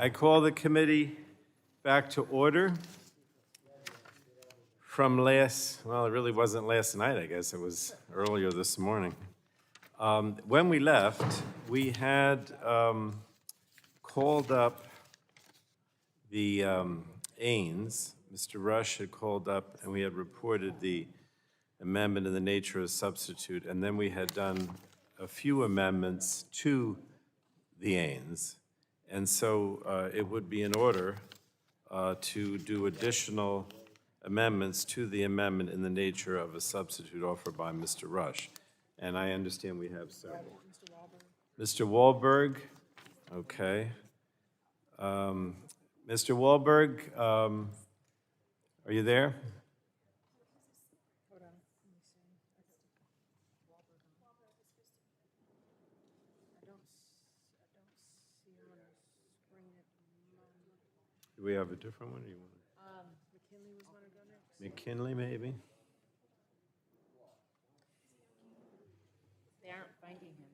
I call the committee back to order from well, it really wasn't last night, I guess. It was earlier this morning. When we left, we had called up the Ains. Mr. Rush had called up, and we had reported the amendment in the nature of substitute, and then we had done a few amendments to the Ains. And so it would be in order to do additional amendments to the amendment in the nature of a substitute offered by Mr. Rush. And I understand we have several. Mr. Wahlberg, okay. Mr. Wahlberg, are you there? Do we have a different one? Or you want McKinley was going to go next. McKinley, maybe? They aren't finding him.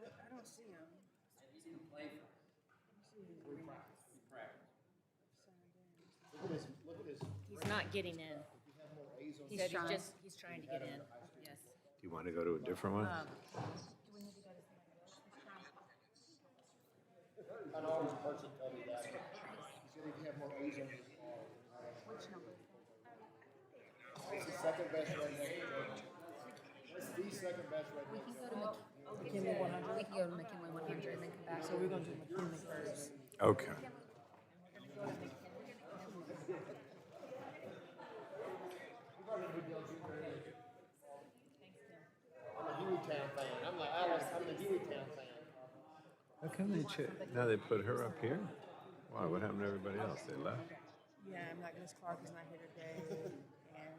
I don't see him. He's not getting in. He said he's trying to get in. Yes. Do you want to go to a different one? An orange person told me that. He said if you have more A's on your car. Which number? It's the second best right next to it. It's the second best right next to it. McKinley 100. We can go to McKinley 100 and then come back. So we're going to do McKinley first. Okay. I'm a Hueytown fan. I'm the Hueytown fan. How come now they put her up here? Why, what happened to everybody else? They left? Yeah, Miss Clark is not here today. And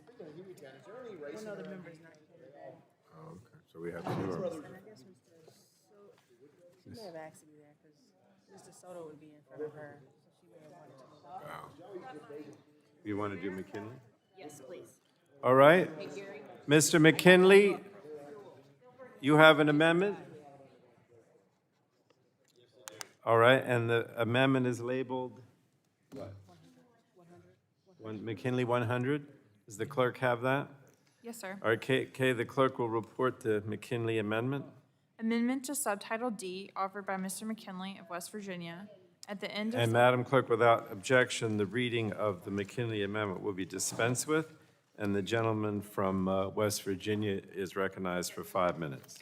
Speaking of Hueytown, is there any racing? one other member is not here today. Oh, okay, so we have two. And I guess she may have asked to be there because Mr. Soto would be in front of her. So she may have wanted to go. You want to do McKinley? Yes, please. All right. Mr. McKinley, you have an amendment? All right, and the amendment is labeled? What? McKinley 100? Does the clerk have that? Yes, sir. All right, Kay, the clerk will report the McKinley amendment. Amendment to Subtitle D offered by Mr. McKinley of West Virginia. At the end of And Madam Clerk, without objection, the reading of the McKinley amendment will be dispensed with, and the gentleman from West Virginia is recognized for 5 minutes.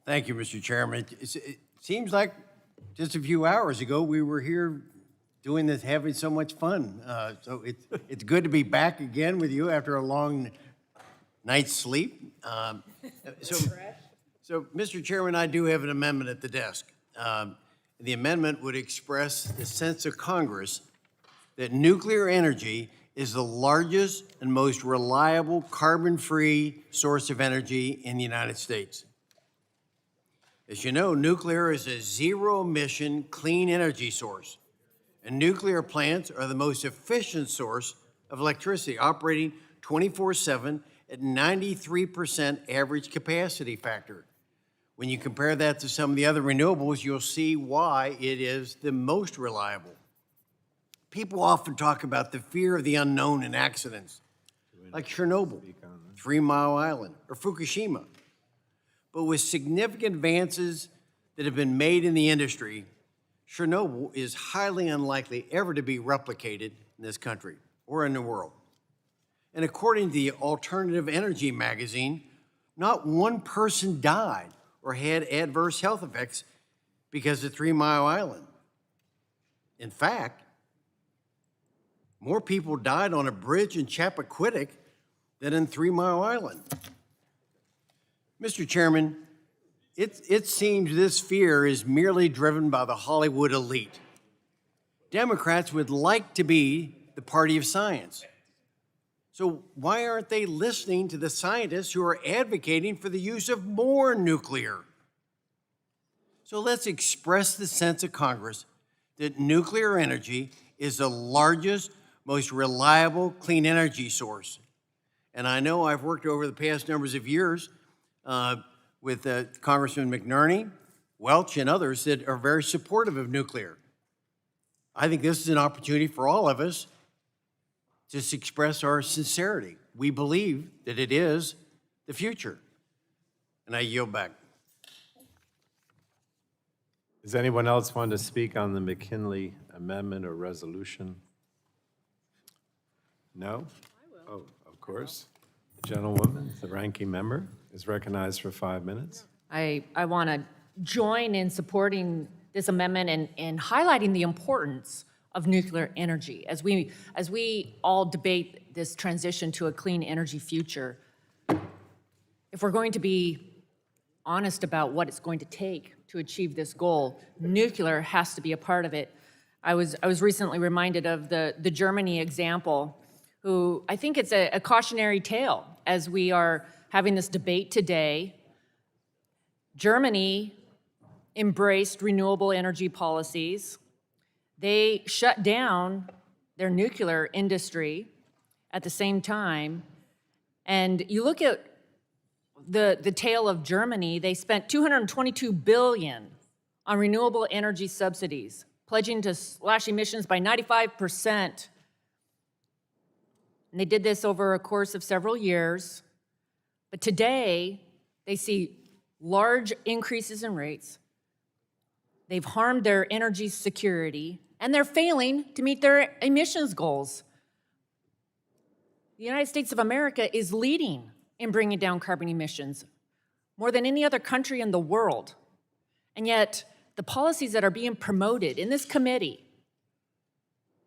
Thank you, Mr. Chairman. It seems like just a few hours ago, we were here doing this, having so much fun. So it's good to be back again with you after a long night's sleep. So, Mr. Chairman, I do have an amendment at the desk. The amendment would express the sense of Congress that nuclear energy is the largest and most reliable carbon-free source of energy in the United States. As you know, nuclear is a zero-emission, clean energy source, and nuclear plants are the most efficient source of electricity, operating 24/7 at 93% average capacity factor. When you compare that to some of the other renewables, you'll see why it is the most reliable. People often talk about the fear of the unknown in accidents, like Chernobyl, 3 Mile Island, or Fukushima. But with significant advances that have been made in the industry, Chernobyl is highly unlikely ever to be replicated in this country or in the world. And according to the Alternative Energy magazine, not one person died or had adverse health effects because of 3 Mile Island. In fact, more people died on a bridge in Chappaquiddick than in 3 Mile Island. Mr. Chairman, it seems this fear is merely driven by the Hollywood elite. Democrats would like to be the party of science. So why aren't they listening to the scientists who are advocating for the use of more nuclear? So let's express the sense of Congress that nuclear energy is the largest, most reliable clean energy source. And I know I've worked over the past numbers of years with Congressman McNerney, Welch, and others that are very supportive of nuclear. I think this is an opportunity for all of us to express our sincerity. We believe that it is the future. And I yield back. Does anyone else want to speak on the McKinley amendment or resolution? No? Oh, of course. The gentlewoman, the ranking member, is recognized for 5 minutes. I want to join in supporting this amendment and highlighting the importance of nuclear energy as we all debate this transition to a clean energy future. If we're going to be honest about what it's going to take to achieve this goal, nuclear has to be a part of it. I was recently reminded of the Germany example, who I think it's a cautionary tale as we are having this debate today. Germany embraced renewable energy policies. They shut down their nuclear industry at the same time. And you look at the tale of Germany, they spent $222 billion on renewable energy subsidies, pledging to slash emissions by 95%. And they did this over a course of several years. But today, they see large increases in rates. They've harmed their energy security, and they're failing to meet their emissions goals. The United States of America is leading in bringing down carbon emissions more than any other country in the world. And yet, the policies that are being promoted in this committee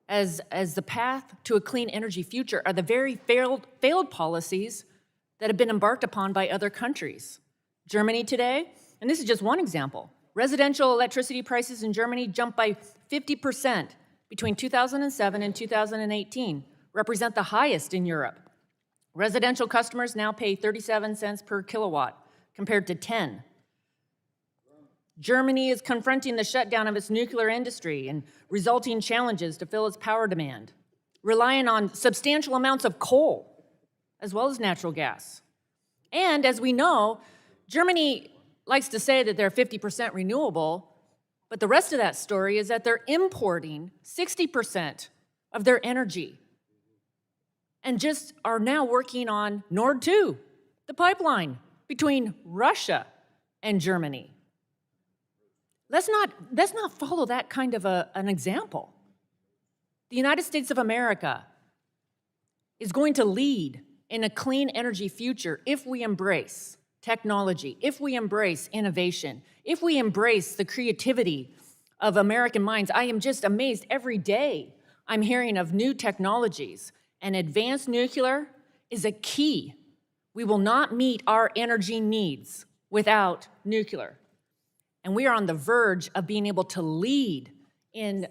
as the path to a clean energy future are the very failed policies that have been embarked upon by other countries. Germany today, and this is just one example, residential electricity prices in Germany jumped by 50% between 2007 and 2018, represent the highest in Europe. Residential customers now pay 37 cents per kilowatt compared to 10. Germany is confronting the shutdown of its nuclear industry and resulting challenges to fill its power demand, relying on substantial amounts of coal as well as natural gas. And as we know, Germany likes to say that they're 50% renewable, but the rest of that story is that they're importing 60% of their energy and just are now working on Nord 2, the pipeline between Russia and Germany. Let's not follow that kind of an example. The United States of America is going to lead in a clean energy future if we embrace technology, if we embrace innovation, if we embrace the creativity of American minds. I am just amazed every day I'm hearing of new technologies, and advanced nuclear is a key. We will not meet our energy needs without nuclear. And we are on the verge of being able to lead in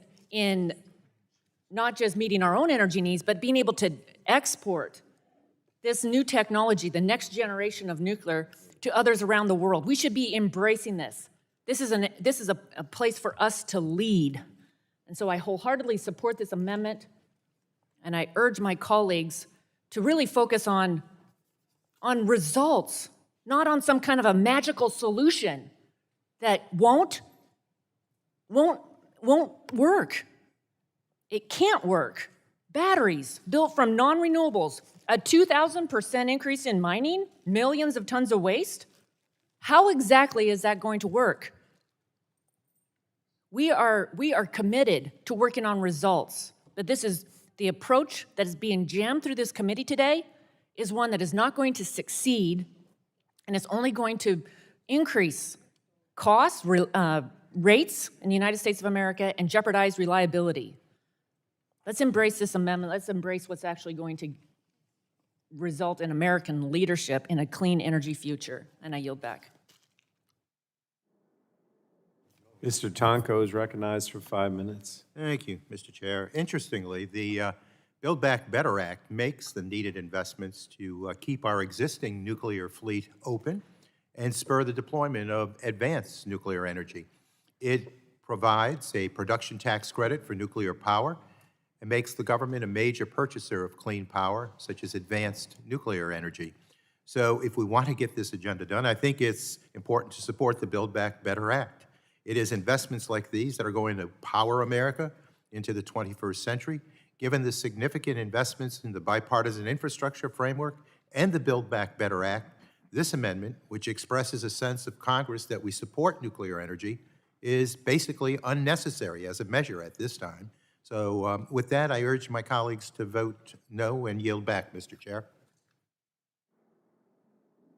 not just meeting our own energy needs, but being able to export this new technology, the next generation of nuclear, to others around the world. We should be embracing this. This is a place for us to lead. And so I wholeheartedly support this amendment, and I urge my colleagues to really focus on results, not on some kind of a magical solution that won't work. It can't work. Batteries built from non-renewables, a 2,000% increase in mining, millions of tons of waste. How exactly is that going to work? We are committed to working on results, but this is the approach that is being jammed through this committee today is one that is not going to succeed, and it's only going to increase costs, rates in the United States of America, and jeopardize reliability. Let's embrace this amendment. Let's embrace what's actually going to result in American leadership in a clean energy future. And I yield back. Mr. Tonko is recognized for 5 minutes. Thank you, Mr. Chair. Interestingly, the Build Back Better Act makes the needed investments to keep our existing nuclear fleet open and spur the deployment of advanced nuclear energy. It provides a production tax credit for nuclear power and makes the government a major purchaser of clean power, such as advanced nuclear energy. So if we want to get this agenda done, I think it's important to support the Build Back Better Act. It is investments like these that are going to power America into the 21st century. Given the significant investments in the bipartisan infrastructure framework and the Build Back Better Act, this amendment, which expresses a sense of Congress that we support nuclear energy, is basically unnecessary as a measure at this time. So with that, I urge my colleagues to vote no and yield back, Mr. Chair.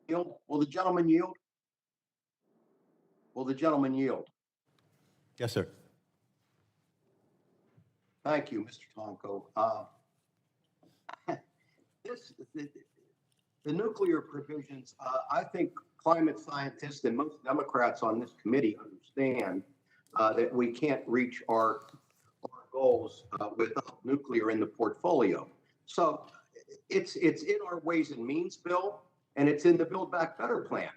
Yield? Will the gentleman yield? Will the gentleman yield? Yes, sir. Thank you, Mr. Tomko. The nuclear provisions, I think climate scientists and most Democrats on this committee understand that we can't reach our goals without nuclear in the portfolio. So it's in our Ways and Means bill, and it's in the Build Back Better plan.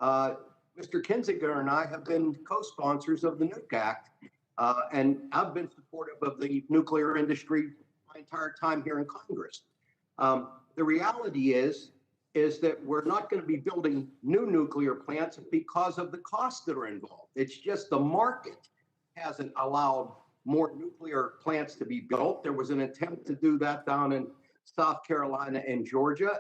Mr. Kinzinger and I have been co-sponsors of the Nuke Act, and I've been supportive of the nuclear industry my entire time here in Congress. The reality is that we're not going to be building new nuclear plants because of the costs that are involved. It's just the market hasn't allowed more nuclear plants to be built. There was an attempt to do that down in South Carolina and Georgia,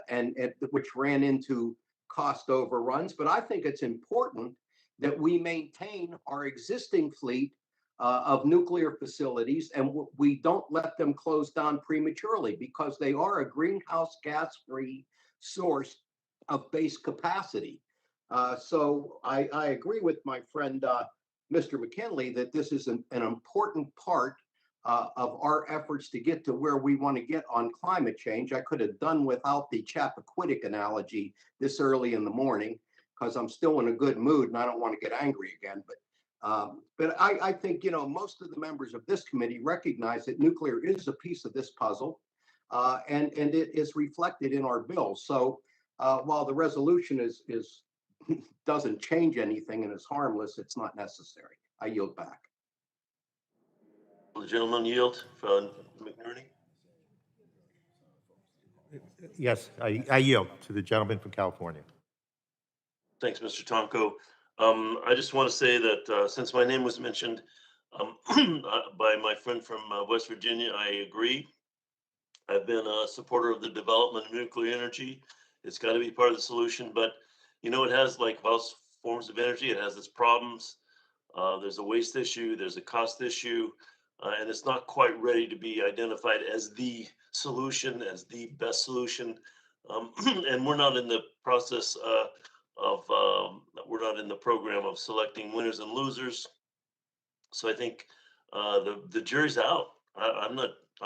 which ran into cost overruns. But I think it's important that we maintain our existing fleet of nuclear facilities, and we don't let them close down prematurely, because they are a greenhouse gas-free source of base capacity. So I agree with my friend, Mr. McKinley, that this is an important part of our efforts to get to where we want to get on climate change. I could have done without the Chappaquiddick analogy this early in the morning, because I'm still in a good mood and I don't want to get angry again. But I think, you know, most of the members of this committee recognize that nuclear is a piece of this puzzle, and it is reflected in our bill. So while the resolution is doesn't change anything and is harmless, it's not necessary. I yield back. Will the gentleman yield for McNerney? Yes, I yield to the gentleman from California. Thanks, Mr. Tomko. I just want to say that since my name was mentioned by my friend from West Virginia, I agree. I've been a supporter of the development of nuclear energy. It's got to be part of the solution, but you know, it has, like most forms of energy, it has its problems. There's a waste issue, there's a cost issue, and it's not quite ready to be identified as the solution, as the best solution. And we're not in the process we're not in the program of selecting winners and losers. So I think the jury's out. I'm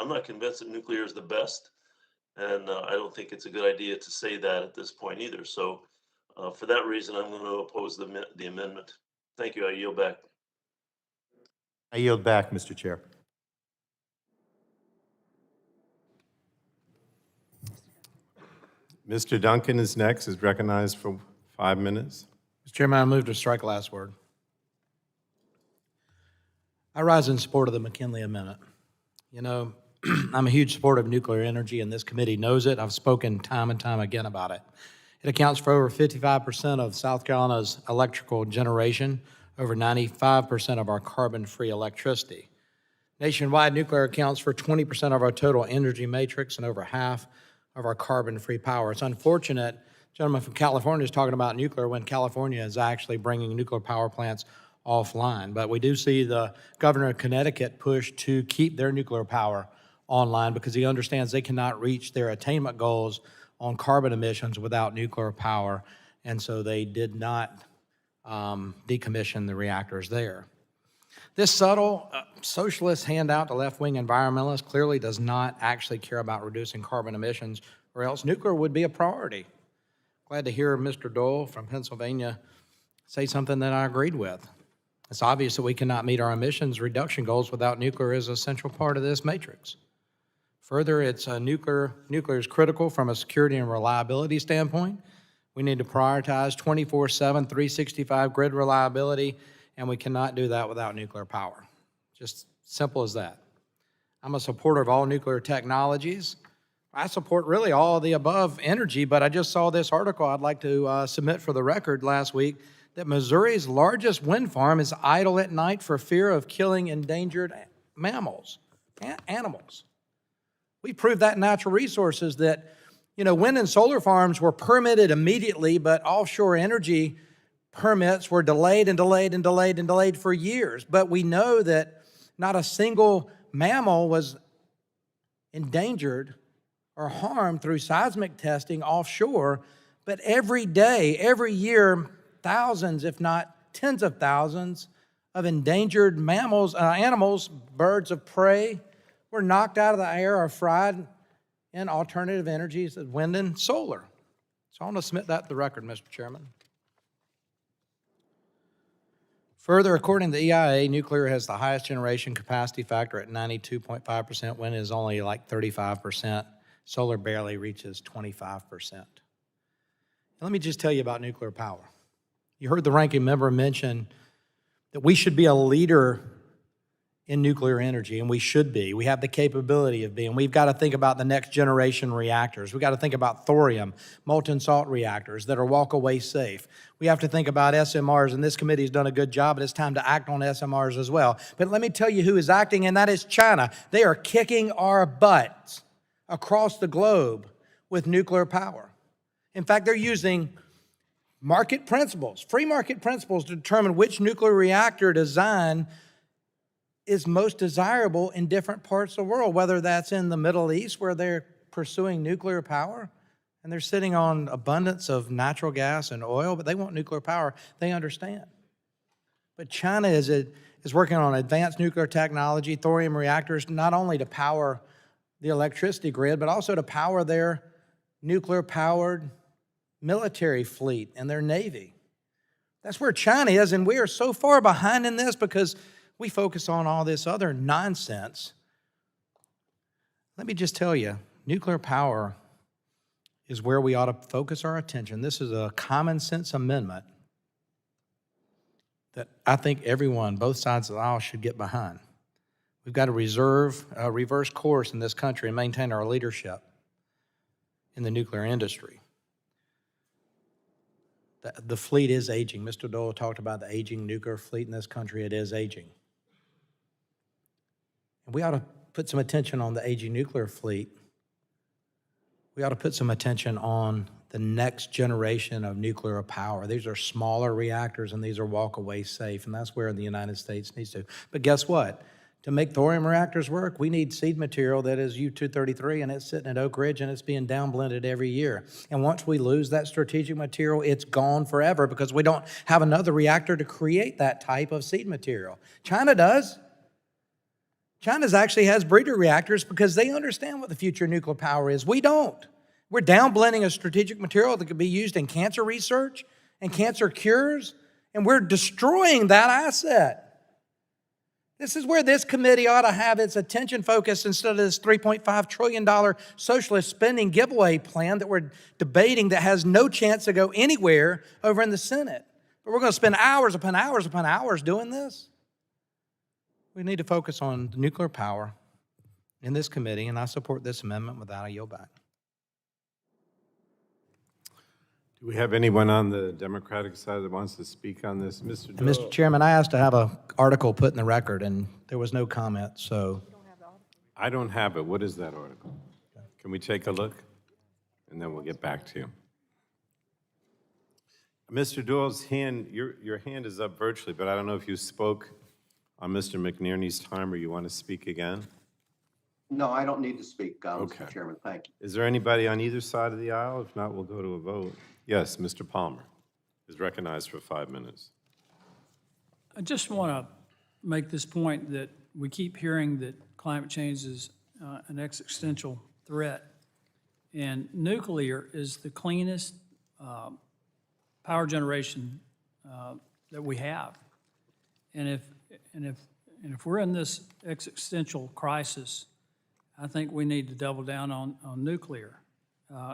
not convinced that nuclear is the best, and I don't think it's a good idea to say that at this point either. So for that reason, I'm going to oppose the amendment. Thank you. I yield back. I yield back, Mr. Chair. Mr. Duncan is next, is recognized for 5 minutes. Mr. Chairman, I move to strike last word. I rise in support of the McKinley Amendment. You know, I'm a huge supporter of nuclear energy, and this committee knows it. I've spoken time and time again about it. It accounts for over 55% of South Carolina's electrical generation, over 95% of our carbon-free electricity. Nationwide, nuclear accounts for 20% of our total energy matrix and over half of our carbon-free power. It's unfortunate, gentleman from California is talking about nuclear when California is actually bringing nuclear power plants offline. But we do see the governor of Connecticut push to keep their nuclear power online because he understands they cannot reach their attainment goals on carbon emissions without nuclear power, and so they did not decommission the reactors there. This subtle socialist handout to left-wing environmentalists clearly does not actually care about reducing carbon emissions, or else nuclear would be a priority. Glad to hear Mr. Dole from Pennsylvania say something that I agreed with. It's obvious that we cannot meet our emissions reduction goals without nuclear as a central part of this matrix. Further, nuclear is critical from a security and reliability standpoint. We need to prioritize 24/7, 365 grid reliability, and we cannot do that without nuclear power. Just simple as that. I'm a supporter of all nuclear technologies. I support really all of the above energy, but I just saw this article I'd like to submit for the record last week that Missouri's largest wind farm is idle at night for fear of killing endangered mammals, animals. We proved that in natural resources that, wind and solar farms were permitted immediately, but offshore energy permits were delayed and delayed and delayed and delayed for years. But we know that not a single mammal was endangered or harmed through seismic testing offshore, but every day, every year, thousands, if not tens of thousands, of endangered mammals, animals, birds of prey, were knocked out of the air or fried in alternative energies of wind and solar. So I want to submit that to the record, Mr. Chairman. Further, according to the EIA, nuclear has the highest generation capacity factor at 92.5%. Wind is only like 35%. Solar barely reaches 25%. And let me just tell you about nuclear power. You heard the ranking member mention that we should be a leader in nuclear energy, and we should be. We have the capability of being. We've got to think about the next generation reactors. We've got to think about thorium, molten salt reactors that are walk-away safe. We have to think about SMRs, and this committee has done a good job, but it's time to act on SMRs as well. But let me tell you who is acting, and that is China. They are kicking our butts across the globe with nuclear power. In fact, they're using market principles, free market principles, to determine which nuclear reactor design is most desirable in different parts of the world, whether that's in the Middle East where they're pursuing nuclear power and they're sitting on abundance of natural gas and oil, but they want nuclear power. They understand. But China is working on advanced nuclear technology, thorium reactors, not only to power the electricity grid, but also to power their nuclear-powered military fleet and their Navy. That's where China is, and we are so far behind in this because we focus on all this other nonsense. Let me just tell you, nuclear power is where we ought to focus our attention. This is a common sense amendment that I think everyone, both sides of the aisle, should get behind. We've got to reverse course in this country and maintain our leadership in the nuclear industry. The fleet is aging. Mr. Dole talked about the aging nuclear fleet in this country. It is aging. And we ought to put some attention on the aging nuclear fleet. We ought to put some attention on the next generation of nuclear power. These are smaller reactors, and these are walk-away safe, and that's where the United States needs to. But guess what? To make thorium reactors work, we need seed material that is U-233, and it's sitting at Oak Ridge, and it's being downblended every year. And once we lose that strategic material, it's gone forever because we don't have another reactor to create that type of seed material. China does. China actually has breeder reactors because they understand what the future of nuclear power is. We don't. We're downblending a strategic material that could be used in cancer research and cancer cures, and we're destroying that asset. This is where this committee ought to have its attention focused instead of this $3.5 trillion socialist spending giveaway plan that we're debating that has no chance to go anywhere over in the Senate. But we're going to spend hours upon hours upon hours doing this. We need to focus on nuclear power in this committee, and I support this amendment. With that, I yield back. Do we have anyone on the Democratic side that wants to speak on this? Mr. Dole? Mr. Chairman, I asked to have an article put in the record, and there was no comment, so. I don't have it. What is that article? Can we take a look? And then we'll get back to you. Mr. Dole's hand, your hand is up virtually, but I don't know if you spoke on Mr. McNerney's time or you want to speak again? No, I don't need to speak, Okay. Mr. Chairman. Thank you. Is there anybody on either side of the aisle? If not, we'll go to a vote. Yes, Mr. Palmer is recognized for 5 minutes. I just want to make this point that we keep hearing that climate change is an existential threat, and nuclear is the cleanest power generation that we have. And if we're in this existential crisis, I think we need to double down on nuclear,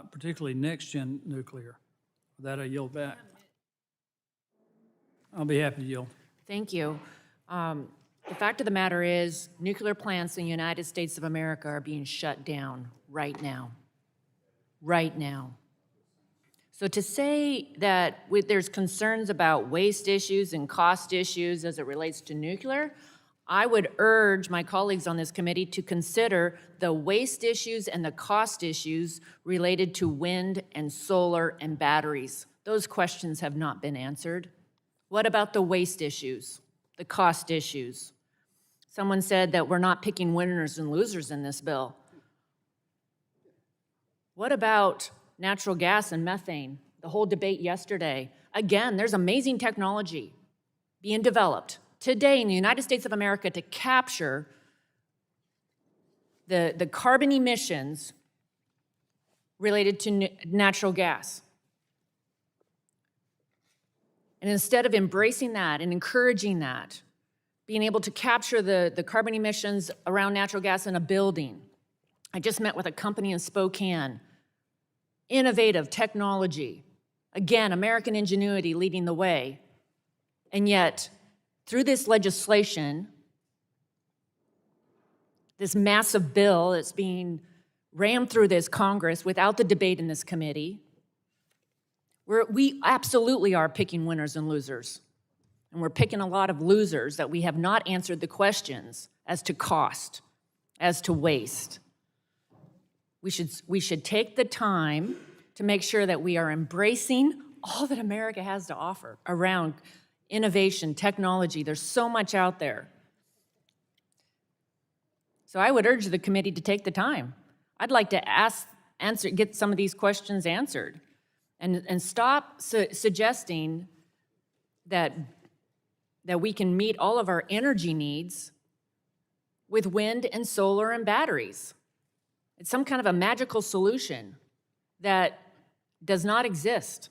particularly next-gen nuclear. With that, I yield back. I'll be happy to yield. Thank you. The fact of the matter is, nuclear plants in the United States of America are being shut down right now. Right now. So to say that there's concerns about waste issues and cost issues as it relates to nuclear, I would urge my colleagues on this committee to consider the waste issues and the cost issues related to wind and solar and batteries. Those questions have not been answered. What about the waste issues, the cost issues? Someone said that we're not picking winners and losers in this bill. What about natural gas and methane? The whole debate yesterday. Again, there's amazing technology being developed today in the United States of America to capture the carbon emissions related to natural gas. And instead of embracing that and encouraging that, being able to capture the carbon emissions around natural gas in a building. I just met with a company in Spokane. Innovative technology. Again, American ingenuity leading the way. And yet, through this legislation, this massive bill that's being rammed through this Congress without the debate in this committee, we absolutely are picking winners and losers. And we're picking a lot of losers that we have not answered the questions as to cost, as to waste. We should take the time to make sure that we are embracing all that America has to offer around innovation, technology. There's so much out there. So I would urge the committee to take the time. I'd like to get some of these questions answered and stop suggesting that we can meet all of our energy needs with wind and solar and batteries. It's some kind of a magical solution that does not exist.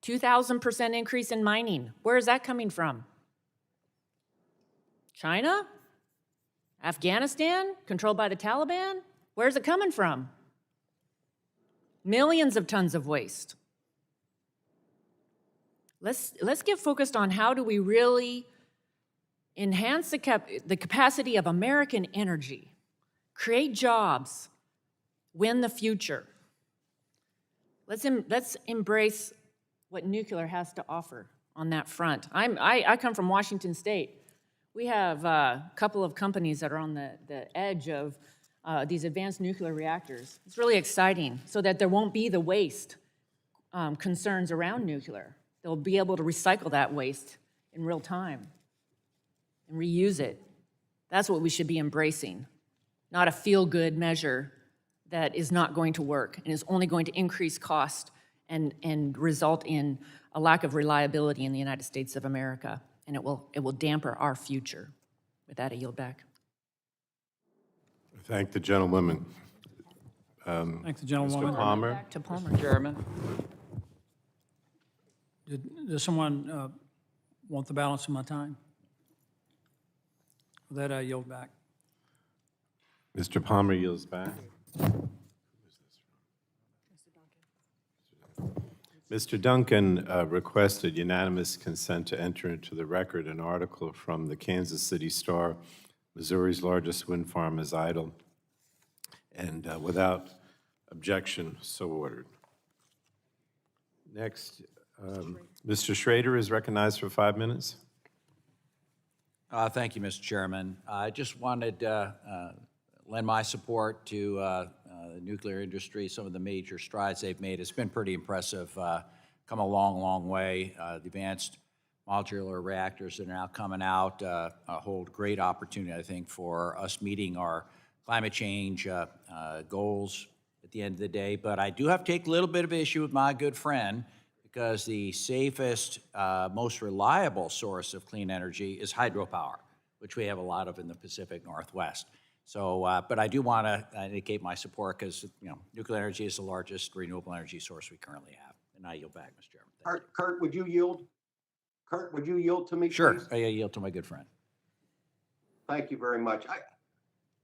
2,000% increase in mining. Where is that coming from? China? Afghanistan? Controlled by the Taliban? Where's it coming from? Millions of tons of waste. Let's get focused on how do we really enhance the capacity of American energy, create jobs, win the future. Let's embrace what nuclear has to offer on that front. I come from Washington State. We have a couple of companies that are on the edge of these advanced nuclear reactors. It's really exciting so that there won't be the waste concerns around nuclear. They'll be able to recycle that waste in real time and reuse it. That's what we should be embracing, not a feel-good measure that is not going to work and is only going to increase cost and result in a lack of reliability in the United States of America, and it will dampen our future. With that, I yield back. Thank the gentlewoman. Thank the gentlewoman. Mr. Palmer? Back to Palmer. Chairman. Does someone want the balance of my time? With that, I yield back. Mr. Palmer yields back. Mr. Duncan requested unanimous consent to enter into the record an article from the Kansas City Star, Missouri's largest wind farm is idle, and without objection, so ordered. Next, Mr. Schrader is recognized for 5 minutes. Thank you, Mr. Chairman. I just wanted to lend my support to the nuclear industry, some of the major strides they've made. It's been pretty impressive, come a long, long way. The advanced modular reactors that are now coming out hold great opportunity, I think, for us meeting our climate change goals at the end of the day. But I do have to take a little bit of issue with my good friend, because the safest, most reliable source of clean energy is hydropower, which we have a lot of in the Pacific Northwest. So, but I do want to indicate my support because, nuclear energy is the largest renewable energy source we currently have. And I yield back, Mr. Chairman. Kurt, would you yield? Kurt, would you yield to me, Sure, please? I yield to my good friend. Thank you very much.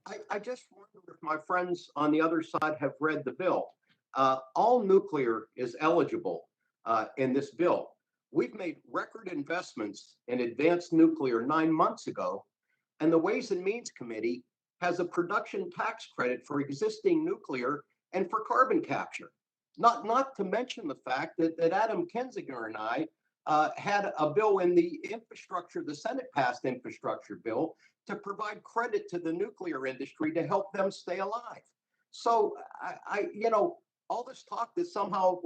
I just wonder if my friends on the other side have read the bill. All nuclear is eligible in this bill. We've made record investments in advanced nuclear 9 months ago, and the Ways and Means Committee has a production tax credit for existing nuclear and for carbon capture. Not to mention the fact that Adam Kinzinger and I had a bill in the infrastructure, the Senate passed infrastructure bill, to provide credit to the nuclear industry to help them stay alive. So all this talk that somehow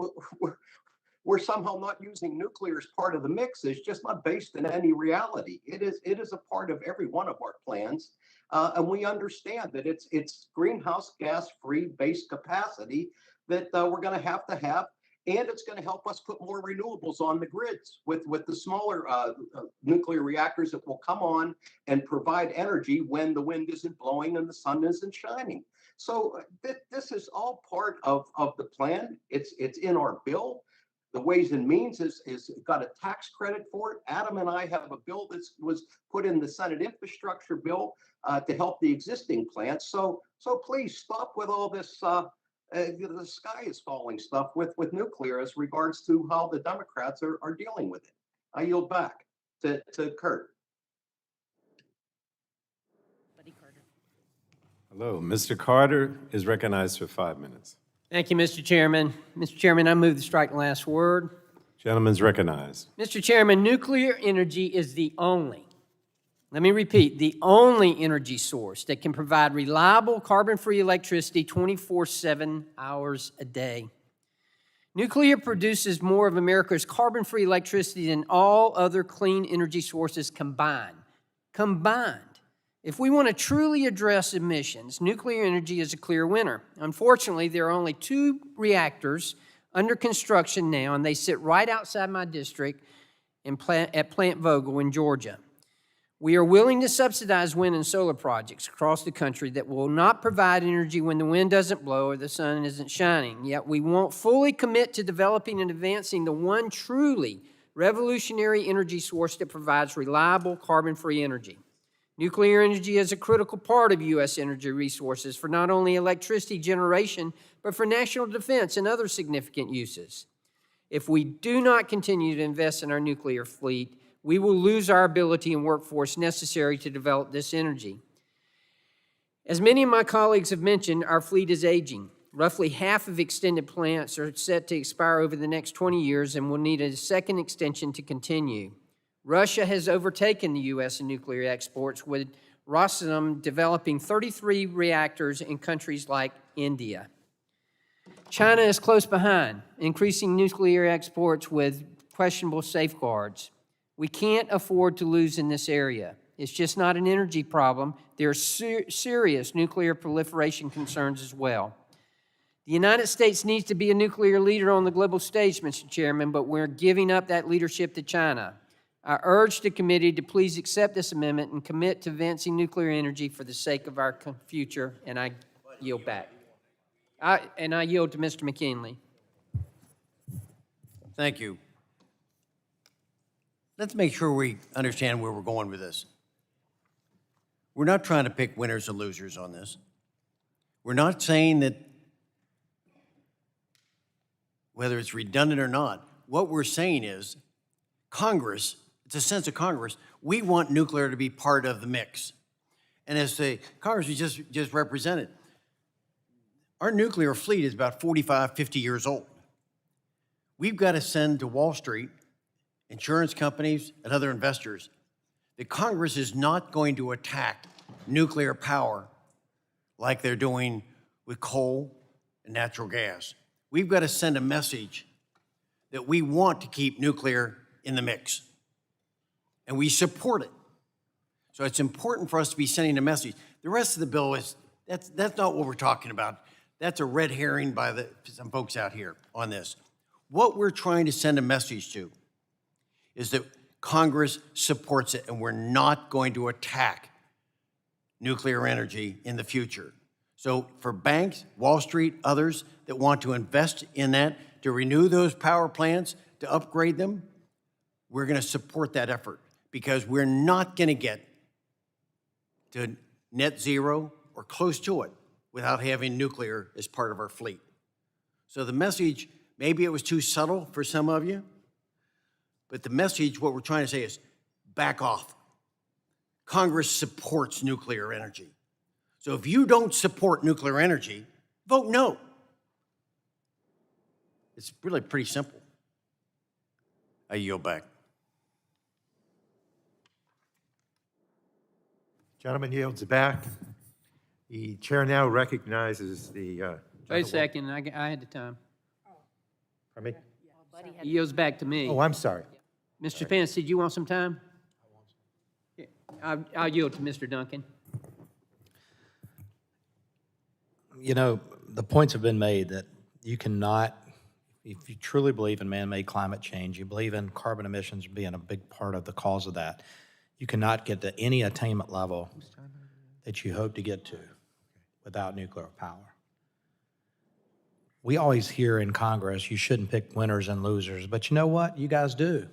we're somehow not using nuclear as part of the mix is just not based in any reality. It is a part of every one of our plans, and we understand that it's greenhouse gas free base capacity that we're going to have, and it's going to help us put more renewables on the grids with the smaller nuclear reactors that will come on and provide energy when the wind isn't blowing and the sun isn't shining. So this is all part of the plan. It's in our bill. The Ways and Means is got a tax credit for it. Adam and I have a bill that was put in the Senate infrastructure bill to help the existing plants. So please stop with all this the sky is falling stuff with nuclear as regards to how the Democrats are dealing with it. I yield back to Kurt. Hello, Mr. Carter is recognized for 5 minutes. Thank you, Mr. Chairman. Mr. Chairman, I move to strike the last word. Gentleman's recognized. Mr. Chairman, nuclear energy is the only, let me repeat, the only energy source that can provide reliable carbon-free electricity 24/7 hours a day. Nuclear produces more of America's carbon-free electricity than all other clean energy sources combined. If we want to truly address emissions, nuclear energy is a clear winner. Unfortunately, there are only 2 reactors under construction now, and they sit right outside my district at Plant Vogtle in Georgia. We are willing to subsidize wind and solar projects across the country that will not provide energy when the wind doesn't blow or the sun isn't shining, yet we won't fully commit to developing and advancing the one truly revolutionary energy source that provides reliable carbon-free energy. Nuclear energy is a critical part of U.S. energy resources for not only electricity generation, but for national defense and other significant uses. If we do not continue to invest in our nuclear fleet, we will lose our ability and workforce necessary to develop this energy. As many of my colleagues have mentioned, our fleet is aging. Roughly half of extended plants are set to expire over the next 20 years and will need a second extension to continue. Russia has overtaken the U.S. in nuclear exports, with Rosatom developing 33 reactors in countries like India. China is close behind, increasing nuclear exports with questionable safeguards. We can't afford to lose in this area. It's just not an energy problem. There are serious nuclear proliferation concerns as well. The United States needs to be a nuclear leader on the global stage, Mr. Chairman, but we're giving up that leadership to China. I urge the committee to please accept this amendment and commit to advancing nuclear energy for the sake of our future, and I yield back. I yield to Mr. McKinley. Thank you. Let's make sure we understand where we're going with this. We're not trying to pick winners and losers on this. We're not saying that whether it's redundant or not. What we're saying is Congress, it's a sense of Congress, we want nuclear to be part of the mix. And as the Congress we just represented, our nuclear fleet is about 45, 50 years old. We've got to send to Wall Street, insurance companies, and other investors that Congress is not going to attack nuclear power like they're doing with coal and natural gas. We've got to send a message that we want to keep nuclear in the mix, and we support it. So it's important for us to be sending a message. The rest of the bill is, that's not what we're talking about. That's a red herring by some folks out here on this. What we're trying to send a message to is that Congress supports it, and we're not going to attack nuclear energy in the future. So for banks, Wall Street, others that want to invest in that, to renew those power plants, to upgrade them, we're going to support that effort, because we're not going to get to net zero or close to it without having nuclear as part of our fleet. So the message, maybe it was too subtle for some of you, But the message, what we're trying to say is back off. Congress supports nuclear energy. So if you don't support nuclear energy, vote no. It's really pretty simple. I yield back. Gentleman yields back. The chair now recognizes the. Wait a second, I had the time. Pardon me? It yields back to me. Oh, I'm sorry. Mr. Pence, did you want some time? Yeah, I'll yield to Mr. Duncan. You know, the points have been made that you cannot, if you truly believe in man-made climate change, you believe in carbon emissions being a big part of the cause of that, you cannot get to any attainment level that you hope to get to without nuclear power. We always hear in Congress, you shouldn't pick winners and losers, but you know what? You guys do.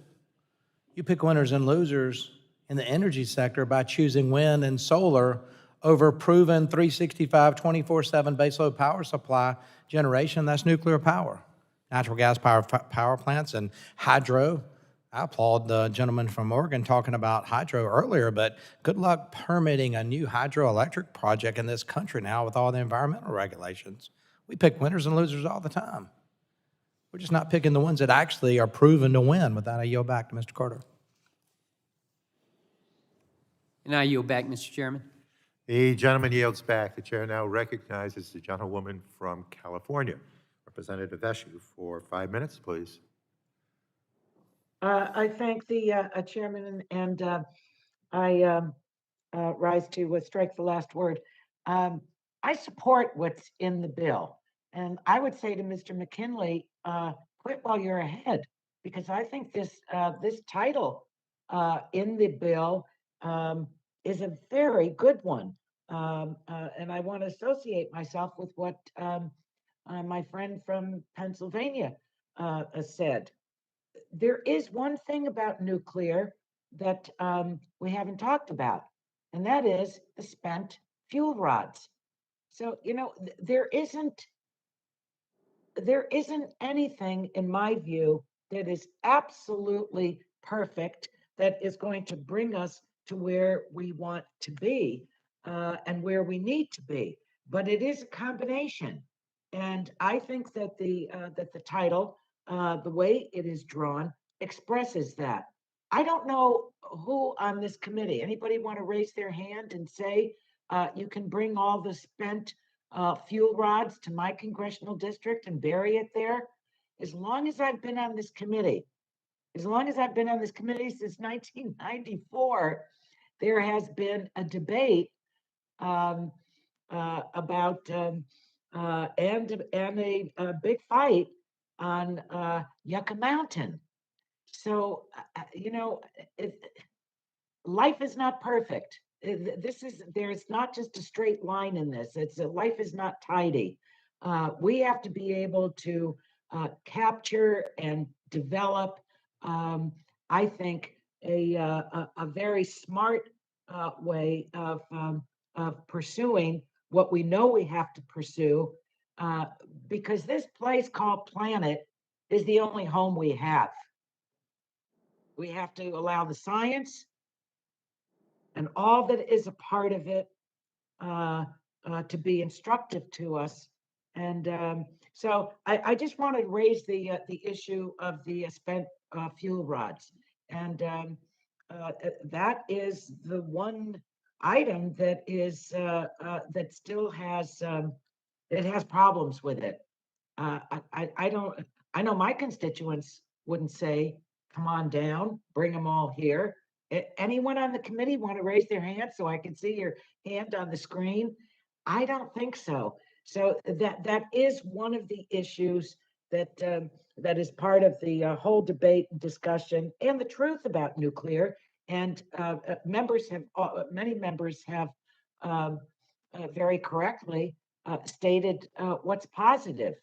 You pick winners and losers in the energy sector by choosing wind and solar over proven 365, 24/7 baseload power supply generation. That's nuclear power. Natural gas power plants and hydro. I applaud the gentleman from Oregon talking about hydro earlier, but good luck permitting a new hydroelectric project in this country now with all the environmental regulations. We pick winners and losers all the time. We're just not picking the ones that actually are proven to win. With that, I yield back to Mr. Carter. And I yield back, Mr. Chairman. The gentleman yields back. The chair now recognizes the gentlewoman from California. Representative Eshoo for 5 minutes, please. I thank the chairman and I rise to strike the last word. I support what's in the bill. And I would say to Mr. McKinley, quit while you're ahead, because I think this title in the bill is a very good one. And I want to associate myself with what my friend from Pennsylvania said. There is one thing about nuclear that we haven't talked about, and that is the spent fuel rods. So, you know, there isn't anything, in my view, that is absolutely perfect that is going to bring us to where we want to be and where we need to be. But it is a combination, and I think that the title, the way it is drawn, expresses that. I don't know who on this committee. Anybody want to raise their hand and say you can bring all the spent fuel rods to my congressional district and bury it there? As long as I've been on this committee, since 1994, there has been a debate about and a big fight on Yucca Mountain. So, you know, life is not perfect. There's not just a straight line in this. Life is not tidy. We have to be able to capture and develop, I think, a very smart way of pursuing what we know we have to pursue, because this place called planet is the only home we have. We have to allow the science and all that is a part of it to be instructive to us. And so I just want to raise the issue of the spent fuel rods. And that is the one item that is that still has it has problems with it. I know my constituents wouldn't say, come on down, bring them all here. Anyone on the committee want to raise their hand so I can see your hand on the screen? I don't think so. So that is one of the issues that that is part of the whole debate and discussion and the truth about nuclear. And many members have very correctly stated what's positive.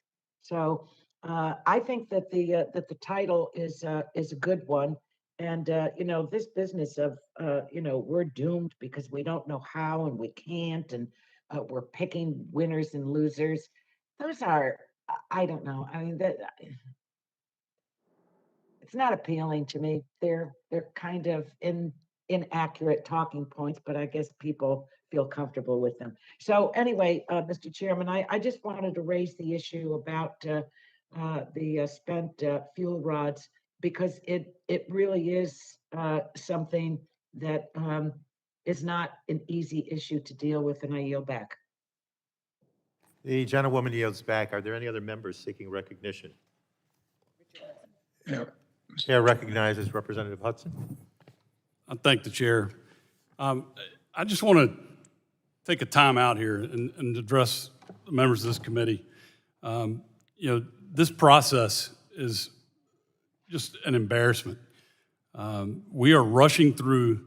So I think that the title is a good one. And you know, this business of you know, we're doomed because we don't know how and we can't, and we're picking winners and losers. Those are, I don't know. I mean, it's not appealing to me. They're kind of inaccurate talking points, but I guess people feel comfortable with them. So anyway, Mr. Chairman, I just wanted to raise the issue about the spent fuel rods, because it really is something that is not an easy issue to deal with, and I yield back. The gentlewoman yields back. Are there any other members seeking recognition? Chair recognizes Representative Hudson. I thank the chair. I just want to take a time out here and address the members of this committee. This process is just an embarrassment. We are rushing through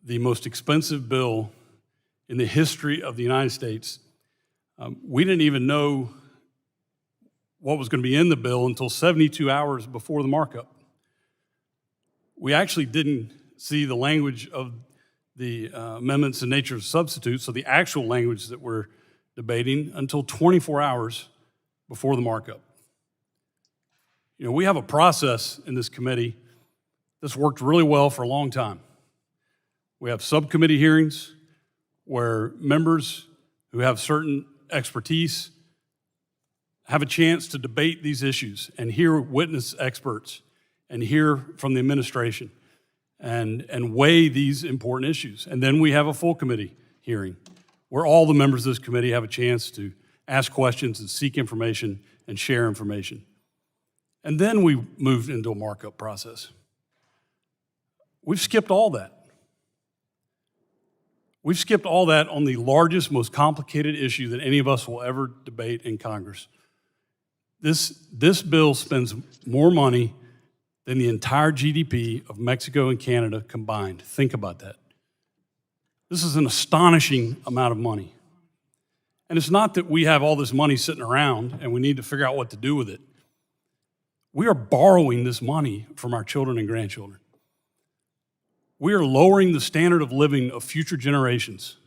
the most expensive bill in the history of the United States. We didn't even know what was going to be in the bill until 72 hours before the markup. We actually didn't see the language of the amendments in nature of substitutes, so the actual language that we're debating, until 24 hours before the markup. We have a process in this committee that's worked really well for a long time. We have subcommittee hearings where members who have certain expertise have a chance to debate these issues and hear witness experts and hear from the administration and weigh these important issues. And then we have a full committee hearing where all the members of this committee have a chance to ask questions and seek information and share information. And then we moved into a markup process. We've skipped all that. We've skipped all that on the largest, most complicated issue that any of us will ever debate in Congress. This bill spends more money than the entire GDP of Mexico and Canada combined. Think about that. This is an astonishing amount of money. And it's not that we have all this money sitting around and we need to figure out what to do with it. We are borrowing this money from our children and grandchildren. We are lowering the standard of living of future generations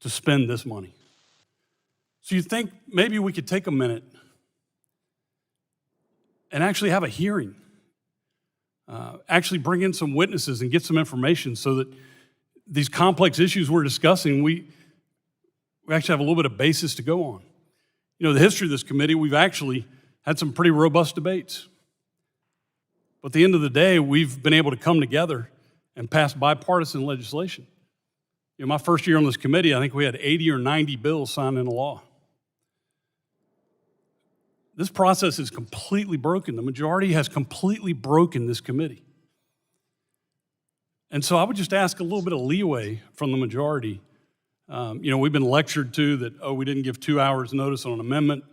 to spend this money. So you think maybe we could take a minute and actually have a hearing, actually bring in some witnesses and get some information so that these complex issues we're discussing, we actually have a little bit of basis to go on. The history of this committee, we've actually had some pretty robust debates. But at the end of the day, we've been able to come together and pass bipartisan legislation. My first year on this committee, I think we had 80 or 90 bills signed into law. This process is completely broken. The majority has completely broken this committee. And so I would just ask a little bit of leeway from the majority. We've been lectured to that, we didn't give 2 hours notice on an amendment.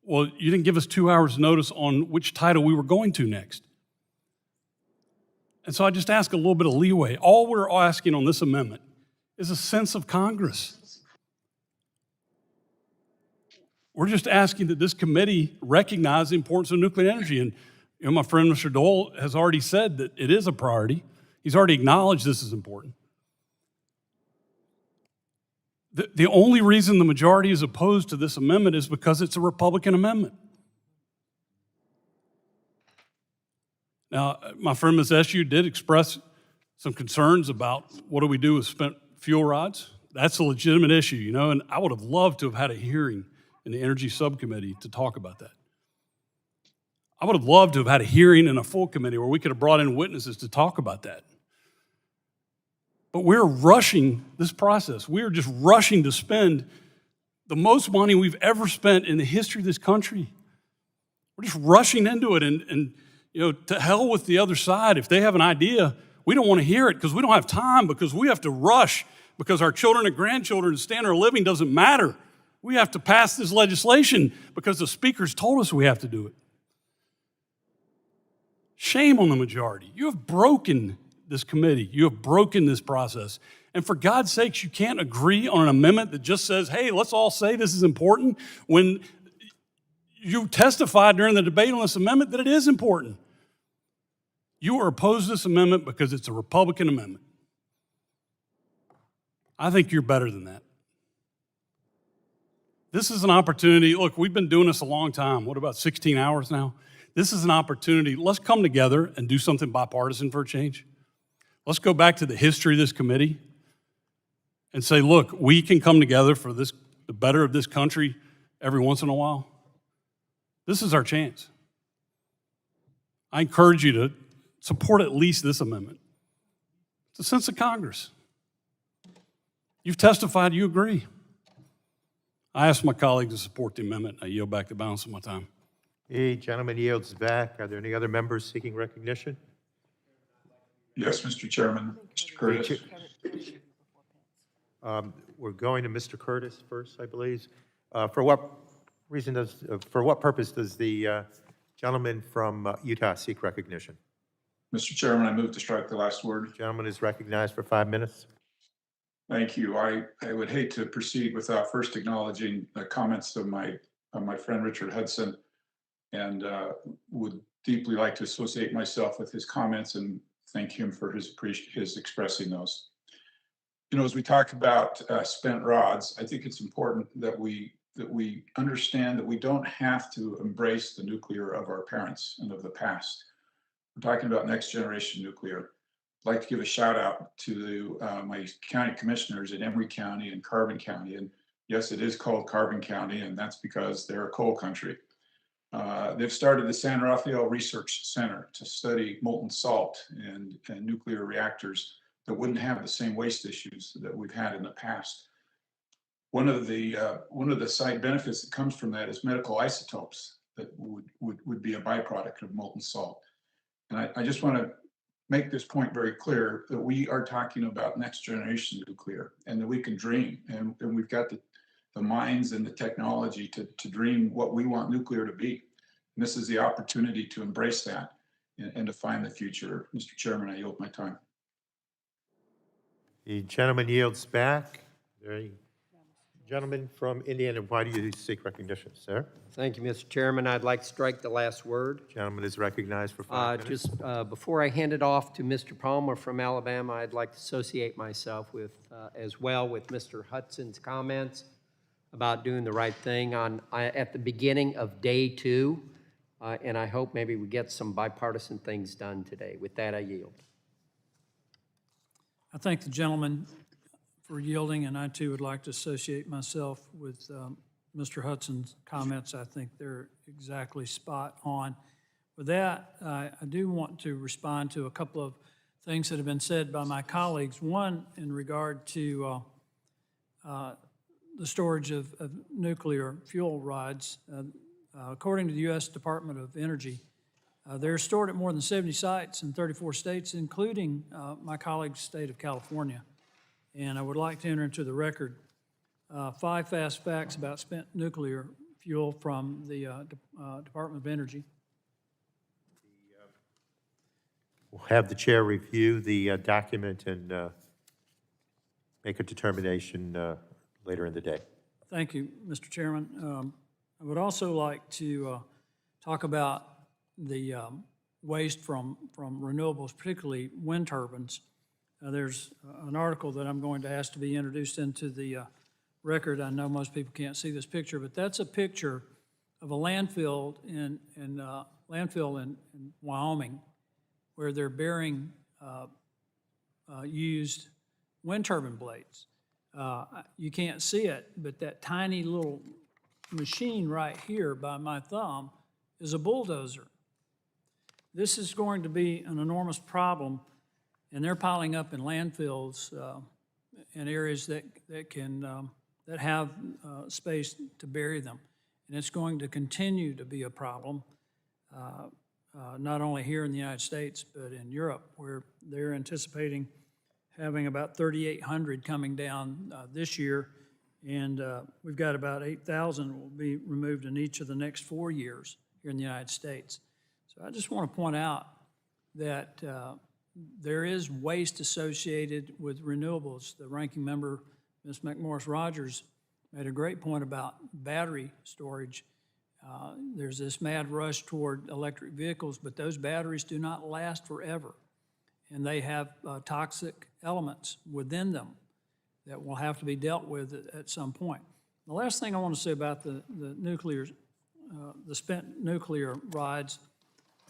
Well, you didn't give us 2 hours notice on which title we were going to next. And so I just ask a little bit of leeway. All we're asking on this amendment is a sense of Congress. We're just asking that this committee recognize the importance of nuclear energy. And my friend Mr. Dole has already said that it is a priority. He's already acknowledged this is important. The only reason the majority is opposed to this amendment is because it's a Republican amendment. Now, my friend Ms. Eshoo did express some concerns about what do we do with spent fuel rods. That's a legitimate issue, and I would have loved to have had a hearing in the Energy Subcommittee to talk about that. I would have loved to have had a hearing in a full committee where we could have brought in witnesses to talk about that. But we're rushing this process. We're just rushing to spend the most money we've ever spent in the history of this country. We're just rushing into it, and to hell with the other side. If they have an idea, we don't want to hear it because we don't have time, because we have to rush, because our children and grandchildren's standard of living doesn't matter. We have to pass this legislation because the speakers told us we have to do it. Shame on the majority. You have broken this committee. You have broken this process. And for God's sakes, you can't agree on an amendment that just says, hey, let's all say this is important, when you testified during the debate on this amendment that it is important. You are opposed to this amendment because it's a Republican amendment. I think you're better than that. This is an opportunity. Look, we've been doing this a long time. What, about 16 hours now? This is an opportunity. Let's come together and do something bipartisan for a change. Let's go back to the history of this committee and say, look, we can come together for this, the better of this country every once in a while. This is our chance. I encourage you to support at least this amendment. It's a sense of Congress. You've testified you agree. I ask my colleagues to support the amendment. I yield back the balance of my time. The gentleman yields back. Are there any other members seeking recognition? Yes, Mr. Chairman. Mr. Curtis. We're going to Mr. Curtis first, I believe. For what purpose does the gentleman from Utah seek recognition? Mr. Chairman, I move to strike the last word. Gentleman is recognized for 5 minutes. Thank you. I would hate to proceed without first acknowledging the comments of my friend Richard Hudson, and would deeply like to associate myself with his comments and thank him for his expressing those. You know, as we talk about spent rods, I think it's important that we understand that we don't have to embrace the nuclear of our parents and of the past. We're talking about next generation nuclear. I'd like to give a shout out to my county commissioners in Emory County and Carbon County. And yes, it is called Carbon County, and that's because they're a coal country. They've started the San Rafael Research Center to study molten salt and nuclear reactors that wouldn't have the same waste issues that we've had in the past. One of the side benefits that comes from that is medical isotopes that would be a byproduct of molten salt. And I just want to make this point very clear that we are talking about next generation nuclear, and that we can dream, and we've got the minds and the technology to dream what we want nuclear to be. And this is the opportunity to embrace that and to find the future. Mr. Chairman, I yield my time. The gentleman yields back. The gentleman from Indiana, why do you seek recognition, sir? Thank you, Mr. Chairman. I'd like to strike the last word. Gentleman is recognized for 5 minutes. Just before I hand it off to Mr. Palmer from Alabama, I'd like to associate myself with, as well with Mr. Hudson's comments about doing the right thing at the beginning of day 2. And I hope maybe we get some bipartisan things done today. With that, I yield. I thank the gentleman for yielding, and I too would like to associate myself with Mr. Hudson's comments. I think they're exactly spot on. With that, I do want to respond to a couple of things that have been said by my colleagues. One, in regard to the storage of nuclear fuel rods. According to the U.S. Department of Energy, they're stored at more than 70 sites in 34 states, including my colleague's state of California. And I would like to enter into the record 5 fast facts about spent nuclear fuel from the Department of Energy. We'll have the chair review the document and make a determination later in the day. Thank you, Mr. Chairman. I would also like to talk about the waste from renewables, particularly wind turbines. There's an article that I'm going to ask to be introduced into the record. I know most people can't see this picture, but that's a picture of a landfill in Wyoming, where they're burying used wind turbine blades. You can't see it, but that tiny little machine right here by my thumb is a bulldozer. This is going to be an enormous problem, and they're piling up in landfills in areas that have space to bury them. And it's going to continue to be a problem, not only here in the United States, but in Europe, where they're anticipating having about 3,800 coming down this year, and we've got about 8,000 will be removed in each of the next 4 years here in the United States. So I just want to point out that there is waste associated with renewables. The ranking member, Ms. McMorris Rogers, made a great point about battery storage. There's this mad rush toward electric vehicles, but those batteries do not last forever. And they have toxic elements within them that will have to be dealt with at some point. The last thing I want to say about the nuclear, the spent nuclear rides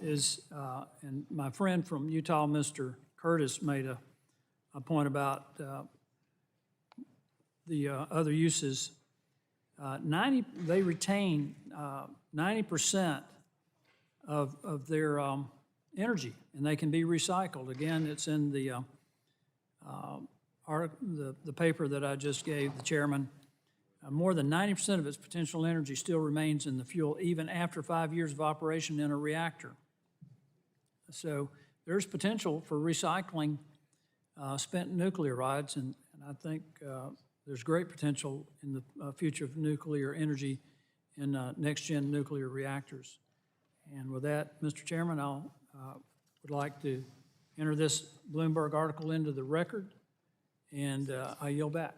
is, and my friend from Utah, Mr. Curtis, made a point about the other uses. They retain 90% of their energy, and they can be recycled. Again, it's in the paper that I just gave the chairman. More than 90% of its potential energy still remains in the fuel, even after 5 years of operation in a reactor. So there's potential for recycling spent nuclear rides, and I think there's great potential in the future of nuclear energy in next-gen nuclear reactors. And with that, Mr. Chairman, I would like to enter this Bloomberg article into the record, and I yield back.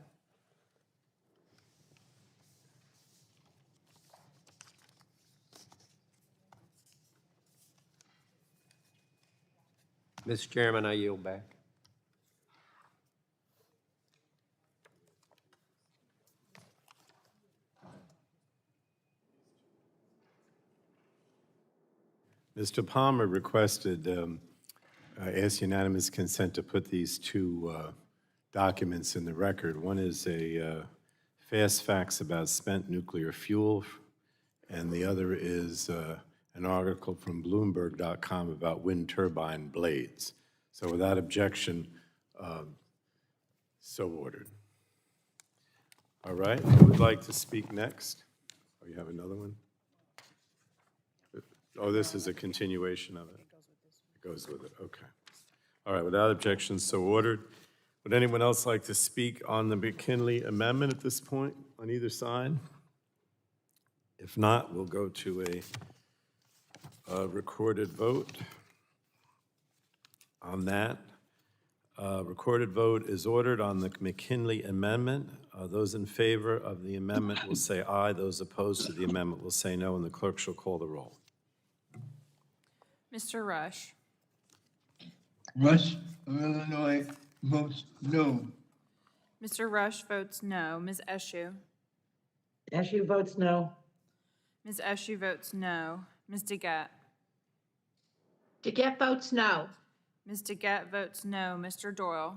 Mr. Chairman, I yield back. Mr. Palmer requested, asked unanimous consent to put these two documents in the record. One is a fast facts about spent nuclear fuel, and the other is an article from Bloomberg.com about wind turbine blades. So without objection, so ordered. All right, who would like to speak next? Oh, you have another one? Oh, this is a continuation of it. It goes with it, okay. All right, without objection, so ordered. Would anyone else like to speak on the McKinley Amendment at this point, on either side? If not, we'll go to a recorded vote on that. Recorded vote is ordered on the McKinley Amendment. Those in favor of the amendment will say aye. Those opposed to the amendment will say no, and the clerk shall call the roll. Mr. Rush. Rush of Illinois votes no. Mr. Rush votes no. Ms. Eshoo. Eshoo votes no. Ms. Eshoo votes no. Ms. DeGette. DeGette votes no. Ms. DeGette votes no. Mr. Doyle.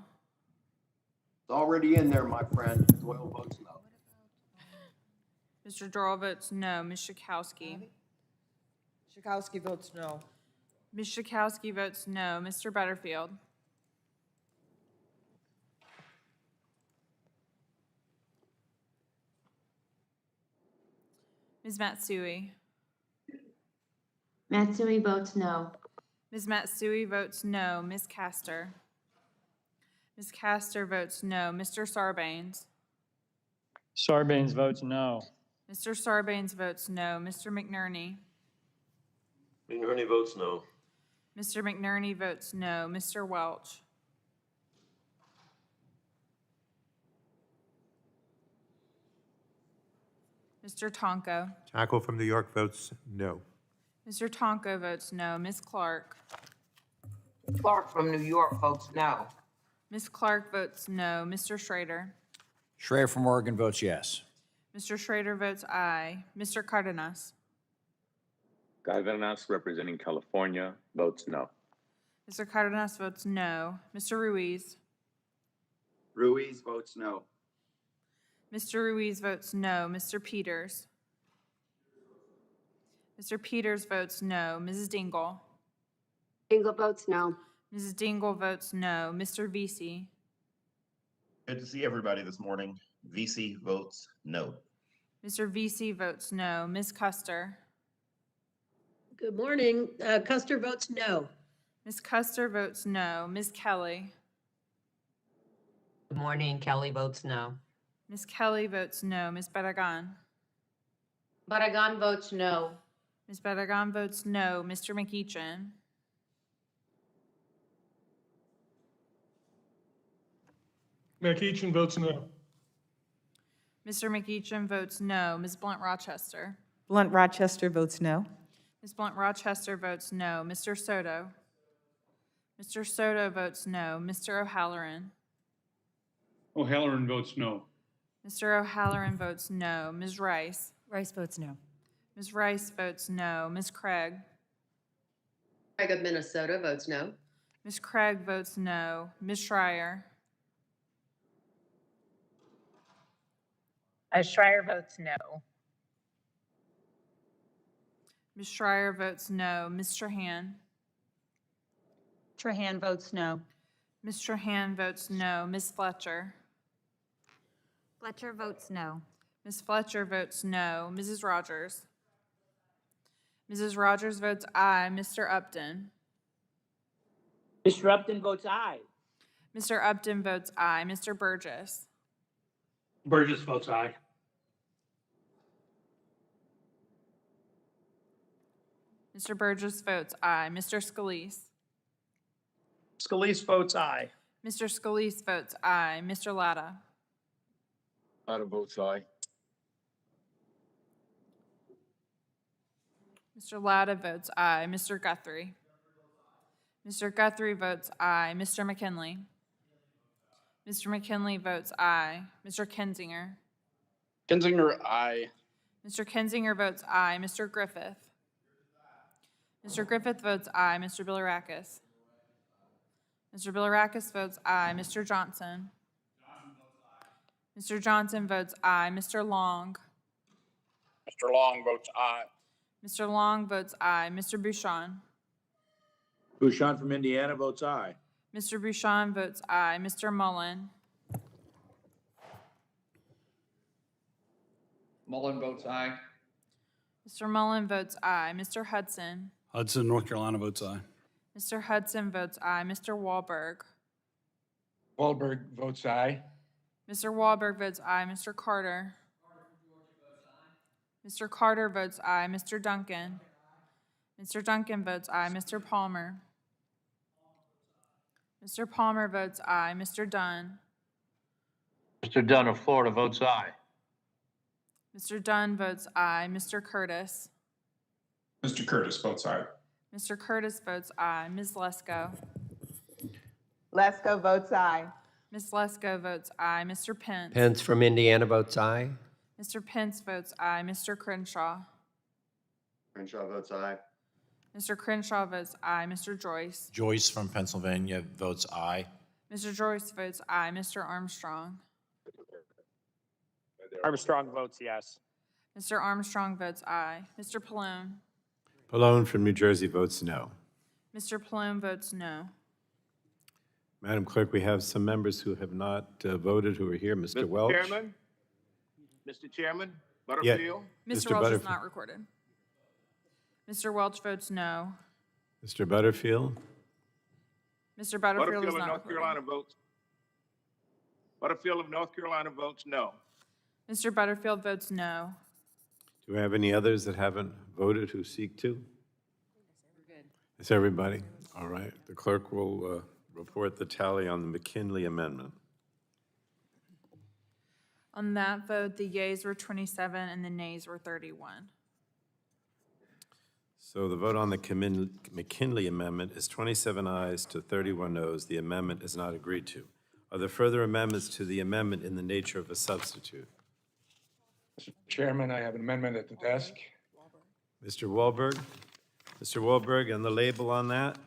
It's already in there, my friend. Doyle votes no. Mr. Doyle votes no. Ms. Schakowsky. Schakowsky votes no. Ms. Schakowsky votes no. Mr. Butterfield. Ms. Matsui. Matsui votes no. Ms. Matsui votes no. Ms. Castor. Ms. Castor votes no. Mr. Sarbanes. Sarbanes votes no. Mr. Sarbanes votes no. Mr. McNerney. McNerney votes no. Mr. McNerney votes no. Mr. Welch. Mr. Tonko. Taco from New York votes no. Mr. Tonko votes no. Ms. Clark. Clark from New York votes no. Ms. Clark votes no. Mr. Schrader. Schrader from Oregon votes yes. Mr. Schrader votes aye. Mr. Cardenas. Cardenas, representing California, votes no. Mr. Cardenas votes no. Mr. Ruiz. Ruiz votes no. Mr. Ruiz votes no. Mr. Peters. Mr. Peters votes no. Mrs. Dingell. Dingell votes no. Mrs. Dingell votes no. Mr. Vesey. Good to see everybody this morning. VC votes no. Mr. Vesey votes no. Ms. Custer. Good morning. Custer votes no. Ms. Custer votes no. Ms. Kelly. Good morning. Kelly votes no. Ms. Kelly votes no. Ms. Barragan. Barragan votes no. Ms. Barragan votes no. Mr. McEachin. McEachin votes no. Mr. McEachin votes no. Ms. Blunt Rochester. Blunt Rochester votes no. Ms. Blunt Rochester votes no. Mr. Soto. Mr. Soto votes no. Mr. O'Halloran. O'Halloran votes no. Mr. O'Halloran votes no. Ms. Rice? Rice votes no. Ms. Rice votes no. Ms. Craig? Craig of Minnesota votes no. Ms. Craig votes no. Ms. Schreier? Schreier votes no. Ms. Schreier votes no. Ms. Strahan? Trahan votes no. Ms. Strahan votes no. Ms. Fletcher? Fletcher votes no. Ms. Fletcher votes no. Mrs. Rogers? Mrs. Rogers votes aye. Mr. Upton? Mr. Upton votes aye. Mr. Upton votes aye. Mr. Burgess? Burgess votes aye. Mr. Burgess votes aye. Mr. Scalise? Scalise votes aye. Mr. Scalise votes aye. Mr. Latta? Latta votes aye. Mr. Latta votes aye. Mr. Guthrie? Mr. Guthrie votes aye. Mr. McKinley? Mr. McKinley votes aye. Mr. Kinzinger? Kinzinger, aye. Mr. Kinzinger votes aye. Mr. Griffith? Mr. Griffith votes aye. Mr. Bilirakis? Mr. Bilirakis votes aye. Mr. Johnson? Mr. Johnson votes aye. Mr. Long? Mr. Long votes aye. Mr. Long votes aye. Mr. Bouchon? Bouchon from Indiana votes aye. Mr. Bouchon votes aye. Mr. Mullen? Mullen votes aye. Mr. Mullen votes aye. Mr. Hudson? Hudson, North Carolina votes aye. Mr. Hudson votes aye. Mr. Wahlberg? Wahlberg votes aye. Mr. Wahlberg votes aye. Mr. Carter? Mr. Carter votes aye. Mr. Duncan? Mr. Duncan votes aye. Mr. Palmer? Mr. Palmer votes aye. Mr. Dunn? Mr. Dunn of Florida votes aye. Mr. Dunn votes aye. Mr. Curtis? Mr. Curtis votes aye. Mr. Curtis votes aye. Ms. Lesko? Lesko votes aye. Ms. Lesko votes aye. Mr. Pence? Pence from Indiana votes aye. Mr. Pence votes aye. Mr. Crenshaw? Crenshaw votes aye. Mr. Crenshaw votes aye. Mr. Joyce? Joyce from Pennsylvania votes aye. Mr. Joyce votes aye. Mr. Armstrong? Armstrong votes yes. Mr. Armstrong votes aye. Mr. Pallone? Pallone from New Jersey votes no. Mr. Pallone votes no. Madam Clerk, we have some members who have not voted who are here. Mr. Welch? Mr. Chairman, Butterfield? Mr. Mr. Welch is Butterfield. not recorded. Mr. Welch votes no. Mr. Butterfield? Mr. Butterfield is not recorded. votes. Butterfield of North Carolina votes no. Mr. Butterfield votes no. Do we have any others that haven't voted who seek to? It's everybody. All right. The clerk will report the tally on the McKinley amendment. On that vote, the yeas were 27 and the nays were 31. So the vote on the McKinley amendment is 27 ayes to 31 noes. The amendment is not agreed to. Are there further amendments to the amendment in the nature of a substitute? Mr. Chairman, I have an amendment at the desk. Mr. Wahlberg? Mr. Wahlberg, and the label on that?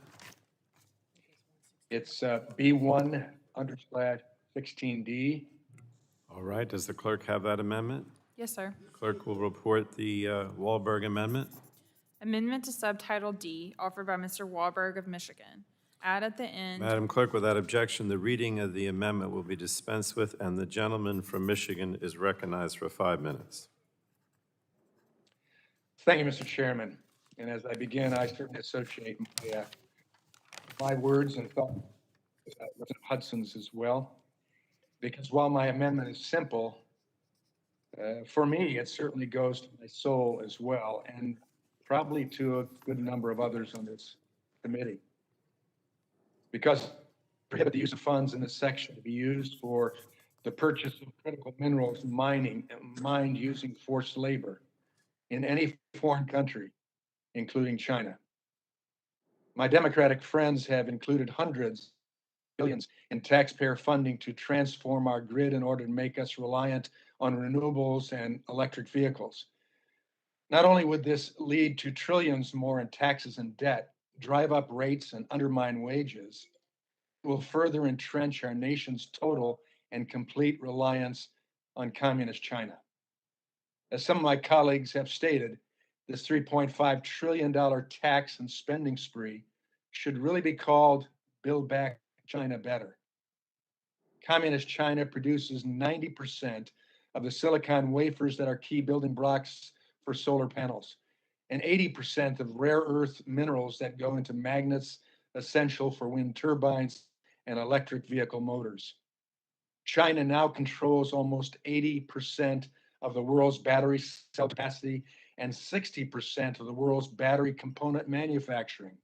It's B1/16D. All right. Does the clerk have that amendment? Yes, sir. Clerk will report the Wahlberg amendment. Amendment to Subtitle D, offered by Mr. Wahlberg of Michigan. Add at the end. Madam Clerk, without objection, the reading of the amendment will be dispensed with, and the gentleman from Michigan is recognized for 5 minutes. Thank you, Mr. Chairman. And as I begin, I certainly associate my words and thoughts with Representative Hudson's as well. Because while my amendment is simple, for me, it certainly goes to my soul as well, and probably to a good number of others on this committee. Because prohibit the use of funds in this section to be used for the purchase of critical minerals mined using forced labor in any foreign country, including China. My Democratic friends have included hundreds billions in taxpayer funding to transform our grid in order to make us reliant on renewables and electric vehicles. Not only would this lead to trillions more in taxes and debt, drive up rates and undermine wages, it will further entrench our nation's total and complete reliance on communist China. As some of my colleagues have stated, this $3.5 trillion tax and spending spree should really be called Build Back China Better. Communist China produces 90% of the silicon wafers that are key building blocks for solar panels, and 80% of rare earth minerals that go into magnets essential for wind turbines and electric vehicle motors. China now controls almost 80% of the world's battery cell capacity and 60% of the world's battery component manufacturing.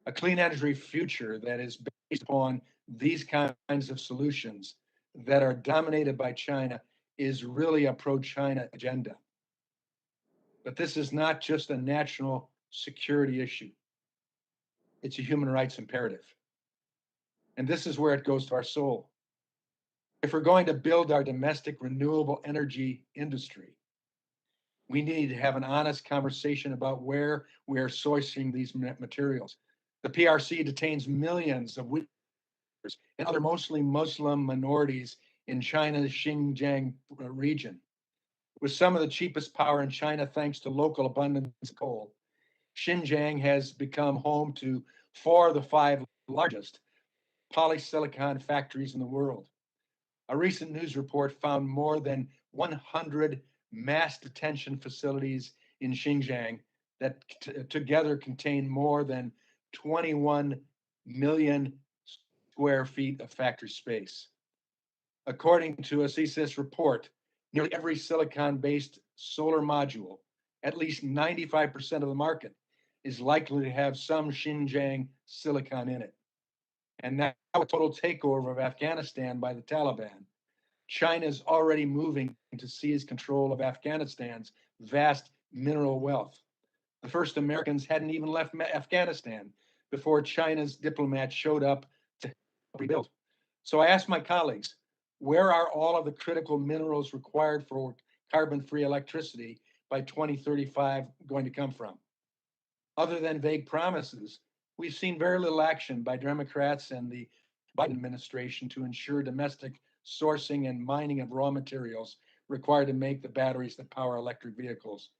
A clean energy future that is based upon these kinds of solutions that are dominated by China is really a pro-China agenda. But this is not just a national security issue. It's a human rights imperative. And this is where it goes to our soul. If we're going to build our domestic renewable energy industry, we need to have an honest conversation about where we are sourcing these materials. The PRC detains millions of Uyghurs and other mostly Muslim minorities in China's Xinjiang region. With some of the cheapest power in China thanks to local abundance of coal, Xinjiang has become home to 4 of the 5 largest polysilicon factories in the world. A recent news report found more than 100 mass detention facilities in Xinjiang that together contain more than 21 million square feet of factory space. According to a CSIS report, nearly every silicon-based solar module, at least 95% of the market, is likely to have some Xinjiang silicon in it. And now a total takeover of Afghanistan by the Taliban, China is already moving to seize control of Afghanistan's vast mineral wealth. The first Americans hadn't even left Afghanistan before China's diplomats showed up to rebuild. So I asked my colleagues, where are all of the critical minerals required for carbon-free electricity by 2035 going to come from? Other than vague promises, we've seen very little action by Democrats and the Biden administration to ensure domestic sourcing and mining of raw materials required to make the batteries that power electric vehicles.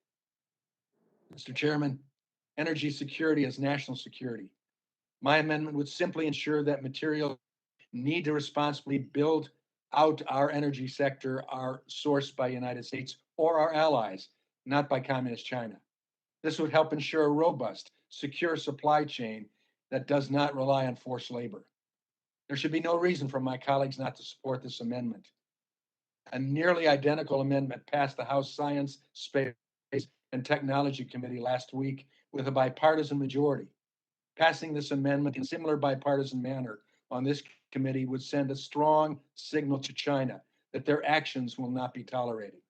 Mr. Chairman, energy security is national security. My amendment would simply ensure that materials need to responsibly build out our energy sector are sourced by the United States or our allies, not by communist China. This would help ensure a robust, secure supply chain that does not rely on forced labor. There should be no reason for my colleagues not to support this amendment. A nearly identical amendment passed the House Science, Space, and Technology Committee last week with a bipartisan majority. Passing this amendment in a similar bipartisan manner on this committee would send a strong signal to China that their actions will not be tolerated.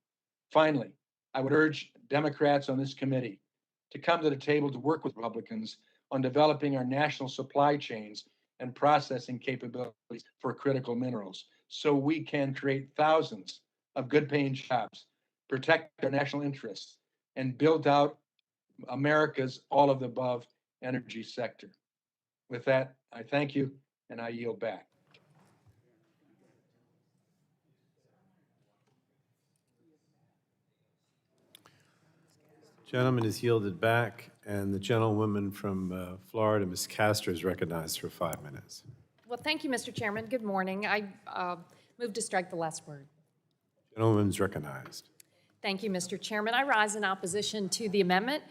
Finally, I would urge Democrats on this committee to come to the table to work with Republicans on developing our national supply chains and processing capabilities for critical minerals so we can create thousands of good-paying jobs, protect our national interests, and build out America's all-of-the-above energy sector. With that, I thank you, and I yield back. Gentleman is yielded back, and the gentlewoman from Florida, Ms. Castor, is recognized for 5 minutes. Well, thank you, Mr. Chairman. Good morning. I move to strike the last word. Gentlewoman's recognized. Thank you, Mr. Chairman. I rise in opposition to the amendment.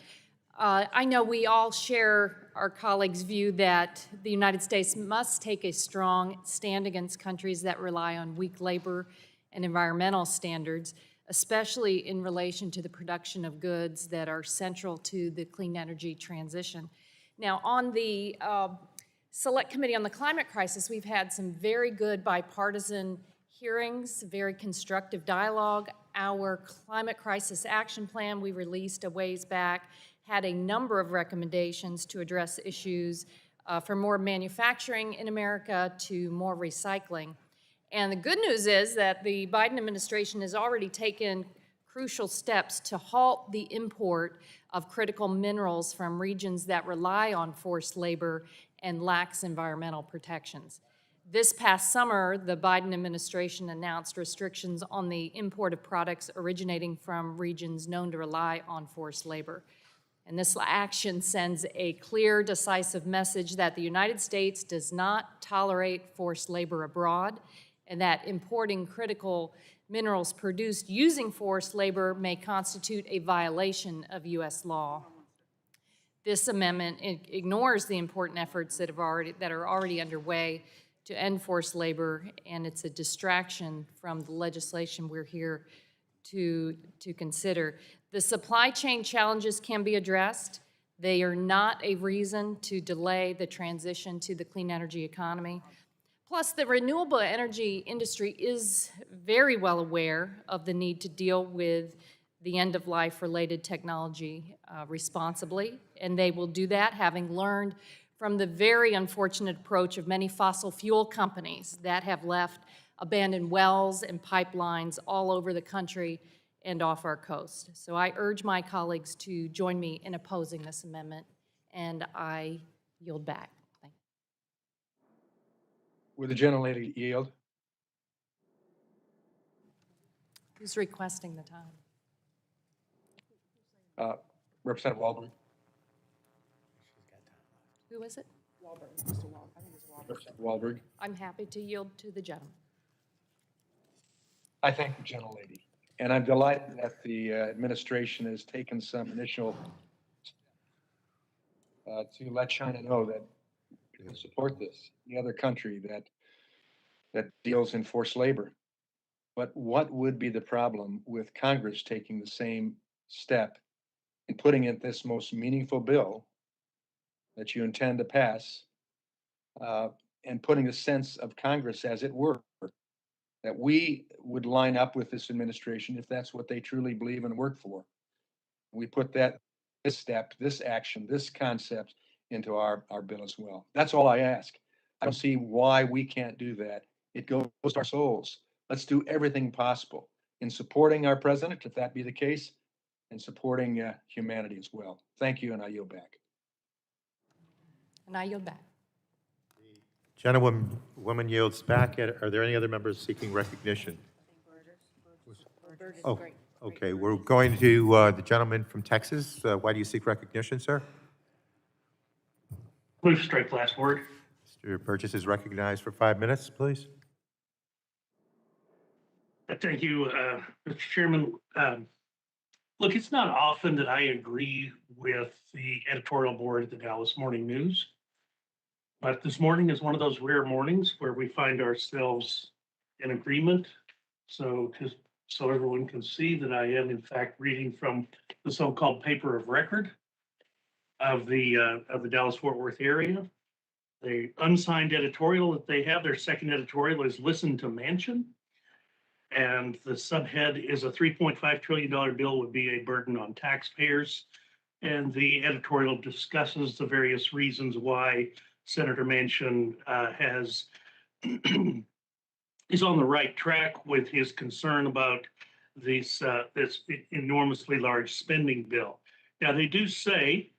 I know we all share our colleagues' view that the United States must take a strong stand against countries that rely on weak labor and environmental standards, especially in relation to the production of goods that are central to the clean energy transition. Now, on the Select Committee on the Climate Crisis, we've had some very good bipartisan hearings, very constructive dialogue. Our Climate Crisis Action Plan we released a ways back had a number of recommendations to address issues from more manufacturing in America to more recycling. And the good news is that the Biden administration has already taken crucial steps to halt the import of critical minerals from regions that rely on forced labor and lacks environmental protections. This past summer, the Biden administration announced restrictions on the import of products originating from regions known to rely on forced labor. And this action sends a clear, decisive message that the United States does not tolerate forced labor abroad, and that importing critical minerals produced using forced labor may constitute a violation of U.S. law. This amendment ignores the important efforts that are already underway to end forced labor, and it's a distraction from the legislation we're here to consider. The supply chain challenges can be addressed. They are not a reason to delay the transition to the clean energy economy. Plus, the renewable energy industry is very well aware of the need to deal with the end-of-life related technology responsibly, and they will do that, having learned from the very unfortunate approach of many fossil fuel companies that have left abandoned wells and pipelines all over the country and off our coast. So I urge my colleagues to join me in opposing this amendment, and I yield back. Thank you. Would the gentlelady yield? Who's requesting the time? Representative Walden. Who is it? Wahlberg, Mr. Wahlberg. I think it's Wahlberg. Representative Wahlberg. I'm happy to yield to the gentleman. I thank the gentlelady, and I'm delighted that the administration has taken some initial to let China know that we can support this. The other country that deals in forced labor. But what would be the problem with Congress taking the same step and putting in this most meaningful bill that you intend to pass, and putting a sense of Congress, as it were, that we would line up with this administration if that's what they truly believe and work for. We put this step, this action, this concept into our bill as well. That's all I ask. I don't see why we can't do that. It goes to our souls. Let's do everything possible in supporting our president, if that be the case, and supporting humanity as well. Thank you, and I yield back. And I yield back. Gentlewoman yields back. Are there any other members seeking recognition? Oh, okay. We're going to the gentleman from Texas. Why do you seek recognition, sir? Blue strike last word. Mr. Burgess is recognized for 5 minutes, please. Thank you, Mr. Chairman. Look, it's not often that I agree with the editorial board of the Dallas Morning News, but this morning is one of those rare mornings where we find ourselves in agreement. So just so everyone can see that I am in fact reading from the so-called paper of record of the Dallas-Fort Worth area. The unsigned editorial that they have, their second editorial is "Listen to Manchin." And the subhead is "A $3.5 trillion bill would be a burden on taxpayers." And the editorial discusses the various reasons why Senator Manchin is on the right track with his concern about this enormously large spending bill. Now, they do say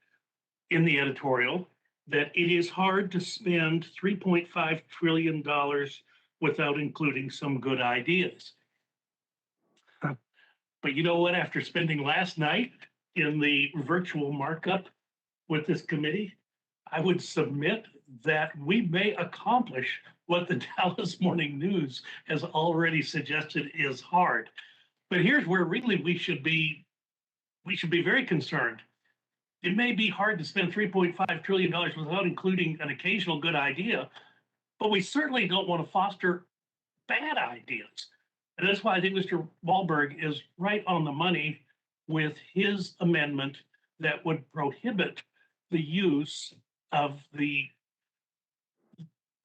in the editorial that it is hard to spend $3.5 trillion without including some good ideas. But you know what? After spending last night in the virtual markup with this committee, I would submit that we may accomplish what the Dallas Morning News has already suggested is hard. But here's where really we should be very concerned. It may be hard to spend $3.5 trillion without including an occasional good idea, but we certainly don't want to foster bad ideas. And that's why I think Mr. Wahlberg is right on the money with his amendment that would prohibit the use of the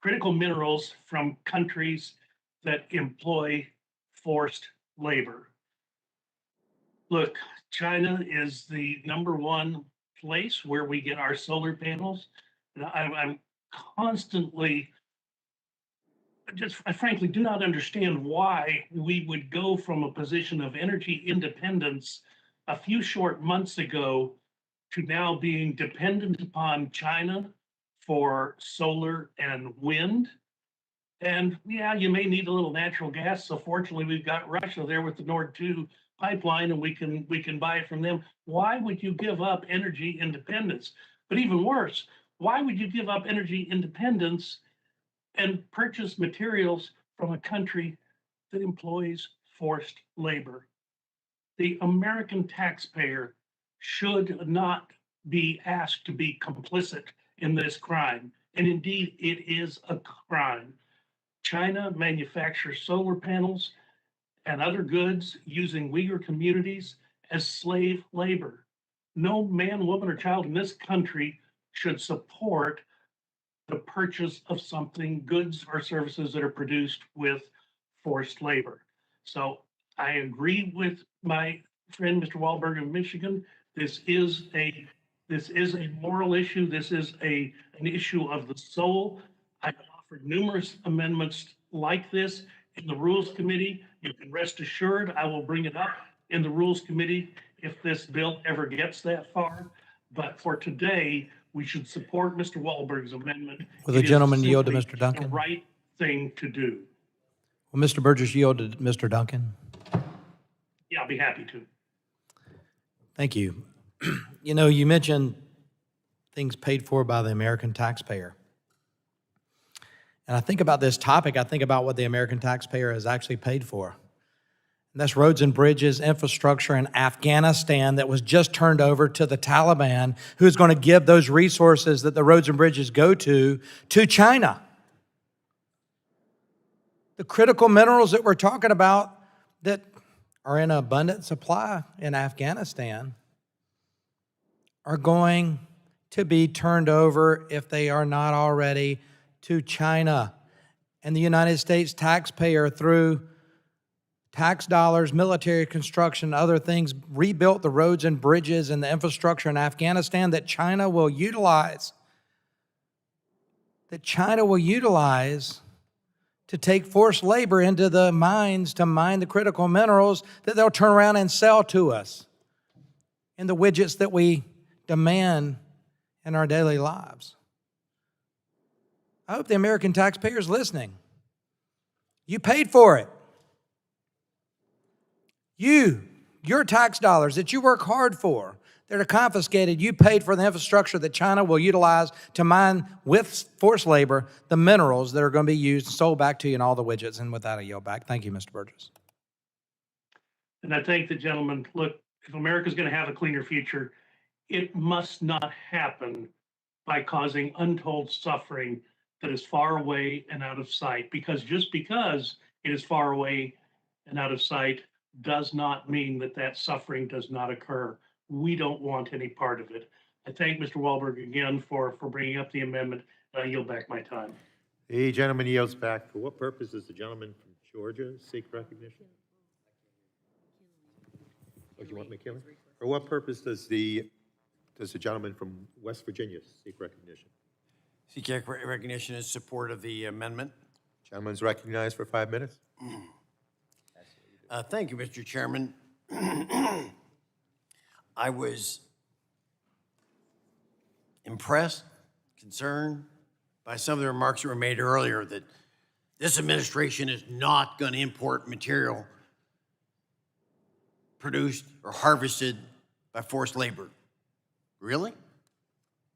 critical minerals from countries that employ forced labor. Look, China is the #1 place where we get our solar panels. And constantly, I frankly do not understand why we would go from a position of energy independence a few short months ago to now being dependent upon China for solar and wind. And yeah, you may need a little natural gas. So fortunately, we've got Russia there with the Nord 2 pipeline, and we can buy it from them. Why would you give up energy independence? But even worse, why would you give up energy independence and purchase materials from a country that employs forced labor? The American taxpayer should not be asked to be complicit in this crime. And indeed, it is a crime. China manufactures solar panels and other goods using Uyghur communities as slave labor. No man, woman, or child in this country should support the purchase of something, goods or services that are produced with forced labor. So I agree with my friend, Mr. Wahlberg of Michigan. This is a moral issue. This is an issue of the soul. I've offered numerous amendments like this in the Rules Committee. You can rest assured I will bring it up in the Rules Committee if this bill ever gets that far. But for today, we should support Mr. Wahlberg's amendment. Will the It is gentleman yield to simply Mr. Duncan? the right thing to do. Will Mr. Burgess yield to Mr. Duncan? Yeah, I'll be happy to. Thank you. You know, you mentioned things paid for by the American taxpayer. And I think about this topic, I think about what the American taxpayer has actually paid for. And that's roads and bridges, infrastructure in Afghanistan that was just turned over to the Taliban, who's going to give those resources that the roads and bridges go to China. The critical minerals that we're talking about that are in abundant supply in Afghanistan are going to be turned over, if they are not already, to China. And the United States taxpayer, through tax dollars, military construction, other things, rebuilt the roads and bridges and the infrastructure in Afghanistan that China will utilize. That China will utilize to take forced labor into the mines to mine the critical minerals that they'll turn around and sell to us in the widgets that we demand in our daily lives. I hope the American taxpayer is listening. You paid for it. Your tax dollars that you work hard for, that are confiscated, you paid for the infrastructure that China will utilize to mine with forced labor the minerals that are going to be used and sold back to you in all the widgets. And with that, I yield back. Thank you, Mr. Burgess. And I thank the gentleman. Look, if America's going to have a cleaner future, it must not happen by causing untold suffering that is far away and out of sight. Because just because it is far away and out of sight does not mean that that suffering does not occur. We don't want any part of it. I thank Mr. Wahlberg again for bringing up the amendment. I yield back my time. The gentleman yields back. For what purpose does the gentleman from Georgia seek recognition? Oh, you want McKinley? For what purpose does the gentleman from West Virginia seek recognition? Seek recognition in support of the amendment. Gentleman's recognized for 5 minutes. Thank you, Mr. Chairman. I was impressed, concerned by some of the remarks that were made earlier that this administration is not going to import material produced or harvested by forced labor. Really?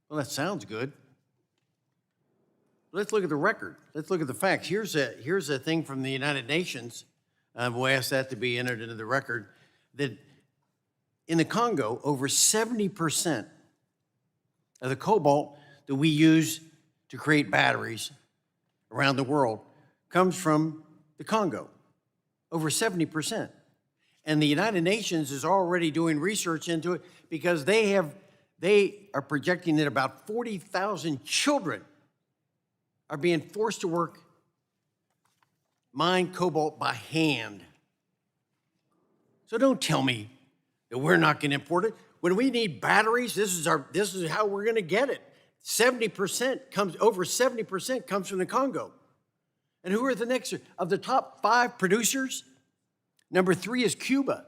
Well, that sounds good. Let's look at the record. Let's look at the facts. Here's a thing from the United Nations. We'll ask that to be entered into the record, that in the Congo, over 70% of the cobalt that we use to create batteries around the world comes from the Congo, over 70%. And the United Nations is already doing research into it because they are projecting that about 40,000 children are being forced to work, mine cobalt by hand. So don't tell me that we're not going to import it. When we need batteries, this is how we're going to get it. over 70% comes from the Congo. And who are the next? Of the top 5 producers, number 3 is Cuba.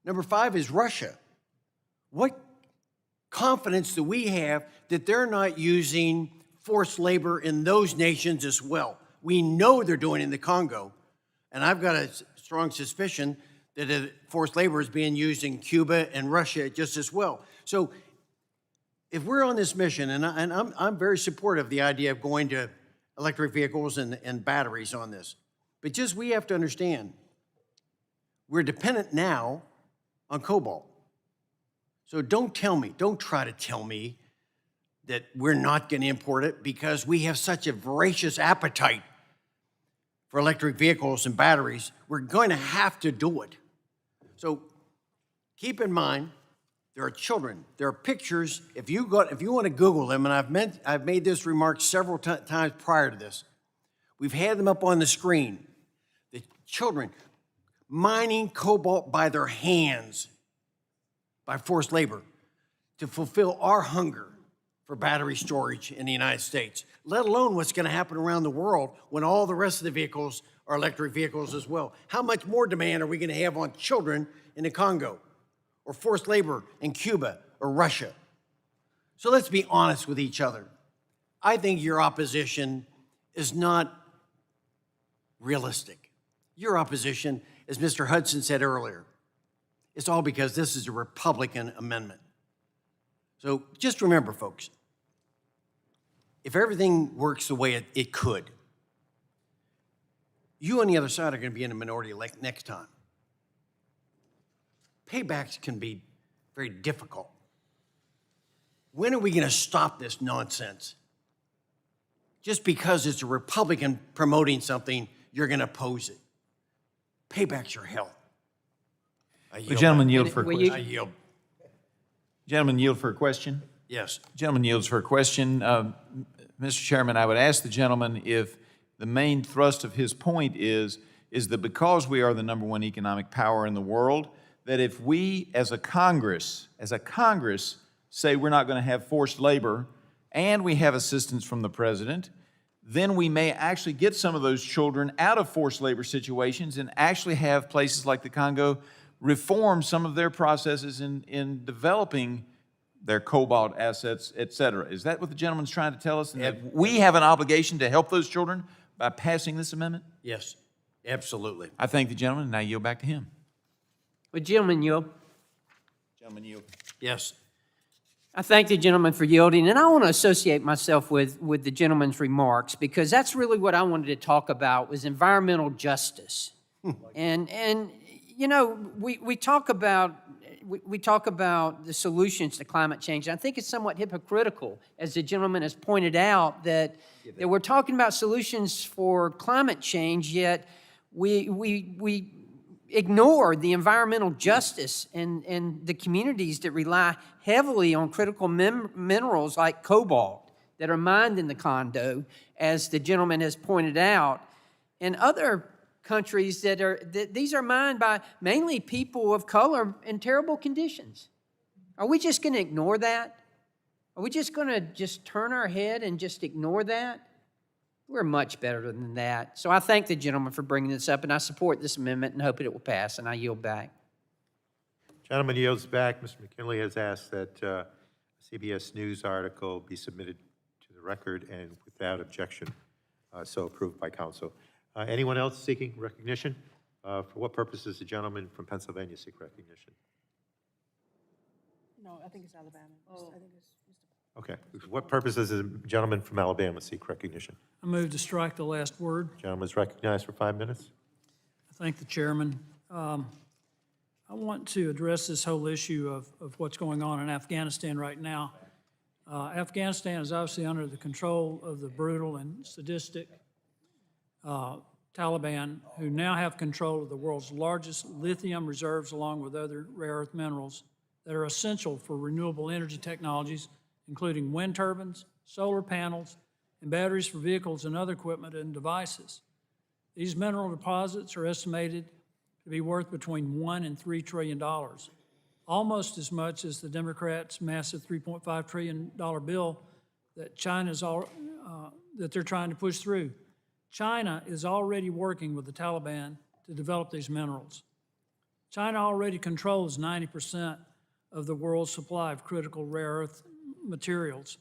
Number 5 is Russia. What confidence do we have that they're not using forced labor in those nations as well? We know they're doing it in the Congo. And I've got a strong suspicion that forced labor is being used in Cuba and Russia just as well. So if we're on this mission, and I'm very supportive of the idea of going to electric vehicles and batteries on this, but just we have to understand, we're dependent now on cobalt. So don't try to tell me that we're not going to import it because we have such a voracious appetite for electric vehicles and batteries. We're going to have to do it. So keep in mind, there are children, there are pictures. If you want to Google them, and I've made this remark several times prior to this, we've had them up on the screen. The children mining cobalt by their hands, by forced labor, to fulfill our hunger for battery storage in the United States, let alone what's going to happen around the world when all the rest of the vehicles are electric vehicles as well. How much more demand are we going to have on children in the Congo, or forced labor in Cuba or Russia? So let's be honest with each other. I think your opposition is not realistic. Your opposition, as Mr. Hudson said earlier, it's all because this is a Republican amendment. So just remember, folks, if everything works the way it could, you on the other side are going to be in a minority next time. Paybacks can be very difficult. When are we going to stop this nonsense? Just because it's a Republican promoting something, you're going to oppose it. Paybacks are hell. The gentleman yield for a question. I yield. Gentleman yield for a question? Yes. Gentleman yields for a question. Mr. Chairman, I would ask the gentleman if the main thrust of his point is that because we are the #1 economic power in the world, that if we as a Congress say we're not going to have forced labor and we have assistance from the president, then we may actually get some of those children out of forced labor situations and actually have places like the Congo reform some of their processes in developing their cobalt assets, et cetera. Is that what the gentleman's trying to tell us? And that we have an obligation to help those children by passing this amendment? Yes, absolutely. I thank the gentleman, and I yield back to him. Would gentleman yield? Gentleman yield. Yes. I thank the gentleman for yielding, and I want to associate myself with the gentleman's remarks because that's really what I wanted to talk about was environmental justice. And you know, we talk about the solutions to climate change. And I think it's somewhat hypocritical, as the gentleman has pointed out, that we're talking about solutions for climate change, yet we ignore the environmental justice and the communities that rely heavily on critical minerals like cobalt that are mined in the Congo, as the gentleman has pointed out, and other countries these are mined by mainly people of color in terrible conditions. Are we just going to ignore that? Are we just going to turn our head and just ignore that? We're much better than that. So I thank the gentleman for bringing this up, and I support this amendment and hope it will pass, and I yield back. Gentleman yields back. Mr. McKinley has asked that a CBS News article be submitted to the record and without objection, so approved by council. Anyone else seeking recognition? For what purpose does the gentleman from Pennsylvania seek recognition? No, I think it's Alabama. I think it's Mr. Okay. For what purpose does the gentleman from Alabama seek recognition? I move to strike the last word. Gentleman is recognized for 5 minutes. I thank the chairman. I want to address this whole issue of what's going on in Afghanistan right now. Afghanistan is obviously under the control of the brutal and sadistic Taliban, who now have control of the world's largest lithium reserves along with other rare earth minerals that are essential for renewable energy technologies, including wind turbines, solar panels, and batteries for vehicles and other equipment and devices. These mineral deposits are estimated to be worth between $1 and $3 trillion, almost as much as the Democrats' massive $3.5 trillion bill that that they're trying to push through. China is already working with the Taliban to develop these minerals. China already controls 90% of the world's supply of critical rare earth materials,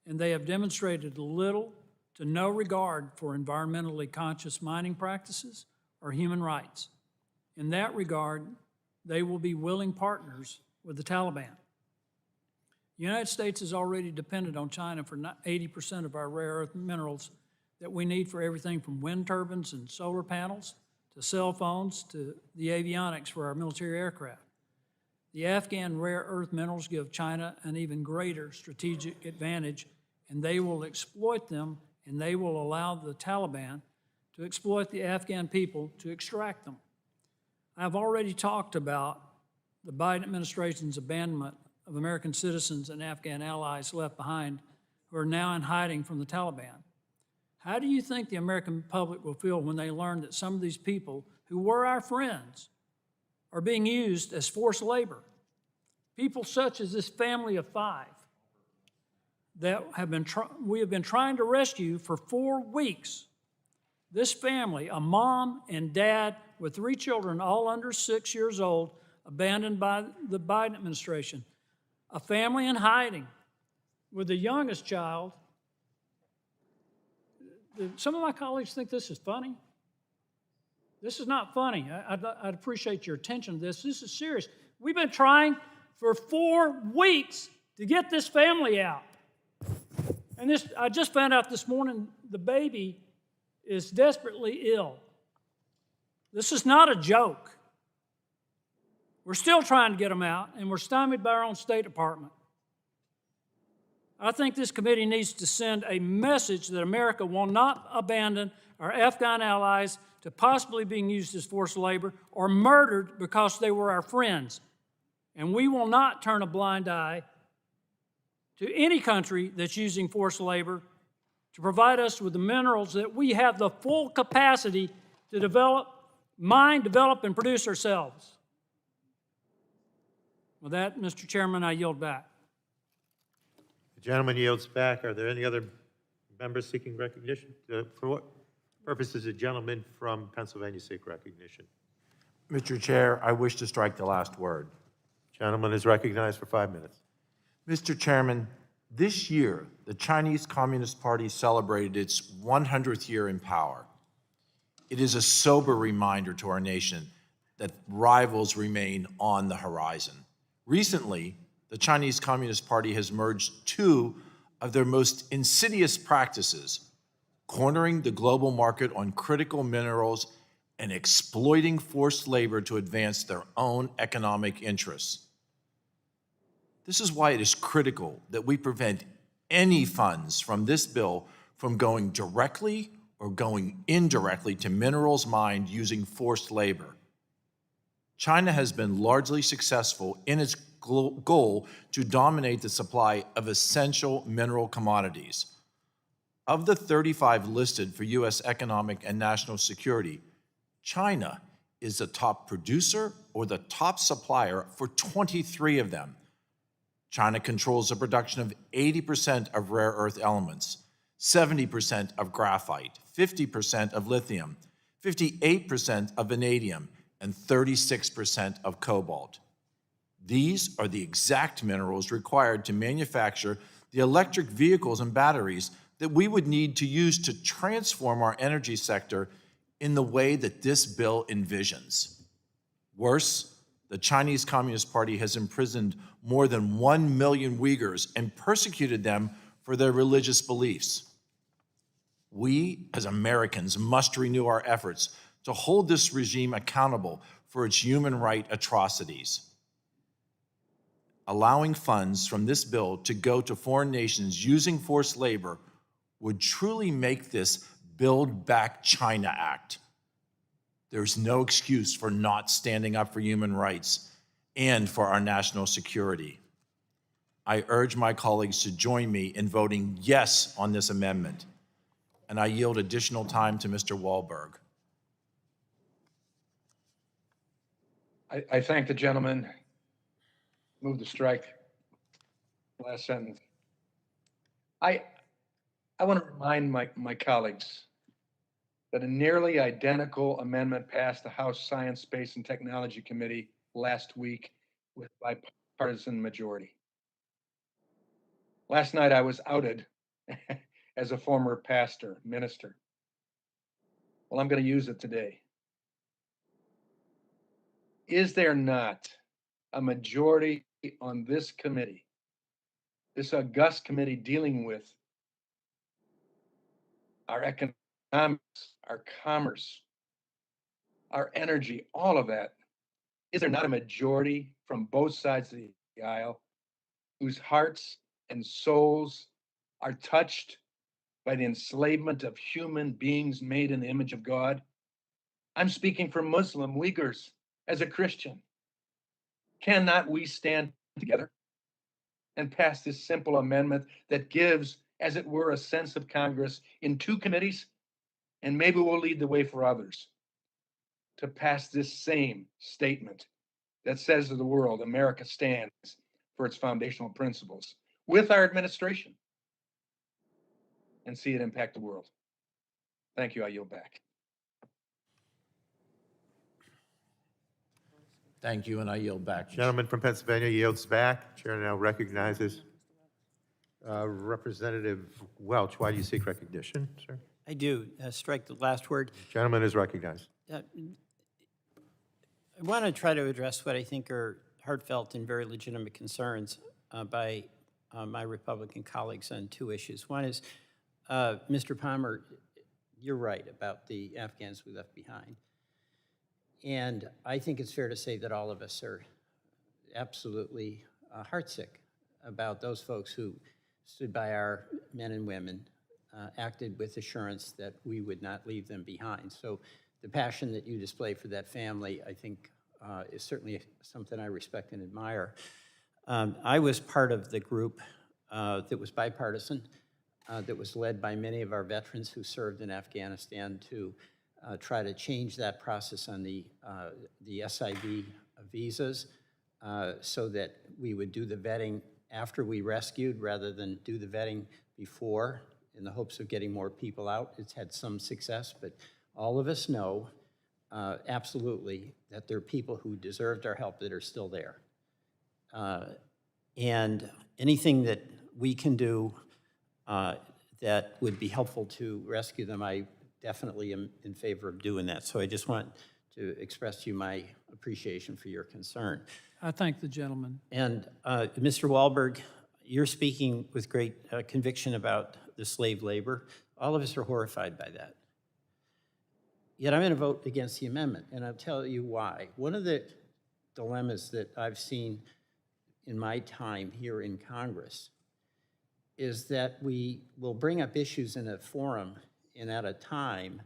and they have demonstrated little to no regard for environmentally conscious mining practices or human rights. In that regard, they will be willing partners with the Taliban. The United States is already dependent on China for 80% of our rare earth minerals that we need for everything from wind turbines and solar panels to cell phones to the avionics for our military aircraft. The Afghan rare earth minerals give China an even greater strategic advantage, and they will exploit them, and they will allow the Taliban to exploit the Afghan people to extract them. I've already talked about the Biden administration's abandonment of American citizens and Afghan allies left behind who are now in hiding from the Taliban. How do you think the American public will feel when they learn that some of these people who were our friends are being used as forced labor? People such as this family of 5 that we have been trying to rescue for 4 weeks. This family, a mom and dad with 3 children, all under 6 years old, abandoned by the Biden administration. A family in hiding with the youngest child. Some of my colleagues think this is funny. This is not funny. I'd appreciate your attention to this. This is serious. We've been trying for 4 weeks to get this family out. And I just found out this morning the baby is desperately ill. This is not a joke. We're still trying to get them out, and we're stymied by our own State Department. I think this committee needs to send a message that America will not abandon our Afghan allies to possibly being used as forced labor or murdered because they were our friends. And we will not turn a blind eye to any country that's using forced labor to provide us with the minerals that we have the full capacity to develop, and produce ourselves. With that, Mr. Chairman, I yield back. The gentleman yields back. Are there any other members seeking recognition? For what purpose does the gentleman from Pennsylvania seek recognition? Mr. Chair, I wish to strike the last word. Gentleman is recognized for 5 minutes. Mr. Chairman, this year, the Chinese Communist Party celebrated its 100th year in power. It is a sober reminder to our nation that rivals remain on the horizon. Recently, the Chinese Communist Party has merged 2 of their most insidious practices, cornering the global market on critical minerals and exploiting forced labor to advance their own economic interests. This is why it is critical that we prevent any funds from this bill from going directly or going indirectly to minerals mined using forced labor. China has been largely successful in its goal to dominate the supply of essential mineral commodities. Of the 35 listed for U.S. economic and national security, China is the top producer or the top supplier for 23 of them. China controls the production of 80% of rare earth elements, 70% of graphite, 50% of lithium, 58% of vanadium, and 36% of cobalt. These are the exact minerals required to manufacture the electric vehicles and batteries that we would need to use to transform our energy sector in the way that this bill envisions. Worse, the Chinese Communist Party has imprisoned more than 1 million Uyghurs and persecuted them for their religious beliefs. We, as Americans, must renew our efforts to hold this regime accountable for its human rights atrocities. Allowing funds from this bill to go to foreign nations using forced labor would truly make this Build Back China Act. There's no excuse for not standing up for human rights and for our national security. I urge my colleagues to join me in voting yes on this amendment, and I yield additional time to Mr. Wahlberg. I thank the gentleman. Move to strike. Last sentence. I want to remind my colleagues that a nearly identical amendment passed the House Science, Space, and Technology Committee last week with bipartisan majority. Last night I was outed as a former pastor, minister. Well, I'm going to use it today. Is there not a majority on this committee, this august committee dealing with our economics, our commerce, our energy, all of that? Is there not a majority from both sides of the aisle whose hearts and souls are touched by the enslavement of human beings made in the image of God? I'm speaking for Muslim Uyghurs as a Christian. Cannot we stand together and pass this simple amendment that gives, as it were, a sense of Congress in two committees? And maybe we'll lead the way for others to pass this same statement that says to the world, America stands for its foundational principles with our administration, and see it impact the world. Thank you. I yield back. Thank you, and I yield back. Gentleman from Pennsylvania yields back. Chair now recognizes Representative Welch. Why do you seek recognition, sir? I do. Strike the last word. Gentleman is recognized. I want to try to address what I think are heartfelt and very legitimate concerns by my Republican colleagues on two issues. One is, Mr. Palmer, you're right about the Afghans we left behind. And I think it's fair to say that all of us are absolutely heartsick about those folks who stood by our men and women, acted with assurance that we would not leave them behind. So the passion that you display for that family, I think, is certainly something I respect and admire. I was part of the group that was bipartisan, that was led by many of our veterans who served in Afghanistan to try to change that process on the SIV visas so that we would do the vetting after we rescued rather than do the vetting before in the hopes of getting more people out. It's had some success, but all of us know absolutely that there are people who deserved our help that are still there. And anything that we can do that would be helpful to rescue them, I definitely am in favor of doing that. So I just want to express to you my appreciation for your concern. I thank the gentleman. And Mr. Wahlberg, you're speaking with great conviction about the slave labor. All of us are horrified by that. Yet I'm going to vote against the amendment, and I'll tell you why. One of the dilemmas that I've seen in my time here in Congress is that we will bring up issues in a forum and at a time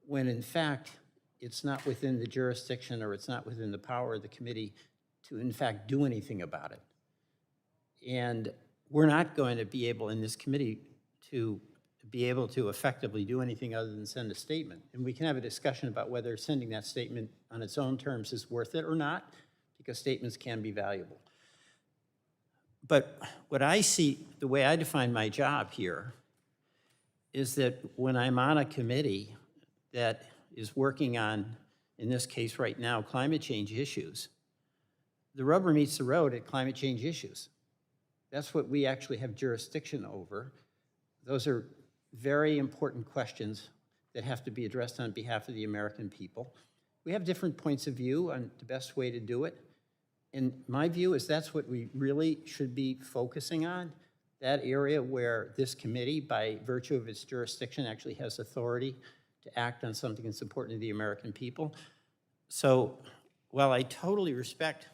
when, in fact, it's not within the jurisdiction or it's not within the power of the committee to, in fact, do anything about it. And we're not going to be able in this committee to be able to effectively do anything other than send a statement. And we can have a discussion about whether sending that statement on its own terms is worth it or not, because statements can be valuable. But what I see, the way I define my job here, is that when I'm on a committee that is working on, in this case right now, climate change issues, the rubber meets the road at climate change issues. That's what we actually have jurisdiction over. Those are very important questions that have to be addressed on behalf of the American people. We have different points of view on the best way to do it. And my view is that's what we really should be focusing on, that area where this committee, by virtue of its jurisdiction, actually has authority to act on something that's important to the American people. So while I totally respect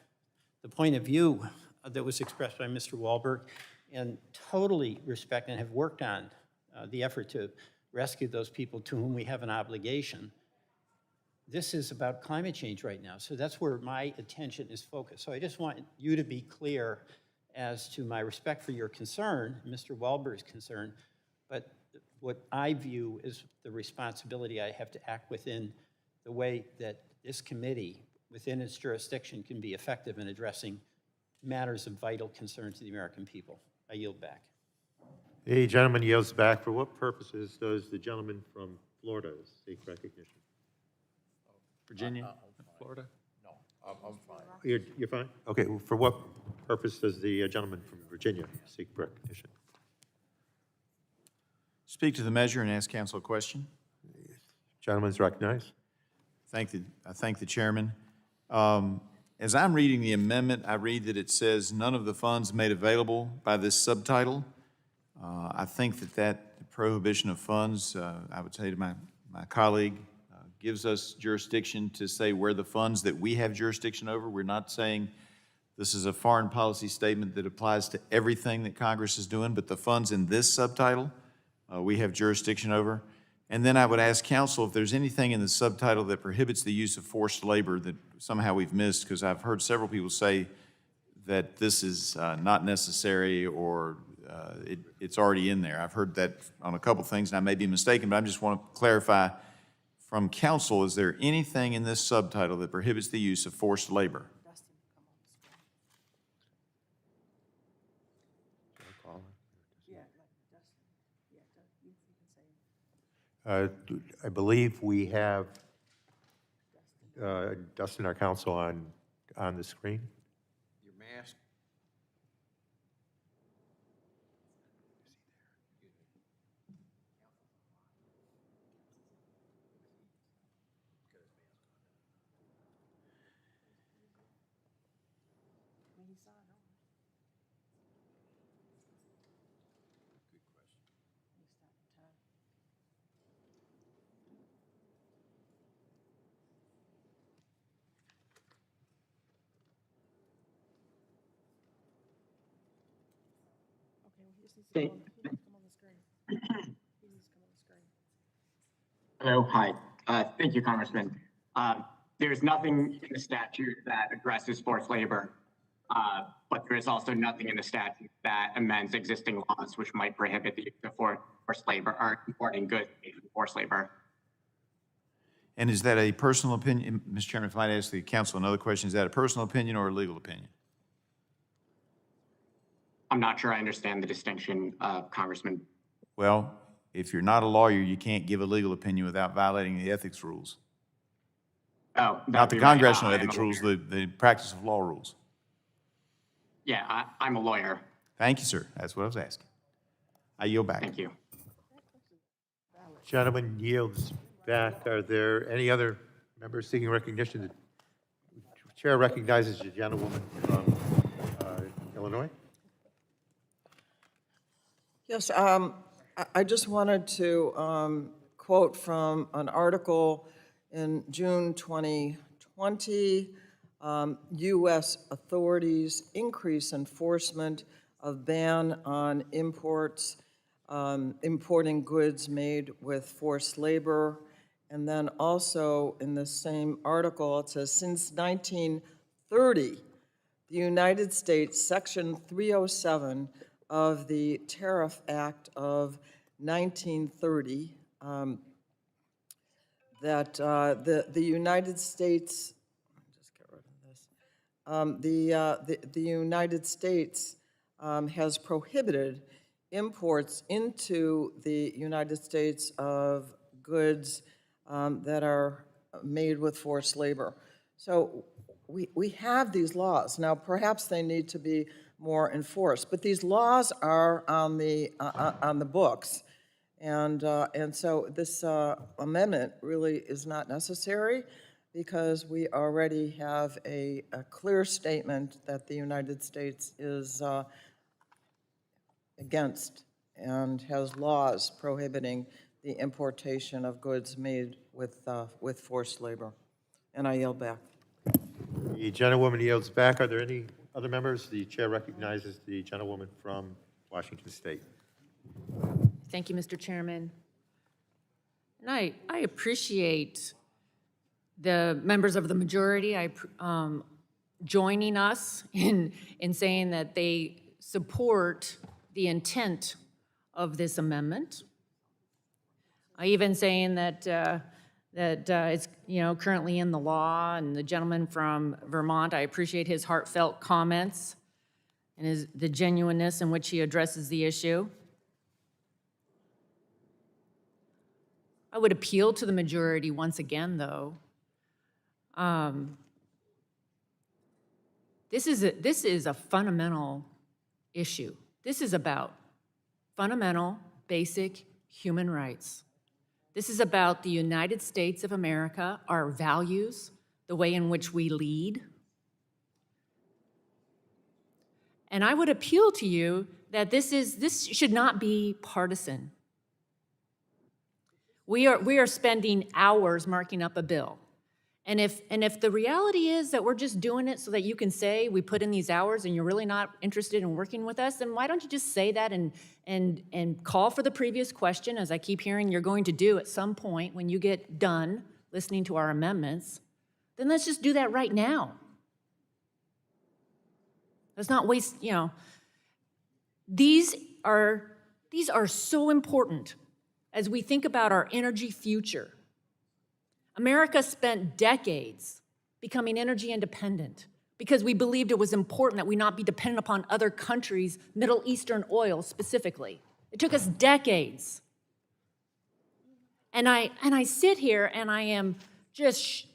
the point of view that was expressed by Mr. Wahlberg, and totally respect and have worked on the effort to rescue those people to whom we have an obligation, this is about climate change right now. So that's where my attention is focused. So I just want you to be clear as to my respect for your concern, Mr. Wahlberg's concern, but what I view is the responsibility I have to act within the way that this committee, within its jurisdiction, can be effective in addressing matters of vital concern to the American people. I yield back. The gentleman yields back. For what purposes does the gentleman from Florida seek recognition? Virginia, Florida? I'm fine. You're fine? Okay, well, for what purpose does the gentleman from Virginia seek recognition? Speak to the measure and ask council a question. Gentleman's recognized. I thank the chairman. As I'm reading the amendment, I read that it says none of the funds made available by this subtitle. I think that prohibition of funds, I would say to my colleague, gives us jurisdiction to say where the funds that we have jurisdiction over. We're not saying this is a foreign policy statement that applies to everything that Congress is doing, but the funds in this subtitle, we have jurisdiction over. And then I would ask council if there's anything in the subtitle that prohibits the use of forced labor that somehow we've missed, because I've heard several people say that this is not necessary or it's already in there. I've heard that on a couple things, and I may be mistaken, but I just want to clarify from council, is there anything in this subtitle that prohibits the use of forced labor? I believe we have Dustin, our counsel, on the screen. Your mask? Hello, hi. Thank you, Congressman. There's nothing in the statute that addresses forced labor, but there is also nothing in the statute that amends existing laws which might prohibit the use of forced labor or importing goods made from forced labor. And is that a personal opinion? Mr. Chairman, if I might ask the council another question, is that a personal opinion or a legal opinion? I'm not sure I understand the distinction, Congressman. Well, if you're not a lawyer, you can't give a legal opinion without violating the ethics rules. Oh, Not the congressional ethics rules, the practice of law rules. Yeah, I'm a lawyer. Thank you, sir. That's what I was asking. I yield back. Thank you. Gentleman yields back. Are there any other members seeking recognition? The chair recognizes the gentlewoman from Illinois. Yes, I just wanted to quote from an article in June 2020, U.S. authorities increase enforcement of ban on importing goods made with forced labor. And then also in the same article, it says, since 1930, the United States, Section 307 of the Tariff Act of 1930, that the United States, just get rid of this, the United States has prohibited imports into the United States of goods that are made with forced labor. So we have these laws. Now, perhaps they need to be more enforced, but these laws are on the books. And so this amendment really is not necessary because we already have a clear statement that the United States is against and has laws prohibiting the importation of goods made with forced labor. And I yield back. The gentlewoman yields back. Are there any other members? The chair recognizes the gentlewoman from Washington State. Thank you, Mr. Chairman. And I appreciate the members of the majority joining us in saying that they support the intent of this amendment. Even saying that it's currently in the law, and the gentleman from Vermont, I appreciate his heartfelt comments and the genuineness in which he addresses the issue. I would appeal to the majority once again, though. This is a fundamental issue. This is about fundamental, basic human rights. This is about the United States of America, our values, the way in which we lead. And I would appeal to you that this should not be partisan. We are spending hours marking up a bill. And if the reality is that we're just doing it so that you can say we put in these hours and you're really not interested in working with us, then why don't you just say that and call for the previous question, as I keep hearing you're going to do at some point when you get done listening to our amendments. Then let's just do that right now. Let's not waste, these are so important as we think about our energy future. America spent decades becoming energy independent because we believed it was important that we not be dependent upon other countries, Middle Eastern oil specifically. It took us decades. And I sit here and I am just,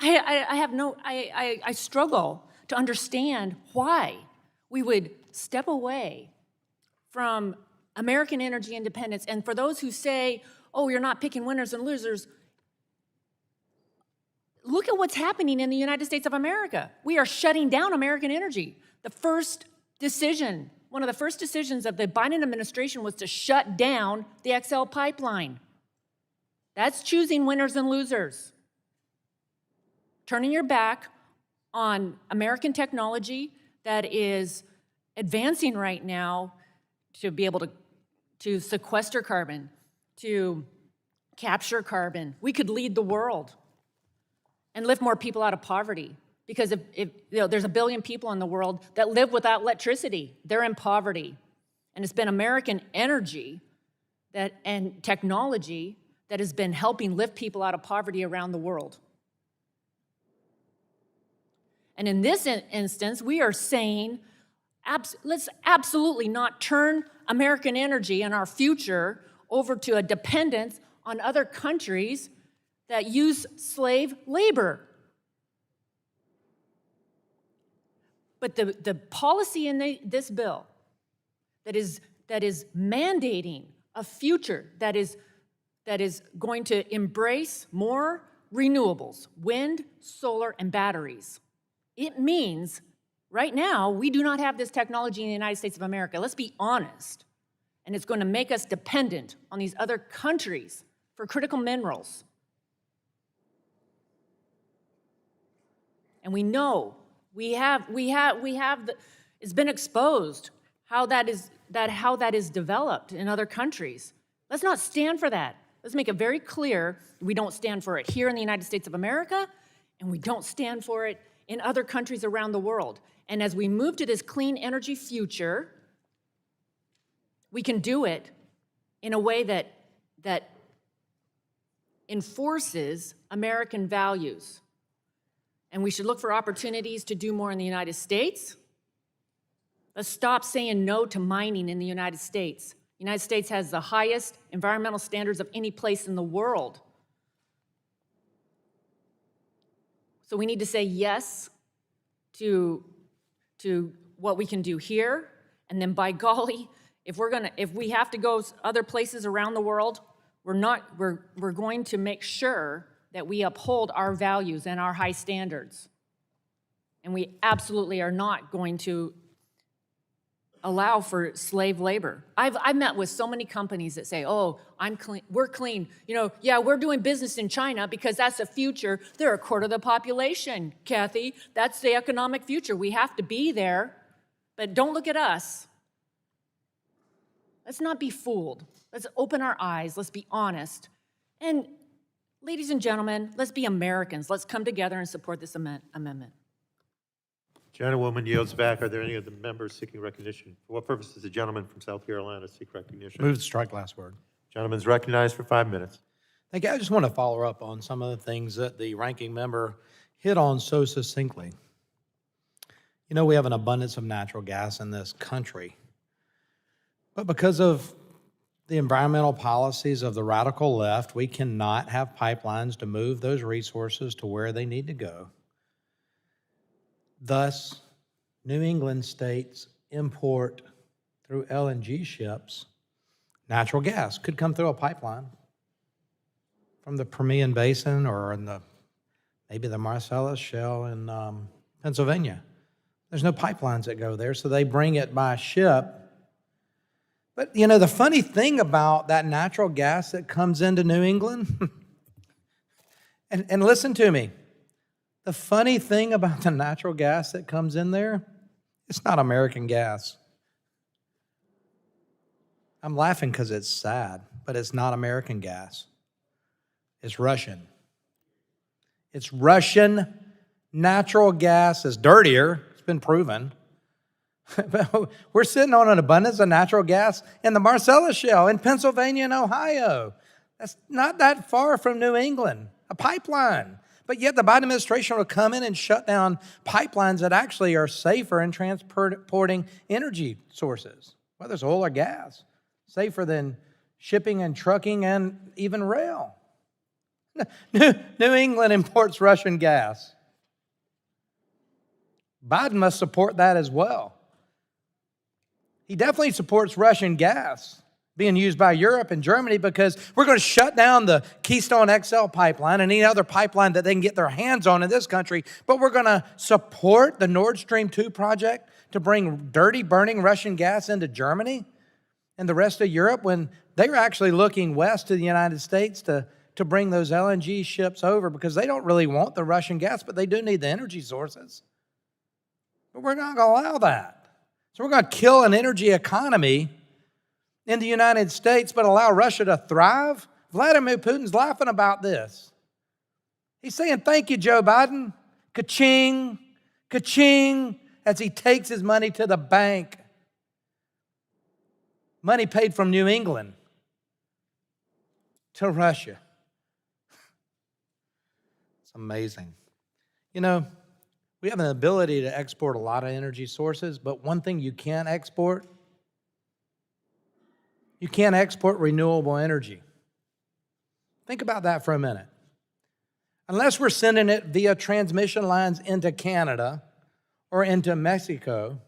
I struggle to understand why we would step away from American energy independence. And for those who say, oh, you're not picking winners and losers, look at what's happening in the United States of America. We are shutting down American energy. The first decision, one of the first decisions of the Biden administration was to shut down the XL pipeline. That's choosing winners and losers. Turning your back on American technology that is advancing right now to be able to sequester carbon, to capture carbon. We could lead the world and lift more people out of poverty. Because if there's 1 billion people in the world that live without electricity, they're in poverty. And it's been American energy and technology that has been helping lift people out of poverty around the world. And in this instance, we are saying, let's absolutely not turn American energy and our future over to a dependence on other countries that use slave labor. But the policy in this bill that is mandating a future that is going to embrace more renewables, wind, solar, and batteries, it means right now we do not have this technology in the United States of America. Let's be honest. And it's going to make us dependent on these other countries for critical minerals. And we know it's been exposed how that is developed in other countries. Let's not stand for that. Let's make it very clear we don't stand for it here in the United States of America, and we don't stand for it in other countries around the world. And as we move to this clean energy future, we can do it in a way that enforces American values. And we should look for opportunities to do more in the United States. Let's stop saying no to mining in the United States. The United States has the highest environmental standards of any place in the world. So we need to say yes to what we can do here, and then by golly, if we have to go other places around the world, we're going to make sure that we uphold our values and our high standards. And we absolutely are not going to allow for slave labor. I've met with so many companies that say, oh, I'm clean, we're clean. Yeah, we're doing business in China because that's the future. They're a quarter of the population, Kathy. That's the economic future. We have to be there, but don't look at us. Let's not be fooled. Let's open our eyes. Let's be honest. And ladies and gentlemen, let's be Americans. Let's come together and support this amendment. Gentlewoman yields back. Are there any of the members seeking recognition? For what purpose does the gentleman from South Carolina seek recognition? Move to strike last word. Gentleman's recognized for 5 minutes. Thank you. I just want to follow up on some of the things that the ranking member hit on so succinctly. We have an abundance of natural gas in this country. But because of the environmental policies of the radical left. We cannot have pipelines to move those resources to where they need to go. Thus, New England states import through LNG ships natural gas. Could come through a pipeline from the Permian Basin or in maybe the Marcellus Shale in Pennsylvania. There's no pipelines that go there, so they bring it by ship. But, you know, the funny thing about that natural gas that comes into New England, and listen to me, the funny thing about the natural gas that comes in there, it's not American gas. I'm laughing because it's sad, but it's not American gas. It's Russian. It's Russian natural gas. Is dirtier. It's been proven. We're sitting on an abundance of natural gas in the Marcellus Shale in Pennsylvania and Ohio. That's not that far from New England, a pipeline. But yet the Biden administration will come in and shut down pipelines that actually are safer in transporting energy sources, whether it's oil or gas, safer than shipping and trucking and even rail. New England imports Russian gas. Biden must support that as well. He definitely supports Russian gas being used by Europe and Germany because we're going to shut down the Keystone XL pipeline and any other pipeline that they can get their hands on in this country, but we're going to support the Nord Stream 2 project to bring dirty, burning Russian gas into Germany and the rest of Europe when they were actually looking west to the United States to bring those LNG ships over because they don't really want the Russian gas, but they do need the energy sources. But we're not going to allow that. So we're going to kill an energy economy in the United States, but allow Russia to thrive? Vladimir Putin's laughing about this. He's saying, thank you, Joe Biden. Ka-ching, ka-ching, as he takes his money to the bank. Money paid from New England to Russia. It's amazing. You know, we have an ability to export a lot of energy sources, but one thing you can't export, you can't export renewable energy. Think about that for a minute. Unless we're sending it via transmission lines into Canada or into Mexico,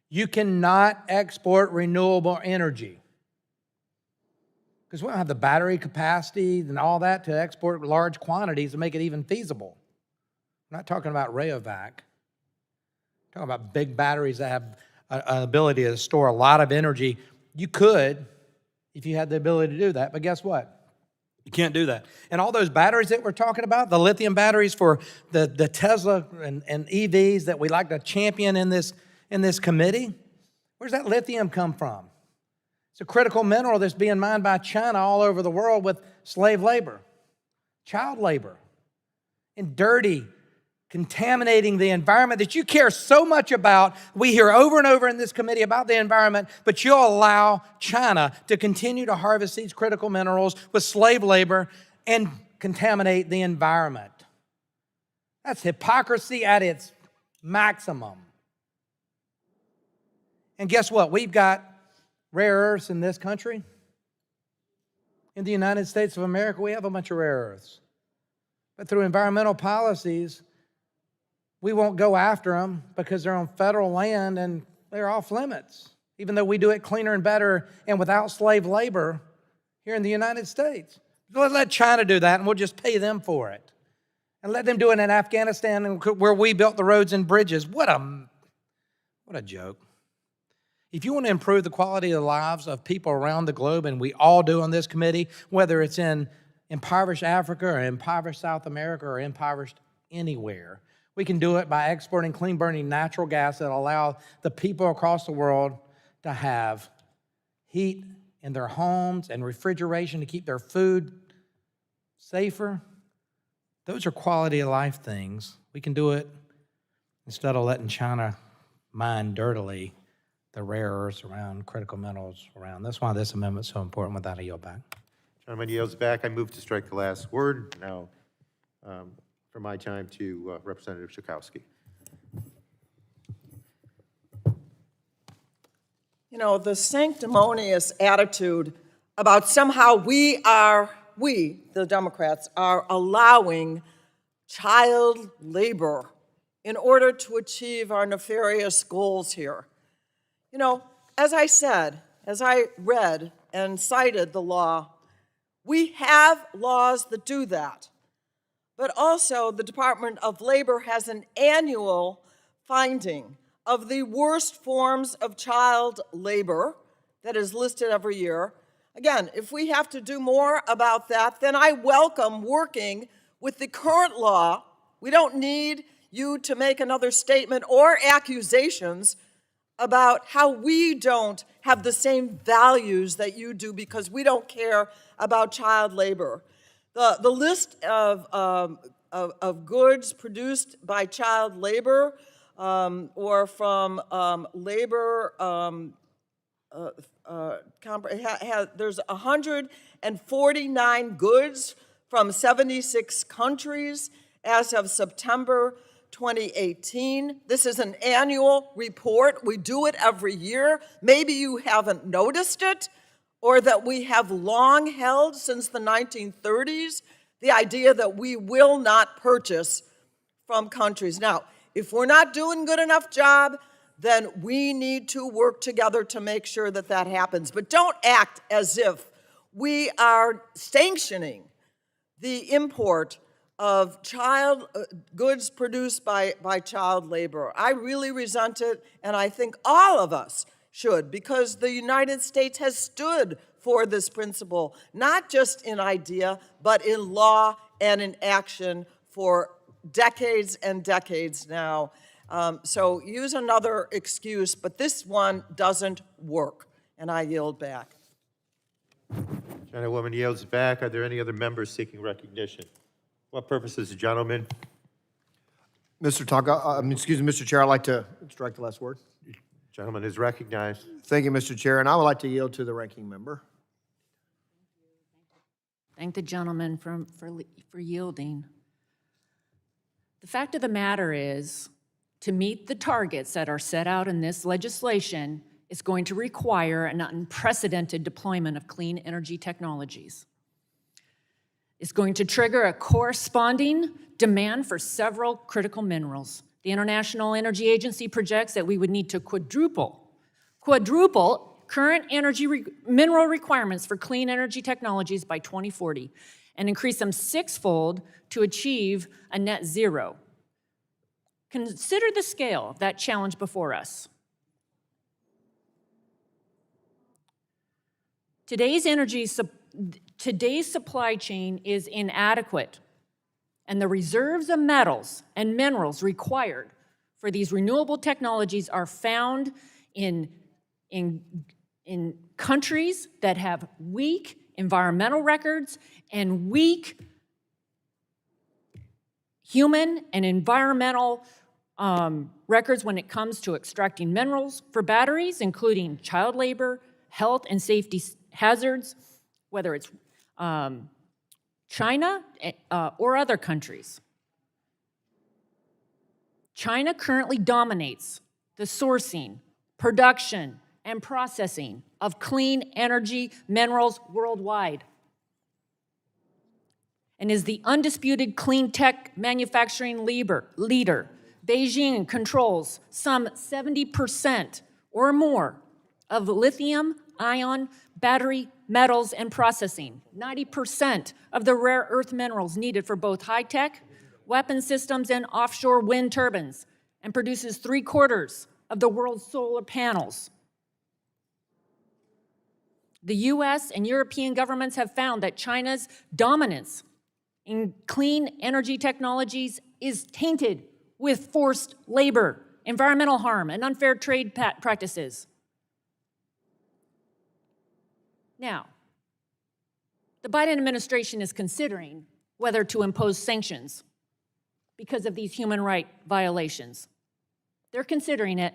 you cannot export renewable energy. Because we don't have the battery capacity and all that to export large quantities to make it even feasible. I'm not talking about Rayovac. I'm talking about big batteries that have an ability to store a lot of energy. You could, if you had the ability to do that, but guess what? You can't do that. And all those batteries that we're talking about, the lithium batteries for the Tesla and EVs that we like to champion in this committee, where's that lithium come from? It's a critical mineral that's being mined by China all over the world with slave labor, child labor, and dirty, contaminating the environment that you care so much about. We hear over and over in this committee about the environment, but you'll allow China to continue to harvest these critical minerals with slave labor and contaminate the environment. That's hypocrisy at its maximum. And guess what? We've got rare earths in this country. In the United States of America, we have a bunch of rare earths. But through environmental policies, we won't go after them because they're on federal land and they're off limits, even though we do it cleaner and better and without slave labor here in the United States. Let's let China do that and we'll just pay them for it. And let them do it in Afghanistan where we built the roads and bridges. What a joke. If you want to improve the quality of the lives of people around the globe, and we all do on this committee, whether it's in impoverished Africa or impoverished South America or impoverished anywhere, we can do it by exporting clean burning natural gas that allow the people across the world to have heat in their homes and refrigeration to keep their food safer. Those are quality of life things. We can do it instead of letting China mine dirtily the rare earths around, critical minerals around. That's why this amendment is so important. With that, I yield back. Gentleman yields back. I move to strike the last word. Now, for my time to Representative Schakowsky. You know, the sanctimonious attitude about somehow we, the Democrats, are allowing child labor in order to achieve our nefarious goals here. You know, as I said, as I read and cited the law, we have laws that do that. But also, the Department of Labor has an annual finding of the worst forms of child labor that is listed every year. Again, if we have to do more about that, then I welcome working with the current law. We don't need you to make another statement or accusations about how we don't have the same values that you do because we don't care about child labor. The list of goods produced by child labor or from labor, there's 149 goods from 76 countries as of September 2018. This is an annual report. We do it every year. Maybe you haven't noticed it, or that we have long held since the 1930s, the idea that we will not purchase from countries. Now, if we're not doing good enough job, then we need to work together to make sure that that happens. But don't act as if we are sanctioning the import of goods produced by child labor. I really resent it, and I think all of us should, because the United States has stood for this principle, not just in idea, but in law and in action for decades and decades now. So use another excuse, but this one doesn't work, and I yield back. Gentlewoman yields back. Are there any other members seeking recognition? What purposes, the gentleman? Mr. Mr. Chair, I'd like to strike the last word. Gentleman is recognized. Thank you, Mr. Chair, and I would like to yield to the ranking member. Thank the gentleman for yielding. The fact of the matter is, to meet the targets that are set out in this legislation is going to require an unprecedented deployment of clean energy technologies. It's going to trigger a corresponding demand for several critical minerals. The International Energy Agency projects that we would need to quadruple current mineral requirements for clean energy technologies by 2040 and increase them sixfold to achieve a net zero. Consider the scale of that challenge before us. Today's supply chain is inadequate, and the reserves of metals and minerals required for these renewable technologies are found in countries that have weak environmental records and weak human and environmental records when it comes to extracting minerals for batteries, including child labor, health and safety hazards, whether it's China or other countries. China currently dominates the sourcing, production, and processing of clean energy minerals worldwide and is the undisputed clean tech manufacturing leader. Beijing controls some 70% or more of lithium-ion battery metals and processing, 90% of the rare earth minerals needed for both high-tech weapon systems and offshore wind turbines, and produces 3/4 of the world's solar panels. The US and European governments have found that China's dominance in clean energy technologies is tainted with forced labor, environmental harm, and unfair trade practices. Now, the Biden administration is considering whether to impose sanctions because of these human rights violations. They're considering it.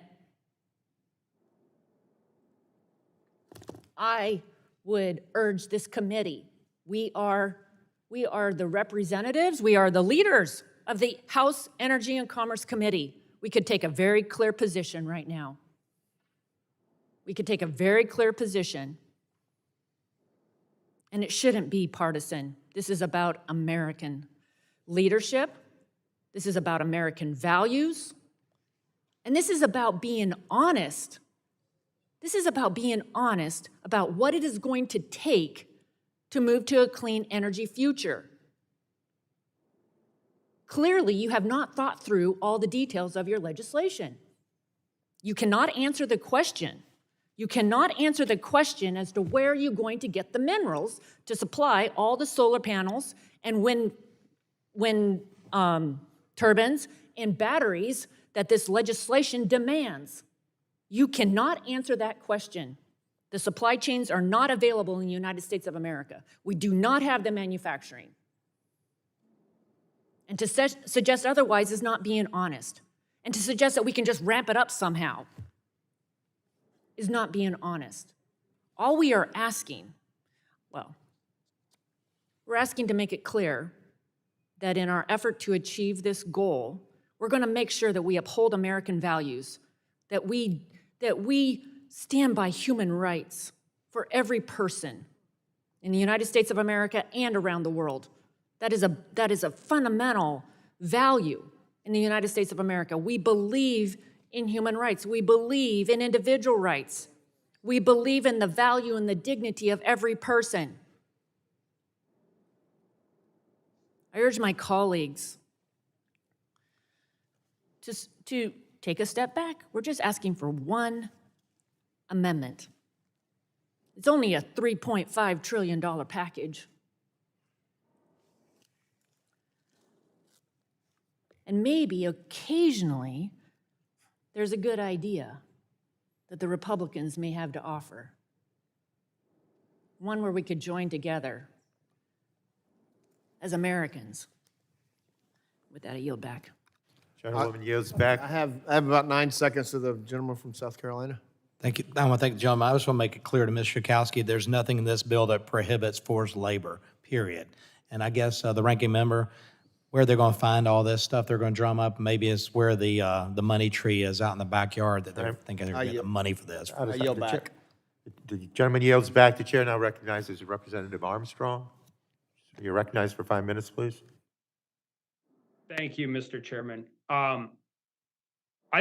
I would urge this committee. We are the representatives, we are the leaders of the House Energy and Commerce Committee. We could take a very clear position right now. We could take a very clear position. and it shouldn't be partisan. This is about American leadership. This is about American values. And this is about being honest. This is about being honest about what it is going to take to move to a clean energy future. Clearly, you have not thought through all the details of your legislation. You cannot answer the question. You cannot answer the question as to where you're going to get the minerals to supply all the solar panels and wind turbines and batteries that this legislation demands. You cannot answer that question. The supply chains are not available in the United States of America. We do not have the manufacturing. And to suggest otherwise is not being honest. And to suggest that we can just ramp it up somehow is not being honest. All we are asking, well, we're asking to make it clear that in our effort to achieve this goal, we're going to make sure that we uphold American values, that we stand by human rights for every person in the United States of America and around the world. That is a fundamental value in the United States of America. We believe in human rights. We believe in individual rights. We believe in the value and the dignity of every person. I urge my colleagues to take a step back. We're just asking for one amendment. It's only a $3.5 trillion package. And maybe occasionally there's a good idea that the Republicans may have to offer. One where we could join together as Americans. With that, I yield back. Gentlewoman yields back. I have about 9 seconds to the gentleman from South Carolina. Thank you. I want to thank the gentleman. I just want to make it clear to Ms. Schakowsky, there's nothing in this bill that prohibits forced labor, period. And I guess the ranking member, where they're going to find all this stuff they're going to drum up, maybe it's where the money tree is out in the backyard that they're thinking they're going to get the money for this. I yield back. The gentleman yields back. The chair now recognizes Representative Armstrong. You're recognized for 5 minutes, please. Thank you, Mr. Chairman. I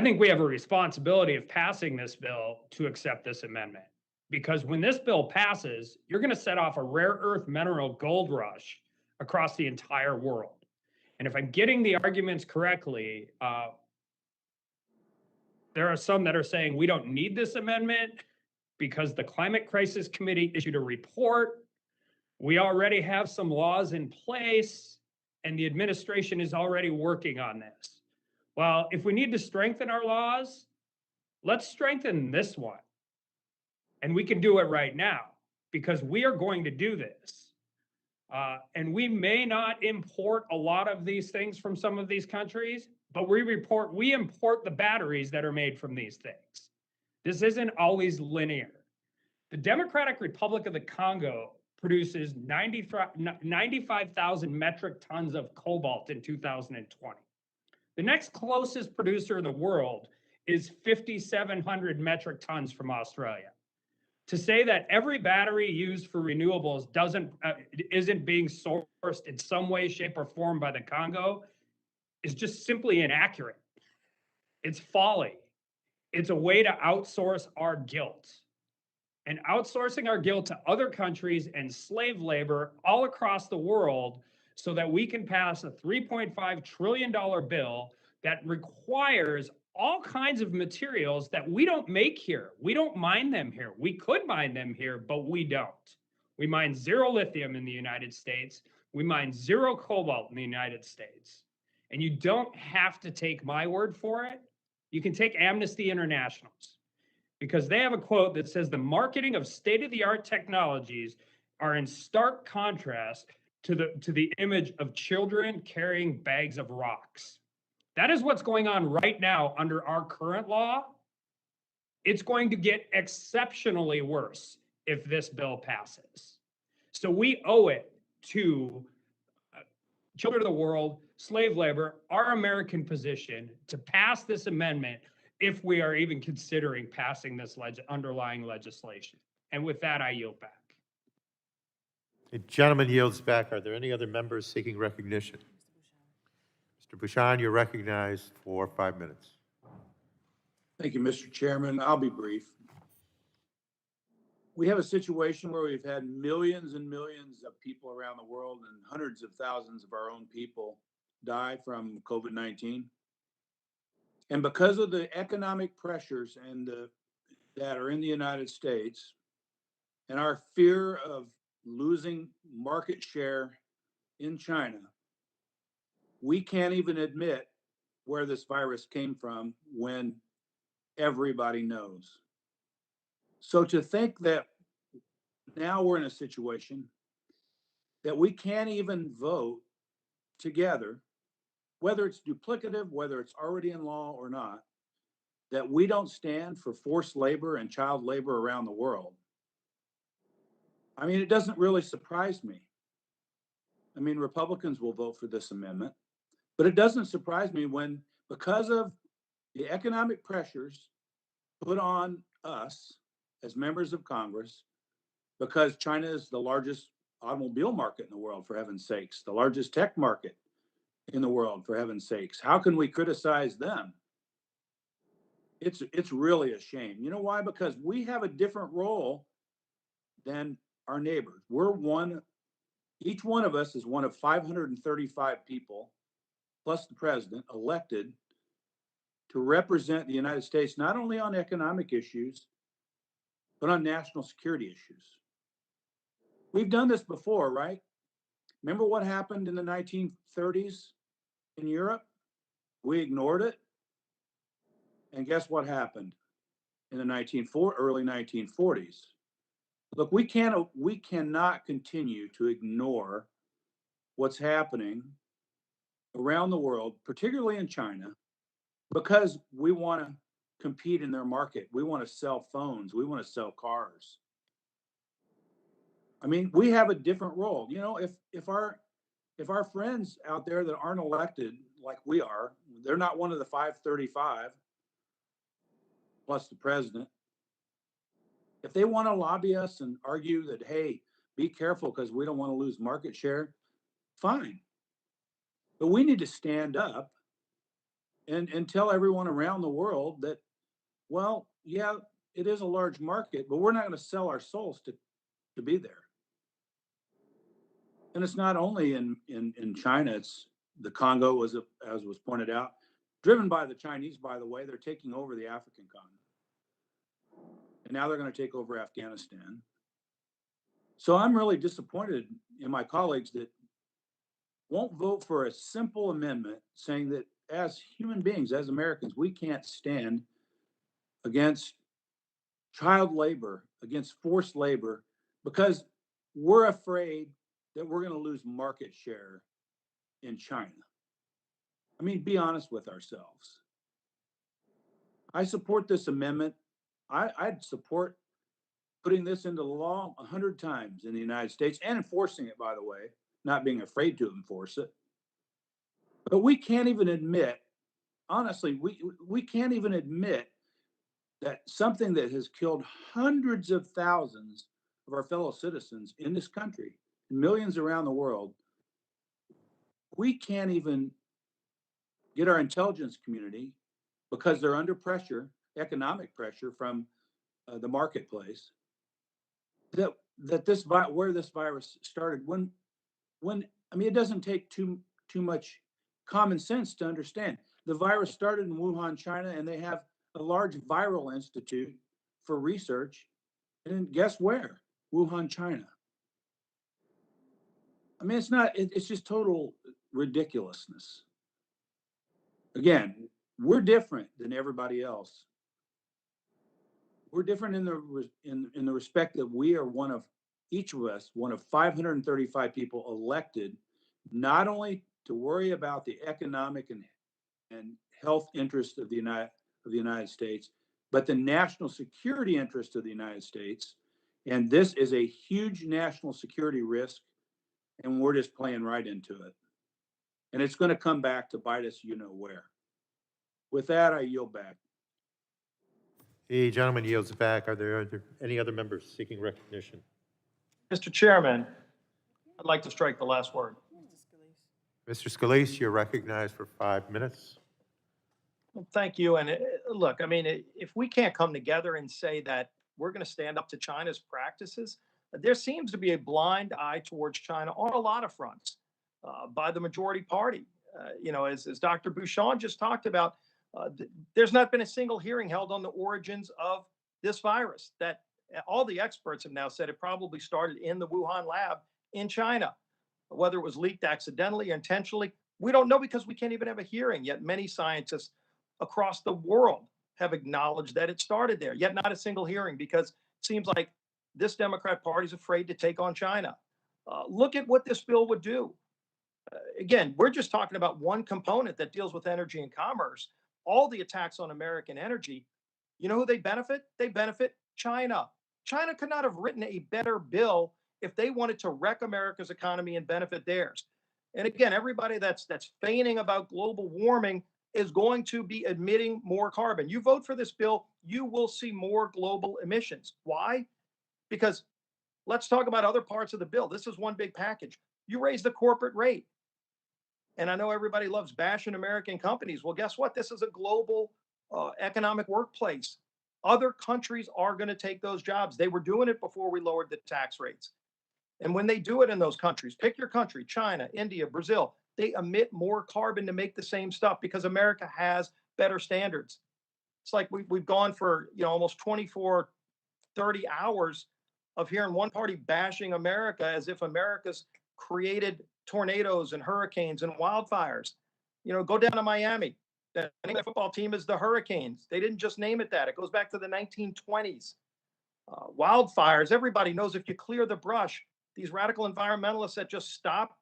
think we have a responsibility of passing this bill to accept this amendment. Because when this bill passes, you're going to set off a rare earth mineral gold rush across the entire world. And if I'm getting the arguments correctly, there are some that are saying we don't need this amendment because the Climate Crisis Committee issued a report. We already have some laws in place and the administration is already working on this. Well, if we need to strengthen our laws, let's strengthen this one. And we can do it right now because we are going to do this. And we may not import a lot of these things from some of these countries, but we import the batteries that are made from these things. This isn't always linear. The Democratic Republic of the Congo produces 95,000 metric tons of cobalt in 2020. The next closest producer in the world is 5,700 metric tons from Australia. To say that every battery used for renewables isn't being sourced in some way, shape, or form by the Congo is just simply inaccurate. It's folly. It's a way to outsource our guilt. And outsourcing our guilt to other countries and slave labor all across the world so that we can pass a $3.5 trillion bill that requires all kinds of materials that we don't make here. We don't mine them here. We could mine them here, but we don't. We mine zero lithium in the United States. We mine zero cobalt in the United States. And you don't have to take my word for it. You can take Amnesty International's, because they have a quote that says the marketing of state-of-the-art technologies are in stark contrast to the image of children carrying bags of rocks. That is what's going on right now under our current law. It's going to get exceptionally worse if this bill passes. So we owe it to children of the world, slave labor, our American position to pass this amendment if we are even considering passing this underlying legislation. And with that, I yield back. The gentleman yields back. Are there any other members seeking recognition? Mr. Bouchon, you're recognized for 5 minutes. Thank you, Mr. Chairman. I'll be brief. We have a situation where we've had millions and millions of people around the world and hundreds of thousands of our own people die from COVID-19. And because of the economic pressures that are in the United States and our fear of losing market share in China, we can't even admit where this virus came from when everybody knows. So to think that now we're in a situation that we can't even vote together, whether it's duplicative, whether it's already in law or not, that we don't stand for forced labor and child labor around the world. I mean, it doesn't really surprise me. I mean, Republicans will vote for this amendment, but it doesn't surprise me when, because of the economic pressures put on us as members of Congress, because China is the largest automobile market in the world, for heaven's sakes, the largest tech market in the world, for heaven's sakes. How can we criticize them? It's really a shame. You know why? Because we have a different role than our neighbors. Each one of us is one of 535 people, plus the president, elected to represent the United States, not only on economic issues, but on national security issues. We've done this before, right? Remember what happened in the 1930s in Europe? We ignored it. And guess what happened in the early 1940s? Look, we cannot continue to ignore what's happening around the world, particularly in China, because we want to compete in their market. We want to sell phones. We want to sell cars. I mean, we have a different role. You know, if our friends out there that aren't elected like we are, they're not one of the 535 plus the president. If they want to lobby us and argue that, hey, be careful because we don't want to lose market share, fine. But we need to stand up and tell everyone around the world that, well, yeah, it is a large market, but we're not going to sell our souls to be there. And it's not only in China, it's the Congo, as was pointed out, driven by the Chinese, by the way. They're taking over the African continent. And now they're going to take over Afghanistan. So I'm really disappointed in my colleagues that won't vote for a simple amendment saying that as human beings, as Americans, we can't stand against child labor, against forced labor, because we're afraid that we're going to lose market share in China. I mean, be honest with ourselves. I support this amendment. I'd support putting this into law 100 times in the United States and enforcing it, by the way, not being afraid to enforce it. But we can't even admit, honestly, we can't even admit that something that has killed hundreds of thousands of our fellow citizens in this country, millions around the world, we can't even get our intelligence community, because they're under pressure, economic pressure from the marketplace, that where this virus started. When I mean, it doesn't take too much common sense to understand. The virus started in Wuhan, China, and they have a large viral institute for research. And guess where? Wuhan, China. I mean, it's just total ridiculousness. Again, we're different than everybody else. We're different in the respect that we are each of us, one of 535 people elected, not only to worry about the economic and health interests of the United States, but the national security interests of the United States. And this is a huge national security risk, and we're just playing right into it. And it's going to come back to bite us, you know where. With that, I yield back. The gentleman yields back. Are there any other members seeking recognition? Mr. Chairman, like to strike the last word. Mr. Scalise, you're recognized for 5 minutes. Well, thank you. And look, I mean, if we can't come together and say that we're going to stand up to China's practices, there seems to be a blind eye towards China on a lot of fronts by the majority party. You know, as Dr. Bouchon just talked about, there's not been a single hearing held on the origins of this virus. That all the experts have now said it probably started in the Wuhan lab in China. Whether it was leaked accidentally or intentionally, we don't know because we can't even have a hearing. Yet many scientists across the world have acknowledged that it started there, yet not a single hearing because it seems like this Democrat Party is afraid to take on China. Look at what this bill would do. Again, we're just talking about one component that deals with energy and commerce. All the attacks on American energy, you know who they benefit? They benefit China. China could not have written a better bill if they wanted to wreck America's economy and benefit theirs. And again, everybody that's feigning about global warming is going to be emitting more carbon. You vote for this bill, you will see more global emissions. Why? Because let's talk about other parts of the bill. This is one big package. You raise the corporate rate. And I know everybody loves bashing American companies. Well, guess what? This is a global economic workplace. Other countries are going to take those jobs. They were doing it before we lowered the tax rates. And when they do it in those countries, pick your country, China, India, Brazil, they emit more carbon to make the same stuff because America has better standards. It's like we've gone for, you know, almost 24, 30 hours of hearing one party bashing America as if America's created tornadoes and hurricanes and wildfires. You know, go down to Miami. The name of the football team is the Hurricanes. They didn't just name it that. It goes back to the 1920s. Wildfires, everybody knows if you clear the brush, these radical environmentalists that just stop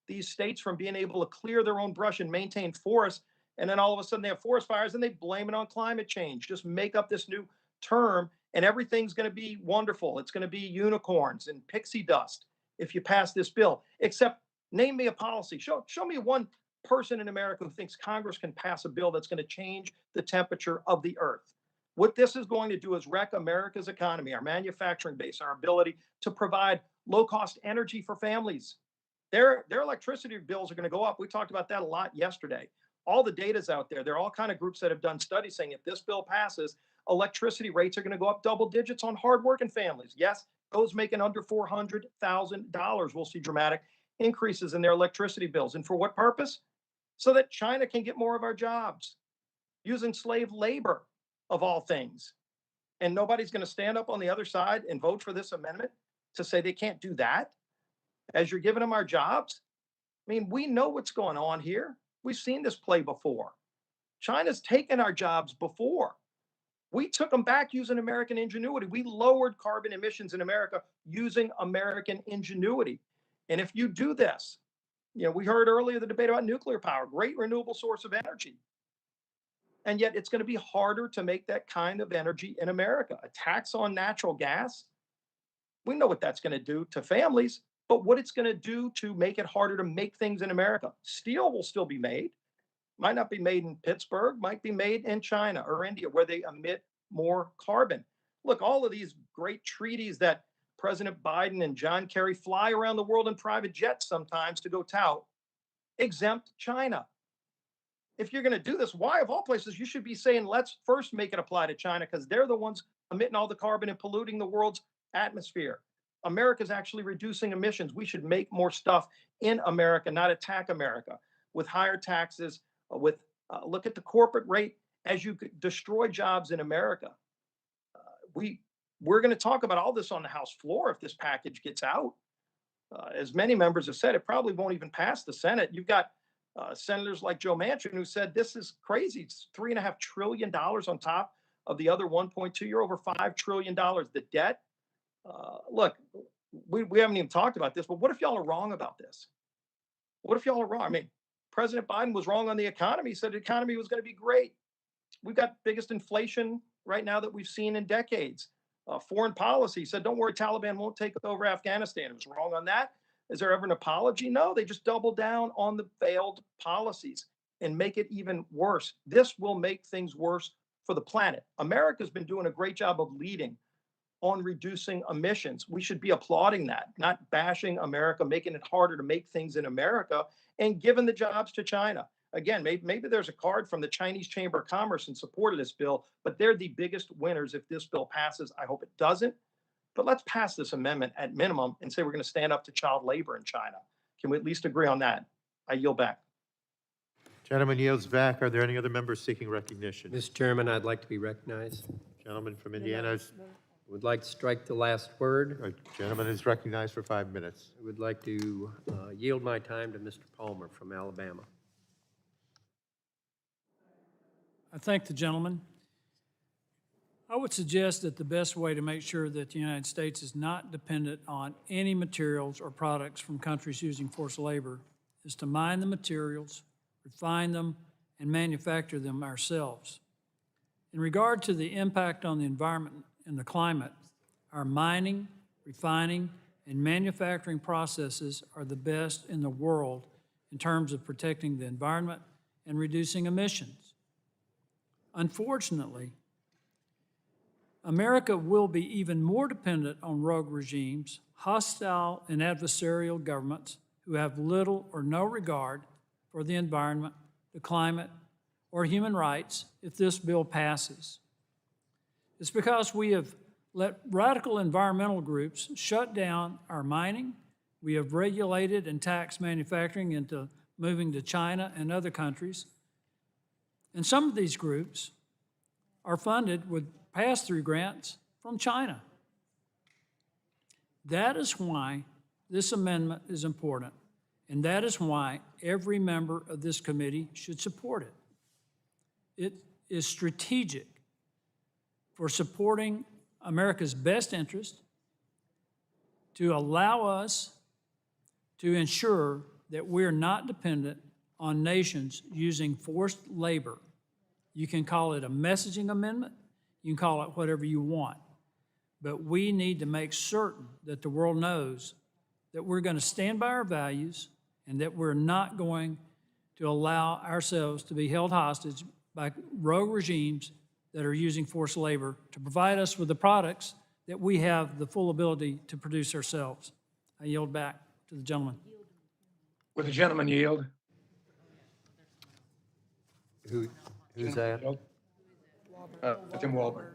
these states from being able to clear their own brush and maintain forests, and then all of a sudden they have forest fires and they blame it on climate change. Just make up this new term and everything's going to be wonderful. It's going to be unicorns and pixie dust if you pass this bill, except name me a policy. Show me one person in America who thinks Congress can pass a bill that's going to change the temperature of the earth. What this is going to do is wreck America's economy, our manufacturing base, our ability to provide low-cost energy for families. Their electricity bills are going to go up. We talked about that a lot yesterday. All the data's out there. There are all kinds of groups that have done studies saying if this bill passes, electricity rates are going to go up double digits on hardworking families. Yes, those making under $400,000 will see dramatic increases in their electricity bills. And for what purpose? So that China can get more of our jobs using slave labor, of all things. And nobody's going to stand up on the other side and vote for this amendment to say they can't do that as you're giving them our jobs. I mean, we know what's going on here. We've seen this play before. China's taken our jobs before. We took them back using American ingenuity. We lowered carbon emissions in America using American ingenuity. And if you do this, you know, we heard earlier the debate about nuclear power, great renewable source of energy. And yet it's going to be harder to make that kind of energy in America. A tax on natural gas, we know what that's going to do to families, but what it's going to do to make it harder to make things in America. Steel will still be made, might not be made in Pittsburgh, might be made in China or India, where they emit more carbon. Look, all of these great treaties that President Biden and John Kerry fly around the world in private jets sometimes to go tout, exempt China. If you're going to do this, why of all places, you should be saying, let's first make it apply to China because they're the ones emitting all the carbon and polluting the world's atmosphere. America's actually reducing emissions. We should make more stuff in America, not attack America with higher taxes, look at the corporate rate as you destroy jobs in America. We're going to talk about all this on the House floor if this package gets out. As many members have said, it probably won't even pass the Senate. You've got senators like Joe Manchin who said this is crazy. It's $3.5 trillion on top of the other 1.2. You're over $5 trillion. The debt. Look, we haven't even talked about this, but what if y'all are wrong about this? What if y'all are wrong? I mean, President Biden was wrong on the economy. He said the economy was going to be great. We've got biggest inflation right now that we've seen in decades. Foreign policy said, don't worry, Taliban won't take over Afghanistan. It was wrong on that. Is there ever an apology? No, they just double down on the failed policies and make it even worse. This will make things worse for the planet. America's been doing a great job of leading on reducing emissions. We should be applauding that, not bashing America, making it harder to make things in America and giving the jobs to China. Again, maybe there's a card from the Chinese Chamber of Commerce in support of this bill, but they're the biggest winners if this bill passes. I hope it doesn't. But let's pass this amendment at minimum and say we're going to stand up to child labor in China. Can we at least agree on that? I yield back. Gentleman yields back. Are there any other members seeking recognition? Mr. Chairman, I'd like to be recognized. Gentleman from Indiana, Would like to strike the last word. gentleman is recognized for 5 minutes. I would like to yield my time to Mr. Palmer from Alabama. I thank the gentleman. I would suggest that the best way to make sure that the United States is not dependent on any materials or products from countries using forced labor is to mine the materials, refine them, and manufacture them ourselves. In regard to the impact on the environment and the climate, our mining, refining, and manufacturing processes are the best in the world in terms of protecting the environment and reducing emissions. Unfortunately, America will be even more dependent on rogue regimes, hostile and adversarial governments who have little or no regard for the environment, the climate, or human rights if this bill passes. It's because we have let radical environmental groups shut down our mining, we have regulated and taxed manufacturing into moving to China and other countries, and some of these groups are funded with pass-through grants from China. That is why this amendment is important, and that is why every member of this committee should support it. It is strategic for supporting America's best interest to allow us to ensure that we're not dependent on nations using forced labor. You can call it a messaging amendment, you can call it whatever you want, but we need to make certain that the world knows that we're going to stand by our values and that we're not going to allow ourselves to be held hostage by rogue regimes that are using forced labor to provide us with the products that we have the full ability to produce ourselves. I yield back to the gentleman. Would the gentleman yield? Who's that? Tim Walburn.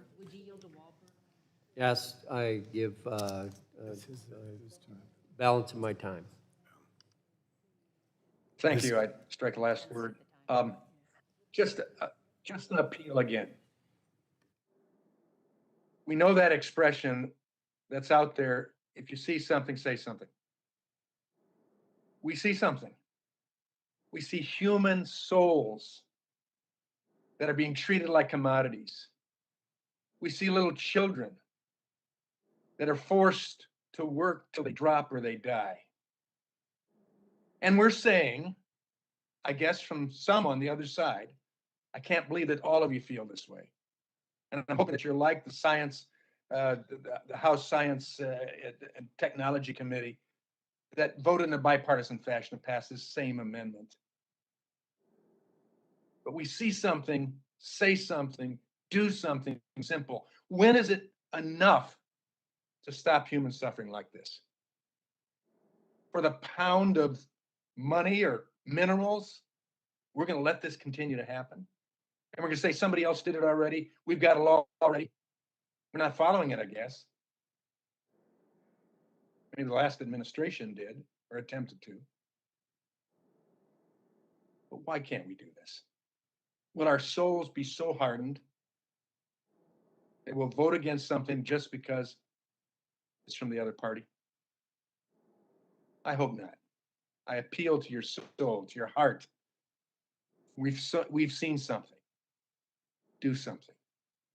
Yes, I give balance of my time. Thank you. I strike the last word. Just an appeal again. We know that expression that's out there. If you see something, say something. We see something. We see human souls that are being treated like commodities. We see little children that are forced to work till they drop or they die. And we're saying, I guess from some on the other side, I can't believe that all of you feel this way. And I'm hoping that you're like the science, the House Science and Technology Committee that voted in a bipartisan fashion to pass this same amendment. But we see something, say something, do something simple. When is it enough to stop human suffering like this? For the pound of money or minerals, we're going to let this continue to happen? And we're going to say somebody else did it already. We've got a law already. We're not following it, I guess. Maybe the last administration did or attempted to. But why can't we do this? Will our souls be so hardened they will vote against something just because it's from the other party? I hope not. I appeal to your soul, to your heart. We've seen something. Do something.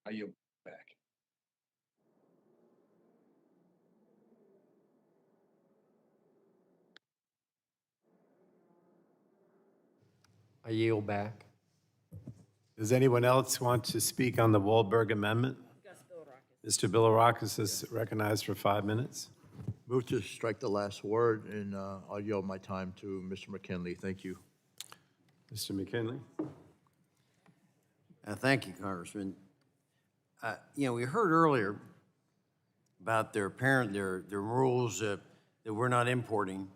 I yield back. I yield back. Does anyone else want to speak on the Wahlberg amendment? Mr. Bilirakis is recognized for 5 minutes. Move to strike the last word, and I'll yield my time to Mr. McKinley. Thank you. Mr. McKinley? Thank you, Congressman. We heard earlier about their rules that we're not importing.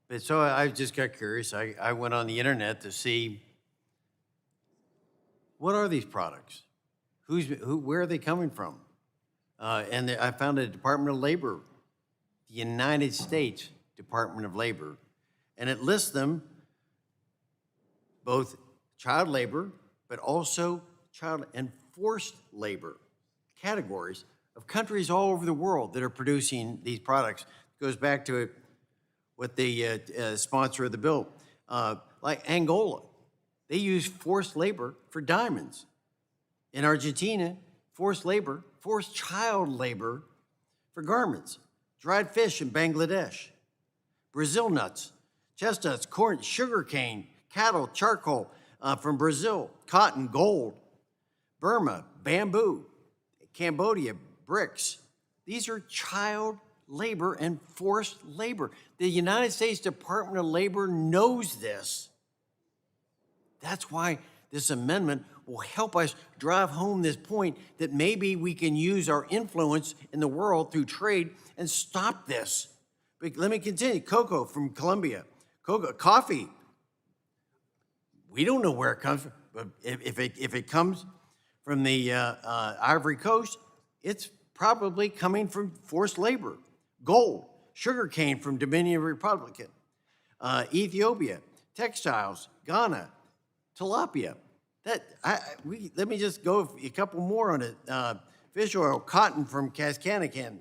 But so I just got curious. I went on the internet to see what are these products? Where are they coming from? And I found a Department of Labor, the United States Department of Labor, and it lists them both child labor, but also child and forced labor categories of countries all over the world that are producing these products. It goes back to what the sponsor of the bill, like Angola. They use forced labor for diamonds. In Argentina, forced child labor for garments. Dried fish in Bangladesh. Brazil nuts, chestnuts, corn, sugarcane, cattle, charcoal from Brazil, cotton, gold. Burma, bamboo. Cambodia, bricks. These are child labor and forced labor. The United States Department of Labor knows this. That's why this amendment will help us drive home this point that maybe we can use our influence in the world through trade and stop this. But let me continue. Cocoa from Colombia. Coffee. We don't know where it comes from, but if it comes from the Ivory Coast, it's probably coming from forced labor. Gold, sugarcane from Dominican Republic, Ethiopia, textiles, Ghana, tilapia. Let me just go a couple more on it. Fish oil, cotton from Kazakhstan,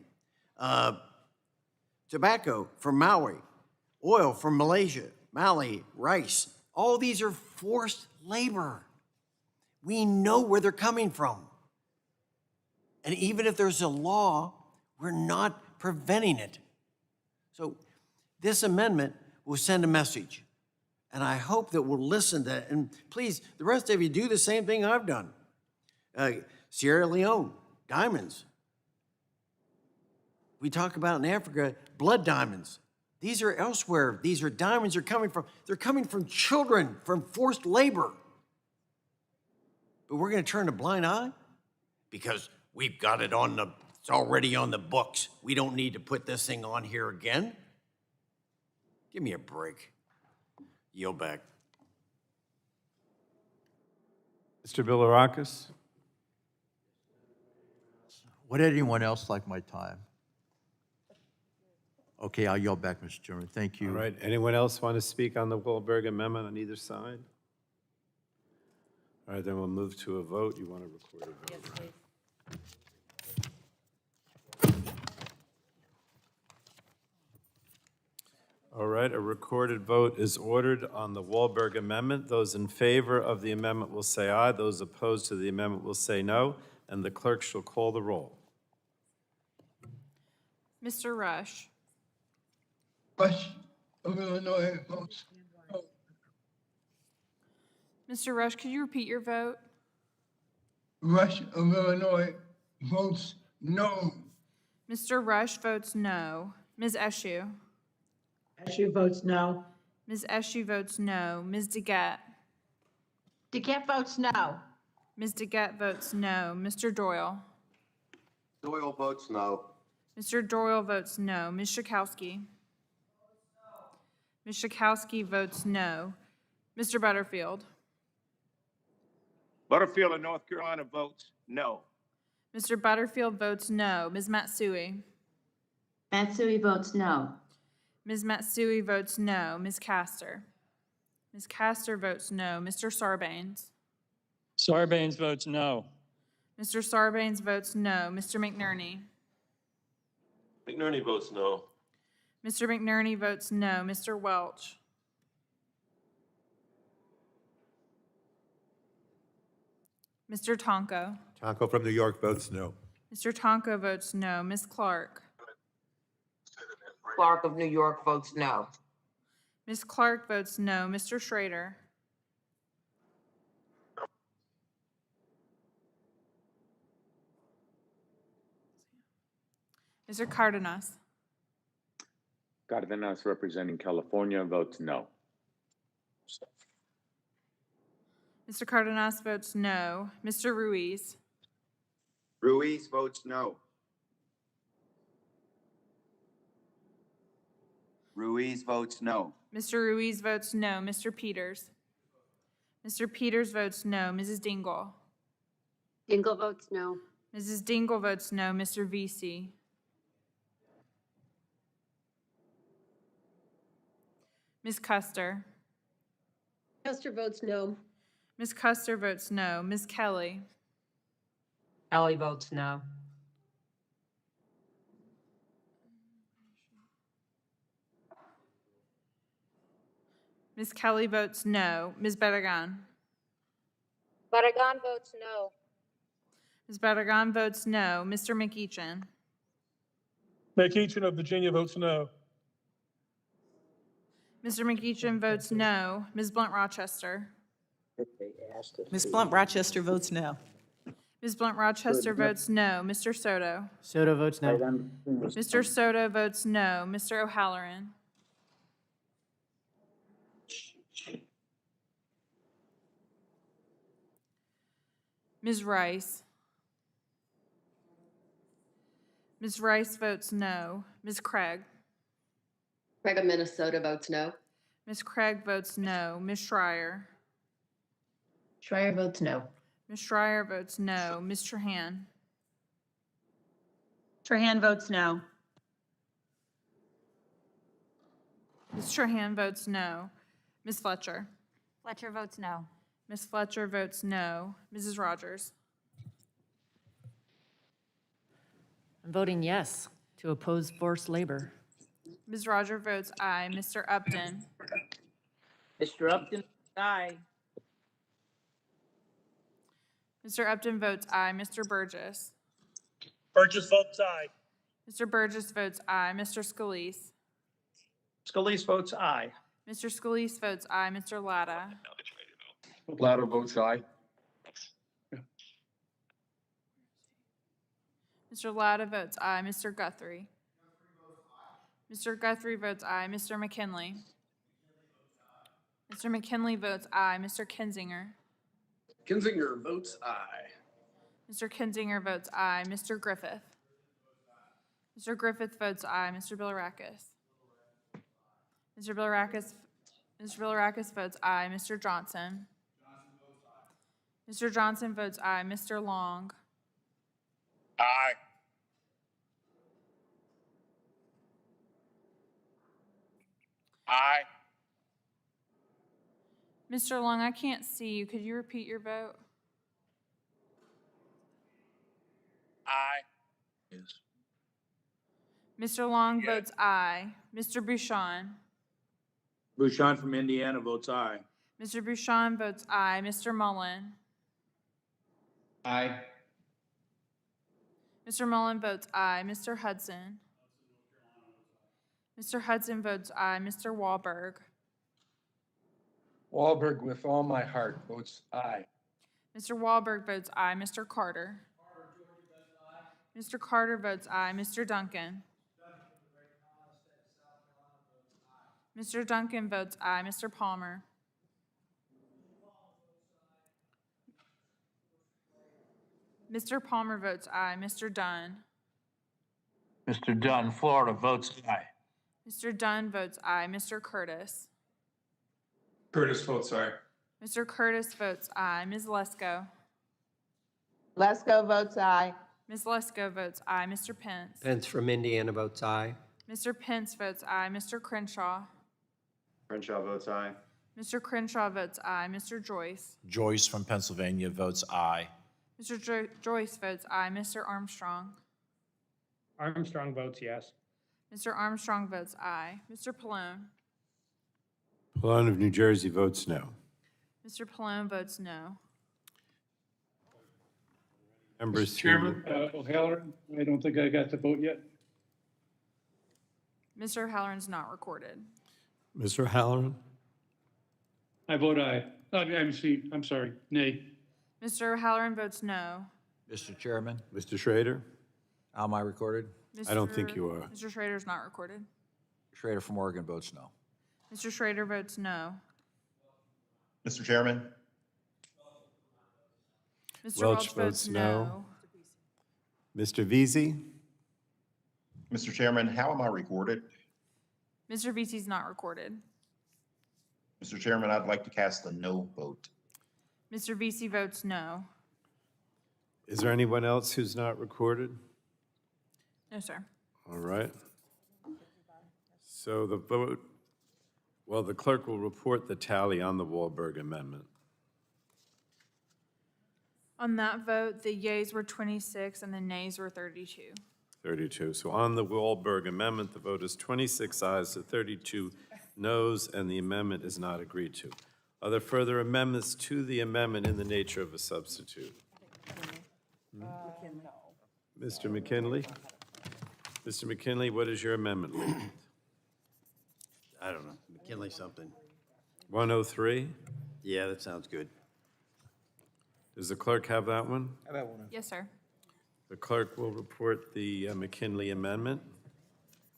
tobacco from Maui, oil from Malaysia, Mali, rice. All these are forced labor. We know where they're coming from. And even if there's a law, we're not preventing it. So this amendment will send a message. And I hope that we'll listen to it. And please, the rest of you do the same thing I've done. Sierra Leone, diamonds. We talk about in Africa, blood diamonds. These are elsewhere. These are diamonds they're coming from children, from forced labor. But we're going to turn a blind eye because we've got it it's already on the books. We don't need to put this thing on here again. Give me a break. Yield back. Mr. Bilirakis? Would anyone else like my time? Okay, I'll yield back, Mr. Chairman. Thank you. All right, anyone else want to speak on the Wahlberg amendment on either side? All right, then we'll move to a vote. You want to record a vote? Yes, please. All right, a recorded vote is ordered on the Wahlberg amendment. Those in favor of the amendment will say aye. Those opposed to the amendment will say no, and the clerk shall call the roll. Mr. Rush. Rush of Illinois votes no. Mr. Rush, could you repeat your vote? Rush of Illinois votes no. Mr. Rush votes no. Ms. Eshoo. Eshoo votes no. Ms. Eshoo votes no. Ms. DeGette. DeGette votes no. Ms. DeGette votes no. Mr. Doyle. Doyle votes no. Mr. Doyle votes no. Ms. Schakowsky. Ms. Schakowsky votes no. Mr. Butterfield. Butterfield of North Carolina votes no. Mr. Butterfield votes no. Ms. Matsui. Matsui votes no. Ms. Matsui votes no. Ms. Castor. Ms. Castor votes no. Mr. Sarbanes. Sarbanes votes no. Mr. Sarbanes votes no. Mr. McNerney. McNerney votes no. Mr. McNerney votes no. Mr. Welch. Mr. Tonko. Tonko from New York votes no. Mr. Tonko votes no. Ms. Clark. Clark of New York votes no. Ms. Clark votes no. Mr. Schrader. Mr. Cardenas. Cardenas, representing California, votes no. Mr. Cardenas votes no. Mr. Ruiz. Ruiz votes no. Ruiz votes no. Mr. Ruiz votes no. Mr. Peters. Mr. Peters votes no. Mrs. Dingell. Dingell votes no. Mrs. Dingell votes no. Mr. Vesey. Ms. Custer. Custer votes no. Ms. Custer votes no. Ms. Kelly. Kelly votes no. Ms. Kelly votes no. Ms. Barragan. Barragan votes no. Ms. Barragan votes no. Mr. McEachin. McEachin of Virginia votes no. Mr. McEachin votes no. Ms. Blunt Rochester. Ms. Blunt Rochester votes no. Ms. Blunt Rochester votes no. Mr. Soto. Soto votes no. Mr. Soto votes no. Mr. O'Halloran. Ms. Rice. Ms. Rice votes no. Ms. Craig. Craig of Minnesota votes no. Ms. Craig votes no. Ms. Schreier. Schreier votes no. Ms. Schreier votes no. Ms. Trahan. Trahan votes no. Ms. Trahan votes no. Ms. Fletcher. Fletcher votes no. Ms. Fletcher votes no. Mrs. Rogers. I'm voting yes to oppose forced labor. Ms. Rogers votes aye. Mr. Upton. Mr. Upton, aye. Mr. Upton votes aye. Mr. Burgess. Burgess votes aye. Mr. Burgess votes aye. Mr. Scalise. Scalise votes aye. Mr. Scalise votes aye. Mr. Latta. Latta votes aye. Mr. Latta votes aye. Mr. Guthrie. Mr. Guthrie votes aye. Mr. McKinley. Mr. McKinley votes aye. Mr. Kinzinger. Kinzinger votes aye. Mr. Kinzinger votes aye. Mr. Griffith. Mr. Griffith votes aye. Mr. Bilirakis. Mr. Bilirakis votes aye. Mr. Johnson. Mr. Johnson votes aye. Mr. Long. Aye. Aye. Mr. Long, I can't see you. Could you repeat your vote? Aye. Mr. Long votes aye. Mr. Bouchon. Bouchon from Indiana votes aye. Mr. Bouchon votes aye. Mr. Mullen. Aye. Mr. Mullen votes aye. Mr. Hudson. Mr. Hudson votes aye. Mr. Wahlberg. Wahlberg with all my heart votes aye. Mr. Wahlberg votes aye. Mr. Carter. Mr. Carter votes aye. Mr. Duncan. Mr. Duncan votes aye. Mr. Palmer. Mr. Palmer votes aye. Mr. Dunn. Mr. Dunn, Florida votes aye. Mr. Dunn votes aye. Mr. Curtis. Curtis votes aye. Mr. Curtis votes aye. Ms. Lesko. Lesko votes aye. Ms. Lesko votes aye. Mr. Pence. Pence from Indiana votes aye. Mr. Pence votes aye. Mr. Crenshaw. Crenshaw votes aye. Mr. Crenshaw votes aye. Mr. Joyce. Joyce from Pennsylvania votes aye. Mr. Joyce votes aye. Mr. Armstrong. Armstrong votes yes. Mr. Armstrong votes aye. Mr. Pallone. Pallone of New Jersey votes no. Mr. Pallone votes no. Members Mr. Chairman, O'Halloran, I don't think I got to vote yet. Mr. O'Halloran's not recorded. Mr. Halloran? I vote aye. I'm sorry, nay. Mr. O'Halloran votes no. Mr. Chairman, Mr. Schrader? how am I recorded? I don't think you are. Mr. Schrader's not recorded. Schrader from Oregon votes no. Mr. Schrader votes no. Mr. Chairman? Mr. Welch votes no. Mr. Vesey? Mr. Chairman, how am I recorded? Mr. Vesey's not recorded. Mr. Chairman, I'd like to cast a no vote. Mr. Vesey votes no. Is there anyone else who's not recorded? No, sir. All right. So the vote, well, the clerk will report the tally on the Wahlberg amendment. On that vote, the yeas were 26 and the nays were 32. 32. So on the Wahlberg amendment, the vote is 26 ayes to 32 noes, and the amendment is not agreed to. Are there further amendments to the amendment in the nature of a substitute? Mr. McKinley? Mr. McKinley, what is your amendment? I don't know, McKinley something. 103? Yeah, that sounds good. Does the clerk have that one? Yes, sir. The clerk will report the McKinley amendment.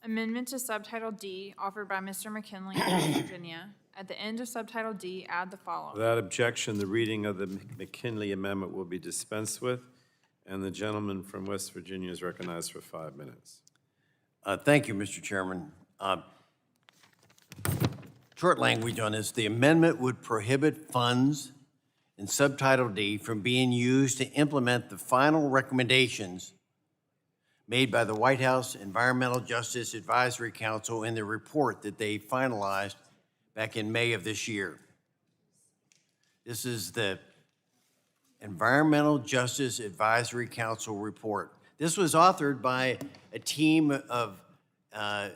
Amendment to Subtitle D offered by Mr. McKinley of West Virginia. At the end of Subtitle D, add the following. Without objection, the reading of the McKinley amendment will be dispensed with, and the gentleman from West Virginia is recognized for 5 minutes. Thank you, Mr. Chairman. Short language on this, the amendment would prohibit funds in Subtitle D from being used to implement the final recommendations made by the White House Environmental Justice Advisory Council in the report that they finalized back in May of this year. This is the Environmental Justice Advisory Council report. This was authored by a team of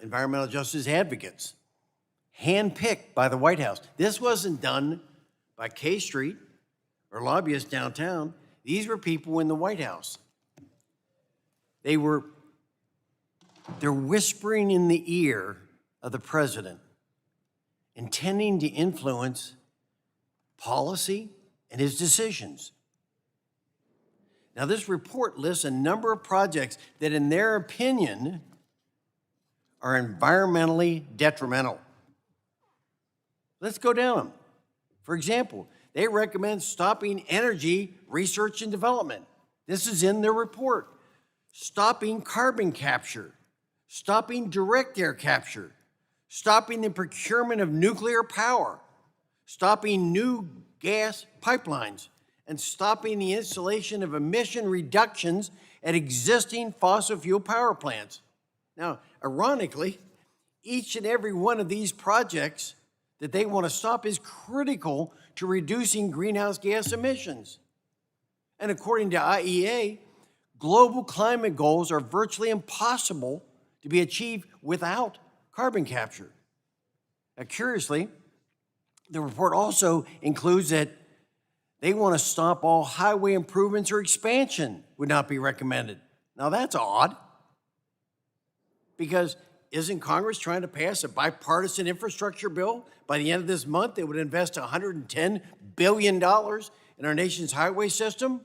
environmental justice advocates, handpicked by the White House. This wasn't done by K Street or lobbyists downtown. These were people in the White House. They're whispering in the ear of the president, intending to influence policy and his decisions. Now, this report lists a number of projects that, in their opinion, are environmentally detrimental. Let's go down them. For example, they recommend stopping energy research and development. This is in their report. Stopping carbon capture, stopping direct air capture, stopping the procurement of nuclear power, stopping new gas pipelines, and stopping the installation of emission reductions at existing fossil fuel power plants. Now, ironically, each and every one of these projects that they want to stop is critical to reducing greenhouse gas emissions. And according to IEA, global climate goals are virtually impossible to be achieved without carbon capture. Now, curiously, the report also includes that they want to stop all highway improvements or expansion would not be recommended. Now, that's odd, because isn't Congress trying to pass a bipartisan infrastructure bill by the end of this month that would invest $110 billion in our nation's highway system?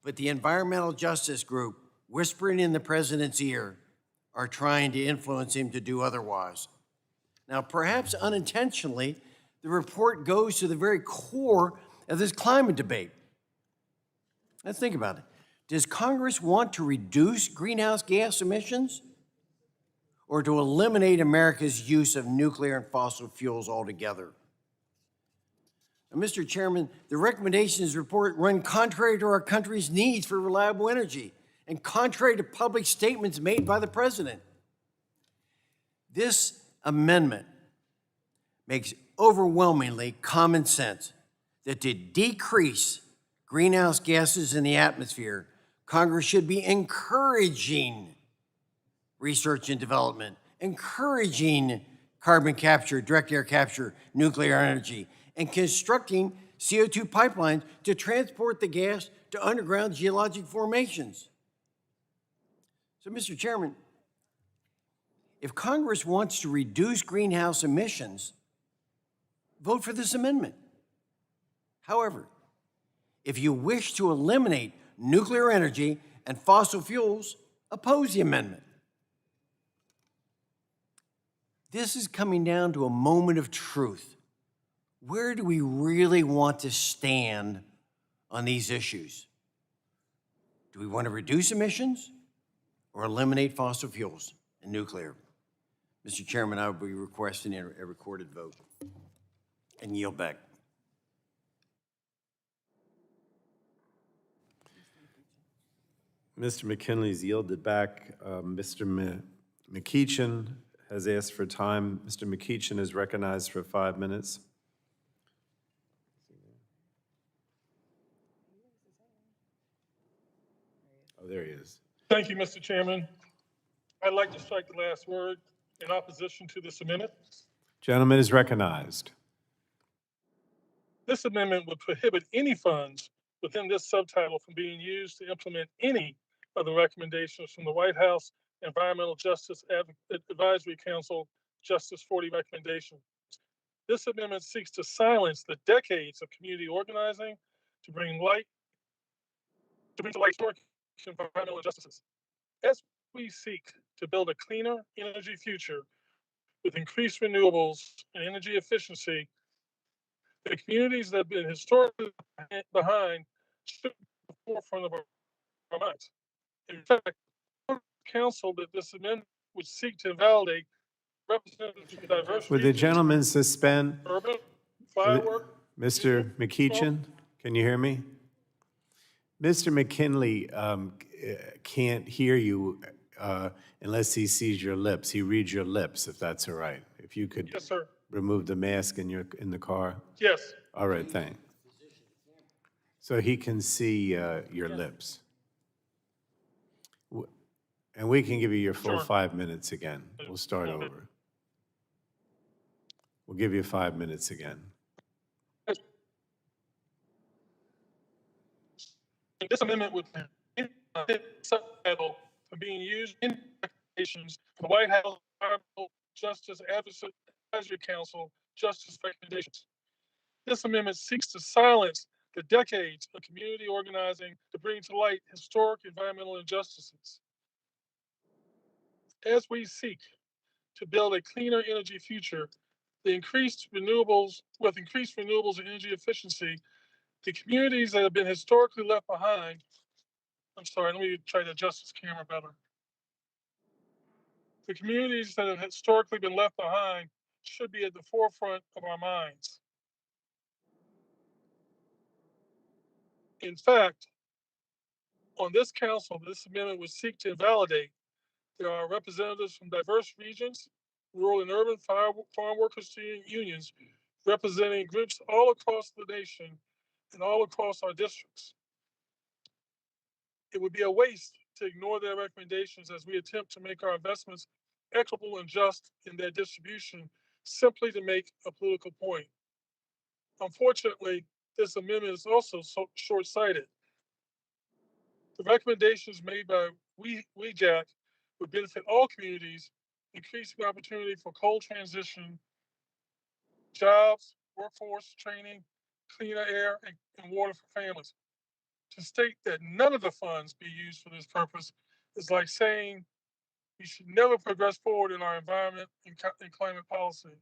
But the environmental justice group, whispering in the president's ear, are trying to influence him to do otherwise. Now, perhaps unintentionally, the report goes to the very core of this climate debate. Let's think about it. Does Congress want to reduce greenhouse gas emissions, or to eliminate America's use of nuclear and fossil fuels altogether? Now, Mr. Chairman, the recommendations report run contrary to our country's needs for reliable energy and contrary to public statements made by the president. This amendment makes overwhelmingly common sense that to decrease greenhouse gases in the atmosphere, Congress should be encouraging research and development, encouraging carbon capture, direct air capture, nuclear energy, and constructing CO2 pipelines to transport the gas to underground geologic formations. So, Mr. Chairman, if Congress wants to reduce greenhouse emissions, vote for this amendment. However, if you wish to eliminate nuclear energy and fossil fuels, oppose the amendment. This is coming down to a moment of truth. Where do we really want to stand on these issues? Do we want to reduce emissions or eliminate fossil fuels and nuclear? Mr. Chairman, I will be requesting a recorded vote and yield back. Mr. McKinley's yielded back. Mr. McEachin has asked for time. Mr. McEachin is recognized for 5 minutes. Oh, there he is. Thank you, Mr. Chairman. I'd like to strike the last word in opposition to this amendment. Gentleman is recognized. This amendment would prohibit any funds within this subtitle from being used to implement any of the recommendations from the White House Environmental Justice Advisory Council Justice 40 recommendations. This amendment seeks to silence the decades of community organizing to bring to light historic environmental injustices. As we seek to build a cleaner energy future with increased renewables and energy efficiency, the communities that have been historically behind should be at the forefront of our minds. In fact, council that this amendment would seek to invalidate representatives from diverse Would the regions, gentleman suspend? urban, firework. Mr. McEachin, can you hear me? Mr. McKinley can't hear you unless he sees your lips. He reads your lips, if that's all right. If you could Yes, sir. remove the mask in the car. Yes. All right, thanks. So he can see your lips. And we can give you your full Sure. 5 minutes again. We'll start over. We'll give you 5 minutes again. This amendment would prohibit subtitle from being used in recommendations from the White House Environmental Justice Advisory Council Justice recommendations. This amendment seeks to silence the decades of community organizing to bring to light historic environmental injustices. As we seek to build a cleaner energy future, with increased renewables and energy efficiency, the communities that have been historically left behind. I'm sorry, let me try to adjust this camera better. The communities that have historically been left behind should be at the forefront of our minds. In fact, on this council, this amendment would seek to invalidate. There are representatives from diverse regions, rural and urban farm workers unions, representing groups all across the nation and all across our districts. It would be a waste to ignore their recommendations as we attempt to make our investments equitable and just in their distribution simply to make a political point. Unfortunately, this amendment is also short-sighted. The recommendations made by WEJAC would benefit all communities, increasing opportunity for coal transition, jobs, workforce training, cleaner air, and water for families. To state that none of the funds be used for this purpose is like saying we should never progress forward in our environment and climate policy.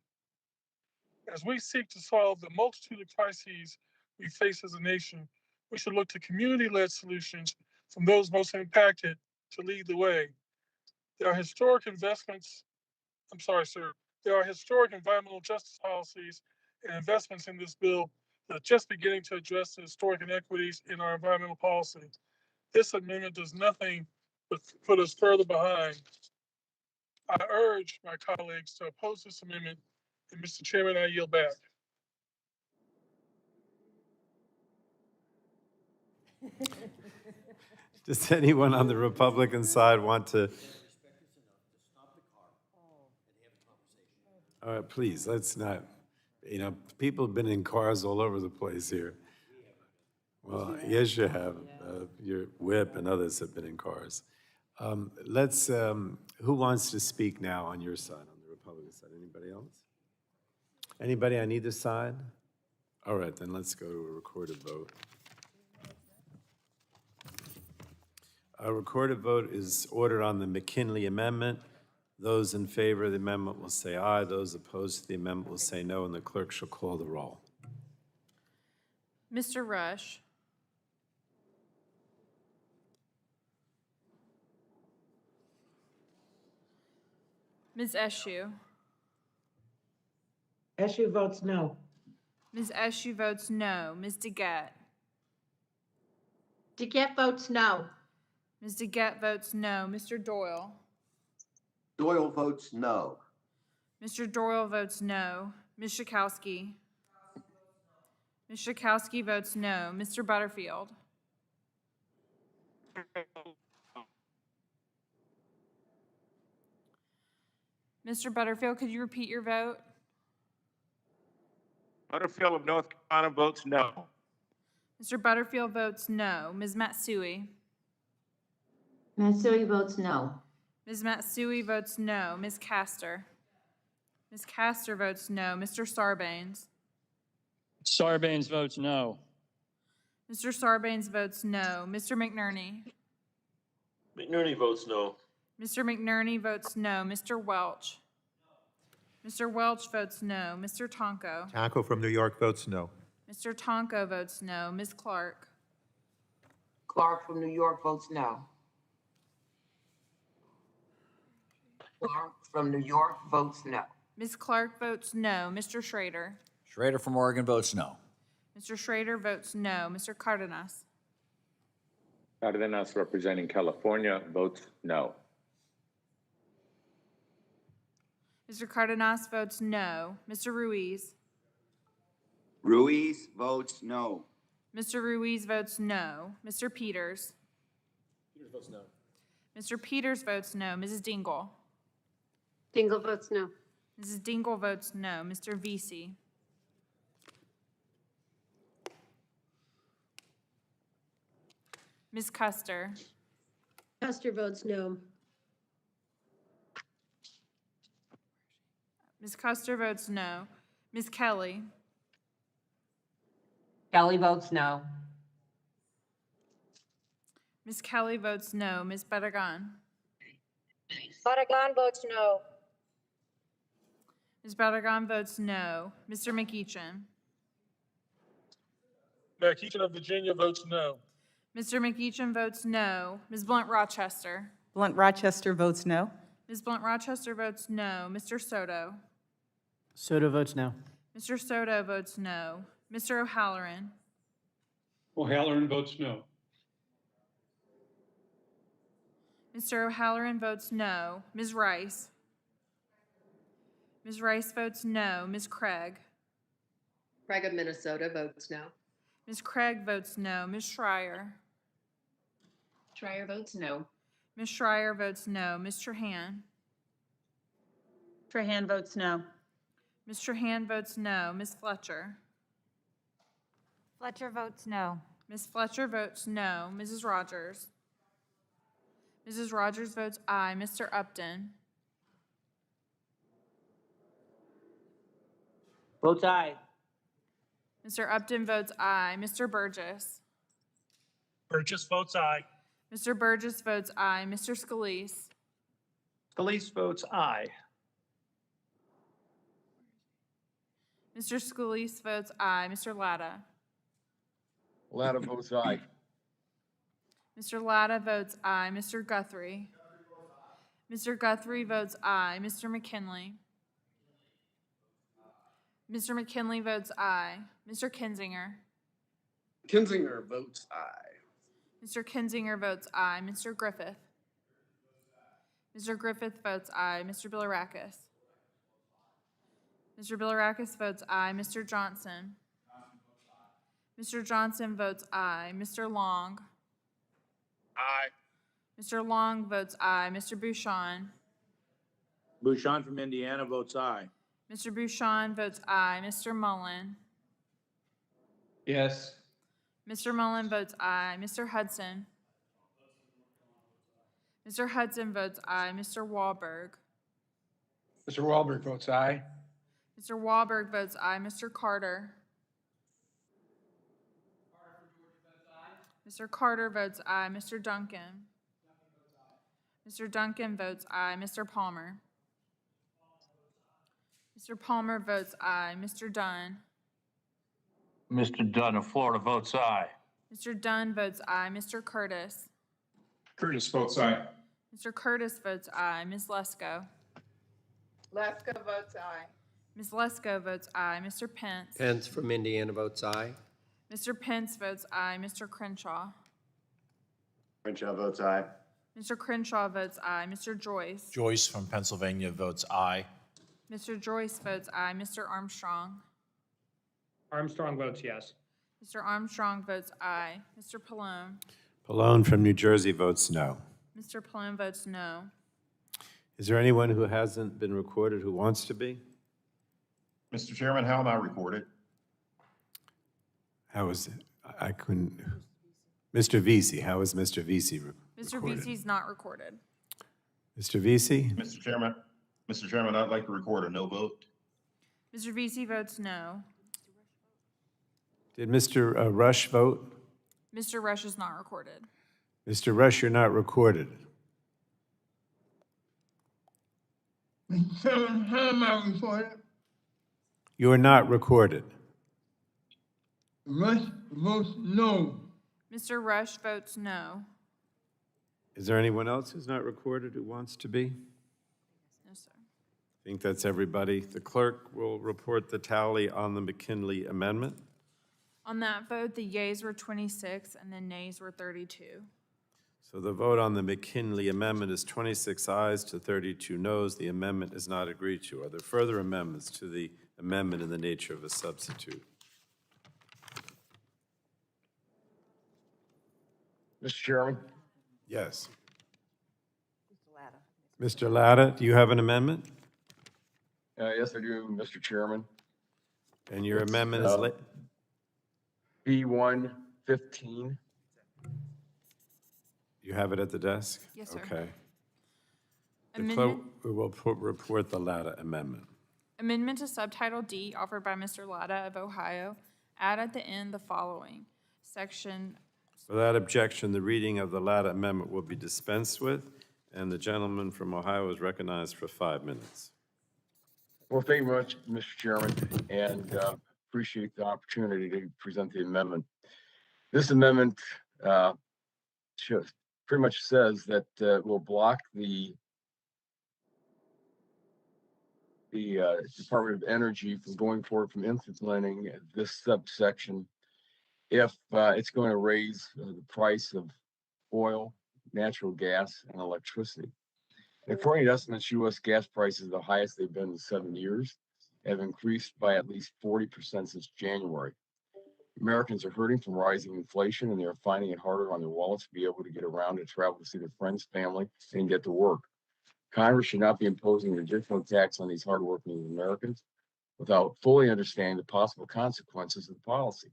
As we seek to solve the multitude of crises we face as a nation, we should look to community-led solutions from those most impacted to lead the way. There are historic environmental justice policies and investments in this bill that are just beginning to address the historic inequities in our environmental policy. This amendment does nothing but put us further behind. I urge my colleagues to oppose this amendment, and Mr. Chairman, I yield back. Does anyone on the Republican side want to? All right, please, let's not, people have been in cars all over the place here. Well, yes, you have. Your whip and others have been in cars. Who wants to speak now on your side, on the Republican side? Anybody else? Anybody on either side? All right, then let's go to a recorded vote. A recorded vote is ordered on the McKinley Amendment. Those in favor of the amendment will say aye. Those opposed to the amendment will say no, and the clerk shall call the roll. Mr. Rush. Ms. Eschew. Eschew votes no. Ms. Eschew votes no. Ms. DeGette. DeGette votes no. Ms. DeGette votes no. Mr. Doyle. Doyle votes no. Mr. Doyle votes no. Ms. Schakowsky. Ms. Schakowsky votes no. Mr. Butterfield. Mr. Butterfield, could you repeat your vote? Butterfield of North Carolina votes no. Mr. Butterfield votes no. Ms. Matsui. Matsui votes no. Ms. Matsui votes no. Ms. Castor. Ms. Castor votes no. Mr. Sarbanes. Sarbanes votes no. Mr. Sarbanes votes no. Mr. McNerney. McNerney votes no. Mr. McNerney votes no. Mr. Welch. Mr. Welch votes no. Mr. Tonko. Tonko from New York votes no. Mr. Tonko votes no. Ms. Clark. Clark from New York votes no. Clark from New York votes no. Ms. Clark votes no. Mr. Schrader. Schrader from Oregon votes no. Mr. Schrader votes no. Mr. Cardenas. Cardenas representing California votes no. Mr. Cardenas votes no. Mr. Ruiz. Ruiz votes no. Mr. Ruiz votes no. Mr. Peters. Peters votes no. Mr. Peters votes no. Mrs. Dingell. Dingell votes no. Mrs. Dingell votes no. Mr. Vesey. Ms. Custer. Custer votes no. Ms. Custer votes no. Ms. Kelly. Kelly votes no. Ms. Kelly votes no. Ms. Barragan. Barragan votes no. Ms. Barragan votes no. Mr. McEachin. McEachin of Virginia votes no. Mr. McEachin votes no. Ms. Blunt Rochester. Blunt Rochester votes no. Ms. Blunt Rochester votes no. Mr. Soto. Soto votes no. Mr. Soto votes no. Mr. O'Halloran. O'Halloran votes no. Mr. O'Halloran votes no. Ms. Rice. Ms. Rice votes no. Ms. Craig. Craig of Minnesota votes no. Ms. Craig votes no. Ms. Schreier. Schreier votes no. Ms. Schreier votes no. Ms. Trahan. Trahan votes no. Ms. Trahan votes no. Ms. Fletcher. Fletcher votes no. Ms. Fletcher votes no. Mrs. Rogers. Mrs. Rogers votes aye. Mr. Upton. Votes aye. Mr. Upton votes aye. Mr. Burgess. Burgess votes aye. Mr. Burgess votes aye. Mr. Scalise. Scalise votes aye. Mr. Scalise votes aye. Mr. Latta. Latta votes aye. Mr. Latta votes aye. Mr. Guthrie. Mr. Guthrie votes aye. Mr. McKinley. Mr. McKinley votes aye. Mr. Kinzinger. Kinzinger votes aye. Mr. Kinzinger votes aye. Mr. Griffith. Mr. Griffith votes aye. Mr. Bilirakis. Mr. Bilirakis votes aye. Mr. Johnson. Mr. Johnson votes aye. Mr. Long. Aye. Mr. Long votes aye. Mr. Bouchon. Bouchon from Indiana votes aye. Mr. Bouchon votes aye. Mr. Mullen. Yes. Mr. Mullen votes aye. Mr. Hudson. Mr. Hudson votes aye. Mr. Wahlberg. Mr. Wahlberg votes aye. Mr. Wahlberg votes aye. Mr. Carter. Mr. Carter votes aye. Mr. Duncan. Mr. Duncan votes aye. Mr. Palmer. Mr. Palmer votes aye. Mr. Dunn. Mr. Dunn of Florida votes aye. Mr. Dunn votes aye. Mr. Curtis. Curtis votes aye. Mr. Curtis votes aye. Ms. Lesko. Lesko votes aye. Ms. Lesko votes aye. Mr. Pence. Pence from Indiana votes aye. Mr. Pence votes aye. Mr. Crenshaw. Crenshaw votes aye. Mr. Crenshaw votes aye. Mr. Joyce. Joyce from Pennsylvania votes aye. Mr. Joyce votes aye. Mr. Armstrong. Armstrong votes yes. Mr. Armstrong votes aye. Mr. Pallone. Pallone from New Jersey votes no. Mr. Pallone votes no. Is there anyone who hasn't been recorded who wants to be? Mr. Chairman, how am I recorded? How is it? I couldn't. Mr. Vesey, how is Mr. Vesey recorded? Mr. Vesey's not recorded. Mr. Vesey? Mr. Chairman, I'd like to record a no vote. Mr. Vesey votes no. Did Mr. Rush vote? Mr. Rush is not recorded. Mr. Rush, you're not recorded. Mr. Chairman, how am I recorded? You are not recorded. Rush votes no. Mr. Rush votes no. Is there anyone else who's not recorded who wants to be? No, sir. I think that's everybody. The clerk will report the tally on the McKinley amendment. On that vote, the yeas were 26 and the nays were 32. So the vote on the McKinley amendment is 26 ayes to 32 noes. The amendment is not agreed to. Are there further amendments to the amendment in the nature of a substitute? Mr. Chairman? Yes. Mr. Latta, do you have an amendment? Yes, I do, Mr. Chairman. And your amendment is late? B115. You have it at the desk? Yes, sir. Okay. The Amendment, clerk will report the Latta amendment. amendment to Subtitle D offered by Mr. Latta of Ohio. Add at the end the following. Section, Without objection, the reading of the Latta amendment will be dispensed with, and the gentleman from Ohio is recognized for 5 minutes. Well, thank you much, Mr. Chairman, and appreciate the opportunity to present the amendment. This amendment pretty much says that we'll block the Department of Energy from going forward from implementing this subsection if it's going to raise the price of oil, natural gas, and electricity. According to estimates, U.S. gas prices, the highest they've been in 7 years, have increased by at least 40% since January. Americans are hurting from rising inflation, and they are finding it harder on their wallets to be able to get around to travel to see their friends, family, and get to work. Congress should not be imposing an additional tax on these hardworking Americans without fully understanding the possible consequences of the policy.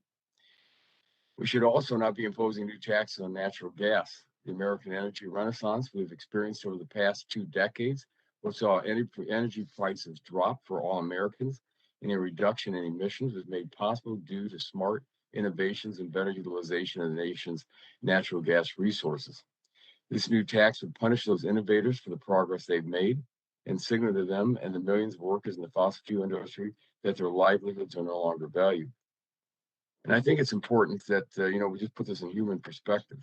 We should also not be imposing new taxes on natural gas. The American energy renaissance we've experienced over the past 2 decades, which saw energy prices drop for all Americans, and a reduction in emissions was made possible due to smart innovations and better utilization of the nation's natural gas resources. This new tax would punish those innovators for the progress they've made and signal to them and the millions of workers in the fossil fuel industry that their livelihoods are no longer valued. And I think it's important that, we just put this in human perspective.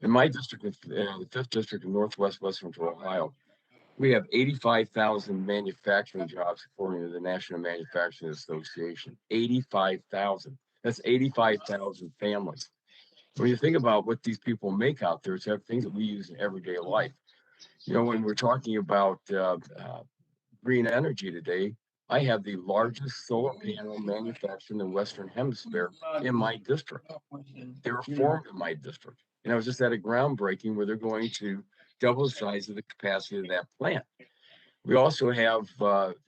In my district, the 5th District of Northwest Western Ohio, we have 85,000 manufacturing jobs according to the National Manufacturing Association. 85,000. That's 85,000 families. When you think about what these people make out there, it's things that we use in everyday life. When we're talking about green energy today, I have the largest solar panel manufacturer in the Western Hemisphere in my district. They were formed in my district. And I was just at a groundbreaking where they're going to double the size of the capacity of that plant. We also have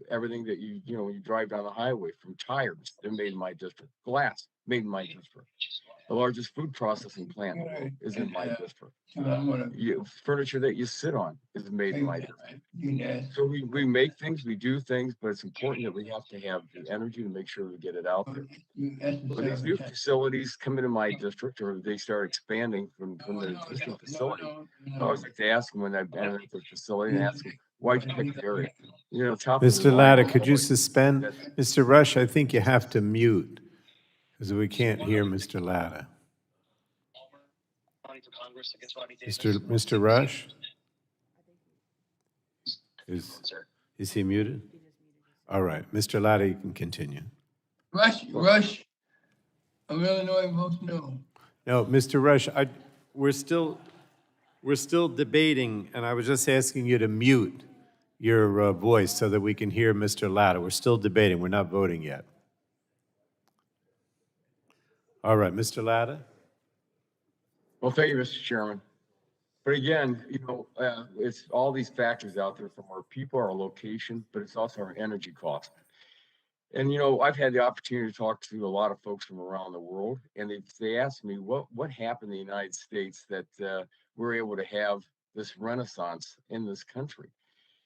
everything that when you drive down the highway, from tires, they're made in my district. Glass, made in my district. The largest food processing plant is in my district. Furniture that you sit on is made in my district. So we make things, we do things, but it's important that we have to have the energy to make sure we get it out there. When these new facilities come into my district or they start expanding from the existing facility, I always like to ask them when I've been at the facility and ask them, why'd you pick the area? Top of the Mr. line, Latta, could you suspend? Mr. Rush, I think you have to mute because we can't hear Mr. Latta. Mr. Rush? Is he muted? All right, Mr. Latta, you can continue. Rush of Illinois votes no. No, Mr. Rush, we're still debating, and I was just asking you to mute your voice so that we can hear Mr. Latta. We're still debating. We're not voting yet. All right, Mr. Latta? Well, thank you, Mr. Chairman. But again, it's all these factors out there from our people, our location, but it's also our energy cost. And, I've had the opportunity to talk to a lot of folks from around the world, and they asked me what happened in the United States that we're able to have this renaissance in this country.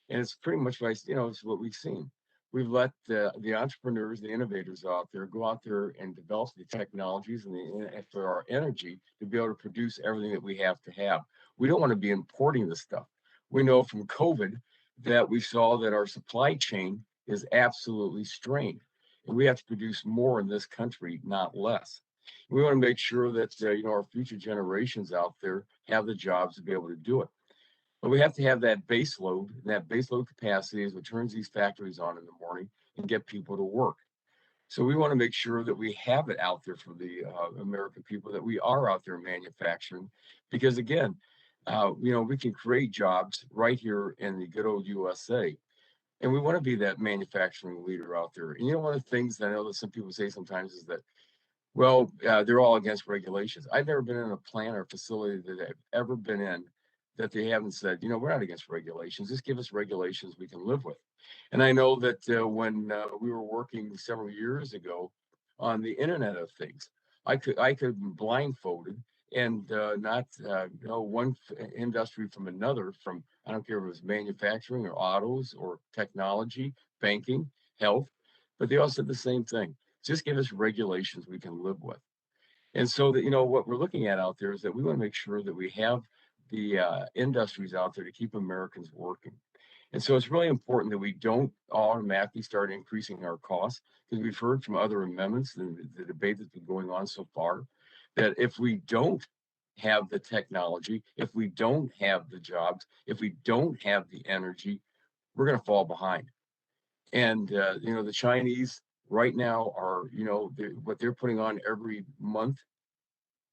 And it's pretty much like, it's what we've seen. We've let the entrepreneurs, the innovators out there go out there and develop the technologies and for our energy to be able to produce everything that we have to have. We don't want to be importing this stuff. We know from COVID that we saw that our supply chain is absolutely strained. And we have to produce more in this country, not less. We want to make sure that our future generations out there have the jobs to be able to do it. But we have to have that base load, and that base load capacity is what turns these factories on in the morning and get people to work. So we want to make sure that we have it out there for the American people, that we are out there manufacturing, because again, we can create jobs right here in the good old USA. And we want to be that manufacturing leader out there. And one of the things that I know that some people say sometimes is that, well, they're all against regulations. I've never been in a plant or facility that I've ever been in that they haven't said, we're not against regulations. Just give us regulations we can live with. And I know that when we were working several years ago on the Internet of Things, I could be blindfolded and not know one industry from another. From I don't care if it was manufacturing or autos or technology, banking, health, but they all said the same thing. Just give us regulations we can live with. And so that what we're looking at out there is that we want to make sure that we have the industries out there to keep Americans working. And so it's really important that we don't automatically start increasing our costs, because we've heard from other amendments and the debate that's been going on so far, that if we don't have the technology, if we don't have the jobs, if we don't have the energy, we're going to fall behind. And, the Chinese right now are, what they're putting on every month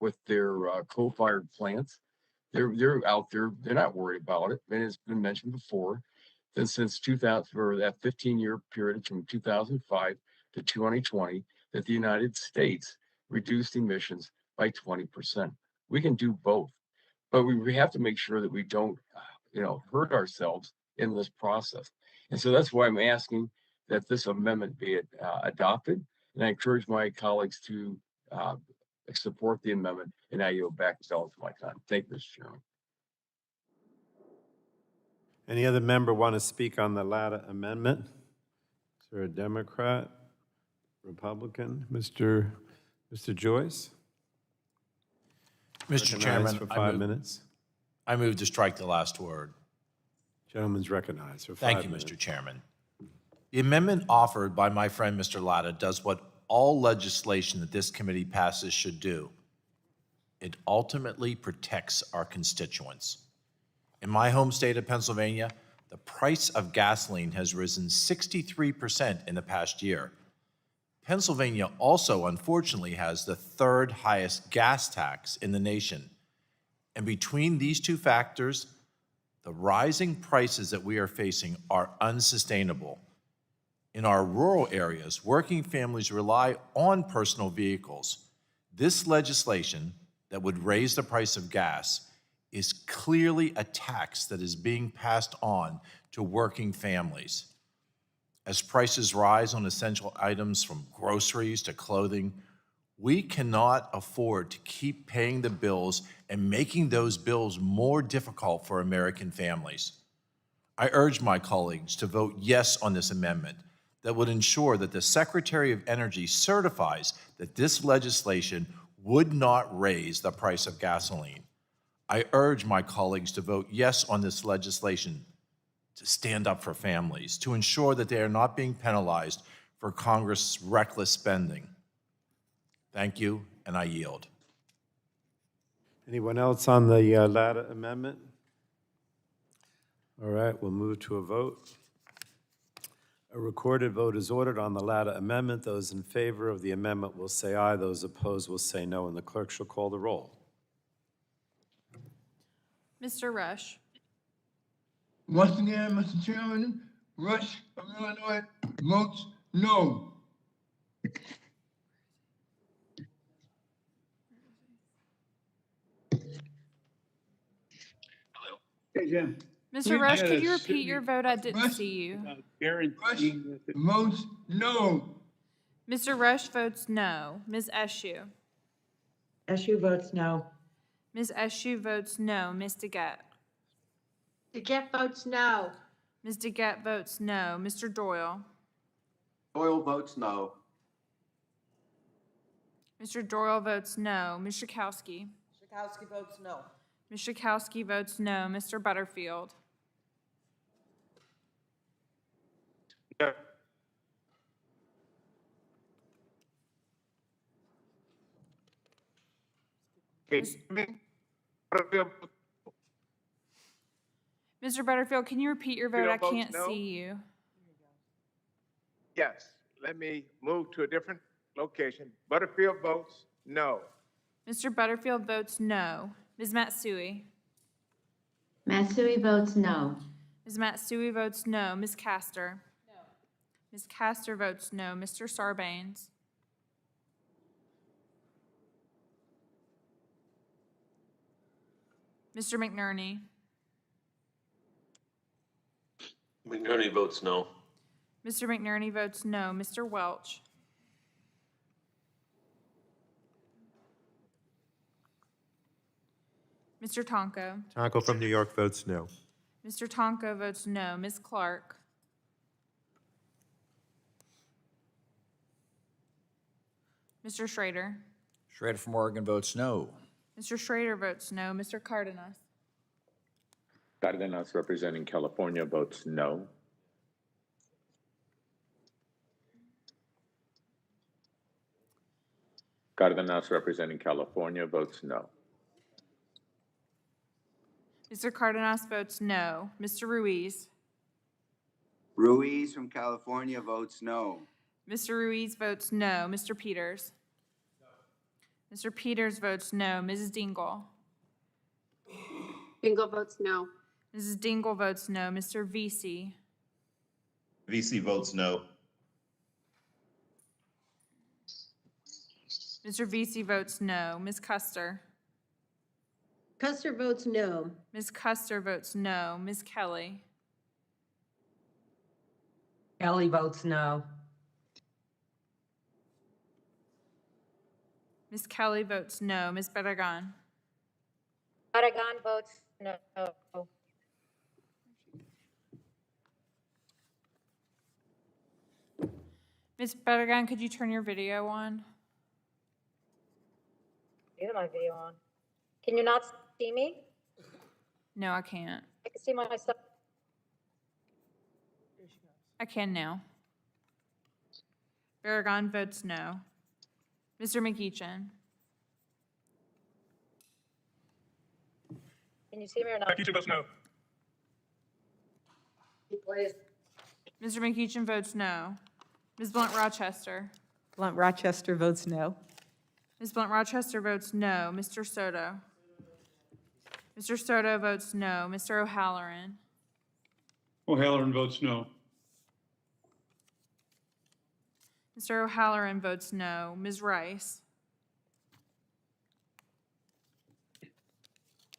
with their coal-fired plants, they're out there, they're not worried about it. And it's been mentioned before that since 2000, or that 15-year period from 2005 to 2020, that the United States reduced emissions by 20%. We can do both, but we have to make sure that we don't, hurt ourselves in this process. And so that's why I'm asking that this amendment be adopted. And I encourage my colleagues to support the amendment, and I yield back to all of my time. Thank you, Mr. Chairman. Any other member want to speak on the Latta amendment? Is there a Democrat, Republican? Mr. Joyce? Mr. Recognized Chairman, for 5 minutes. I move to strike the last word. Gentleman's recognized for 5 Thank you, minutes. Mr. Chairman. The amendment offered by my friend, Mr. Latta, does what all legislation that this committee passes should do. It ultimately protects our constituents. In my home state of Pennsylvania, the price of gasoline has risen 63% in the past year. Pennsylvania also, unfortunately, has the third highest gas tax in the nation. And between these two factors, the rising prices that we are facing are unsustainable. In our rural areas, working families rely on personal vehicles. This legislation that would raise the price of gas is clearly a tax that is being passed on to working families. As prices rise on essential items from groceries to clothing, we cannot afford to keep paying the bills and making those bills more difficult for American families. I urge my colleagues to vote yes on this amendment that would ensure that the Secretary of Energy certifies that this legislation would not raise the price of gasoline. I urge my colleagues to vote yes on this legislation to stand up for families, to ensure that they are not being penalized for Congress' reckless spending. Thank you, and I yield. Anyone else on the Latta amendment? All right, we'll move to a vote. A recorded vote is ordered on the latter amendment. Those in favor of the amendment will say aye. Those opposed will say no, and the clerk shall call the roll. Mr. Rush. Once again, Mr. Chairman, Rush of Illinois votes no. Hey, Jim. Mr. Rush, could you repeat your vote? I didn't see you. Rush votes no. Mr. Rush votes no. Ms. Eschew. Eschew votes no. Ms. Eschew votes no. Ms. DeGette. DeGette votes no. Ms. DeGette votes no. Mr. Doyle. Doyle votes no. Mr. Doyle votes no. Ms. Schakowsky. Schakowsky votes no. Ms. Schakowsky votes no. Mr. Butterfield. No. Mr. Butterfield, can you repeat your vote? I Butterfield can't votes no. see you. Yes, let me move to a different location. Butterfield votes no. Mr. Butterfield votes no. Ms. Matsui. Matsui votes no. Ms. Matsui votes no. Ms. Castor. No. Ms. Castor votes no. Mr. Sarbanes. Mr. McNerney. McNerney votes no. Mr. McNerney votes no. Mr. Welch. Mr. Tonko. Tonko from New York votes no. Mr. Tonko votes no. Ms. Clark. Mr. Schrader. Schrader from Oregon votes no. Mr. Schrader votes no. Mr. Cardenas. Cardenas representing California votes no. Cardenas representing California votes no. Mr. Cardenas votes no. Mr. Ruiz. Ruiz from California votes no. Mr. Ruiz votes no. Mr. Peters. Mr. Peters votes no. Mrs. Dingell. Dingell votes no. Mrs. Dingell votes no. Mr. VC. VC votes no. Mr. VC votes no. Ms. Custer. Custer votes no. Ms. Custer votes no. Ms. Kelly. Kelly votes no. Ms. Kelly votes no. Ms. Barragan. Barragan votes no. Ms. Barragan, could you turn your video on? Leave my video on. Can you not see me? No, I can't. I can see myself. I can now. Barragan votes no. Mr. McEachin. Can you see me or not? McEachin votes no. Please. Mr. McEachin votes no. Ms. Blunt Rochester. Blunt Rochester votes no. Ms. Blunt Rochester votes no. Mr. Soto. Mr. Soto votes no. Mr. O'Halloran. O'Halloran votes no. Mr. O'Halloran votes no. Ms. Rice.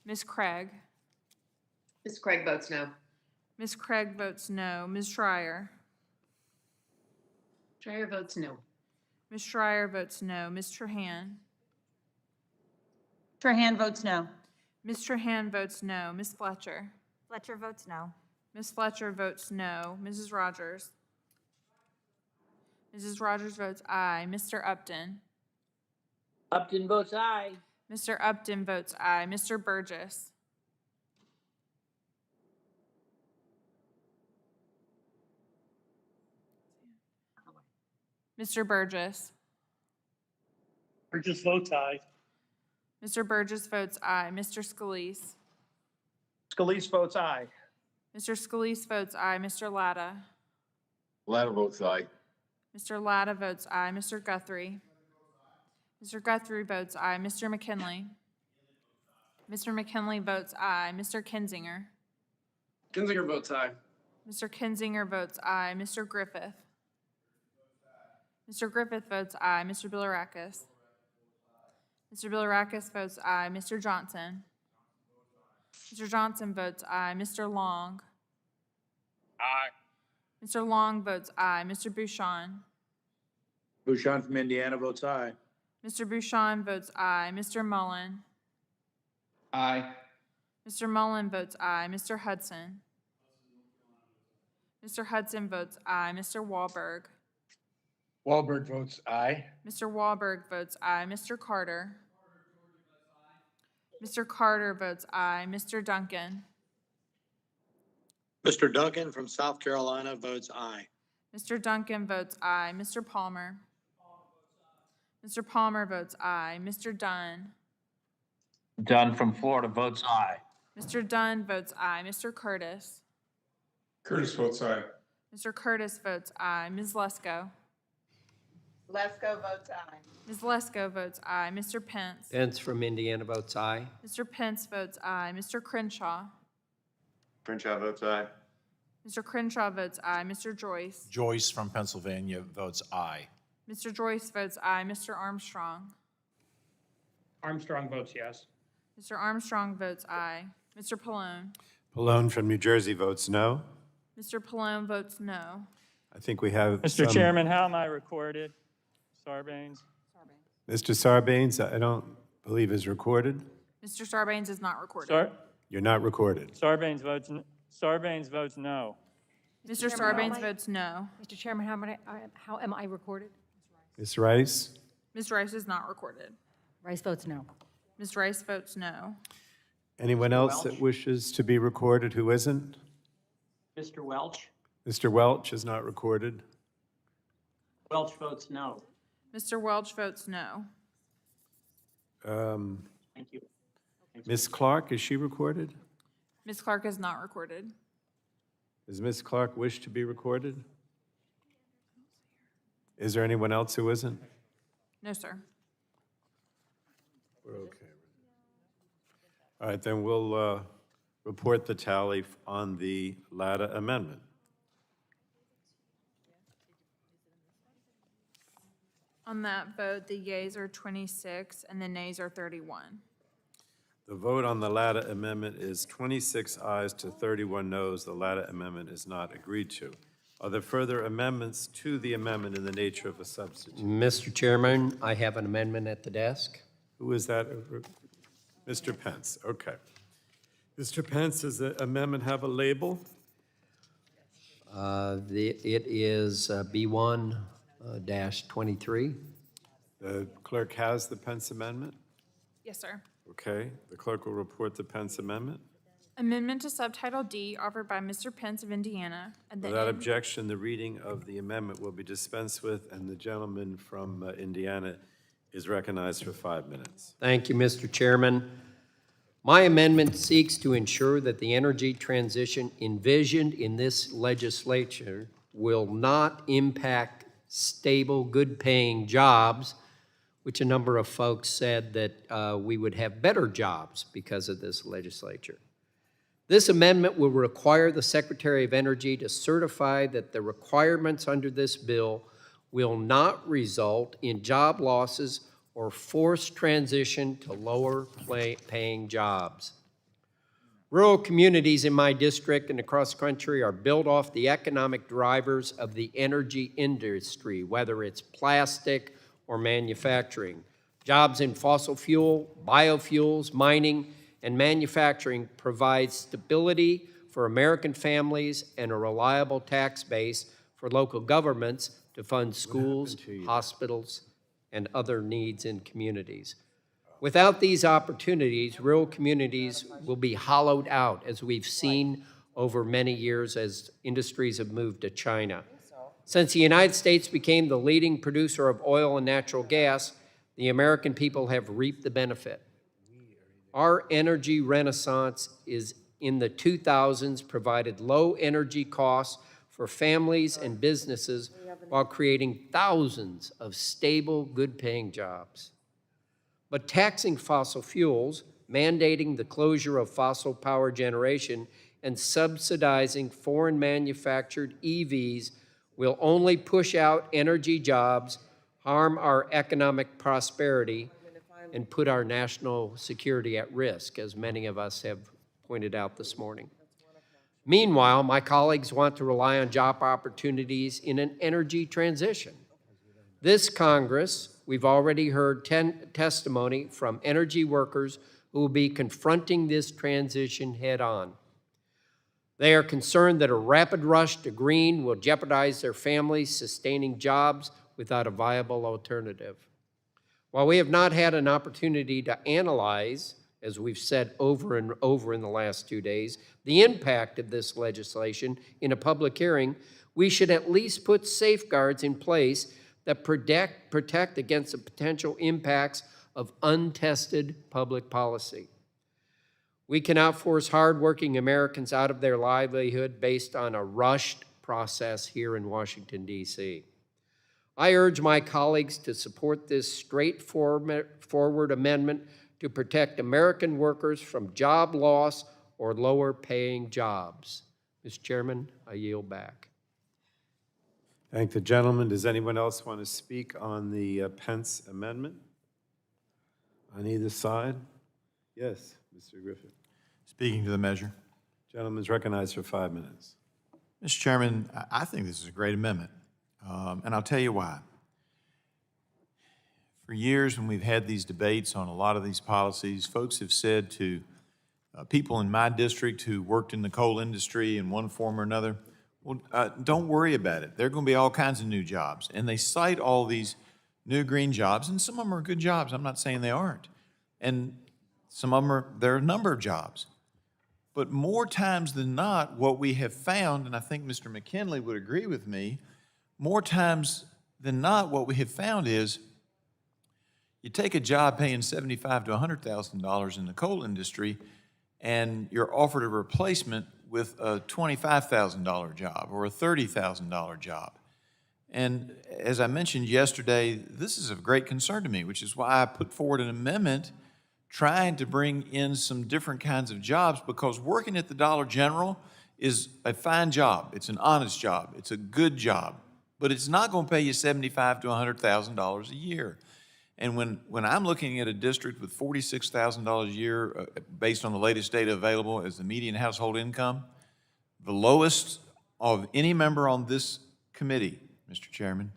Ms. Craig. Ms. Craig votes no. Ms. Craig votes no. Ms. Schreier. Schreier votes no. Ms. Schreier votes no. Ms. Trahan. Trahan votes no. Ms. Trahan votes no. Ms. Fletcher. Fletcher votes no. Ms. Fletcher votes no. Mrs. Rogers. Mrs. Rogers votes aye. Mr. Upton. Upton votes aye. Mr. Upton votes aye. Mr. Burgess. Mr. Burgess. Burgess votes aye. Mr. Burgess votes aye. Mr. Scalise. Scalise votes aye. Mr. Scalise votes aye. Mr. Latta. Latta votes aye. Mr. Latta votes aye. Mr. Guthrie. Mr. Guthrie votes aye. Mr. McKinley. Mr. McKinley votes aye. Mr. Kinzinger. Kinzinger votes aye. Mr. Kinzinger votes aye. Mr. Griffith. Mr. Griffith votes aye. Mr. Bilirakis. Mr. Bilirakis votes aye. Mr. Johnson. Mr. Johnson votes aye. Mr. Long. Aye. Mr. Long votes aye. Mr. Bouchon. Bouchon from Indiana votes aye. Mr. Bouchon votes aye. Mr. Mullen. Aye. Mr. Mullen votes aye. Mr. Hudson. Mr. Hudson votes aye. Mr. Wahlberg. Wahlberg votes aye. Mr. Wahlberg votes aye. Mr. Carter. Mr. Carter votes aye. Mr. Duncan. Mr. Duncan from South Carolina votes aye. Mr. Duncan votes aye. Mr. Palmer. Mr. Palmer votes aye. Mr. Dunn. Dunn from Florida votes aye. Mr. Dunn votes aye. Mr. Curtis. Curtis votes aye. Mr. Curtis votes aye. Ms. Lesko. Lesko votes aye. Ms. Lesko votes aye. Mr. Pence. Pence from Indiana votes aye. Mr. Pence votes aye. Mr. Crenshaw. Crenshaw votes aye. Mr. Crenshaw votes aye. Mr. Joyce. Joyce from Pennsylvania votes aye. Mr. Joyce votes aye. Mr. Armstrong. Armstrong votes yes. Mr. Armstrong votes aye. Mr. Pallone. Pallone from New Jersey votes no. Mr. Pallone votes no. I think we have Mr. some- Chairman, how am I recorded? Sarbanes? Mr. Sarbanes, I don't believe is recorded. Mr. Sarbanes is not recorded. You're not recorded. Sarbanes votes no. Mr. Sarbanes votes no. Mr. Chairman, how am I recorded? Ms. Rice? Ms. Rice is not recorded. Rice votes no. Ms. Rice votes no. Anyone else that wishes to be recorded who isn't? Mr. Welch? Mr. Welch is not recorded. Welch votes no. Mr. Welch votes no. Thank you. Ms. Clark, is she recorded? Ms. Clark is not recorded. Does Ms. Clark wish to be recorded? Is there anyone else who isn't? No, sir. We're okay. All right, then we'll report the tally on the Latta amendment. On that vote, the yeas are 26 and the nays are 31. The vote on the Latta amendment is 26 ayes to 31 noes. The Latta amendment is not agreed to. Are there further amendments to the amendment in the nature of a substitute? Mr. Chairman, I have an amendment at the desk. Who is that? Mr. Pence, okay. Mr. Pence, does the amendment have a label? It is B1-23. The clerk has the Pence amendment? Yes, sir. Okay, the clerk will report the Pence amendment. Amendment to Subtitle D offered by Mr. Pence of Indiana. Without objection, the reading of the amendment will be dispensed with, and the gentleman from Indiana is recognized for 5 minutes. Thank you, Mr. Chairman. My amendment seeks to ensure that the energy transition envisioned in this legislature will not impact stable, good-paying jobs, which a number of folks said that we would have better jobs because of this legislature. This amendment will require the Secretary of Energy to certify that the requirements under this bill will not result in job losses or forced transition to lower paying jobs. Rural communities in my district and across the country are built off the economic drivers of the energy industry, whether it's plastic or manufacturing. Jobs in fossil fuel, biofuels, mining, and manufacturing provide stability for American families and a reliable tax base for local governments to fund schools, hospitals, and other needs in communities. Without these opportunities, rural communities will be hollowed out, as we've seen over many years as industries have moved to China. Since the United States became the leading producer of oil and natural gas, the American people have reaped the benefit. Our energy renaissance is in the 2000s provided low energy costs for families and businesses while creating thousands of stable, good-paying jobs. But taxing fossil fuels, mandating the closure of fossil power generation, and subsidizing foreign manufactured EVs will only push out energy jobs, harm our economic prosperity, and put our national security at risk, as many of us have pointed out this morning. Meanwhile, my colleagues want to rely on job opportunities in an energy transition. This Congress, we've already heard testimony from energy workers who will be confronting this transition head-on. They are concerned that a rapid rush to green will jeopardize their families' sustaining jobs without a viable alternative. While we have not had an opportunity to analyze, as we've said over and over in the last 2 days, the impact of this legislation in a public hearing, we should at least put safeguards in place that protect against the potential impacts of untested public policy. We cannot force hardworking Americans out of their livelihood based on a rushed process here in Washington, D.C. I urge my colleagues to support this straightforward amendment to protect American workers from job loss or lower paying jobs. Mr. Chairman, I yield back. Thank the gentleman. Does anyone else want to speak on the Pence amendment? On either side? Yes, Mr. Griffith. Speaking to the measure. Gentleman's recognized for 5 minutes. Mr. Chairman, I think this is a great amendment, and I'll tell you why. For years, when we've had these debates on a lot of these policies, folks have said to people in my district who worked in the coal industry in one form or another, well, don't worry about it. There are going to be all kinds of new jobs. And they cite all these new green jobs, and some of them are good jobs. I'm not saying they aren't. And some of them there are a number of jobs. But more times than not, what we have found, and I think Mr. McKinley would agree with me, more times than not, what we have found is you take a job paying $75,000 to $100,000 in the coal industry, and you're offered a replacement with a $25,000 job or a $30,000 job. And as I mentioned yesterday, this is of great concern to me, which is why I put forward an amendment trying to bring in some different kinds of jobs, because working at the Dollar General is a fine job. It's an honest job. It's a good job. But it's not going to pay you $75,000 to $100,000 a year. And when I'm looking at a district with $46,000 a year, based on the latest data available as the median household income, the lowest of any member on this committee, Mr. Chairman,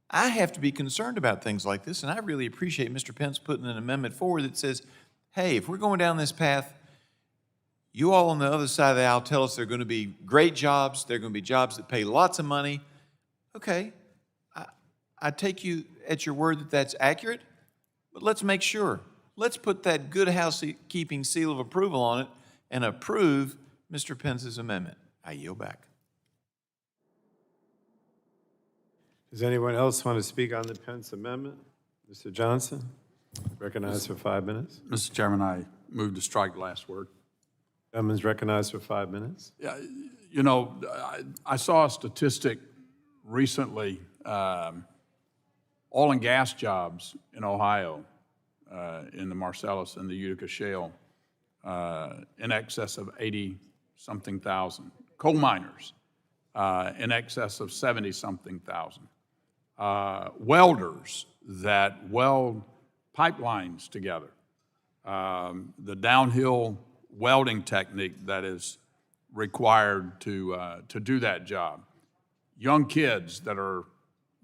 I have to be concerned about things like this, and I really appreciate Mr. Pence putting an amendment forward that says, hey, if we're going down this path, you all on the other side of the aisle tell us there are going to be great jobs, there are going to be jobs that pay lots of money. Okay, I take you at your word that that's accurate, but let's make sure. Let's put that good housekeeping seal of approval on it and approve Mr. Pence's amendment. I yield back. Does anyone else want to speak on the Pence amendment? Mr. Johnson, recognized for 5 minutes. Mr. Chairman, I move to strike the last word. Gentleman's recognized for 5 minutes. Yeah, you know, I saw a statistic recently, oil and gas jobs in Ohio, in the Marcellus and the Utica Shale, in excess of 80-something thousand. Coal miners, in excess of 70-something thousand. Welders that weld pipelines together. The downhill welding technique that is required to do that job. Young kids that are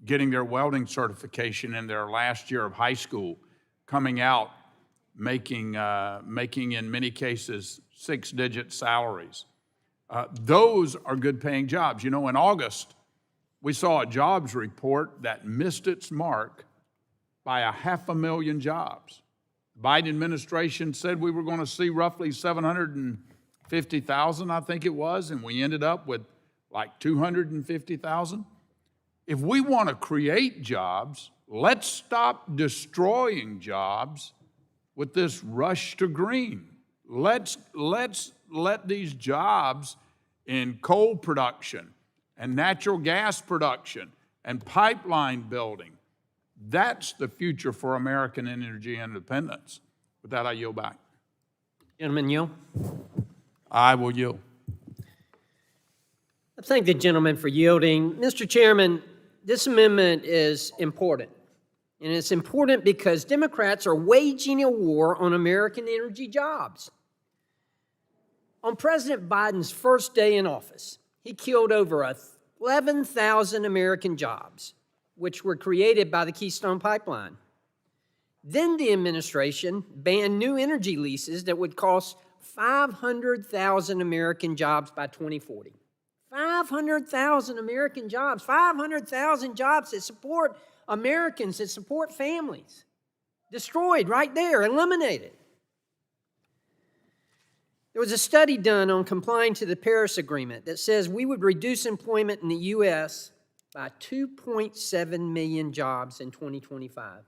getting their welding certification in their last year of high school, coming out making in many cases 6-digit salaries. Those are good paying jobs. You know, in August, we saw a jobs report that missed its mark by 500,000 jobs. The Biden administration said we were going to see roughly 750,000, I think it was, and we ended up with like 250,000. If we want to create jobs, let's stop destroying jobs with this rush to green. Let's let these jobs in coal production, and natural gas production and pipeline building. That's the future for American energy independence. With that, I yield back. Gentleman yield. I will yield. I thank the gentleman for yielding. Mr. Chairman, this amendment is important. And it's important because Democrats are waging a war on American energy jobs. On President Biden's first day in office, he killed over 11,000 American jobs, which were created by the Keystone Pipeline. Then the administration banned new energy leases that would cost 500,000 American jobs by 2040. 500,000 American jobs, 500,000 jobs that support Americans, that support families. Destroyed right there, eliminated. There was a study done on complying to the Paris Agreement that says we would reduce employment in the U.S. by 2.7 million jobs in 2025.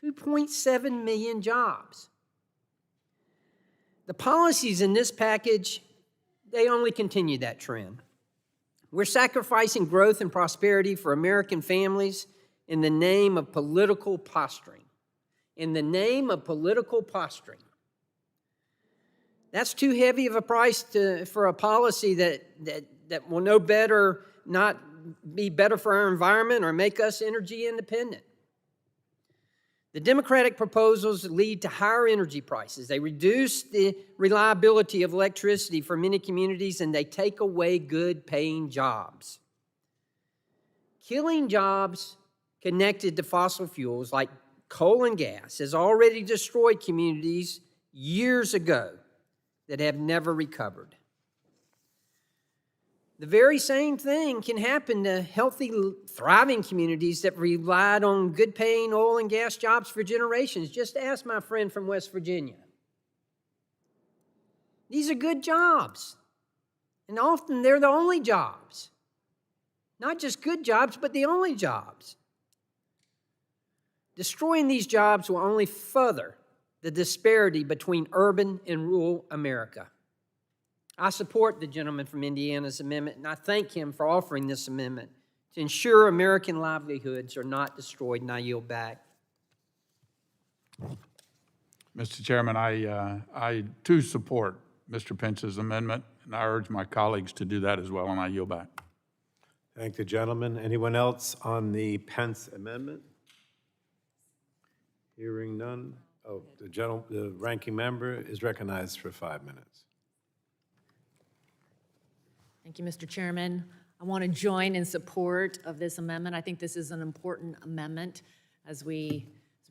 2.7 million jobs. The policies in this package, they only continue that trend. We're sacrificing growth and prosperity for American families in the name of political posturing. In the name of political posturing. That's too heavy of a price for a policy that will no better, not be better for our environment or make us energy independent. The Democratic proposals lead to higher energy prices. They reduce the reliability of electricity for many communities, and they take away good-paying jobs. Killing jobs connected to fossil fuels like coal and gas has already destroyed communities years ago that have never recovered. The very same thing can happen to healthy, thriving communities that relied on good-paying oil and gas jobs for generations. Just ask my friend from West Virginia. These are good jobs, and often they're the only jobs. Not just good jobs, but the only jobs. Destroying these jobs will only further the disparity between urban and rural America. I support the gentleman from Indiana's amendment, and I thank him for offering this amendment to ensure American livelihoods are not destroyed, and I yield back. Mr. Chairman, I too support Mr. Pence's amendment, and I urge my colleagues to do that as well, and I yield back. Thank the gentleman. Anyone else on the Pence amendment? Hearing none. Oh, the ranking member is recognized for 5 minutes. Thank you, Mr. Chairman. I want to join in support of this amendment. I think this is an important amendment as we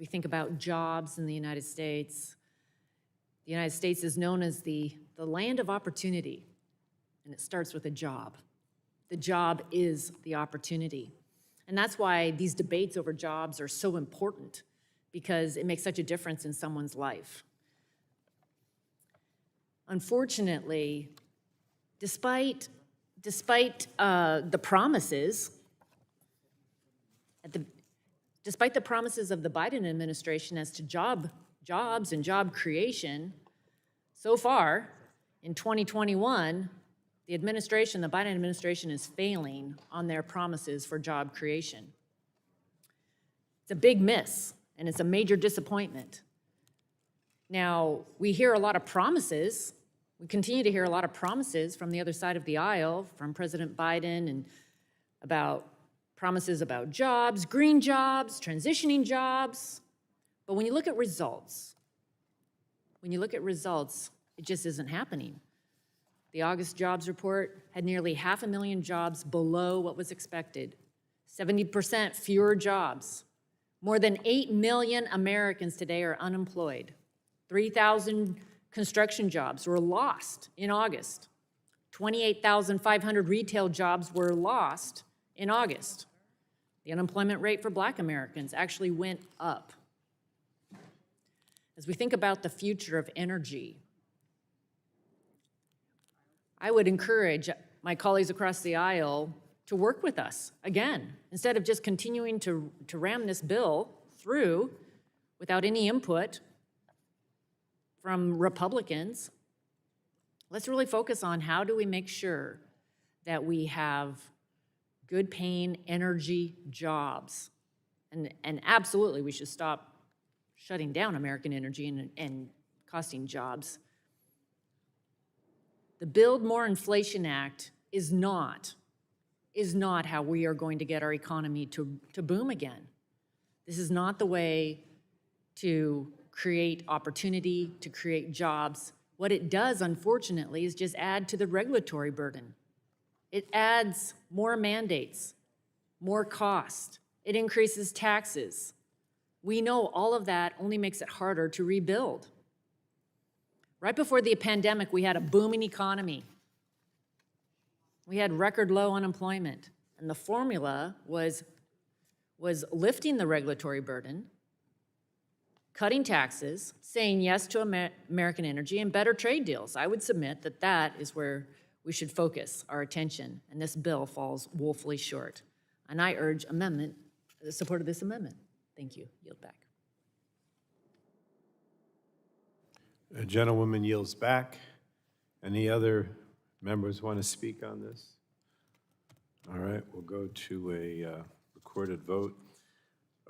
think about jobs in the United States. The United States is known as the land of opportunity, and it starts with a job. The job is the opportunity. And that's why these debates over jobs are so important, because it makes such a difference in someone's life. Unfortunately, despite the promises of the Biden administration as to jobs and job creation, so far in 2021, the Biden administration is failing on their promises for job creation. It's a big miss, and it's a major disappointment. Now, we hear a lot of promises. We continue to hear a lot of promises from the other side of the aisle, from President Biden, and about promises about jobs, green jobs, transitioning jobs. But when you look at results, it just isn't happening. The August jobs report had nearly 500,000 jobs below what was expected, 70% fewer jobs. More than 8 million Americans today are unemployed. 3,000 construction jobs were lost in August. 28,500 retail jobs were lost in August. The unemployment rate for Black Americans actually went up. As we think about the future of energy, I would encourage my colleagues across the aisle to work with us again, instead of just continuing to ram this bill through without any input from Republicans. Let's really focus on how do we make sure that we have good paying energy jobs. And absolutely, we should stop shutting down American energy and costing jobs. The Build More Inflation Act is not how we are going to get our economy to boom again. This is not the way to create opportunity, to create jobs. What it does, unfortunately, is just add to the regulatory burden. It adds more mandates, more cost. It increases taxes. We know all of that only makes it harder to rebuild. Right before the pandemic, we had a booming economy. We had record low unemployment. And the formula was lifting the regulatory burden, cutting taxes, saying yes to American energy, and better trade deals. I would submit that that is where we should focus our attention, and this bill falls woefully short. And I urge the support of this amendment. Thank you. Yield back. The gentlewoman yields back. Any other members want to speak on this? All right, we'll go to a recorded vote.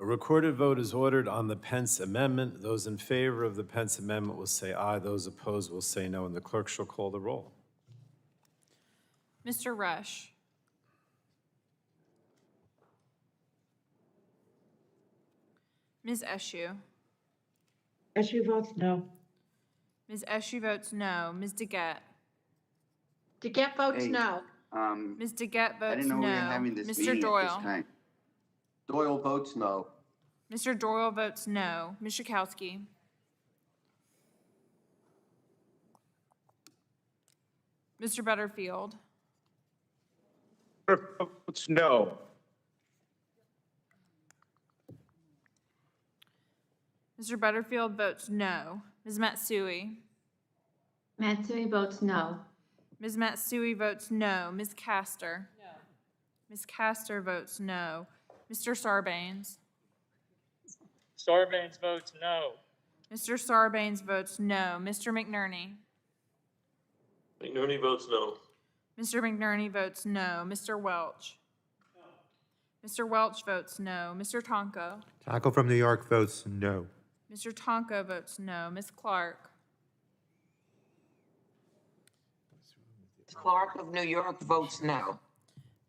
A recorded vote is ordered on the Pence amendment. Those in favor of the Pence amendment will say aye. Those opposed will say no, and the clerk shall call the roll. Mr. Rush. Ms. Eshoo. Eshoo votes no. Ms. Eshoo votes no. Ms. DeGette. DeGette votes no. Ms. DeGette votes no. I didn't know we were having this Mr. meeting at this Doyle. time. Doyle votes no. Mr. Doyle votes no. Ms. Schakowsky. Mr. Butterfield. Votes no. Mr. Butterfield votes no. Ms. Matsui. Matsui votes no. Ms. Matsui votes no. Ms. Castor. No. Ms. Castor votes no. Mr. Sarbanes. Sarbanes votes no. Mr. Sarbanes votes no. Mr. McNerney. McNerney votes no. Mr. McNerney votes no. Mr. Welch. Mr. Welch votes no. Mr. Tonko. Tonko from New York votes no. Mr. Tonko votes no. Ms. Clark. Ms. Clark of New York votes no.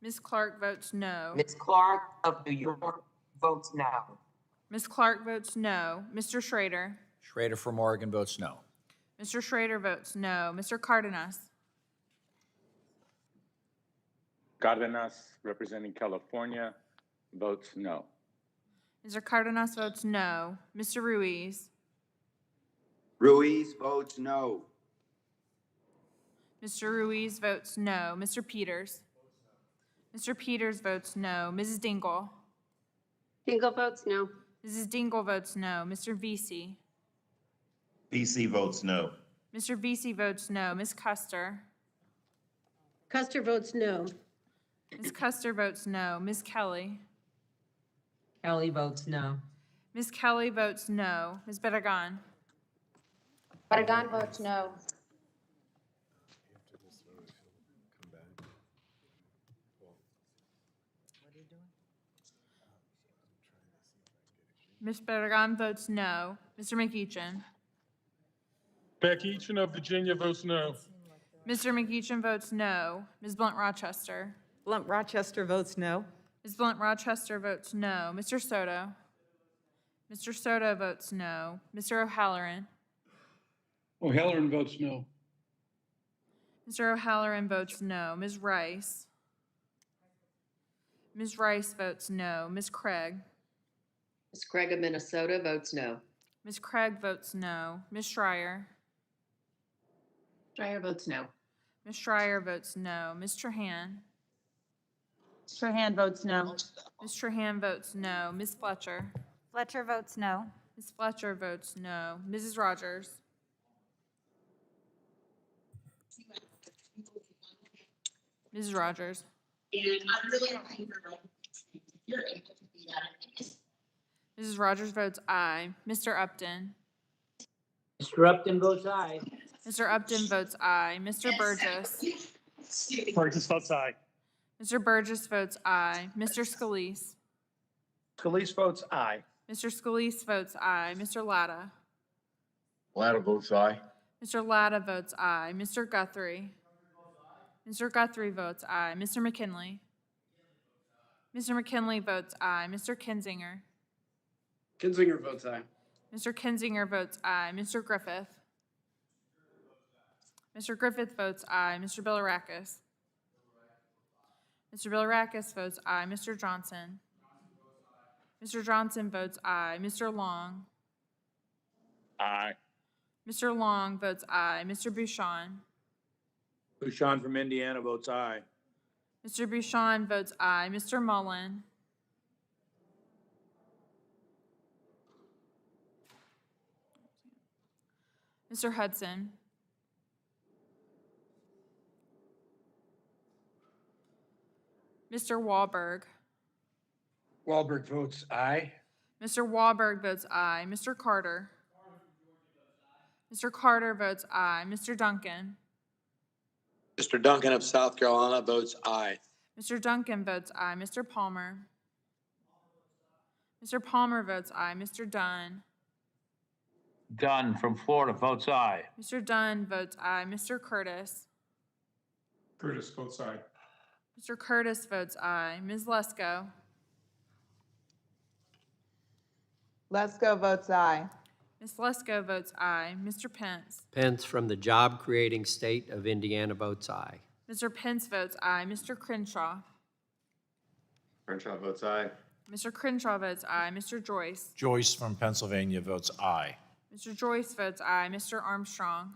Ms. Clark votes no. Ms. Clark of New York votes no. Ms. Clark votes no. Mr. Schrader. Schrader from Oregon votes no. Mr. Schrader votes no. Mr. Cardenas. Cardenas, representing California, votes no. Mr. Cardenas votes no. Mr. Ruiz. Ruiz votes no. Mr. Ruiz votes no. Mr. Peters. Mr. Peters votes no. Mrs. Dingell. Dingell votes no. Mrs. Dingell votes no. Mr. Vesey. VC votes no. Mr. Vesey votes no. Ms. Custer. Custer votes no. Ms. Custer votes no. Ms. Kelly. Kelly votes no. Ms. Kelly votes no. Ms. Barragan. Barragan votes no. Ms. Barragan votes no. Mr. McEachin. McEachin of Virginia votes no. Mr. McEachin votes no. Ms. Blunt Rochester. Blunt Rochester votes no. Ms. Blunt Rochester votes no. Mr. Soto. Mr. Soto votes no. Mr. O'Halloran. O'Halloran votes no. Mr. O'Halloran votes no. Ms. Rice. Ms. Rice votes no. Ms. Craig. Ms. Craig of Minnesota votes no. Ms. Craig votes no. Ms. Schreier. Schreier votes no. Ms. Schreier votes no. Ms. Trahan. Trahan votes no. Ms. Trahan votes no. Ms. Fletcher. Fletcher votes no. Ms. Fletcher votes no. Mrs. Rogers. Mrs. Rogers. Mrs. Rogers votes aye. Mr. Upton. Mr. Upton votes aye. Mr. Upton votes aye. Mr. Burgess. Burgess votes aye. Mr. Burgess votes aye. Mr. Scalise. Scalise votes aye. Mr. Scalise votes aye. Mr. Latta. Latta votes aye. Mr. Latta votes aye. Mr. Guthrie. Mr. Guthrie votes aye. Mr. McKinley. Mr. McKinley votes aye. Mr. Kinzinger. Kinzinger votes aye. Mr. Kinzinger votes aye. Mr. Griffith. Mr. Griffith votes aye. Mr. Bilirakis. Mr. Bilirakis votes aye. Mr. Johnson. Mr. Johnson votes aye. Mr. Long. Aye. Mr. Long votes aye. Mr. Bouchon. Bouchon from Indiana votes aye. Mr. Bouchon votes aye. Mr. Mullen. Mr. Hudson. Mr. Wahlberg. Wahlberg votes aye. Mr. Wahlberg votes aye. Mr. Carter. Mr. Carter votes aye. Mr. Duncan. Mr. Duncan of South Carolina votes aye. Mr. Duncan votes aye. Mr. Palmer. Mr. Palmer votes aye. Mr. Dunn. Dunn from Florida votes aye. Mr. Dunn votes aye. Mr. Curtis. Curtis votes aye. Mr. Curtis votes aye. Ms. Lesko. Lesko votes aye. Ms. Lesko votes aye. Mr. Pence. Pence from the job-creating state of Indiana votes aye. Mr. Pence votes aye. Mr. Crenshaw. Crenshaw votes aye. Mr. Crenshaw votes aye. Mr. Joyce. Joyce from Pennsylvania votes aye. Mr. Joyce votes aye. Mr. Armstrong.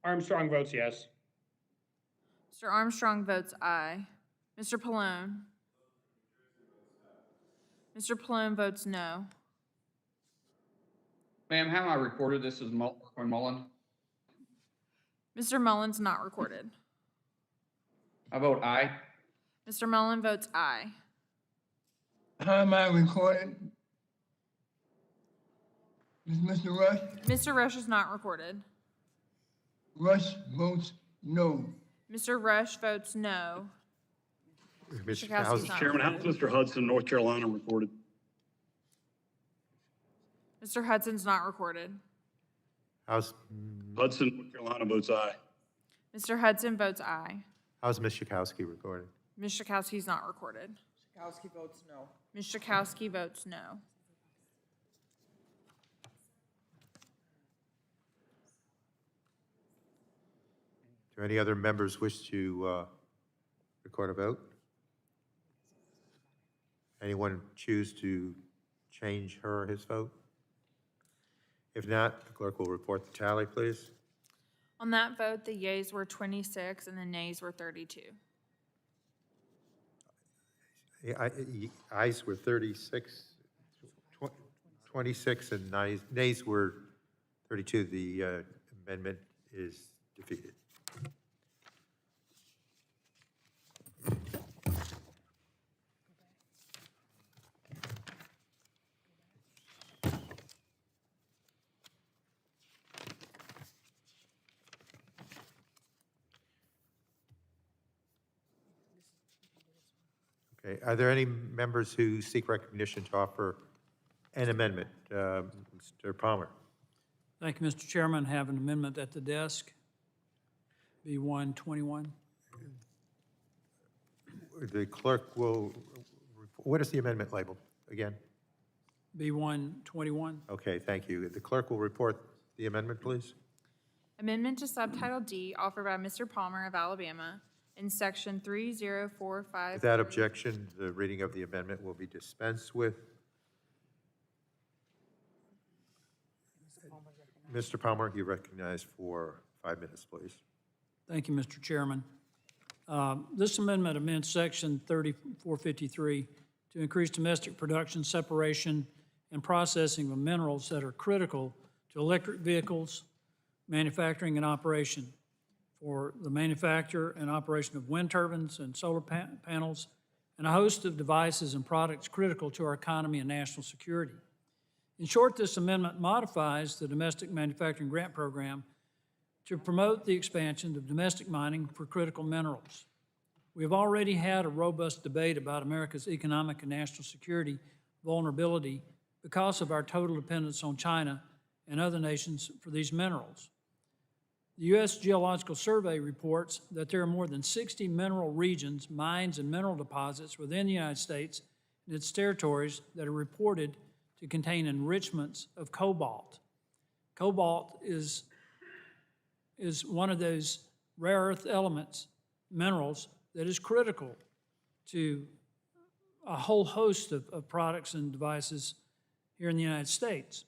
Armstrong votes yes. Mr. Armstrong votes aye. Mr. Pallone. Mr. Pallone votes no. Ma'am, how am I recorded? This is Mullen. Mr. Mullen's not recorded. I vote aye. Mr. Mullen votes aye. How am I recorded? Is Mr. Rush? Mr. Rush is not recorded. Rush votes no. Mr. Rush votes no. Mr. Kowski's not Chairman, recorded. how's Mr. Hudson, North Carolina recorded? Mr. Hudson's not recorded. How's, Hudson, North Carolina votes aye. Mr. Hudson votes aye. how's Ms. Schakowsky recorded? Ms. Schakowsky's not recorded. Schakowsky votes no. Ms. Schakowsky votes no. Do any other members wish to record a vote? Anyone choose to change her or his vote? If not, the clerk will report the tally, please. On that vote, the yeas were 26 and the nays were 32. Ayes were 36, 26, and nays were 32. The amendment is defeated. Okay, are there any members who seek recognition to offer an amendment? Mr. Palmer. Thank you, Mr. Chairman. Have an amendment at the desk, B121. The clerk will, what is the amendment labeled again? B121. Okay, thank you. The clerk will report the amendment, please. Amendment to Subtitle D offered by Mr. Palmer of Alabama in Section 3045. Without objection, the reading of the amendment will be dispensed with. Mr. Palmer, you recognize for 5 minutes, please. Thank you, Mr. Chairman. This amendment amends Section 3453 to increase domestic production, separation, and processing of minerals that are critical to electric vehicles, manufacturing and operation, for the manufacture and operation of wind turbines and solar panels, and a host of devices and products critical to our economy and national security. In short, this amendment modifies the Domestic Manufacturing Grant Program to promote the expansion of domestic mining for critical minerals. We have already had a robust debate about America's economic and national security vulnerability because of our total dependence on China and other nations for these minerals. The U.S. Geological Survey reports that there are more than 60 mineral regions, mines, and mineral deposits within the United States and its territories that are reported to contain enrichments of cobalt. Cobalt is one of those rare earth elements, minerals, that is critical to a whole host of products and devices here in the United States.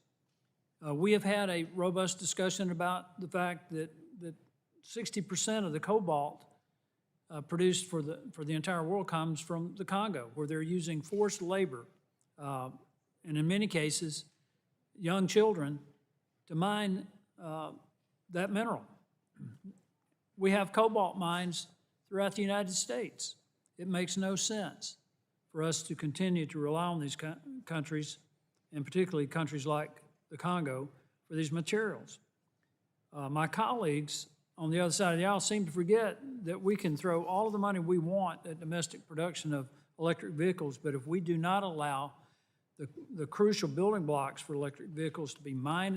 We have had a robust discussion about the fact that 60% of the cobalt produced for the entire world comes from the Congo, where they're using forced labor, and in many cases, young children, to mine that mineral. We have cobalt mines throughout the United States. It makes no sense for us to continue to rely on these countries, and particularly countries like the Congo, for these materials. My colleagues on the other side of the aisle seem to forget that we can throw all of the money we want at domestic production of electric vehicles, but if we do not allow the crucial building blocks for electric vehicles to be mined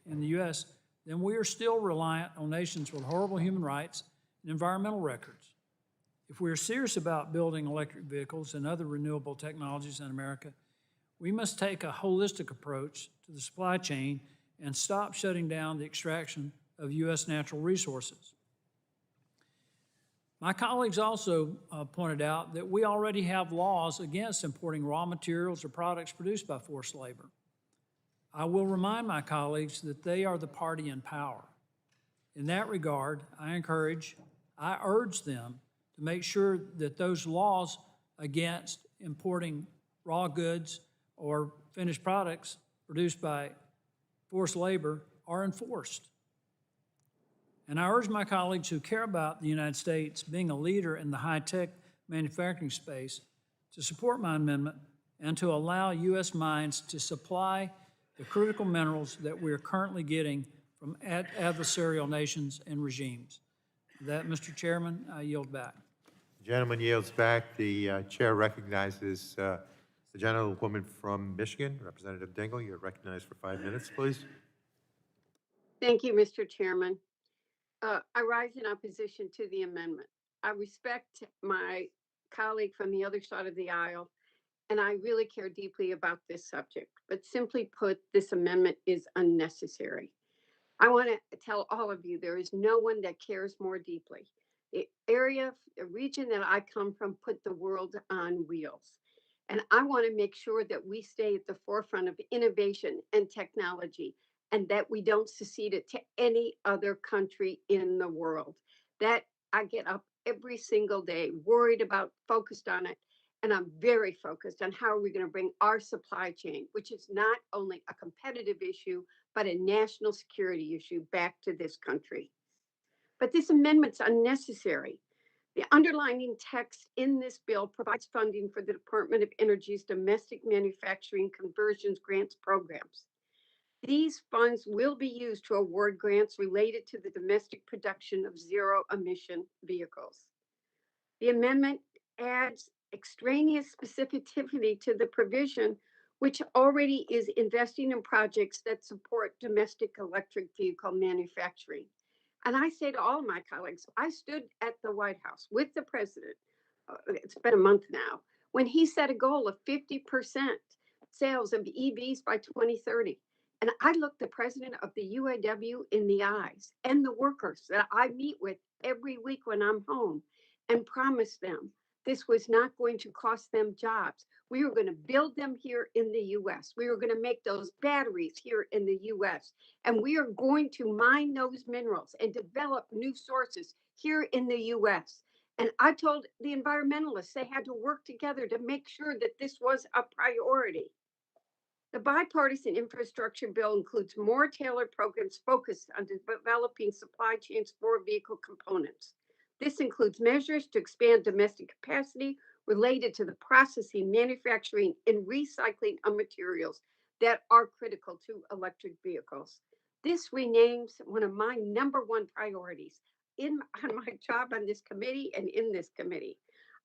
in the U.S., then we are still reliant on nations with horrible human rights and environmental records. If we are serious about building electric vehicles and other renewable technologies in America, we must take a holistic approach to the supply chain and stop shutting down the extraction of U.S. natural resources. My colleagues also pointed out that we already have laws against importing raw materials or products produced by forced labor. I will remind my colleagues that they are the party in power. In that regard, I urge them to make sure that those laws against importing raw goods or finished products produced by forced labor are enforced. And I urge my colleagues who care about the United States being a leader in the high-tech manufacturing space to support my amendment and to allow U.S. mines to supply the critical minerals that we are currently getting from adversarial nations and regimes. With that, Mr. Chairman, I yield back. The gentleman yields back. The chair recognizes the gentlewoman from Michigan, Representative Dingell. You're recognized for 5 minutes, please. Thank you, Mr. Chairman. I rise in opposition to the amendment. I respect my colleague from the other side of the aisle, and I really care deeply about this subject. But simply put, this amendment is unnecessary. I want to tell all of you, there is no one that cares more deeply. The region that I come from put the world on wheels. And I want to make sure that we stay at the forefront of innovation and technology, and that we don't secede it to any other country in the world. That I get up every single day worried about, focused on it, and I'm very focused on how are we going to bring our supply chain, which is not only a competitive issue, but a national security issue, back to this country. But this amendment's unnecessary. The underlying text in this bill provides funding for the Department of Energy's domestic manufacturing conversions grants programs. These funds will be used to award grants related to the domestic production of zero-emission vehicles. The amendment adds extraneous specificity to the provision, which already is investing in projects that support domestic electric vehicle manufacturing. And I say to all of my colleagues, I stood at the White House with the president, it's been a month now, when he set a goal of 50% sales of EVs by 2030. And I looked the president of the UAW in the eyes and the workers that I meet with every week when I'm home and promised them this was not going to cost them jobs. We were going to build them here in the US. We were going to make those batteries here in the US. And we are going to mine those minerals and develop new sources here in the US. And I told the environmentalists they had to work together to make sure that this was a priority. The bipartisan infrastructure bill includes more tailored programs focused on developing supply chains for vehicle components. This includes measures to expand domestic capacity related to the processing, manufacturing, and recycling of materials that are critical to electric vehicles. This renames one of my number one priorities on my job on this committee and in this committee.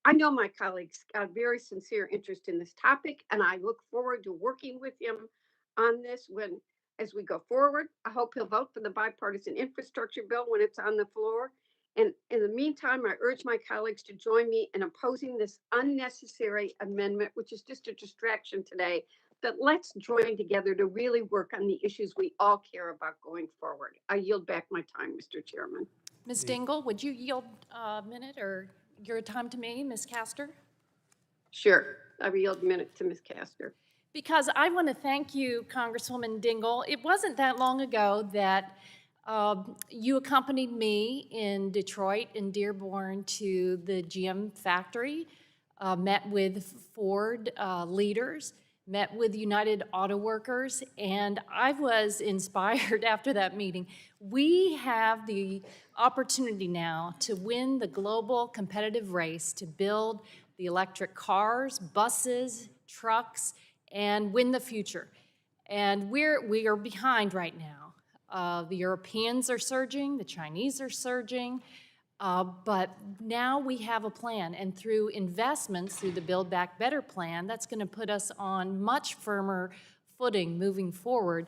I know my colleagues got a very sincere interest in this topic, and I look forward to working with him on this as we go forward. I hope he'll vote for the bipartisan infrastructure bill when it's on the floor. And in the meantime, I urge my colleagues to join me in opposing this unnecessary amendment, which is just a distraction today. But let's join together to really work on the issues we all care about going forward. I yield back my time, Mr. Chairman. Ms. Dingell, would you yield a minute or your time to me, Ms. Castor? Sure, I yield a minute to Ms. Castor. Because I want to thank you, Congresswoman Dingell. It wasn't that long ago that you accompanied me in Detroit and Dearborn to the GM factory, met with Ford leaders, met with United Auto Workers, and I was inspired after that meeting. We have the opportunity now to win the global competitive race to build the electric cars, buses, trucks, and win the future. And we are behind right now. The Europeans are surging, the Chinese are surging, but now we have a plan, and through investments, through the Build Back Better plan, that's going to put us on much firmer footing moving forward.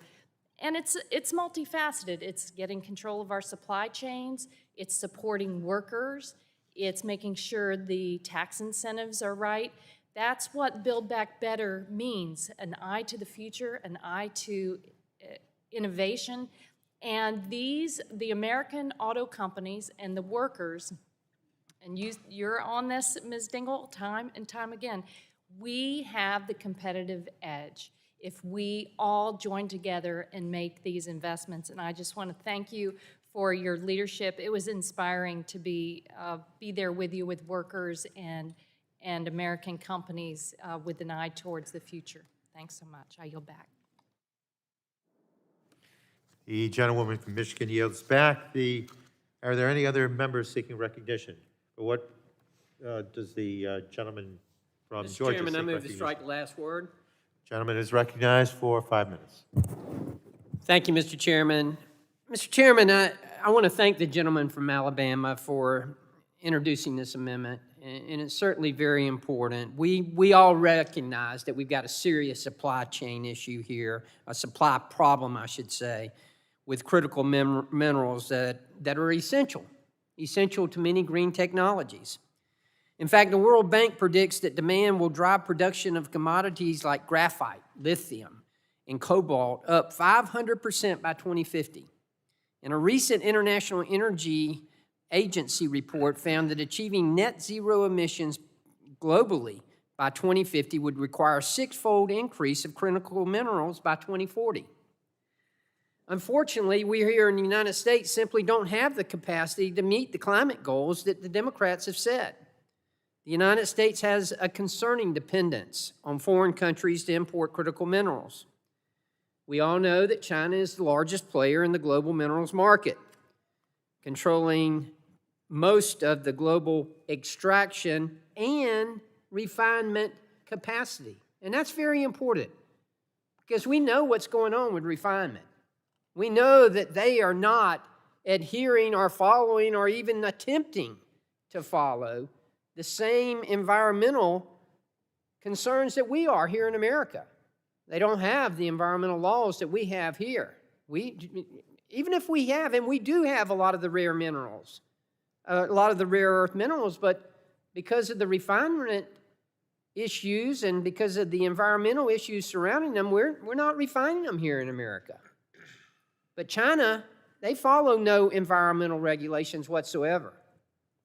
And it's multifaceted. It's getting control of our supply chains, it's supporting workers, it's making sure the tax incentives are right. That's what Build Back Better means, an eye to the future, an eye to innovation. And the American auto companies and the workers, and you're on this, Ms. Dingell, time and time again, we have the competitive edge if we all join together and make these investments. And I just want to thank you for your leadership. It was inspiring to be there with you with workers and American companies with an eye towards the future. Thanks so much. I yield back. The gentlewoman from Michigan yields back. Are there any other members seeking recognition? Or what does the gentleman from Mr. Georgia Chairman, I seek move to recognition? strike the last word. Gentleman is recognized for 5 minutes. Thank you, Mr. Chairman. Mr. Chairman, I want to thank the gentleman from Alabama for introducing this amendment, and it's certainly very important. We all recognize that we've got a serious supply chain issue here, a supply problem, I should say, with critical minerals that are essential to many green technologies. In fact, the World Bank predicts that demand will drive production of commodities like graphite, lithium, and cobalt up 500% by 2050. And a recent International Energy Agency report found that achieving net zero emissions globally by 2050 would require a 6-fold increase of critical minerals by 2040. Unfortunately, we here in the United States simply don't have the capacity to meet the climate goals that the Democrats have set. The United States has a concerning dependence on foreign countries to import critical minerals. We all know that China is the largest player in the global minerals market, controlling most of the global extraction and refinement capacity. And that's very important because we know what's going on with refinement. We know that they are not adhering or following or even attempting to follow the same environmental concerns that we are here in America. They don't have the environmental laws that we have here. Even if we have, and we do have a lot of the rare minerals, a lot of the rare earth minerals, but because of the refinement issues and because of the environmental issues surrounding them, we're not refining them here in America. But China, they follow no environmental regulations whatsoever.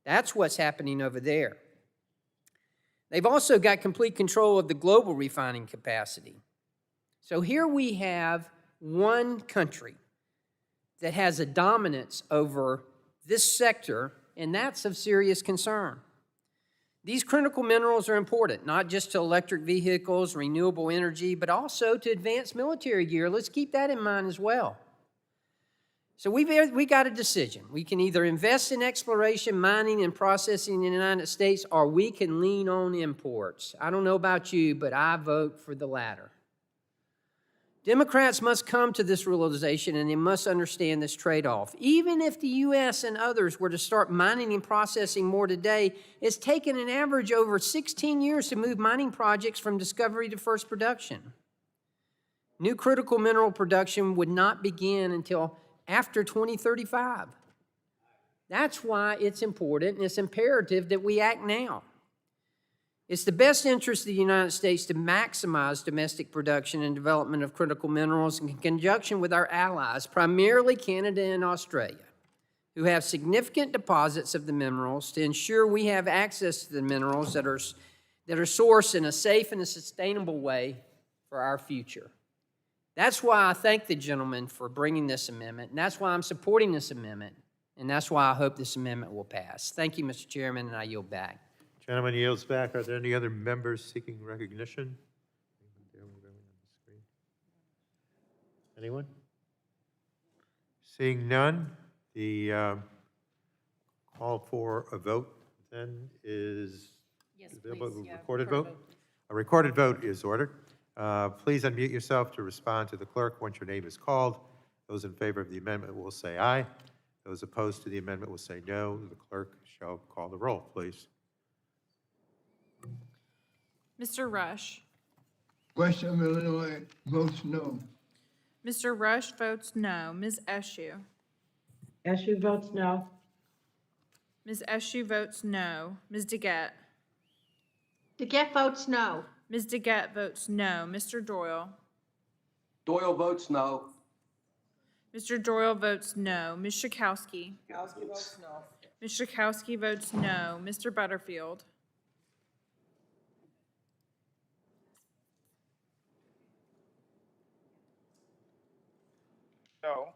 That's what's happening over there. They've also got complete control of the global refining capacity. So here we have one country that has a dominance over this sector, and that's of serious concern. These critical minerals are important, not just to electric vehicles, renewable energy, but also to advanced military gear. Let's keep that in mind as well. So we got a decision. We can either invest in exploration, mining, and processing in the United States, or we can lean on imports. I don't know about you, but I vote for the latter. Democrats must come to this realization and they must understand this trade-off. Even if the U.S. and others were to start mining and processing more today, it's taken an average over 16 years to move mining projects from discovery to first production. New critical mineral production would not begin until after 2035. That's why it's important and it's imperative that we act now. It's the best interest of the United States to maximize domestic production and development of critical minerals in conjunction with our allies, primarily Canada and Australia, who have significant deposits of the minerals to ensure we have access to the minerals that are sourced in a safe and a sustainable way for our future. That's why I thank the gentleman for bringing this amendment, and that's why I'm supporting this amendment, and that's why I hope this amendment will pass. Thank you, Mr. Chairman, and I yield back. Gentleman yields back. Are there any other members seeking recognition? Anyone? Seeing none, the call for a vote then is available. Recorded vote? A recorded vote is ordered. Please unmute yourself to respond to the clerk once your name is called. Those in favor of the amendment will say aye. Those opposed to the amendment will say no. The clerk shall call the roll, please. Mr. Rush. West of Illinois votes no. Mr. Rush votes no. Ms. Eshoo. Eshoo votes no. Ms. Eshoo votes no. Ms. DeGette. DeGette votes no. Ms. DeGette votes no. Mr. Doyle. Doyle votes no. Mr. Doyle votes no. Ms. Schakowsky. Schakowsky votes no. Ms. Schakowsky votes no. Mr. Butterfield. No.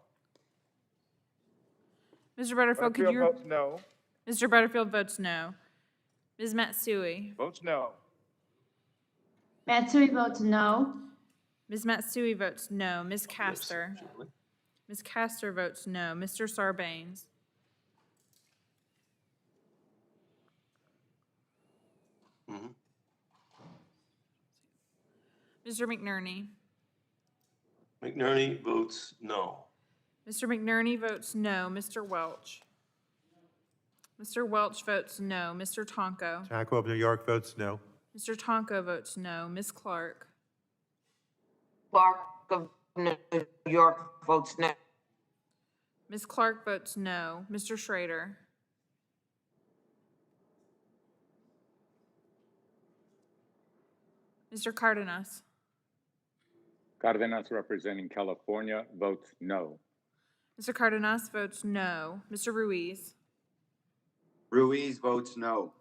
Mr. Butterfield, could you? Votes no. Mr. Butterfield votes no. Ms. Matsui. Votes no. Matsui votes no. Ms. Matsui votes no. Ms. Castor. Ms. Castor votes no. Mr. Sarbanes. Mr. McNerney. McNerney votes no. Mr. McNerney votes no. Mr. Welch. Mr. Welch votes no. Mr. Tonko. Tonko of New York votes no. Mr. Tonko votes no. Ms. Clark. Clark of New York votes no. Ms. Clark votes no. Mr. Schrader. Mr. Cardenas. Cardenas representing California votes no. Mr. Cardenas votes no. Mr. Ruiz. Ruiz votes no.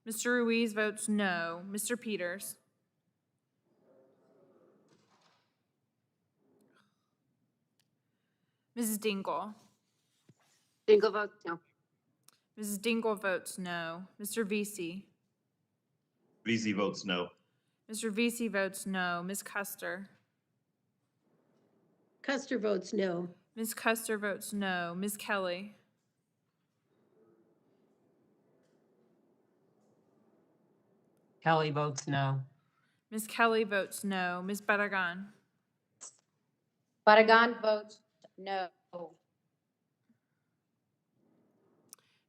Mr. Ruiz votes no. Mr. Peters. Mrs. Dingell. Dingell votes no. Mrs. Dingell votes no. Mr. Vesey. Vesey votes no. Mr. Vesey votes no. Ms. Custer. Custer votes no. Ms. Custer votes no. Ms. Kelly. Kelly votes no. Ms. Kelly votes no. Ms. Barragan. Barragan votes no.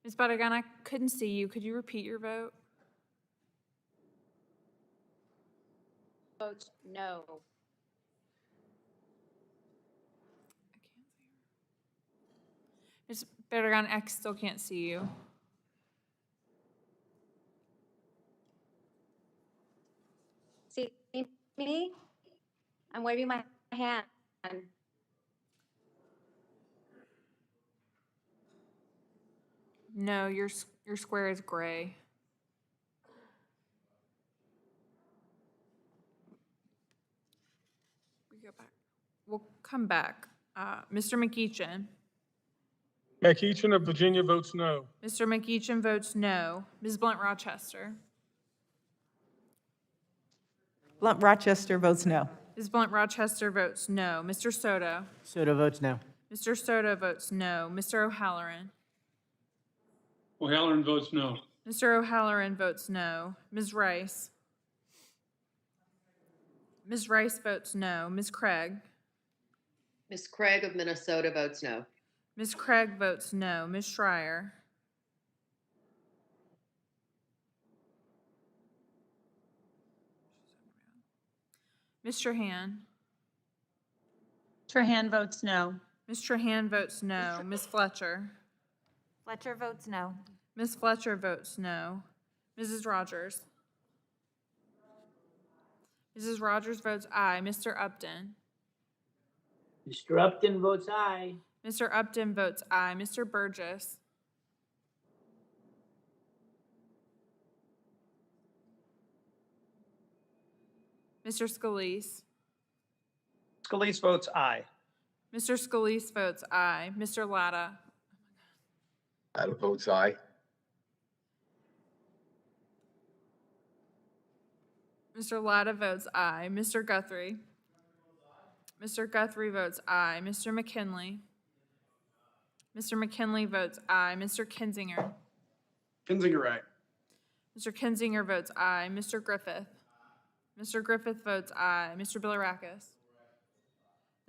Ms. Barragan, I couldn't see you. Could you repeat your vote? Votes no. Ms. Barragan, I still can't see you. See me? I'm waving my hand. No, your square is gray. We go back. We'll come back. Mr. McEachin. McEachin of Virginia votes no. Mr. McEachin votes no. Ms. Blunt Rochester. Blunt Rochester votes no. Ms. Blunt Rochester votes no. Mr. Soto. Soto votes no. Mr. Soto votes no. Mr. O'Halloran. O'Halloran votes no. Mr. O'Halloran votes no. Ms. Rice. Ms. Rice votes no. Ms. Craig. Ms. Craig of Minnesota votes no. Ms. Craig votes no. Ms. Schreier. Ms. Trahan. Trahan votes no. Ms. Trahan votes no. Ms. Fletcher. Fletcher votes no. Ms. Fletcher votes no. Mrs. Rogers. Mrs. Rogers votes aye. Mr. Upton. Mr. Upton votes aye. Mr. Upton votes aye. Mr. Burgess. Mr. Scalise. Scalise votes aye. Mr. Scalise votes aye. Mr. Latta. Latta votes aye. Mr. Latta votes aye. Mr. Guthrie. Mr. Guthrie votes aye. Mr. McKinley. Mr. McKinley votes aye. Mr. Kinzinger. Kinzinger, aye. Mr. Kinzinger votes aye. Mr. Griffith. Mr. Griffith votes aye. Mr. Bilirakis.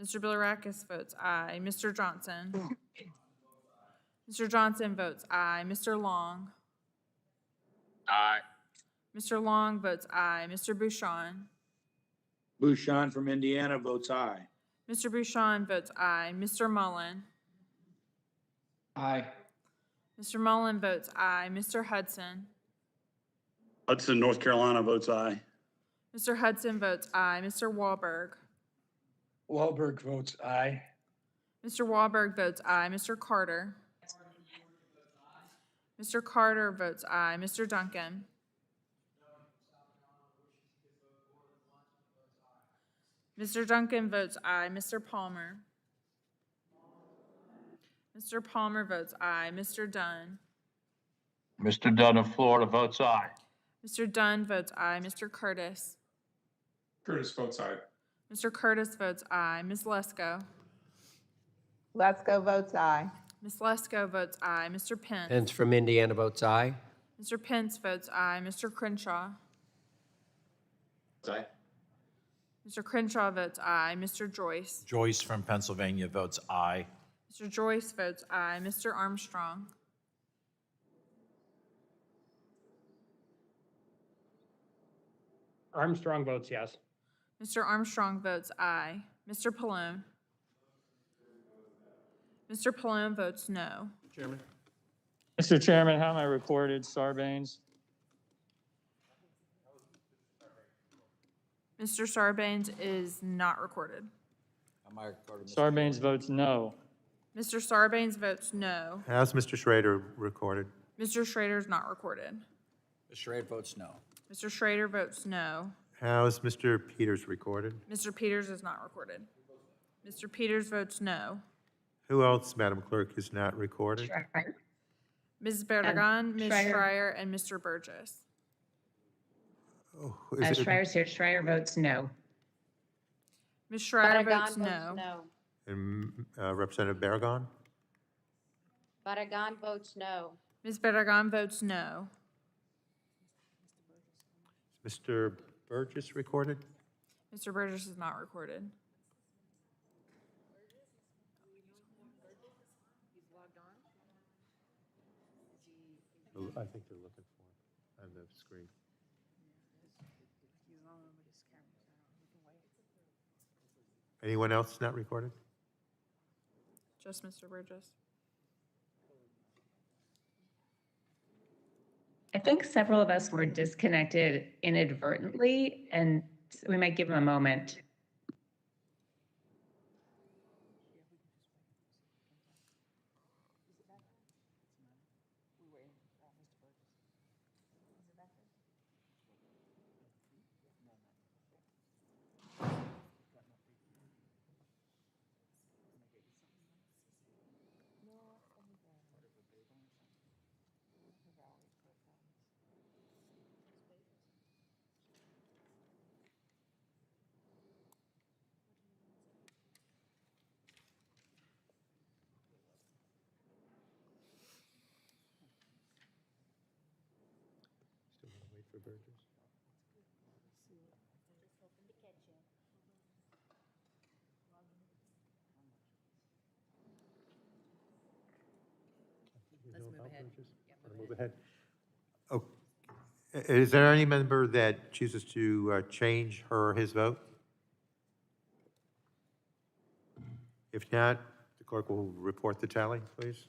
Mr. Bilirakis votes aye. Mr. Johnson. Mr. Johnson votes aye. Mr. Long. Aye. Mr. Long votes aye. Mr. Bouchon. Bouchon from Indiana votes aye. Mr. Bouchon votes aye. Mr. Mullen. Aye. Mr. Mullen votes aye. Mr. Hudson. Hudson, North Carolina votes aye. Mr. Hudson votes aye. Mr. Wahlberg. Wahlberg votes aye. Mr. Wahlberg votes aye. Mr. Carter. Mr. Carter votes aye. Mr. Duncan. Mr. Duncan votes aye. Mr. Palmer. Mr. Palmer votes aye. Mr. Dunn. Mr. Dunn of Florida votes aye. Mr. Dunn votes aye. Mr. Curtis. Curtis votes aye. Mr. Curtis votes aye. Ms. Lesko. Lesko votes aye. Ms. Lesko votes aye. Mr. Pence. Pence from Indiana votes aye. Mr. Pence votes aye. Mr. Crenshaw. Aye. Mr. Crenshaw votes aye. Mr. Joyce. Joyce from Pennsylvania votes aye. Mr. Joyce votes aye. Mr. Armstrong. Armstrong votes yes. Mr. Armstrong votes aye. Mr. Pallone. Mr. Pallone votes no. Chairman. Mr. Chairman, how am I recorded? Sarbanes? Mr. Sarbanes is not recorded. Sarbanes votes no. Mr. Sarbanes votes no. How's Mr. Schrader recorded? Mr. Schrader is not recorded. Mr. Schrader votes no. Mr. Schrader votes no. How's Mr. Peters recorded? Mr. Peters is not recorded. Mr. Peters votes no. Who else, Madam Clerk, is not recorded? Ms. Berdagan, Ms. Schreier. Schreier, and Mr. Burgess. Oh, is it- Schreier's here. Schreier votes no. Ms. Schreier Barragan votes no. And Representative Barragan? Barragan votes no. Ms. Berdagan votes no. Mr. Burgess recorded? Mr. Burgess is not recorded. I think they're looking for him on the screen. Anyone else not recorded? Just Mr. Burgess. I think several of us were disconnected inadvertently, and we might give them a moment. Still gonna wait for Burgess? Just wanna move ahead. Oh, is there any member that chooses to change her or his vote? If not, the clerk will report the tally, please.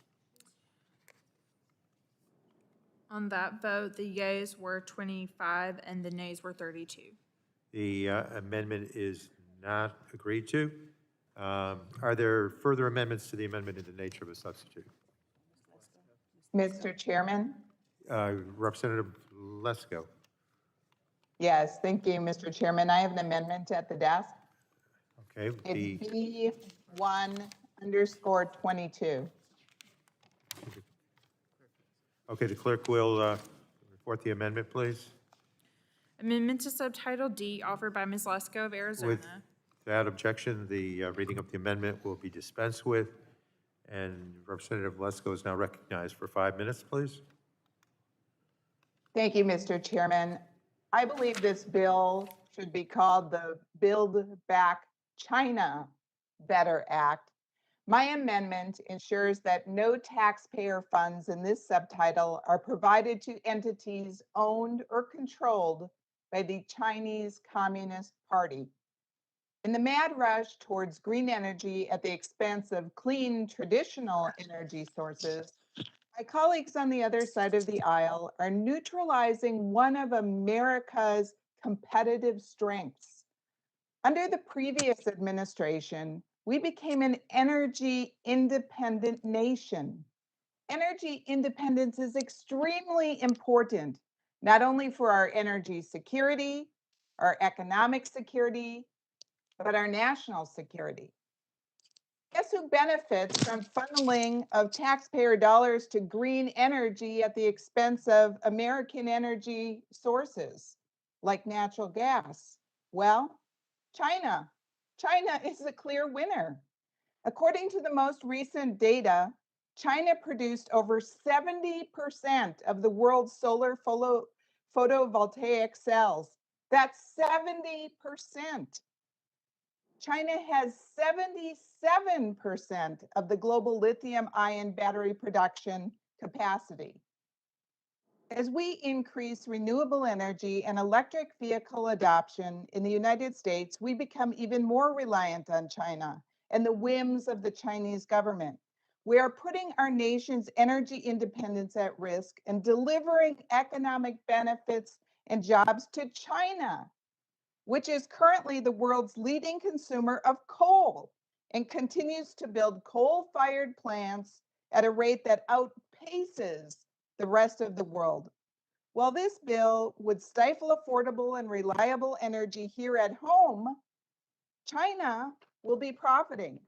On that vote, the yeas were 25 and the nays were 32. The amendment is not agreed to. Are there further amendments to the amendment in the nature of a substitute? Mr. Chairman? Representative Lesko. Yes, thank you, Mr. Chairman. I have an amendment at the desk. Okay, It's B1_22. Okay, the clerk will report the amendment, please. Amendment to Subtitle D offered by Ms. Lesko of Arizona. Without objection, the reading of the amendment will be dispensed with. And Representative Lesko is now recognized for 5 minutes, please. Thank you, Mr. Chairman. I believe this bill should be called the Build Back China Better Act. My amendment ensures that no taxpayer funds in this subtitle are provided to entities owned or controlled by the Chinese Communist Party. In the mad rush towards green energy at the expense of clean traditional energy sources, my colleagues on the other side of the aisle are neutralizing one of America's competitive strengths. Under the previous administration, we became an energy independent nation. Energy independence is extremely important, not only for our energy security, our economic security, but our national security. Guess who benefits from funneling of taxpayer dollars to green energy at the expense of American energy sources like natural gas? Well, China. China is a clear winner. According to the most recent data, China produced over 70% of the world's solar photovoltaic cells. That's 70%. China has 77% of the global lithium-ion battery production capacity. As we increase renewable energy and electric vehicle adoption in the United States, we become even more reliant on China and the whims of the Chinese government. We are putting our nation's energy independence at risk and delivering economic benefits and jobs to China, which is currently the world's leading consumer of coal and continues to build coal-fired plants at a rate that outpaces the rest of the world. While this bill would stifle affordable and reliable energy here at home, China will be profiting.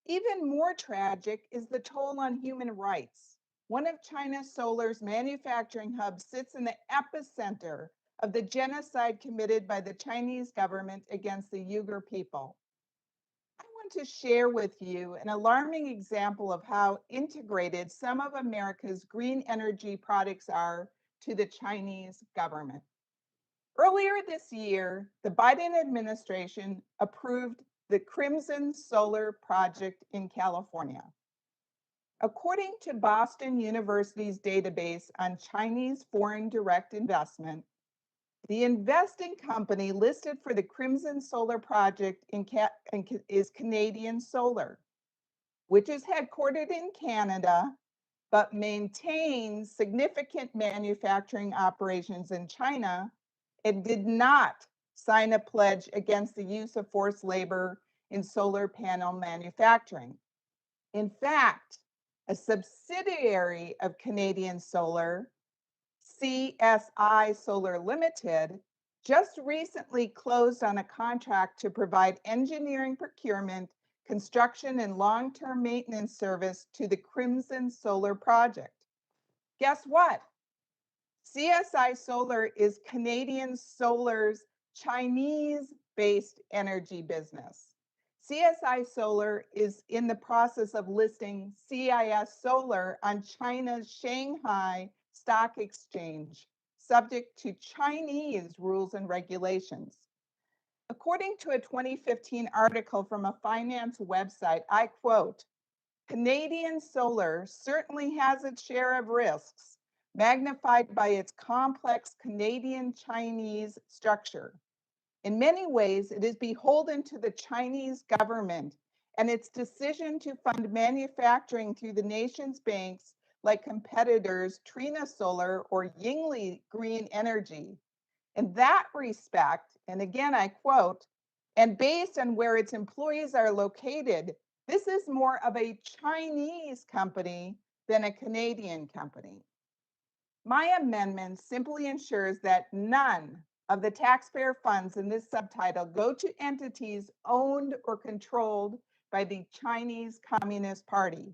Even more tragic is the toll on human rights. One of China Solar's manufacturing hubs sits in the epicenter of the genocide committed by the Chinese government against the Uyghur people. I want to share with you an alarming example of how integrated some of America's green energy products are to the Chinese government. Earlier this year, the Biden administration approved the Crimson Solar Project in California. According to Boston University's database on Chinese foreign direct investment, the investing company listed for the Crimson Solar Project is Canadian Solar, which is headquartered in Canada, but maintains significant manufacturing operations in China and did not sign a pledge against the use of forced labor in solar panel manufacturing. In fact, a subsidiary of Canadian Solar, CSI Solar Limited, just recently closed on a contract to provide engineering procurement, construction, and long-term maintenance service to the Crimson Solar Project. Guess what? CSI Solar is Canadian Solar's Chinese-based energy business. CSI Solar is in the process of listing CIS Solar on China's Shanghai Stock Exchange, subject to Chinese rules and regulations. According to a 2015 article from a finance website, I quote, Canadian solar certainly has its share of risks, magnified by its complex Canadian-Chinese structure. In many ways, it is beholden to the Chinese government and its decision to fund manufacturing through the nation's banks like competitors Trina Solar or Yingli Green Energy. In that respect, and again I quote, and based on where its employees are located, this is more of a Chinese company than a Canadian company. My amendment simply ensures that none of the taxpayer funds in this subtitle go to entities owned or controlled by the Chinese Communist Party.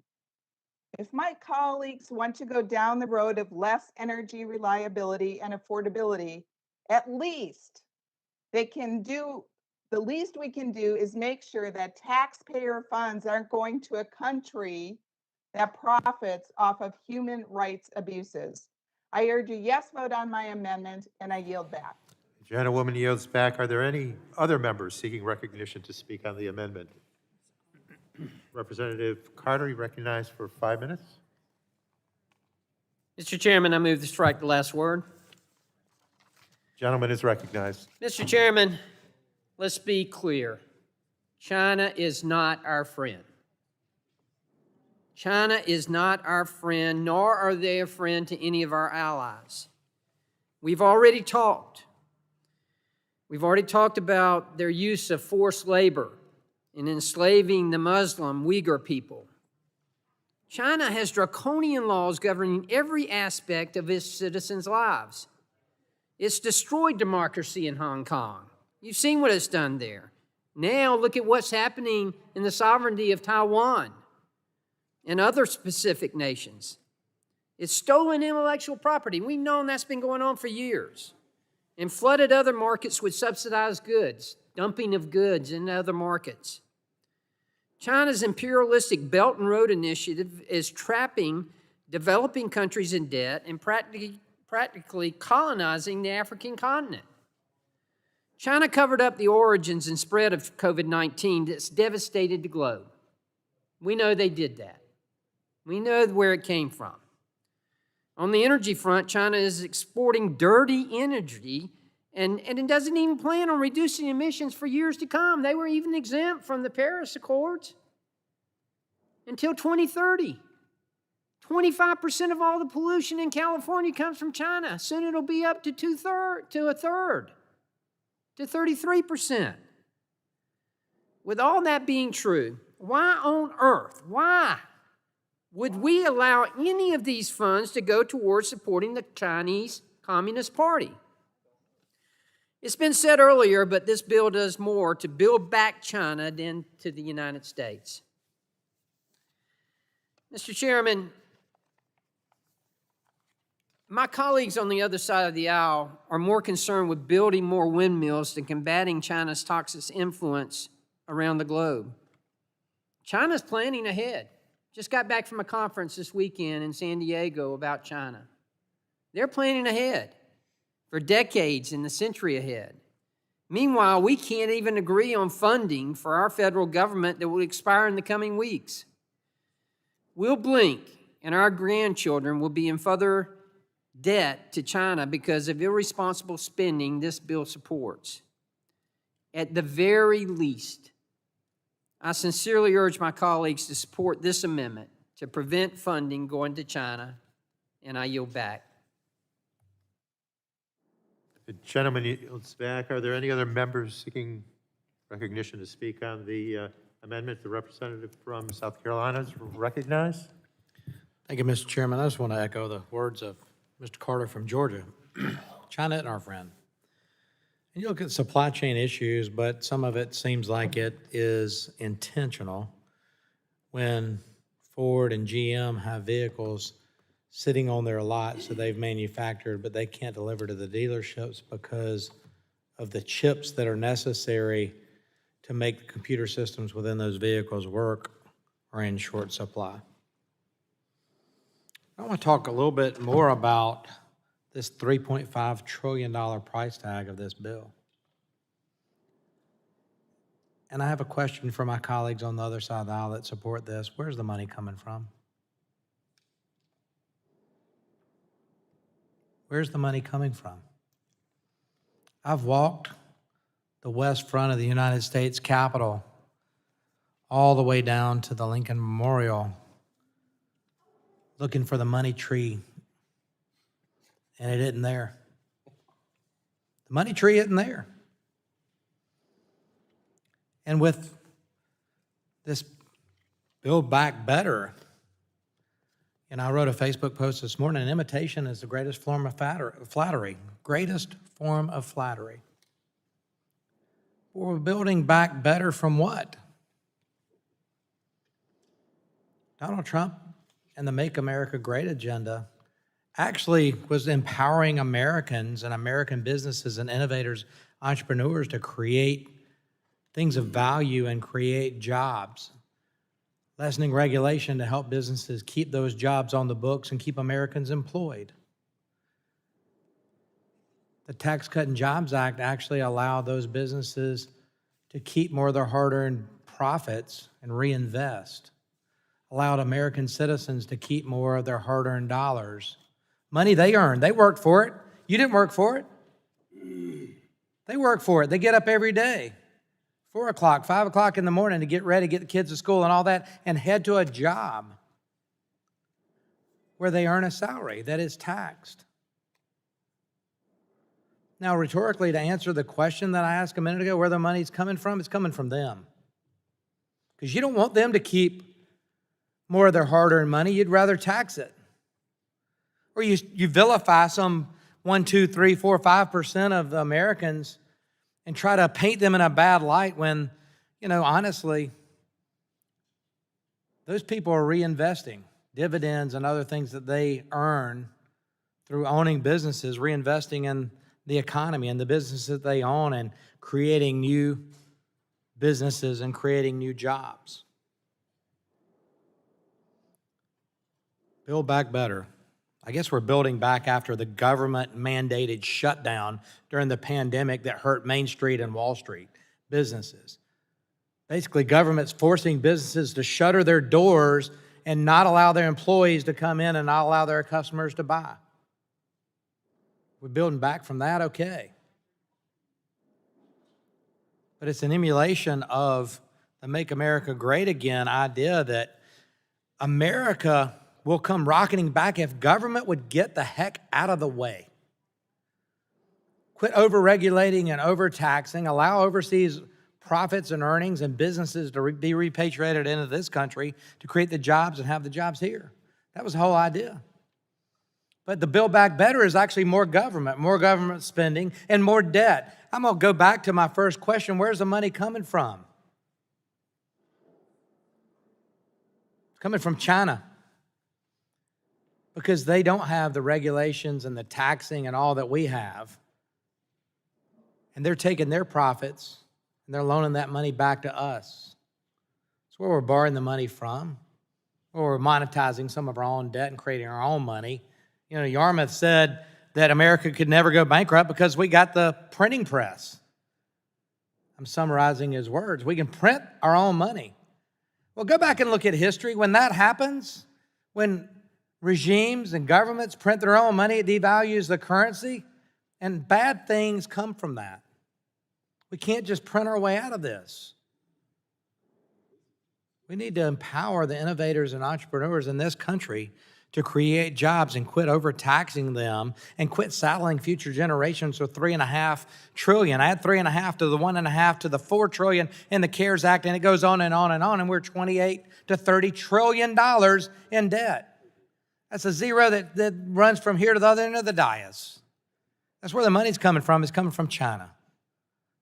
If my colleagues want to go down the road of less energy reliability and affordability, at least they can do, the least we can do is make sure that taxpayer funds aren't going to a country that profits off of human rights abuses. I urge a yes vote on my amendment, and I yield back. The gentlewoman yields back. Are there any other members seeking recognition to speak on the amendment? Representative Carter, you recognized for 5 minutes. Mr. Chairman, I move to strike the last word. Gentleman is recognized. Mr. Chairman, let's be clear. China is not our friend. China is not our friend, nor are they a friend to any of our allies. We've already talked. We've already talked about their use of forced labor in enslaving the Muslim Uyghur people. China has draconian laws governing every aspect of its citizens' lives. It's destroyed democracy in Hong Kong. You've seen what it's done there. Now look at what's happening in the sovereignty of Taiwan and other specific nations. It's stolen intellectual property. We've known that's been going on for years. And flooded other markets with subsidized goods, dumping of goods into other markets. China's imperialistic Belt and Road Initiative is trapping developing countries in debt and practically colonizing the African continent. China covered up the origins and spread of COVID-19 that's devastated the globe. We know they did that. We know where it came from. On the energy front, China is exporting dirty energy and it doesn't even plan on reducing emissions for years to come. They were even exempt from the Paris Accords until 2030. 25% of all the pollution in California comes from China. Soon it'll be up to a third, to 33%. With all that being true, why on earth, why would we allow any of these funds to go towards supporting the Chinese Communist Party? It's been said earlier, but this bill does more to build back China than to the United States. Mr. Chairman, my colleagues on the other side of the aisle are more concerned with building more windmills than combating China's toxic influence around the globe. China's planning ahead. Just got back from a conference this weekend in San Diego about China. They're planning ahead for decades and the century ahead. Meanwhile, we can't even agree on funding for our federal government that will expire in the coming weeks. We'll blink, and our grandchildren will be in further debt to China because of irresponsible spending this bill supports. At the very least, I sincerely urge my colleagues to support this amendment to prevent funding going to China, and I yield back. The gentleman yields back. Are there any other members seeking recognition to speak on the amendment? The representative from South Carolina is recognized. Thank you, Mr. Chairman. I just want to echo the words of Mr. Carter from Georgia. China isn't our friend. And you look at supply chain issues, but some of it seems like it is intentional. When Ford and GM have vehicles sitting on their lots that they've manufactured, but they can't deliver to the dealerships because of the chips that are necessary to make the computer systems within those vehicles work are in short supply. I want to talk a little bit more about this $3.5 trillion price tag of this bill. And I have a question for my colleagues on the other side of the aisle that support this. Where's the money coming from? Where's the money coming from? I've walked the west front of the United States Capitol all the way down to the Lincoln Memorial looking for the money tree, and it isn't there. The money tree isn't there. And with this Build Back Better, and I wrote a Facebook post this morning, imitation is the greatest form of flattery. Greatest form of flattery. We're building back better from what? Donald Trump and the Make America Great agenda actually was empowering Americans and American businesses and innovators, entrepreneurs to create things of value and create jobs. Lessening regulation to help businesses keep those jobs on the books and keep Americans employed. The Tax Cut and Jobs Act actually allowed those businesses to keep more of their hard-earned profits and reinvest. Allowed American citizens to keep more of their hard-earned dollars. Money they earned. They worked for it. You didn't work for it. They work for it. They get up every day, 4 o'clock, 5 o'clock in the morning to get ready, get the kids to school and all that, and head to a job where they earn a salary that is taxed. Now, rhetorically, to answer the question that I asked a minute ago, where the money's coming from, it's coming from them. Because you don't want them to keep more of their hard-earned money. You'd rather tax it. Or you vilify some 1, 2, 3, 4, 5% of the Americans and try to paint them in a bad light when, honestly, those people are reinvesting dividends and other things that they earn through owning businesses, reinvesting in the economy and the businesses that they own and creating new businesses and creating new jobs. Build back better. I guess we're building back after the government-mandated shutdown during the pandemic that hurt Main Street and Wall Street businesses. Basically, government's forcing businesses to shutter their doors and not allow their employees to come in and not allow their customers to buy. We're building back from that, okay. But it's an emulation of the Make America Great Again idea that America will come rocketing back if government would get the heck out of the way. Quit over-regulating and over-taxing, allow overseas profits and earnings and businesses to be repatriated into this country to create the jobs and have the jobs here. That was the whole idea. But the Build Back Better is actually more government spending, and more debt. I'm going to go back to my first question. Where's the money coming from? It's coming from China. Because they don't have the regulations and the taxing and all that we have. And they're taking their profits and they're loaning that money back to us. That's where we're borrowing the money from. Or we're monetizing some of our own debt and creating our own money. Yarmouth said that America could never go bankrupt because we got the printing press. I'm summarizing his words. We can print our own money. Well, go back and look at history. When that happens, when regimes and governments print their own money, it devalues the currency, and bad things come from that. We can't just print our way out of this. We need to empower the innovators and entrepreneurs in this country to create jobs and quit overtaxing them and quit saddling future generations with $3.5 trillion. Add 3.5 to the 1.5 to the 4 trillion in the CARES Act, and it goes on and on and on, and we're $28 to $30 trillion in debt. That's a zero that runs from here to the other end of the dais. That's where the money's coming from. It's coming from China.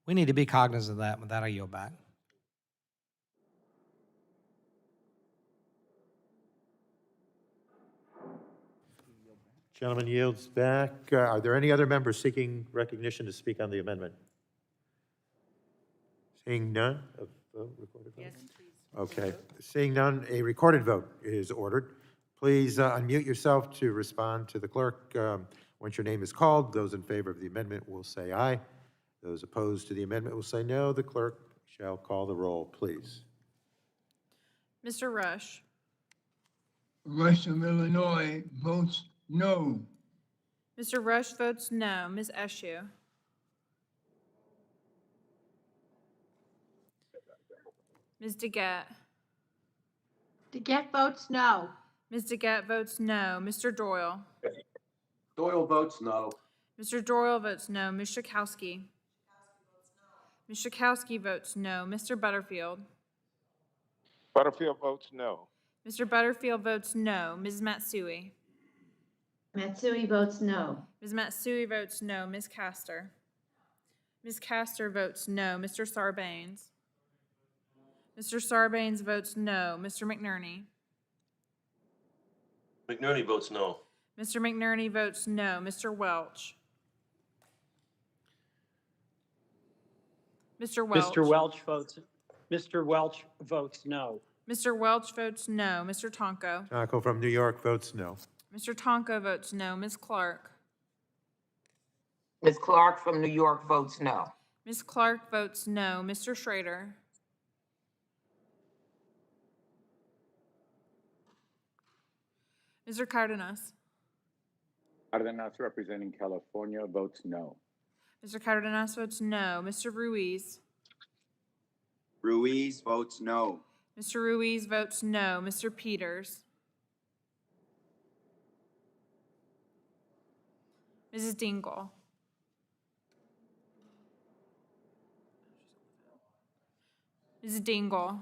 We need to be cognizant of that. With that, I yield back. Gentleman yields back. Are there any other members seeking recognition to speak on the amendment? Seeing none? Recorded vote? Yes, please. Okay. Seeing none, a recorded vote is ordered. Please unmute yourself to respond to the clerk. Once your name is called, those in favor of the amendment will say aye. Those opposed to the amendment will say no. The clerk shall call the roll, please. Mr. Rush, Rush of Illinois votes no. Mr. Rush votes no. Ms. Eshoo, Ms. DeGette, DeGette votes no. Ms. DeGette votes no. Mr. Doyle, Doyle votes no. Mr. Doyle votes no. Ms. Schakowsky, Ms. Schakowsky votes no. Mr. Butterfield, Butterfield votes no. Mr. Butterfield votes no. Ms. Matsui, Matsui votes no. Ms. Matsui votes no. Ms. Castor, Ms. Castor votes no. Mr. Sarbanes, Mr. Sarbanes votes no. Mr. McNerney, McNerney votes no. Mr. McNerney votes no. Mr. Welch, Mr. Welch, Mr. Welch votes no. Mr. Welch votes no. Mr. Tonko, Tonko from New York votes no. Mr. Tonko votes no. Ms. Clark, Ms. Clark from New York votes no. Ms. Clark votes no. Mr. Schrader, Mr. Cardenas, Cardenas representing California votes no. Mr. Cardenas votes no. Mr. Ruiz, Ruiz votes no. Mr. Ruiz votes no. Mr. Peters, Mrs. Dingell, Mrs. Dingell,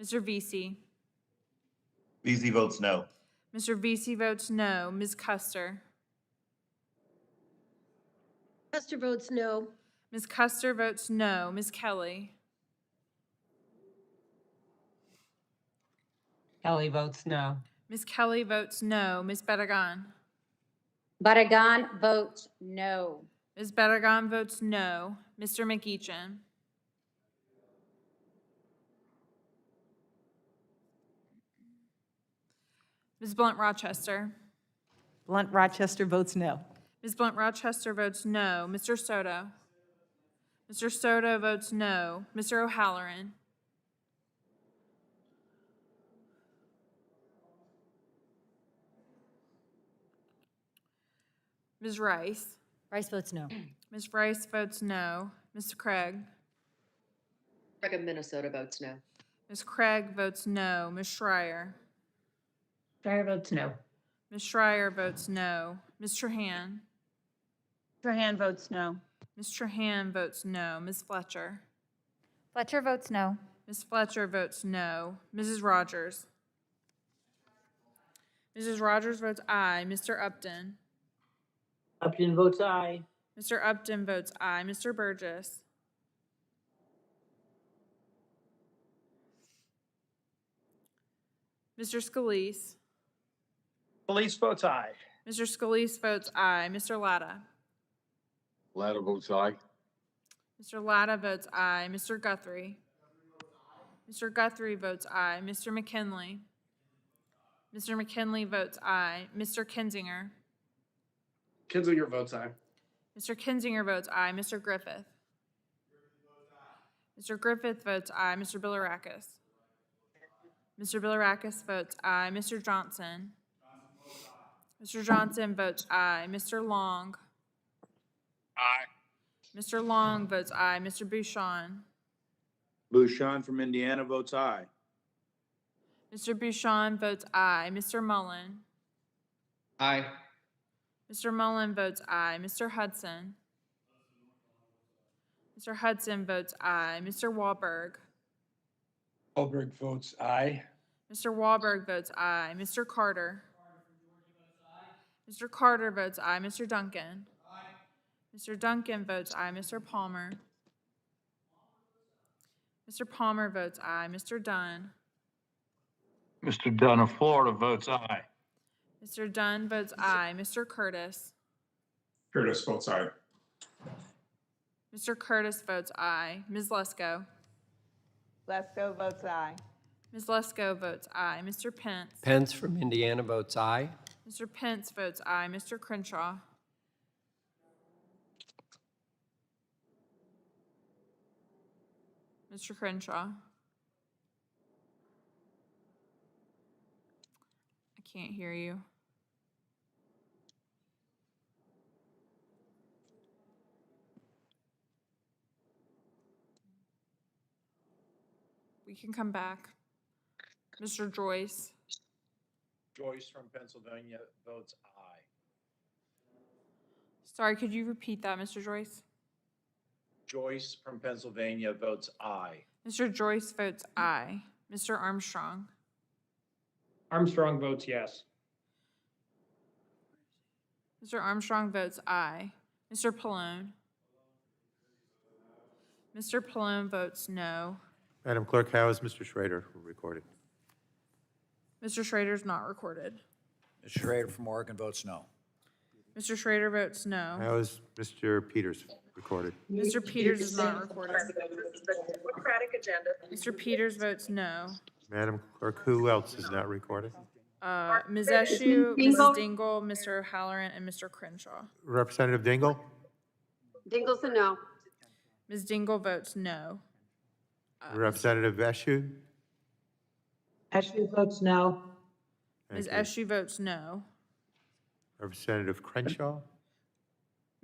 Mr. Vesey, Beasley votes no. Mr. Vesey votes no. Ms. Custer, Custer votes no. Ms. Custer votes no. Ms. Kelly, Kelly votes no. Ms. Kelly votes no. Ms. Betagon, Baragon votes no. Ms. Betagon votes no. Mr. McEachin, Ms. Blunt Rochester, Blunt Rochester votes no. Ms. Blunt Rochester votes no. Mr. Soto, Mr. Soto votes no. Mr. O'Halloran, Ms. Rice, Rice votes no. Ms. Rice votes no. Mr. Craig, Craig of Minnesota votes no. Ms. Craig votes no. Ms. Schreier, Schreier votes no. Ms. Schreier votes no. Ms. Trahan, Trahan votes no. Ms. Trahan votes no. Ms. Fletcher, Fletcher votes no. Ms. Fletcher votes no. Mrs. Rogers, Mrs. Rogers votes aye. Mr. Upton, Upton votes aye. Mr. Upton votes aye. Mr. Burgess, Mr. Scalise, Police votes aye. Mr. Scalise votes aye. Mr. Latta, Latta votes aye. Mr. Latta votes aye. Mr. Guthrie, Mr. Guthrie votes aye. Mr. McKinley, Mr. McKinley votes aye. Mr. Kinzinger, Kinzinger votes aye. Mr. Kinzinger votes aye. Mr. Griffith, Mr. Griffith votes aye. Mr. Bilirakis, Mr. Bilirakis votes aye. Mr. Johnson, Mr. Johnson votes aye. Mr. Long, Aye. Mr. Long votes aye. Mr. Bouchon, Bouchon from Indiana votes aye. Mr. Bouchon votes aye. Mr. Mullen, Aye. Mr. Mullen votes aye. Mr. Hudson, Mr. Hudson votes aye. Mr. Wahlberg, Wahlberg votes aye. Mr. Wahlberg votes aye. Mr. Carter, Mr. Carter votes aye. Mr. Duncan, Mr. Duncan votes aye. Mr. Palmer, Mr. Palmer votes aye. Mr. Dunn, Mr. Dunn of Florida votes aye. Mr. Dunn votes aye. Mr. Curtis, Curtis votes aye. Mr. Curtis votes aye. Ms. Lesko, Lesko votes aye. Ms. Lesko votes aye. Mr. Pence, Pence from Indiana votes aye. Mr. Pence votes aye. Mr. Crenshaw, Mr. Crenshaw. I can't hear you. We can come back. Mr. Joyce. Joyce from Pennsylvania votes aye. Sorry, could you repeat that, Mr. Joyce? Joyce from Pennsylvania votes aye. Mr. Joyce votes aye. Mr. Armstrong. Armstrong votes yes. Mr. Armstrong votes aye. Mr. Pallone. Mr. Pallone votes no. Madam Clerk, how is Mr. Schrader recorded? Mr. Schrader's not recorded. Mr. Schrader from Oregon votes no. Mr. Schrader votes no. How is Mr. Peters recorded? Mr. Peters is not recorded. Democratic agenda. Mr. Peters votes no. Madam Clerk, who else is not recorded? Ms. Eshu, Mrs. Dingell, Mr. Halloran, and Mr. Crenshaw. Representative Dingell? Dingell's a no. Ms. Dingell votes no. Representative Eshu? Ashley votes no. Ms. Thank Eshu votes no. Representative Crenshaw?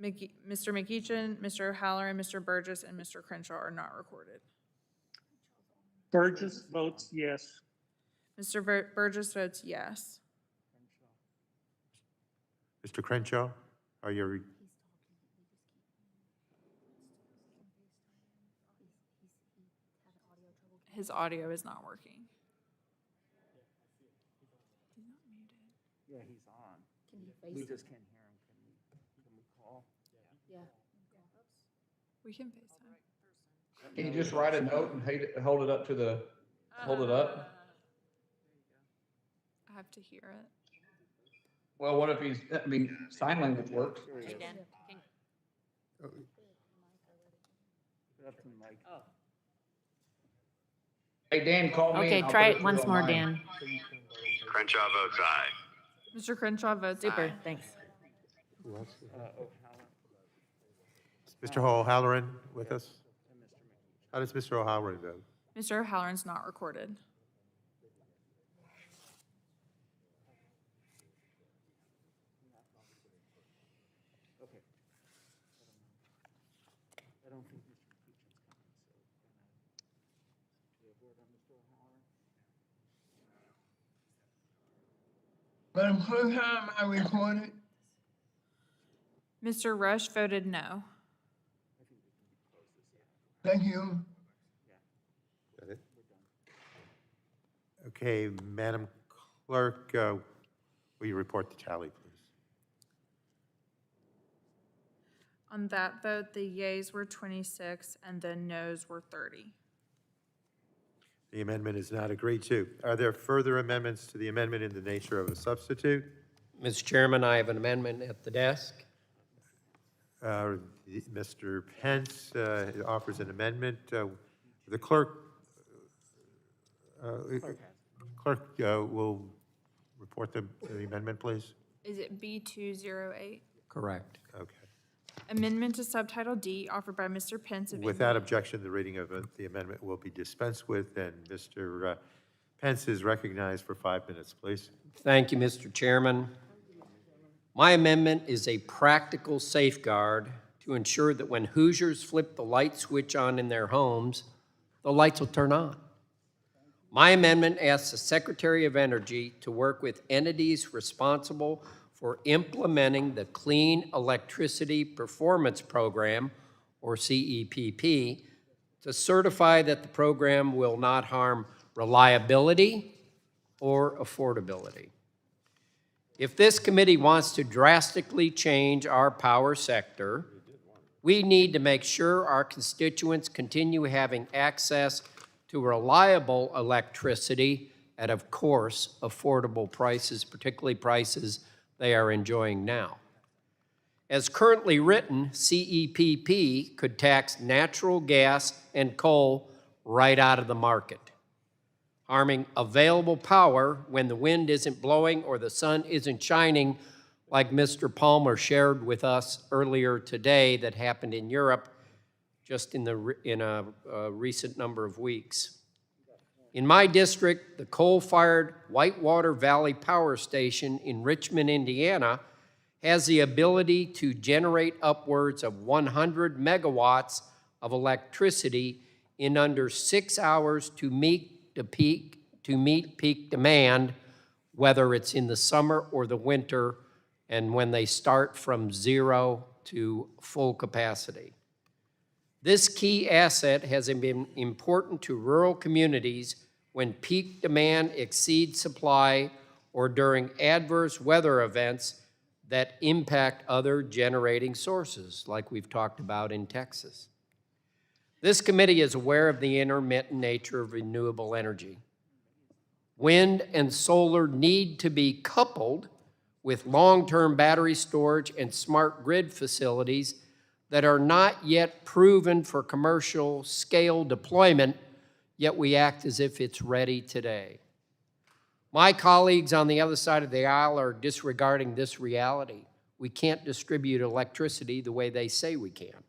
Mr. McEachin, Mr. Halloran, Mr. Burgess, and Mr. Crenshaw are not recorded. Burgess votes yes. Mr. Burgess votes yes. Mr. Crenshaw? Are you? His audio is not working. Yeah, he's on. We just can't hear him. Can we call? Yeah. We can FaceTime. Can you just write a note and hold it up to the, hold it up? I have to hear it. Well, what if he's, I mean, sign language works. Hey, Dan. Hey, Dan, call me. Okay, and I'll try put it through once on more, mine. Dan. Crenshaw votes aye. Mr. Crenshaw votes Super, aye. thanks. Who else? Is Mr. O'Halloran with us? How does Mr. O'Halloran vote? Mr. Halloran's not recorded. Madam Clerk, how am I recorded? Mr. Rush voted no. Thank you. Got it? Okay, Madam Clerk, will you report the tally, please? On that vote, the yeas were 26 and the noes were 30. The amendment is not agreed to. Are there further amendments to the amendment in the nature of a substitute? Mr. Chairman, I have an amendment at the desk. Mr. Pence offers an amendment. The clerk will report the amendment, please. Is it B208? Correct. Okay. Amendment to Subtitle D offered by Mr. Pence of Without objection, the reading of the amendment will be dispensed with, and Mr. Pence is recognized for 5 minutes, please. Thank you, Mr. Chairman. My amendment is a practical safeguard to ensure that when Hoosiers flip the light switch on in their homes, the lights will turn on. My amendment asks the Secretary of Energy to work with entities responsible for implementing the Clean Electricity Performance Program, or CEPP, to certify that the program will not harm reliability or affordability. If this committee wants to drastically change our power sector, we need to make sure our constituents continue having access to reliable electricity at, of course, affordable prices, particularly prices they are enjoying now. As currently written, CEPP could tax natural gas and coal right out of the market, harming available power when the wind isn't blowing or the sun isn't shining, like Mr. Palmer shared with us earlier today that happened in Europe just in a recent number of weeks. In my district, the coal-fired Whitewater Valley Power Station in Richmond, Indiana, has the ability to generate upwards of 100 megawatts of electricity in under 6 hours to meet peak demand, whether it's in the summer or the winter, and when they start from 0 to full capacity. This key asset has been important to rural communities when peak demand exceeds supply or during adverse weather events that impact other generating sources, like we've talked about in Texas. This committee is aware of the intermittent nature of renewable energy. Wind and solar need to be coupled with long-term battery storage and smart grid facilities that are not yet proven for commercial scale deployment, yet we act as if it's ready today. My colleagues on the other side of the aisle are disregarding this reality. We can't distribute electricity the way they say we can.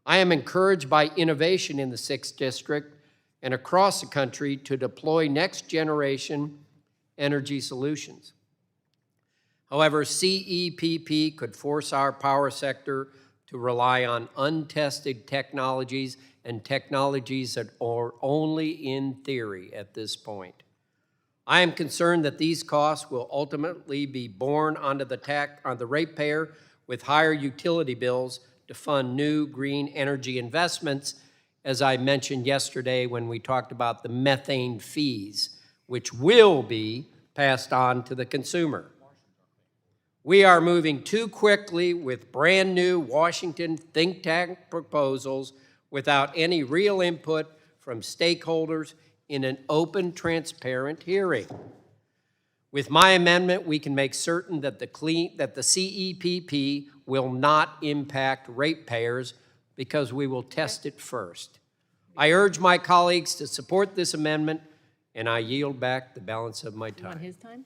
I am encouraged by innovation in the 6th District and across the country to deploy next-generation energy solutions. However, CEPP could force our power sector to rely on untested technologies and technologies that are only in theory at this point. I am concerned that these costs will ultimately be borne onto the ratepayer with higher utility bills to fund new green energy investments, as I mentioned yesterday when we talked about the methane fees, which will be passed on to the consumer. We are moving too quickly with brand new Washington think tank proposals without any real input from stakeholders in an open, transparent hearing. With my amendment, we can make certain that the CEPP will not impact ratepayers because we will test it first. I urge my colleagues to support this amendment, and I yield back the balance of my time. On his time?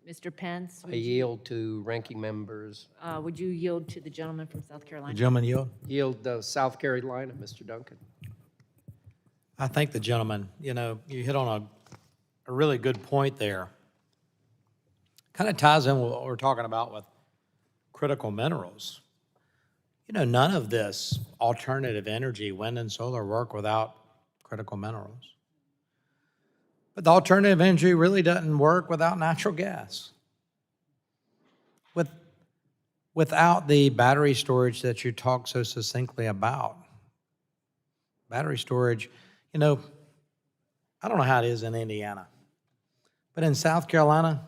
Mr. Pence? I yield to ranking members. Would you yield to the gentleman from South Carolina? The gentleman yield? Yield to South Carolina, Mr. Duncan. I thank the gentleman. You know, you hit on a really good point there. Kind of ties in with what we're talking about with critical minerals. You know, none of this alternative energy, wind and solar, work without critical minerals. But the alternative energy really doesn't work without natural gas. Without the battery storage that you talk so succinctly about. Battery storage, you know, I don't know how it is in Indiana, but in South Carolina,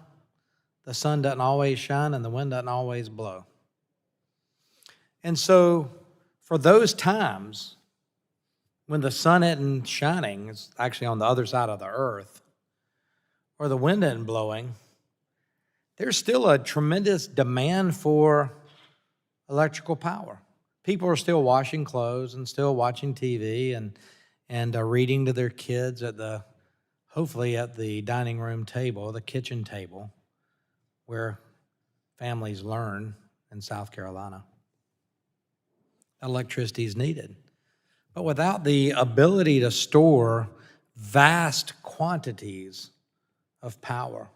the sun doesn't always shine and the wind doesn't always blow. And so for those times when the sun isn't shining, it's actually on the other side of the earth, or the wind isn't blowing, there's still a tremendous demand for electrical power. People are still washing clothes and still watching TV and reading to their kids hopefully at the dining room table, the kitchen table, where families learn in South Carolina. Electricity is needed. But without the ability to store vast quantities of power,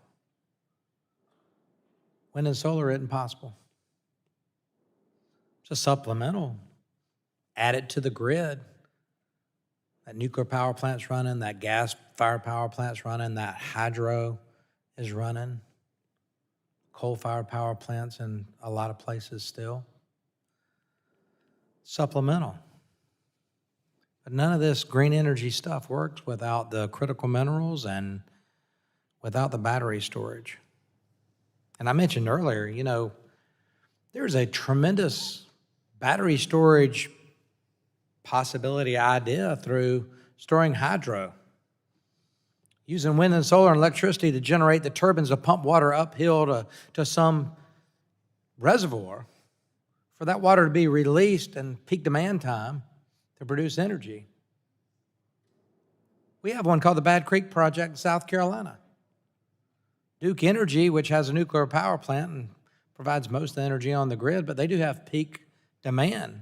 wind and solar isn't possible. It's a supplemental. Add it to the grid. That nuclear power plant's running, that gas-fired power plant's running, that hydro is running, coal-fired power plants in a lot of places still. Supplemental. But none of this green energy stuff works without the critical minerals and without the battery storage. And I mentioned earlier, you know, there's a tremendous battery storage possibility idea through storing hydro, using wind and solar and electricity to generate the turbines to pump water uphill to some reservoir, for that water to be released in peak demand time to produce energy. We have one called the Bad Creek Project in South Carolina. Duke Energy, which has a nuclear power plant and provides most of the energy on the grid, but they do have peak demand.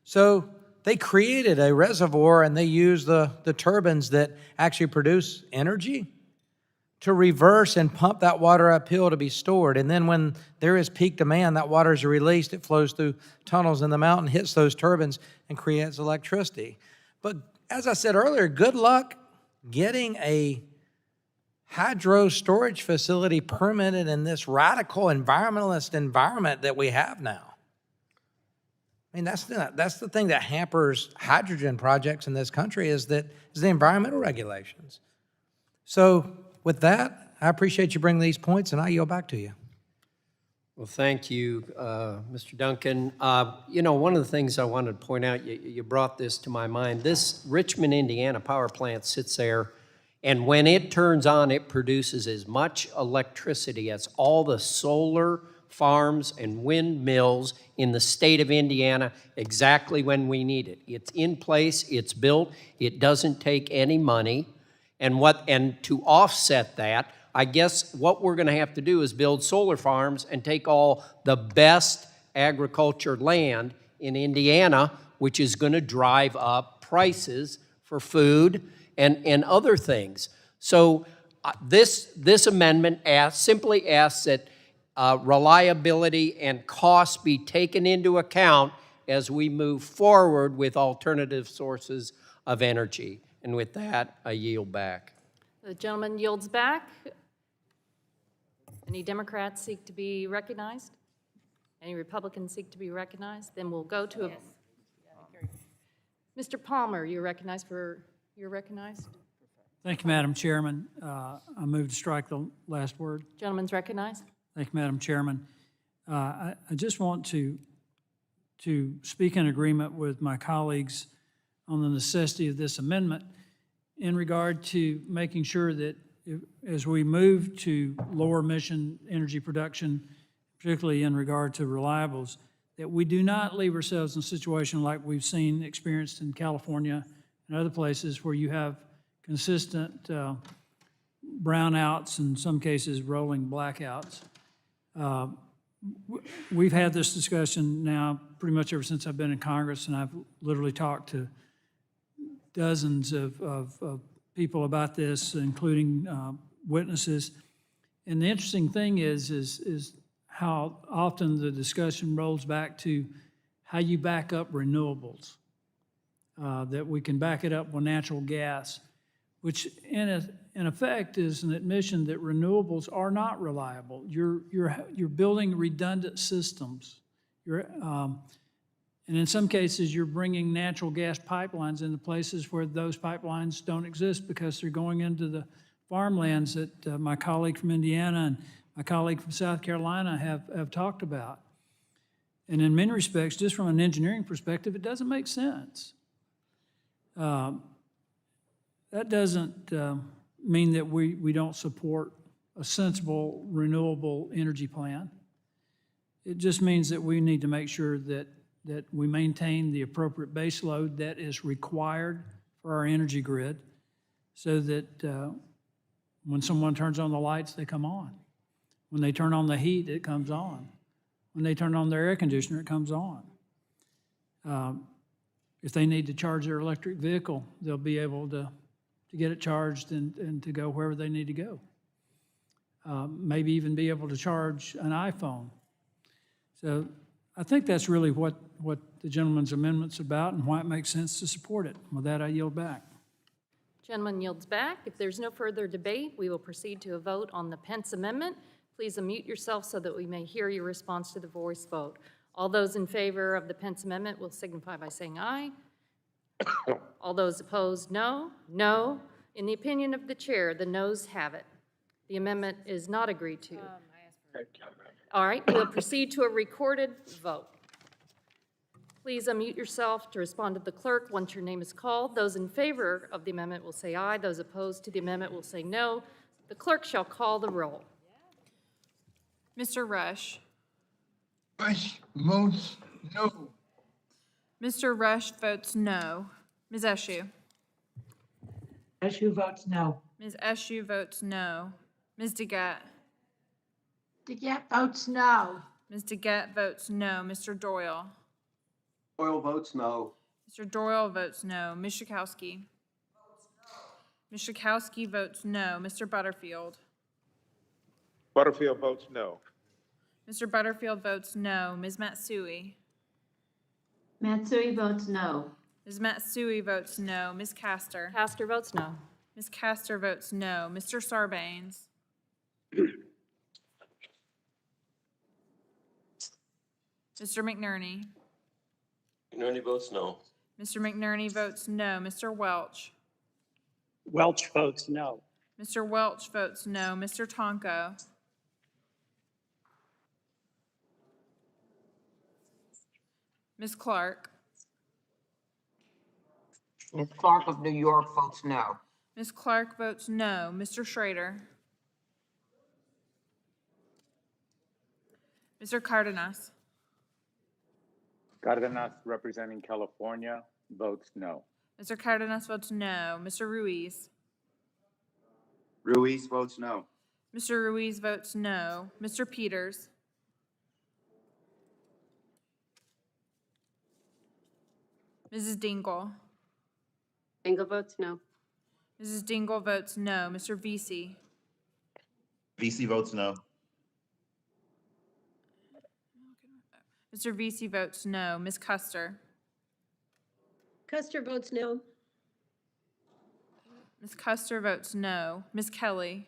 So they created a reservoir and they use the turbines that actually produce energy to reverse and pump that water uphill to be stored. And then when there is peak demand, that water is released, it flows through tunnels in the mountain, hits those turbines, and creates electricity. But as I said earlier, good luck getting a hydro storage facility permitted in this radical environmentalist environment that we have now. I mean, that's the thing that hampers hydrogen projects in this country is the environmental regulations. So with that, I appreciate you bringing these points, and I yield back to you. Well, thank you, Mr. Duncan. You know, one of the things I wanted to point out, you brought this to my mind. This Richmond, Indiana power plant sits there, and when it turns on, it produces as much electricity as all the solar farms and windmills in the state of Indiana exactly when we need it. It's in place, it's built, it doesn't take any money. And to offset that, I guess what we're gonna have to do is build solar farms and take all the best agriculture land in Indiana, which is gonna drive up prices for food and other things. So this amendment simply asks that reliability and cost be taken into account as we move forward with alternative sources of energy. And with that, I yield back. The gentleman yields back. Any Democrats seek to be recognized? Any Republicans seek to be recognized? Then we'll go to Mr. Palmer, you're recognized. Thank you, Madam Chairman. I move to strike the last word. Gentleman's recognized. Thank you, Madam Chairman. I just want to speak in agreement with my colleagues on the necessity of this amendment in regard to making sure that as we move to lower emission energy production, particularly in regard to renewables, that we do not leave ourselves in a situation like we've seen experienced in California and other places where you have consistent brownouts, in some cases rolling blackouts. We've had this discussion now pretty much ever since I've been in Congress, and I've literally talked to dozens of people about this, including witnesses. And the interesting thing is how often the discussion rolls back to how you back up renewables, that we can back it up with natural gas, which in effect is an admission that renewables are not reliable. You're building redundant systems. And in some cases, you're bringing natural gas pipelines into places where those pipelines don't exist because they're going into the farmlands that my colleague from Indiana and my colleague from South Carolina have talked about. And in many respects, just from an engineering perspective, it doesn't make sense. That doesn't mean that we don't support a sensible renewable energy plan. It just means that we need to make sure that we maintain the appropriate base load that is required for our energy grid so that when someone turns on the lights, they come on. When they turn on the heat, it comes on. When they turn on their air conditioner, it comes on. If they need to charge their electric vehicle, they'll be able to get it charged and to go wherever they need to go. Maybe even be able to charge an iPhone. So I think that's really what the gentleman's amendment's about and why it makes sense to support it. With that, I yield back. Gentleman yields back. If there's no further debate, we will proceed to a vote on the Pence amendment. Please unmute yourself so that we may hear your response to the voice vote. All those in favor of the Pence amendment will signify by saying aye. All those opposed, no. No. In the opinion of the chair, the noes have it. The amendment is not agreed to. All right, we'll proceed to a recorded vote. Please unmute yourself to respond to the clerk once your name is called. Those in favor of the amendment will say aye. Those opposed to the amendment will say no. The clerk shall call the roll. Mr. Rush. Rush votes no. Mr. Rush votes no. Ms. Eshoo. Eshoo votes no. Ms. Eshoo votes no. Ms. DeGette. DeGette votes no. Ms. DeGette votes no. Mr. Doyle. Doyle votes no. Mr. Doyle votes no. Ms. Schakowsky. Ms. Schakowsky votes no. Mr. Butterfield. Butterfield votes no. Mr. Butterfield votes no. Ms. Matsui. Matsui votes no. Ms. Matsui votes no. Ms. Castor. Castor votes no. Ms. Castor votes no. Mr. Sarbanes. Mr. McNerney. McNerney votes no. Mr. McNerney votes no. Mr. Welch. Welch votes no. Mr. Welch votes no. Mr. Tonko. Ms. Clark. Ms. Clark of New York votes no. Ms. Clark votes no. Mr. Schrader. Mr. Cardenas. Cardenas, representing California, votes no. Mr. Cardenas votes no. Mr. Ruiz. Ruiz votes no. Mr. Ruiz votes no. Mr. Peters. Mrs. Dingell. Dingell votes no. Mrs. Dingell votes no. Mr. Vesey. VC votes no. Mr. Vesey votes no. Ms. Custer. Custer votes no. Ms. Custer votes no. Ms. Kelly.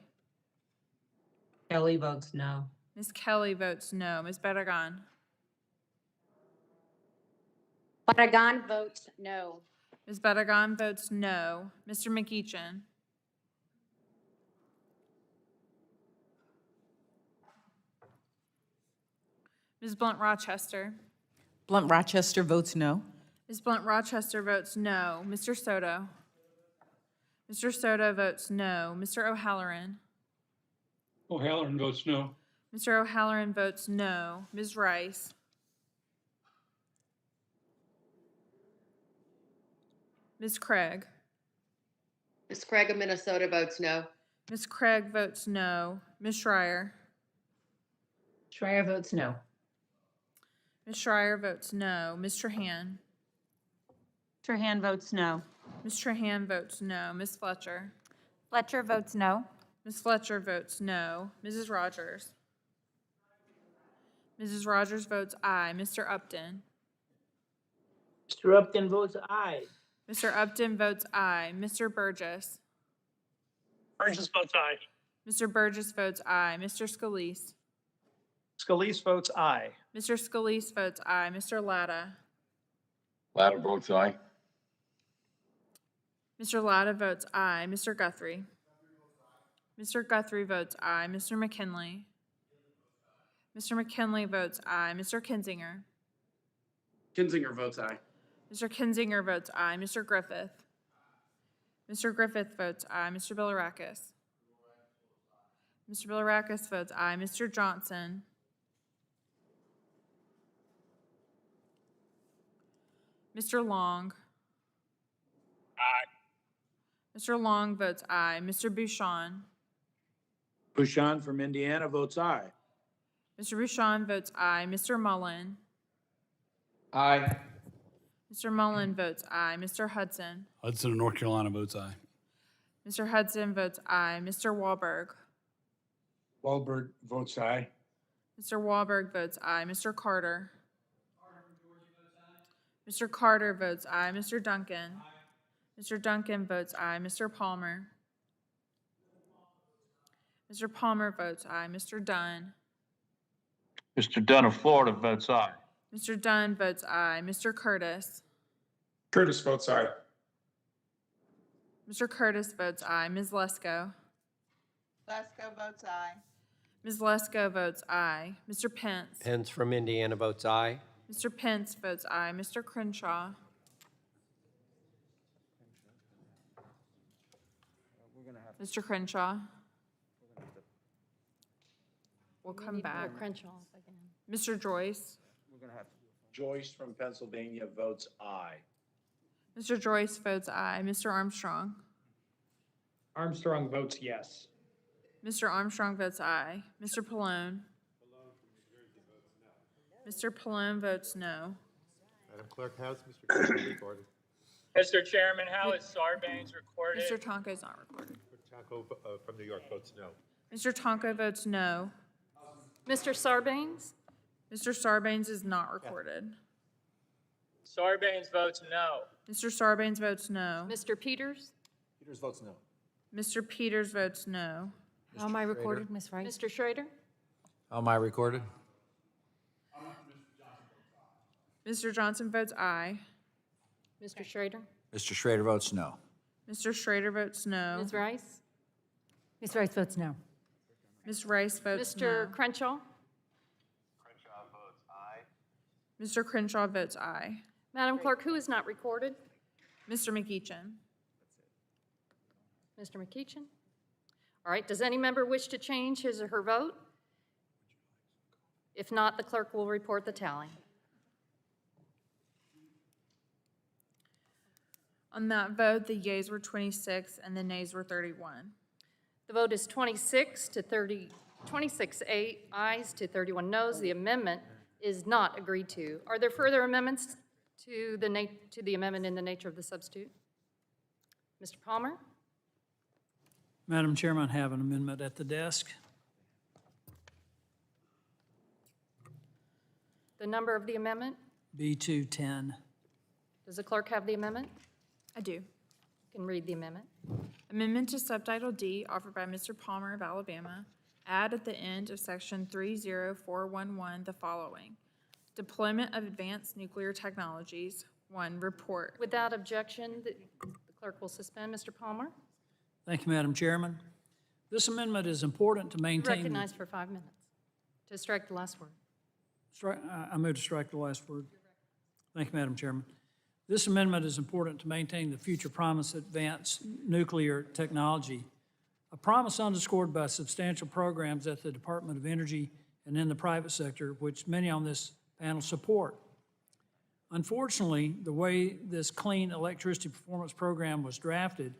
Kelly votes no. Ms. Kelly votes no. Ms. Barragan. Barragan votes no. Ms. Barragan votes no. Mr. McEachin. Ms. Blunt Rochester. Blunt Rochester votes no. Ms. Blunt Rochester votes no. Mr. Soto. Mr. Soto votes no. Mr. O'Halloran. O'Halloran votes no. Mr. O'Halloran votes no. Ms. Rice. Ms. Craig. Ms. Craig of Minnesota votes no. Ms. Craig votes no. Ms. Schreier. Schreier votes no. Ms. Schreier votes no. Ms. Trahan. Trahan votes no. Ms. Trahan votes no. Ms. Fletcher. Fletcher votes no. Ms. Fletcher votes no. Mrs. Rogers. Mrs. Rogers votes aye. Mr. Upton. Mr. Upton votes aye. Mr. Upton votes aye. Mr. Burgess. Burgess votes aye. Mr. Burgess votes aye. Mr. Scalise. Scalise votes aye. Mr. Scalise votes aye. Mr. Latta. Latta votes aye. Mr. Latta votes aye. Mr. Guthrie. Mr. Guthrie votes aye. Mr. McKinley. Mr. McKinley votes aye. Mr. Kinzinger. Kinzinger votes aye. Mr. Kinzinger votes aye. Mr. Griffith. Mr. Griffith votes aye. Mr. Bilirakis. Mr. Bilirakis votes aye. Mr. Johnson. Mr. Long. Aye. Mr. Long votes aye. Mr. Bouchon. Bouchon from Indiana votes aye. Mr. Bouchon votes aye. Mr. Mullen. Aye. Mr. Mullen votes aye. Mr. Hudson. Hudson of North Carolina votes aye. Mr. Hudson votes aye. Mr. Wahlberg. Wahlberg votes aye. Mr. Wahlberg votes aye. Mr. Carter. Mr. Carter votes aye. Mr. Duncan. Mr. Duncan votes aye. Mr. Palmer. Mr. Palmer votes aye. Mr. Dunn. Mr. Dunn of Florida votes aye. Mr. Dunn votes aye. Mr. Curtis. Curtis votes aye. Mr. Curtis votes aye. Ms. Lesko. Lesko votes aye. Ms. Lesko votes aye. Mr. Pence. Pence from Indiana votes aye. Mr. Pence votes aye. Mr. Crenshaw. Mr. Crenshaw. We'll come back. Crenshaw again. Mr. Joyce. Joyce from Pennsylvania votes aye. Mr. Joyce votes aye. Mr. Armstrong. Armstrong votes yes. Mr. Armstrong votes aye. Mr. Pallone. Mr. Pallone votes no. Madam Madam Clerk, how's Mr. Tonko recorded? Mr. Chairman, how is Sarbanes recorded? Mr. Tonko is not recorded. Mr. Tonko from New York votes no. Mr. Tonko votes no. Mr. Sarbanes? Mr. Sarbanes is not recorded. Sarbanes votes no. Mr. Sarbanes votes no. Mr. Peters? Peters votes no. Mr. Peters votes no. How am I recorded, Ms. Rice? Mr. Schrader? How am I recorded? Mr. Johnson votes aye. Mr. Schrader? Mr. Schrader votes no. Mr. Schrader votes no. Ms. Rice? Ms. Rice votes no. Ms. Rice votes no. Mr. Crenshaw? Mr. Crenshaw votes aye. Madam Clerk, who is not recorded? Mr. McEachin. Mr. McEachin? All right, does any member wish to change his or her vote? If not, the clerk will report the tally. On that vote, the yeas were 26 and the nays were 31. The vote is 26 ayes to 31 noes. The amendment is not agreed to. Are there further amendments to the amendment in the nature of the substitute? Mr. Palmer? Madam Chairman, I have an amendment at the desk. The number of the amendment? B210. Does the clerk have the amendment? I do. You can read the amendment. Amendment to Subtitle D offered by Mr. Palmer of Alabama. Add at the end of Section 30411 the following. Deployment of advanced nuclear technologies. 1. Report. Without objection, the clerk will suspend. Mr. Palmer? Thank you, Madam Chairman. This amendment is important to maintain. Recognized for 5 minutes. To strike the last word. I move to strike the last word. Thank you, Madam Chairman. This amendment is important to maintain the future promise of advanced nuclear technology, a promise underscored by substantial programs at the Department of Energy and in the private sector, which many on this panel support. Unfortunately, the way this clean electricity performance program was drafted,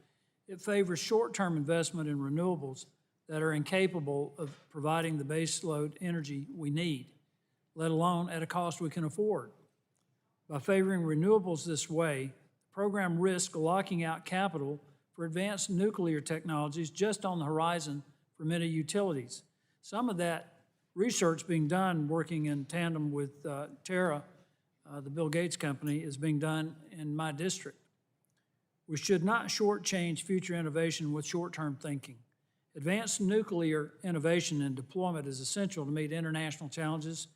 it favors short-term investment in renewables that are incapable of providing the base load energy we need, let alone at a cost we can afford. By favoring renewables this way, the program risks locking out capital for advanced nuclear technologies just on the horizon for many utilities. Some of that research being done working in tandem with Terra, the Bill Gates company, is being done in my district. We should not shortchange future innovation with short-term thinking. Advanced nuclear innovation and deployment is essential to meet international challenges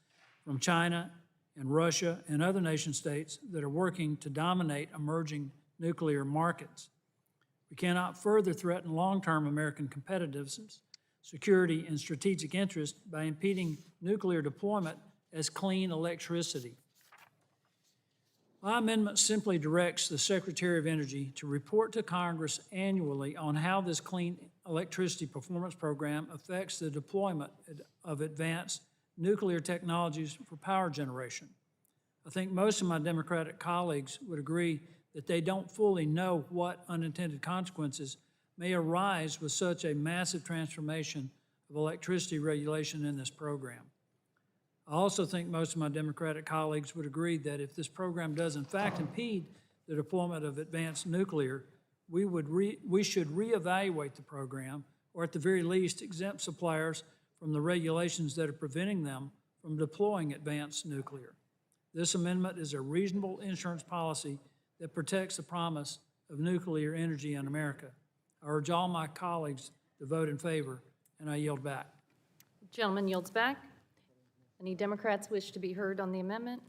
from China and Russia and other nation states that are working to dominate emerging nuclear markets. We cannot further threaten long-term American competitiveness, security, and strategic interest by impeding nuclear deployment as clean electricity. My amendment simply directs the Secretary of Energy to report to Congress annually on how this clean electricity performance program affects the deployment of advanced nuclear technologies for power generation. I think most of my Democratic colleagues would agree that they don't fully know what unintended consequences may arise with such a massive transformation of electricity regulation in this program. I also think most of my Democratic colleagues would agree that if this program does in fact impede the deployment of advanced nuclear, we should reevaluate the program, or at the very least exempt suppliers from the regulations that are preventing them from deploying advanced nuclear. This amendment is a reasonable insurance policy that protects the promise of nuclear energy in America. I urge all my colleagues to vote in favor, and I yield back. Gentleman yields back. Any Democrats wish to be heard on the amendment?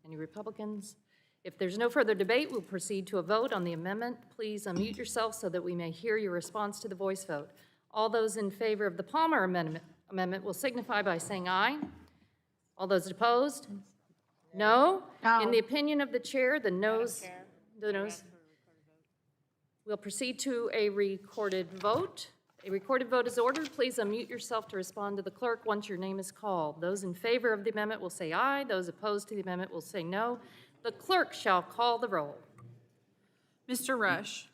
Any Republicans? If there's no further debate, we'll proceed to a vote on the amendment. Please unmute yourself so that we may hear your response to the voice vote. All those in favor of the Palmer amendment will signify by saying aye. All those opposed? No? No. In the opinion of the chair, the noes. We'll proceed to a recorded vote. A recorded vote is ordered. Please unmute yourself to respond to the clerk once your name is called. Those in favor of the amendment will say aye. Those opposed to the amendment will say no. The clerk shall call the roll. Mr. Rush.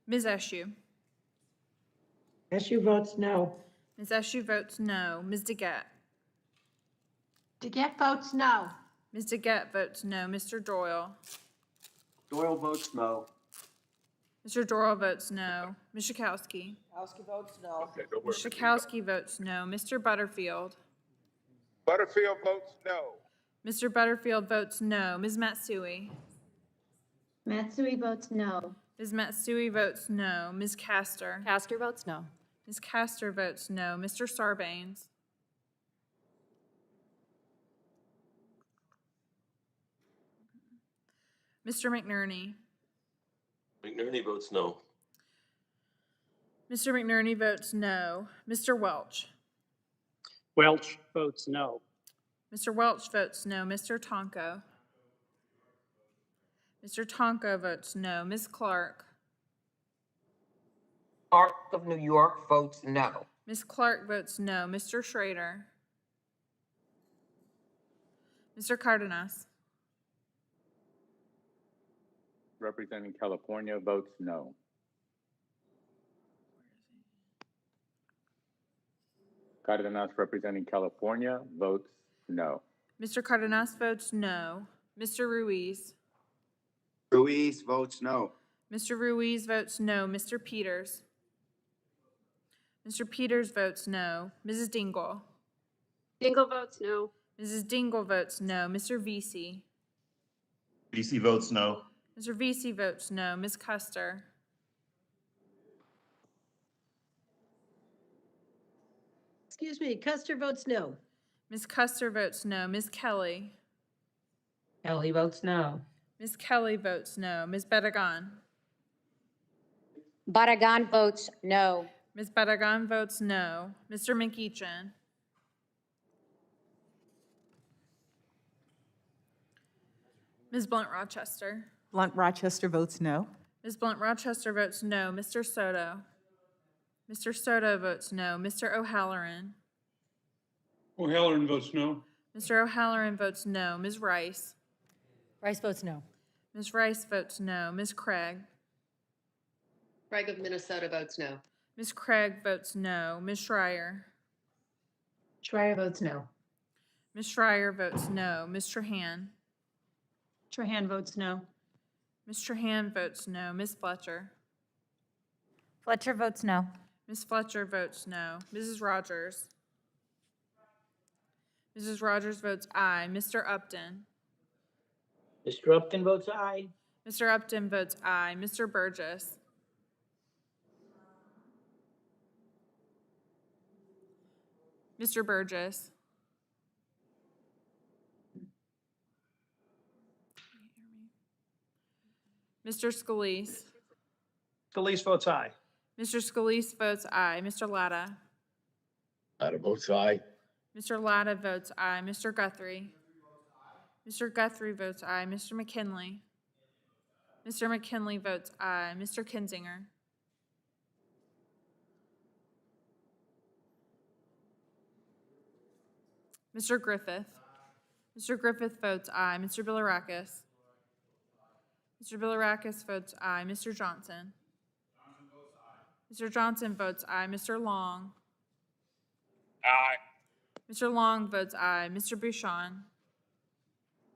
Ms. Eshoo. Eshoo votes no. Ms. Eschew votes no. Ms. DeGette? DeGette votes no. Ms. DeGette votes no. Mr. Doyle? Doyle votes no. Mr. Doyle votes no. Ms. Schakowsky? Kowski votes no. Ms. Schakowsky votes no. Mr. Butterfield? Butterfield votes no. Mr. Butterfield votes no. Ms. Matsui? Matsui votes no. Ms. Matsui votes no. Ms. Castor? Castor votes no. Ms. Castor votes no. Mr. Sarbanes? Mr. McNerney? McNerney votes no. Mr. McNerney votes no. Mr. Welch? Welch votes no. Mr. Welch votes no. Mr. Tonko? Mr. Tonko votes no. Ms. Clark? Clark of New York votes no. Ms. Clark votes no. Mr. Schrader? Mr. Cardenas? Representing California votes no. Cardenas representing California votes no. Mr. Cardenas votes no. Mr. Ruiz? Ruiz votes no. Mr. Ruiz votes no. Mr. Peters? Mr. Peters votes no. Mrs. Dingell? Dingell votes no. Mrs. Dingell votes no. Mr. Vesey? DC votes no. Mr. Vesey votes no. Ms. Custer? Excuse me, Custer votes no. Ms. Custer votes no. Ms. Kelly? Kelly votes no. Ms. Kelly votes no. Ms. Badagan? Baragan votes no. Ms. Badagan votes no. Mr. McEachin? Ms. Blunt Rochester? Blunt Rochester votes no. Ms. Blunt Rochester votes no. Mr. Soto? Mr. Soto votes no. Mr. O'Halloran? O'Halloran votes no. Mr. O'Halloran votes no. Ms. Rice? Rice votes no. Ms. Rice votes no. Ms. Craig? Craig of Minnesota votes no. Ms. Craig votes no. Ms. Schreier? Schreier votes no. Ms. Schreier votes no. Ms. Trahan? Trahan votes no. Ms. Trahan votes no. Ms. Fletcher? Fletcher votes no. Ms. Fletcher votes no. Mrs. Rogers? Mrs. Rogers votes aye. Mr. Upton? Mr. Upton votes aye. Mr. Upton votes aye. Mr. Burgess? Mr. Burgess? Mr. Scalise? Scalise votes aye. Mr. Scalise votes aye. Mr. Latta? Latta votes aye. Mr. Latta votes aye. Mr. Guthrie? Mr. Guthrie votes aye. Mr. McKinley? Mr. McKinley votes aye. Mr. Kinzinger? Mr. Griffith? Mr. Griffith votes aye. Mr. Bilirakis? Mr. Bilirakis votes aye. Mr. Johnson? Mr. Johnson votes aye. Mr. Long? Aye. Mr. Long votes aye. Mr. Bouchon?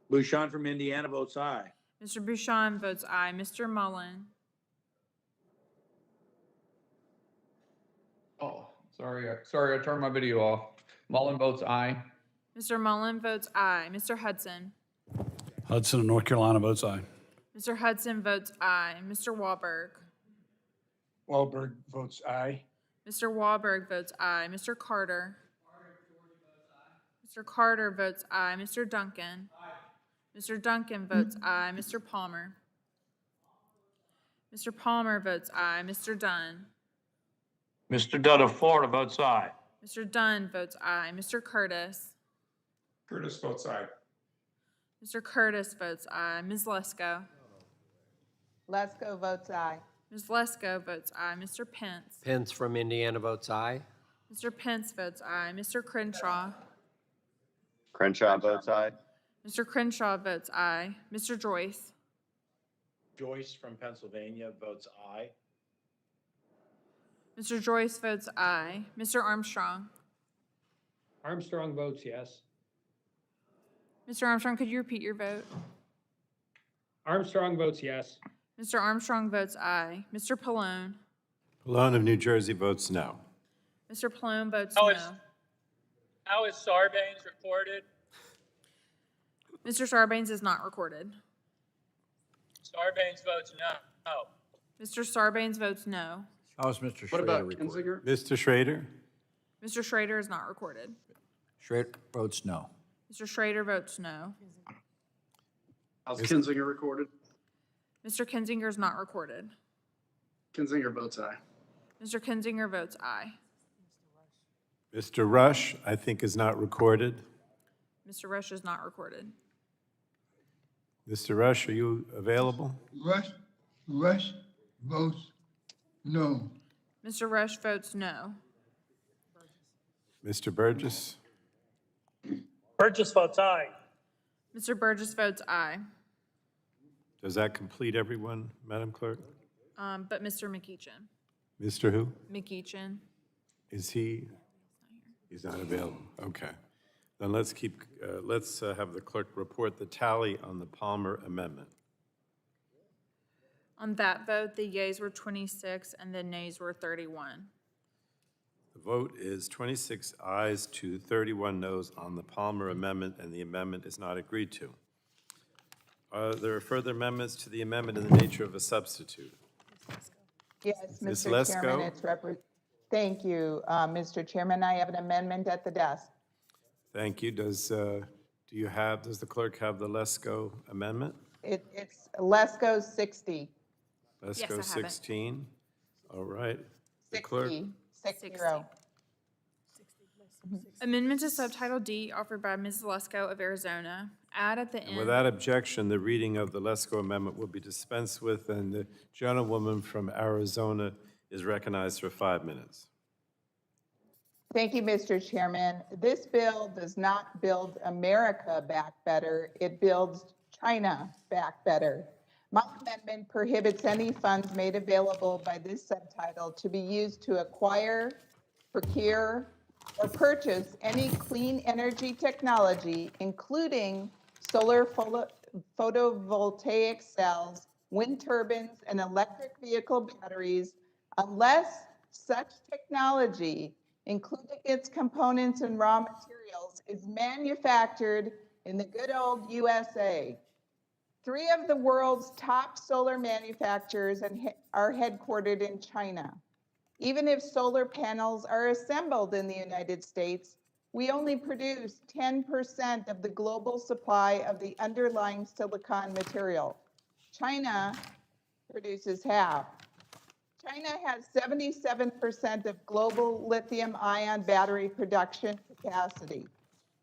Bouchon from Indiana votes aye. Mr. Bouchon votes aye. Mr. Mullen? Oh, sorry, I turned my video off. Mullen votes aye. Mr. Mullen votes aye. Mr. Hudson? Hudson of North Carolina votes aye. Mr. Hudson votes aye. Mr. Wahlberg? Wahlberg votes aye. Mr. Wahlberg votes aye. Mr. Carter? Mr. Carter votes aye. Mr. Duncan? Mr. Duncan votes aye. Mr. Palmer? Mr. Palmer votes aye. Mr. Dunn? Mr. Dunn of Florida votes aye. Mr. Dunn votes aye. Mr. Curtis? Curtis votes aye. Mr. Curtis votes aye. Ms. Lesko? Lesko votes aye. Ms. Lesko votes aye. Mr. Pence? Pence from Indiana votes aye. Mr. Pence votes aye. Mr. Crenshaw? Crenshaw votes aye. Mr. Crenshaw votes aye. Mr. Joyce? Joyce from Pennsylvania votes aye. Mr. Joyce votes aye. Mr. Armstrong? Armstrong votes yes. Mr. Armstrong, could you repeat your vote? Armstrong votes yes. Mr. Armstrong votes aye. Mr. Pallone? Pallone of New Jersey votes no. Mr. Pallone votes How no. is- How is Sarbanes recorded? Mr. Sarbanes is not recorded. Sarbanes votes no. Mr. Sarbanes votes no. How is Mr. What Schrader about recorded? Kinzinger? Mr. Schrader? Mr. Schrader is not recorded. Schrader votes no. Mr. Schrader votes no. How's Kinzinger recorded? Mr. Kinzinger is not recorded. Kinzinger votes aye. Mr. Kinzinger votes aye. Mr. Rush, I think, is not recorded. Mr. Rush is not recorded. Mr. Rush, are you available? Rush votes no. Mr. Rush votes no. Mr. Burgess? Burgess votes aye. Mr. Burgess votes aye. Does that complete everyone, Madam Clerk? But Mr. McEachin. Mr. who? McEachin. Is he? He's not available. Okay. Then let's have the clerk report the tally on the Palmer Amendment. On that vote, the yeas were 26 and the nays were 31. The vote is 26 ayes to 31 noes on the Palmer Amendment, and the amendment is not agreed to. There are further amendments to the amendment in the nature of a substitute. Yes, Ms. Mr. Chairman, Lesko? thank you, Mr. Chairman. I have an amendment at the desk. Thank you. Does the clerk have the Lesko amendment? It's Lesko 60. Yes, I Lesko have it. 16. All right. The clerk, 60. Amendment to Subtitle D offered by Ms. Lesko of Arizona. Add at the and end. without objection, the reading of the Lesko amendment will be dispensed with, and the gentlewoman from Arizona is recognized for 5 minutes. Thank you, Mr. Chairman. This bill does not build America back better. It builds China back better. My amendment prohibits any funds made available by this subtitle to be used to acquire, procure, or purchase any clean energy technology, including solar photovoltaic cells, wind turbines, and electric vehicle batteries, unless such technology, including its components and raw materials, is manufactured in the good old USA. 3 of the world's top solar manufacturers are headquartered in China. Even if solar panels are assembled in the United States, we only produce 10% of the global supply of the underlying silicon material. China produces half. China has 77% of global lithium-ion battery production capacity,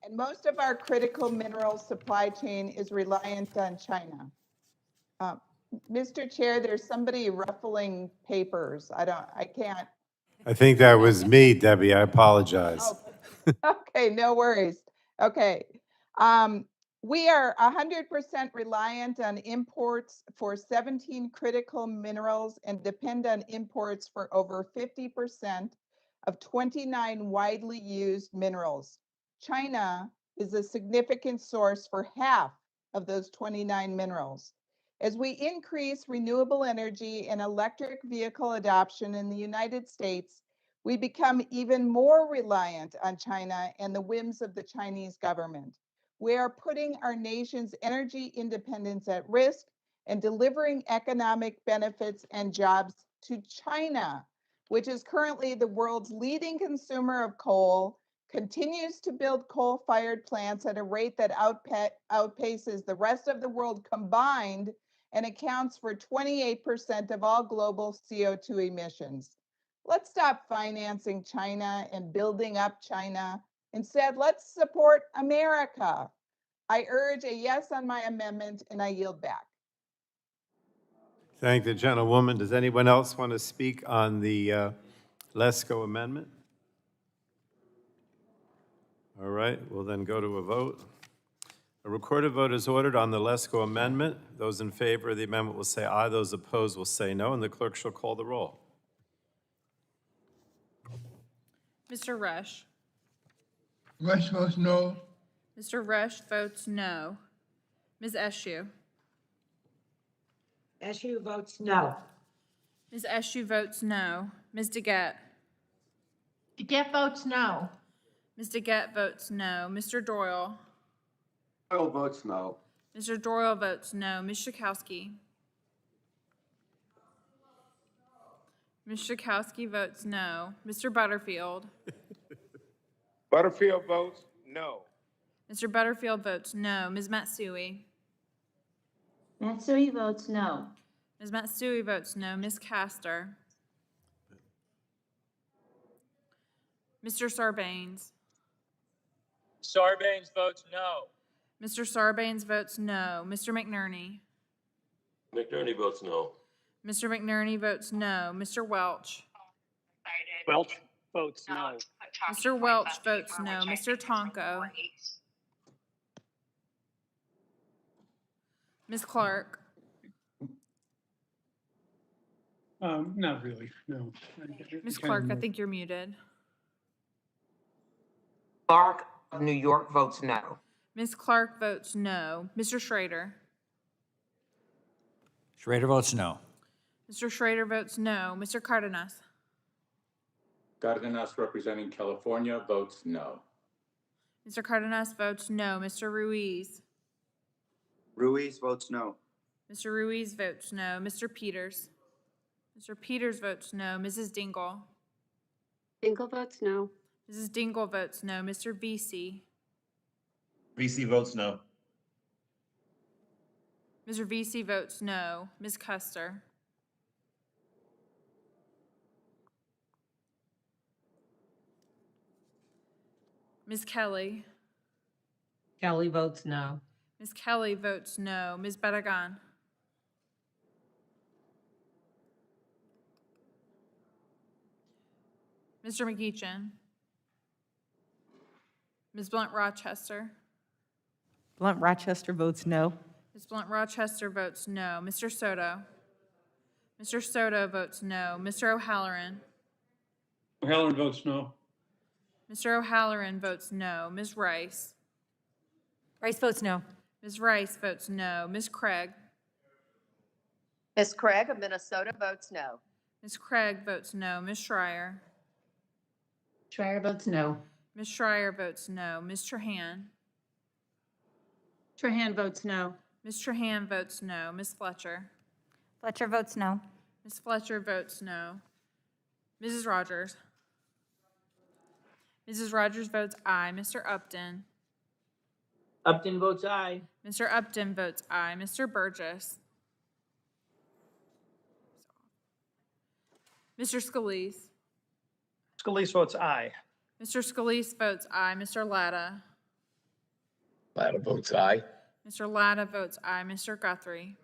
and most of our critical mineral supply chain is reliant on China. Mr. Chair, there's somebody ruffling papers. I can't. I think that was me, Debbie. I apologize. Okay, no worries. Okay. We are 100% reliant on imports for 17 critical minerals and depend on imports for over 50% of 29 widely used minerals. China is a significant source for half of those 29 minerals. As we increase renewable energy and electric vehicle adoption in the United States, we become even more reliant on China and the whims of the Chinese government. We are putting our nation's energy independence at risk and delivering economic benefits and jobs to China, which is currently the world's leading consumer of coal, continues to build coal-fired plants at a rate that outpaces the rest of the world combined, and accounts for 28% of all global CO2 emissions. Let's stop financing China and building up China. Instead, let's support America. I urge a yes on my amendment, and I yield back. Thank the gentlewoman. Does anyone else want to speak on the Lesko amendment? All right, we'll then go to a vote. A recorded vote is ordered on the Lesko amendment. Those in favor of the amendment will say aye. Those opposed will say no, and the clerk shall call the roll. Mr. Rush. Rush votes no. Mr. Rush votes no. Ms. Eschew. Eschew votes no. Ms. Eschew votes no. Ms. DeGette. DeGette votes no. Ms. DeGette votes no. Mr. Doyle. Doyle votes no. Mr. Doyle votes no. Ms. Schakowsky. Ms. Schakowsky votes no. Mr. Butterfield. Butterfield votes no. Mr. Butterfield votes no. Ms. Matsui. Matsui votes no. Ms. Matsui votes no. Ms. Castor. Mr. Sarbanes. Sarbanes votes no. Mr. Sarbanes votes no. Mr. McNerney. McNerney votes no. Mr. McNerney votes no. Mr. Welch. Welch votes no. Mr. Welch votes no. Mr. Tonko. Ms. Clark. Not really, no. Ms. Clark, I think you're muted. Clark of New York votes no. Ms. Clark votes no. Mr. Schrader. Schrader votes no. Mr. Schrader votes no. Mr. Cardenas. Cardenas representing California votes no. Mr. Cardenas votes no. Mr. Ruiz. Ruiz votes no. Mr. Ruiz votes no. Mr. Peters. Mr. Peters votes no. Mrs. Dingell. Dingell votes no. Mrs. Dingell votes no. Mr. Vesey. VC votes no. Mr. Vesey votes no. Ms. Custer. Ms. Kelly. Kelly votes no. Ms. Kelly votes no. Ms. Badagan. Mr. McGeechan. Ms. Blunt Rochester. Blunt Rochester votes no. Ms. Blunt Rochester votes no. Mr. Soto. Mr. Soto votes no. Mr. O'Halloran. O'Halloran votes no. Mr. O'Halloran votes no. Ms. Rice. Rice votes no. Ms. Rice votes no. Ms. Craig. Ms. Craig of Minnesota votes no. Ms. Craig votes no. Ms. Schreier. Schreier votes no. Ms. Schreier votes no. Ms. Trahan. Trahan votes no. Ms. Trahan votes no. Ms. Fletcher. Fletcher votes no. Ms. Fletcher votes no. Mrs. Rogers. Mrs. Rogers votes aye. Mr. Upton. Upton votes aye. Mr. Upton votes aye. Mr. Burgess. Mr. Scalise. Scalise votes aye. Mr. Scalise votes aye. Mr. Latta. Latta votes aye. Mr. Latta votes aye. Mr. Guthrie.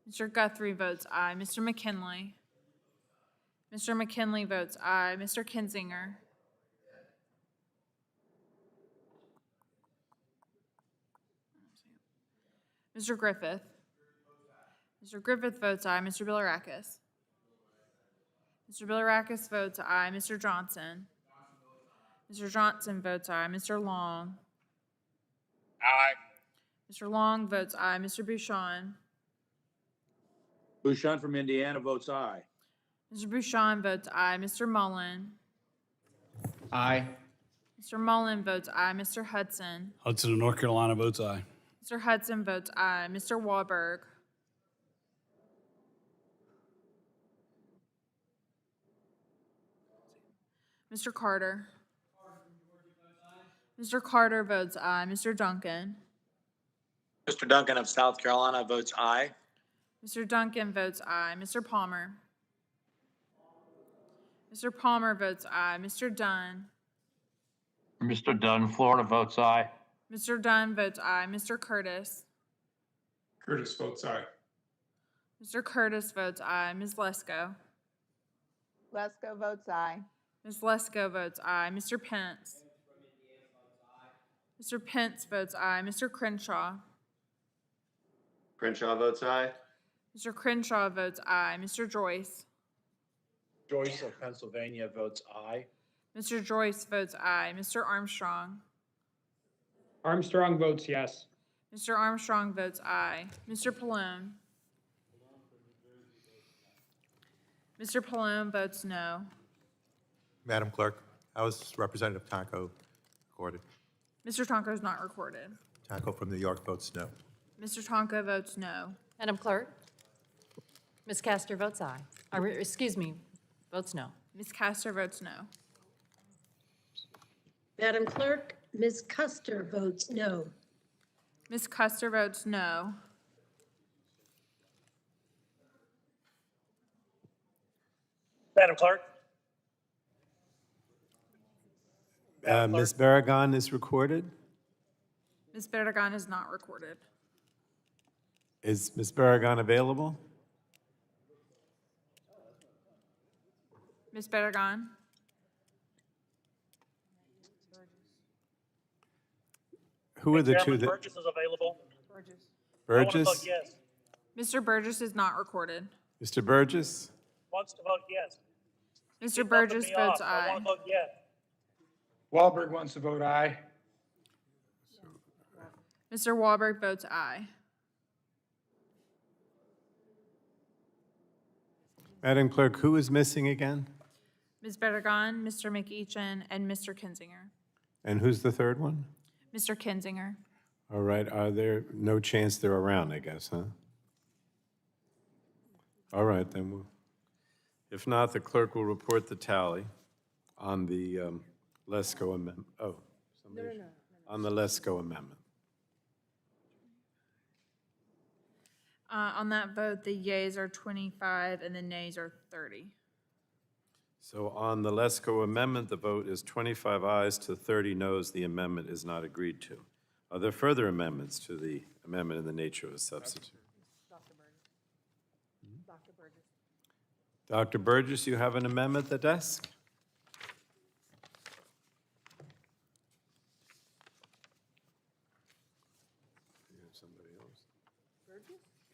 Mr. Guthrie votes aye. Mr. McKinley. Mr. McKinley votes aye. Mr. Kinzinger. Mr. Griffith. Mr. Griffith votes aye. Mr. Bilirakis. Mr. Bilirakis votes aye. Mr. Johnson. Mr. Johnson votes aye. Mr. Long. Aye. Mr. Long votes aye. Mr. Bouchon. Bouchon from Indiana votes aye. Mr. Bouchon votes aye. Mr. Mullen. Aye. Mr. Mullen votes aye. Mr. Hudson. Hudson of North Carolina votes aye. Mr. Hudson votes aye. Mr. Wahlberg. Mr. Carter. Mr. Carter votes aye. Mr. Duncan. Mr. Duncan of South Carolina votes aye. Mr. Duncan votes aye. Mr. Palmer. Mr. Palmer votes aye. Mr. Dunn. Mr. Dunn, Florida votes aye. Mr. Dunn votes aye. Mr. Curtis. Curtis votes aye. Mr. Curtis votes aye. Ms. Lesko. Lesko votes aye. Ms. Lesko votes aye. Mr. Pence. Mr. Pence votes aye. Mr. Crenshaw. Crenshaw votes aye. Mr. Crenshaw votes aye. Mr. Joyce. Joyce of Pennsylvania votes aye. Mr. Joyce votes aye. Mr. Armstrong? Armstrong votes yes. Mr. Armstrong votes aye. Mr. Pallone? Mr. Pallone votes no. Madam Clerk, how is Representative Taco recorded? Mr. Tonko is not recorded. Taco from New York votes no. Mr. Tonko votes no. Madam Clerk? Ms. Castor votes aye. Excuse me, votes no. Ms. Castor votes no. Madam Clerk, Ms. Custer votes no. Ms. Custer votes no. Madam Clerk? Ms. Barragan is recorded. Ms. Barragan is not recorded. Is Ms. Barragan available? Ms. Barragan? Who are the two that? Burgess is available. Burgess? Yes. Mr. Burgess is not recorded. Mr. Burgess? Wants to vote yes. Mr. Burgess votes I aye. want to vote yes. Wahlberg wants to vote aye. Mr. Wahlberg votes aye. Madam Clerk, who is missing again? Ms. Barragan, Mr. McEachin, and Mr. Kinzinger. And who's the third one? Mr. Kinzinger. All right, are there no chance they're around, I guess, huh? All right, then we'll, if not, the clerk will report the tally on the Lesko amendment. Oh, somebody. On the Lesko amendment. On that vote, the yeas are 25 and the nays are 30. So on the Lesko amendment, the vote is 25 ayes to 30 noes. The amendment is not agreed to. Are there further amendments to the amendment in the nature of a substitute? Dr. Burgess, you have an amendment at the desk?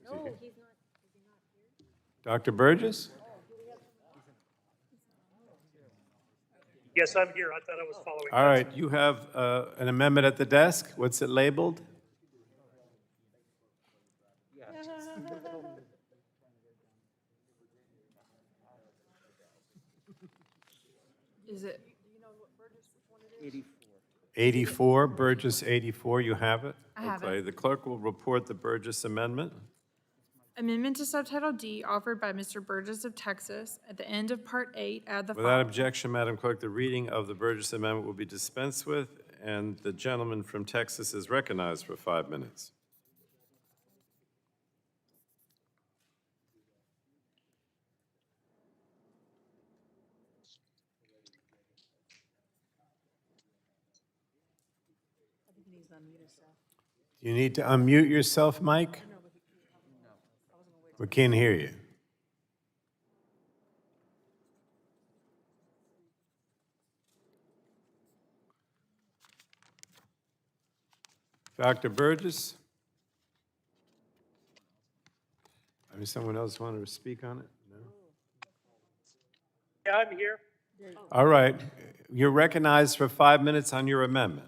No, he's not. Dr. Burgess? Yes, I'm here. I thought I was following. All right, you have an amendment at the desk. What's it labeled? Is it? 84, Burgess 84, you have it? I have Okay, it. the clerk will report the Burgess amendment. Amendment to Subtitle D offered by Mr. Burgess of Texas. At the end of Part 8, add the Without following. objection, Madam Clerk, the reading of the Burgess amendment will be dispensed with, and the gentleman from Texas is recognized for 5 minutes. You need to unmute yourself, Mike? We can't hear you. Dr. Burgess? I mean, someone else wanted to speak on it? No? Yeah, I'm here. All right. You're recognized for 5 minutes on your amendment.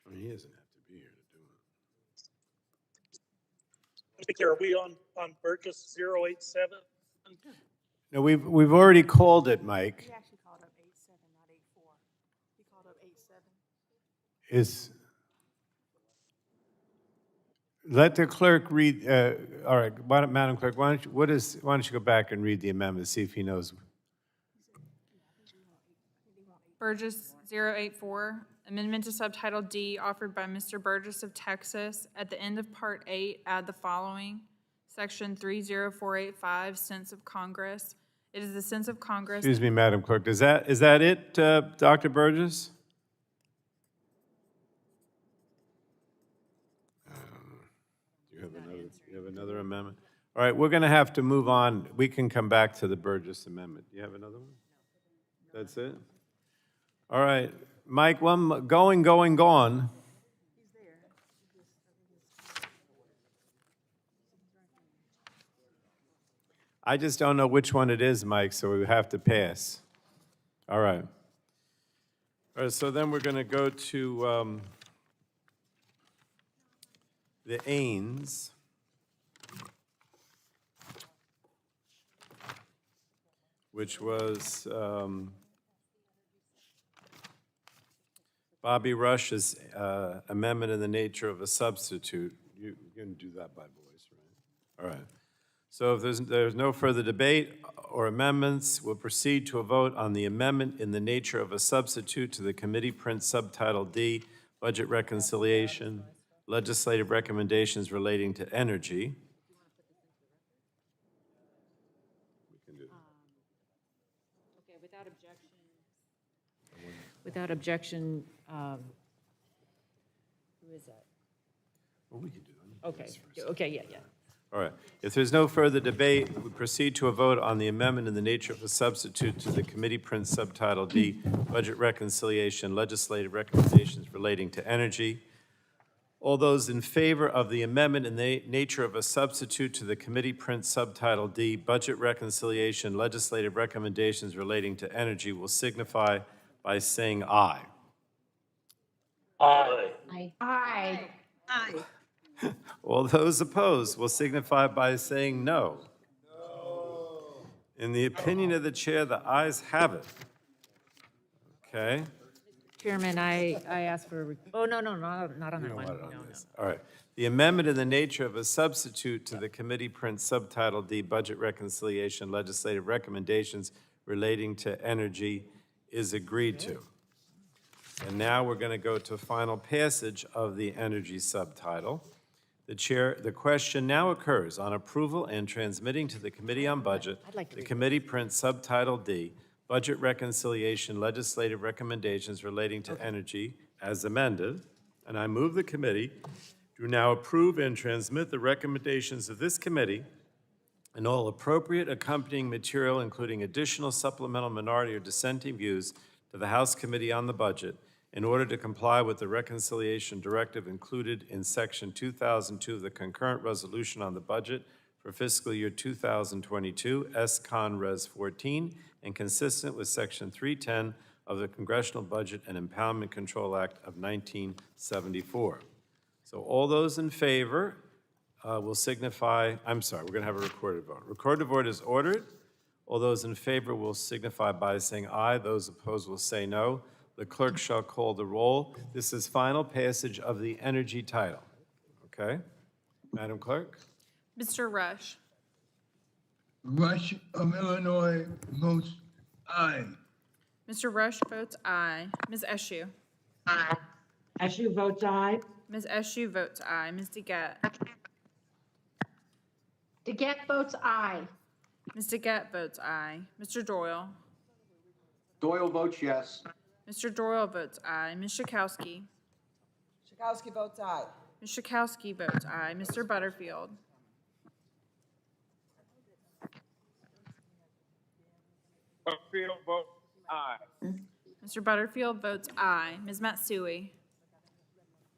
I mean, he doesn't have to be here to do it. Are we on Burgess 087? No, we've already called it, Mike. He actually called up 87, not 84. He called up 87. Let the clerk read, all right, Madam Clerk, why don't you go back and read the amendment, see if he knows. Burgess 084, amendment to Subtitle D offered by Mr. Burgess of Texas. At the end of Part 8, add the following. Section 30485, sense of Congress. It is the sense of Congress. Excuse me, Madam Clerk, is that it, Dr. Burgess? You have another amendment? All right, we're going to have to move on. We can come back to the Burgess amendment. Do you have another one? That's it? All right, Mike, gone. I just don't know which one it is, Mike, so we have to pass. All right. All right, so then we're going to go to the Ains. Which was Bobby Rush's amendment in the nature of a substitute. You're going to do that by voice, right? All right. So if there's no further debate or amendments, we'll proceed to a vote on the amendment in the nature of a substitute to the committee print subtitle D, Budget Reconciliation, Legislative Recommendations Relating to Energy. Okay, without objection, who is that? Well, we can do it. Okay, okay, yeah. All right. If there's no further debate, we proceed to a vote on the amendment in the nature of a substitute to the committee print subtitle D, Budget Reconciliation, Legislative Recommendations Relating to Energy. All those in favor of the amendment in the nature of a substitute to the committee print subtitle D, Budget Reconciliation, Legislative Recommendations Relating to Energy will signify by saying aye. Aye. Aye. Aye. All those opposed will signify by saying no. In the opinion of the chair, the ayes have it. Okay? Chairman, I ask for, oh, no, not on that You don't one. want it on No. this. All right. The amendment in the nature of a substitute to the committee print subtitle D, Budget Reconciliation, Legislative Recommendations Relating to Energy is agreed to. And now we're going to go to final passage of the energy subtitle. The question now occurs on approval and transmitting to the Committee on Budget, the committee print subtitle D, Budget Reconciliation, Legislative Recommendations Relating to Energy as amended. And I move the committee to now approve and transmit the recommendations of this committee and all appropriate accompanying material, including additional supplemental minority or dissenting views, to the House Committee on the Budget in order to comply with the reconciliation directive included in Section 2002 of the concurrent resolution on the budget for fiscal year 2022, S-Con Res 14, and consistent with Section 310 of the Congressional Budget and Impoundment Control Act of 1974. So all those in favor will signify, I'm sorry, we're going to have a recorded vote. Recorded vote is ordered. All those in favor will signify by saying aye. Those opposed will say no. The clerk shall call the roll. This is final passage of the energy title. Okay? Madam Clerk? Mr. Rush. Rush of Illinois votes aye. Mr. Rush votes aye. Ms. Eshoo. Aye. Eshoo votes aye. Ms. Eshoo votes aye. Ms. DeGette. DeGette votes aye. Ms. DeGette votes aye. Mr. Doyle. Doyle votes yes. Mr. Doyle votes aye. Ms. Schakowsky. Schakowsky votes aye. Ms. Schakowsky votes aye. Mr. Butterfield. Butterfield votes aye. Mr. Butterfield votes aye. Ms. Matsui.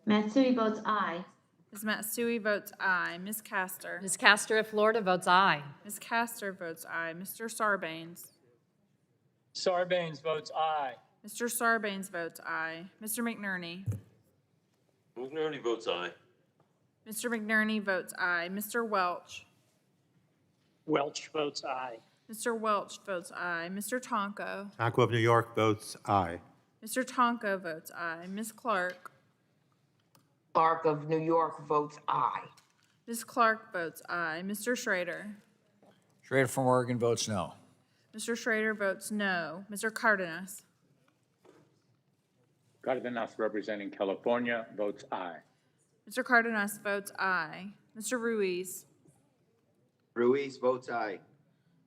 Matsui votes aye. Ms. Matsui votes aye. Ms. Castor. Ms. Castor of Florida votes aye. Ms. Castor votes aye. Mr. Sarbanes. Sarbanes votes aye. Mr. Sarbanes votes aye. Mr. McNerney. McNerney votes aye. Mr. McNerney votes aye. Mr. Welch. Welch votes aye. Mr. Welch votes aye. Mr. Tonko. Tonko of New York votes aye. Mr. Tonko votes aye. Ms. Clark. Clark of New York votes aye. Ms. Clark votes aye. Mr. Schrader. Schrader from Oregon votes no. Mr. Schrader votes no. Mr. Cardenas. Cardenas representing California votes aye. Mr. Cardenas votes aye. Mr. Ruiz. Ruiz votes aye.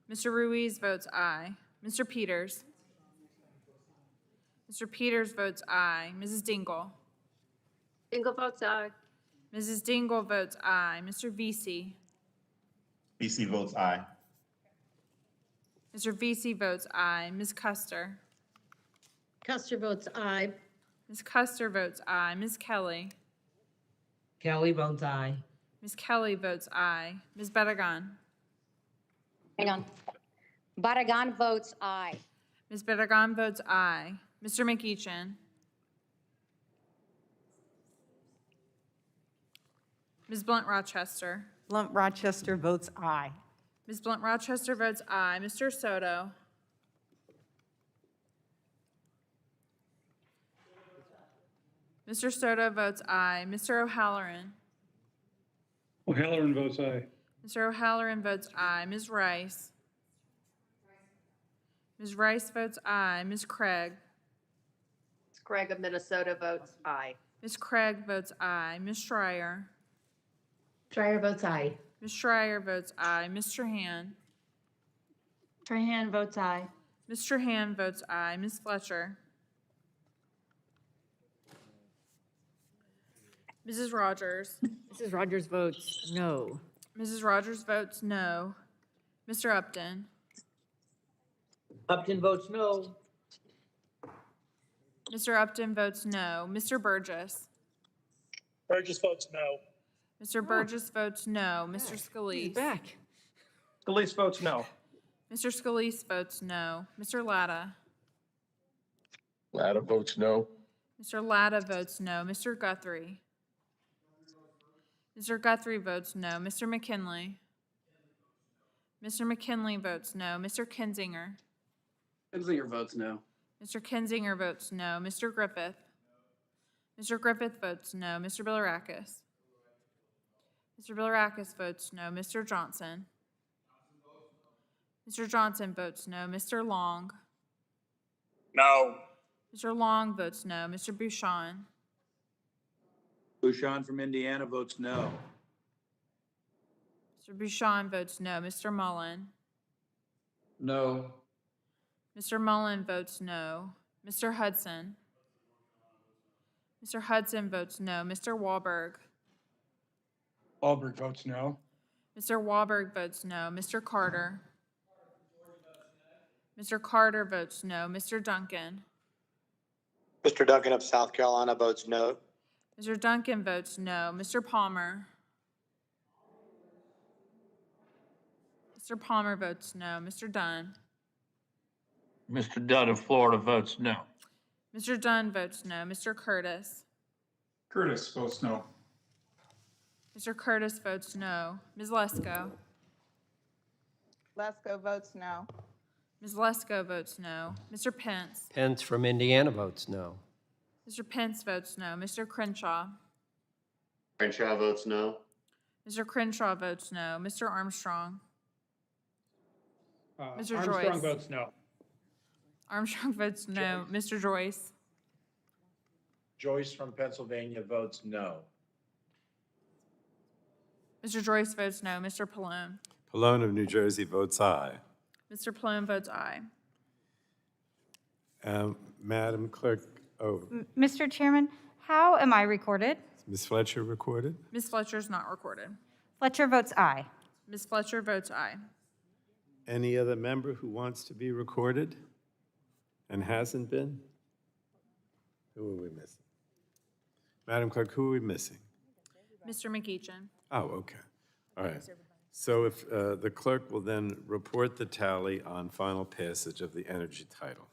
Mr. Ruiz votes aye. Mr. Peters. Mr. Peters votes aye. Mrs. Dingell. Dingell votes aye. Mrs. Dingell votes aye. Mr. Vesey. BC votes aye. Mr. Vesey votes aye. Ms. Custer. Custer votes aye. Ms. Custer votes aye. Ms. Kelly. Kelly votes aye. Ms. Kelly votes aye. Ms. Bedegan. Hang on. Barragan votes aye. Ms. Barragan votes aye. Mr. McEachin. Ms. Blunt Rochester. Blunt Rochester votes aye. Ms. Blunt Rochester votes aye. Mr. Soto. Mr. Soto votes aye. Mr. O'Halloran. O'Halloran votes aye. Mr. O'Halloran votes aye. Ms. Rice. Ms. Rice votes aye. Ms. Craig. Ms. Craig of Minnesota votes aye. Ms. Craig votes aye. Ms. Schreier. Schreier votes aye. Ms. Schreier votes aye. Ms. Trahan. Trahan votes aye. Ms. Trahan votes aye. Ms. Fletcher. Mrs. Rogers. Mrs. Rogers votes no. Mrs. Rogers votes no. Mr. Upton. Upton votes no. Mr. Upton votes no. Mr. Burgess. Burgess votes no. Mr. Burgess votes no. Mr. Scalise. He's back. Scalise votes no. Mr. Scalise votes no. Mr. Latta. Latta votes no. Mr. Latta votes no. Mr. Guthrie. Mr. Guthrie votes no. Mr. McKinley. Mr. McKinley votes no. Mr. Kinzinger. Kinzinger votes no. Mr. Kinzinger votes no. Mr. Griffith. Mr. Griffith votes no. Mr. Bilirakis. Mr. Bilirakis votes no. Mr. Johnson. Mr. Johnson votes no. Mr. Long. No. Mr. Long votes no. Mr. Bouchon. Bouchon from Indiana votes no. Mr. Bouchon votes no. Mr. Mullen. No. Mr. Mullen votes no. Mr. Hudson. Mr. Hudson votes no. Mr. Wahlberg. Wahlberg votes no. Mr. Wahlberg votes no. Mr. Carter. Mr. Carter votes no. Mr. Duncan. Mr. Duncan of South Carolina votes no. Mr. Duncan votes no. Mr. Palmer. Mr. Palmer votes no. Mr. Dunn. Mr. Dunn of Florida votes no. Mr. Dunn votes no. Mr. Curtis. Curtis votes no. Mr. Curtis votes no. Ms. Lesko. Lesko votes no. Ms. Lesko votes no. Mr. Pence. Pence from Indiana votes no. Mr. Pence votes no. Mr. Crenshaw. Crenshaw votes no. Mr. Crenshaw votes no. Mr. Armstrong. Mr. Armstrong Joyce. votes no. Armstrong votes no. Mr. Joyce. Joyce from Pennsylvania votes no. Mr. Joyce votes no. Mr. Pallone. Pallone of New Jersey votes aye. Mr. Pallone votes aye. Madam Clerk, Mr. Chairman, how am I recorded? Ms. Fletcher recorded? Ms. Fletcher's not recorded. Fletcher votes aye. Ms. Fletcher votes aye. Any other member who wants to be recorded and hasn't been? Who are we missing? Madam Clerk, who are we missing? Mr. McEachin. Oh, okay. All right. So if the clerk will then report the tally on final passage of the energy title.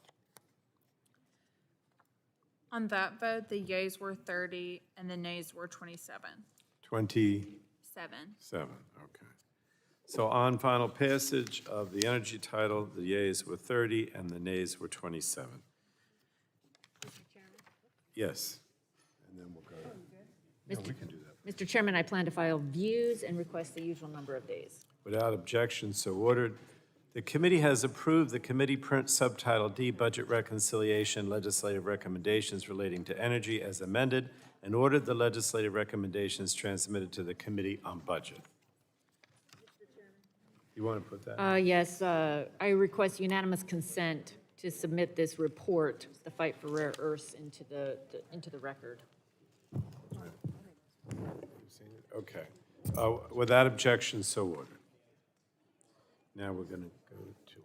On that vote, the yeas were 30 and the nays were 27. 27, Seven. okay. So on final passage of the energy title, the yeas were 30 and the nays were 27. Yes. And then we'll go. No, we can do that. Mr. Chairman, I plan to file views and request the usual number of days. Without objection, so ordered. The committee has approved the committee print subtitle D Budget Reconciliation Legislative Recommendations Relating to Energy as amended and ordered the legislative recommendations transmitted to the Committee on Budget. You want to put that? Yes, I request unanimous consent to submit this report, the fight for rare earths, into the record. Okay. Without objection, so ordered. Now we're going to go to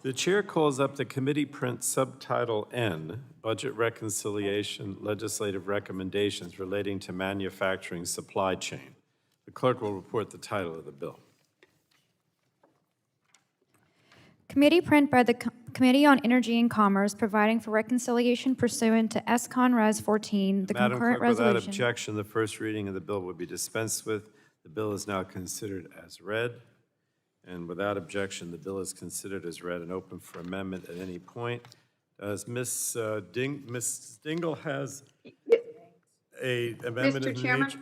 The chair calls up the committee print Subtitle N, Budget Reconciliation Legislative Recommendations Relating to Manufacturing Supply Chain. The clerk will report the title of the bill. Committee print by the Committee on Energy and Commerce, providing for reconciliation pursuant to S-Con Res 14, the Madam concurrent Clerk, without resolution. objection, the first reading of the bill would be dispensed with. The bill is now considered as read. And without objection, the bill is considered as read and open for amendment at any point. Does Ms. Dingell has a amendment Mr. in the Chairman? nature?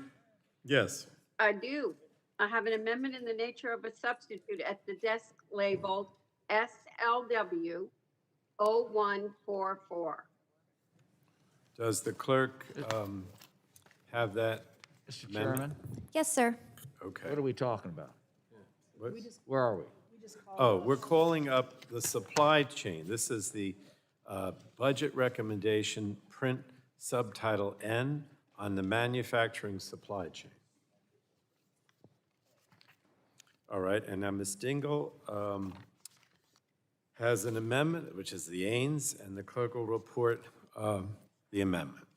Yes. I do. I have an amendment in the nature of a substitute at the desk labeled SLW 0144. Does the clerk have that Mr. amendment? Chairman, Yes, sir. Okay. what are we talking about? What? Where are we? Oh, we're calling up the supply chain. This is the budget recommendation print subtitle N on the manufacturing supply chain. All right, and now Ms. Dingell has an amendment, which is the Ains, and the clerk will report the amendment.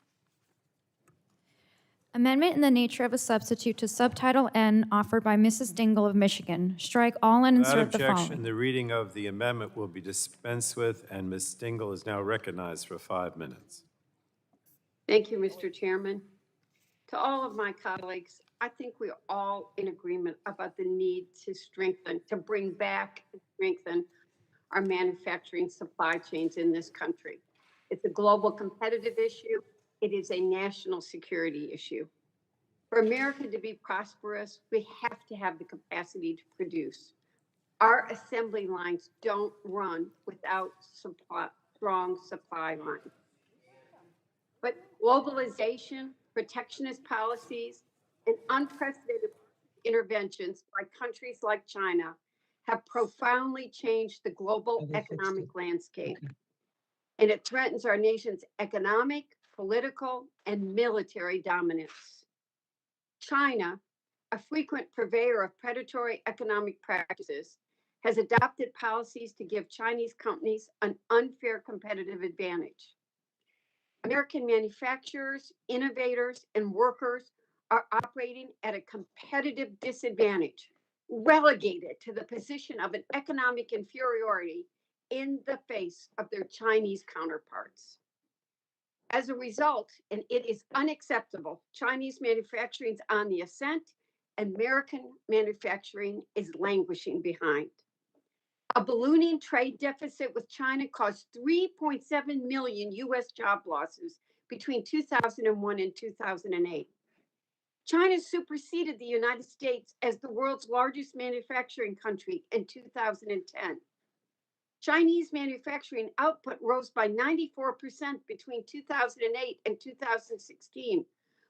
Amendment in the nature of a substitute to Subtitle N offered by Mrs. Dingell of Michigan. Strike all and Without insert the objection, following. the reading of the amendment will be dispensed with, and Ms. Dingell is now recognized for 5 minutes. Thank you, Mr. Chairman. To all of my colleagues, I think we're all in agreement about the need to bring back and strengthen our manufacturing supply chains in this country. It's a global competitive issue. It is a national security issue. For America to be prosperous, we have to have the capacity to produce. Our assembly lines don't run without strong supply lines. But globalization, protectionist policies, and unprecedented interventions by countries like China have profoundly changed the global economic landscape. And it threatens our nation's economic, political, and military dominance. China, a frequent purveyor of predatory economic practices, has adopted policies to give Chinese companies an unfair competitive advantage. American manufacturers, innovators, and workers are operating at a competitive disadvantage, relegated to the position of an economic inferiority in the face of their Chinese counterparts. As a result, and it is unacceptable, Chinese manufacturing is on the ascent, and American manufacturing is languishing behind. A ballooning trade deficit with China caused 3.7 million U.S. job losses between 2001 and 2008. China superseded the United States as the world's largest manufacturing country in 2010. Chinese manufacturing output rose by 94% between 2008 and 2016,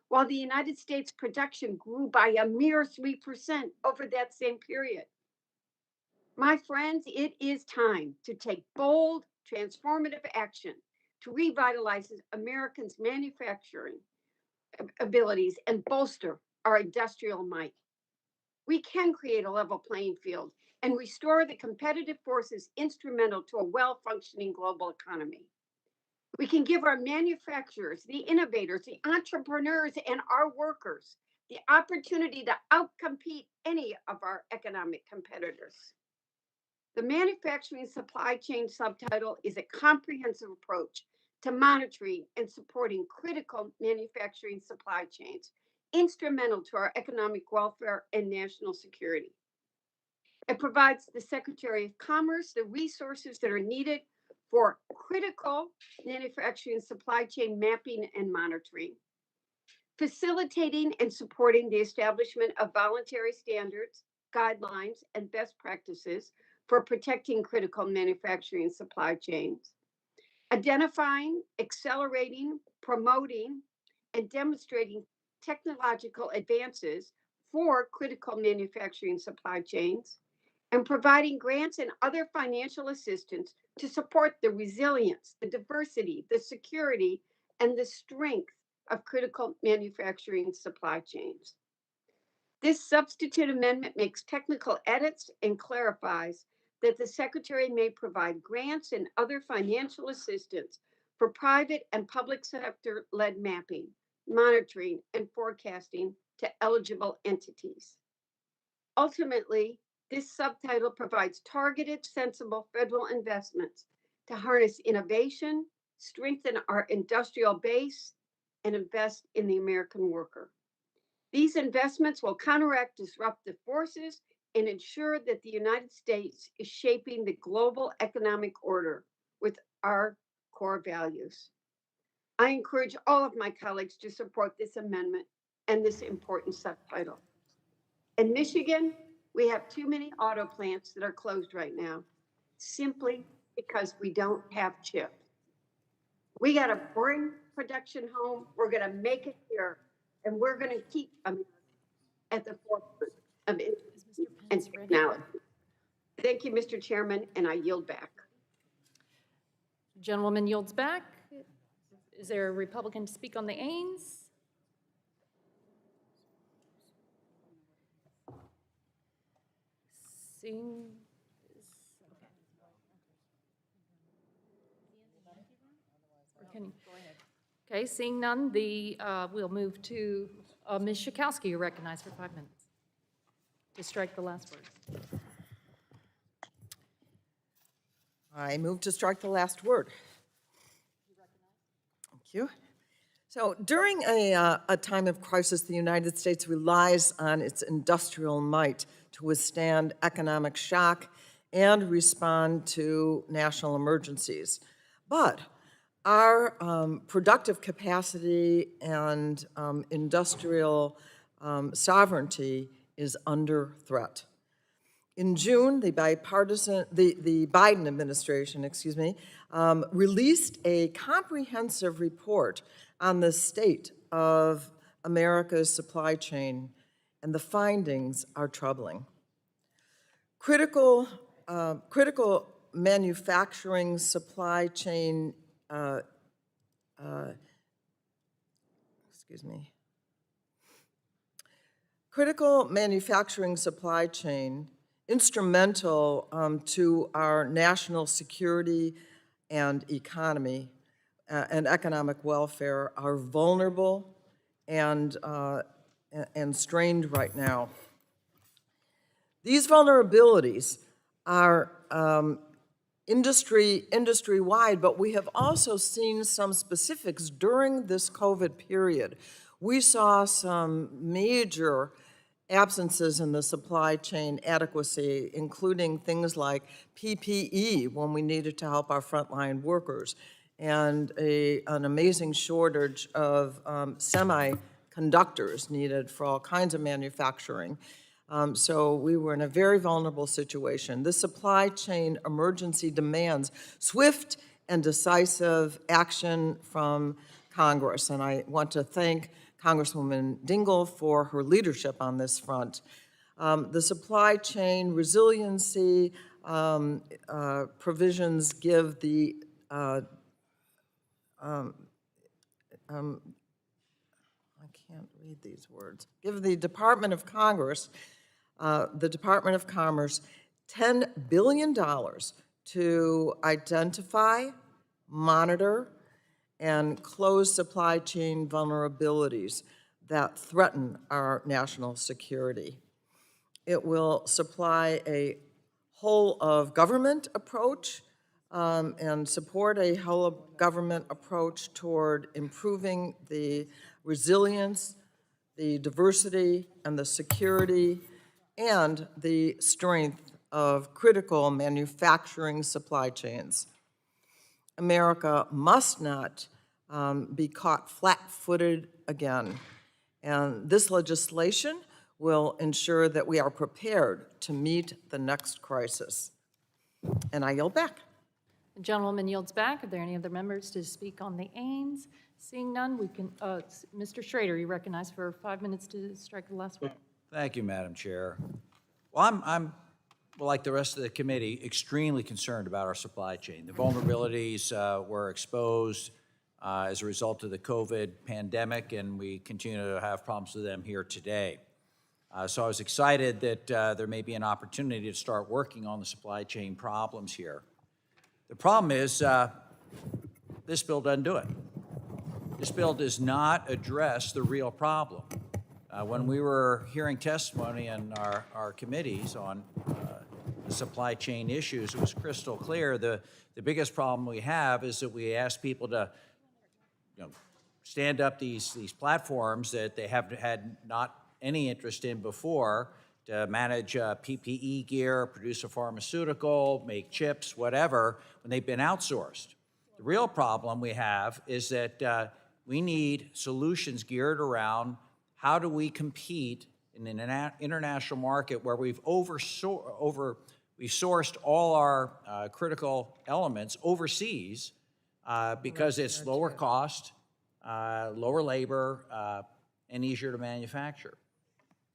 while the United States production grew by a mere 3% over that same period. My friends, it is time to take bold, transformative action to revitalize Americans' manufacturing abilities and bolster our industrial might. We can create a level playing field and restore the competitive forces instrumental to a well-functioning global economy. We can give our manufacturers, the innovators, the entrepreneurs, and our workers the opportunity to outcompete any of our economic competitors. The manufacturing supply chain subtitle is a comprehensive approach to monitoring and supporting critical manufacturing supply chains, instrumental to our economic welfare and national security. It provides the Secretary of Commerce the resources that are needed for critical manufacturing supply chain mapping and monitoring, facilitating and supporting the establishment of voluntary standards, guidelines, and best practices for protecting critical manufacturing supply chains, identifying, accelerating, promoting, and demonstrating technological advances for critical manufacturing supply chains, and providing grants and other financial assistance to support the resilience, the diversity, the security, and the strength of critical manufacturing supply chains. This substitute amendment makes technical edits and clarifies that the Secretary may provide grants and other financial assistance for private and public sector-led mapping, monitoring, and forecasting to eligible entities. Ultimately, this subtitle provides targeted, sensible federal investments to harness innovation, strengthen our industrial base, and invest in the American worker. These investments will counteract disruptive forces and ensure that the United States is shaping the global economic order with our core values. I encourage all of my colleagues to support this amendment and this important subtitle. In Michigan, we have too many auto plants that are closed right now, simply because we don't have chips. We got to bring production home. We're going to make it here, and we're going to keep America at the forefront of innovation and technology. Thank you, Mr. Chairman, and I yield back. Gentlewoman yields back. Is there a Republican to speak on the Ains? Seeing, okay, seeing none, we'll move to Ms. Schakowsky. You're recognized for 5 minutes to strike the last word. I move to strike the last word. Thank you. So during a time of crisis, the United States relies on its industrial might to withstand economic shock and respond to national emergencies. But our productive capacity and industrial sovereignty is under threat. In June, the Biden administration, released a comprehensive report on the state of America's supply chain, and the findings are troubling. Critical manufacturing supply chain, critical manufacturing supply chain, instrumental to our national security and economy and economic welfare, are vulnerable and strained right now. These vulnerabilities are industry-wide, but we have also seen some specifics during this COVID period. We saw some major absences in the supply chain adequacy, including things like PPE when we needed to help our frontline workers, and an amazing shortage of semiconductors needed for all kinds of manufacturing. So we were in a very vulnerable situation. The supply chain emergency demands swift and decisive action from Congress, and I want to thank Congresswoman Dingell for her leadership on this front. The supply chain resiliency provisions give the give the Department of Commerce $10 billion to identify, monitor, and close supply chain vulnerabilities that threaten our national security. It will supply a whole-of-government approach and support a whole-of-government approach toward improving the resilience, the diversity, and the security, and the strength of critical manufacturing supply chains. America must not be caught flat-footed again. And this legislation will ensure that we are prepared to meet the next crisis. And I yield back. The gentlewoman yields back. Are there any other members to speak on the Ains? Seeing none, we can, Mr. Schrader, you recognize for 5 minutes to strike the last word. Thank you, Madam Chair. Well, I'm like the rest of the committee, extremely concerned about our supply chain. The vulnerabilities were exposed as a result of the COVID pandemic, and we continue to have problems with them here today. So I was excited that there may be an opportunity to start working on the supply chain problems here. The problem is this bill doesn't do it. This bill does not address the real problem. When we were hearing testimony in our committees on the supply chain issues, it was crystal clear. The biggest problem we have is that we ask people to stand up these platforms that they have had not any interest in before to manage PPE gear, produce a pharmaceutical, make chips, whatever, when they've been outsourced. The real problem we have is that we need solutions geared around how do we compete in an international market where we've sourced all our critical elements overseas because it's lower cost, lower labor, and easier to manufacture.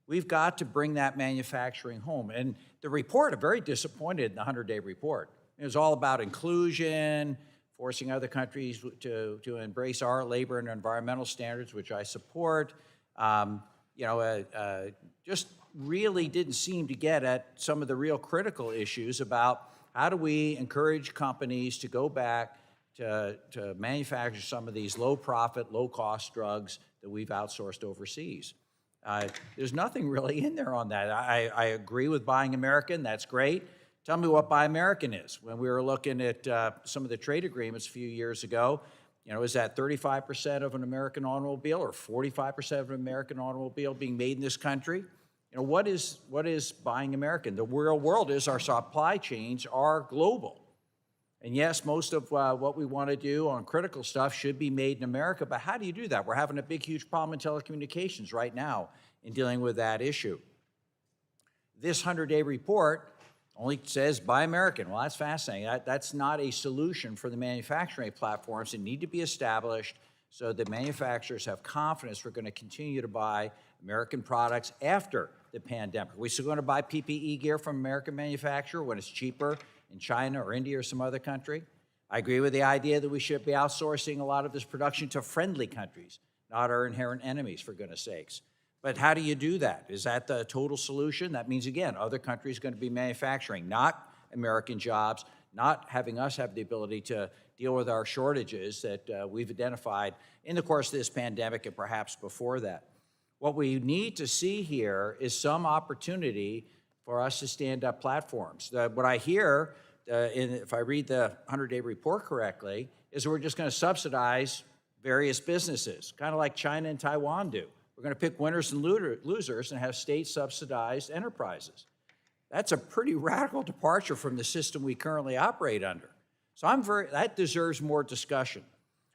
We've got to bring that manufacturing home. And the report, I'm very disappointed in the 100-day report. It was all about inclusion, forcing other countries to embrace our labor and environmental standards, which I support. Just really didn't seem to get at some of the real critical issues about how do we encourage companies to go back to manufacture some of these low-profit, low-cost drugs that we've outsourced overseas. There's nothing really in there on that. I agree with Buying American. That's great. Tell me what Buy American is. When we were looking at some of the trade agreements a few years ago, is that 35% of an American automobile or 45% of an American automobile being made in this country? What is Buying American? The real world is our supply chains are global. And yes, most of what we want to do on critical stuff should be made in America, but how do you do that? We're having a big, huge problem in telecommunications right now in dealing with that issue. This 100-day report only says Buy American. Well, that's fascinating. That's not a solution for the manufacturing platforms that need to be established so that manufacturers have confidence we're going to continue to buy American products after the pandemic. We're still going to buy PPE gear from American manufacturer when it's cheaper in China or India or some other country. I agree with the idea that we should be outsourcing a lot of this production to friendly countries, not our inherent enemies, for goodness sakes. But how do you do that? Is that the total solution? That means, again, other countries going to be manufacturing, not American jobs, not having us have the ability to deal with our shortages that we've identified in the course of this pandemic and perhaps before that. What we need to see here is some opportunity for us to stand up platforms. What I hear, if I read the 100-day report correctly, is we're just going to subsidize various businesses, kind of like China and Taiwan do. We're going to pick winners and losers and have state-subsidized enterprises. That's a pretty radical departure from the system we currently operate under. So that deserves more discussion.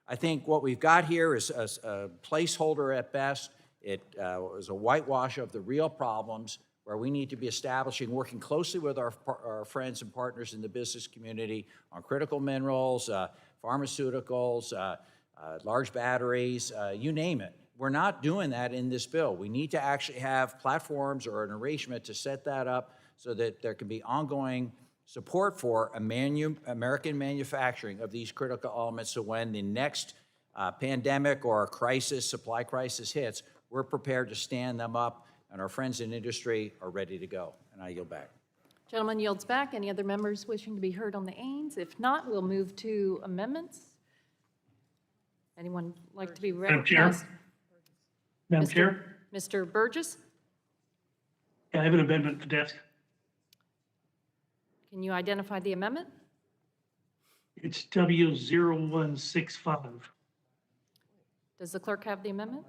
I think what we've got here is a placeholder at best. It was a whitewash of the real problems where we need to be establishing, working closely with our friends and partners in the business community on critical minerals, pharmaceuticals, large batteries, you name it. We're not doing that in this bill. We need to actually have platforms or an arrangement to set that up so that there can be ongoing support for American manufacturing of these critical elements so when the next pandemic or supply crisis hits, we're prepared to stand them up and our friends in industry are ready to go. And I yield back. Gentleman yields back. Any other members wishing to be heard on the Ains? If not, we'll move to amendments. Anyone like to be recognized? Madam Chair? Mr. Burgess? Yeah, I have an amendment at the desk. Can you identify the amendment? It's W0165. Does the clerk have the amendment?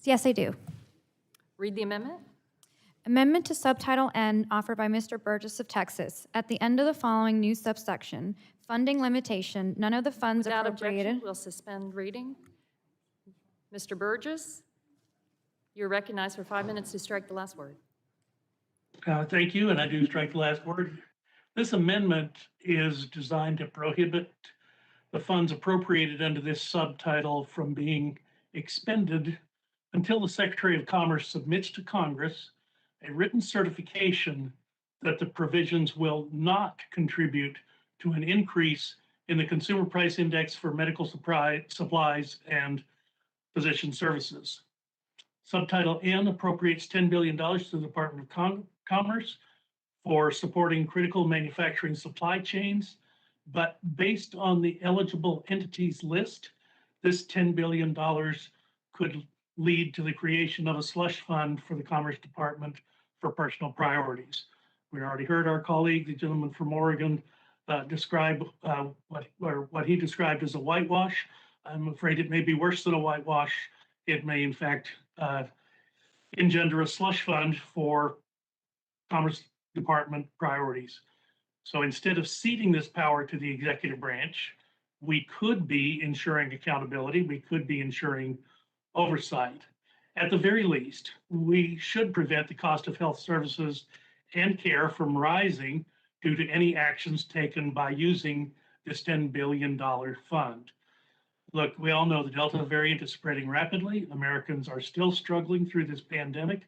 Yes, I do. Read the amendment. Amendment to Subtitle N offered by Mr. Burgess of Texas. At the end of the following new subsection, funding limitation, none of the funds Without appropriated. objection, we'll suspend reading. Mr. Burgess, you're recognized for 5 minutes to strike the last word. Thank you, and I do strike the last word. This amendment is designed to prohibit the funds appropriated under this subtitle from being expended until the Secretary of Commerce submits to Congress a written certification that the provisions will not contribute to an increase in the Consumer Price Index for medical supplies and physician services. Subtitle N appropriates $10 billion to the Department of Commerce for supporting critical manufacturing supply chains. But based on the eligible entities list, this $10 billion could lead to the creation of a slush fund for the Commerce Department for personal priorities. We already heard our colleague, the gentleman from Oregon, describe what he described as a whitewash. I'm afraid it may be worse than a whitewash. It may, in fact, engender a slush fund for Commerce Department priorities. So instead of ceding this power to the executive branch, we could be ensuring accountability, we could be ensuring oversight. At the very least, we should prevent the cost of health services and care from rising due to any actions taken by using this $10 billion fund. Look, we all know the Delta variant is spreading rapidly. Americans are still struggling through this pandemic.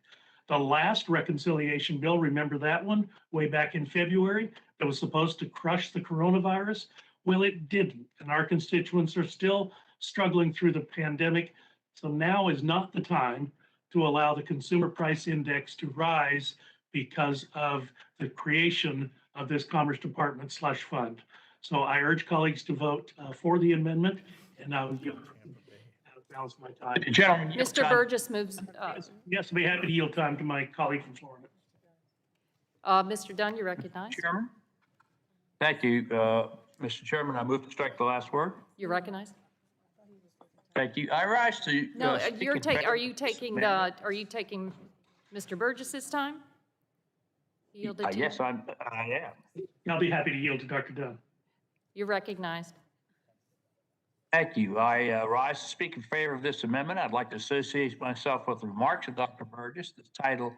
The last reconciliation bill, remember that one, way back in February, that was supposed to crush the coronavirus? Well, it didn't, and our constituents are still struggling through the pandemic. So now is not the time to allow the Consumer Price Index to rise because of the creation of this Commerce Department slush fund. So I urge colleagues to vote for the amendment, and I'll balance my time. Gentlemen, Mr. Burgess moves, Yes, I'll be happy to yield time to my colleague from Florida. Mr. Dunn, you're recognized. Chairman? Thank you, Mr. Chairman. I move to strike the last word. You're recognized. Thank you. I rise to. No, speak you're in taking, favor are of you this taking amendment. are you taking Mr. Burgess's time? He yielded to you. Yes, I am. I'll be happy to yield to Dr. Dunn. You're recognized. Thank you. I rise to speak in favor of this amendment. I'd like to associate myself with the remarks of Dr. Burgess. The title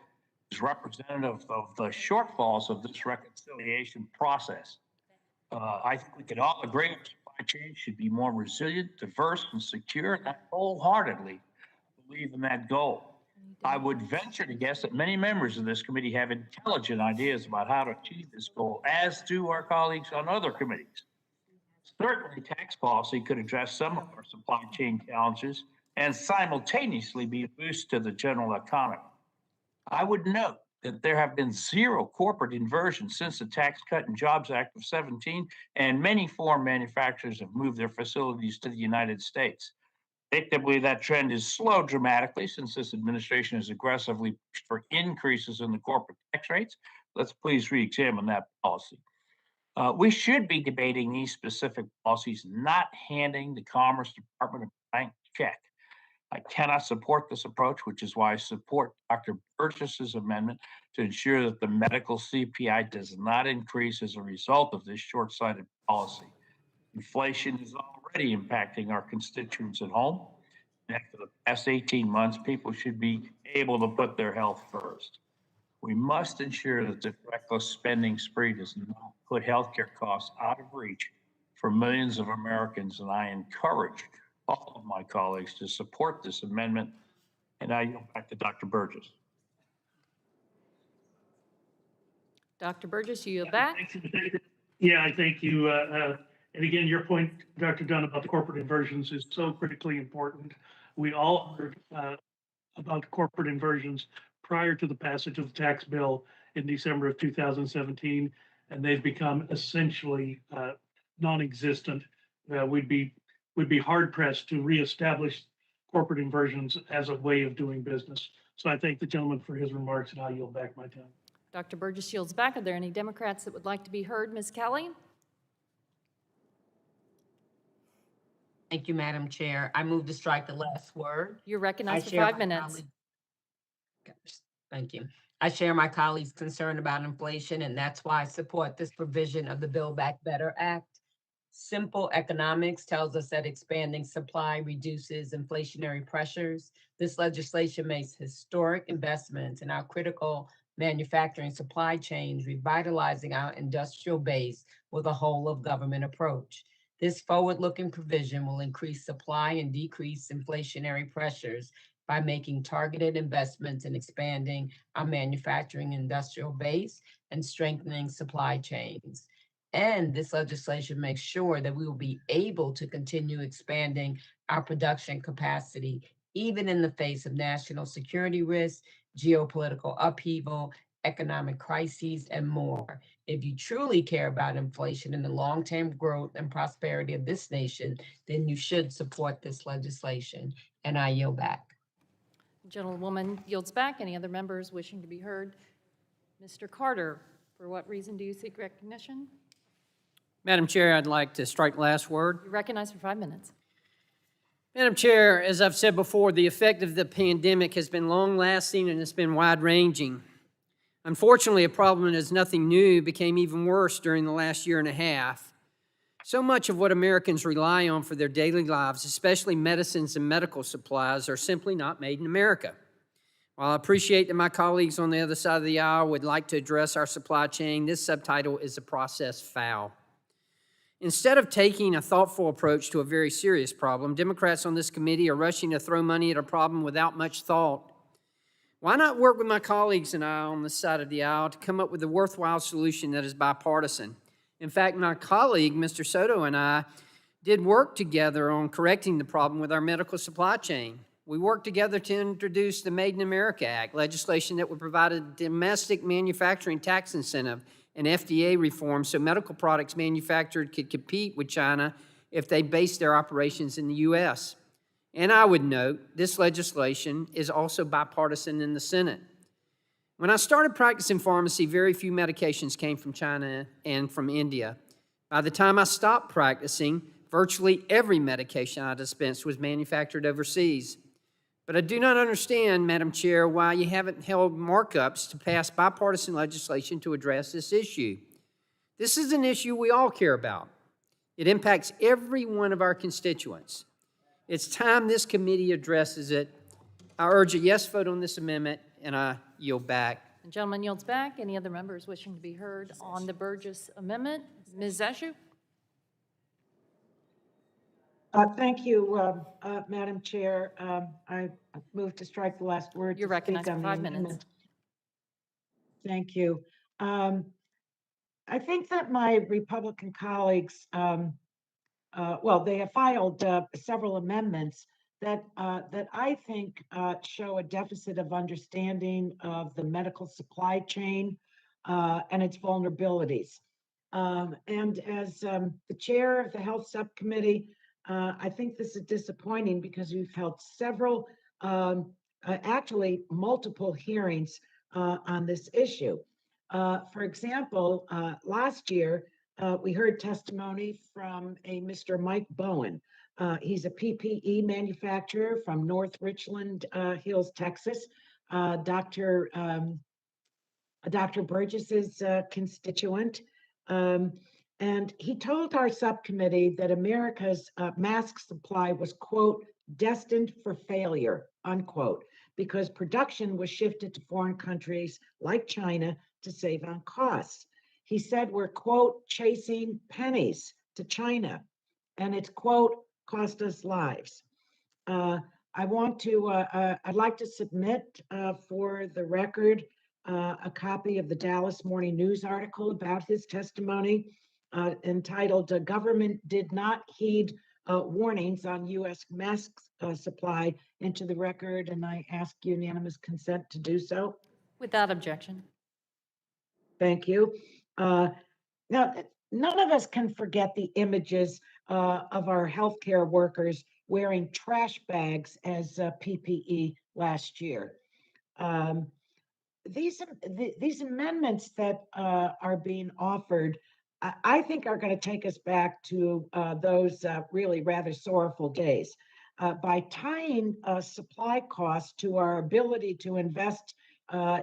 is representative of the shortfalls of this reconciliation process. I think we can all agree that supply chain should be more resilient, diverse, and secure, and I wholeheartedly believe in that goal. I would venture to guess that many members of this committee have intelligent ideas about how to achieve this goal, as do our colleagues on other committees. Certainly, tax policy could address some of our supply chain challenges and simultaneously be a boost to the general economy. I would note that there have been zero corporate inversions since the Tax Cut and Jobs Act of 17, and many foreign manufacturers have moved their facilities to the United States. Predictably, that trend is slowed dramatically since this administration has aggressively pushed for increases in the corporate tax rates. Let's please re-examine that policy. We should be debating these specific policies, not handing the Commerce Department a blank check. I cannot support this approach, which is why I support Dr. Burgess's amendment to ensure that the medical CPI does not increase as a result of this short-sighted policy. Inflation is already impacting our constituents at home. And after the past 18 months, people should be able to put their health first. We must ensure that the reckless spending spree does not put healthcare costs out of reach for millions of Americans, and I encourage all of my colleagues to support this amendment. And I yield back to Dr. Burgess. Dr. Burgess, you yield back. Yeah, I thank you. And again, your point, Dr. Dunn, about the corporate inversions is so critically important. We all heard about corporate inversions prior to the passage of the tax bill in December of 2017, and they've become essentially non-existent. We'd be hard pressed to reestablish corporate inversions as a way of doing business. So I thank the gentleman for his remarks, and I'll yield back my time. Dr. Burgess yields back. Are there any Democrats that would like to be heard? Ms. Kelly? Thank you, Madam Chair. I move to strike the last word. You're recognized for share 5 my minutes. Thank you. I share my colleagues' concern about inflation, and that's why I support this provision of the Build Back Better Act. Simple economics tells us that expanding supply reduces inflationary pressures. This legislation makes historic investments in our critical manufacturing supply chains, revitalizing our industrial base with a whole of government approach. This forward-looking provision will increase supply and decrease inflationary pressures by making targeted investments in expanding our manufacturing industrial base and strengthening supply chains. And this legislation makes sure that we will be able to continue expanding our production capacity, even in the face of national security risks, geopolitical upheaval, economic crises, and more. If you truly care about inflation and the long-term growth and prosperity of this nation, then you should support this legislation. And I yield back. Gentlewoman yields back. Any other members wishing to be heard? Mr. Carter, for what reason do you seek recognition? Madam Chair, I'd like to strike the last word. You're recognized for 5 minutes. Madam Chair, as I've said before, the effect of the pandemic has been long-lasting and it's been wide-ranging. Unfortunately, a problem that is nothing new became even worse during the last year and a half. So much of what Americans rely on for their daily lives, especially medicines and medical supplies, are simply not made in America. While I appreciate that my colleagues on the other side of the aisle would like to address our supply chain, this subtitle is a process foul. Instead of taking a thoughtful approach to a very serious problem, Democrats on this committee are rushing to throw money at a problem without much thought. Why not work with my colleagues and I on this side of the aisle to come up with a worthwhile solution that is bipartisan? In fact, my colleague, Mr. Soto, and I did work together on correcting the problem with our medical supply chain. We worked together to introduce the Made in America Act, legislation that would provide a domestic manufacturing tax incentive and FDA reform so medical products manufactured could compete with China if they based their operations in the U.S. And I would note, this legislation is also bipartisan in the Senate. When I started practicing pharmacy, very few medications came from China and from India. By the time I stopped practicing, virtually every medication I dispensed was manufactured overseas. But I do not understand, Madam Chair, why you haven't held markups to pass bipartisan legislation to address this issue. This is an issue we all care about. It impacts every one of our constituents. It's time this committee addresses it. I urge a yes vote on this amendment, and I yield back. The gentleman yields back. Any other members wishing to be heard on the Burgess Amendment? Ms. Zashu? Thank you, Madam Chair. I move to strike the last word. You're to speak recognized for on the 5 minutes. amendment. Thank you. I think that my Republican colleagues, they have filed several amendments that I think show a deficit of understanding of the medical supply chain and its vulnerabilities. And as the chair of the Health Subcommittee, I think this is disappointing because we've held several, actually multiple hearings on this issue. For example, last year, we heard testimony from a Mr. Mike Bowen. He's a PPE manufacturer from North Richland Hills, Texas. Dr. Burgess's constituent. And he told our subcommittee that America's mask supply was, quote, destined for failure, unquote, because production was shifted to foreign countries like China to save on costs. He said we're, quote, chasing pennies to China, and it's, quote, cost us lives. I'd like to submit for the record a copy of the Dallas Morning News article about his testimony entitled Government Did Not Heed Warnings on U.S. Mask Supply into the record, and I ask unanimous consent to do so. Without objection. Thank you. Now, none of us can forget the images of our healthcare workers wearing trash bags as PPE last year. These amendments that are being offered, I think are going to take us back to those really rather sorrowful days. By tying supply costs to our ability to invest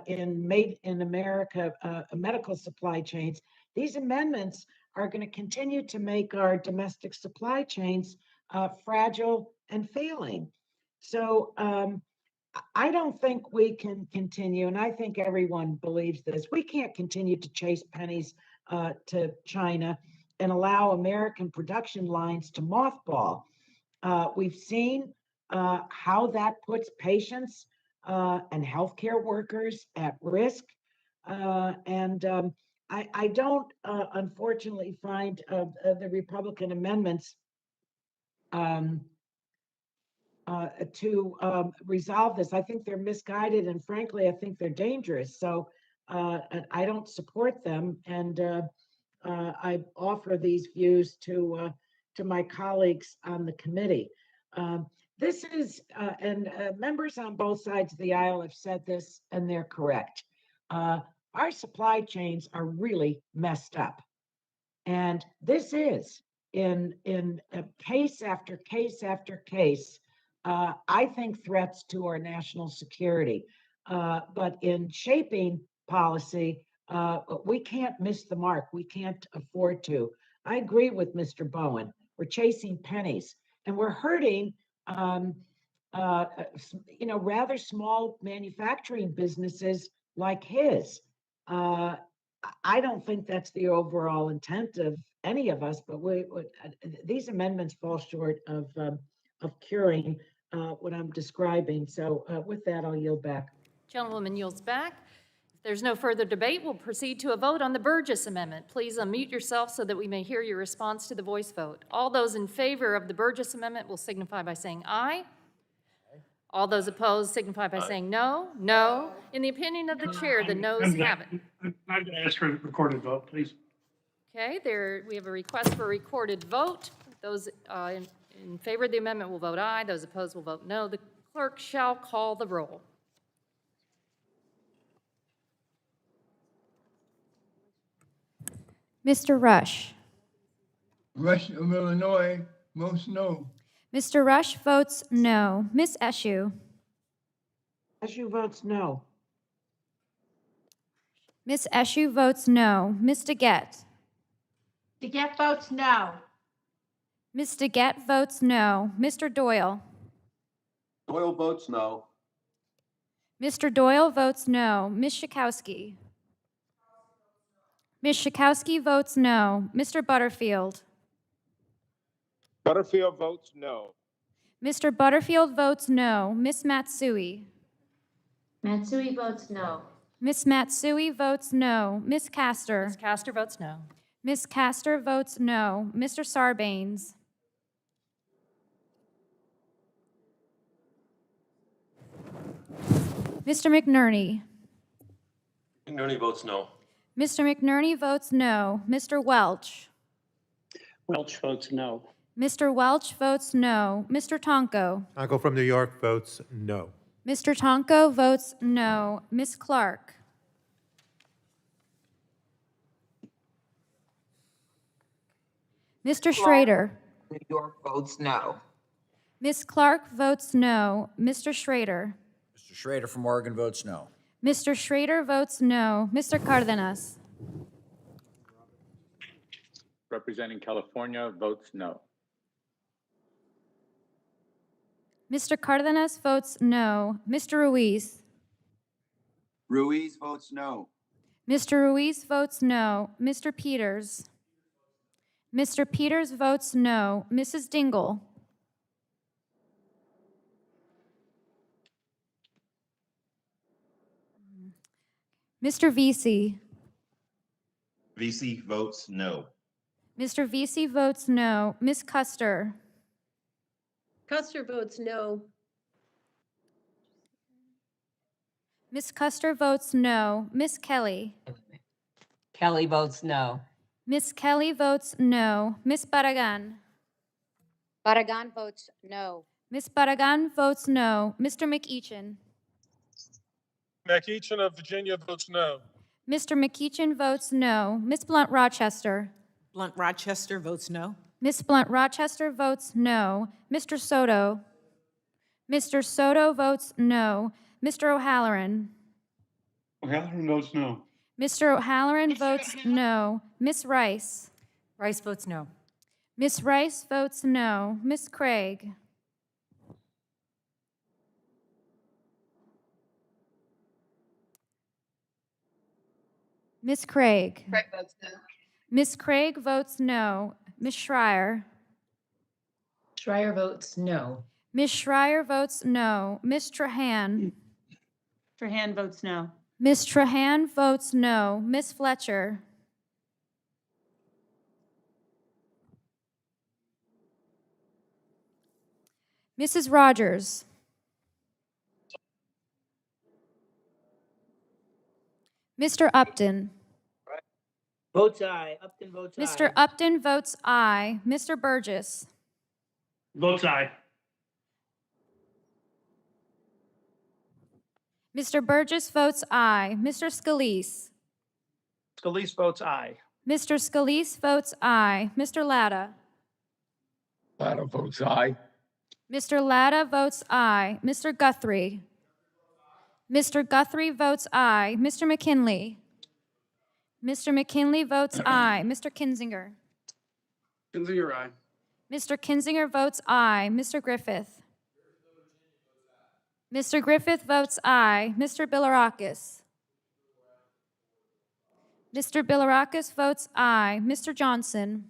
in Made in America medical supply chains, these amendments are going to continue to make our domestic supply chains fragile and failing. So I don't think we can continue, and I think everyone believes this. We can't continue to chase pennies to China and allow American production lines to mothball. We've seen how that puts patients and healthcare workers at risk. I don't unfortunately find the Republican amendments to resolve this. I think they're misguided, and frankly, I think they're dangerous. So I don't support them, and I offer these views to my colleagues on the committee. This is, and members on both sides of the aisle have said this, and they're correct. Our supply chains are really messed up. And this is in case after case after case, I think threats to our national security. But in shaping policy, we can't miss the mark. We can't afford to. I agree with Mr. Bowen. We're chasing pennies, and we're hurting, rather small manufacturing businesses like his. I don't think that's the overall intent of any of us, but these amendments fall short of curing what I'm describing. So with that, I'll yield back. Gentlewoman yields back. If there's no further debate, we'll proceed to a vote on the Burgess Amendment. Please unmute yourself so that we may hear your response to the voice vote. All those in favor of the Burgess Amendment will signify by saying aye. All those opposed signify by saying no. No. In the opinion of the chair, the noes have it. I'm going to ask for a recorded vote, please. Okay, we have a request for a recorded vote. Those in favor of the amendment will vote aye. Those opposed will vote no. The clerk shall call the roll. Mr. Rush. Rush of Illinois, most no. Mr. Rush votes no. Ms. Eshoo. Eshoo votes no. Ms. Eshoo votes no. Ms. DeGette. DeGette votes no. Ms. DeGette votes no. Mr. Doyle. Doyle votes no. Mr. Doyle votes no. Ms. Schakowsky. Ms. Schakowsky votes no. Mr. Butterfield. Butterfield votes no. Mr. Butterfield votes no. Ms. Matsui. Matsui votes no. Ms. Matsui votes no. Ms. Castor. Ms. Castor votes no. Ms. Castor votes no. Mr. Sarbanes. Mr. McNerney. McNerney votes no. Mr. McNerney votes no. Mr. Welch. Welch votes no. Mr. Welch votes no. Mr. Tonko. Tonko from New York votes no. Mr. Tonko votes no. Ms. Clark. Mr. Schrader. New York votes no. Ms. Clark votes no. Mr. Schrader. Mr. Schrader from Oregon votes no. Mr. Schrader votes no. Mr. Cardenas. Representing California votes no. Mr. Cardenas votes no. Mr. Ruiz. Ruiz votes no. Mr. Ruiz votes no. Mr. Peters. Mr. Peters votes no. Mrs. Dingell. Mr. Vesey. VC votes no. Mr. Vesey votes no. Ms. Custer. Custer votes no. Ms. Custer votes no. Ms. Kelly. Kelly votes no. Ms. Kelly votes no. Ms. Barragan. Barragan votes no. Ms. Barragan votes no. Mr. McEachin. McEachin of Virginia votes no. Mr. McEachin votes no. Ms. Blunt Rochester. Blunt Rochester votes no. Ms. Blunt Rochester votes no. Mr. Soto. Mr. Soto votes no. Mr. O'Halloran. O'Halloran votes no. Mr. O'Halloran votes no. Ms. Rice. Rice votes no. Ms. Rice votes no. Ms. Craig. Ms. Craig. Craig votes no. Ms. Craig votes no. Ms. Schreier. Schreier votes no. Ms. Schreier votes no. Ms. Trahan. Trahan votes no. Ms. Trahan votes no. Ms. Fletcher. Mrs. Rogers. Mr. Upton. Votes aye. Upton votes aye. Mr. Upton votes aye. Mr. Burgess. Votes aye. Mr. Burgess votes aye. Mr. Scalise. Scalise votes aye. Mr. Scalise votes aye. Mr. Latta. Latta votes aye. Mr. Latta votes aye. Mr. Guthrie. Mr. Guthrie votes aye. Mr. McKinley. Mr. McKinley votes aye. Mr. Kinzinger. Kinzinger, aye. Mr. Kinzinger votes aye. Mr. Griffith. Mr. Griffith votes aye. Mr. Bilirakis. Mr. Bilirakis votes aye. Mr. Johnson.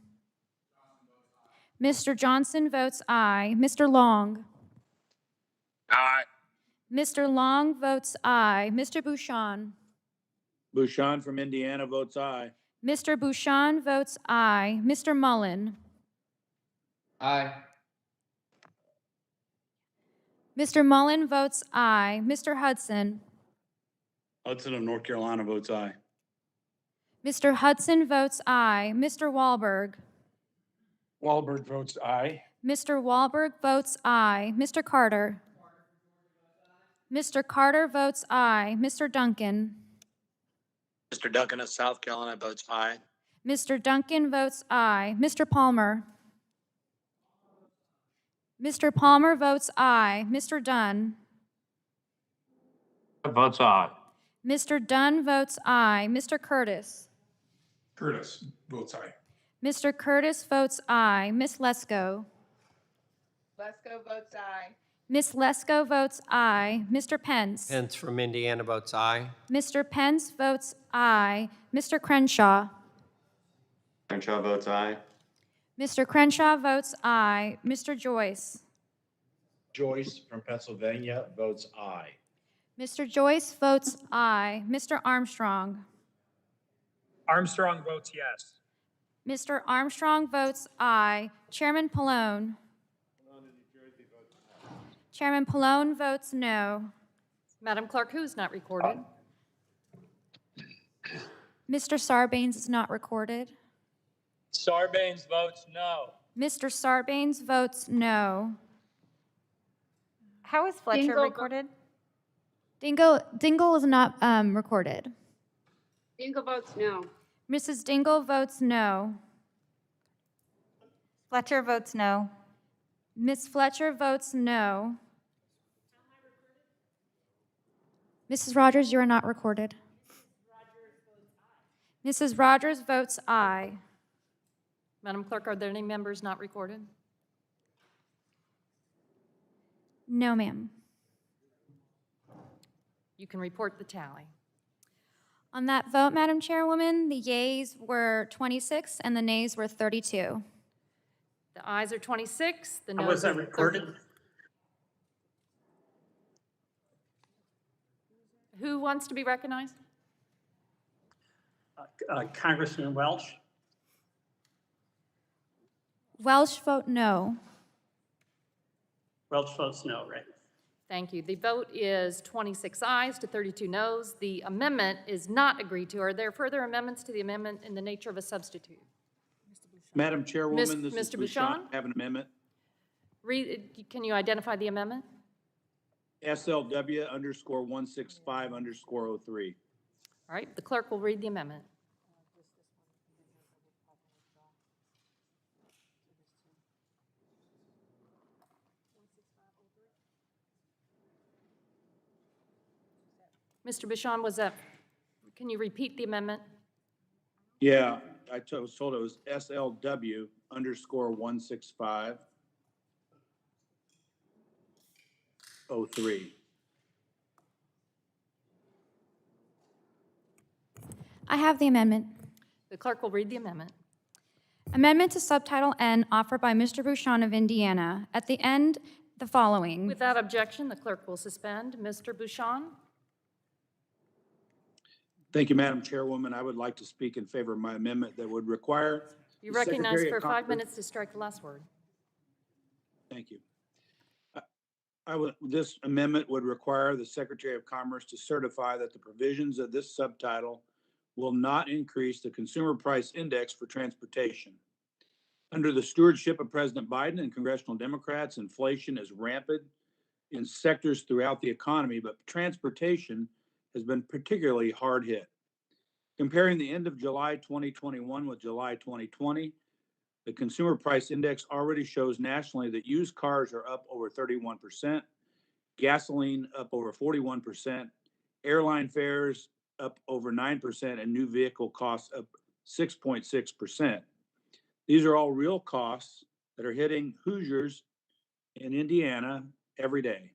Mr. Johnson votes aye. Mr. Long. Aye. Mr. Long votes aye. Mr. Bouchon. Bouchon from Indiana votes aye. Mr. Bouchon votes aye. Mr. Mullen. Aye. Mr. Mullen votes aye. Mr. Hudson. Hudson of North Carolina votes aye. Mr. Hudson votes aye. Mr. Wahlberg. Wahlberg votes aye. Mr. Wahlberg votes aye. Mr. Carter. Mr. Carter votes aye. Mr. Duncan. Mr. Duncan of South Carolina votes aye. Mr. Duncan votes aye. Mr. Palmer. Mr. Palmer votes aye. Mr. Dunn. Votes aye. Mr. Dunn votes aye. Mr. Curtis. Curtis votes aye. Mr. Curtis votes aye. Miss Lesko. Lesko votes aye. Miss Lesko votes aye. Mr. Pence. Pence from Indiana votes aye. Mr. Pence votes aye. Mr. Crenshaw. Crenshaw votes aye. Mr. Crenshaw votes aye. Mr. Joyce. Joyce from Pennsylvania votes aye. Mr. Joyce votes aye. Mr. Armstrong. Armstrong votes yes. Mr. Armstrong votes aye. Chairman Pallone. Chairman Pallone votes no. Madam Clerk, who is not recorded? Mr. Sarbanes is not recorded. Sarbanes votes no. Mr. Sarbanes votes no. How is Fletcher Dingell recorded? Dingell is not recorded. Dingell votes no. Mrs. Dingell votes no. Fletcher votes no. Ms. Fletcher votes no. Mrs. Rogers, you are not recorded. Mrs. Rogers votes aye. Madam Clerk, are there any members not recorded? No, ma'am. You can report the tally. On that vote, Madam Chairwoman, the yeas were 26 and the nays were 32. The ayes are 26, the How noes was that are 30. recorded? Who wants to be recognized? Congressman Welch. Welsh vote no. Welch votes no, right? Thank you. The vote is 26 ayes to 32 noes. The amendment is not agreed to. Are there further amendments to the amendment in the nature of a substitute? Madam Chairwoman, this is Mr. Bouchon. Bouchon? I have an amendment. Can you identify the amendment? SLW_165_03. All right, the clerk will read the amendment. Mr. Bouchon, can you repeat the amendment? Yeah, was told it was SLW_165_03. I have the amendment. The clerk will read the amendment. Amendment to Subtitle N offered by Mr. Bouchon of Indiana. At the end, the following. Without objection, the clerk will suspend. Mr. Bouchon? Thank you, Madam Chairwoman. I would like to speak in favor of my amendment that would require. You're the recognized Secretary for of 5 Commerce- minutes to strike the last word. Thank you. This amendment would require the Secretary of Commerce to certify that the provisions of this subtitle will not increase the consumer price index for transportation. Under the stewardship of President Biden and congressional Democrats, inflation is rampant in sectors throughout the economy, but transportation has been particularly hard hit. Comparing the end of July 2021 with July 2020, the consumer price index already shows nationally that used cars are up over 31%, gasoline up over 41%, airline fares up over 9%, and new vehicle costs up 6.6%. These are all real costs that are hitting Hoosiers in Indiana every day.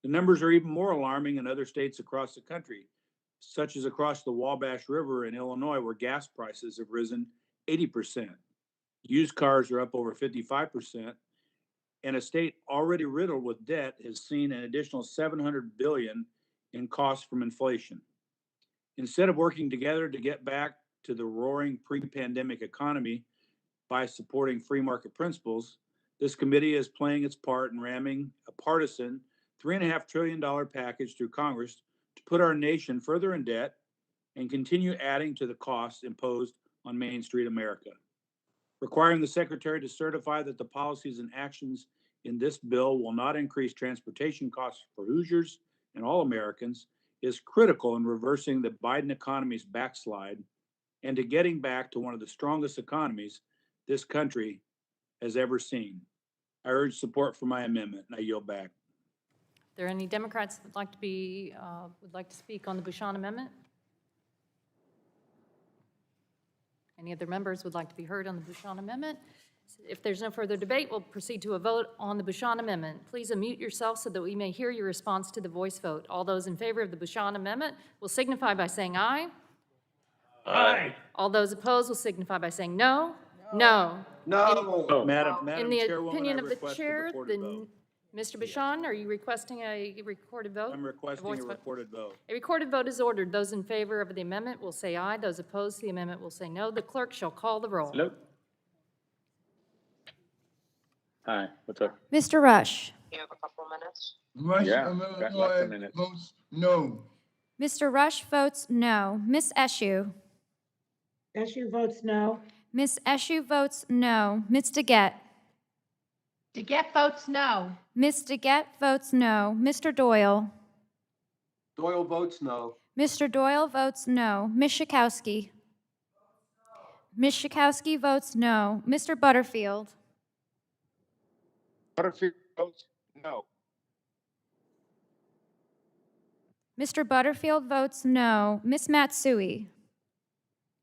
The numbers are even more alarming in other states across the country, such as across the Wabash River in Illinois, where gas prices have risen 80%. Used cars are up over 55%, and a state already riddled with debt has seen an additional $700 billion in costs from inflation. Instead of working together to get back to the roaring pre-pandemic economy by supporting free market principles, this committee is playing its part in ramming a partisan $3.5 trillion package through Congress to put our nation further in debt and continue adding to the costs imposed on Main Street America. Requiring the Secretary to certify that the policies and actions in this bill will not increase transportation costs for Hoosiers and all Americans is critical in reversing the Biden economy's backslide and to getting back to one of the strongest economies this country has ever seen. I urge support for my amendment, and I yield back. Are there any Democrats that would like to speak on the Bouchon amendment? Any other members would like to be heard on the Bouchon amendment? If there's no further debate, we'll proceed to a vote on the Bouchon amendment. Please unmute yourself so that we may hear your response to the voice vote. All those in favor of the Bouchon amendment will signify by saying aye. Aye. All those opposed will signify by saying no. No. No. Madam In the Chairwoman, opinion I of the request a chair, recorded vote. Mr. Bouchon, are you requesting a recorded vote? I'm requesting voice a vote? recorded vote. A recorded vote is ordered. Those in favor of the amendment will say aye. Those opposed to the amendment will say no. The clerk shall call the roll. Hello? Hi, what's up? Mr. Rush. Yeah, Yeah, of got lots of Illinois minutes. votes no. Mr. Rush votes no. Miss Eshoo. Eshoo votes no. Miss Eshoo votes no. Ms. DeGette. DeGette votes no. Miss DeGette votes no. Mr. Doyle. Doyle votes no. Mr. Doyle votes no. Ms. Schakowsky. Ms. Schakowsky votes no. Mr. Butterfield. Butterfield votes no. Mr. Butterfield votes no. Miss Matsui.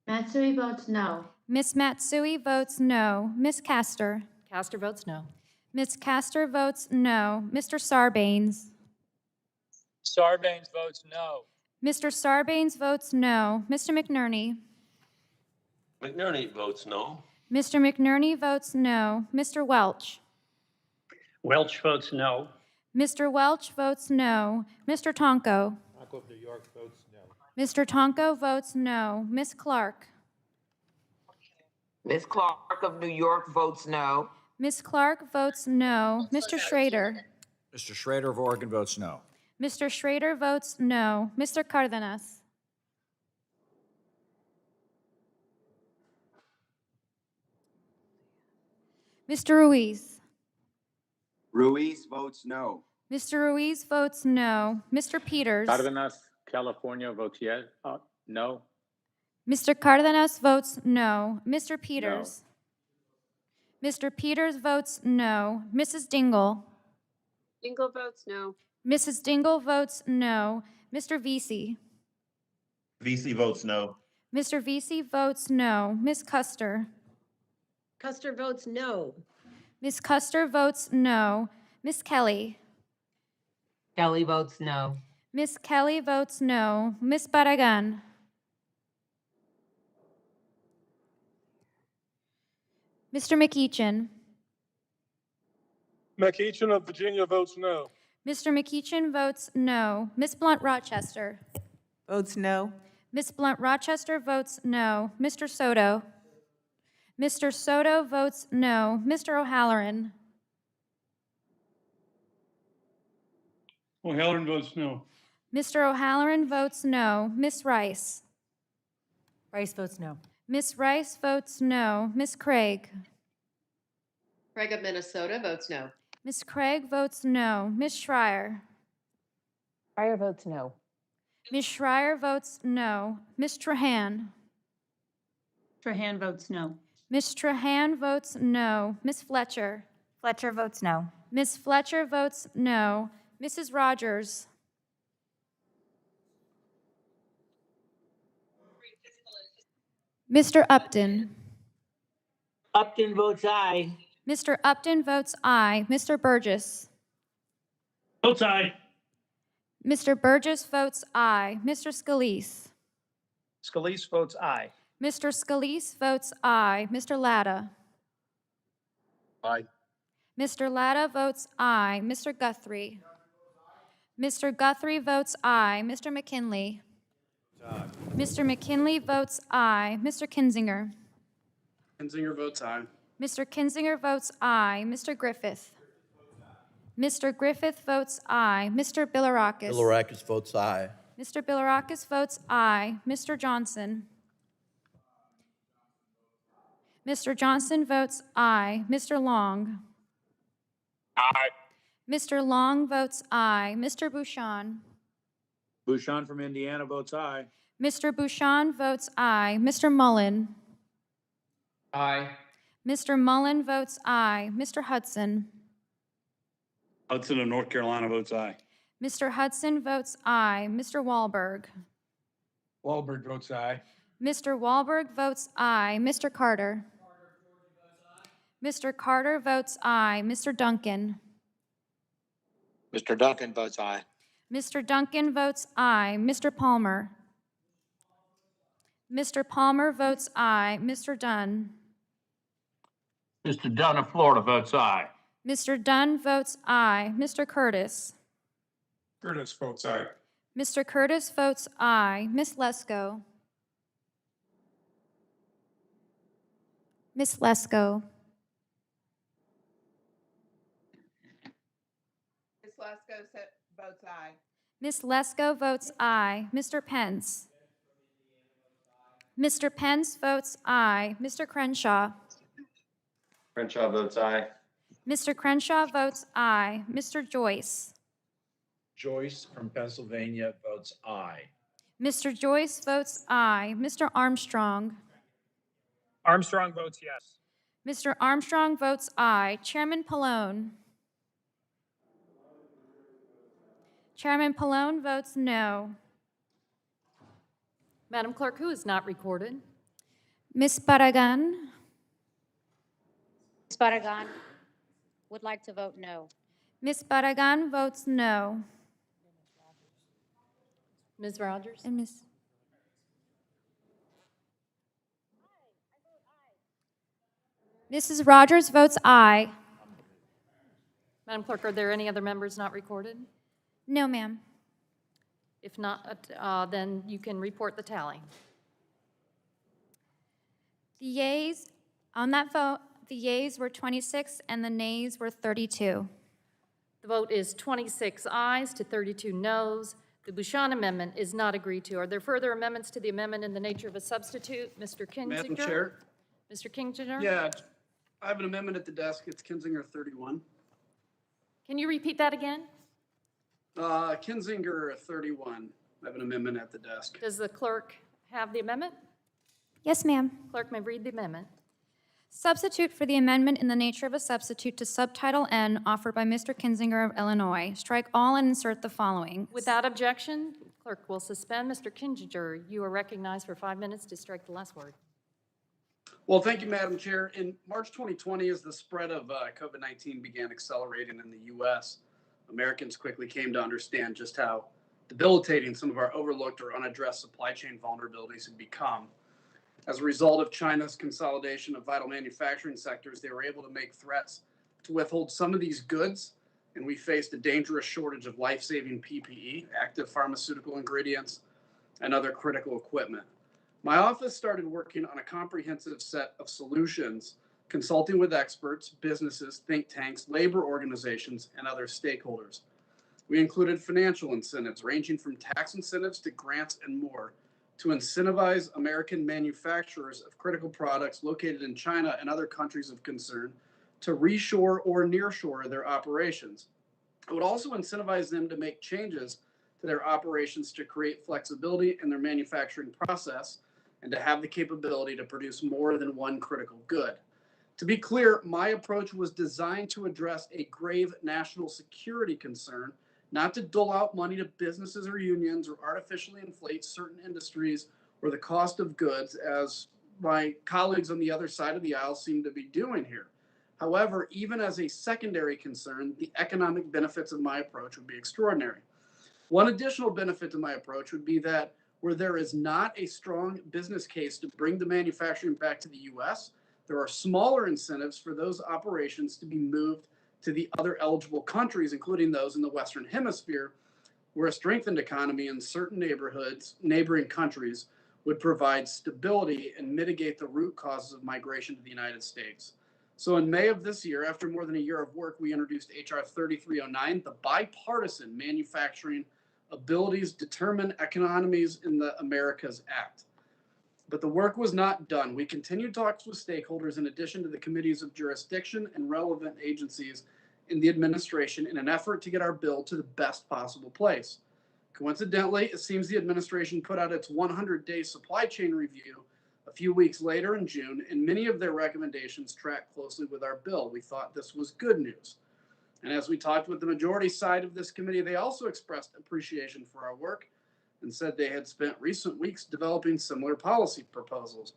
Matsui votes no. Miss Matsui votes no. Miss Castor. Castor votes no. Miss Castor votes no. Mr. Sarbanes. Sarbanes votes no. Mr. Sarbanes votes no. Mr. McNerney. McNerney votes no. Mr. McNerney votes no. Mr. Welch. Welch votes no. Mr. Welch votes no. Mr. Tonko. Markup, New York votes no. Mr. Tonko votes no. Miss Clark. Ms. Clark of New York votes no. Miss Clark votes no. Mr. Schrader. Mr. Schrader of Oregon votes no. Mr. Schrader votes no. Mr. Cardenas. Mr. Ruiz. Ruiz votes no. Mr. Ruiz votes no. Mr. Peters. Cardenas, California votes yes, no. Mr. Cardenas votes no. Mr. Peters. Mr. Peters votes no. Mrs. Dingell. Dingell votes no. Mrs. Dingell votes no. Mr. Vesey. VC votes no. Mr. Vesey votes no. Miss Custer. Custer votes no. Miss Custer votes no. Miss Kelly. Kelly votes no. Miss Kelly votes no. Miss Barragan. Mr. McEachin. McEachin of Virginia votes no. Mr. McEachin votes no. Miss Blunt Rochester. Votes no. Miss Blunt Rochester votes no. Mr. Soto. Mr. Soto votes no. Mr. O'Halloran. O'Halloran votes no. Mr. O'Halloran votes no. Miss Rice? Rice votes no. Miss Rice votes no. Miss Craig? Craig of Minnesota votes no. Miss Craig votes no. Miss Schreier? Schreier votes no. Miss Schreier votes no. Miss Trahan? Trahan votes no. Miss Trahan votes no. Miss Fletcher? Fletcher votes no. Miss Fletcher votes no. Mrs. Rogers? Mr. Upton? Upton votes aye. Mr. Upton votes aye. Mr. Burgess? Votes aye. Mr. Burgess votes aye. Mr. Scalise? Scalise votes aye. Mr. Scalise votes aye. Mr. Latta? Aye. Mr. Latta votes aye. Mr. Guthrie? Mr. Guthrie votes aye. Mr. McKinley? Mr. McKinley votes aye. Mr. Kinzinger? Kinzinger votes aye. Mr. Kinzinger votes aye. Mr. Griffith? Mr. Griffith votes aye. Mr. Bilirakis? Bilirakis votes aye. Mr. Bilirakis votes aye. Mr. Johnson? Mr. Johnson votes aye. Mr. Long? Aye. Mr. Long votes aye. Mr. Bouchon? Bouchon from Indiana votes aye. Mr. Bouchon votes aye. Mr. Mullen? Aye. Mr. Mullen votes aye. Mr. Hudson? Hudson of North Carolina votes aye. Mr. Hudson votes aye. Mr. Wahlberg? Wahlberg votes aye. Mr. Wahlberg votes aye. Mr. Carter? Mr. Carter votes aye. Mr. Duncan? Mr. Duncan votes aye. Mr. Duncan votes aye. Mr. Palmer? Mr. Palmer votes aye. Mr. Dunn? Mr. Dunn of Florida votes aye. Mr. Dunn votes aye. Mr. Curtis? Curtis votes aye. Mr. Curtis votes aye. Miss Lesko? Miss Lesko? Ms. Lesko votes aye. Miss Lesko votes aye. Mr. Pence? Mr. Pence votes aye. Mr. Crenshaw? Crenshaw votes aye. Mr. Crenshaw votes aye. Mr. Joyce? Joyce from Pennsylvania votes aye. Mr. Joyce votes aye. Mr. Armstrong? Armstrong votes yes. Mr. Armstrong votes aye. Chairman Pallone? Chairman Pallone votes no. Madam Clerk, who is not recorded? Miss Barragan? Ms. Barragan would like to vote no. Miss Barragan votes no. Ms. Rogers? And Miss... Mrs. Rogers votes aye. Madam Clerk, are there any other members not recorded? No, ma'am. If not, then you can report the tally. The yeas, on that vote, the yeas were 26 and the nays were 32. The vote is 26 ayes to 32 noes. The Bouchon amendment is not agreed to. Are there further amendments to the amendment in the nature of a substitute? Mr. Kinzinger? Madam Chair? Mr. Kinzinger? Yeah, I have an amendment at the desk. It's Kinzinger 31. Can you repeat that again? Kinzinger 31. I have an amendment at the desk. Does the clerk have the amendment? Yes, ma'am. Clerk may read the amendment. Substitute for the amendment in the nature of a substitute to Subtitle N offered by Mr. Kinzinger of Illinois. Strike all and insert the following. Without objection, clerk will suspend. Mr. Kinzinger, you are recognized for 5 minutes to strike the last word. Well, thank you, Madam Chair. In March 2020, as the spread of COVID-19 began accelerating in the U.S., Americans quickly came to understand just how debilitating some of our overlooked or unaddressed supply chain vulnerabilities had become. As a result of China's consolidation of vital manufacturing sectors, they were able to make threats to withhold some of these goods, and we faced a dangerous shortage of life-saving PPE, active pharmaceutical ingredients, and other critical equipment. My office started working on a comprehensive set of solutions, consulting with experts, businesses, think tanks, labor organizations, and other stakeholders. We included financial incentives ranging from tax incentives to grants and more to incentivize American manufacturers of critical products located in China and other countries of concern to reshore or nearshore their operations. It would also incentivize them to make changes to their operations to create flexibility in their manufacturing process and to have the capability to produce more than one critical good. To be clear, my approach was designed to address a grave national security concern, not to dole out money to businesses or unions or artificially inflate certain industries or the cost of goods, as my colleagues on the other side of the aisle seem to be doing here. However, even as a secondary concern, the economic benefits of my approach would be extraordinary. One additional benefit to my approach would be that where there is not a strong business case to bring the manufacturing back to the U.S., there are smaller incentives for those operations to be moved to the other eligible countries, including those in the Western Hemisphere, where a strengthened economy in certain neighboring countries, would provide stability and mitigate the root causes of migration to the United States. So in May of this year, after more than a year of work, we introduced H.R. 3309, the Bipartisan Manufacturing Abilities Determine Economies in the Americas Act. But the work was not done. We continued talks with stakeholders in addition to the committees of jurisdiction and relevant agencies in the administration in an effort to get our bill to the best possible place. Coincidentally, it seems the administration put out its 100-day supply chain review a few weeks later in June, and many of their recommendations track closely with our bill. We thought this was good news. And as we talked with the majority side of this committee, they also expressed appreciation for our work and said they had spent recent weeks developing similar policy proposals.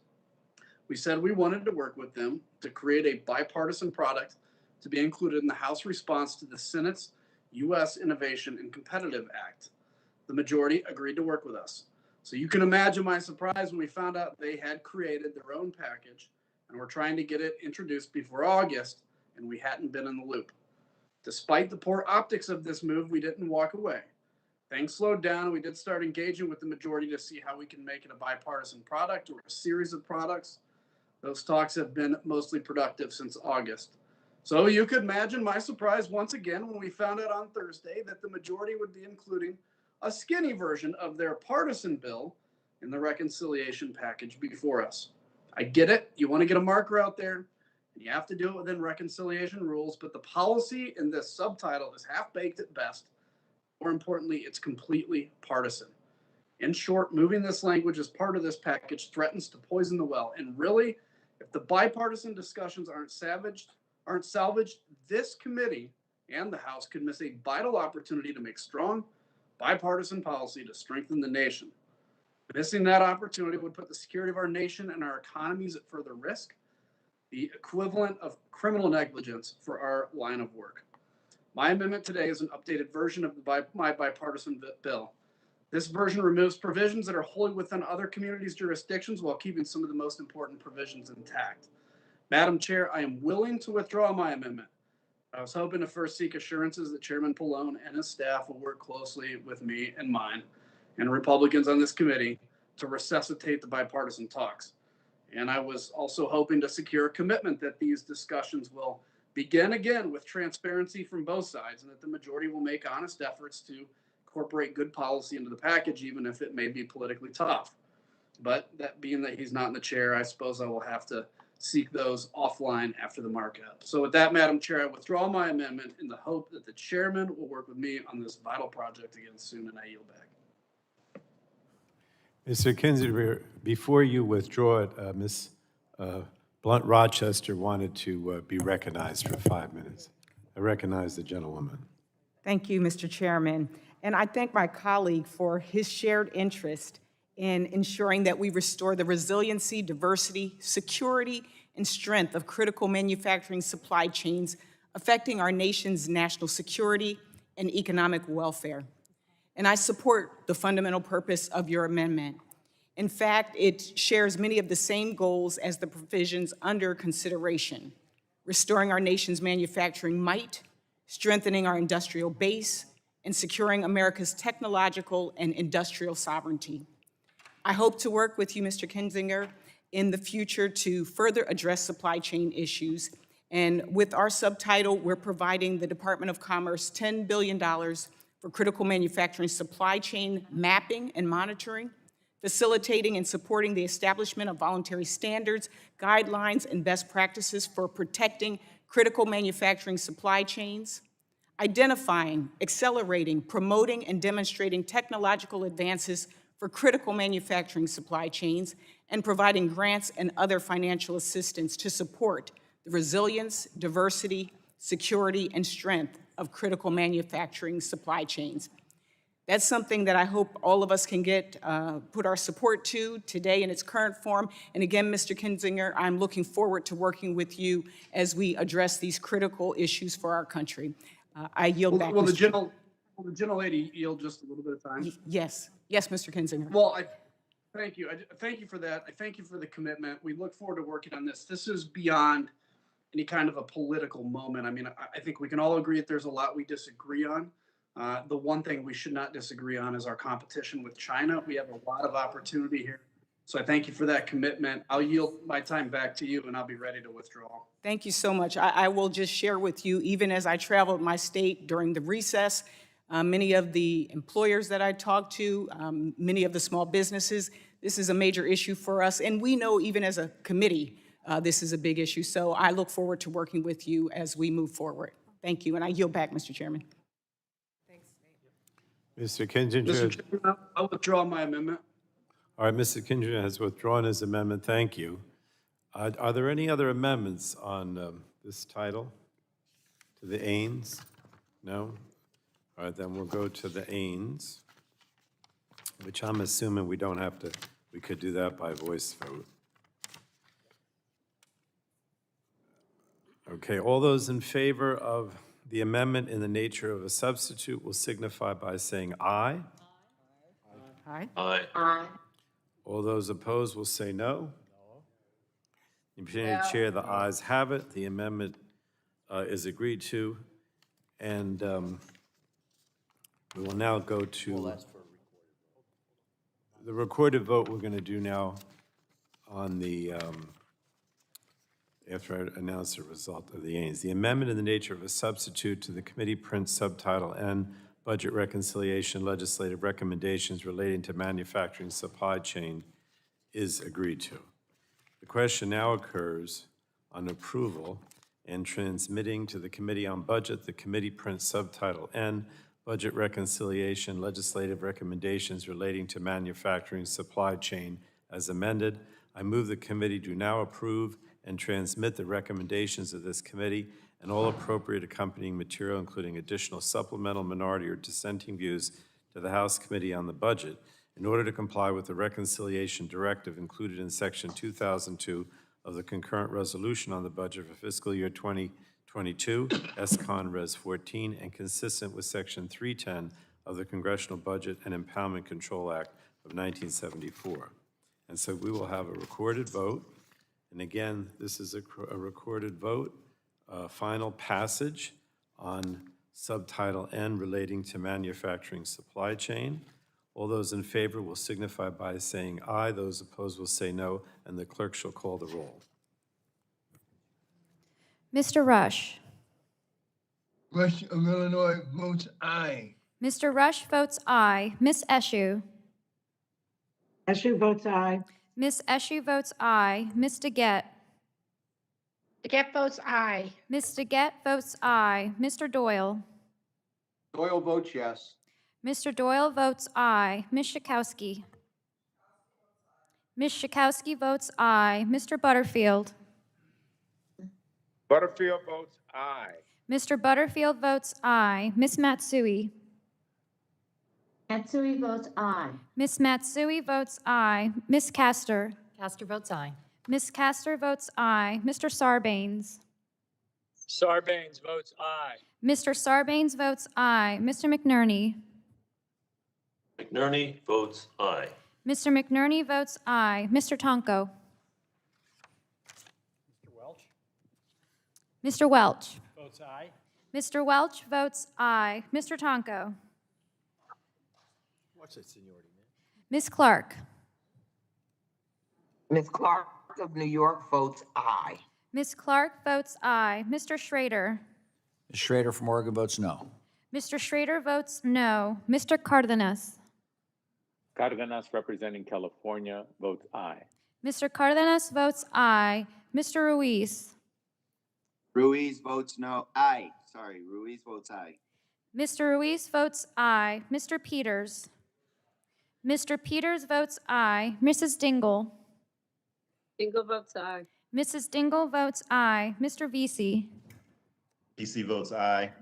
We said we wanted to work with them to create a bipartisan product to be included in the House response to the Senate's U.S. Innovation and Competitive Act. The majority agreed to work with us. So you can imagine my surprise when we found out they had created their own package and were trying to get it introduced before August, and we hadn't been in the loop. Despite the poor optics of this move, we didn't walk away. Things slowed down, and we did start engaging with the majority to see how we can make it a bipartisan product or a series of products. Those talks have been mostly productive since August. So you could imagine my surprise once again when we found out on Thursday that the majority would be including a skinny version of their partisan bill in the reconciliation package before us. I get it. You want to get a marker out there, and you have to do it within reconciliation rules, but the policy in this subtitle is half-baked at best. More importantly, it's completely partisan. In short, moving this language as part of this package threatens to poison the well. And really, if the bipartisan discussions aren't salvaged, this committee and the House could miss a vital opportunity to make strong bipartisan policy to strengthen the nation. Missing that opportunity would put the security of our nation and our economies at further risk, the equivalent of criminal negligence for our line of work. My amendment today is an updated version of my bipartisan bill. This version removes provisions that are wholly within other communities' jurisdictions while keeping some of the most important provisions intact. Madam Chair, I am willing to withdraw my amendment. I was hoping to first seek assurances that Chairman Pallone and his staff will work closely with me and mine and Republicans on this committee to resuscitate the bipartisan talks. And I was also hoping to secure a commitment that these discussions will begin again with transparency from both sides and that the majority will make honest efforts to incorporate good policy into the package, even if it may be politically tough. But that being that he's not in the chair, I suppose I will have to seek those offline after the markup. So with that, Madam Chair, I withdraw my amendment in the hope that the chairman will work with me on this vital project again soon, and I yield back. Mr. Kinzinger, before you withdraw it, Ms. Blunt Rochester wanted to be recognized for 5 minutes. I recognize the gentlewoman. Thank you, Mr. Chairman. And I thank my colleague for his shared interest in ensuring that we restore the resiliency, diversity, security, and strength of critical manufacturing supply chains affecting our nation's national security and economic welfare. And I support the fundamental purpose of your amendment. In fact, it shares many of the same goals as the provisions under consideration: restoring our nation's manufacturing might, strengthening our industrial base, and securing America's technological and industrial sovereignty. I hope to work with you, Mr. Kinzinger, in the future to further address supply chain issues. And with our subtitle, we're providing the Department of Commerce $10 billion for critical manufacturing supply chain mapping and monitoring, facilitating and supporting the establishment of voluntary standards, guidelines, and best practices for protecting critical manufacturing supply chains, identifying, accelerating, promoting, and demonstrating technological advances for critical manufacturing supply chains, and providing grants and other financial assistance to support the resilience, diversity, security, and strength of critical manufacturing supply chains. That's something that I hope all of us can put our support to today in its current form. And again, Mr. Kinzinger, I'm looking forward to working with you as we address these critical issues for our country. I yield back. Will the Mr. gentlelady yield just a little bit of time? Yes, Mr. Kinzinger. Well, thank you. I thank you for that. I thank you for the commitment. We look forward to working on this. This is beyond any kind of a political moment. I mean, I think we can all agree that there's a lot we disagree on. The one thing we should not disagree on is our competition with China. We have a lot of opportunity here. So I thank you for that commitment. I'll yield my time back to you, and I'll be ready to withdraw. Thank you so much. I will just share with you, even as I traveled my state during the recess, many of the employers that I talked to, many of the small businesses, this is a major issue for us. And we know even as a committee, this is a big issue. So I look forward to working with you as we move forward. Thank you. And I yield back, Mr. Chairman. Mr. Kinzinger. Mr. Chairman, I'll withdraw my amendment. All right, Mr. Kinzinger has withdrawn his amendment. Thank you. Are there any other amendments on this title? To the Ains? No? All right, then we'll go to the Ains, which I'm assuming we don't have to, we could do that by voice vote. Okay, all those in favor of the amendment in the nature of a substitute will signify by saying aye. Aye. Aye. Aye. All those opposed will say no. In opinion of the chair, the ayes have it. The amendment is agreed to. And we will now go to the recorded vote we're going to do now on the, after I announce the result of the Ains. The amendment in the nature of a substitute to the committee print subtitle N, Budget Reconciliation Legislative Recommendations Relating to Manufacturing Supply Chain is agreed to. The question now occurs on approval and transmitting to the Committee on Budget the committee print subtitle N, Budget Reconciliation Legislative Recommendations Relating to Manufacturing Supply Chain as amended. I move the committee do now approve and transmit the recommendations of this committee and all appropriate accompanying material, including additional supplemental, minority, or dissenting views to the House Committee on the Budget in order to comply with the reconciliation directive included in Section 2002 of the concurrent resolution on the budget for fiscal year 2022, SCON Res 14, and consistent with Section 310 of the Congressional Budget and Impoundment Control Act of 1974. And so we will have a recorded vote. And again, this is a recorded vote, final passage on subtitle N relating to manufacturing supply chain. All those in favor will signify by saying aye. Those opposed will say no, and the clerk shall call the roll. Mr. Rush. Rush of Illinois votes aye. Mr. Rush votes aye. Ms. Eshoo. Eshoo votes aye. Ms. Eshoo votes aye. Ms. DeGette. DeGette votes aye. Ms. DeGette votes aye. Mr. Doyle. Doyle votes yes. Mr. Doyle votes aye. Ms. Schakowsky. Ms. Schakowsky votes aye. Mr. Butterfield. Butterfield votes aye. Mr. Butterfield votes aye. Ms. Matsui. Matsui votes aye. Ms. Matsui votes aye. Ms. Castor. Castor votes aye. Ms. Castor votes aye. Mr. Sarbanes. Sarbanes votes aye. Mr. Sarbanes votes aye. Mr. McNerney. McNerney votes aye. Mr. McNerney votes aye. Mr. Tonko. Mr. Welch Mr. Welch. votes aye. Mr. Welch votes aye. Mr. Tonko. What's that seniority, man? Ms. Clark. Ms. Clark of New York votes aye. Ms. Clark votes aye. Mr. Schrader. Ms. Schrader from Oregon votes no. Mr. Schrader votes no. Mr. Cardenas. Cardenas, representing California, votes aye. Mr. Cardenas votes aye. Mr. Ruiz. Ruiz votes no. Aye. Sorry, Ruiz votes aye. Mr. Ruiz votes aye. Mr. Peters. Mr. Peters votes aye. Mrs. Dingell. Dingell votes aye. Mrs. Dingell votes aye. Mr. Vesey. PC votes aye.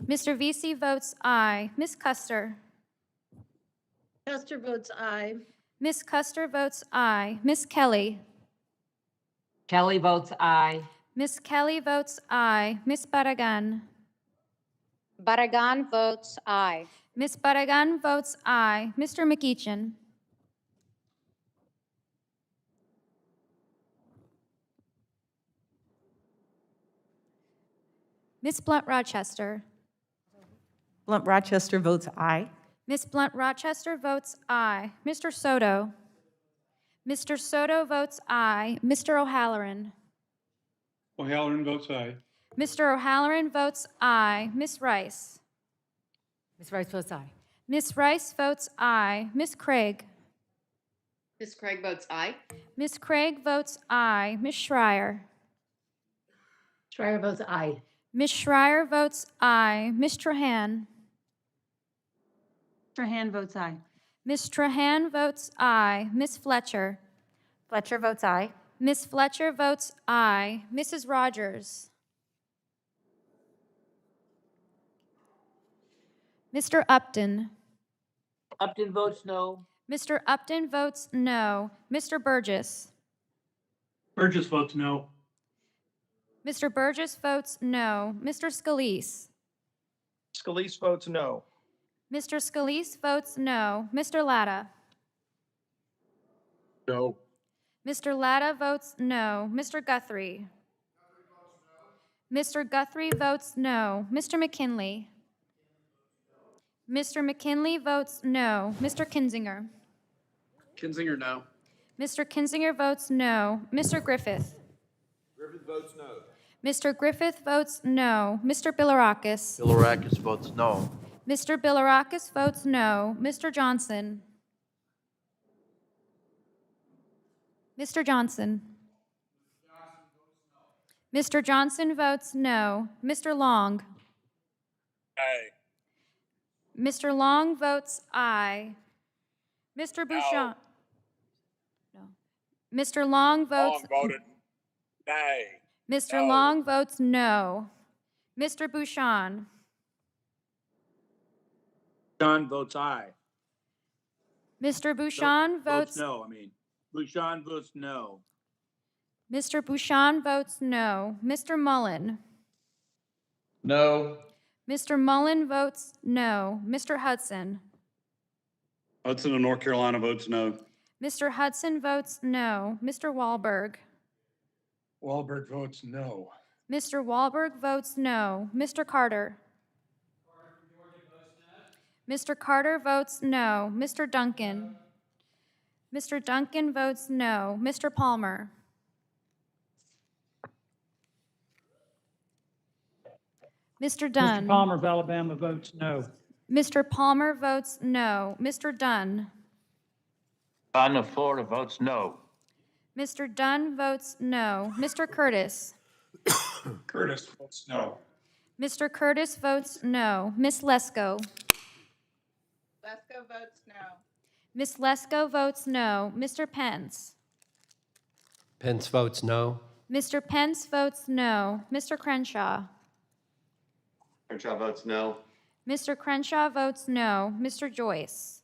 Mr. Vesey votes aye. Ms. Custer. Custer votes aye. Ms. Custer votes aye. Ms. Kelly. Kelly votes aye. Ms. Kelly votes aye. Ms. Barragan. Barragan votes aye. Ms. Barragan votes aye. Mr. McEachin. Ms. Blunt Rochester. Blunt Rochester votes aye. Ms. Blunt Rochester votes aye. Mr. Soto. Mr. Soto votes aye. Mr. O'Halloran. O'Halloran votes aye. Mr. O'Halloran votes aye. Ms. Rice. Ms. Rice votes aye. Ms. Rice votes aye. Ms. Craig. Ms. Craig votes aye. Ms. Craig votes aye. Ms. Schreier. Schreier votes aye. Ms. Schreier votes aye. Ms. Trahan. Trahan votes aye. Ms. Trahan votes aye. Ms. Fletcher. Fletcher votes aye. Ms. Fletcher votes aye. Mrs. Rogers. Mr. Upton. Upton votes no. Mr. Upton votes no. Mr. Burgess. Burgess votes no. Mr. Burgess votes no. Mr. Scalise. Scalise votes no. Mr. Scalise votes no. Mr. Latta. No. Mr. Latta votes no. Mr. Guthrie. Mr. Guthrie votes no. Mr. McKinley. Mr. McKinley votes no. Mr. Kinzinger. Kinzinger, no. Mr. Kinzinger votes no. Mr. Griffith. Griffith votes no. Mr. Griffith votes no. Mr. Bilirakis. Bilirakis votes no. Mr. Bilirakis votes no. Mr. Johnson. Mr. Johnson. Mr. Johnson votes no. Mr. Long. Aye. Mr. Long votes aye. Mr. Bouchon. No. Mr. Long votes. Long voted nay. Mr. No. Long votes no. Mr. Bouchon. Bouchon votes aye. Mr. Bouchon votes. no, I mean. Bouchon votes no. Mr. Bouchon votes no. Mr. Mullen. No. Mr. Mullen votes no. Mr. Hudson. Hudson of North Carolina votes no. Mr. Hudson votes no. Mr. Wahlberg. Wahlberg votes no. Mr. Wahlberg votes no. Mr. Carter. Mr. Carter votes no. Mr. Duncan. Mr. Duncan votes no. Mr. Palmer. Mr. Dunn. Mr. Palmer of Alabama votes no. Mr. Palmer votes no. Mr. Dunn. Dunn of Florida votes no. Mr. Dunn votes no. Mr. Curtis. Curtis votes no. Mr. Curtis votes no. Miss Lesko. Lesko votes no. Miss Lesko votes no. Mr. Pence. Pence votes no. Mr. Pence votes no. Mr. Crenshaw. Crenshaw votes no. Mr. Crenshaw votes no. Mr. Joyce.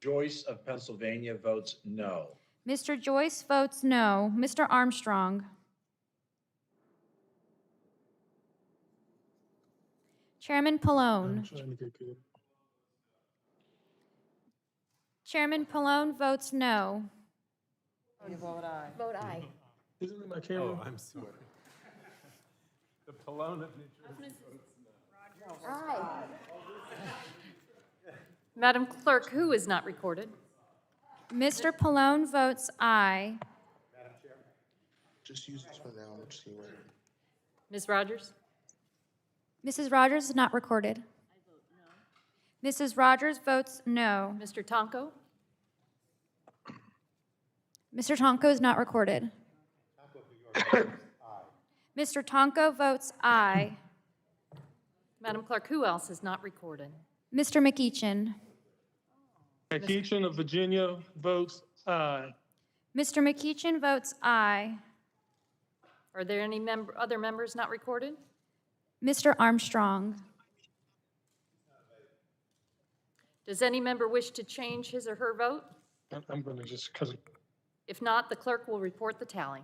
Joyce of Pennsylvania votes no. Mr. Joyce votes no. Mr. Armstrong. Chairman Pallone. Chairman Pallone votes no. Vote aye. Vote aye. Isn't it my camera? Oh, I'm sorry. The Pallone of New Jersey votes no. Aye. Madam Clerk, who is not recorded? Mr. Pallone votes aye. Just use this for now. Let's see where. Ms. Rogers? Mrs. Rogers is not recorded. Mrs. Rogers votes no. Mr. Tonko? Mr. Tonko is not recorded. Mr. Tonko votes aye. Madam Clerk, who else is not recorded? Mr. McEachin. McEachin of Virginia votes aye. Mr. McEachin votes aye. Are there any other members not recorded? Mr. Armstrong. Does any member wish to change his or her vote? I'm going to just, because If not, the clerk will report the tally.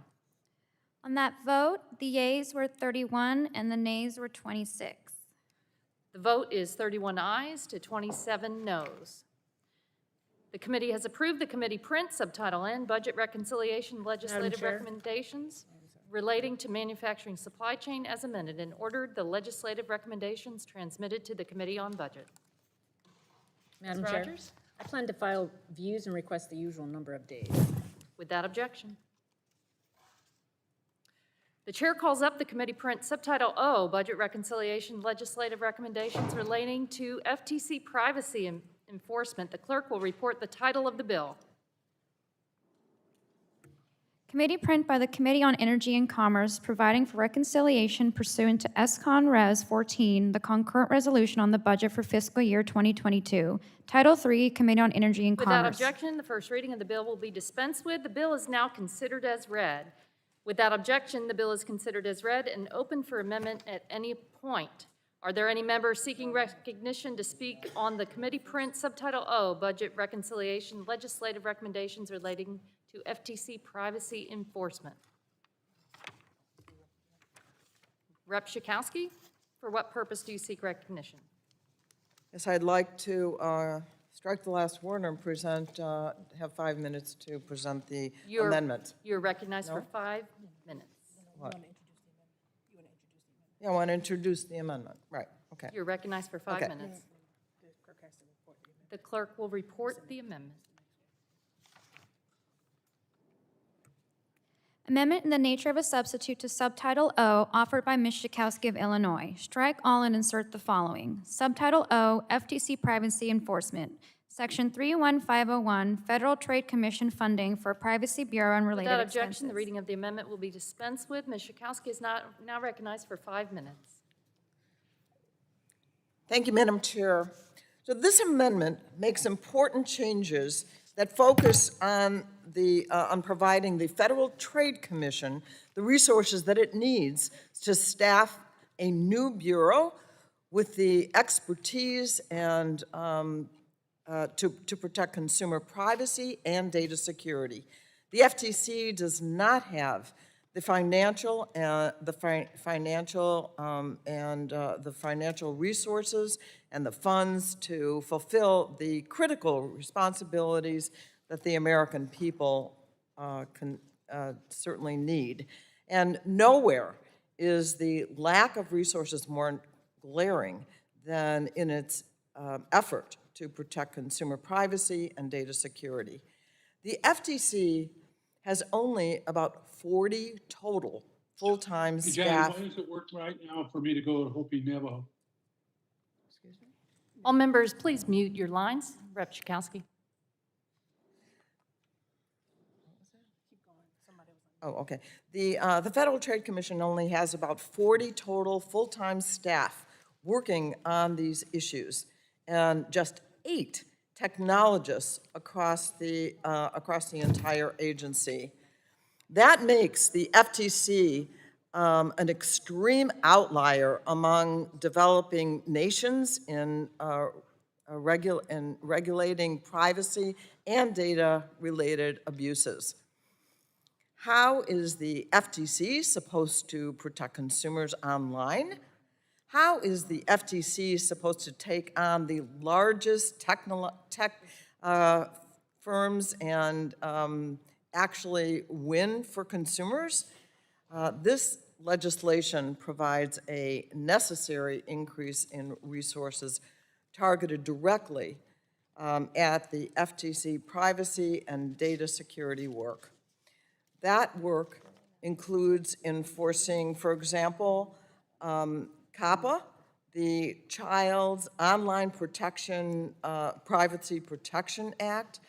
On that vote, the yeas were 31 and the nays were 26. The vote is 31 ayes to 27 noes. The committee has approved the committee print, Subtitle N, Budget Reconciliation Legislative Chair. Recommendations relating to manufacturing supply chain as amended, and ordered the legislative recommendations transmitted to the Committee on Budget. Madam Ms. Chair, Rogers? I plan to file views and request the usual number of days. Without objection. The chair calls up the committee print Subtitle O, Budget Reconciliation Legislative Recommendations relating to FTC privacy enforcement. The clerk will report the title of the bill. Committee print by the Committee on Energy and Commerce providing for reconciliation pursuant to SCON Res 14, the concurrent resolution on the budget for fiscal year 2022. Title 3, Committee on Energy and Without Commerce. objection, the first reading of the bill will be dispensed with. The bill is now considered as read. Without objection, the bill is considered as read and open for amendment at any point. Are there any members seeking recognition to speak on the committee print Subtitle O, Budget Reconciliation Legislative Recommendations relating to FTC privacy enforcement? Rep. Schakowsky, for what purpose do you seek recognition? Yes, I'd like to strike the last word and present, have 5 minutes to present the amendment. You're recognized for No? 5 minutes. What? Yeah, I want to introduce the amendment. Right, okay. You're recognized for 5 Okay. minutes. The clerk will report the amendment. Amendment in the nature of a substitute to Subtitle O offered by Ms. Schakowsky of Illinois. Strike all and insert the following. Subtitle O, FTC Privacy Enforcement. Section 31501, Federal Trade Commission funding for Privacy Bureau and related Without expenses. objection, the reading of the amendment will be dispensed with. Ms. Schakowsky is now recognized for 5 minutes. Thank you, Madam Chair. So this amendment makes important changes that focus on on providing the Federal Trade Commission the resources that it needs to staff a new bureau with the expertise and to protect consumer privacy and data security. The FTC does not have the financial resources and the funds to fulfill the critical responsibilities that the American people certainly need. And nowhere is the lack of resources more glaring than in its effort to protect consumer privacy and data security. The FTC has only about 40 total full-time Hey, staff. Johnny, why does it work right now for me to go to Hopi Navajo? All members, please mute your lines. Rep. Schakowsky. Oh, okay. The Federal Trade Commission only has about 40 total full-time staff working on these issues, and just 8 technologists across the entire agency. That makes the FTC an extreme outlier among developing nations in regulating privacy and data-related abuses. How is the FTC supposed to protect consumers online? How is the FTC supposed to take on the largest tech firms and actually win for consumers? This legislation provides a necessary increase in resources targeted directly at the FTC privacy and data security work. That work includes enforcing, for example, COPPA, the Child's Online Protection, Privacy Protection Act,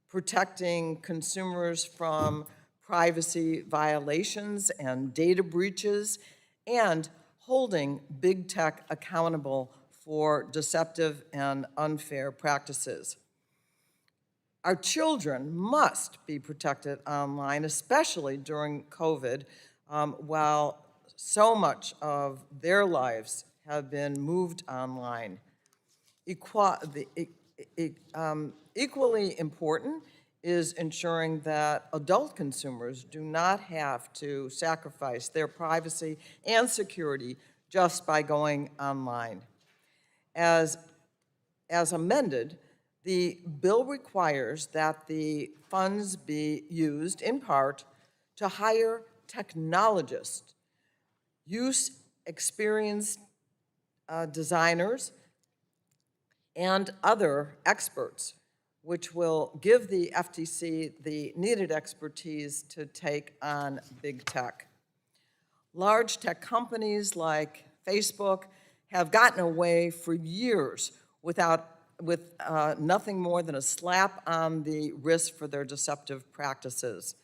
protecting consumers from privacy violations and data breaches, and holding big tech accountable for deceptive and unfair practices. Our children must be protected online, especially during COVID, while so much of their lives have been moved online. Equally important is ensuring that adult consumers do not have to sacrifice their privacy and security just by going online. As amended, the bill requires that the funds be used in part to hire technologists, use experienced designers, and other experts, which will give the FTC the needed expertise to take on big tech. Large tech companies like Facebook have gotten away for years with nothing more than a slap on the wrist for their deceptive practices.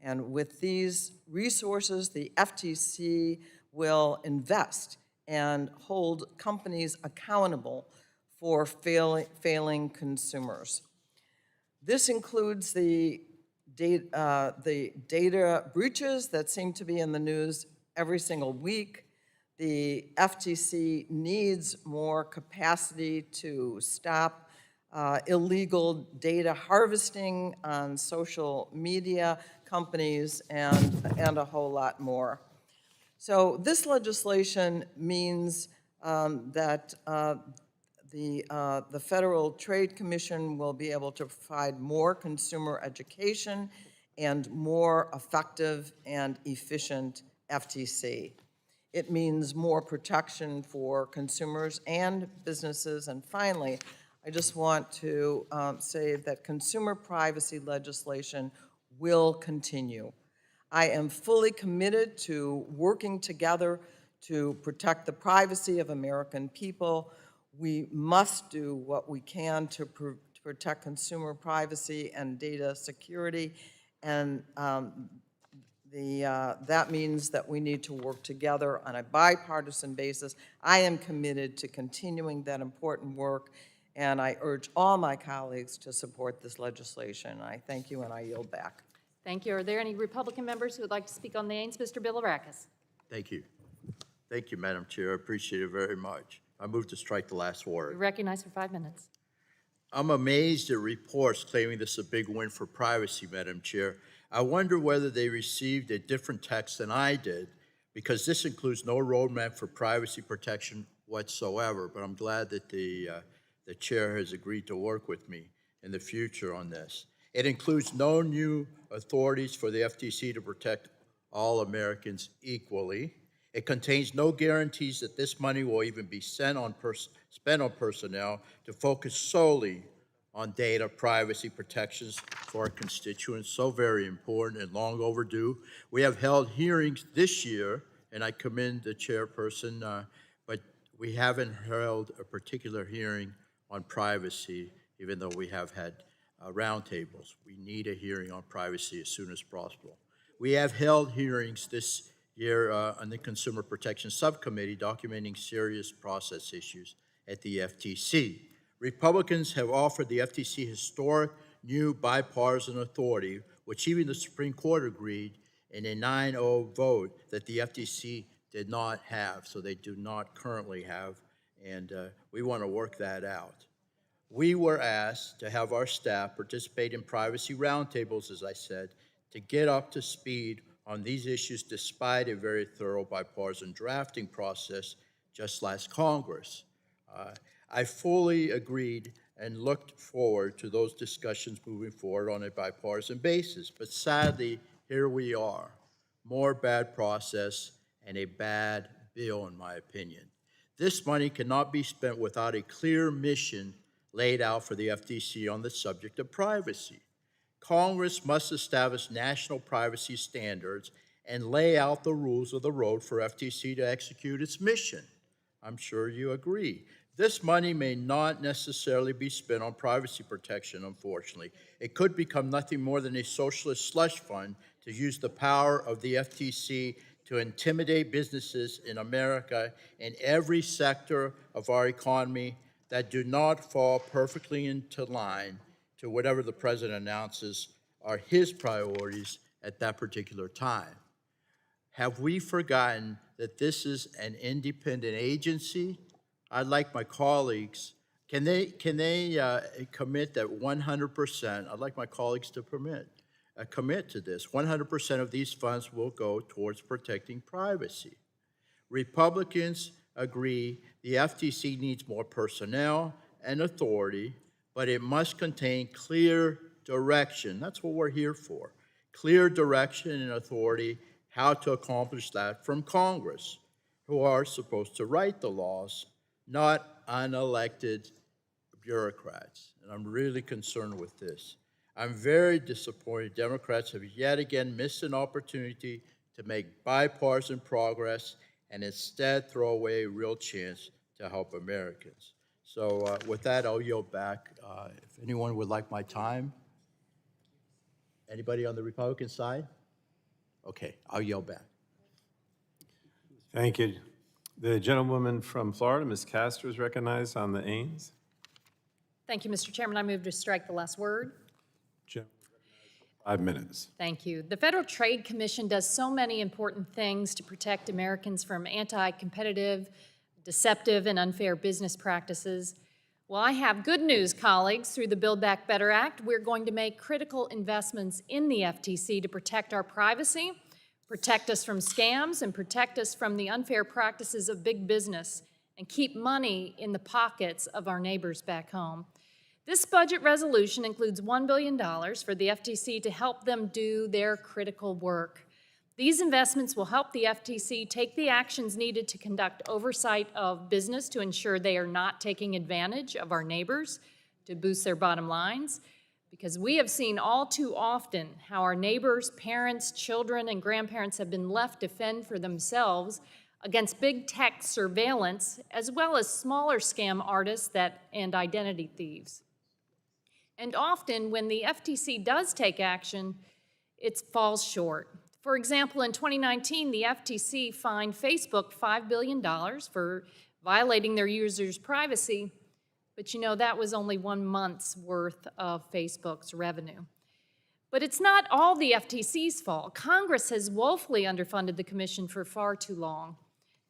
And with these resources, the FTC will invest and hold companies accountable for failing consumers. This includes the data breaches that seem to be in the news every single week. The FTC needs more capacity to stop illegal data harvesting on social media companies and a whole lot more. So this legislation means that the Federal Trade Commission will be able to provide more consumer education and more effective and efficient FTC. It means more protection for consumers and businesses. And finally, I just want to say that consumer privacy legislation will continue. I am fully committed to working together to protect the privacy of American people. We must do what we can to protect consumer privacy and data security, and that means that we need to work together on a bipartisan basis. I am committed to continuing that important work, and I urge all my colleagues to support this legislation. I thank you, and I yield back. Thank you. Are there any Republican members who would like to speak on the Ains? Mr. Bilirakis. Thank you. Thank you, Madam Chair. I appreciate it very much. I move to strike the last You're word. recognized for 5 minutes. I'm amazed at reports claiming this is a big win for privacy, Madam Chair. I wonder whether they received a different text than I did, because this includes no roadmap for privacy protection whatsoever, but I'm glad that the chair has agreed to work with me in the future on this. It includes no new authorities for the FTC to protect all Americans equally. It contains no guarantees that this money will even be spent on personnel to focus solely on data privacy protections for our constituents, so very important and long overdue. We have held hearings this year, and I commend the chairperson, but we haven't held a particular hearing on privacy, even though we have had roundtables. We need a hearing on privacy as soon as possible. We have held hearings this year on the Consumer Protection Subcommittee documenting serious process issues at the FTC. Republicans have offered the FTC historic new bipartisan authority, which even the Supreme Court agreed in a 9-0 vote that the FTC did not have, so they do not currently have, and we want to work that out. We were asked to have our staff participate in privacy roundtables, as I said, to get up to speed on these issues despite a very thorough bipartisan drafting process just last Congress. I fully agreed and looked forward to those discussions moving forward on a bipartisan basis, but sadly, here we are. More bad process and a bad bill, in my opinion. This money cannot be spent without a clear mission laid out for the FTC on the subject of privacy. Congress must establish national privacy standards and lay out the rules of the road for FTC to execute its mission. I'm sure you agree. This money may not necessarily be spent on privacy protection, unfortunately. It could become nothing more than a socialist slush fund to use the power of the FTC to intimidate businesses in America in every sector of our economy that do not fall perfectly into line to whatever the president announces are his priorities at that particular time. Have we forgotten that this is an independent agency? I'd like my colleagues, can they commit that 100%? I'd like my colleagues to commit to this. 100% of these funds will go towards protecting privacy. Republicans agree the FTC needs more personnel and authority, but it must contain clear direction. That's what we're here for. Clear direction and authority how to accomplish that from Congress, who are supposed to write the laws, not unelected bureaucrats. And I'm really concerned with this. I'm very disappointed Democrats have yet again missed an opportunity to make bipartisan progress and instead throw away a real chance to help Americans. So with that, I'll yield back. If anyone would like my time. Anybody on the Republican side? Okay, I'll yield back. Thank you. The gentlewoman from Florida, Ms. Castor, is recognized on the Ains. Thank you, Mr. Chairman. I move to strike the last word. 5 minutes. Thank you. The Federal Trade Commission does so many important things to protect Americans from anti-competitive, deceptive, and unfair business practices. Well, I have good news, colleagues. Through the Build Back Better Act, we're going to make critical investments in the FTC to protect our privacy, protect us from scams, and protect us from the unfair practices of big business, and keep money in the pockets of our neighbors back home. This budget resolution includes $1 billion for the FTC to help them do their critical work. These investments will help the FTC take the actions needed to conduct oversight of business to ensure they are not taking advantage of our neighbors to boost their bottom lines, because we have seen all too often how our neighbors, parents, children, and grandparents have been left to fend for themselves against big tech surveillance, as well as smaller scam artists and identity thieves. And often, when the FTC does take action, it falls short. For example, in 2019, the FTC fined Facebook $5 billion for violating their users' privacy, but you know, that was only 1 month's worth of Facebook's revenue. But it's not all the FTC's fault. Congress has woefully underfunded the Commission for far too long.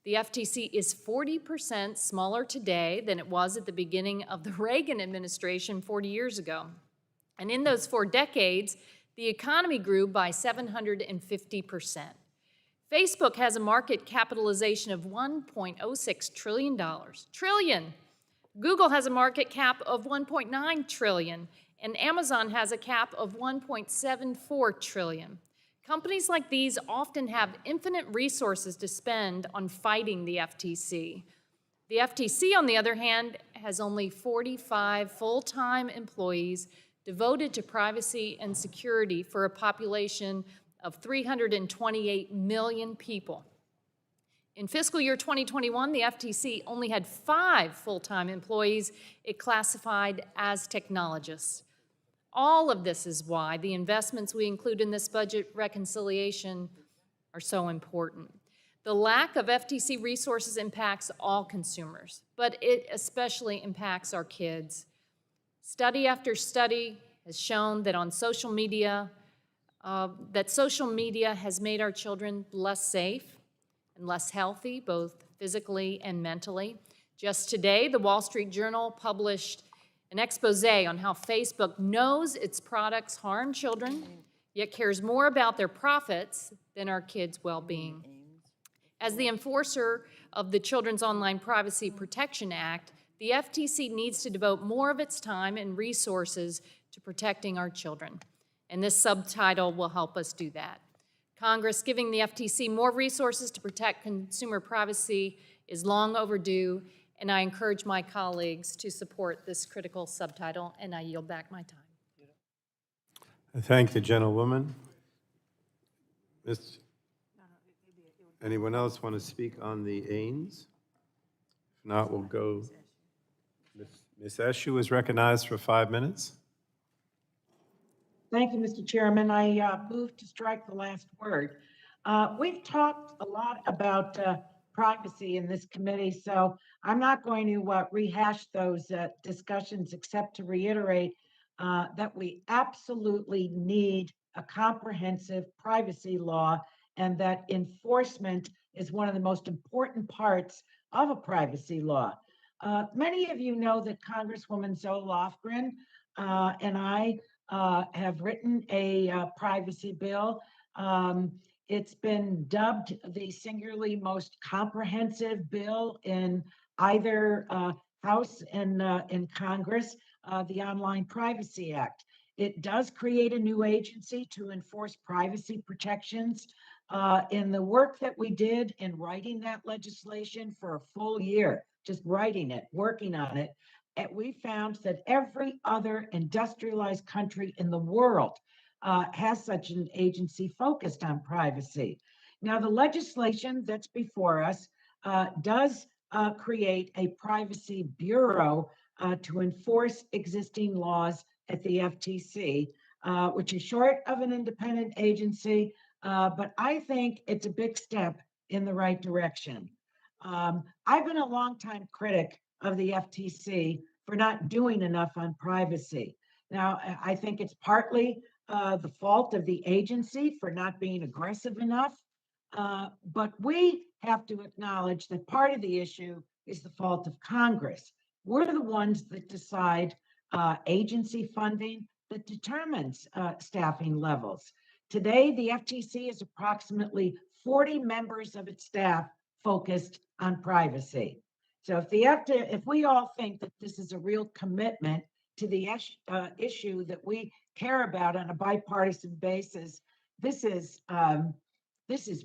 The FTC is 40% smaller today than it was at the beginning of the Reagan administration 40 years ago. And in those 4 decades, the economy grew by 750%. Facebook has a market capitalization of $1.06 trillion. Trillion! Google has a market cap of $1.9 trillion, and Amazon has a cap of $1.74 trillion. Companies like these often have infinite resources to spend on fighting the FTC. The FTC, on the other hand, has only 45 full-time employees devoted to privacy and security for a population of 328 million people. In fiscal year 2021, the FTC only had 5 full-time employees it classified as technologists. All of this is why the investments we include in this budget reconciliation are so important. The lack of FTC resources impacts all consumers, but it especially impacts our kids. Study after study has shown that on social media, social media has made our children less safe and less healthy, both physically and mentally. Just today, the Wall Street Journal published an expose on how Facebook knows its products harm children, yet cares more about their profits than our kids' well-being. As the enforcer of the Children's Online Privacy Protection Act, the FTC needs to devote more of its time and resources to protecting our children, and this subtitle will help us do that. Congress giving the FTC more resources to protect consumer privacy is long overdue, and I encourage my colleagues to support this critical subtitle, and I yield back my time. I thank the gentlewoman. Anyone else want to speak on the Ains? If not, we'll go. Ms. Eshu is recognized for 5 minutes. Thank you, Mr. Chairman. I move to strike the last word. We've talked a lot about privacy in this committee, so I'm not going to rehash those discussions except to reiterate that we absolutely need a comprehensive privacy law and that enforcement is one of the most important parts of a privacy law. Many of you know that Congresswoman Zoe Lofgren and I have written a privacy bill. It's been dubbed the singularly most comprehensive bill in either House and in Congress, the Online Privacy Act. It does create a new agency to enforce privacy protections. In the work that we did in writing that legislation for a full year, just writing it, working on it, and we found that every other industrialized country in the world has such an agency focused on privacy. Now, the legislation that's before us does create a privacy bureau to enforce existing laws at the FTC, which is short of an independent agency, but I think it's a big step in the right direction. I've been a longtime critic of the FTC for not doing enough on privacy. Now, I think it's partly the fault of the agency for not being aggressive enough, but we have to acknowledge that part of the issue is the fault of Congress. We're the ones that decide agency funding that determines staffing levels. Today, the FTC is approximately 40 members of its staff focused on privacy. So if we all think that this is a real commitment to the issue that we care about on a bipartisan basis, this is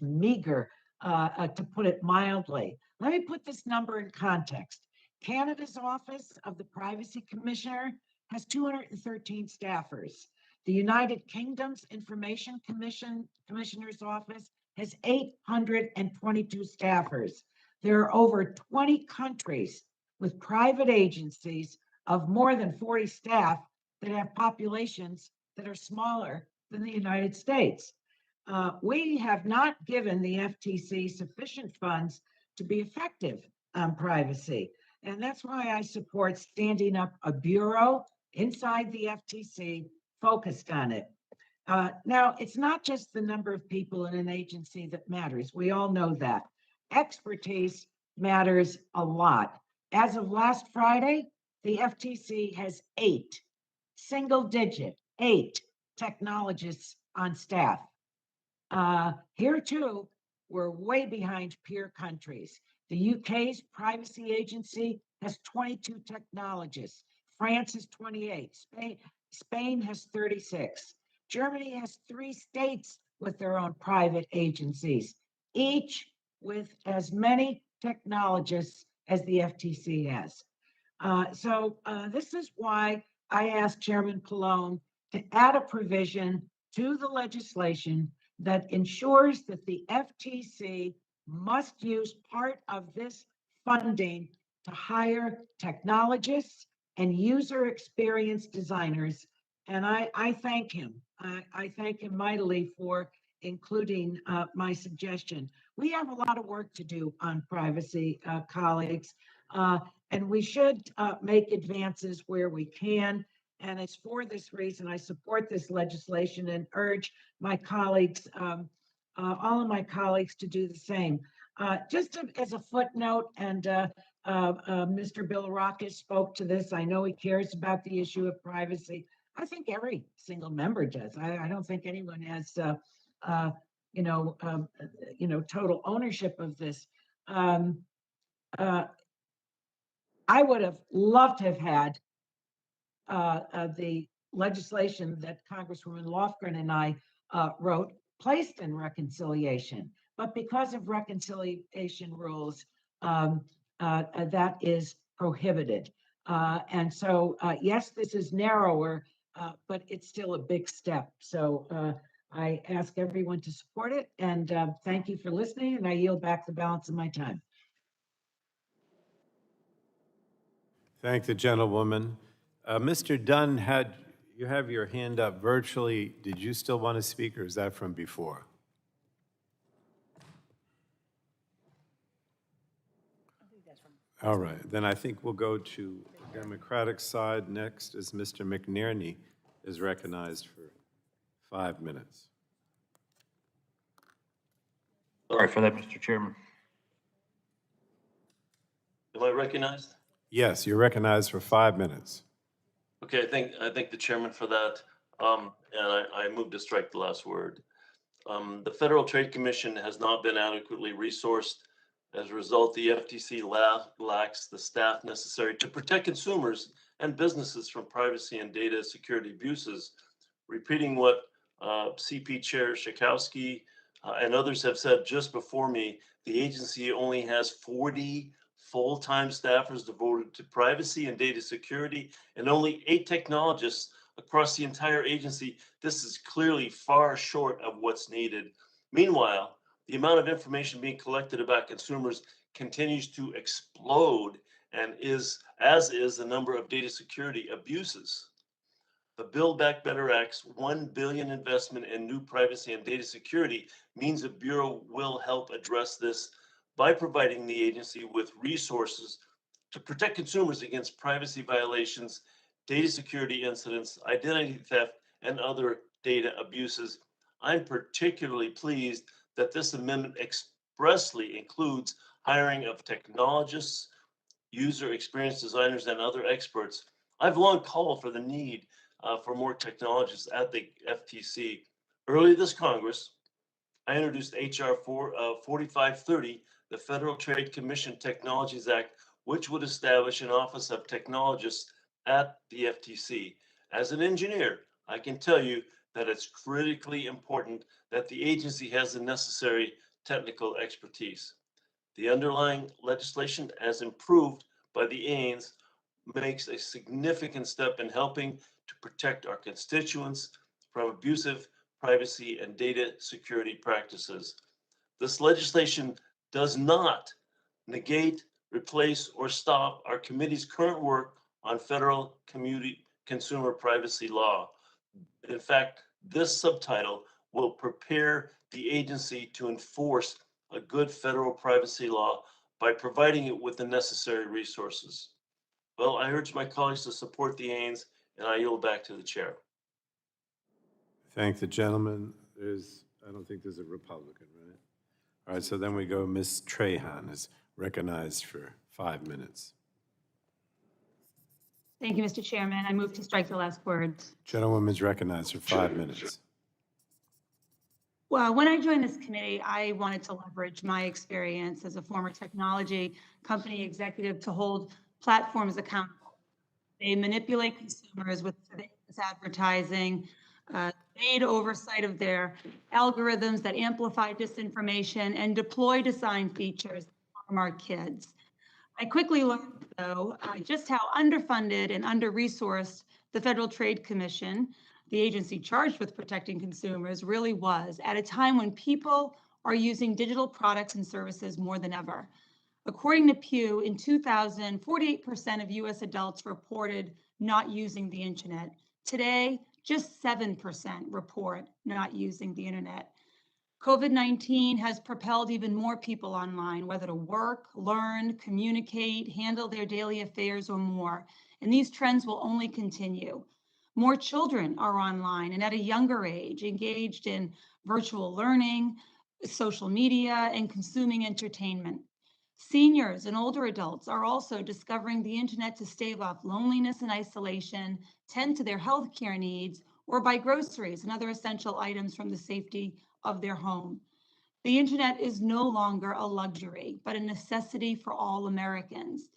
meager, to put it mildly. Let me put this number in context. Canada's Office of the Privacy Commissioner has 213 staffers. The United Kingdom's Information Commissioner's Office has 822 staffers. There are over 20 countries with private agencies of more than 40 staff that have populations that are smaller than the United States. We have not given the FTC sufficient funds to be effective on privacy. And that's why I support standing up a bureau inside the FTC focused on it. Now, it's not just the number of people in an agency that matters. We all know that. Expertise matters a lot. As of last Friday, the FTC has 8 technologists on staff. Here too, we're way behind peer countries. The UK's privacy agency has 22 technologists. France has 28. Spain has 36. Germany has 3 states with their own private agencies, each with as many technologists as the FTC has. So this is why I asked Chairman Pallone to add a provision to the legislation that ensures that the FTC must use part of this funding to hire technologists and user experience designers. And I thank him. I thank him mightily for including my suggestion. We have a lot of work to do on privacy, colleagues, and we should make advances where we can. And it's for this reason I support this legislation and urge my colleagues, all of my colleagues, to do the same. Just as a footnote, and Mr. Bilirakis spoke to this, I know he cares about the issue of privacy. I think every single member does. I don't think anyone has, total ownership of this. I would have loved to have had the legislation that Congresswoman Lofgren and I wrote placed in reconciliation, but because of reconciliation rules, that is prohibited. And so, yes, this is narrower, but it's still a big step. So I ask everyone to support it, and thank you for listening, and I yield back the balance of my time. Thank the gentlewoman. Mr. Dunn, you have your hand up virtually. Did you still want to speak, or is that from before? All right, then I think we'll go to the Democratic side. Next is Mr. McNerney is recognized for 5 minutes. Sorry for that, Mr. Chairman. Am I recognized? Yes, you're recognized for 5 minutes. Okay, I thank the chairman for that. And I move to strike the last word. The Federal Trade Commission has not been adequately resourced. As a result, the FTC lacks the staff necessary to protect consumers and businesses from privacy and data security abuses. Repeating what CP Chair Schakowsky and others have said just before me, the agency only has 40 full-time staffers devoted to privacy and data security, and only 8 technologists across the entire agency. This is clearly far short of what's needed. Meanwhile, the amount of information being collected about consumers continues to explode, and as is the number of data security abuses. The Build Back Better Act's $1 billion investment in new privacy and data security means the Bureau will help address this by providing the agency with resources to protect consumers against privacy violations, data security incidents, identity theft, and other data abuses. I'm particularly pleased that this amendment expressly includes hiring of technologists, user experience designers, and other experts. I've long called for the need for more technologists at the FTC. Early this Congress, I introduced HR 4530, the Federal Trade Commission Technologies Act, which would establish an Office of Technologists at the FTC. As an engineer, I can tell you that it's critically important that the agency has the necessary technical expertise. The underlying legislation, as improved by the AINS, makes a significant step in helping to protect our constituents from abusive privacy and data security practices. This legislation does not negate, replace, or stop our committee's current work on federal consumer privacy law. In fact, this subtitle will prepare the agency to enforce a good federal privacy law by providing it with the necessary resources. Well, I urge my colleagues to support the AINS, and I yield back to the chair. Thank the gentleman. I don't think there's a Republican, right? All right, so then we go, Ms. Trahan is recognized for 5 minutes. Thank you, Mr. Chairman. I move to strike the last word. Gentlewoman's recognized for 5 minutes. Well, when I joined this committee, I wanted to leverage my experience as a former technology company executive to hold platforms accountable. They manipulate consumers with surveillance advertising, made oversight of their algorithms that amplify disinformation and deploy design features that harm our kids. I quickly learned, though, just how underfunded and under-resourced the Federal Trade Commission, the agency charged with protecting consumers, really was at a time when people are using digital products and services more than ever. According to Pew, in 2000, 48% of US adults reported not using the internet. Today, just 7% report not using the internet. COVID-19 has propelled even more people online, whether to work, learn, communicate, handle their daily affairs, or more. And these trends will only continue. More children are online and at a younger age, engaged in virtual learning, social media, and consuming entertainment. Seniors and older adults are also discovering the internet to stave off loneliness and isolation, tend to their healthcare needs, or buy groceries and other essential items from the safety of their home. The internet is no longer a luxury, but a necessity for all Americans.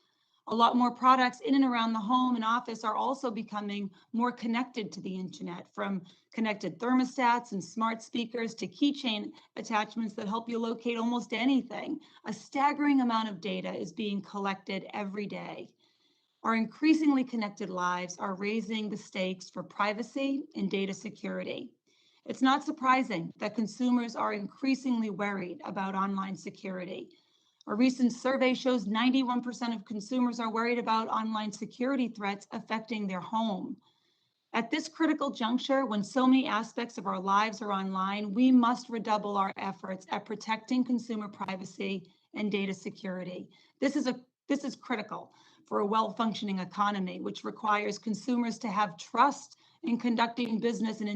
A lot more products in and around the home and office are also becoming more connected to the internet, from connected thermostats and smart speakers to keychain attachments that help you locate almost anything. A staggering amount of data is being collected every day. Our increasingly connected lives are raising the stakes for privacy and data security. It's not surprising that consumers are increasingly worried about online security. A recent survey shows 91% of consumers are worried about online security threats affecting their home. At this critical juncture, when so many aspects of our lives are online, we must redouble our efforts at protecting consumer privacy and data security. This is critical for a well-functioning economy, which requires consumers to have trust in conducting business and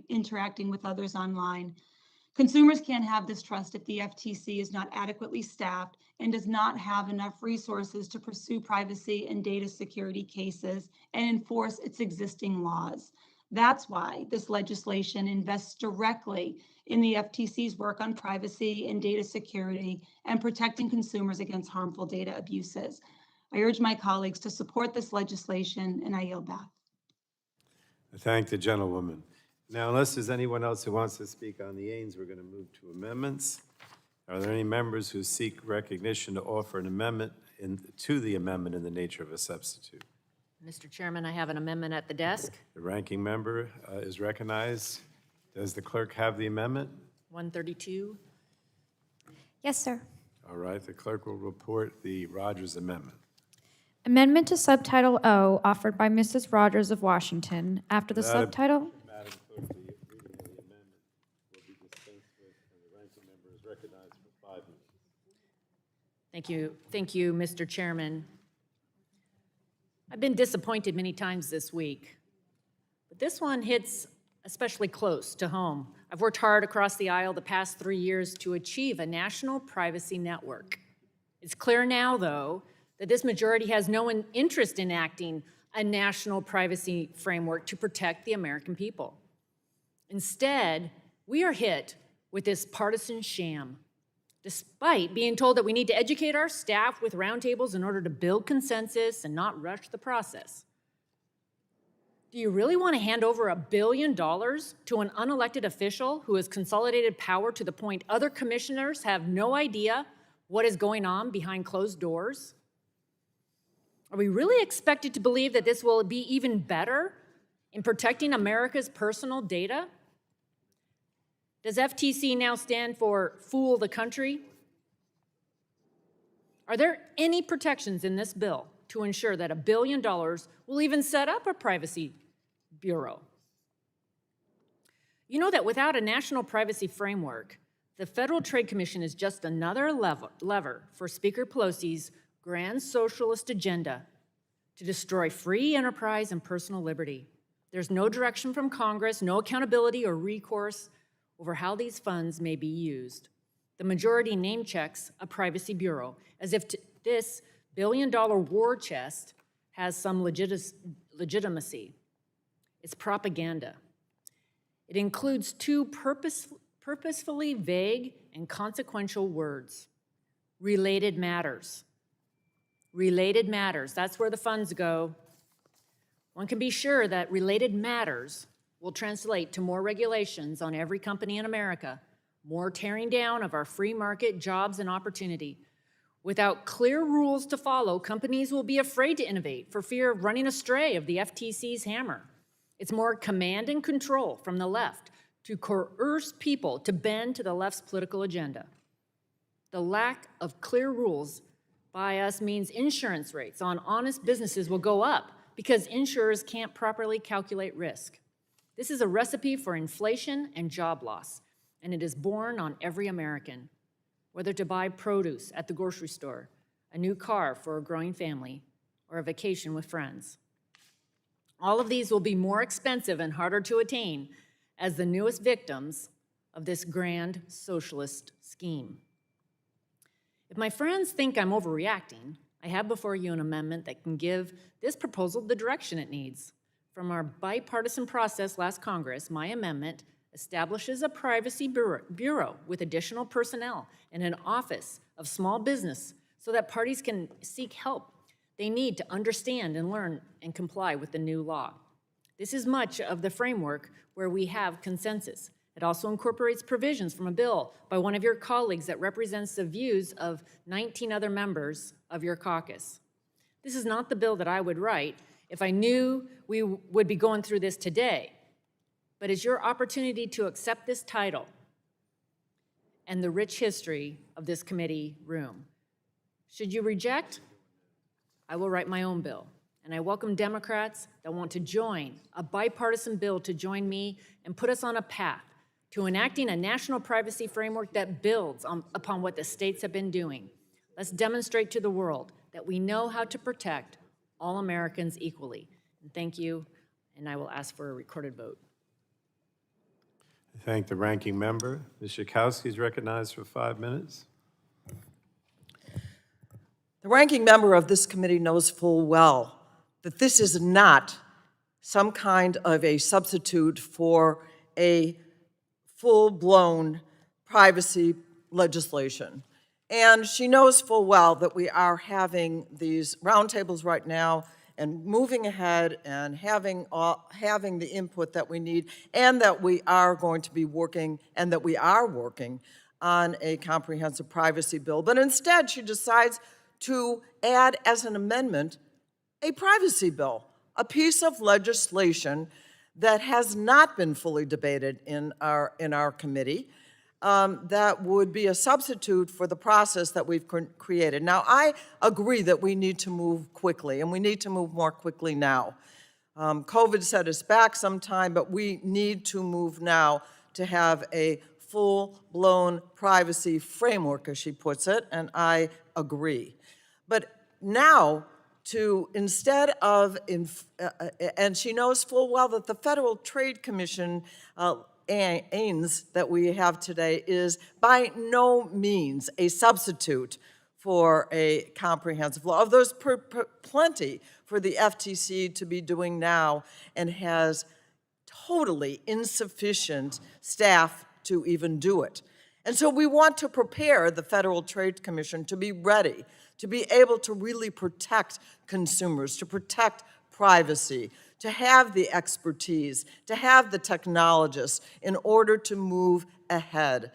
interacting with others online. Consumers can't have this trust if the FTC is not adequately staffed and does not have enough resources to pursue privacy and data security cases and enforce its existing laws. That's why this legislation invests directly in the FTC's work on privacy and data security and protecting consumers against harmful data abuses. I urge my colleagues to support this legislation, and I yield back. I thank the gentlewoman. Now, unless there's anyone else who wants to speak on the Ains, we're going to move to amendments. Are there any members who seek recognition to offer an amendment to the amendment in the nature of a substitute? Mr. Chairman, I have an amendment at the desk. The ranking member is recognized. Does the clerk have the amendment? 132. Yes, sir. All right, the clerk will report the Rogers amendment. Amendment to Subtitle O, offered by Mrs. Rogers of Washington. After the subtitle... Madam Clerk, the reading of the amendment will be dispensed with, and the ranking member is recognized for 5 minutes. Thank you, Mr. Chairman. I've been disappointed many times this week, but this one hits especially close to home. I've worked hard across the aisle the past 3 years to achieve a national privacy network. It's clear now, though, that this majority has no interest in enacting a national privacy framework to protect the American people. Instead, we are hit with this partisan sham, despite being told that we need to educate our staff with roundtables in order to build consensus and not rush the process. Do you really want to hand over $1 billion to an unelected official who has consolidated power to the point other commissioners have no idea what is going on behind closed doors? Are we really expected to believe that this will be even better in protecting America's personal data? Does FTC now stand for fool the country? Are there any protections in this bill to ensure that $1 billion will even set up a privacy bureau? You know that without a national privacy framework, the Federal Trade Commission is just another lever for Speaker Pelosi's grand socialist agenda to destroy free enterprise and personal liberty. There's no direction from Congress, no accountability or recourse over how these funds may be used. The majority name checks a privacy bureau as if this $1 billion war chest has some legitimacy. It's propaganda. It includes two purposefully vague and consequential words: related matters. Related matters, that's where the funds go. One can be sure that related matters will translate to more regulations on every company in America, more tearing down of our free market jobs and opportunity. Without clear rules to follow, companies will be afraid to innovate for fear of running astray of the FTC's hammer. It's more command and control from the left to coerce people to bend to the left's political agenda. The lack of clear rules by us means insurance rates on honest businesses will go up because insurers can't properly calculate risk. This is a recipe for inflation and job loss, and it is borne on every American, whether to buy produce at the grocery store, a new car for a growing family, or a vacation with friends. All of these will be more expensive and harder to attain as the newest victims of this grand socialist scheme. If my friends think I'm overreacting, I have before you an amendment that can give this proposal the direction it needs. From our bipartisan process last Congress, my amendment establishes a privacy bureau with additional personnel and an office of small business so that parties can seek help they need to understand and learn and comply with the new law. This is much of the framework where we have consensus. It also incorporates provisions from a bill by one of your colleagues that represents the views of 19 other members of your caucus. This is not the bill that I would write if I knew we would be going through this today, but it's your opportunity to accept this title and the rich history of this committee room. Should you reject, I will write my own bill. And I welcome Democrats that want to join a bipartisan bill to join me and put us on a path to enacting a national privacy framework that builds upon what the states have been doing. Let's demonstrate to the world that we know how to protect all Americans equally. And thank you, and I will ask for a recorded vote. I thank the ranking member. Ms. Schakowsky is recognized for 5 minutes. The ranking member of this committee knows full well that this is not some kind of a substitute for a full-blown privacy legislation. And she knows full well that we are having these roundtables right now and moving ahead and having the input that we need, and that we are going to be working, and that we are working on a comprehensive privacy bill. But instead, she decides to add as an amendment a privacy bill, a piece of legislation that has not been fully debated in our committee, that would be a substitute for the process that we've created. Now, I agree that we need to move quickly, and we need to move more quickly now. COVID set us back some time, but we need to move now to have a full-blown privacy framework, as she puts it, and I agree. But now, instead of, and she knows full well that the Federal Trade Commission AINS that we have today is by no means a substitute for a comprehensive law. Of those plenty for the FTC to be doing now, and has totally insufficient staff to even do it. And so we want to prepare the Federal Trade Commission to be ready, to be able to really protect consumers, to protect privacy, to have the expertise, to have the technologists in order to move ahead.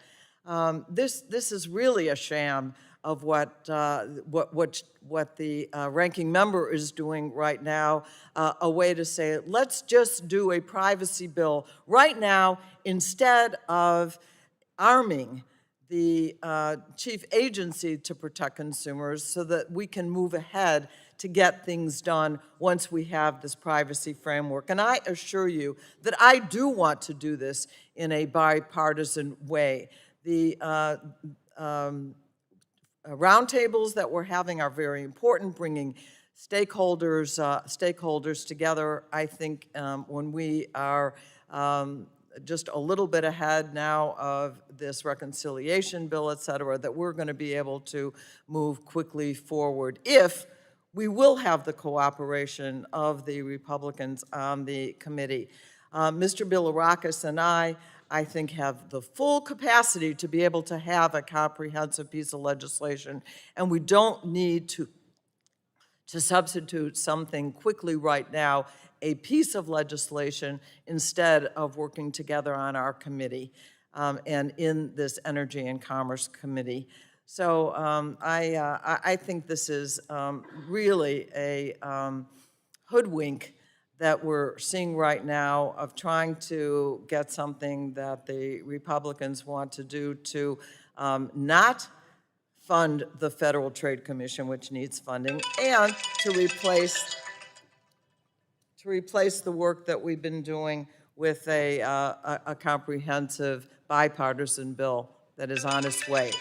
This is really a sham of what the ranking member is doing right now, a way to say, let's just do a privacy bill right now instead of arming the chief agency to protect consumers so that we can move ahead to get things done once we have this privacy framework. And I assure you that I do want to do this in a bipartisan way. The roundtables that we're having are very important, bringing stakeholders together. I think when we are just a little bit ahead now of this reconciliation bill, et cetera, that we're going to be able to move quickly forward if we will have the cooperation of the Republicans on the committee. Mr. Bilirakis and I think, have the full capacity to be able to have a comprehensive piece of legislation, and we don't need to substitute something quickly right now, a piece of legislation, instead of working together on our committee and in this Energy and Commerce Committee. So I think this is really a hoodwink that we're seeing right now of trying to get something that the Republicans want to do to not fund the Federal Trade Commission, which needs funding, and to replace the work that we've been doing with a comprehensive bipartisan bill that is on its way.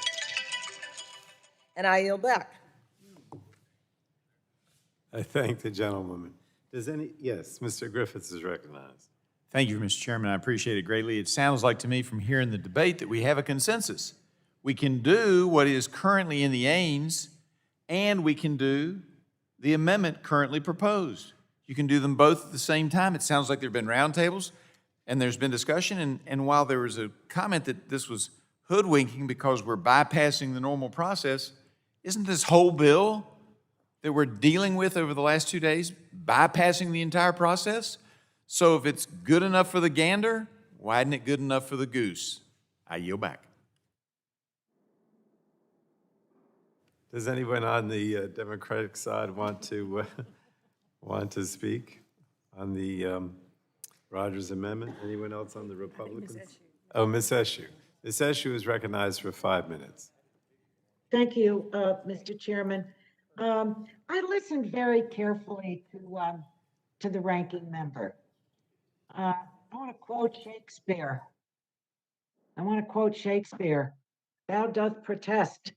And I yield back. I thank the gentlewoman. Yes, Mr. Griffiths is recognized. Thank you, Mr. Chairman. I appreciate it greatly. It sounds like to me from hearing the debate that we have a consensus. We can do what is currently in the AINS, and we can do the amendment currently proposed. You can do them both at the same time. It sounds like there have been roundtables, and there's been discussion, and while there was a comment that this was hoodwinking because we're bypassing the normal process, isn't this whole bill that we're dealing with over the last 2 days bypassing the entire process? So if it's good enough for the gander, why isn't it good enough for the goose? I yield back. Does anyone on the Democratic side want to speak on the Rogers Amendment? Anyone else on the Republicans? Oh, Ms. Eshoo. Ms. Eshoo is recognized for 5 minutes. Thank you, Mr. Chairman. I listened very carefully to the ranking member. I want to quote Shakespeare. Thou doth protest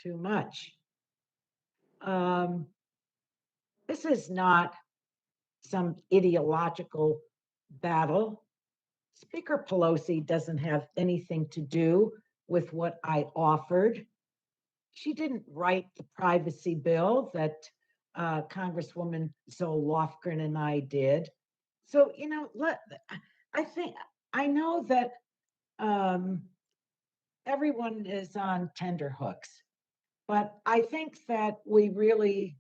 too much. This is not some ideological battle. Speaker Pelosi doesn't have anything to do with what I offered. She didn't write the privacy bill that Congresswoman Zoe Lofgren and I did. So, I know that everyone is on tenterhooks, but I think that we really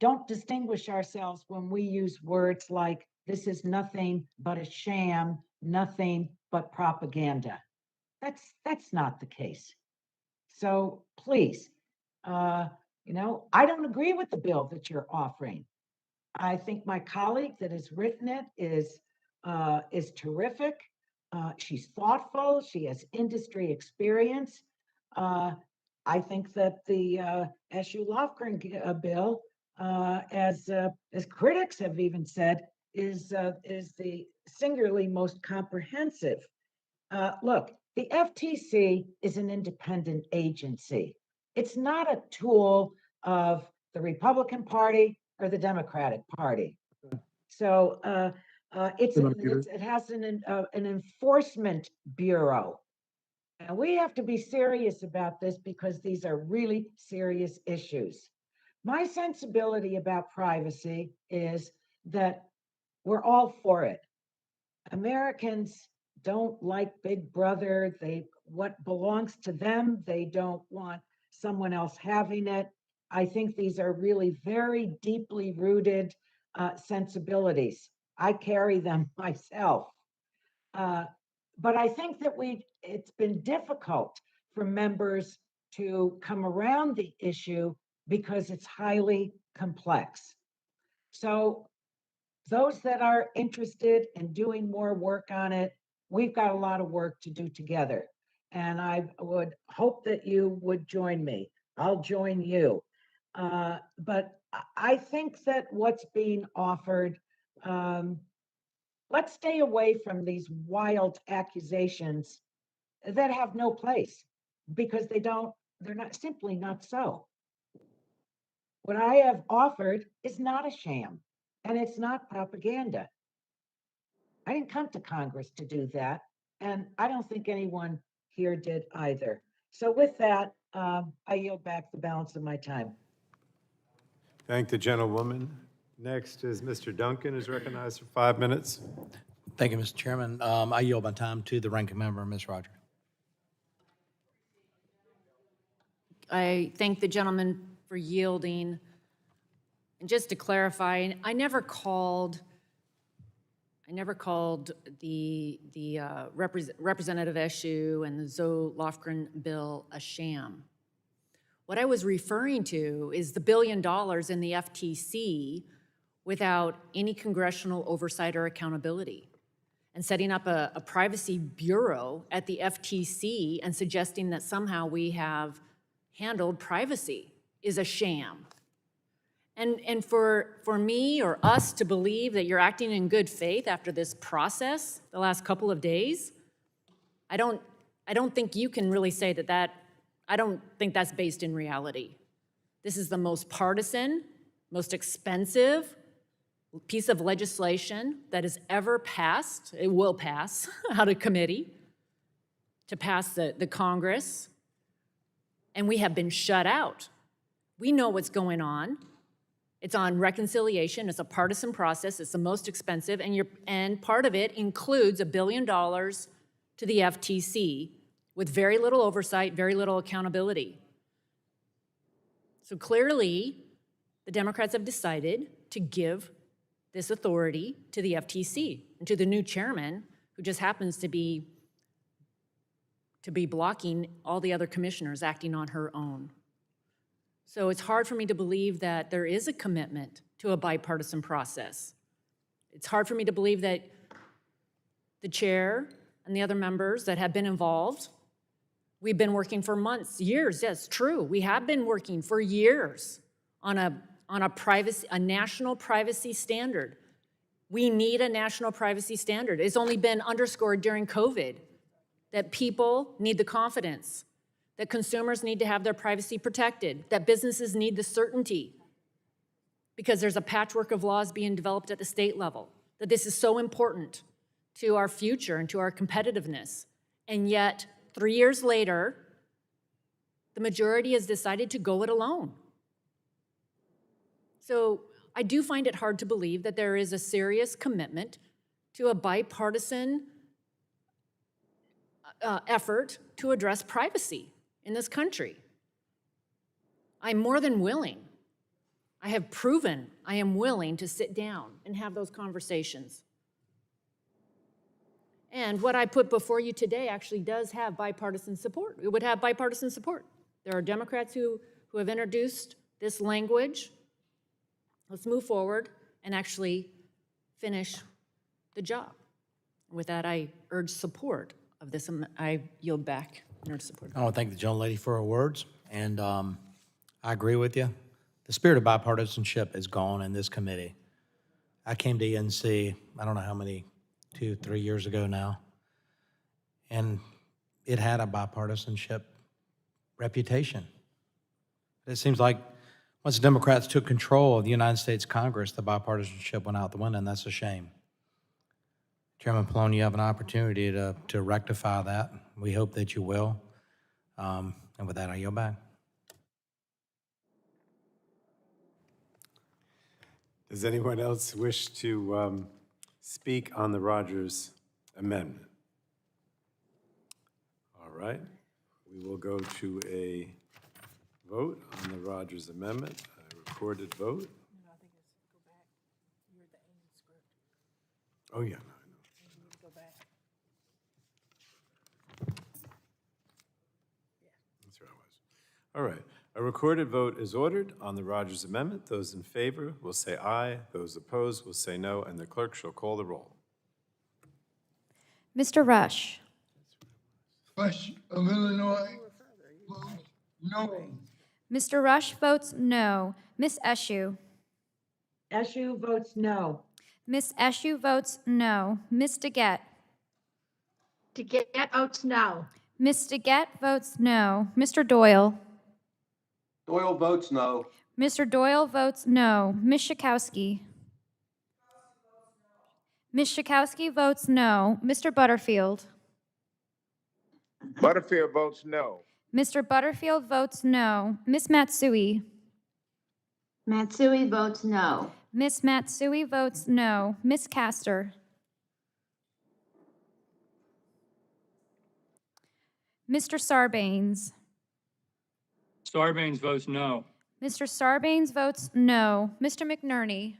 don't distinguish ourselves when we use words like, this is nothing but a sham, nothing but propaganda. That's not the case. So please, I don't agree with the bill that you're offering. I think my colleague that has written it is terrific. She's thoughtful. She has industry experience. I think that the SU Lofgren bill, as critics have even said, is the singularly most comprehensive. Look, the FTC is an independent agency. It's not a tool of the Republican Party or the Democratic Party. So it has an enforcement bureau. And we have to be serious about this because these are really serious issues. My sensibility about privacy is that we're all for it. Americans don't like Big Brother. What belongs to them, they don't want someone else having it. I think these are really very deeply rooted sensibilities. I carry them myself. But I think that it's been difficult for members to come around the issue because it's highly complex. So those that are interested in doing more work on it, we've got a lot of work to do together. And I would hope that you would join me. I'll join you. But I think that what's being offered, let's stay away from these wild accusations that have no place because they're not simply not so. What I have offered is not a sham and it's not propaganda. I didn't come to Congress to do that, and I don't think anyone here did either. So with that, I yield back the balance of my time. Thank the gentlewoman. Next is Mr. Duncan, is recognized for 5 minutes. Thank you, Mr. Chairman. I yield my time to the ranking member, Ms. Rogers. I thank the gentleman for yielding. And just to clarify, I never called the Representative Eshoo and the Zoe Lofgren bill a sham. What I was referring to is the $1 billion in the FTC without any congressional oversight or accountability, and setting up a privacy bureau at the FTC and suggesting that somehow we have handled privacy is a sham. And for me or us to believe that you're acting in good faith after this process the last couple of days, I don't think you can really say that I don't think that's based in reality. This is the most partisan, most expensive piece of legislation that has ever passed. It will pass out of committee to pass the Congress. And we have been shut out. We know what's going on. It's on reconciliation. It's a partisan process. It's the most expensive, and part of it includes $1 billion to the FTC with very little oversight, very little accountability. So clearly, the Democrats have decided to give this authority to the FTC and to the new chairman, who just happens to be blocking all the other commissioners acting on her own. So it's hard for me to believe that there is a commitment to a bipartisan process. It's hard for me to believe that the chair and the other members that have been involved. We've been working for months, years, yes, true. We have been working for years on a national privacy standard. We need a national privacy standard. It's only been underscored during COVID that people need the confidence, that consumers need to have their privacy protected, that businesses need the certainty, because there's a patchwork of laws being developed at the state level, that this is so important to our future and to our competitiveness. And yet, 3 years later, the majority has decided to go it alone. So I do find it hard to believe that there is a serious commitment to a bipartisan effort to address privacy in this country. I'm more than willing. I have proven I am willing to sit down and have those conversations. And what I put before you today actually does have bipartisan support. It would have bipartisan support. There are Democrats who have introduced this language. Let's move forward and actually finish the job. With that, I urge support of this. I yield back and urge support. I want to thank the gentlelady for her words, and I agree with you. The spirit of bipartisanship is gone in this committee. I came to ENC, I don't know how many, 2, 3 years ago now, and it had a bipartisanship reputation. It seems like once Democrats took control of the United States Congress, the bipartisanship went out the window, and that's a shame. Chairman Pallone, you have an opportunity to rectify that. We hope that you will. And with that, I yield back. Does anyone else wish to speak on the Rogers amendment? All right, we will go to a vote on the Rogers amendment, a recorded vote. Oh, yeah. That's where I was. All right. A recorded vote is ordered on the Rogers Amendment. Those in favor will say aye. Those opposed will say no, and the clerk shall call the roll. Mr. Rush. Rush of Illinois, votes no. Mr. Rush votes no. Miss Eshoo. Eshoo votes no. Miss Eshoo votes no. Miss DeGette. DeGette votes no. Miss DeGette votes no. Mr. Doyle. Doyle votes no. Mr. Doyle votes no. Ms. Schakowsky. Ms. Schakowsky votes no. Mr. Butterfield. Butterfield votes no. Mr. Butterfield votes no. Ms. Matsui. Matsui votes no. Ms. Matsui votes no. Ms. Castor. Mr. Sarbanes. Sarbanes votes no. Mr. Sarbanes votes no. Mr. McNerney.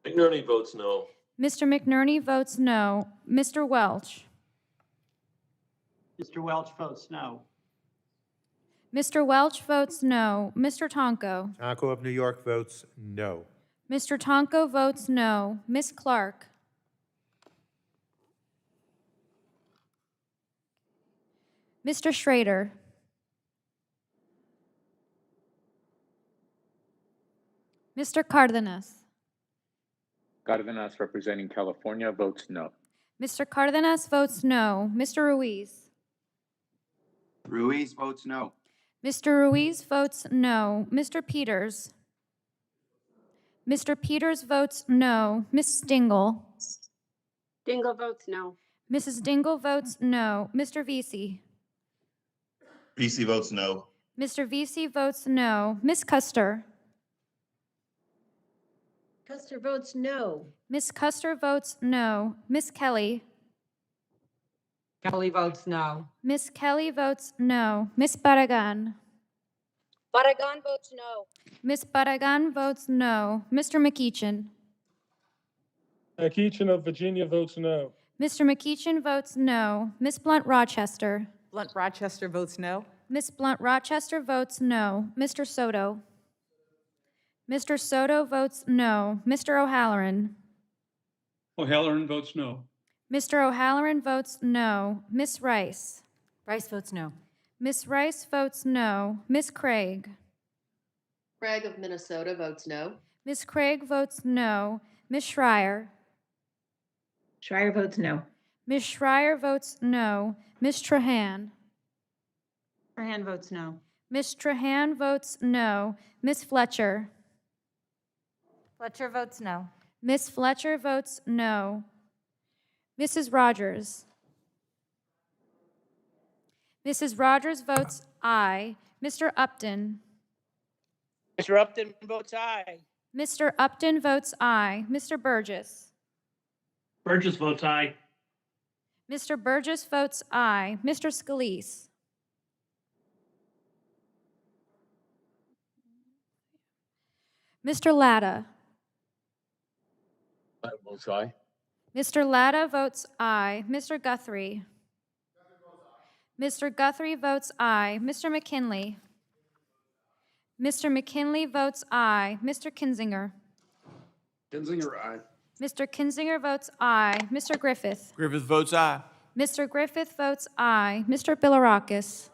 McNerney votes no. Mr. McNerney votes no. Mr. Welch. Mr. Welch votes no. Mr. Welch votes no. Mr. Tonko. Tonko of New York votes no. Mr. Tonko votes no. Ms. Clark. Mr. Schrader. Mr. Cardenas. Cardenas, representing California, votes no. Mr. Cardenas votes no. Mr. Ruiz. Ruiz votes no. Mr. Ruiz votes no. Mr. Peters. Mr. Peters votes no. Ms. Dingell. Dingell votes no. Mrs. Dingell votes no. Mr. Vesey. PC votes no. Mr. Vesey votes no. Ms. Custer. Custer votes no. Ms. Custer votes no. Ms. Kelly. Kelly votes no. Ms. Kelly votes no. Ms. Barragan. Barragan votes no. Ms. Barragan votes no. Mr. McEachin. McEachin of Virginia votes no. Mr. McEachin votes no. Ms. Blunt Rochester. Blunt Rochester votes no. Ms. Blunt Rochester votes no. Mr. Soto. Mr. Soto votes no. Mr. O'Halloran. O'Halloran votes no. Mr. O'Halloran votes no. Ms. Rice. Rice votes no. Ms. Rice votes no. Ms. Craig. Craig of Minnesota votes no. Ms. Craig votes no. Ms. Schreier. Schreier votes no. Ms. Schreier votes no. Ms. Trahan. Trahan votes no. Ms. Trahan votes no. Ms. Fletcher. Fletcher votes no. Ms. Fletcher votes no. Mrs. Rogers. Mrs. Rogers votes aye. Mr. Upton. Mr. Upton votes aye. Mr. Upton votes aye. Mr. Burgess. Burgess votes aye. Mr. Burgess votes aye. Mr. Scalise. Mr. Latta. Votes aye. Mr. Latta votes aye. Mr. Guthrie. Mr. Guthrie votes aye. Mr. McKinley. Mr. McKinley votes aye. Mr. Kinzinger. Kinzinger, aye. Mr. Kinzinger votes aye. Mr. Griffith. Griffith votes aye. Mr. Griffith votes aye. Mr. Bilirakis.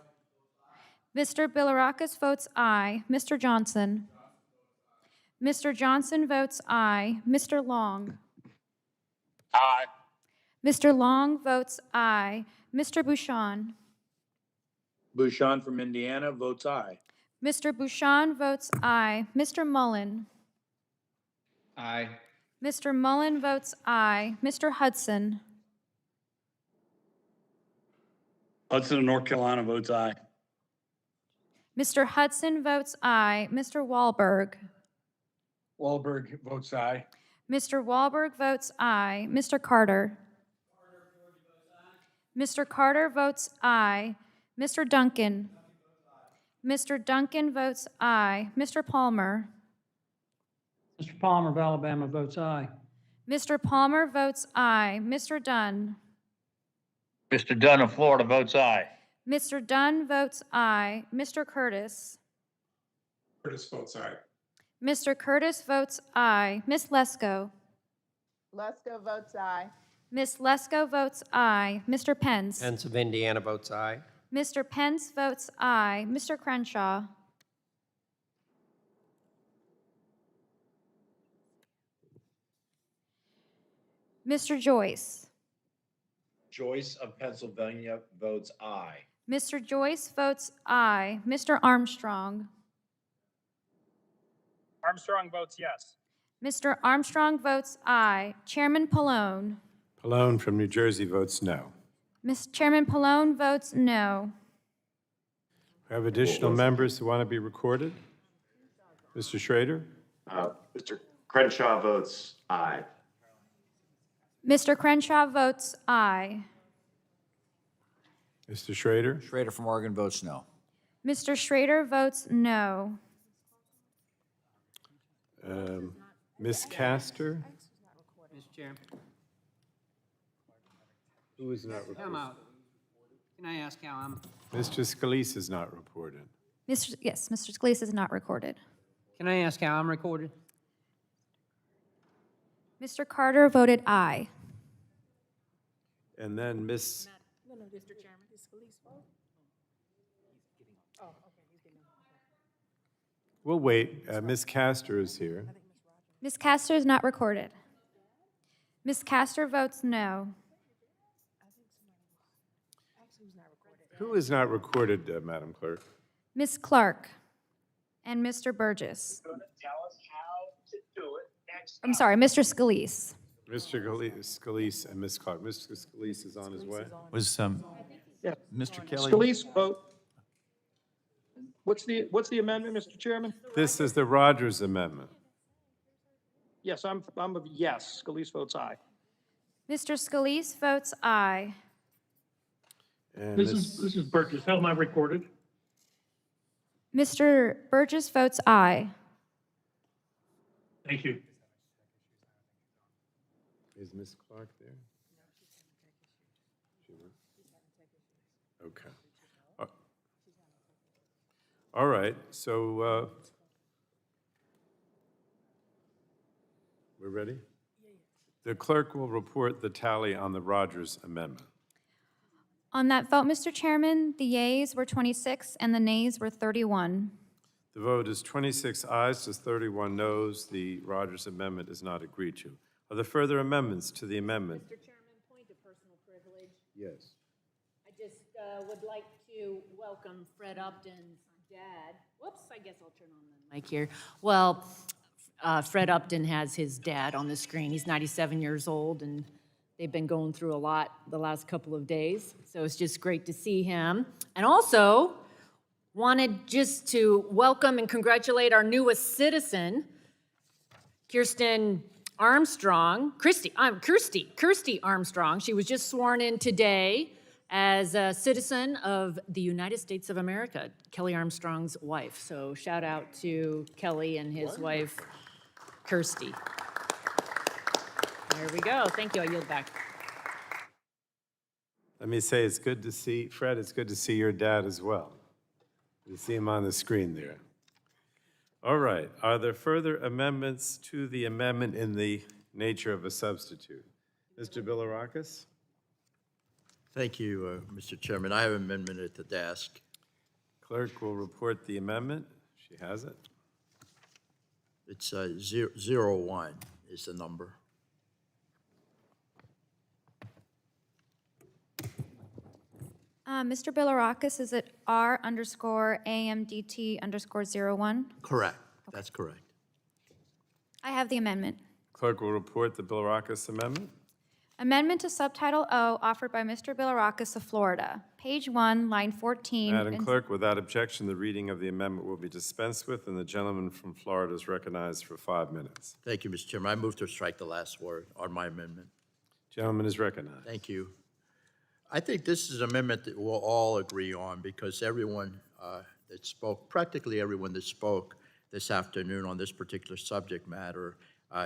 Mr. Bilirakis votes aye. Mr. Johnson. Mr. Johnson votes aye. Mr. Long. Aye. Mr. Long votes aye. Mr. Bouchon. Bouchon from Indiana votes aye. Mr. Bouchon votes aye. Mr. Mullen. Aye. Mr. Mullen votes aye. Mr. Hudson. Hudson of North Carolina votes aye. Mr. Hudson votes aye. Mr. Wahlberg. Wahlberg votes aye. Mr. Wahlberg votes aye. Mr. Carter. Mr. Carter votes aye. Mr. Duncan. Mr. Duncan votes aye. Mr. Palmer. Mr. Palmer of Alabama votes aye. Mr. Palmer votes aye. Mr. Dunn. Mr. Dunn of Florida votes aye. Mr. Dunn votes aye. Mr. Curtis. Curtis votes aye. Mr. Curtis votes aye. Miss Lesko. Lesko votes aye. Miss Lesko votes aye. Mr. Pence. Pence of Indiana votes aye. Mr. Pence votes aye. Mr. Crenshaw. Mr. Joyce. Joyce of Pennsylvania votes aye. Mr. Joyce votes aye. Mr. Armstrong. Armstrong votes yes. Mr. Armstrong votes aye. Chairman Pallone. Pallone from New Jersey votes no. Chairman Pallone votes no. We have additional members who want to be recorded. Mr. Schrader? Mr. Crenshaw votes aye. Mr. Crenshaw votes aye. Mr. Schrader? Schrader from Oregon votes no. Mr. Schrader votes no. Ms. Castor? Mr. Chair, Who is not reported? I'm out. Can I ask how I'm, Mr. Scalise is not reported. Yes, Mr. Scalise is not recorded. can I ask how I'm recorded? Mr. Carter voted aye. And then Ms. No, Mr. Chairman, is Scalise vote? Oh, okay, he's getting. We'll wait. Ms. Castor is here. Ms. Castor is not recorded. Ms. Castor votes no. Who is not recorded, Madam Clerk? Ms. Clark and Mr. Burgess. Tell us how to do it next I'm sorry, Mr. Scalise. Mr. Scalise and Ms. Clark. Mr. Scalise is on his way. Was Mr. Kelly? Scalise vote. What's the amendment, Mr. Chairman? This is the Rogers Amendment. Yes, I'm a yes. Scalise votes aye. Mr. Scalise votes aye. And This Ms. is Burgess. How am I recorded? Mr. Burgess votes aye. Thank you. Is Ms. Clark there? Okay. All right, so we're ready? The clerk will report the tally on the Rogers Amendment. On that vote, Mr. Chairman, the yeas were 26 and the nays were 31. The vote is 26 ayes to 31 noes. The Rogers Amendment is not agreed to. Are there further amendments to the amendment? Mr. Chairman, point of personal privilege. Yes. I just would like to welcome Fred Upton's dad. Whoops, I guess I'll turn on the mic here. Well, Fred Upton has his dad on the screen. He's 97 years old, and they've been going through a lot the last couple of days. So it's just great to see him. And also, wanted just to welcome and congratulate our newest citizen, Kirsty Armstrong. She was just sworn in today as a citizen of the United States of America, Kelly Armstrong's wife. So shout out to Kelly and his wife, Kirsty. There we go. Thank you. I yield back. Let me say it's good to see, Fred, it's good to see your dad as well. You see him on the screen there. All right, are there further amendments to the amendment in the nature of a substitute? Mr. Bilirakis? Thank you, Mr. Chairman. I have an amendment at the desk. Clerk will report the amendment. She has it. It's 01 is the number. Mr. Bilirakis, is it R_AMDT_01? Correct. That's correct. I have the amendment. Clerk will report the Bilirakis amendment. Amendment to Subtitle O offered by Mr. Bilirakis of Florida. Page 1, line 14. Madam Clerk, without objection, the reading of the amendment will be dispensed with, and the gentleman from Florida is recognized for 5 minutes. Thank you, Mr. Chairman. I move to strike the last word on my amendment. Gentleman is recognized. Thank you. I think this is an amendment that we'll all agree on because everyone that spoke, practically everyone that spoke this afternoon on this particular subject matter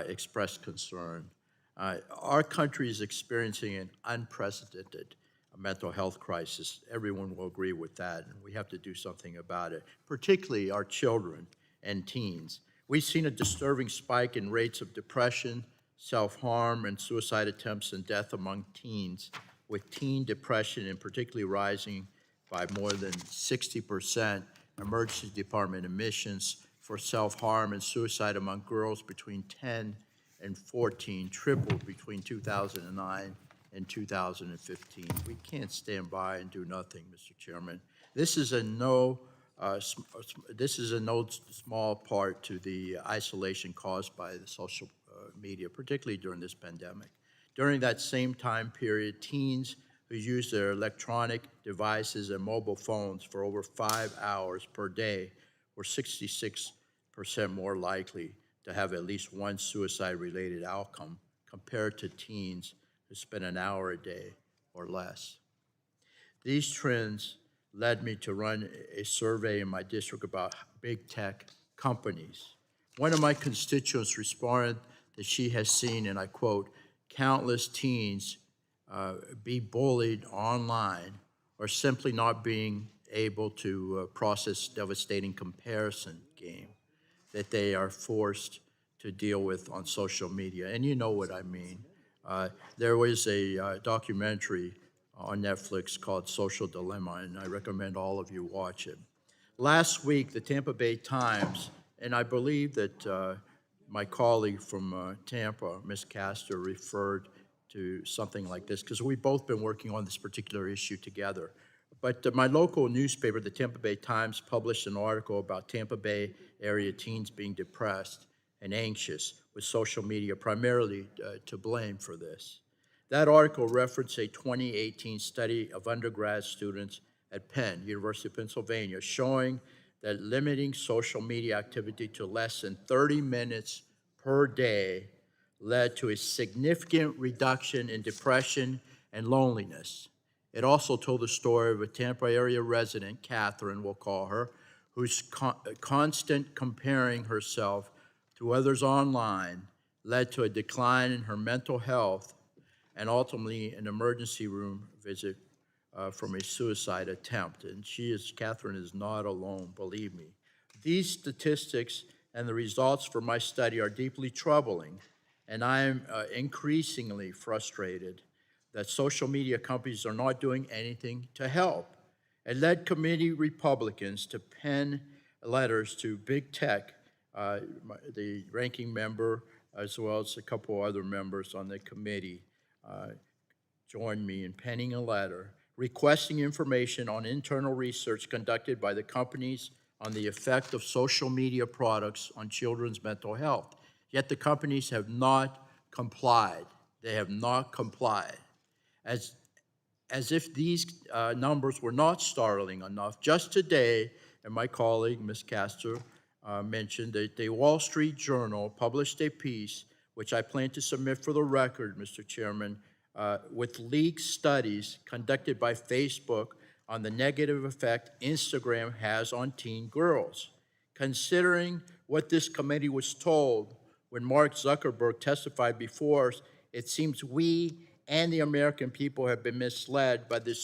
expressed concern. Our country is experiencing an unprecedented mental health crisis. Everyone will agree with that, and we have to do something about it, particularly our children and teens. We've seen a disturbing spike in rates of depression, self-harm, and suicide attempts and death among teens, with teen depression and particularly rising by more than 60%. Emergency department admissions for self-harm and suicide among girls between 10 and 14 tripled between 2009 and 2015. We can't stand by and do nothing, Mr. Chairman. This is no small part to the isolation caused by the social media, particularly during this pandemic. During that same time period, teens who use their electronic devices and mobile phones for over 5 hours per day were 66% more likely to have at least one suicide-related outcome compared to teens who spend an hour a day or less. These trends led me to run a survey in my district about big tech companies. One of my constituents responded that she has seen, and I quote, countless teens be bullied online or simply not being able to process devastating comparison game that they are forced to deal with on social media. And you know what I mean. There was a documentary on Netflix called Social Dilemma, and I recommend all of you watch it. Last week, the Tampa Bay Times, and I believe that my colleague from Tampa, Ms. Castor, referred to something like this, because we've both been working on this particular issue together. But my local newspaper, the Tampa Bay Times, published an article about Tampa Bay area teens being depressed and anxious, with social media primarily to blame for this. That article referenced a 2018 study of undergrad students at Penn, University of Pennsylvania, showing that limiting social media activity to less than 30 minutes per day led to a significant reduction in depression and loneliness. It also told the story of a Tampa area resident, Catherine, we'll call her, whose constant comparing herself to others online led to a decline in her mental health and ultimately an emergency room visit from a suicide attempt. And Catherine is not alone, believe me. These statistics and the results from my study are deeply troubling and I'm increasingly frustrated that social media companies are not doing anything to help. It led committee Republicans to pen letters to big tech, the ranking member, as well as a couple other members on the committee, joined me in penning a letter requesting information on internal research conducted by the companies on the effect of social media products on children's mental health. Yet the companies have not complied. They have not complied. As if these numbers were not startling enough, just today, and my colleague, Ms. Castor, mentioned that the Wall Street Journal published a piece, which I plan to submit for the record, Mr. Chairman, with leaked studies conducted by Facebook on the negative effect Instagram has on teen girls. Considering what this committee was told when Mark Zuckerberg testified before us, it seems we and the American people have been misled by the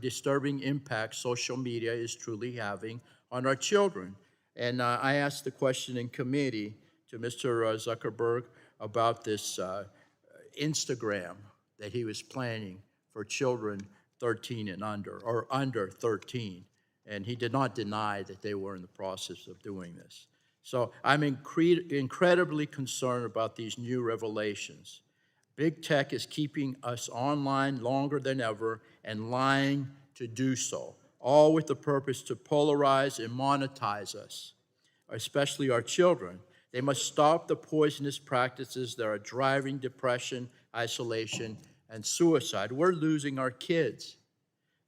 disturbing impact social media is truly having on our children. And I asked the question in committee to Mr. Zuckerberg about this Instagram that he was planning for children 13 and under, or under 13. And he did not deny that they were in the process of doing this. So I'm incredibly concerned about these new revelations. Big tech is keeping us online longer than ever and lying to do so, all with the purpose to polarize and monetize us, especially our children. They must stop the poisonous practices that are driving depression, isolation, and suicide. We're losing our kids.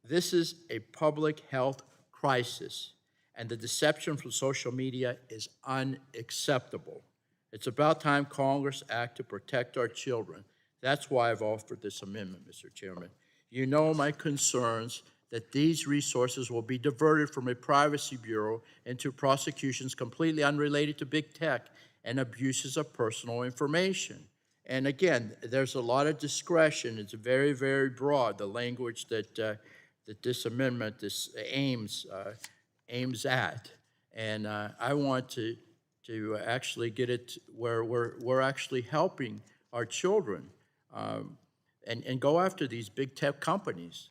This is a public health crisis, and the deception from social media is unacceptable. It's about time Congress act to protect our children. That's why I've offered this amendment, Mr. Chairman. You know my concerns that these resources will be diverted from a privacy bureau into prosecutions completely unrelated to big tech and abuses of personal information. And again, there's a lot of discretion. It's very, very broad, the language that, that this amendment aims at. And I want to actually get it where we're actually helping our children and go after these big tech companies.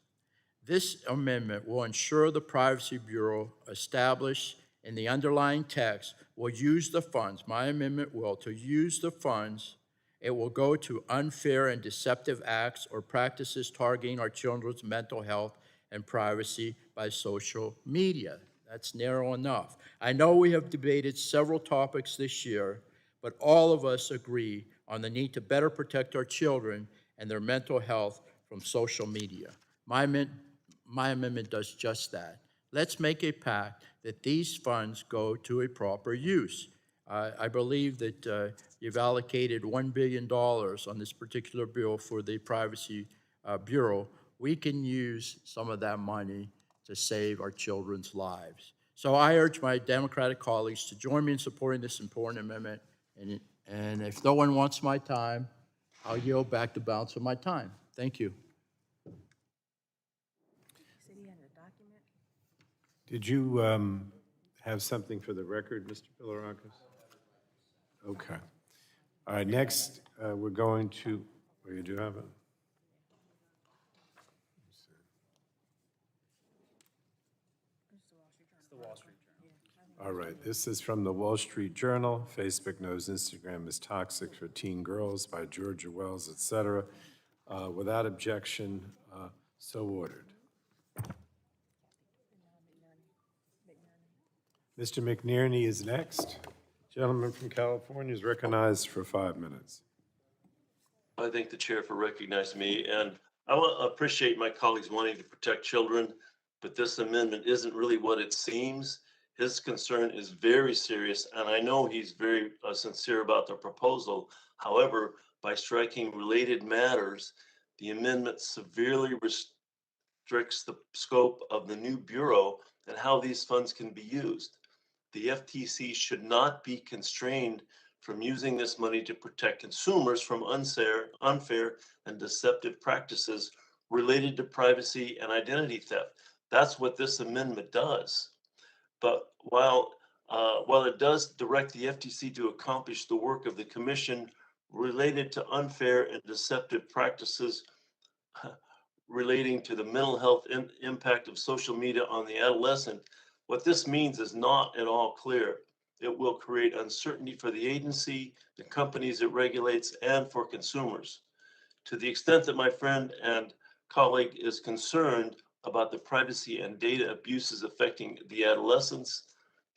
This amendment will ensure the Privacy Bureau established in the underlying text will use the funds, my amendment will, to use the funds. It will go to unfair and deceptive acts or practices targeting our children's mental health and privacy by social media. That's narrow enough. I know we have debated several topics this year, but all of us agree on the need to better protect our children and their mental health from social media. My amendment does just that. Let's make a pact that these funds go to a proper use. I believe that you've allocated $1 billion on this particular bill for the Privacy Bureau. We can use some of that money to save our children's lives. So I urge my Democratic colleagues to join me in supporting this important amendment. And if no one wants my time, I'll yield back the balance of my time. Thank you. Did you have something for the record, Mr. Bilirakis? Okay. All right, next, we're going to, oh, you do have it? All right, this is from the Wall Street Journal. Facebook knows Instagram is toxic for teen girls by Georgia Wells, et cetera. Without objection, so ordered. Mr. McNerney is next. Gentleman from California is recognized for 5 minutes. I thank the chair for recognizing me, and I appreciate my colleagues wanting to protect children, but this amendment isn't really what it seems. His concern is very serious, and I know he's very sincere about the proposal. However, by striking related matters, the amendment severely restricts the scope of the new bureau and how these funds can be used. The FTC should not be constrained from using this money to protect consumers from unfair and deceptive practices related to privacy and identity theft. That's what this amendment does. But while it does direct the FTC to accomplish the work of the Commission related to unfair and deceptive practices relating to the mental health impact of social media on the adolescent. What this means is not at all clear. It will create uncertainty for the agency, the companies it regulates, and for consumers. To the extent that my friend and colleague is concerned about the privacy and data abuses affecting the adolescents,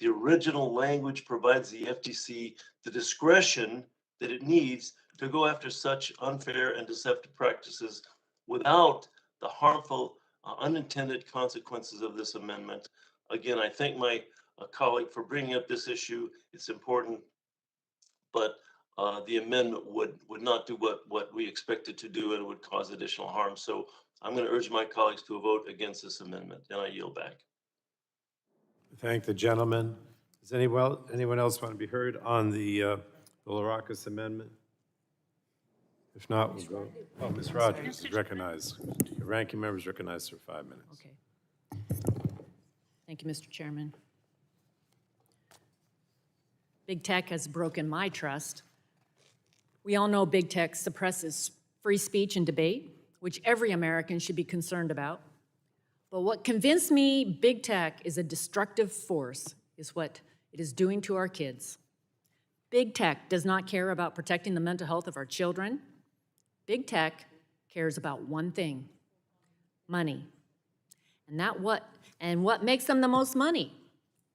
the original language provides the FTC the discretion that it needs to go after such unfair and deceptive practices without the harmful unintended consequences of this amendment. Again, I thank my colleague for bringing up this issue. It's important, but the amendment would not do what we expect it to do, and would cause additional harm. So I'm going to urge my colleagues to vote against this amendment, and I yield back. Thank the gentleman. Does anyone else want to be heard on the Bilirakis amendment? If not, we'll go. Oh, Ms. Rogers is recognized. Your ranking member is recognized for 5 minutes. Okay. Thank you, Mr. Chairman. Big tech has broken my trust. We all know big tech suppresses free speech and debate, which every American should be concerned about. But what convinced me big tech is a destructive force is what it is doing to our kids. Big tech does not care about protecting the mental health of our children. Big tech cares about one thing: money. And what makes them the most money?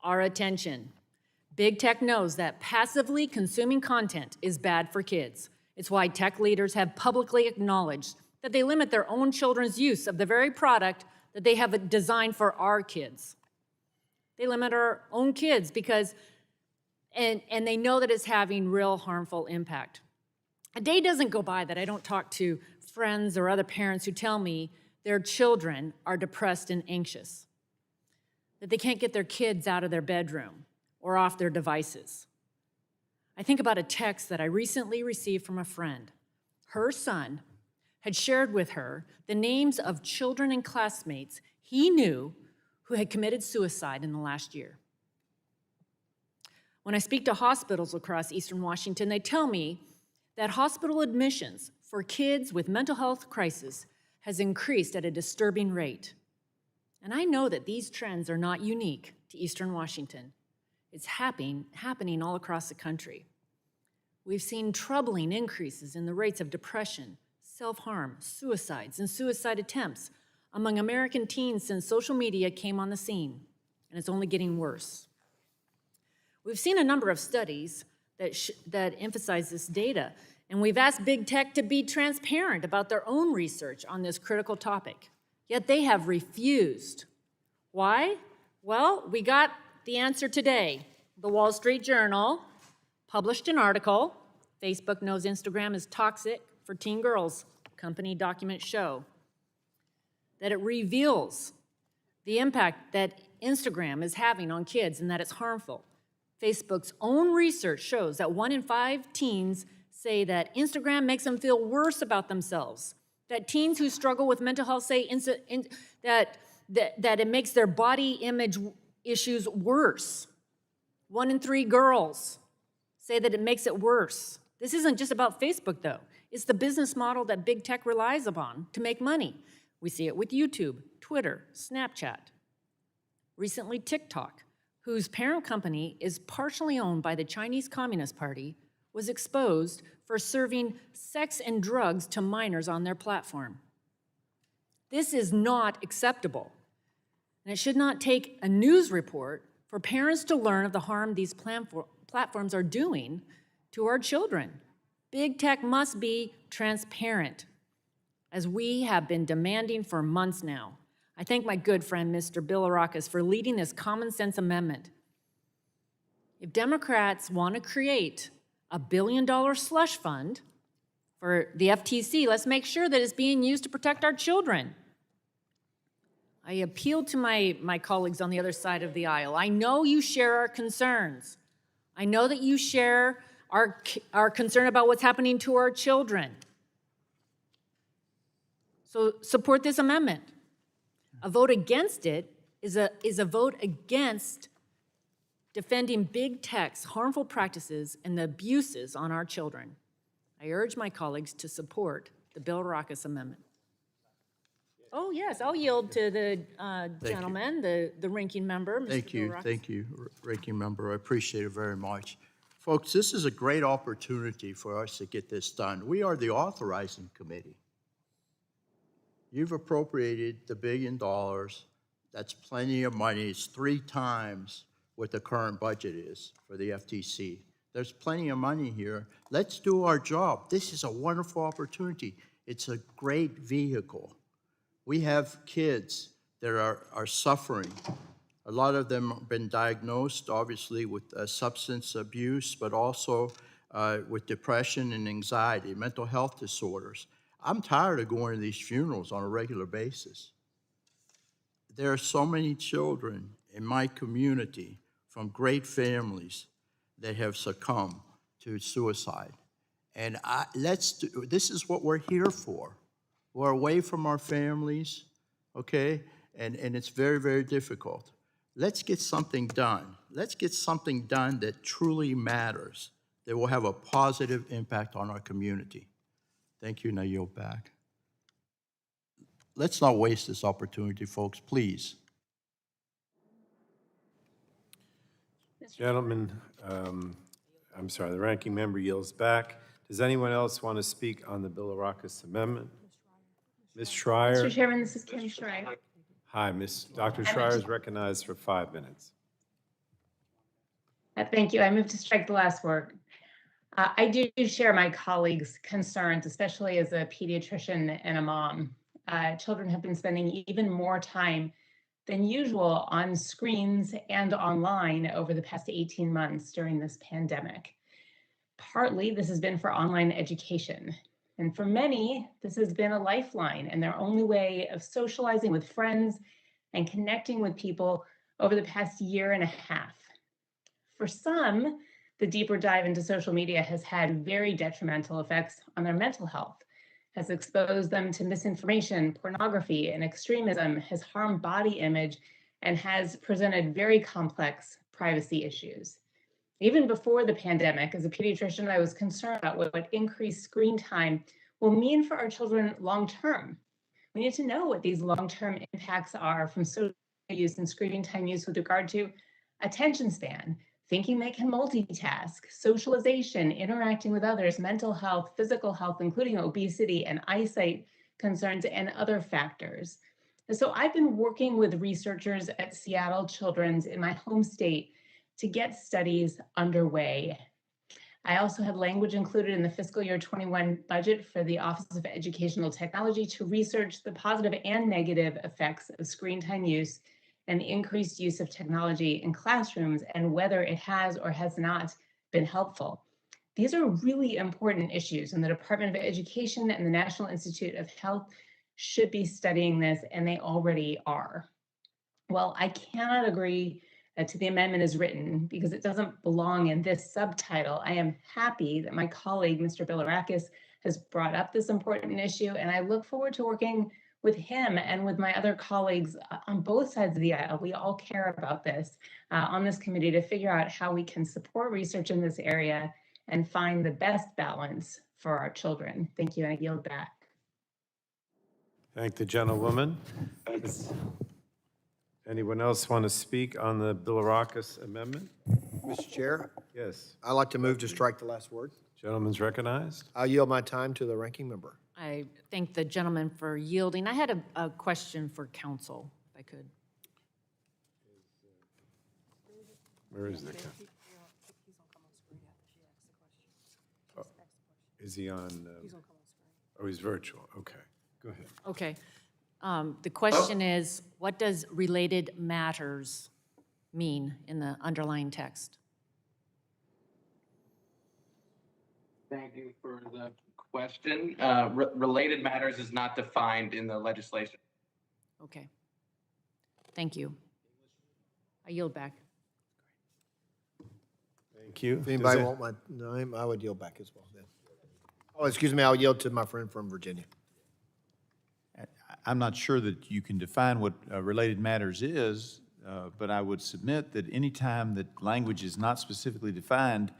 Our attention. Big tech knows that passively consuming content is bad for kids. It's why tech leaders have publicly acknowledged that they limit their own children's use of the very product that they have designed for our kids. They limit our own kids because, and they know that it's having real harmful impact. A day doesn't go by that I don't talk to friends or other parents who tell me their children are depressed and anxious, that they can't get their kids out of their bedroom or off their devices. I think about a text that I recently received from a friend. Her son had shared with her the names of children and classmates he knew who had committed suicide in the last year. When I speak to hospitals across Eastern Washington, they tell me that hospital admissions for kids with mental health crisis has increased at a disturbing rate. And I know that these trends are not unique to Eastern Washington. It's happening all across the country. We've seen troubling increases in the rates of depression, self-harm, suicides, and suicide attempts among American teens since social media came on the scene, and it's only getting worse. We've seen a number of studies that emphasize this data, and we've asked big tech to be transparent about their own research on this critical topic, yet they have refused. Why? Well, we got the answer today. The Wall Street Journal published an article, Facebook knows Instagram is toxic for teen girls, company documents show, that it reveals the impact that Instagram is having on kids and that it's harmful. Facebook's own research shows that 1 in 5 teens say that Instagram makes them feel worse about themselves, that teens who struggle with mental health say that it makes their body image issues worse. 1 in 3 girls say that it makes it worse. This isn't just about Facebook, though. It's the business model that big tech relies upon to make money. We see it with YouTube, Twitter, Snapchat. Recently, TikTok, whose parent company is partially owned by the Chinese Communist Party, was exposed for serving sex and drugs to minors on their platform. This is not acceptable. And it should not take a news report for parents to learn of the harm these platforms are doing to our children. Big tech must be transparent, as we have been demanding for months now. I thank my good friend, Mr. Bilirakis, for leading this common sense amendment. If Democrats want to create a $1 billion slush fund for the FTC, let's make sure that it's being used to protect our children. I appeal to my colleagues on the other side of the aisle. I know you share our concerns. I know that you share our concern about what's happening to our children. So support this amendment. A vote against it is a vote against defending big tech's harmful practices and the abuses on our children. I I urge my colleagues to support the Bill Rockus amendment. Oh, yes, I'll yield to the gentleman, the ranking member, Mr. Thank Bill you, Rockus. thank you, Ranking Member. I appreciate it very much. Folks, this is a great opportunity for us to get this done. We are the authorizing committee. You've appropriated the $1 billion. That's plenty of money. It's 3 times what the current budget is for the FTC. There's plenty of money here. Let's do our job. This is a wonderful opportunity. It's a great vehicle. We have kids that are suffering. A lot of them have been diagnosed, obviously, with substance abuse, but also with depression and anxiety, mental health disorders. I'm tired of going to these funerals on a regular basis. There are so many children in my community from great families that have succumbed to suicide. And this is what we're here for. We're away from our families, okay? And it's very, very difficult. Let's get something done. Let's get something done that truly matters, that will have a positive impact on our community. Thank you, and I yield back. Let's not waste this opportunity, folks, please. Gentlemen, I'm sorry, the ranking member yields back. Does anyone else want to speak on the Bill Rockus amendment? Ms. Schreier? Mr. Chairman, this is Kim Schreier. Hi, Dr. Schreier is recognized for 5 minutes. Thank you. I move to strike the last word. I do share my colleagues' concerns, especially as a pediatrician and a mom. Children have been spending even more time than usual on screens and online over the past 18 months during this pandemic. Partly, this has been for online education. And for many, this has been a lifeline and their only way of socializing with friends and connecting with people over the past year and a half. For some, the deeper dive into social media has had very detrimental effects on their mental health, has exposed them to misinformation, pornography, and extremism, has harmed body image, and has presented very complex privacy issues. Even before the pandemic, as a pediatrician, I was concerned about what increased screen time will mean for our children long-term. We need to know what these long-term impacts are from social use and screen time use with regard to attention span, thinking they can multitask, socialization, interacting with others, mental health, physical health, including obesity and eyesight concerns and other factors. And so I've been working with researchers at Seattle Children's in my home state to get studies underway. I also had language included in the fiscal year 21 budget for the Office of Educational Technology to research the positive and negative effects of screen time use and the increased use of technology in classrooms and whether it has or has not been helpful. These are really important issues, and the Department of Education and the National Institute of Health should be studying this, and they already are. Well, I cannot agree to the amendment as written because it doesn't belong in this subtitle. I am happy that my colleague, Mr. Bilirakis, has brought up this important issue, and I look forward to working with him and with my other colleagues on both sides of the aisle. We all care about this on this committee to figure out how we can support research in this area and find the best balance for our children. Thank you, and I yield back. Thank the gentlewoman. Does anyone else want to speak on the Bill Rockus amendment? Mr. Chair, Yes. I'd like to move to strike the last word. Gentleman's recognized. I'll yield my time to the ranking member. I thank the gentleman for yielding. I had a question for council, if I could. Where is the? Oh, is he on? Oh, he's virtual. Okay, go ahead. Okay. The question is, what does related matters mean in the underlying text? Thank you for the question. Related matters is not defined in the legislation. Okay. Thank you. I yield back. Thank you. If anybody want my name, I would yield back as well then. Oh, excuse me, I'll yield to my friend from Virginia. I'm not sure that you can define what related matters is, but I would submit that any time that language is not specifically defined,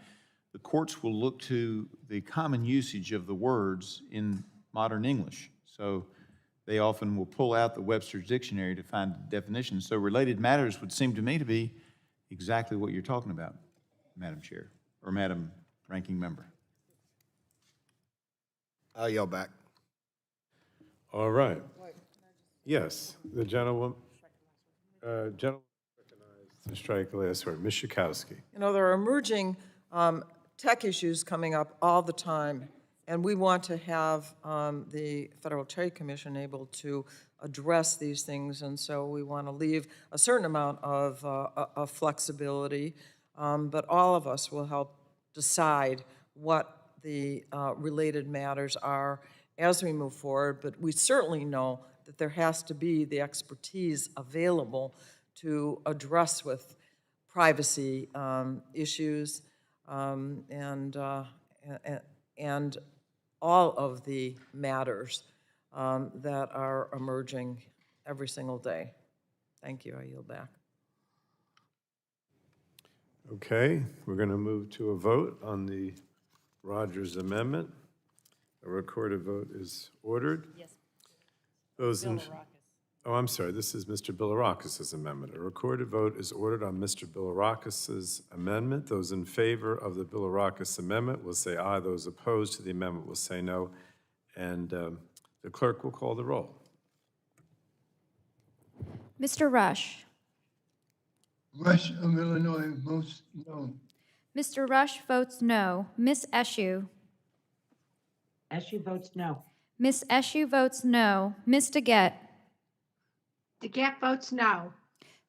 the courts will look to the common usage of the words in modern English. So they often will pull out the Webster's Dictionary to find the definition. So related matters would seem to me to be exactly what you're talking about, Madam Chair, or Madam Ranking Member. I'll yield back. All right. Yes, the gentleman recognized to strike the last word. Ms. Schakowsky. You know, there are emerging tech issues coming up all the time, and we want to have the Federal Trade Commission able to address these things, and so we want to leave a certain amount of flexibility, but all of us will help decide what the related matters are as we move forward, but we certainly know that there has to be the expertise available to address with privacy issues and all of the matters that are emerging every single day. Thank you. I yield back. Okay, we're going to move to a vote on the Rogers Amendment. A recorded vote is ordered. Yes. Those in, oh, I'm sorry, this is Mr. Bilirakis' amendment. A recorded vote is ordered on Mr. Bilirakis' amendment. Those in favor of the Bilirakis amendment will say aye. Those opposed to the amendment will say no. And the clerk will call the roll. Mr. Rush. Rush of Illinois votes no. Mr. Rush votes no. Miss Eshue. Eshue votes no. Miss Eshue votes no. Miss DeGette. DeGette votes no.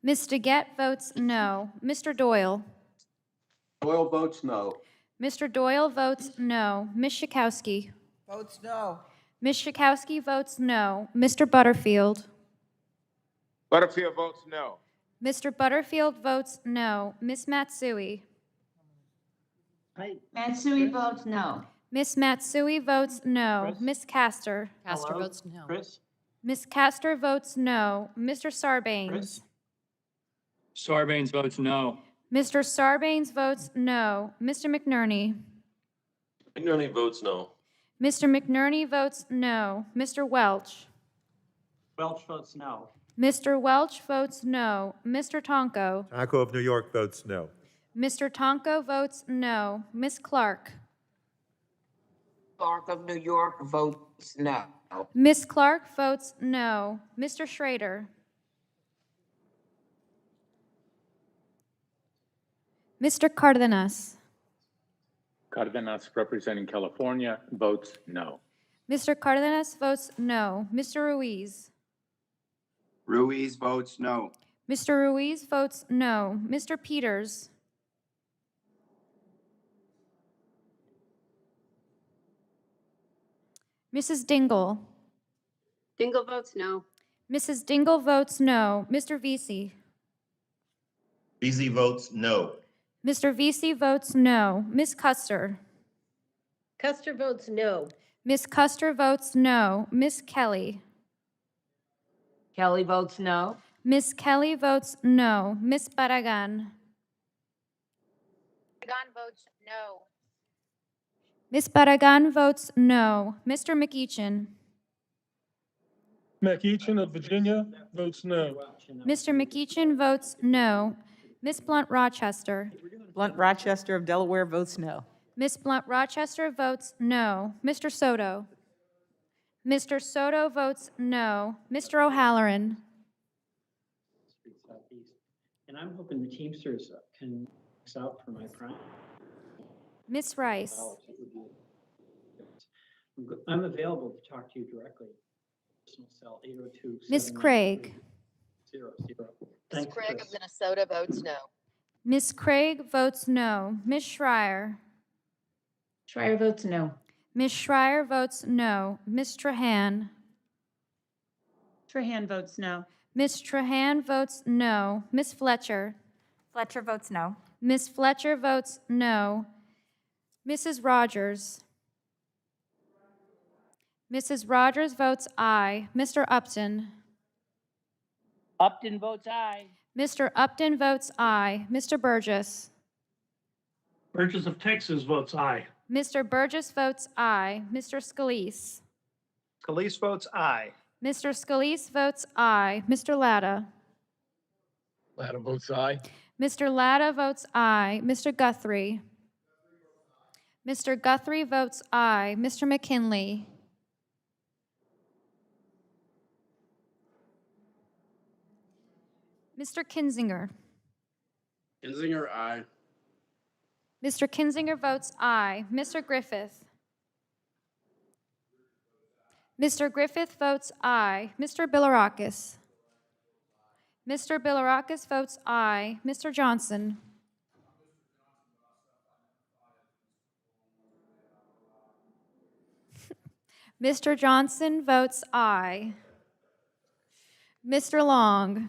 Miss DeGette votes no. Mr. Doyle. Doyle votes no. Mr. Doyle votes no. Miss Schakowsky. Votes no. Miss Schakowsky votes no. Mr. Butterfield. Butterfield votes no. Mr. Butterfield votes no. Miss Matsui. Matsui votes no. Miss Matsui votes no. Chris? Miss Castor. Castor Hello? votes no. Chris? Miss Castor votes no. Mr. Sarbanes. Chris? Sarbanes votes no. Mr. Sarbanes votes no. Mr. McNerney. McNerney votes no. Mr. McNerney votes no. Mr. Welch. Welch votes no. Mr. Welch votes no. Mr. Tonko. Tonko of New York votes no. Mr. Tonko votes no. Miss Clark. Clark of New York votes no. Miss Clark votes no. Mr. Schrader. Mr. Cardenas. Cardenas, representing California, votes no. Mr. Cardenas votes no. Mr. Ruiz. Ruiz votes no. Mr. Ruiz votes no. Mr. Peters. Mrs. Dingell. Dingell votes no. Mrs. Dingell votes no. Mr. Vesey. Beasley votes no. Mr. Vesey votes no. Miss Custer. Custer votes no. Miss Custer votes no. Miss Kelly. Kelly votes no. Miss Kelly votes no. Miss Barragan. Barragan votes no. Miss Barragan votes no. Mr. McEachin. McEachin of Virginia votes no. Mr. McEachin votes no. Miss Blunt Rochester. Blunt Rochester of Delaware votes no. Miss Blunt Rochester votes no. Mr. Soto. Mr. Soto votes no. Mr. O'Halloran. And I'm hoping the Teamsters can X out for my prime. Miss Rice. I'm available to talk to you directly. Personal cell 802. Miss Craig. 00. Ms. Craig of Minnesota votes no. Miss Craig votes no. Miss Schreier. Schreier votes no. Miss Schreier votes no. Miss Trahan. Trahan votes no. Miss Trahan votes no. Miss Fletcher. Fletcher votes no. Miss Fletcher votes no. Mrs. Rogers. Mrs. Rogers votes aye. Mr. Upton. Upton votes aye. Mr. Upton votes aye. Mr. Burgess. Burgess of Texas votes aye. Mr. Burgess votes aye. Mr. Scalise. Scalise votes aye. Mr. Scalise votes aye. Mr. Latta. Latta votes aye. Mr. Latta votes aye. Mr. Guthrie. Mr. Guthrie votes aye. Mr. McKinley. Mr. Kinzinger. Kinzinger, aye. Mr. Kinzinger votes aye. Mr. Griffith. Mr. Griffith votes aye. Mr. Bilirakis. Mr. Bilirakis votes aye. Mr. Johnson. Mr. Johnson votes aye. Mr. Long.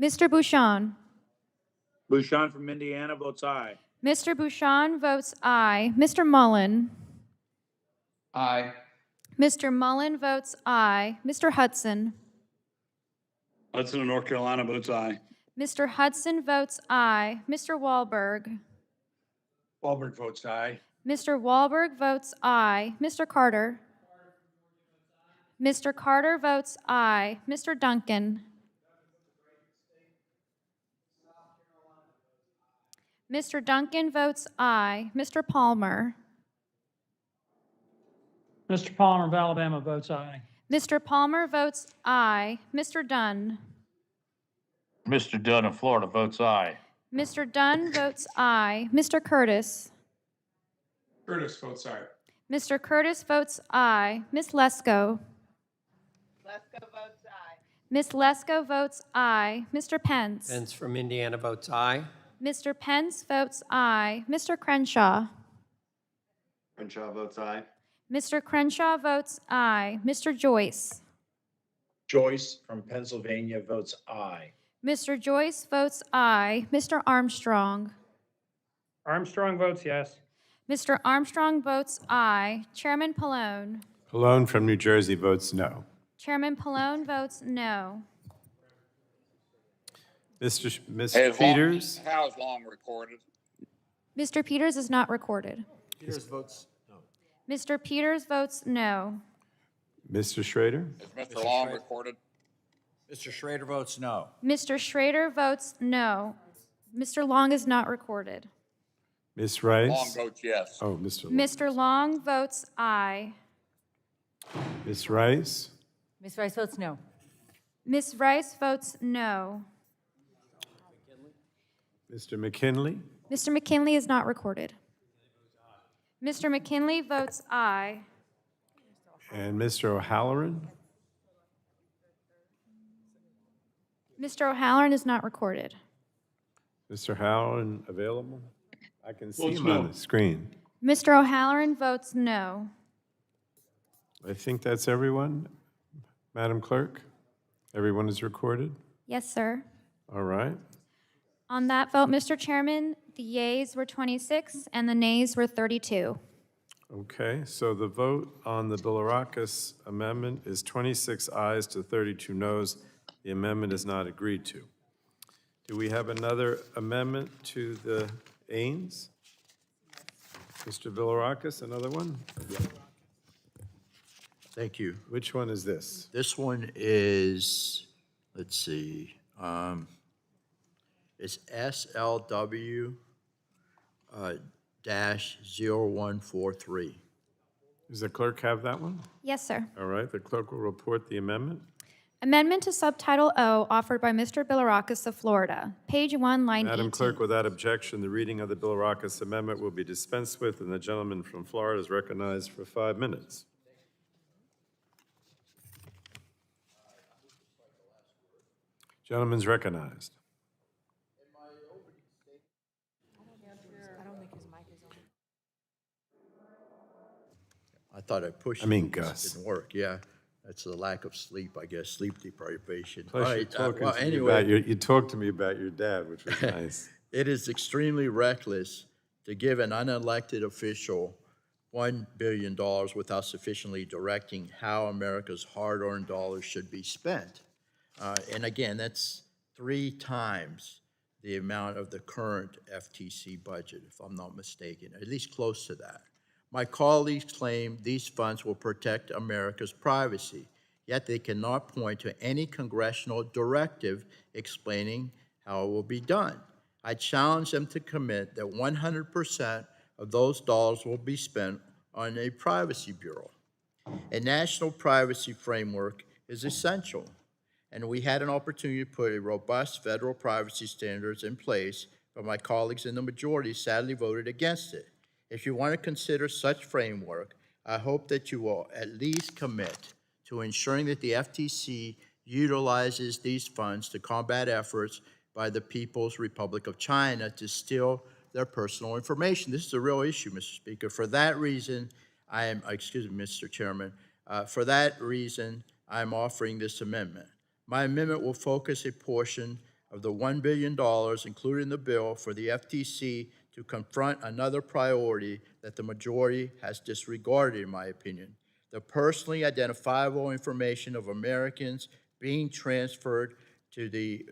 Mr. Bouchon. Bouchon from Indiana votes aye. Mr. Bouchon votes aye. Mr. Mullen. Aye. Mr. Mullen votes aye. Mr. Hudson. Hudson of North Carolina votes aye. Mr. Hudson votes aye. Mr. Wahlberg. Wahlberg votes aye. Mr. Wahlberg votes aye. Mr. Carter. Mr. Carter votes aye. Mr. Duncan. Mr. Duncan votes aye. Mr. Palmer. Mr. Palmer of Alabama votes aye. Mr. Palmer votes aye. Mr. Dunn. Mr. Dunn of Florida votes aye. Mr. Dunn votes aye. Mr. Curtis. Curtis votes aye. Mr. Curtis votes aye. Ms. Lesko. Lesko votes aye. Ms. Lesko votes aye. Mr. Pence. Pence from Indiana votes aye. Mr. Pence votes aye. Mr. Crenshaw. Crenshaw votes aye. Mr. Crenshaw votes aye. Mr. Joyce. Joyce from Pennsylvania votes aye. Mr. Joyce votes aye. Mr. Armstrong. Armstrong votes yes. Mr. Armstrong votes aye. Chairman Pallone. Pallone from New Jersey votes no. Chairman Pallone votes no. Mr. Peters? How is long recorded? Mr. Peters is not recorded. Peters votes no. Mr. Peters votes no. Mr. Schrader? Is Mr. Long recorded? Mr. Schrader votes no. Mr. Schrader votes no. Mr. Long is not recorded. Ms. Rice? Long votes yes. Oh, Mr. Long. Mr. Long votes aye. Ms. Rice? Ms. Rice votes no. Ms. Rice votes no. Mr. McKinley? Mr. McKinley is not recorded. Mr. McKinley votes aye. And Mr. O'Halloran? Mr. O'Halloran is not recorded. Mr. O'Halloran available? I can see Votes him no. on the screen. Mr. O'Halloran votes no. I think that's everyone. Madam Clerk? Everyone is recorded? Yes, sir. All right. On that vote, Mr. Chairman, the yeas were 26 and the nays were 32. Okay, so the vote on the Bilirakis amendment is 26 ayes to 32 noes. The amendment is not agreed to. Do we have another amendment to the Ains? Mr. Bilirakis, another one? Thank you. Which one is this? This one is, let's see, it's SLW dash 0143. Does the clerk have that one? Yes, sir. All right, the clerk will report the amendment. Amendment to Subtitle O offered by Mr. Bilirakis of Florida. Page 1, line 18. Madam Clerk, without objection, the reading of the Bilirakis amendment will be dispensed with, and the gentleman from Florida is recognized for 5 minutes. Gentleman's recognized. I thought I pushed. I mean, it, Gus. Didn't work, yeah. That's the lack of sleep, I guess, sleep deprivation. Plus, All you're right, talking well, to me anyway. about you talked to me about your dad, which was nice. It is extremely reckless to give an unelected official $1 billion without sufficiently directing how America's hard-earned dollars should be spent. And again, that's 3 times the amount of the current FTC budget, if I'm not mistaken, at least close to that. My colleagues claim these funds will protect America's privacy, yet they cannot point to any congressional directive explaining how it will be done. I challenge them to commit that 100% of those dollars will be spent on a privacy bureau. A national privacy framework is essential, and we had an opportunity to put a robust federal privacy standards in place, but my colleagues in the majority sadly voted against it. If you want to consider such framework, I hope that you will at least commit to ensuring that the FTC utilizes these funds to combat efforts by the People's Republic of China to steal their personal information. This is a real issue, Mr. Speaker. For that reason, Mr. Chairman, for that reason, I'm offering this amendment. My amendment will focus a portion of the $1 billion included in the bill for the FTC to confront another priority that the majority has disregarded, in my opinion: the personally identifiable information of Americans being transferred to the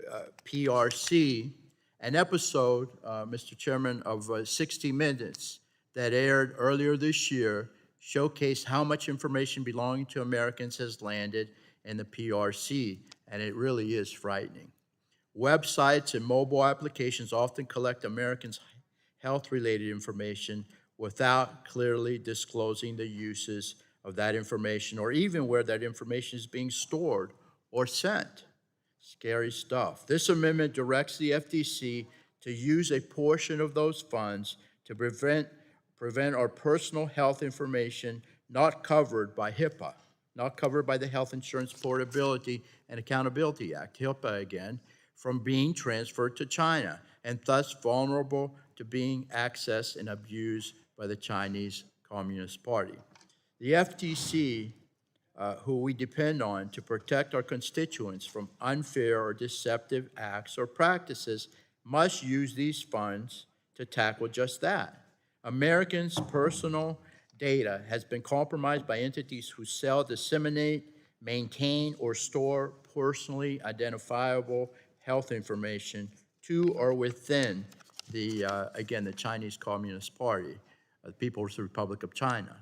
PRC. An episode, Mr. Chairman, of 60 Minutes that aired earlier this year showcased how much information belonging to Americans has landed in the PRC, and it really is frightening. Websites and mobile applications often collect Americans' health-related information without clearly disclosing the uses of that information or even where that information is being stored or sent. Scary stuff. This amendment directs the FTC to use a portion of those funds to prevent our personal health information not covered by HIPAA, not covered by the Health Insurance Portability and Accountability Act, HIPAA again, from being transferred to China, and thus vulnerable to being accessed and abused by the Chinese Communist Party. The FTC, who we depend on to protect our constituents from unfair or deceptive acts or practices, must use these funds to tackle just that. Americans' personal data has been compromised by entities who sell, disseminate, maintain, or store personally identifiable health information to or within the Chinese Communist Party, the People's Republic of China.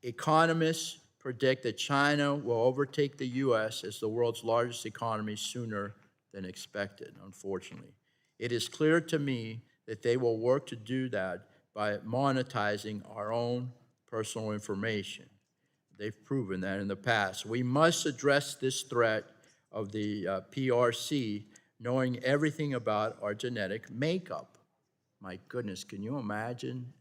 Economists predict that China will overtake the U.S. as the world's largest economy sooner than expected, unfortunately. It is clear to me that they will work to do that by monetizing our own personal information. They've proven that in the past. We must address this threat of the PRC, knowing everything about our genetic makeup. My goodness, can you imagine?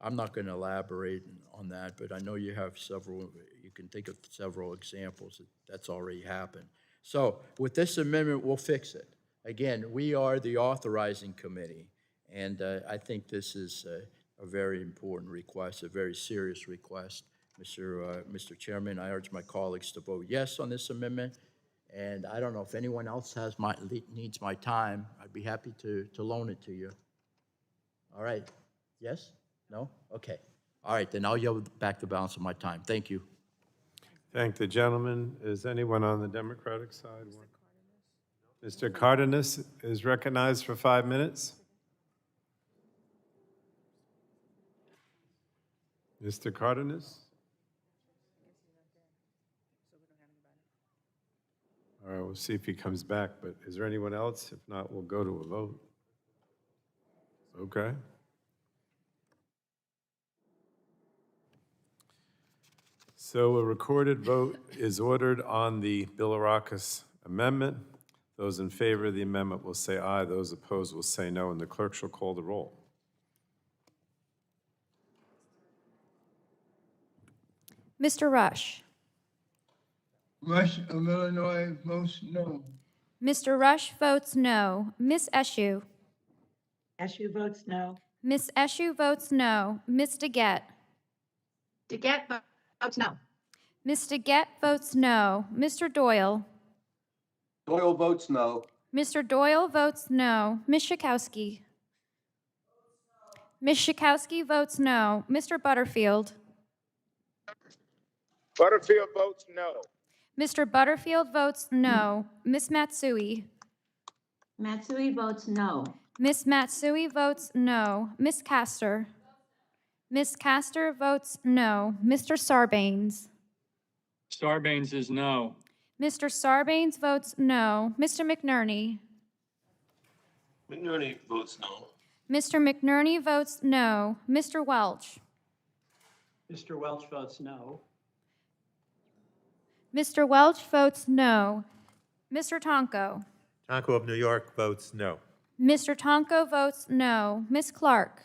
I'm not going to elaborate on that, but I know you have several, you can think of several examples that's already happened. So with this amendment, we'll fix it. Again, we are the authorizing committee, and I think this is a very important request, a very serious request. Mr. Chairman, I urge my colleagues to vote yes on this amendment, and I don't know if anyone else needs my time. I'd be happy to loan it to you. All right. Yes? No? Okay. All right, then I'll yield back the balance of my time. Thank you. Thank the gentleman. Is anyone on the Democratic side? Mr. Cardenas is recognized for 5 minutes. Mr. Cardenas? All right, we'll see if he comes back, but is there anyone else? If not, we'll go to a vote. Okay. So a recorded vote is ordered on the Bilirakis amendment. Those in favor of the amendment will say aye. Those opposed will say no, and the clerk shall call the roll. Mr. Rush. Rush of Illinois votes no. Mr. Rush votes no. Ms. Eshoo. Eshoo votes no. Ms. Eshoo votes no. Ms. DeGette. DeGette votes no. Ms. DeGette votes no. Mr. Doyle. Doyle votes no. Mr. Doyle votes no. Ms. Schakowsky. Ms. Schakowsky votes no. Mr. Butterfield. Butterfield votes no. Mr. Butterfield votes no. Ms. Matsui. Matsui votes no. Miss Matsui votes no. Miss Castor. Miss Castor votes no. Mr. Sarbanes. Sarbanes is no. Mr. Sarbanes votes no. Mr. McNerney. McNerney votes no. Mr. McNerney votes no. Mr. Welch. Mr. Welch votes no. Mr. Welch votes no. Mr. Tonko. Tonko of New York votes no. Mr. Tonko votes no. Miss Clark.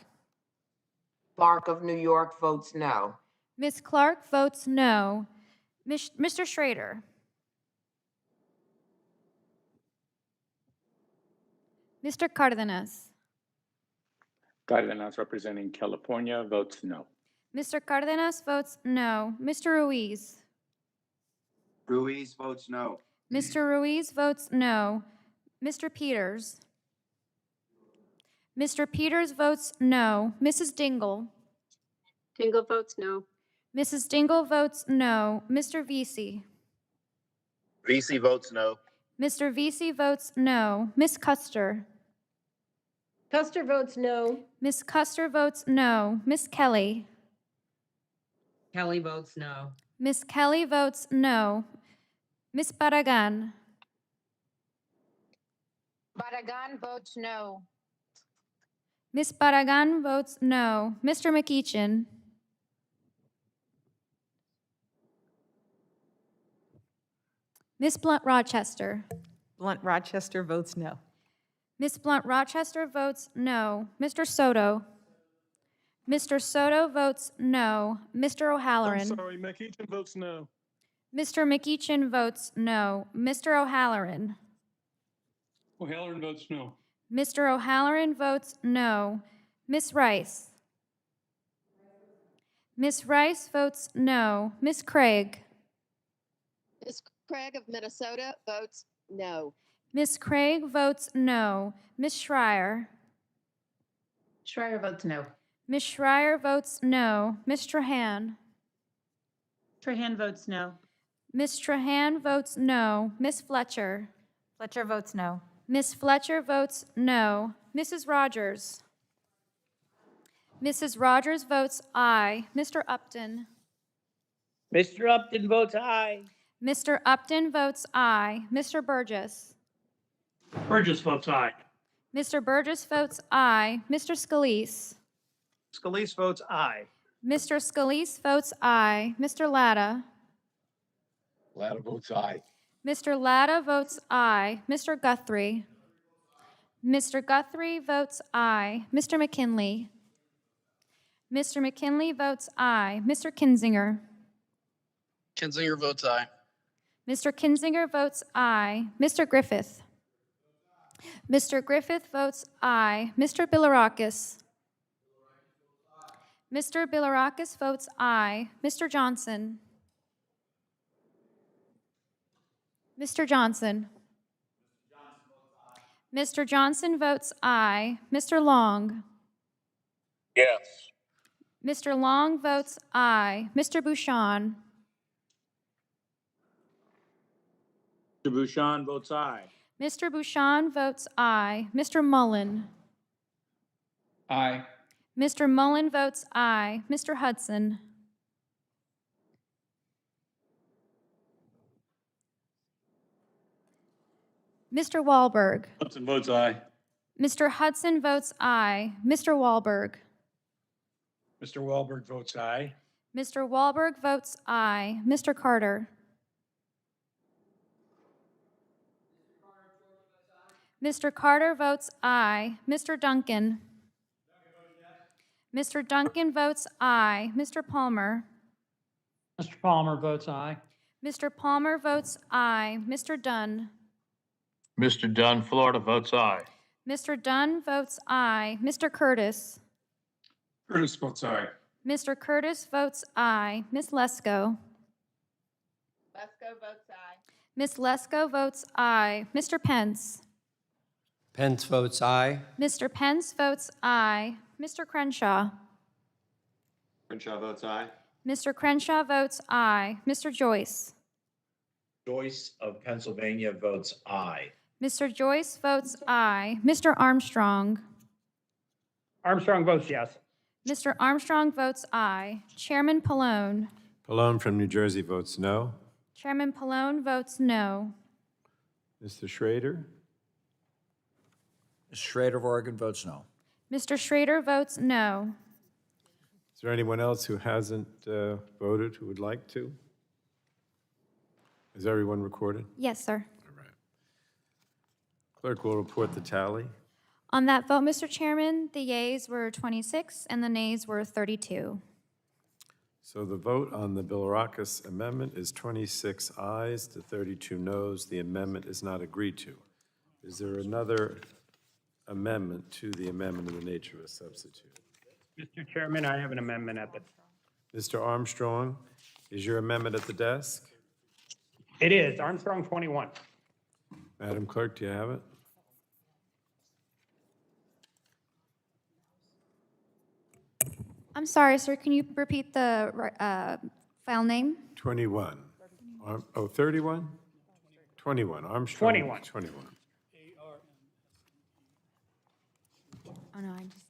Clark of New York votes no. Miss Clark votes no. Mr. Schrader. Mr. Cardenas. Cardenas representing California votes no. Mr. Cardenas votes no. Mr. Ruiz. Ruiz votes no. Mr. Ruiz votes no. Mr. Peters. Mr. Peters votes no. Mrs. Dingell. Dingell votes no. Mrs. Dingell votes no. Mr. Vesey. Vesey votes no. Mr. Vesey votes no. Miss Custer. Custer votes no. Miss Custer votes no. Miss Kelly. Kelly votes no. Miss Kelly votes no. Miss Barragan. Barragan votes no. Miss Barragan votes no. Mr. McEachin. Miss Blunt Rochester. Blunt Rochester votes no. Miss Blunt Rochester votes no. Mr. Soto. Mr. Soto votes no. Mr. O'Halloran. sorry, McEachin votes no. Mr. McEachin votes no. Mr. O'Halloran. O'Halloran votes no. Mr. O'Halloran votes no. Miss Rice. Miss Rice votes no. Miss Craig. Ms. Craig of Minnesota votes no. Miss Craig votes no. Miss Schreier. Schreier votes no. Miss Schreier votes no. Miss Trahan. Trahan votes no. Miss Trahan votes no. Miss Fletcher. Fletcher votes no. Miss Fletcher votes no. Mrs. Rogers. Mrs. Rogers votes aye. Mr. Upton. Mr. Upton votes aye. Mr. Upton votes aye. Mr. Burgess. Burgess votes aye. Mr. Burgess votes aye. Mr. Scalise. Scalise votes aye. Mr. Scalise votes aye. Mr. Latta. Latta votes aye. Mr. Latta votes aye. Mr. Guthrie. Mr. Guthrie votes aye. Mr. McKinley. Mr. McKinley votes aye. Mr. Kinzinger. Kinzinger votes aye. Mr. Kinzinger votes aye. Mr. Griffith. Mr. Griffith votes aye. Mr. Bilirakis. Mr. Bilirakis votes aye. Mr. Johnson. Mr. Johnson. Mr. Johnson votes aye. Mr. Long. Yes. Mr. Long votes aye. Mr. Bouchon. Mr. Bouchon votes aye. Mr. Bouchon votes aye. Mr. Mullen. Aye. Mr. Mullen votes aye. Mr. Hudson. Mr. Wahlberg. Hudson votes aye. Mr. Hudson votes aye. Mr. Wahlberg. Mr. Wahlberg votes aye. Mr. Wahlberg votes aye. Mr. Carter. Mr. Carter votes aye. Mr. Duncan. Mr. Duncan votes aye. Mr. Palmer. Mr. Palmer votes aye. Mr. Palmer votes aye. Mr. Dunn. Mr. Dunn, Florida votes aye. Mr. Dunn votes aye. Mr. Curtis. Curtis votes aye. Mr. Curtis votes aye. Miss Lesko. Lesko votes aye. Miss Lesko votes aye. Mr. Pence. Pence votes aye. Mr. Pence votes aye. Mr. Crenshaw. Crenshaw votes aye. Mr. Crenshaw votes aye. Mr. Joyce. Joyce of Pennsylvania votes aye. Mr. Joyce votes aye. Mr. Armstrong. Armstrong votes yes. Mr. Armstrong votes aye. Chairman Pallone. Pallone from New Jersey votes no. Chairman Pallone votes no. Mr. Schrader? Mr. Schrader of Oregon votes no. Mr. Schrader votes no. Is there anyone else who hasn't voted who would like to? Is everyone recorded? Yes, sir. All right. Clerk will report the tally. On that vote, Mr. Chairman, the yeas were 26 and the nays were 32. So the vote on the Bilirakis amendment is 26 ayes to 32 noes. The amendment is not agreed to. Is there another amendment to the amendment in the nature of a substitute? Mr. Chairman, I have an amendment at the. Mr. Armstrong, is your amendment at the desk? It is Armstrong 21. Madam Clerk, do you have it? I'm sorry, sir, can you repeat the file name? 21. 31? 21. Armstrong. 21. 21. Oh, no, I just.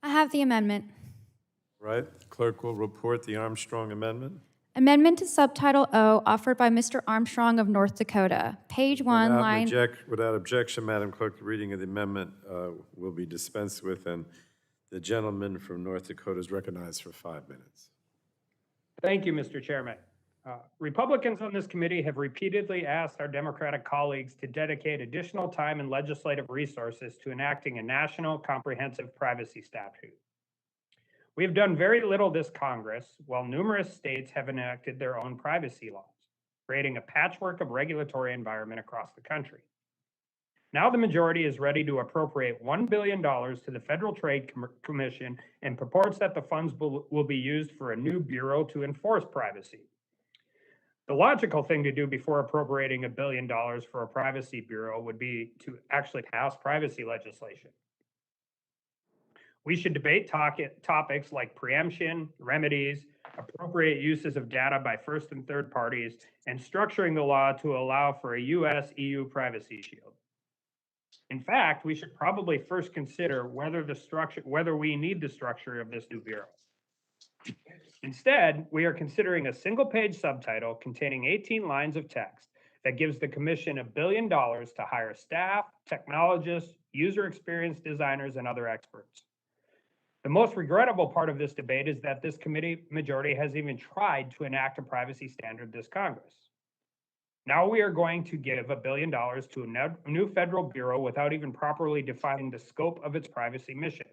I have the amendment. Right. Clerk will report the Armstrong amendment. Amendment to Subtitle O offered by Mr. Armstrong of North Dakota. Page 1, line. Without objection, Madam Clerk, the reading of the amendment will be dispensed with, and the gentleman from North Dakota is recognized for 5 minutes. Thank you, Mr. Chairman. Republicans on this committee have repeatedly asked our Democratic colleagues to dedicate additional time and legislative resources to enacting a national comprehensive privacy statute. We have done very little this Congress, while numerous states have enacted their own privacy laws, creating a patchwork of regulatory environment across the country. Now the majority is ready to appropriate $1 billion to the Federal Trade Commission and purports that the funds will be used for a new bureau to enforce privacy. The logical thing to do before appropriating $1 billion for a privacy bureau would be to actually pass privacy legislation. We should debate topics like preemption, remedies, appropriate uses of data by first and third parties, and structuring the law to allow for a US-EU privacy shield. In fact, we should probably first consider whether we need the structure of this new bureau. Instead, we are considering a single-page subtitle containing 18 lines of text that gives the Commission $1 billion to hire staff, technologists, user experience designers, and other experts. The most regrettable part of this debate is that this committee majority has even tried to enact a privacy standard this Congress. Now we are going to give $1 billion to a new federal bureau without even properly defining the scope of its privacy mission.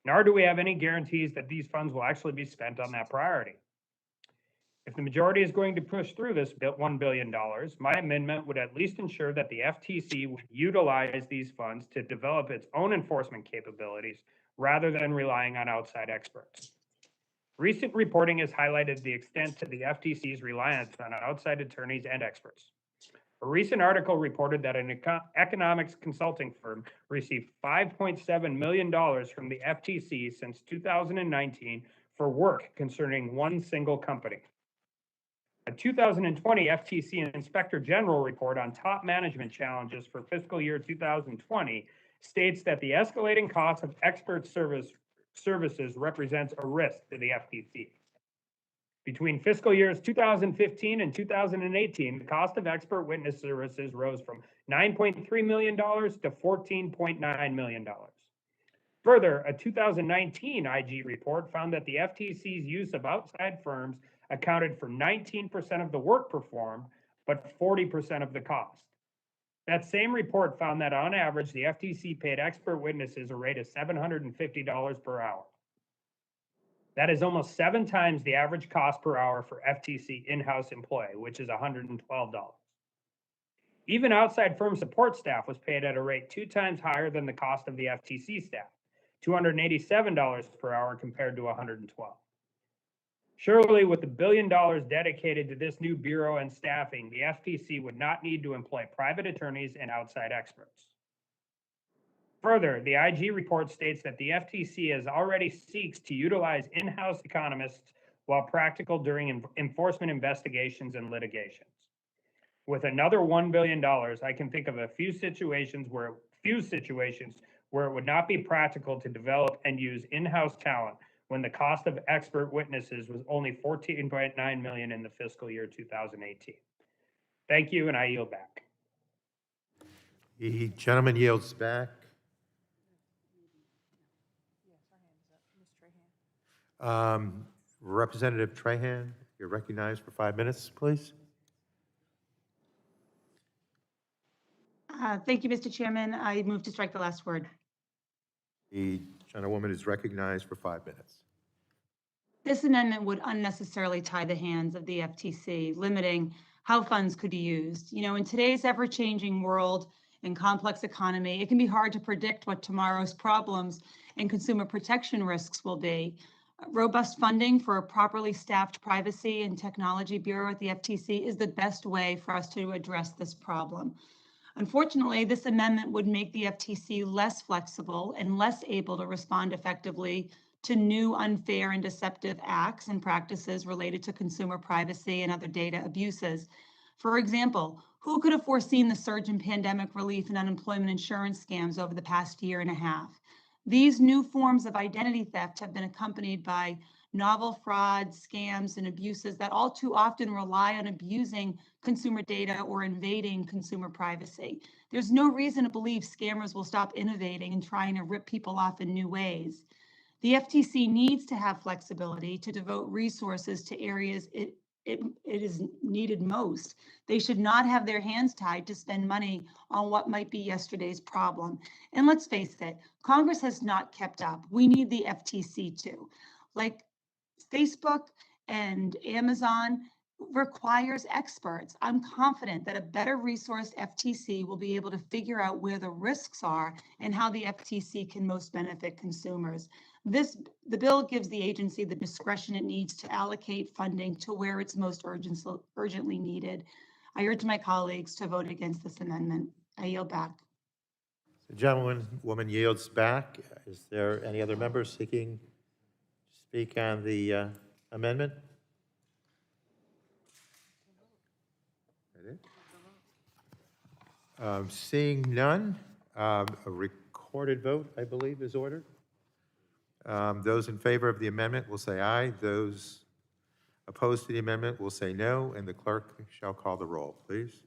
Nor do we have any guarantees that these funds will actually be spent on that priority. If the majority is going to push through this $1 billion, my amendment would at least ensure that the FTC would utilize these funds to develop its own enforcement capabilities rather than relying on outside experts. Recent reporting has highlighted the extent to the FTC's reliance on outside attorneys and experts. A recent article reported that an economics consulting firm received $5.7 million from the FTC since 2019 for work concerning one single company. A 2020 FTC Inspector General report on top management challenges for fiscal year 2020 states that the escalating cost of expert services represents a risk to the FTC. Between fiscal years 2015 and 2018, the cost of expert witness services rose from $9.3 million to $14.9 million. Further, a 2019 IG report found that the FTC's use of outside firms accounted for 19% of the work performed, but 40% of the cost. That same report found that on average, the FTC paid expert witnesses a rate of $750 per hour. That is almost 7 times the average cost per hour for FTC in-house employee, which is $112. Even outside firm support staff was paid at a rate 2 times higher than the cost of the FTC staff, $287 per hour compared to $112. Surely, with the $1 billion dedicated to this new bureau and staffing, the FTC would not need to employ private attorneys and outside experts. Further, the IG report states that the FTC has already seeks to utilize in-house economists while practical during enforcement investigations and litigations. With another $1 billion, I can think of a few situations where it would not be practical to develop and use in-house talent when the cost of expert witnesses was only $14.9 million in the fiscal year 2018. Thank you, and I yield back. The gentleman yields back. Representative Trahan, you're recognized for 5 minutes, please. Thank you, Mr. Chairman. I move to strike the last word. The gentlewoman is recognized for 5 minutes. This amendment would unnecessarily tie the hands of the FTC, limiting how funds could be used. You know, in today's ever-changing world and complex economy, it can be hard to predict what tomorrow's problems and consumer protection risks will be. Robust funding for a properly staffed privacy and technology bureau at the FTC is the best way for us to address this problem. Unfortunately, this amendment would make the FTC less flexible and less able to respond effectively to new unfair and deceptive acts and practices related to consumer privacy and other data abuses. For example, who could have foreseen the surge in pandemic relief and unemployment insurance scams over the past year and a half? These new forms of identity theft have been accompanied by novel frauds, scams, and abuses that all too often rely on abusing consumer data or invading consumer privacy. There's no reason to believe scammers will stop innovating and trying to rip people off in new ways. The FTC needs to have flexibility to devote resources to areas it is needed most. They should not have their hands tied to spend money on what might be yesterday's problem. And let's face it, Congress has not kept up. We need the FTC to. Like Facebook and Amazon requires experts. I'm confident that a better resourced FTC will be able to figure out where the risks are and how the FTC can most benefit consumers. The bill gives the agency the discretion it needs to allocate funding to where it's most urgently needed. I urge my colleagues to vote against this amendment. I yield back. The gentlewoman yields back. Is there any other member seeking to speak on the amendment? Seeing none, a recorded vote, I believe, is ordered. Those in favor of the amendment will say aye. Those opposed to the amendment will say no, and the clerk shall call the roll, please.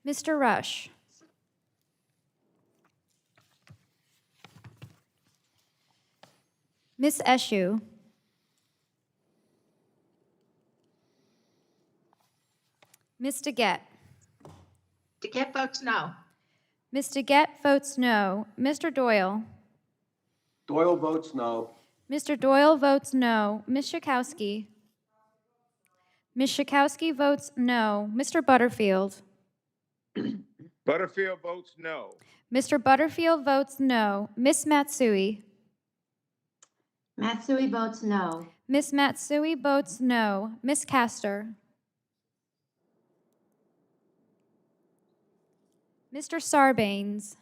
Mr. Rush. Ms. Eshoo. Ms. DeGette. DeGette votes no. Ms. DeGette votes no. Mr. Doyle. Doyle votes no. Mr. Doyle votes no. Ms. Schakowsky. Ms. Schakowsky votes no. Mr. Butterfield. Butterfield votes no. Mr. Butterfield votes no. Ms. Matsui. Matsui votes no. Ms. Matsui votes no. Ms. Castor. Mr. Sarbanes.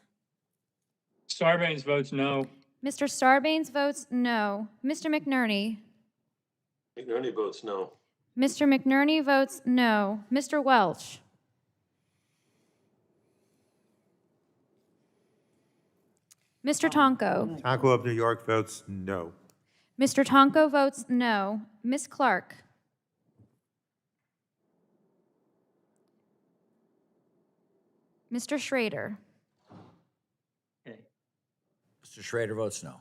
Sarbanes votes no. Mr. Sarbanes votes no. Mr. McNerney. McNerney votes no. Mr. McNerney votes no. Mr. Welch. Mr. Tonko. Tonko of New York votes no. Mr. Tonko votes no. Ms. Clark? Mr. Schrader? Mr. Schrader votes no.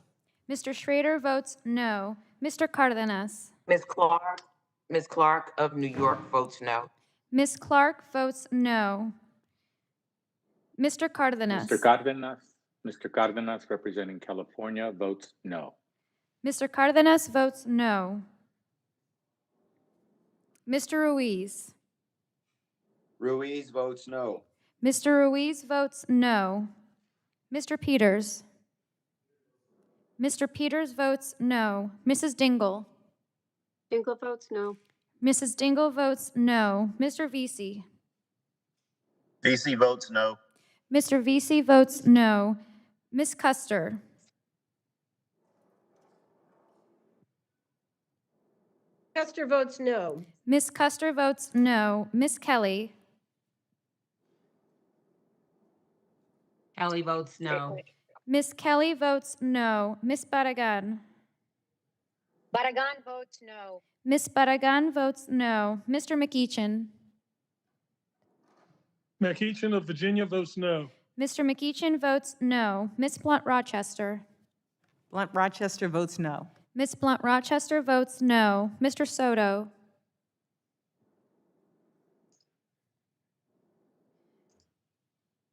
Mr. Schrader votes no. Mr. Cardenas? Ms. Clark of New York votes no. Ms. Clark votes no. Mr. Cardenas? Mr. Cardenas representing California votes no. Mr. Cardenas votes no. Mr. Ruiz? Ruiz votes no. Mr. Ruiz votes no. Mr. Peters? Mr. Peters votes no. Mrs. Dingell? Dingell votes no. Mrs. Dingell votes no. Mr. Vesey? VC votes no. Mr. Vesey votes no. Ms. Custer? Custer votes no. Ms. Custer votes no. Ms. Kelly? Kelly votes no. Ms. Kelly votes no. Ms. Barragan? Barragan votes no. Ms. Barragan votes no. Mr. McEachin? McEachin of Virginia votes no. Mr. McEachin votes no. Ms. Blunt Rochester? Blunt Rochester votes no. Ms. Blunt Rochester votes no. Mr. Soto?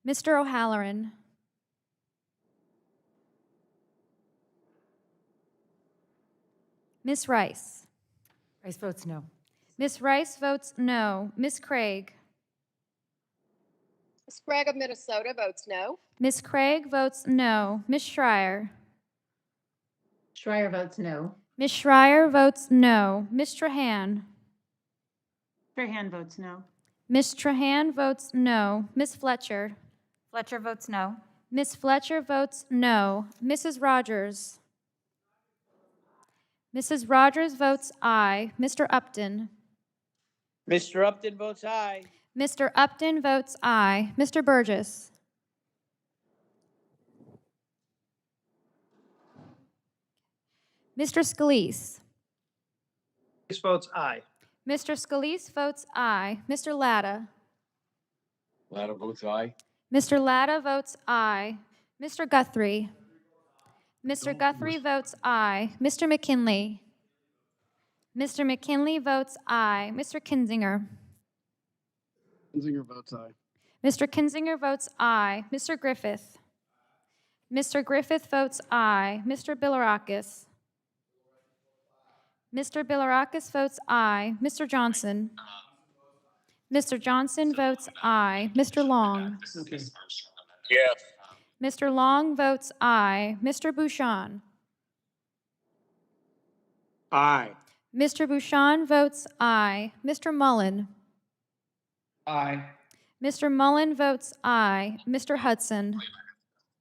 Mr. O'Halloran? Ms. Rice? Rice votes no. Ms. Rice votes no. Ms. Craig? Ms. Craig of Minnesota votes no. Ms. Craig votes no. Ms. Schreier? Schreier votes no. Ms. Schreier votes no. Ms. Trahan? Strahan votes no. Ms. Trahan votes no. Ms. Fletcher? Fletcher votes no. Ms. Fletcher votes no. Mrs. Rogers? Mrs. Rogers votes aye. Mr. Upton? Mr. Upton votes aye. Mr. Upton votes aye. Mr. Burgess? Mr. Scalise? Scalise votes aye. Mr. Scalise votes aye. Mr. Latta? Latta votes aye. Mr. Latta votes aye. Mr. Guthrie? Mr. Guthrie votes aye. Mr. McKinley? Mr. McKinley votes aye. Mr. Kinzinger? Kinzinger votes aye. Mr. Kinzinger votes aye. Mr. Griffith? Mr. Griffith votes aye. Mr. Bilirakis? Mr. Bilirakis votes aye. Mr. Johnson? Mr. Johnson votes aye. Mr. Long? Okay. Yes. Mr. Long votes aye. Mr. Bouchon? Aye. Mr. Bouchon votes aye. Mr. Mullen? Aye. Mr. Mullen votes aye. Mr. Hudson?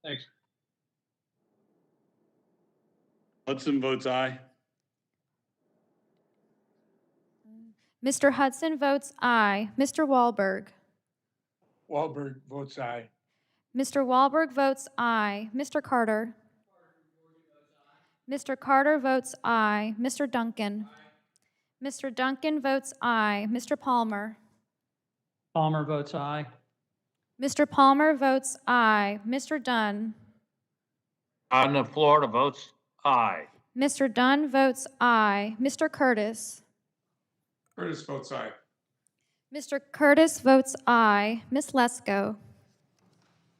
Thanks. Hudson votes aye. Mr. Hudson votes aye. Mr. Wahlberg? Wahlberg votes aye. Mr. Wahlberg votes aye. Mr. Carter? Mr. Carter votes aye. Mr. Duncan? Mr. Duncan votes aye. Mr. Palmer? Palmer votes aye. Mr. Palmer votes aye. Mr. Dunn? On the Florida votes aye. Mr. Dunn votes aye. Mr. Curtis? Curtis votes aye. Mr. Curtis votes aye. Ms. Lesko?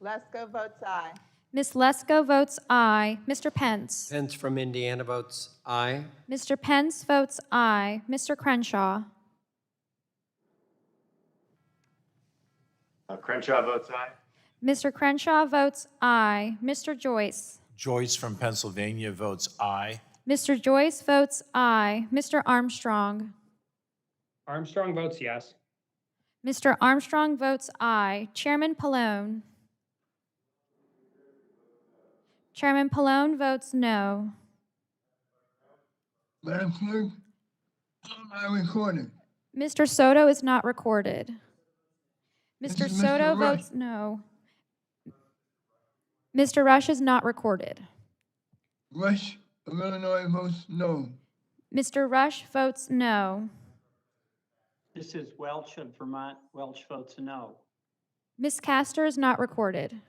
Lesko votes aye. Ms. Lesko votes aye. Mr. Pence? Pence from Indiana votes aye. Mr. Pence votes aye. Mr. Crenshaw? Crenshaw votes aye. Mr. Crenshaw votes aye. Mr. Joyce? Joyce from Pennsylvania votes aye. Mr. Joyce votes aye. Mr. Armstrong? Armstrong votes yes. Mr. Armstrong votes aye. Chairman Pallone? Chairman Pallone votes no. Madam Clerk, am I recording? Mr. Soto is not recorded. Mr. This is Soto Mr. Rush. votes no. Mr. Rush is not recorded. Rush of Illinois votes no. Mr. Rush votes no. This is Welch of Vermont. Welch votes no. Ms. Castor is not recorded.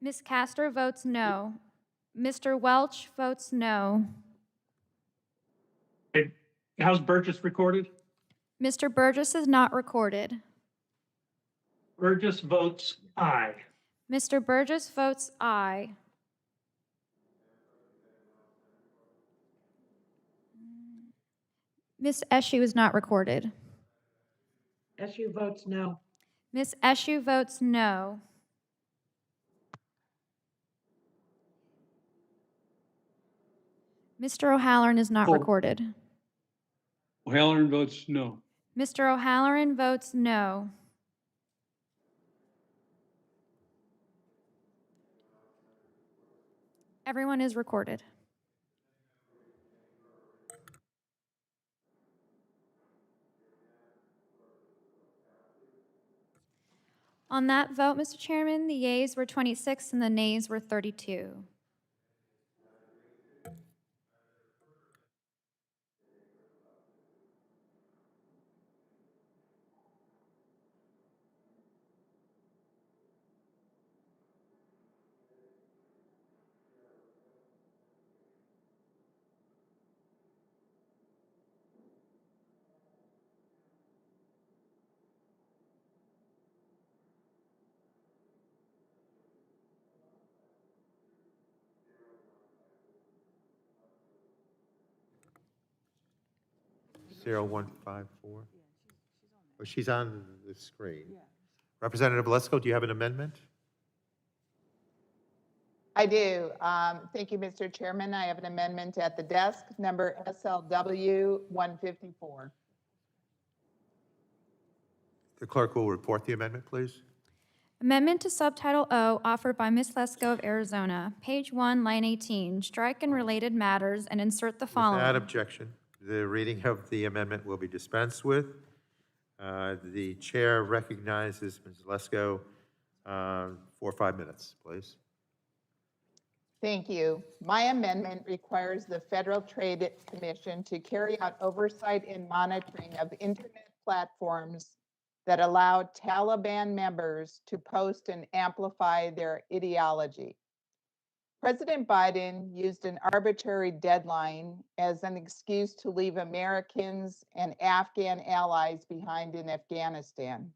Ms. Castor votes no. Mr. Welch votes no. How's Burgess recorded? Mr. Burgess is not recorded. Burgess votes aye. Mr. Burgess votes aye. Ms. Eshu is not recorded. Eshu votes no. Ms. Eshu votes no. Mr. O'Halloran is not recorded. O'Halloran votes no. Mr. O'Halloran votes no. Everyone is recorded. On that vote, Mr. Chairman, the yeas were 26 and the nays were 32. Zero one five four. Oh, she's on the screen. Representative Lesko, do you have an amendment? I do. Thank you, Mr. Chairman. I have an amendment at the desk, number SLW 154. The clerk will report the amendment, please. Amendment to Subtitle O offered by Ms. Lesko of Arizona. Page 1, line 18. Strike and related matters and insert the following. Without objection, the reading of the amendment will be dispensed with. The chair recognizes Ms. Lesko for 5 minutes, please. Thank you. My amendment requires the Federal Trade Commission to carry out oversight and monitoring of internet platforms that allow Taliban members to post and amplify their ideology. President Biden used an arbitrary deadline as an excuse to leave Americans and Afghan allies behind in Afghanistan.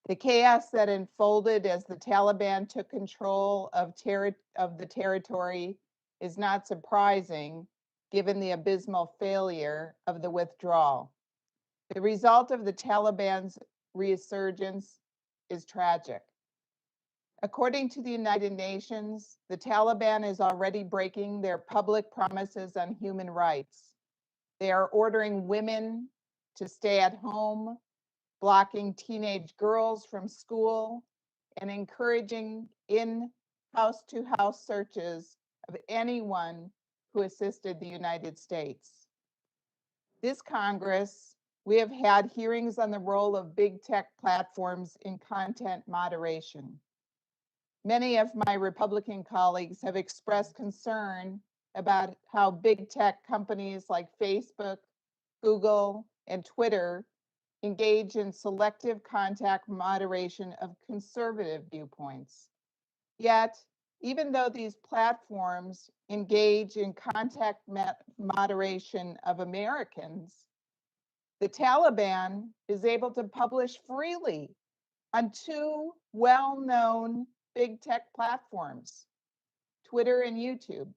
The chaos that unfolded as the Taliban took control of the territory is not surprising, given the abysmal failure of the withdrawal. The result of the Taliban's resurgence is tragic. According to the United Nations, the Taliban is already breaking their public promises on human rights. They are ordering women to stay at home, blocking teenage girls from school, and encouraging in-house-to-house searches of anyone who assisted the United States. This Congress, we have had hearings on the role of big tech platforms in content moderation. Many of my Republican colleagues have expressed concern about how big tech companies like Facebook, Google, and Twitter engage in selective contact moderation of conservative viewpoints. Yet, even though these platforms engage in contact moderation of Americans, the Taliban is able to publish freely on two well-known big tech platforms, Twitter and YouTube,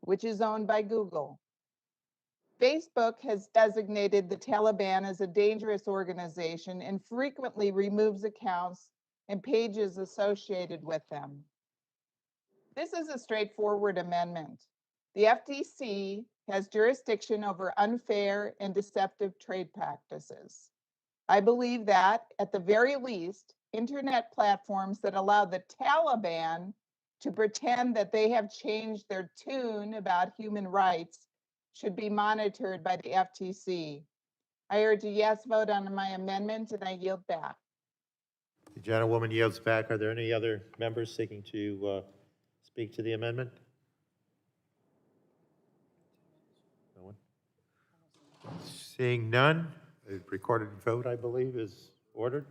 which is owned by Google. Facebook has designated the Taliban as a dangerous organization and frequently removes accounts and pages associated with them. This is a straightforward amendment. The FTC has jurisdiction over unfair and deceptive trade practices. I believe that, at the very least, internet platforms that allow the Taliban to pretend that they have changed their tune about human rights should be monitored by the FTC. I urge a yes vote on my amendment, and I yield back. The gentlewoman yields back. Are there any other members seeking to speak to the amendment? Seeing none, a recorded vote, I believe, is ordered.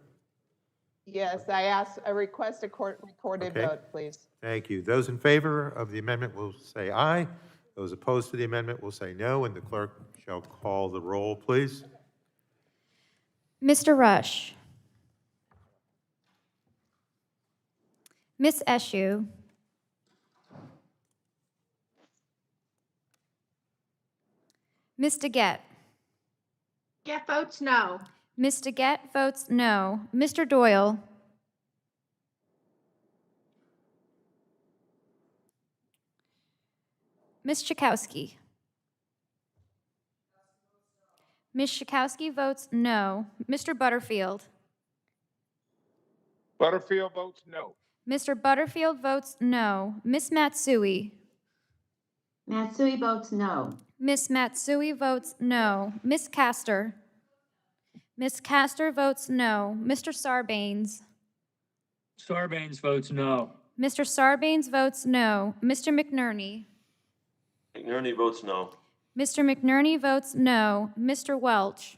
Yes, I request a recorded Okay. vote, please. Thank you. Those in favor of the amendment will say aye. Those opposed to the amendment will say no, and the clerk shall call the roll, please. Mr. Rush. Miss Eshu. Miss DeGette. Get votes no. Miss DeGette votes no. Mr. Doyle. Miss Chakowski. Miss Chakowski votes no. Mr. Butterfield. Butterfield votes no. Mr. Butterfield votes no. Miss Matsui. Matsui votes no. Miss Matsui votes no. Miss Castor. Miss Castor votes no. Mr. Sarbanes. Sarbanes votes no. Mr. Sarbanes votes no. Mr. McNerney. McNerney votes no. Mr. McNerney votes no. Mr. Welch.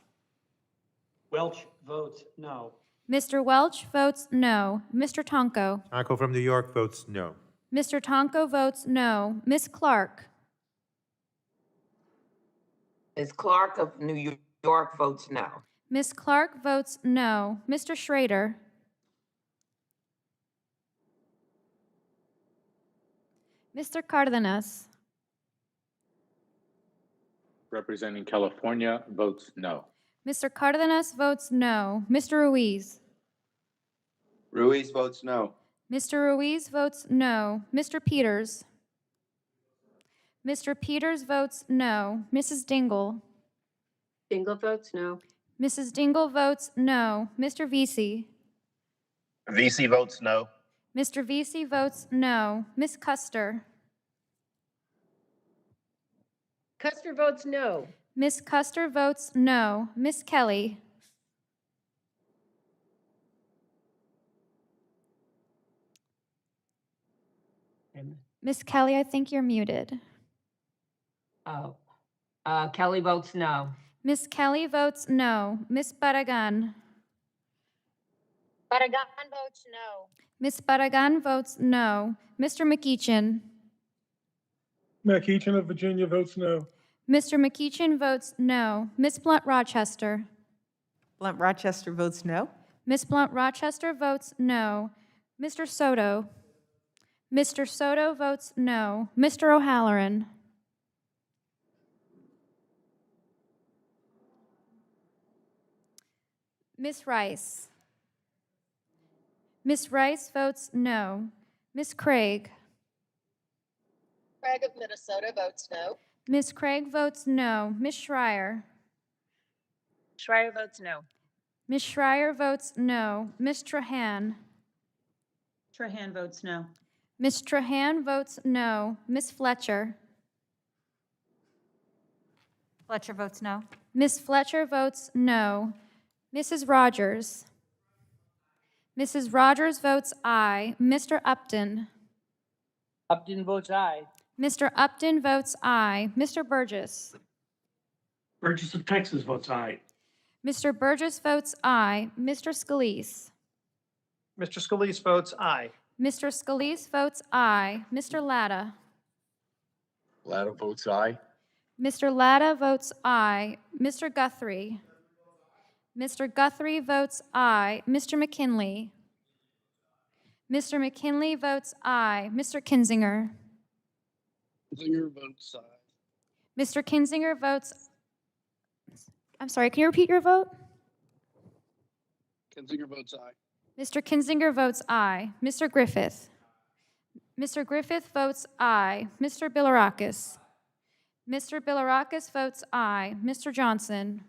Welch votes no. Mr. Welch votes no. Mr. Tonko. Tonko from New York votes no. Mr. Tonko votes no. Miss Clark. Ms. Clark of New York votes no. Miss Clark votes no. Mr. Schrader. Mr. Cardenas. Representing California votes no. Mr. Cardenas votes no. Mr. Ruiz. Ruiz votes no. Mr. Ruiz votes no. Mr. Peters. Mr. Peters votes no. Mrs. Dingell. Dingell votes no. Mrs. Dingell votes no. Mr. Vesey. VC votes no. Mr. Vesey votes no. Miss Custer. Custer votes no. Miss Custer votes no. Miss Kelly. Miss Kelly, I think you're muted. Oh, Kelly votes no. Miss Kelly votes no. Miss Barragan. Barragan votes no. Miss Barragan votes no. Mr. McEachin. McEachin of Virginia votes no. Mr. McEachin votes no. Miss Blunt Rochester. Blunt Rochester votes no. Miss Blunt Rochester votes no. Mr. Soto. Mr. Soto votes no. Mr. O'Halloran. Miss Rice. Miss Rice votes no. Miss Craig. Craig of Minnesota votes no. Miss Craig votes no. Miss Schreier. Schreier votes no. Miss Schreier votes no. Miss Trahan. Trahan votes no. Miss Trahan votes no. Miss Fletcher. Fletcher votes no. Miss Fletcher votes no. Mrs. Rogers. Mrs. Rogers votes aye. Mr. Upton. Upton votes aye. Mr. Upton votes aye. Mr. Burgess. Burgess of Texas votes aye. Mr. Burgess votes aye. Mr. Scalise. Mr. Scalise votes aye. Mr. Scalise votes aye. Mr. Latta. Latta votes aye. Mr. Latta votes aye. Mr. Guthrie. Mr. Guthrie votes aye. Mr. McKinley. Mr. McKinley votes aye. Mr. Kinzinger. Kinzinger votes aye. Mr. Kinzinger votes. I'm sorry, can you repeat your vote? Kinzinger votes aye. Mr. Kinzinger votes aye. Mr. Griffith. Mr. Griffith votes aye. Mr. Bilirakis. Mr. Bilirakis votes aye. Mr. Johnson.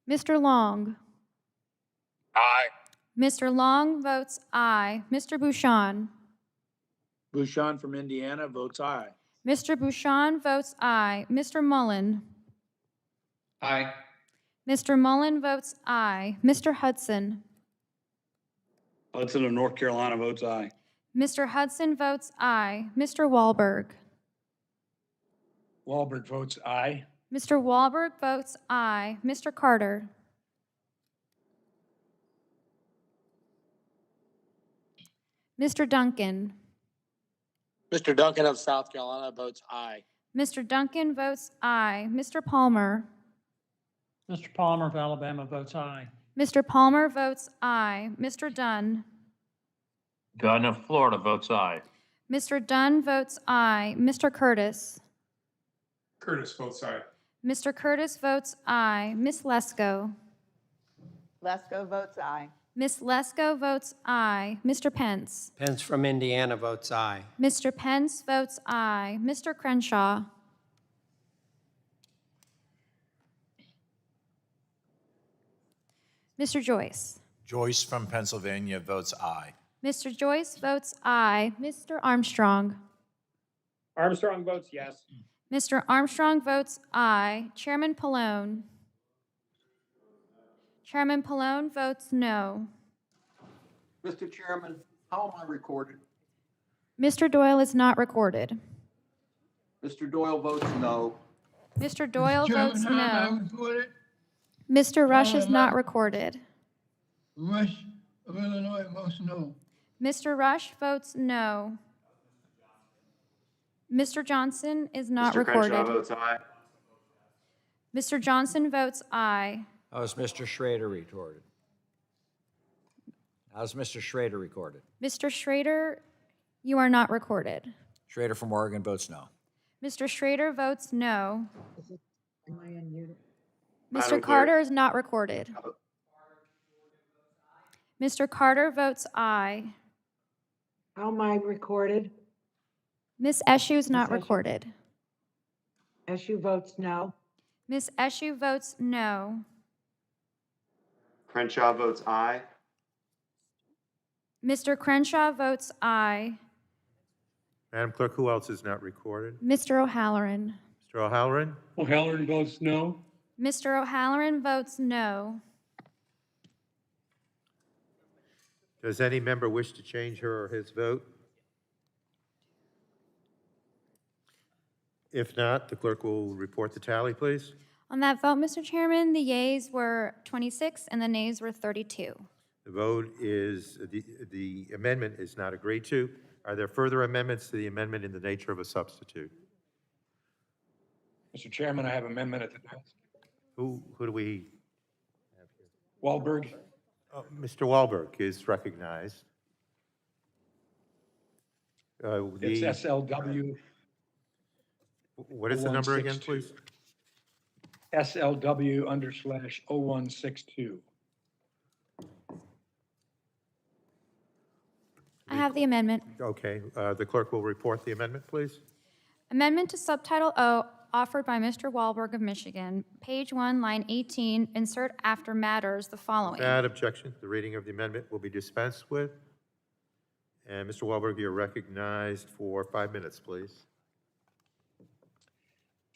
Mr. Long. Aye. Mr. Long votes aye. Mr. Bouchon. Bouchon from Indiana votes aye. Mr. Bouchon votes aye. Mr. Mullen. Aye. Mr. Mullen votes aye. Mr. Hudson. Hudson of North Carolina votes aye. Mr. Hudson votes aye. Mr. Wahlberg. Wahlberg votes aye. Mr. Wahlberg votes aye. Mr. Carter. Mr. Duncan. Mr. Duncan of South Carolina votes aye. Mr. Duncan votes aye. Mr. Palmer. Mr. Palmer of Alabama votes aye. Mr. Palmer votes aye. Mr. Dunn. Dunn of Florida votes aye. Mr. Dunn votes aye. Mr. Curtis. Curtis votes aye. Mr. Curtis votes aye. Miss Lesko. Lesko votes aye. Miss Lesko votes aye. Mr. Pence. Pence from Indiana votes aye. Mr. Pence votes aye. Mr. Crenshaw. Mr. Joyce. Joyce from Pennsylvania votes aye. Mr. Joyce votes aye. Mr. Armstrong. Armstrong votes yes. Mr. Armstrong votes aye. Chairman Pallone. Chairman Pallone votes no. Mr. Chairman, how am I recorded? Mr. Doyle is not recorded. Mr. Doyle votes no. Mr. Doyle votes Chairman, how am I no. recorded? Mr. Rush is not recorded. Rush of Illinois votes no. Mr. Rush votes no. Mr. Johnson is not recorded. votes aye. Mr. Johnson votes aye. How is Mr. Schrader recorded? How's Mr. Schrader recorded? Mr. Schrader, you are not recorded. Schrader from Oregon votes no. Mr. Schrader votes no. Am I unmuted? Mr. Carter is not recorded. Mr. Carter votes aye. How am I recorded? Miss Eshu is not Miss Eshu. recorded. Eshu votes no. Miss Eshu votes no. Crenshaw votes aye. Mr. Crenshaw votes aye. Madam Clerk, who else is not recorded? Mr. O'Halloran. Mr. O'Halloran? O'Halloran votes no. Mr. O'Halloran votes no. Does any member wish to change her or his vote? If not, the clerk will report the tally, please. On that vote, Mr. Chairman, the yeas were 26 and the nays were 32. The vote is, the amendment is not agreed to. Are there further amendments to the amendment in the nature of a substitute? Mr. Chairman, I have amendment at the desk. Who do we have here? Wahlberg. Mr. Wahlberg is recognized. It's SLW. What is the number again, 0162. please? SLW/0162. I have the amendment. Okay, the clerk will report the amendment, please. Amendment to Subtitle O offered by Mr. Wahlberg of Michigan. Page 1, line 18, insert after matters the following. Without objection, the reading of the amendment will be dispensed with. And Mr. Wahlberg, you're recognized for 5 minutes, please.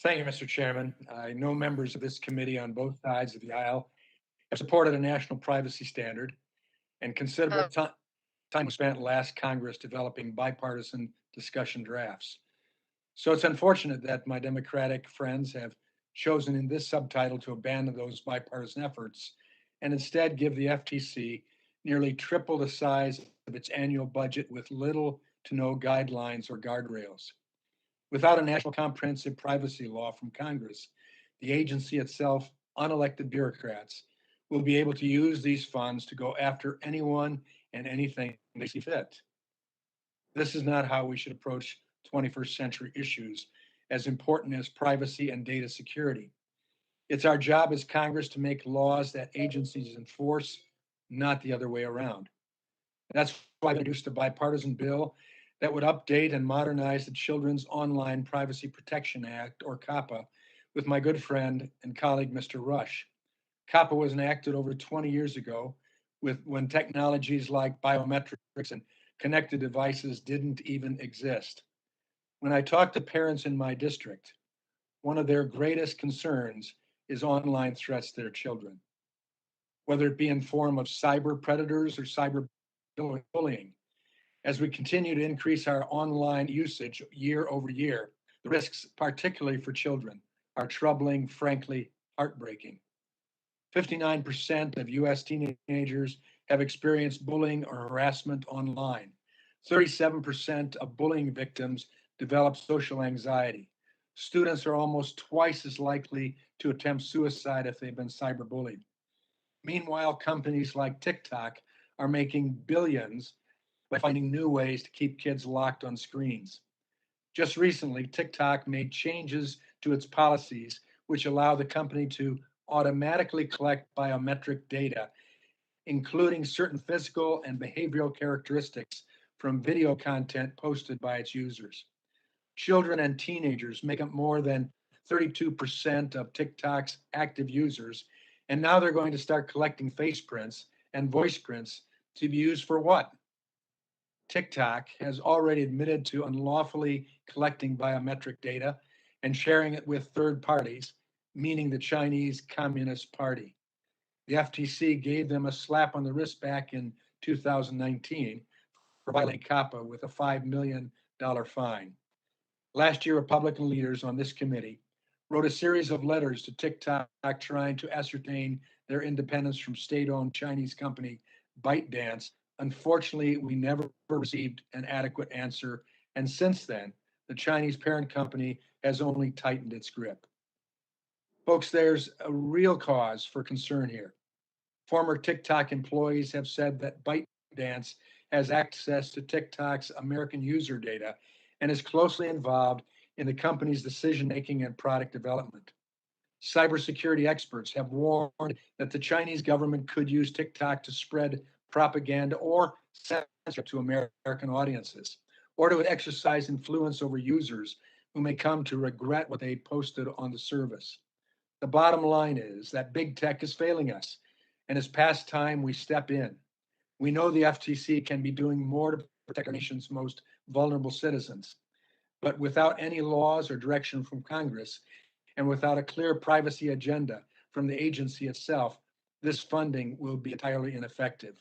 Thank you, Mr. Chairman. I know members of this committee on both sides of the aisle have supported a national privacy standard, and considerable time was spent last Congress developing bipartisan discussion drafts. So it's unfortunate that my Democratic friends have chosen in this subtitle to abandon those bipartisan efforts and instead give the FTC nearly triple the size of its annual budget with little to no guidelines or guardrails. Without a national comprehensive privacy law from Congress, the agency itself, unelected bureaucrats, will be able to use these funds to go after anyone and anything they see fit. This is not how we should approach 21st century issues as important as privacy and data security. It's our job as Congress to make laws that agencies enforce, not the other way around. That's why I introduced a bipartisan bill that would update and modernize the Children's Online Privacy Protection Act, or COPPA, with my good friend and colleague, Mr. Rush. COPPA was enacted over 20 years ago when technologies like biometrics and connected devices didn't even exist. When I talk to parents in my district, one of their greatest concerns is online threats to their children, whether it be in form of cyber predators or cyber bullying. As we continue to increase our online usage year over year, The risks, particularly for children, are troubling, frankly, heartbreaking. 59% of U.S. teenagers have experienced bullying or harassment online. 37% of bullying victims develop social anxiety. Students are almost twice as likely to attempt suicide if they've been cyberbullied. Meanwhile, companies like TikTok are making billions by finding new ways to keep kids locked on screens. Just recently, TikTok made changes to its policies, which allow the company to automatically collect biometric data, including certain physical and behavioral characteristics from video content posted by its users. Children and teenagers make up more than 32% of TikTok's active users, and now they're going to start collecting face prints and voice prints to be used for what? TikTok has already admitted to unlawfully collecting biometric data and sharing it with third parties, meaning the Chinese Communist Party. The FTC gave them a slap on the wrist back in 2019 for violating COPPA with a $5 million fine. Last year, Republican leaders on this committee wrote a series of letters to TikTok trying to ascertain their independence from state-owned Chinese company ByteDance. Unfortunately, we never received an adequate answer, and since then, the Chinese parent company has only tightened its grip. Folks, there's a real cause for concern here. Former TikTok employees have said that ByteDance has access to TikTok's American user data and is closely involved in the company's decision-making and product development. Cybersecurity experts have warned that the Chinese government could use TikTok to spread propaganda or censorship to American audiences, or to exercise influence over users who may come to regret what they posted on the service. The bottom line is that big tech is failing us, and it's past time we step in. We know the FTC can be doing more to protect our nation's most vulnerable citizens, but without any laws or direction from Congress, and without a clear privacy agenda from the agency itself, this funding will be entirely ineffective.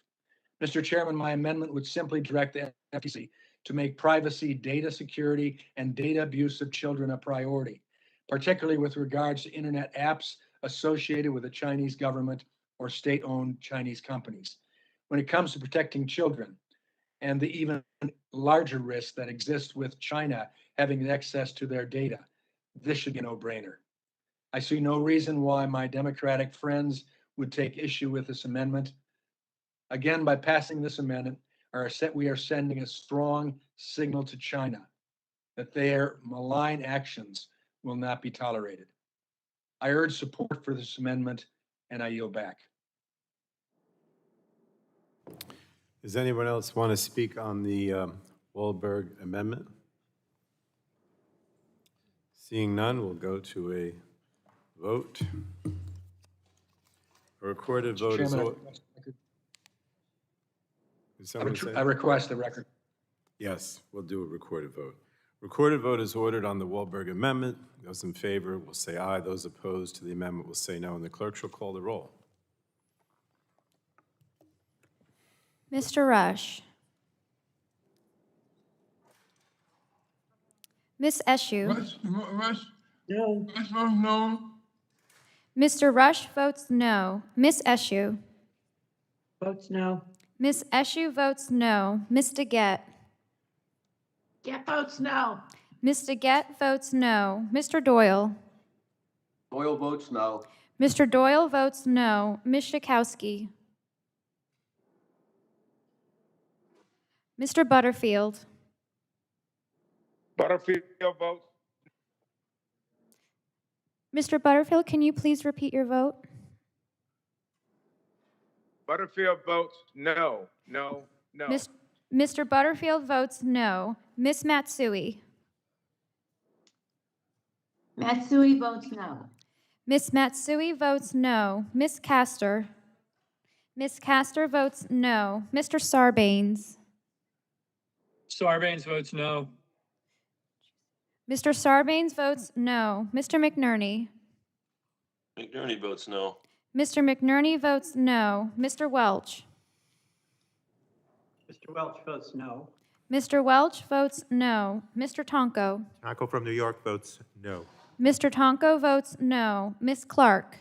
Mr. Chairman, my amendment would simply direct the FTC to make privacy, data security, and data abuse of children a priority, particularly with regards to internet apps associated with the Chinese government or state-owned Chinese companies. When it comes to protecting children and the even larger risks that exist with China having access to their data, this should be a no-brainer. I see no reason why my Democratic friends would take issue with this amendment. Again, by passing this amendment, we are sending a strong signal to China that their malign actions will not be tolerated. I urge support for this amendment, and I yield back. Does anyone else want to speak on the Wahlberg amendment? Seeing none, we'll go to a vote. A recorded vote is... Chairman, I request the record. Yes, we'll do a recorded vote. Recorded vote is ordered on the Wahlberg amendment. Those in favor will say aye. Those opposed to the amendment will say no, and the clerk shall call the roll. Mr. Rush. Ms. Eshoo. Rush, No. Rush votes no. Mr. Rush votes no. Ms. Eshoo. Votes no. Ms. Eshoo votes no. Ms. DeGette. Get votes no. Ms. DeGette votes no. Mr. Doyle. Doyle votes no. Mr. Doyle votes no. Ms. Schakowsky. Mr. Butterfield. Butterfield votes. Mr. Butterfield, can you please repeat your vote? Butterfield votes no. No. Mr. Butterfield votes no. Ms. Matsui. Matsui votes no. Ms. Matsui votes no. Ms. Castor. Ms. Castor votes no. Mr. Sarbanes. Sarbanes votes no. Mr. Sarbanes votes no. Mr. McNerney. McNerney votes no. Mr. McNerney votes no. Mr. Welch. Mr. Welch votes no. Mr. Welch votes no. Mr. Tonko. Tonko from New York votes no. Mr. Tonko votes no. Ms. Clark.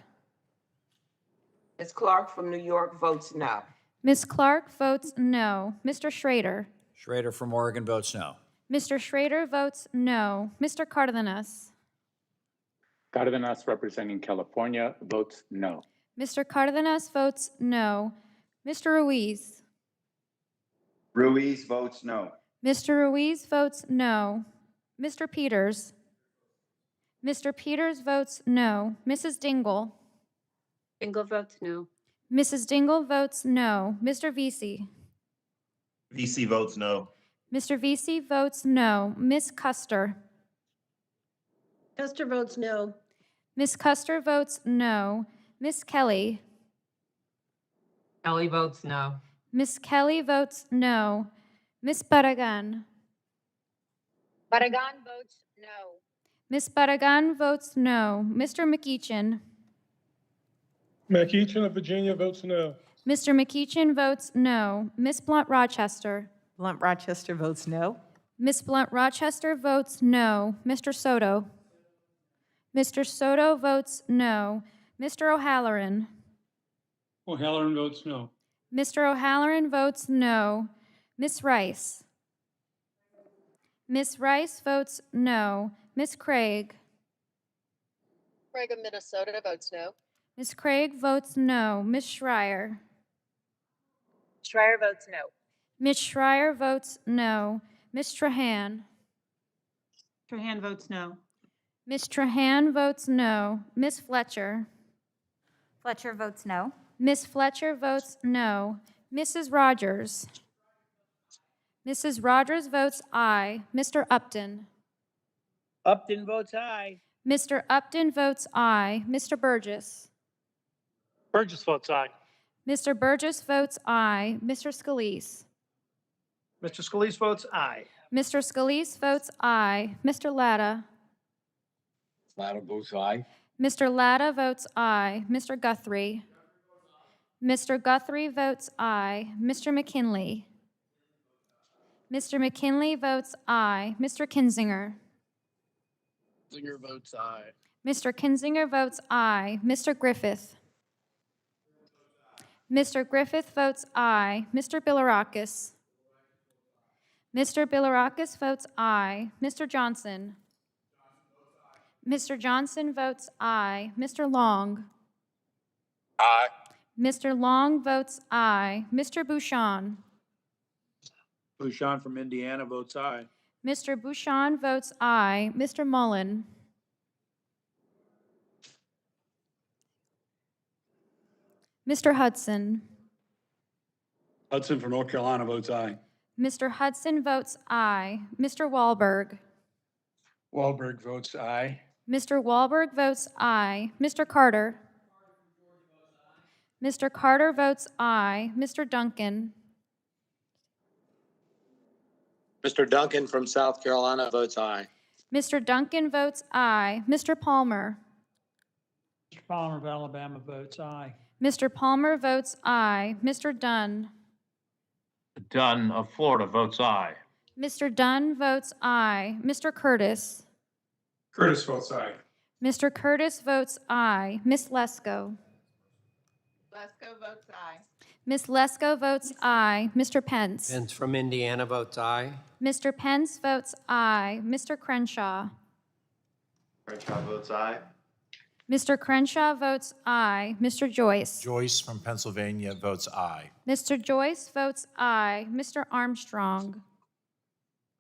Ms. Clark from New York votes no. Ms. Clark votes no. Mr. Schrader. Schrader from Oregon votes no. Mr. Schrader votes no. Mr. Cardenas. Cardenas representing California votes no. Mr. Cardenas votes no. Mr. Ruiz. Ruiz votes no. Mr. Ruiz votes no. Mr. Peters. Mr. Peters votes no. Mrs. Dingell. Dingell votes no. Mrs. Dingell votes no. Mr. Vesey. VC votes no. Mr. Vesey votes no. Ms. Custer. Custer votes no. Ms. Custer votes no. Ms. Kelly. Kelly votes no. Ms. Kelly votes no. Ms. Barragan. Barragan votes no. Ms. Barragan votes no. Mr. McEachin. McEachin of Virginia votes no. Mr. McEachin votes no. Ms. Blunt Rochester. Blunt Rochester votes no. Ms. Blunt Rochester votes no. Mr. Soto. Mr. Soto votes no. Mr. O'Halloran. O'Halloran votes no. Mr. O'Halloran votes no. Ms. Rice. Ms. Rice votes no. Ms. Craig. Craig of Minnesota votes no. Ms. Craig votes no. Ms. Schreier. Schreier votes no. Ms. Schreier votes no. Ms. Trahan. Trahan votes no. Ms. Trahan votes no. Ms. Fletcher. Fletcher votes no. Ms. Fletcher votes no. Mrs. Rogers. Mrs. Rogers votes aye. Mr. Upton. Upton votes aye. Mr. Upton votes aye. Mr. Burgess. Burgess votes aye. Mr. Burgess votes aye. Mr. Scalise. Mr. Scalise votes aye. Mr. Scalise votes aye. Mr. Latta. Latta votes aye. Mr. Latta votes aye. Mr. Guthrie. Mr. Guthrie votes aye. Mr. McKinley. Mr. McKinley votes aye. Mr. Kinzinger. Singer votes aye. Mr. Kinzinger votes aye. Mr. Griffith. Mr. Griffith votes aye. Mr. Bilirakis. Mr. Bilirakis votes aye. Mr. Johnson. Mr. Johnson votes aye. Mr. Long. Aye. Mr. Long votes aye. Mr. Bouchon. Bouchon from Indiana votes aye. Mr. Bouchon votes aye. Mr. Mullen. Mr. Hudson. Hudson from North Carolina votes aye. Mr. Hudson votes aye. Mr. Wahlberg. Wahlberg votes aye. Mr. Wahlberg votes aye. Mr. Carter. Mr. Carter votes aye. Mr. Duncan. Mr. Duncan from South Carolina votes aye. Mr. Duncan votes aye. Mr. Palmer. Mr. Palmer of Alabama votes aye. Mr. Palmer votes aye. Mr. Dunn. Dunn of Florida votes aye. Mr. Dunn votes aye. Mr. Curtis. Curtis votes aye. Mr. Curtis votes aye. Miss Lesko. Lesko votes aye. Miss Lesko votes aye. Mr. Pence. Pence from Indiana votes aye. Mr. Pence votes aye. Mr. Crenshaw. Crenshaw votes aye. Mr. Crenshaw votes aye. Mr. Joyce. Joyce from Pennsylvania votes aye. Mr. Joyce votes aye. Mr. Armstrong.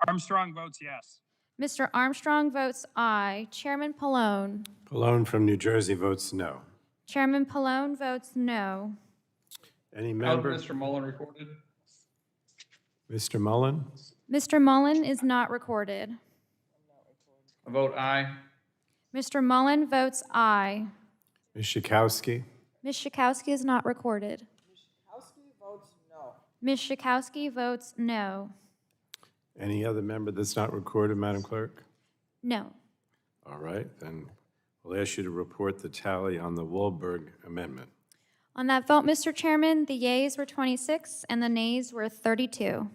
Armstrong votes yes. Mr. Armstrong votes aye. Chairman Pallone. Pallone from New Jersey votes no. Chairman Pallone votes no. Any member? Mr. Mullen recorded. Mr. Mullen? Mr. Mullen is not recorded. I vote aye. Mr. Mullen votes aye. Ms. Schakowsky? Ms. Schakowsky is not recorded. Ms. Schakowsky votes no. Any other member that's not recorded, Madam Clerk? No. All right, then we'll ask you to report the tally on the Wahlberg amendment. On that vote, Mr. Chairman, the yeas were 26 and the nays were 32.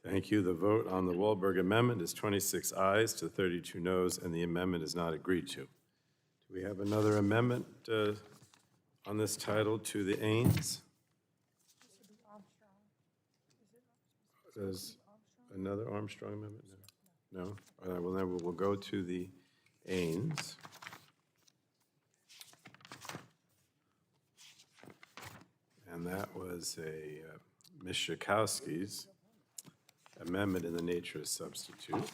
Thank you. The vote on the Wahlberg amendment is 26 ayes to 32 noes, and the amendment is not agreed to. Do we have another amendment on this title to the Ains? Does another Armstrong amendment? No? No? All right, well, then we'll go to the Ains. And that was a Ms. Schakowsky's amendment in the nature of substitute.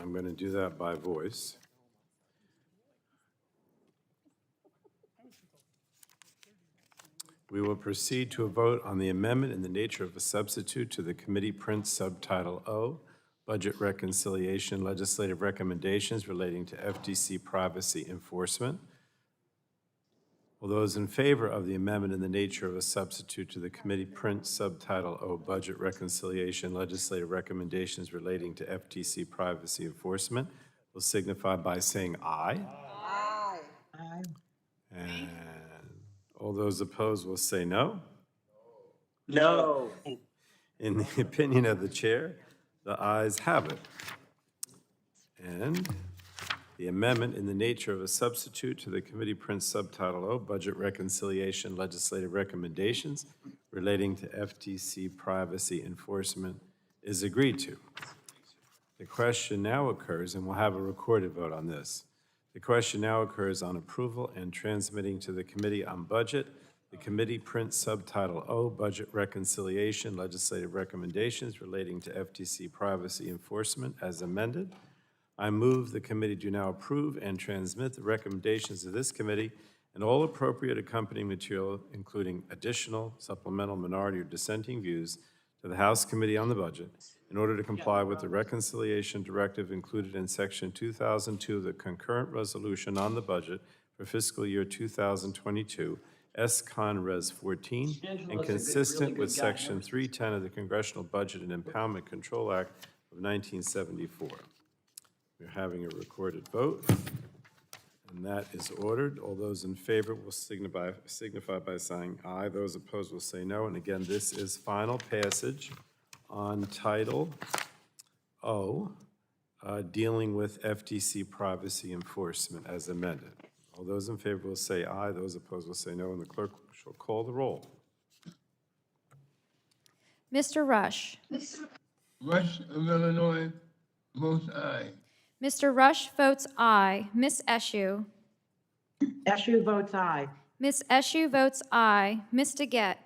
I'm going to do that by voice. We will proceed to a vote on the amendment in the nature of a substitute to the committee print subtitle O, Budget Reconciliation Legislative Recommendations Relating to FTC Privacy Enforcement. All those in favor of the amendment in the nature of a substitute to the committee print subtitle O, Budget Reconciliation Legislative Recommendations Relating to FTC Privacy Enforcement will signify by saying aye. Aye. Aye. And all those opposed will say no. No. In the opinion of the chair, the ayes have it. And the amendment in the nature of a substitute to the committee print subtitle O, Budget Reconciliation Legislative Recommendations Relating to FTC Privacy Enforcement is agreed to. The question now occurs, and we'll have a recorded vote on this. The question now occurs on approval and transmitting to the Committee on Budget the committee print subtitle O, Budget Reconciliation Legislative Recommendations Relating to FTC Privacy Enforcement as amended. I move the committee do now approve and transmit the recommendations of this committee and all appropriate accompanying material, including additional, supplemental, minority, or dissenting views, to the House Committee on the Budget in order to comply with the reconciliation directive included in Section 2002 of the concurrent resolution on the budget for fiscal year 2022, S-Con Res 14, and consistent with Section 310 of the Congressional Budget and Impoundment Control Act of 1974. We're having a recorded vote, and that is ordered. All those in favor will signify by saying aye. Those opposed will say no. And again, this is final passage on Title O, dealing with FTC privacy enforcement as amended. All those in favor will say aye. Those opposed will say no, and the clerk shall call the roll. Mr. Rush. Rush of Illinois votes aye. Mr. Rush votes aye. Ms. Eshoo. Eshoo votes aye. Ms. Eshoo votes aye. Ms. DeGette.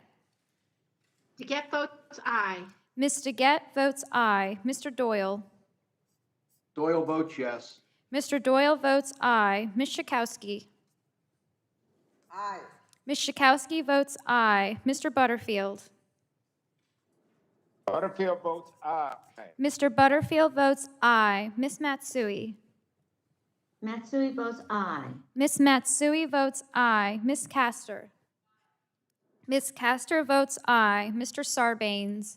DeGette votes aye. Ms. DeGette votes aye. Mr. Doyle. Doyle votes yes. Mr. Doyle votes aye. Ms. Schakowsky. Aye. Ms. Schakowsky votes aye. Mr. Butterfield. Butterfield votes aye. Mr. Butterfield votes aye. Ms. Matsui. Matsui votes aye. Ms. Matsui votes aye. Ms. Castor. Ms. Castor votes aye. Mr. Sarbanes.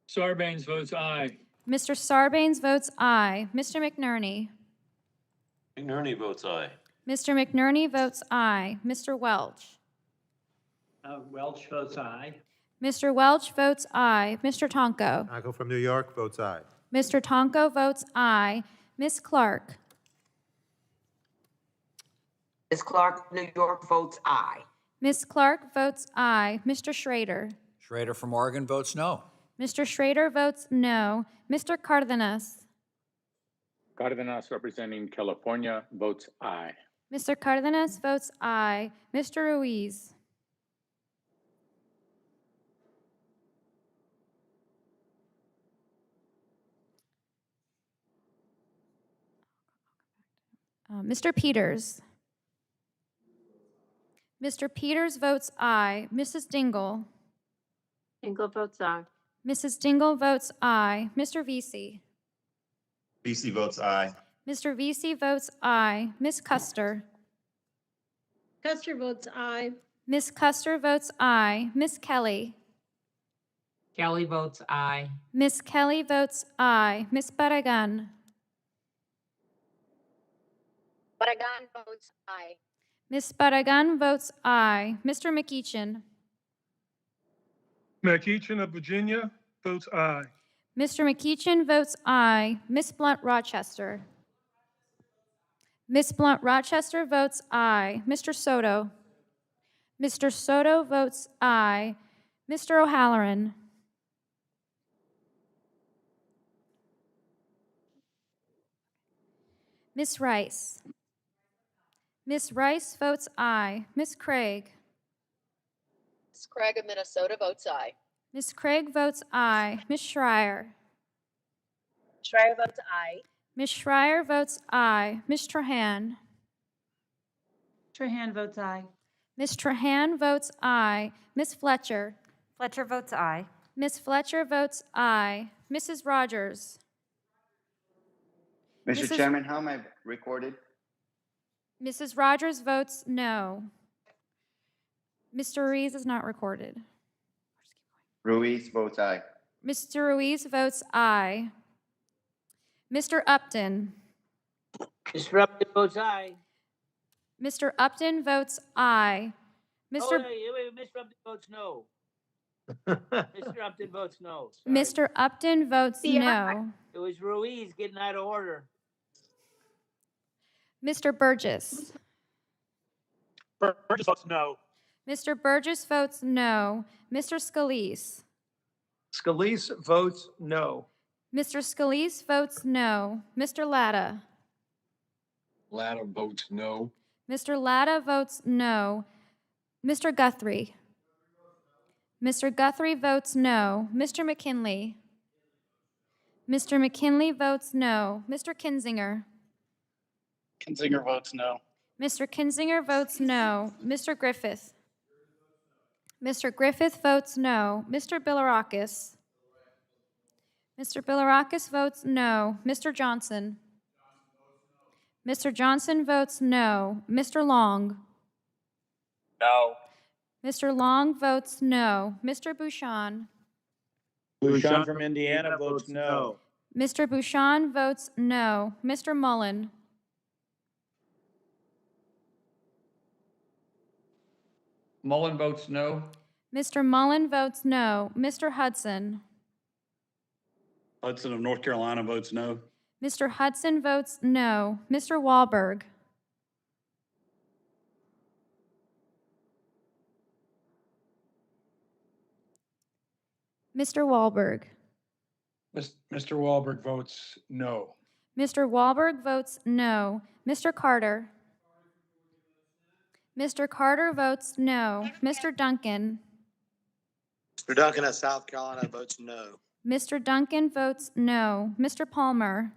Sarbanes votes aye. Mr. Sarbanes votes aye. Mr. McNerney. McNerney votes aye. Mr. McNerney votes aye. Mr. Welch. Welch votes aye. Mr. Welch votes aye. Mr. Tonko. Tonko from New York votes aye. Mr. Tonko votes aye. Ms. Clark. Ms. Clark of New York votes aye. Ms. Clark votes aye. Mr. Schrader. Schrader from Oregon votes no. Mr. Schrader votes no. Mr. Cardenas. Cardenas representing California votes aye. Mr. Cardenas votes aye. Mr. Ruiz. Mr. Peters. Mr. Peters votes aye. Mrs. Dingell. Dingell votes aye. Mrs. Dingell votes aye. Mr. Vesey. Vesey votes aye. Mr. Vesey votes aye. Ms. Custer. Custer votes aye. Ms. Custer votes aye. Ms. Kelly. Kelly votes aye. Ms. Kelly votes aye. Ms. Barragan. Barragan votes aye. Ms. Barragan votes aye. Mr. McEachin. McEachin of Virginia votes aye. Mr. McEachin votes aye. Ms. Blunt Rochester. Ms. Blunt Rochester votes aye. Mr. Soto. Mr. Soto votes aye. Mr. O'Halloran. Ms. Rice. Ms. Rice votes aye. Ms. Craig. Ms. Craig of Minnesota votes aye. Ms. Craig votes aye. Ms. Schreier. Schreier votes aye. Ms. Schreier votes aye. Ms. Trahan. Trahan votes aye. Ms. Trahan votes aye. Ms. Fletcher. Fletcher votes aye. Ms. Fletcher votes aye. Mrs. Rogers. Mr. Mrs. Chairman, how am I recorded? Mrs. Rogers votes no. Mr. Ruiz is not recorded. Ruiz votes aye. Mr. Ruiz votes aye. Mr. Upton. Mr. Upton votes aye. Mr. Upton votes aye. Mr. Mr. Upton votes no. Mr. Upton votes no. Sorry. Mr. Upton votes no. It was Ruiz getting out of order. Mr. Burgess. Burgess votes no. Mr. Burgess votes no. Mr. Scalise. Scalise votes no. Mr. Scalise votes no. Mr. Latta. Latta votes no. Mr. Latta votes no. Mr. Guthrie. Mr. Guthrie votes no. Mr. McKinley. Mr. McKinley votes no. Mr. Kinzinger. Kinzinger votes no. Mr. Kinzinger votes no. Mr. Griffith. Mr. Griffith votes no. Mr. Bilirakis. Mr. Bilirakis votes no. Mr. Johnson. Mr. Johnson votes no. Mr. Long. No. Mr. Long votes no. Mr. Bouchon. Bouchon from Indiana votes no. Mr. Bouchon votes no. Mr. Mullen. Mullen votes no. Mr. Mullen votes no. Mr. Hudson. Hudson of North Carolina votes no. Mr. Hudson votes no. Mr. Wahlberg. Mr. Wahlberg. Mr. Wahlberg votes no. Mr. Wahlberg votes no. Mr. Carter. Mr. Carter votes no. Mr. Duncan. Mr. Duncan of South Carolina votes no. Mr. Duncan votes no. Mr. Palmer.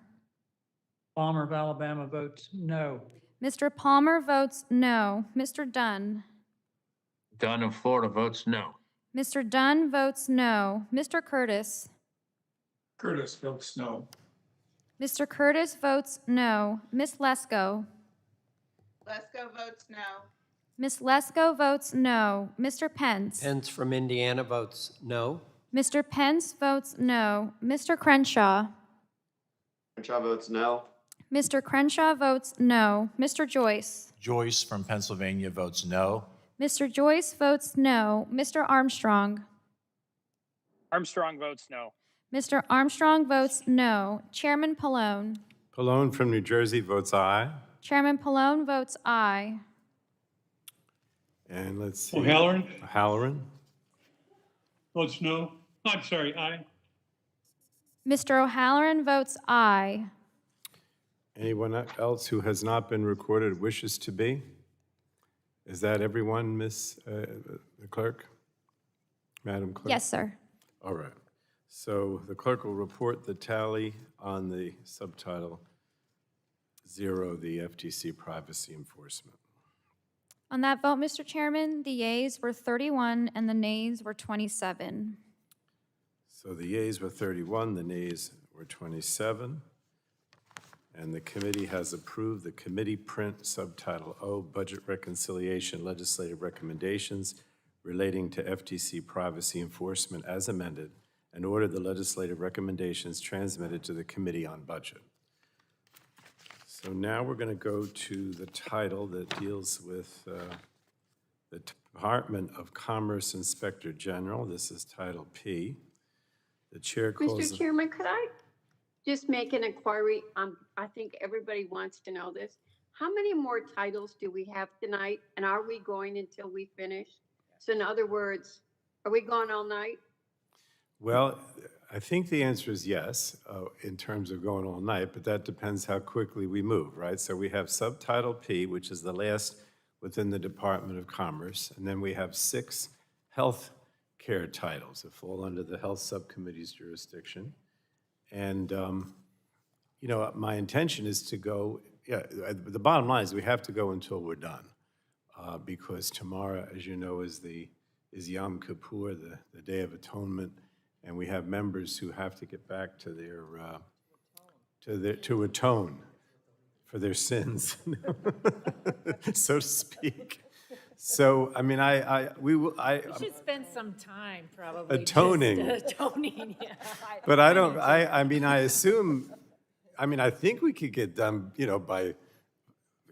Palmer of Alabama votes no. Mr. Palmer votes no. Mr. Dunn. Dunn of Florida votes no. Mr. Dunn votes no. Mr. Curtis. Curtis votes no. Mr. Curtis votes no. Miss Lesko. Lesko votes no. Miss Lesko votes no. Mr. Pence. Pence from Indiana votes no. Mr. Pence votes no. Mr. Crenshaw. Crenshaw votes no. Mr. Crenshaw votes no. Mr. Joyce. Joyce from Pennsylvania votes no. Mr. Joyce votes no. Mr. Armstrong. Armstrong votes no. Mr. Armstrong votes no. Chairman Pallone. Pallone from New Jersey votes aye. Chairman Pallone votes aye. And let's see. O'Halloran? O'Halloran. Votes no. I'm sorry, aye. Mr. O'Halloran votes aye. Anyone else who has not been recorded wishes to be? Is that everyone, Miss the Clerk? Madam Clerk? Yes, sir. All right. So the clerk will report the tally on the subtitle 0, the FTC privacy enforcement. On that vote, Mr. Chairman, the yeas were 31 and the nays were 27. So the yeas were 31, the nays were 27. And the committee has approved the committee print subtitle O, Budget Reconciliation Legislative Recommendations relating to FTC privacy enforcement as amended, and ordered the legislative recommendations transmitted to the Committee on Budget. So now we're going to go to the title that deals with the Department of Commerce Inspector General. This is Title P. The chair calls. Mr. Chairman, could I just make an inquiry? I think everybody wants to know this. How many more titles do we have tonight? And are we going until we finish? So in other words, are we going all night? Well, I think the answer is yes, in terms of going all night, but that depends how quickly we move, right? So we have Subtitle P, which is the last within the Department of Commerce, and then we have 6 health care titles that fall under the Health Subcommittee's jurisdiction. And, you know, my intention is to go, the bottom line is we have to go until we're done, because tomorrow, as you know, is Yom Kippur, the Day of Atonement, and we have members who have to get back to to atone for their sins, so to speak. So, I mean, we should spend some time probably. Atoning. Just, atoning, yeah. But I mean, I assume, I think we could get done, you know, by,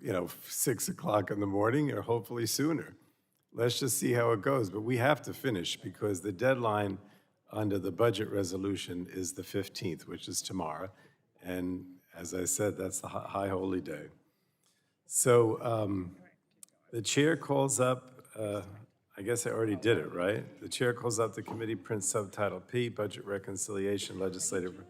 6 o'clock in the morning or hopefully sooner. Let's just see how it goes. But we have to finish because the deadline under the budget resolution is the 15th, which is tomorrow. And as I said, that's the high holy day. So the chair calls up, I guess I already did it, right? The chair calls up the committee, prints Subtitle P, Budget Reconciliation, Legislative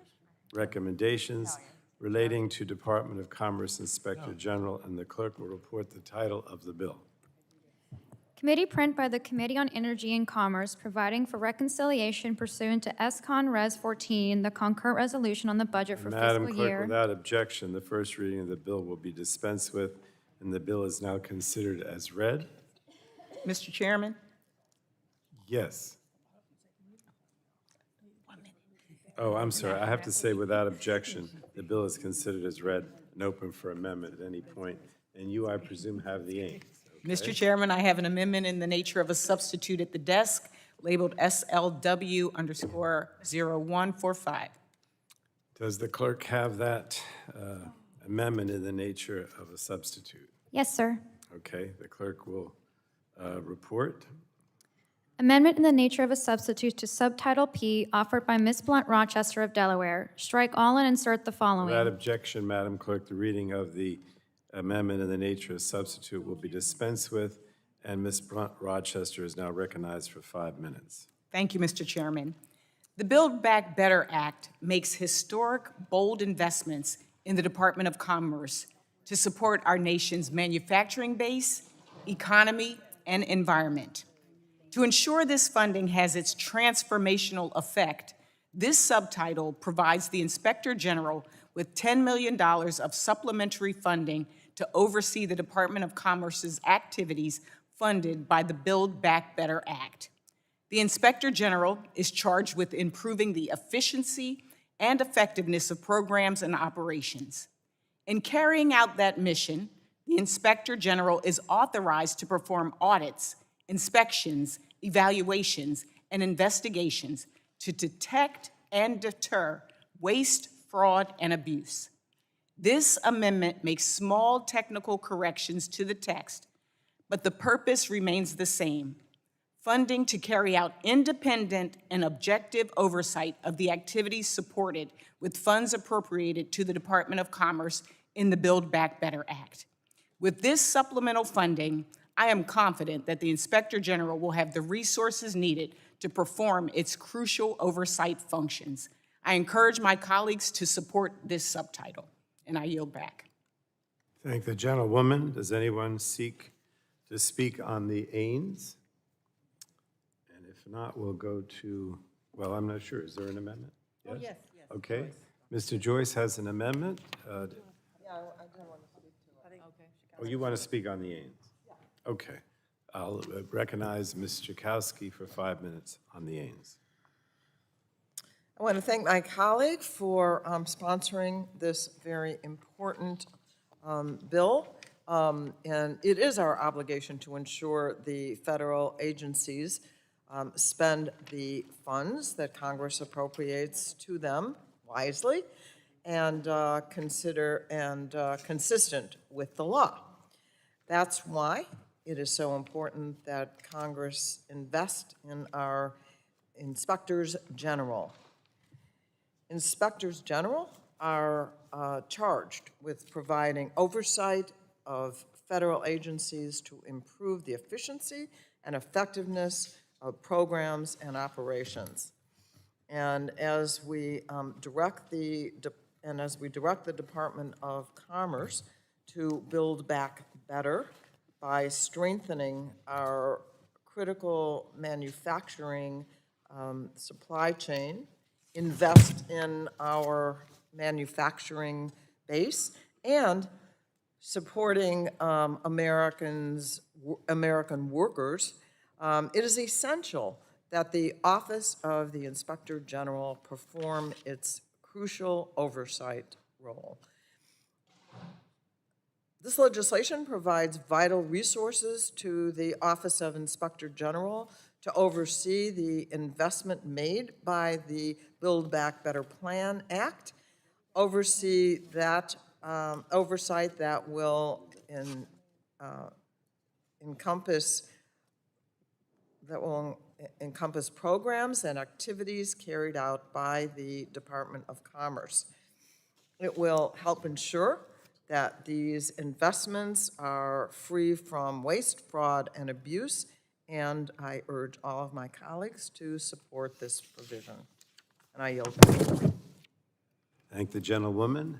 Recommendations relating to Department of Commerce Inspector General, and the clerk will report the title of the bill. Committee print by the Committee on Energy and Commerce providing for reconciliation pursuant to S-Con Res 14, the concurrent resolution on the budget for Madam fiscal Clerk, year. without objection, the first reading of the bill will be dispensed with, and the bill is now considered as read. Mr. Chairman? Yes. Oh, I'm sorry. I have to say without objection, the bill is considered as read and open for amendment at any point. And you, I presume, have the aim. Mr. Chairman, I have an amendment in the nature of a substitute at the desk labeled SLW_0145. Does the clerk have that amendment in the nature of a substitute? Yes, sir. Okay, the clerk will report. Amendment in the nature of a substitute to Subtitle P offered by Ms. Blunt Rochester of Delaware. Strike all and insert the following. Without objection, Madam Clerk, the reading of the amendment in the nature of substitute will be dispensed with, and Ms. Blunt Rochester is now recognized for 5 minutes. Thank you, Mr. Chairman. The Build Back Better Act makes historic, bold investments in the Department of Commerce to support our nation's manufacturing base, economy, and environment. To ensure this funding has its transformational effect, this subtitle provides the Inspector General with $10 million of supplementary funding to oversee the Department of Commerce's activities funded by the Build Back Better Act. The Inspector General is charged with improving the efficiency and effectiveness of programs and operations. In carrying out that mission, the Inspector General is authorized to perform audits, inspections, evaluations, and investigations to detect and deter waste, fraud, and abuse. This amendment makes small technical corrections to the text, but the purpose remains the same: funding to carry out independent and objective oversight of the activities supported with funds appropriated to the Department of Commerce in the Build Back Better Act. With this supplemental funding, I am confident that the Inspector General will have the resources needed to perform its crucial oversight functions. I encourage my colleagues to support this subtitle, and I yield back. Thank the gentlewoman. Does anyone seek to speak on the Ains? And if not, we'll go to, well, I'm not sure. Is there an amendment? Yes? Oh, yes. Okay. Mr. Joyce has an amendment. Yeah, I didn't want to speak to it. Oh, you want to speak on the Ains? Okay. I'll recognize Ms. Jakowski for 5 minutes on the Ains. I want to thank my colleague for sponsoring this very important bill. And it is our obligation to ensure the federal agencies spend the funds that Congress appropriates to them wisely and consider and consistent with the law. That's why it is so important that Congress invest in our inspectors general. Inspectors General are charged with providing oversight of federal agencies to improve the efficiency and effectiveness of programs and operations. And as we direct the Department of Commerce to build back better by strengthening our critical manufacturing supply chain, invest in our manufacturing base, and supporting American workers, it is essential that the Office of the Inspector General perform its crucial oversight role. This legislation provides vital resources to the Office of Inspector General to oversee the investment made by the Build Back Better Plan Act, oversee that oversight that will encompass programs and activities carried out by the Department of Commerce. It will help ensure that these investments are free from waste, fraud, and abuse, and I urge all of my colleagues to support this provision. And I yield back. Thank the gentlewoman.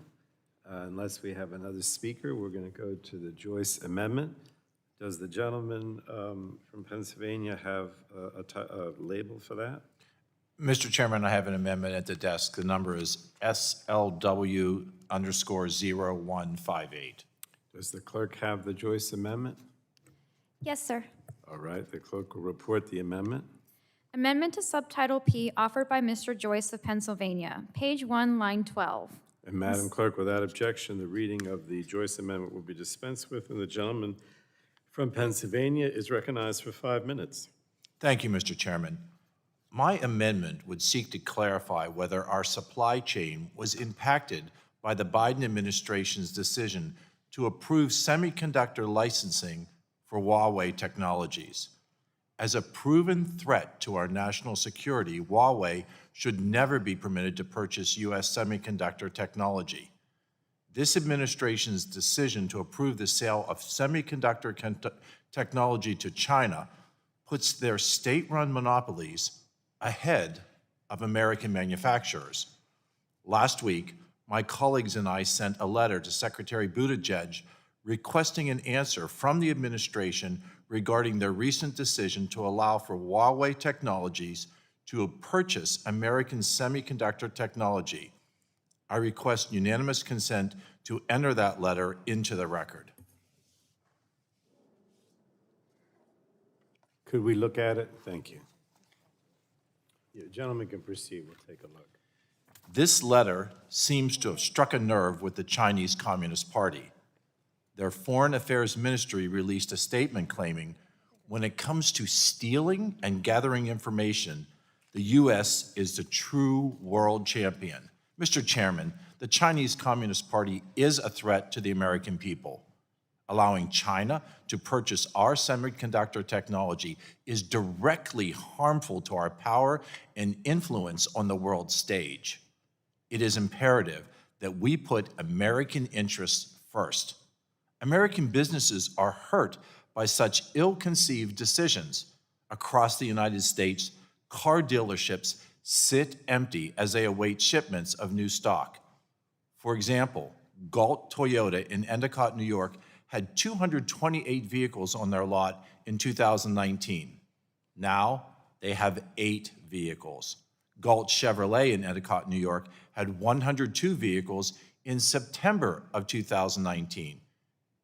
Unless we have another speaker, we're going to go to the Joyce Amendment. Does the gentleman from Pennsylvania have a label for that? Mr. Chairman, I have an amendment at the desk. The number is SLW_0158. Does the clerk have the Joyce Amendment? Yes, sir. All right, the clerk will report the amendment. Amendment to Subtitle P offered by Mr. Joyce of Pennsylvania, page 1, line 12. And Madam Clerk, without objection, the reading of the Joyce Amendment will be dispensed with, and the gentleman from Pennsylvania is recognized for 5 minutes. Thank you, Mr. Chairman. My amendment would seek to clarify whether our supply chain was impacted by the Biden administration's decision to approve semiconductor licensing for Huawei technologies. As a proven threat to our national security, Huawei should never be permitted to purchase U.S. semiconductor technology. This administration's decision to approve the sale of semiconductor technology to China puts their state-run monopolies ahead of American manufacturers. Last week, my colleagues and I sent a letter to Secretary Buttigieg requesting an answer from the administration regarding their recent decision to allow for Huawei Technologies to purchase American semiconductor technology. I request unanimous consent to enter that letter into the record. Could we look at it? Thank you. The gentleman can proceed. We'll take a look. This letter seems to have struck a nerve with the Chinese Communist Party. Their Foreign Affairs Ministry released a statement claiming, when it comes to stealing and gathering information, the U.S. is the true world champion. Mr. Chairman, the Chinese Communist Party is a threat to the American people. Allowing China to purchase our semiconductor technology is directly harmful to our power and influence on the world stage. It is imperative that we put American interests first. American businesses are hurt by such ill-conceived decisions. Across the United States, car dealerships sit empty as they await shipments of new stock. For example, Galt Toyota in Endicott, New York, had 228 vehicles on their lot in 2019. Now they have 8 vehicles. Galt Chevrolet in Endicott, New York, had 102 vehicles in September of 2019.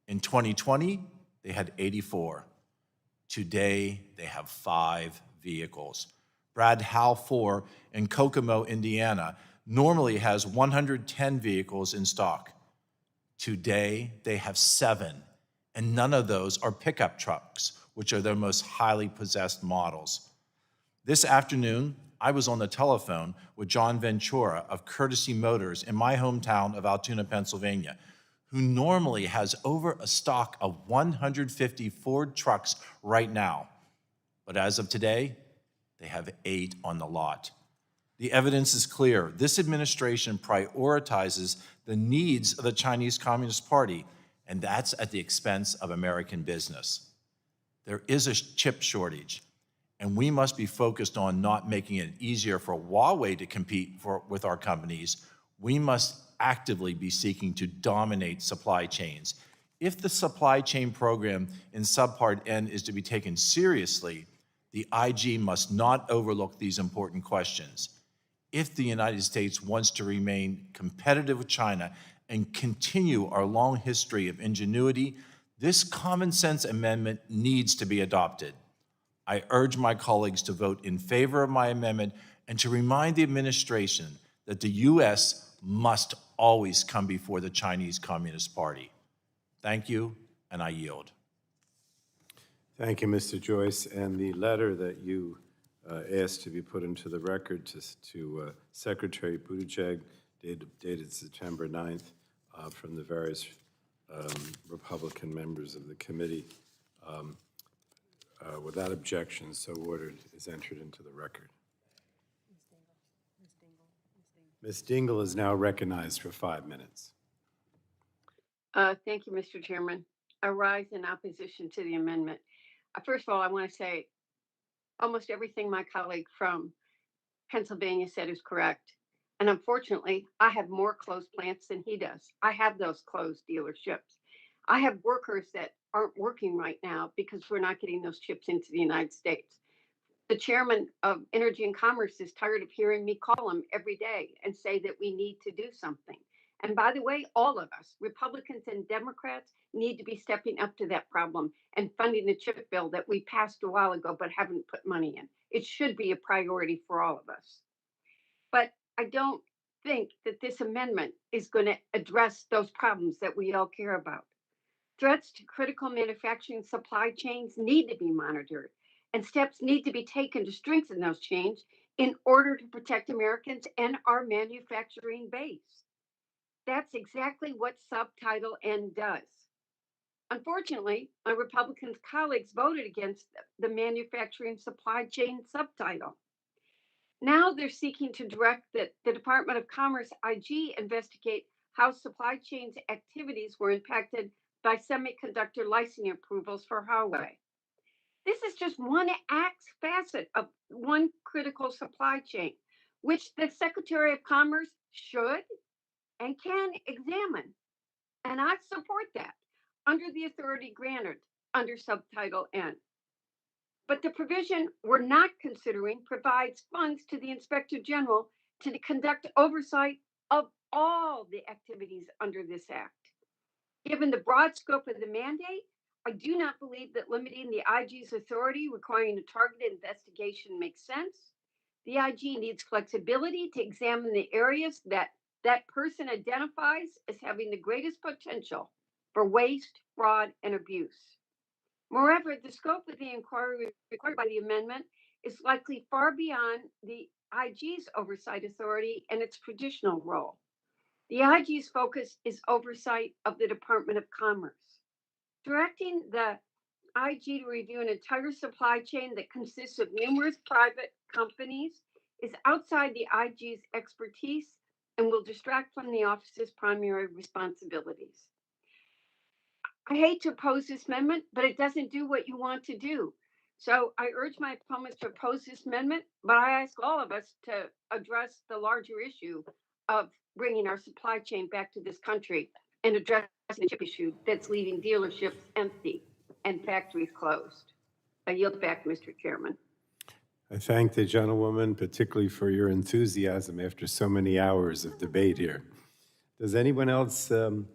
In 2020, they had 84. Today, they have 5 vehicles. Brad Halfor in Kokomo, Indiana, normally has 110 vehicles in stock. Today, they have 7, and none of those are pickup trucks, which are their most highly possessed models. This afternoon, I was on the telephone with John Ventura of Courtesy Motors in my hometown of Altoona, Pennsylvania, who normally has over a stock of 150 Ford trucks right now. But as of today, they have 8 on the lot. The evidence is clear. This administration prioritizes the needs of the Chinese Communist Party, and that's at the expense of American business. There is a chip shortage, and we must be focused on not making it easier for Huawei to compete with our companies. We must actively be seeking to dominate supply chains. If the supply chain program in Subpart N is to be taken seriously, the IG must not overlook these important questions. If the United States wants to remain competitive with China and continue our long history of ingenuity, this common sense amendment needs to be adopted. I urge my colleagues to vote in favor of my amendment and to remind the administration that the U.S. must always come before the Chinese Communist Party. Thank you, and I yield. Thank you, Mr. Joyce. And the letter that you asked to be put into the record to Secretary Buttigieg, dated September 9th, from the various Republican members of the committee, without objection, so ordered, is entered into the record. Ms. Dingell is now recognized for 5 minutes. Thank you, Mr. Chairman. I rise in opposition to the amendment. First of all, I want to say almost everything my colleague from Pennsylvania said is correct. And unfortunately, I have more closed plants than he does. I have those closed dealerships. I have workers that aren't working right now because we're not getting those chips into the United States. The chairman of Energy and Commerce is tired of hearing me call him every day and say that we need to do something. And by the way, all of us, Republicans and Democrats, need to be stepping up to that problem and funding the chip bill that we passed a while ago but haven't put money in. It should be a priority for all of us. But I don't think that this amendment is going to address those problems that we all care about. Threats to critical manufacturing supply chains need to be monitored, and steps need to be taken to strengthen those chains in order to protect Americans and our manufacturing base. That's exactly what Subtitle N does. Unfortunately, my Republican colleagues voted against the manufacturing supply chain subtitle. Now they're seeking to direct that the Department of Commerce IG investigate how supply chain's activities were impacted by semiconductor licensing approvals for Huawei. This is just one facet of one critical supply chain, which the Secretary of Commerce should and can examine. And I support that under the authority granted under Subtitle N. But the provision we're not considering provides funds to the Inspector General to conduct oversight of all the activities under this act. Given the broad scope of the mandate, I do not believe that limiting the IG's authority requiring a targeted investigation makes sense. The IG needs flexibility to examine the areas that that person identifies as having the greatest potential for waste, fraud, and abuse. Moreover, the scope of the inquiry required by the amendment is likely far beyond the IG's oversight authority and its traditional role. The IG's focus is oversight of the Department of Commerce. Directing the IG to review an entire supply chain that consists of numerous private companies is outside the IG's expertise and will distract from the office's primary responsibilities. I hate to oppose this amendment, but it doesn't do what you want to do. So I urge my opponents to oppose this amendment, but I ask all of us to address the larger issue of bringing our supply chain back to this country and addressing the chip issue that's leaving dealerships empty and factories closed. I yield back, Mr. Chairman. I thank the gentlewoman particularly for your enthusiasm after so many hours of debate here. Does anyone else on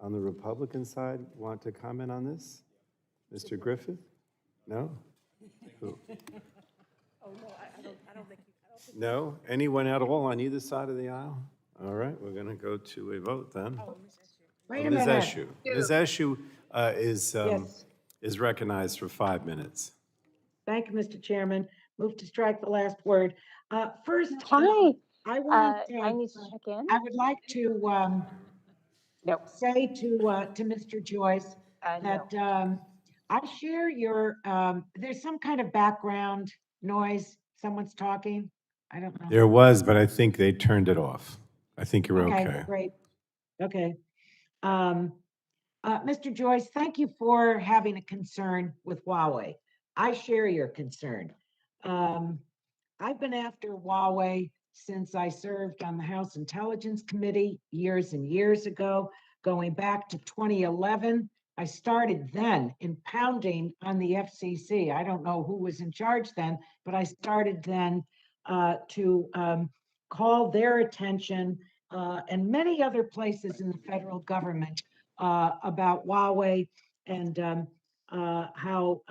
the Republican side want to comment on this? Mr. Griffith? No? Who? Oh, no, I don't think No? Anyone at all on either side of the aisle? All right, we're going to go to a vote then. Wait a Ms. minute. Eshu. Ms. Eshu Yes. is recognized for 5 minutes. Thank you, Mr. Chairman. Move to strike the last word. First, Hi. I want I need to check in. I would like to say to Mr. Joyce that I share your, there's some kind of background noise, someone's talking. I don't know. There was, but I think they turned it off. I think you're okay. Great. Okay. Mr. Joyce, thank you for having a concern with Huawei. I share your concern. I've been after Huawei since I served on the House Intelligence Committee years and years ago, going back to 2011. I started then impounding on the FCC. I don't know who was in charge then, but I started then to call their attention and many other places in the federal government about Huawei and how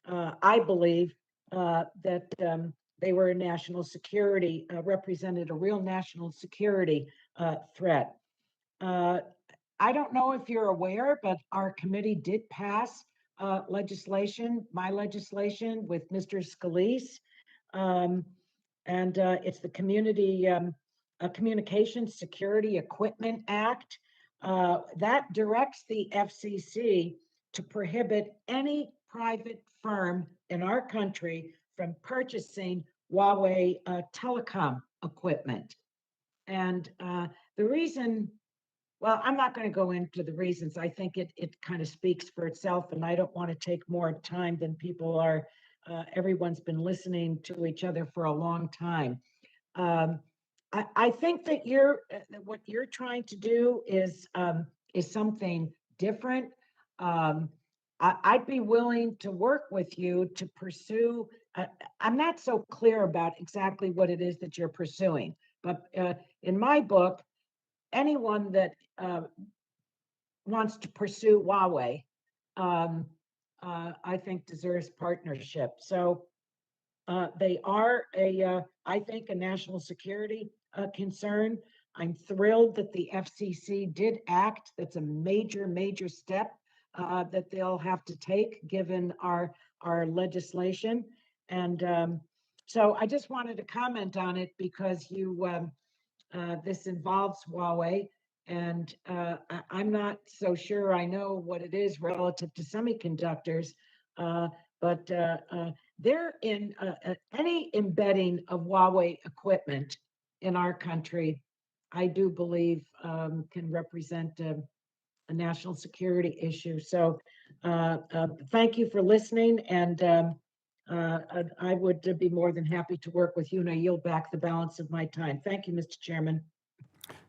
I believe that they were a national security, represented a real national security threat. I don't know if you're aware, but our committee did pass legislation, my legislation with Mr. Scalise. And it's the Communications Security Equipment Act that directs the FCC to prohibit any private firm in our country from purchasing Huawei telecom equipment. And the reason, well, I'm not going to go into the reasons. I think it kind of speaks for itself, and I don't want to take more time than people are. Everyone's been listening to each other for a long time. I think that what you're trying to do is something different. I'd be willing to work with you to pursue. I'm not so clear about exactly what it is that you're pursuing, but in my book, anyone that wants to pursue Huawei, I think deserves partnership. So they are I think, a national security concern. I'm thrilled that the FCC did act. That's a major, major step that they'll have to take given our legislation. And so I just wanted to comment on it because this involves Huawei, and I'm not so sure I know what it is relative to semiconductors, but they're in any embedding of Huawei equipment in our country, I do believe can represent a national security issue. So thank you for listening, and I would be more than happy to work with you, and I yield back the balance of my time. Thank you, Mr. Chairman.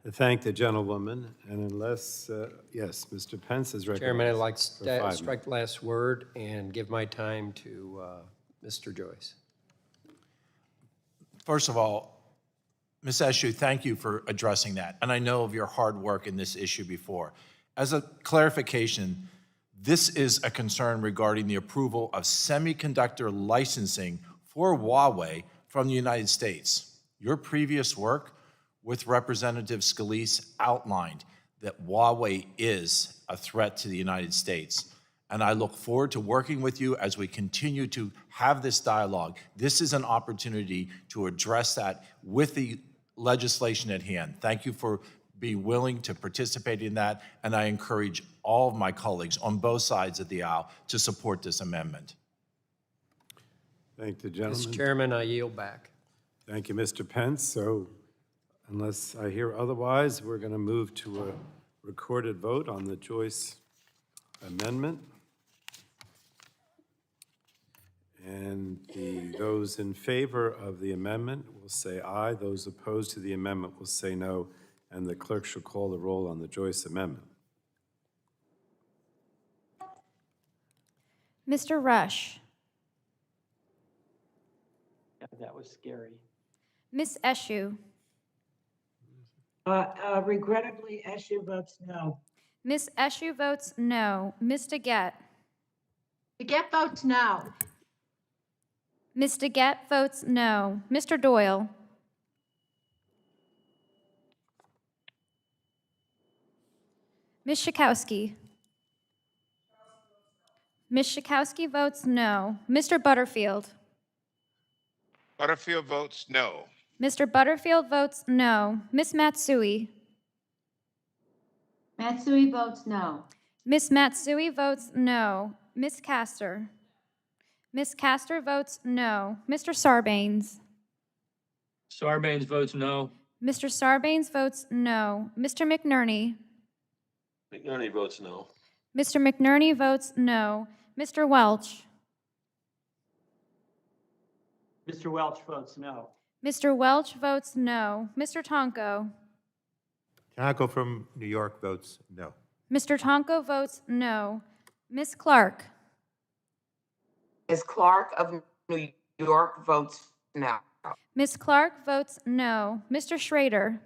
I thank the gentlewoman, and unless, yes, Mr. Pence is recognized. Chairman, I'd like for to 5 strike the last word and give my time to Mr. Joyce. First of all, Ms. Eshu, thank you for addressing that. And I know of your hard work in this issue before. As a clarification, this is a concern regarding the approval of semiconductor licensing for Huawei from the United States. Your previous work with Representative Scalise outlined that Huawei is a threat to the United States. And I look forward to working with you as we continue to have this dialogue. This is an opportunity to address that with the legislation at hand. Thank you for being willing to participate in that, and I encourage all of my colleagues on both sides of the aisle to support this amendment. Thank the gentleman. Mr. Chairman, I yield back. Thank you, Mr. Pence. So unless I hear otherwise, we're going to move to a recorded vote on the Joyce amendment. And those in favor of the amendment will say aye. Those opposed to the amendment will say no. And the clerk shall call the roll on the Joyce amendment. Mr. Rush, Yeah, that was scary. Ms. Eshu, Regrettably, Eshu votes no. Ms. Eshu votes no. Ms. DeGette, DeGette votes no. Ms. DeGette votes no. Mr. Doyle, Ms. Schakowsky, Ms. Schakowsky votes no. Mr. Butterfield, Butterfield votes no. Mr. Butterfield votes no. Ms. Matsui, Matsui votes no. Ms. Matsui votes no. Ms. Castor, Ms. Castor votes no. Mr. Sarbanes, Sarbanes votes no. Mr. Sarbanes votes no. Mr. McNerney. McNerney votes no. Mr. McNerney votes no. Mr. Welch. Mr. Welch votes no. Mr. Welch votes no. Mr. Tonko. Tonko from New York votes no. Mr. Tonko votes no. Ms. Clark. Ms. Clark of New York votes no. Ms. Clark votes no. Mr. Schrader.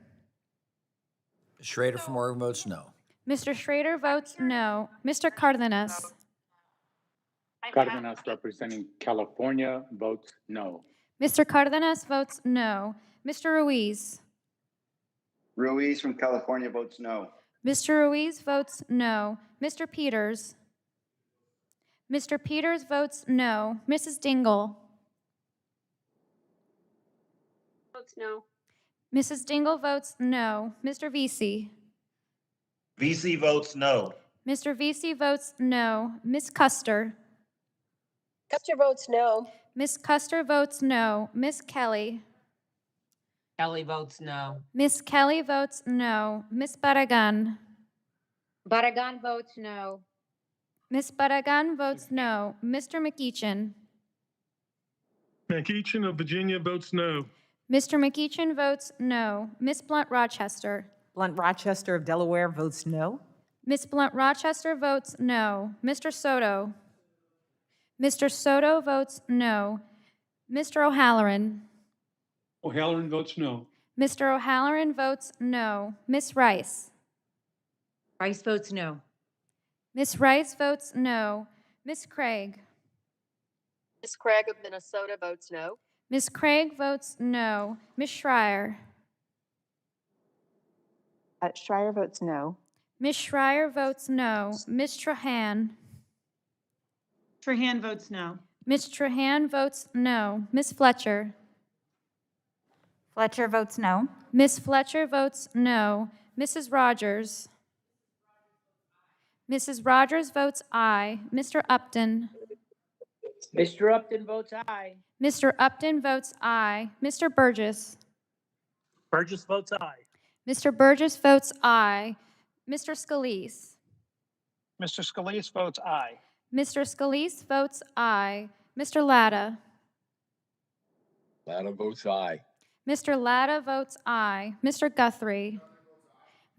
Schrader from Oregon votes no. Mr. Schrader votes no. Mr. Cardenas. Cardenas representing California votes no. Mr. Cardenas votes no. Mr. Ruiz. Ruiz from California votes no. Mr. Ruiz votes no. Mr. Peters. Mr. Peters votes no. Mrs. Dingell. Votes no. Mrs. Dingell votes no. Mr. Vesey. VC votes no. Mr. Vesey votes no. Ms. Custer. Custer votes no. Ms. Custer votes no. Ms. Kelly. Kelly votes no. Ms. Kelly votes no. Ms. Barragan. Barragan votes no. Ms. Barragan votes no. Mr. McEachin. McEachin of Virginia votes no. Mr. McEachin votes no. Ms. Blunt Rochester. Blunt Rochester of Delaware votes no. Ms. Blunt Rochester votes no. Mr. Soto. Mr. Soto votes no. Mr. O'Halloran. O'Halloran votes no. Mr. O'Halloran votes no. Ms. Rice. Rice votes no. Ms. Rice votes no. Ms. Craig. Ms. Craig of Minnesota votes no. Ms. Craig votes no. Ms. Schreier. Schreier votes no. Ms. Schreier votes no. Ms. Trahan. Trahan votes no. Ms. Trahan votes no. Ms. Fletcher. Fletcher votes no. Ms. Fletcher votes no. Mrs. Rogers. Mrs. Rogers votes aye. Mr. Upton. Mr. Upton votes aye. Mr. Upton votes aye. Mr. Burgess. Burgess votes aye. Mr. Burgess votes aye. Mr. Scalise. Mr. Scalise votes aye. Mr. Scalise votes aye. Mr. Latta. Latta votes aye. Mr. Latta votes aye. Mr. Guthrie.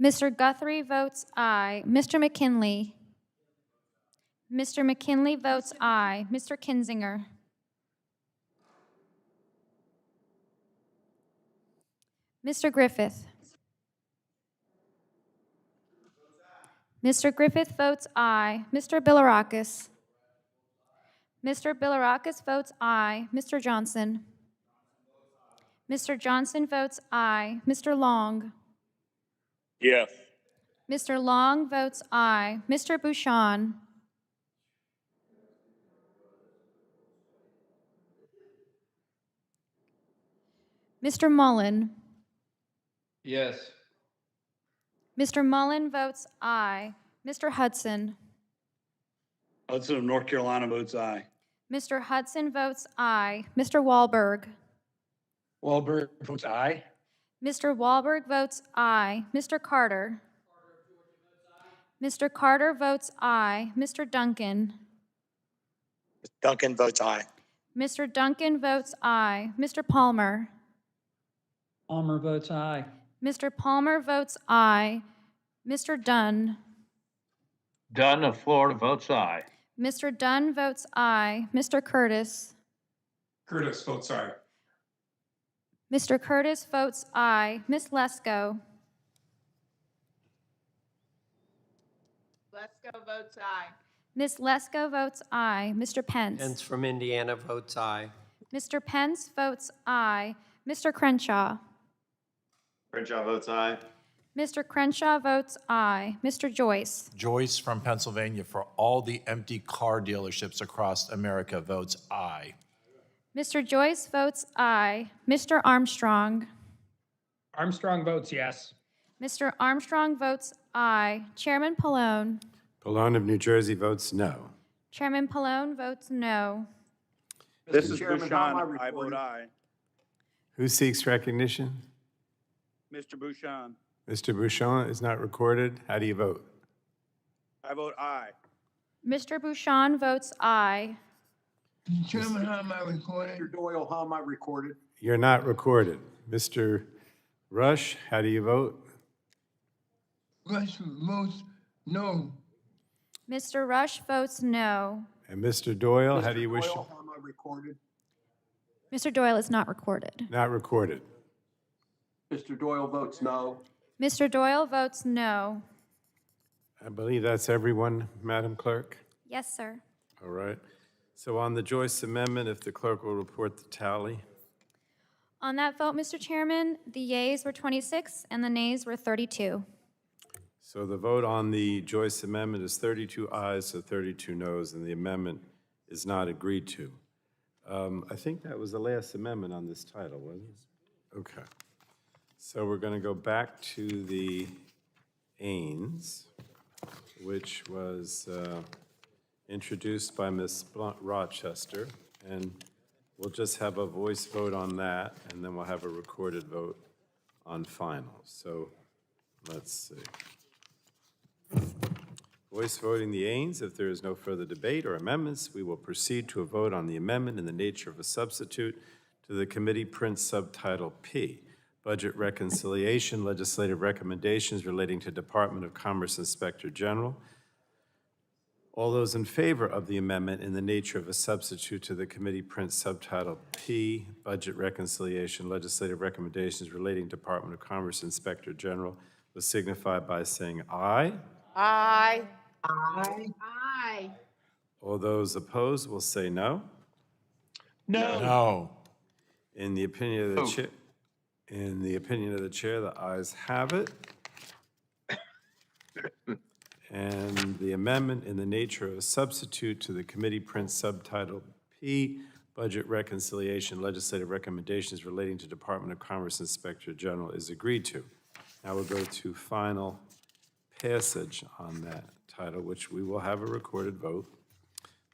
Mr. Guthrie votes aye. Mr. McKinley. Mr. McKinley votes aye. Mr. Kinzinger. Mr. Griffith. Mr. Griffith votes aye. Mr. Bilirakis. Mr. Bilirakis votes aye. Mr. Johnson. Mr. Johnson votes aye. Mr. Long. Yes. Mr. Long votes aye. Mr. Bouchon. Mr. Mullen. Yes. Mr. Mullen votes aye. Mr. Hudson. Hudson of North Carolina votes aye. Mr. Hudson votes aye. Mr. Wahlberg. Wahlberg votes aye. Mr. Wahlberg votes aye. Mr. Carter. Mr. Carter votes aye. Mr. Duncan. Duncan votes aye. Mr. Duncan votes aye. Mr. Palmer. Palmer votes aye. Mr. Palmer votes aye. Mr. Dunn. Dunn of Florida votes aye. Mr. Dunn votes aye. Mr. Curtis. Curtis votes aye. Mr. Curtis votes aye. Ms. Lesko. Lesko votes aye. Ms. Lesko votes aye. Mr. Pence. Pence from Indiana votes aye. Mr. Pence votes aye. Mr. Crenshaw. Crenshaw votes aye. Mr. Crenshaw votes aye. Mr. Joyce. Joyce from Pennsylvania, for all the empty car dealerships across America, votes aye. Mr. Joyce votes aye. Mr. Armstrong. Armstrong votes yes. Mr. Armstrong votes aye. Chairman Pallone. Pallone of New Jersey votes no. Chairman Pallone votes no. This Mr. is Chairman, Bouchon. how am I I vote recorded? aye. Who seeks recognition? Mr. Bouchon. Mr. Bouchon is not recorded. How do you vote? I vote aye. Mr. Bouchon votes aye. Chairman, how am I recorded? Mr. Doyle, how am I recorded? You're not recorded. Mr. Rush, how do you vote? Rush votes no. Mr. Rush votes no. And Mr. Doyle, how do you wish? Doyle, how am I recorded? Mr. Doyle is not recorded. Not recorded. Mr. Doyle votes no. Mr. Doyle votes no. I believe that's everyone, Madam Clerk. Yes, sir. All right. So on the Joyce Amendment, if the clerk will report the tally. On that vote, Mr. Chairman, the yeas were 26 and the nays were 32. So the vote on the Joyce Amendment is 32 ayes to 32 noes, and the amendment is not agreed to. I think that was the last amendment on this title, wasn't it? Okay. So we're going to go back to the Ains, which was introduced by Ms. Rochester, and we'll just have a voice vote on that, and then we'll have a recorded vote on final. So let's see. Voice voting the Ains. If there is no further debate or amendments, we will proceed to a vote on the amendment in the nature of a substitute to the committee print subtitle P, Budget Reconciliation, Legislative Recommendations relating to Department of Commerce Inspector General. All those in favor of the amendment in the nature of a substitute to the committee print subtitle P, Budget Reconciliation, Legislative Recommendations relating to Department of Commerce Inspector General, will signify by saying aye. Aye. Aye. Aye. All those opposed will say no. No. In the opinion of the chair, the ayes have it. And the amendment in the nature of a substitute to the committee print subtitle P, Budget Reconciliation, Legislative Recommendations relating to Department of Commerce Inspector General is agreed to. Now we'll go to final passage on that title, which we will have a recorded vote.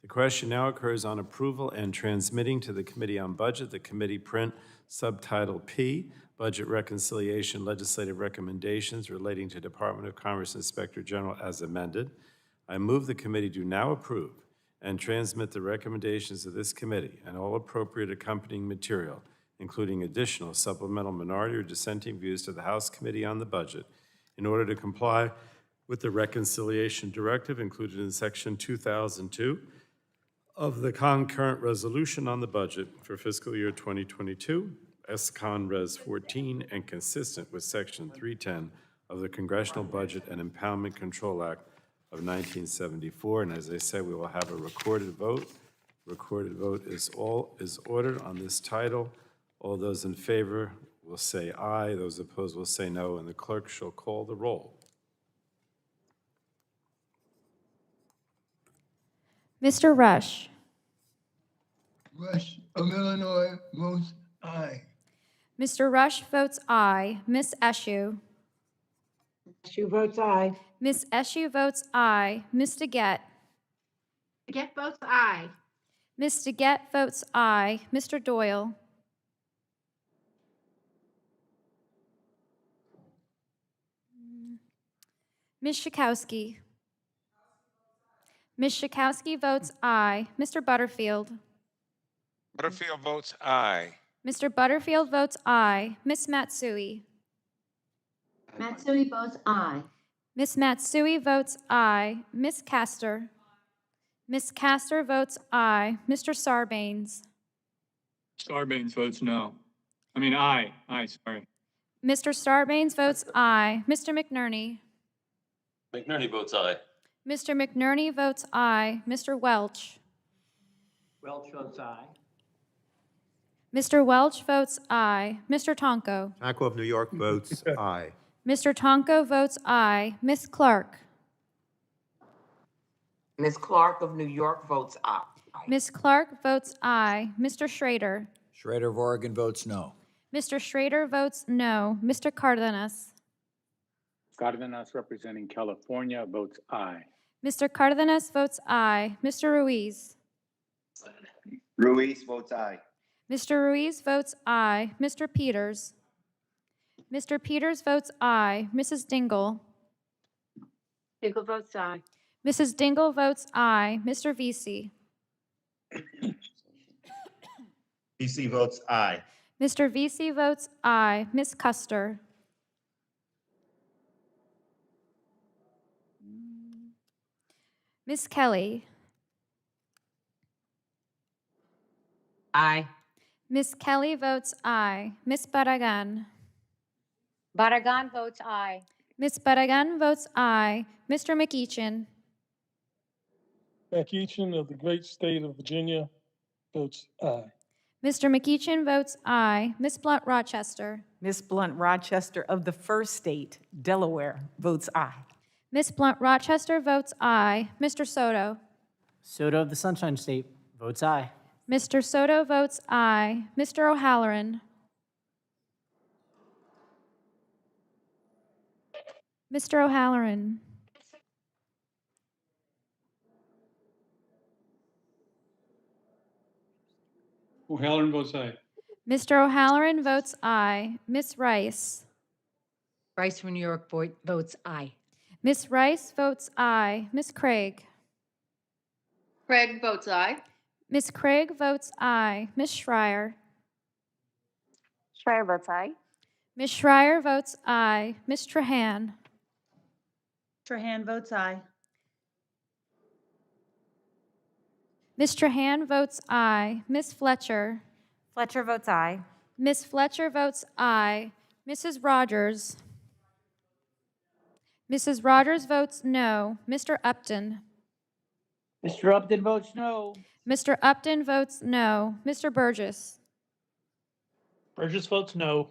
The question now occurs on approval and transmitting to the Committee on Budget the committee print subtitle P, Budget Reconciliation, Legislative Recommendations relating to Department of Commerce Inspector General as amended. I move the committee do now approve and transmit the recommendations of this committee and all appropriate accompanying material, including additional supplemental minority or dissenting views to the House Committee on the Budget in order to comply with the reconciliation directive included in Section 2002 of the concurrent resolution on the budget for fiscal year 2022, S-Con Res 14, and consistent with Section 310 of the Congressional Budget and Impoundment Control Act of 1974. And as I said, we will have a recorded vote. Recorded vote is ordered on this title. All those in favor will say aye. Those opposed will say no, and the clerk shall call the roll. Mr. Rush. Rush of Illinois votes aye. Mr. Rush votes aye. Ms. Eshoo. Eshoo votes aye. Ms. Eshoo votes aye. Ms. DeGette. DeGette votes aye. Ms. DeGette votes aye. Mr. Doyle. Ms. Schakowsky. Ms. Schakowsky votes aye. Mr. Butterfield. Butterfield votes aye. Mr. Butterfield votes aye. Ms. Matsui. Matsui votes aye. Ms. Matsui votes aye. Ms. Castor. Ms. Castor votes aye. Mr. Sarbanes. Sarbanes votes no. I mean, aye. Aye, sorry. Mr. Sarbanes votes aye. Mr. McNerney. McNerney votes aye. Mr. McNerney votes aye. Mr. Welch. Welch votes aye. Mr. Welch votes aye. Mr. Tonko. Tonko of New York votes aye. Mr. Tonko votes aye. Ms. Clark. Ms. Clark of New York votes aye. Ms. Clark votes aye. Mr. Schrader. Schrader of Oregon votes no. Mr. Schrader votes no. Mr. Cardenas. Cardenas representing California votes aye. Mr. Cardenas votes aye. Mr. Ruiz. Ruiz votes aye. Mr. Ruiz votes aye. Mr. Peters. Mr. Peters votes aye. Mrs. Dingell. Dingell votes aye. Mrs. Dingell votes aye. Mr. Vesey. PC votes aye. Mr. Vesey votes aye. Ms. Custer. Ms. Kelly. Aye. Ms. Kelly votes aye. Ms. Barragan. Barragan votes aye. Ms. Barragan votes aye. Mr. McEachin. McEachin of the great state of Virginia votes aye. Mr. McEachin votes aye. Ms. Blunt Rochester. Miss Blunt Rochester of the first state, Delaware, votes aye. Ms. Blunt Rochester votes aye. Mr. Soto. Soto of the Sunshine State votes aye. Mr. Soto votes aye. Mr. O'Halloran. Mr. O'Halloran. O'Halloran votes aye. Mr. O'Halloran votes aye. Ms. Rice. Rice from New York votes aye. Ms. Rice votes aye. Ms. Craig. Craig votes aye. Ms. Craig votes aye. Ms. Schreier. Schreier votes aye. Ms. Schreier votes aye. Ms. Trahan. Trahan votes aye. Ms. Trahan votes aye. Ms. Fletcher. Fletcher votes aye. Ms. Fletcher votes aye. Mrs. Rogers. Mrs. Rogers votes no. Mr. Upton. Mr. Upton votes no. Mr. Upton votes no. Mr. Burgess. Burgess votes no.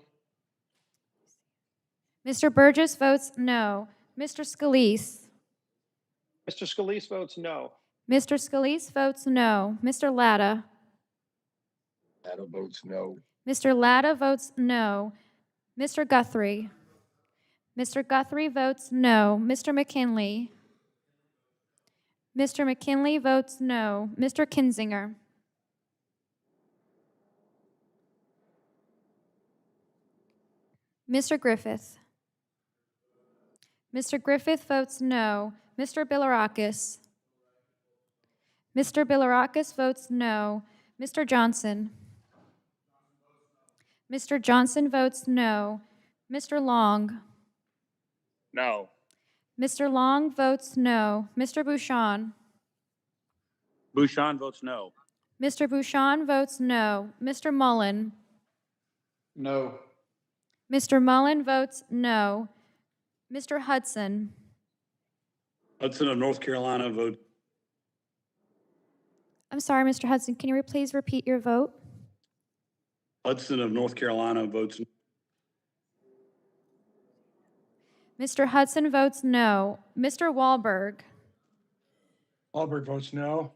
Mr. Burgess votes no. Mr. Scalise. Mr. Scalise votes no. Mr. Scalise votes no. Mr. Latta. Latta votes no. Mr. Latta votes no. Mr. Guthrie. Mr. Guthrie votes no. Mr. McKinley. Mr. McKinley votes no. Mr. Kinzinger. Mr. Griffith. Mr. Griffith votes no. Mr. Bilirakis. Mr. Bilirakis votes no. Mr. Johnson. Mr. Johnson votes no. Mr. Long. No. Mr. Long votes no. Mr. Bouchon. Bouchon votes no. Mr. Bouchon votes no. Mr. Mullen. No. Mr. Mullen votes no. Mr. Hudson. Hudson of North Carolina votes. I'm sorry, Mr. Hudson, can you please repeat your vote? Hudson of North Carolina votes. Mr. Hudson votes no. Mr. Wahlberg. Wahlberg votes no.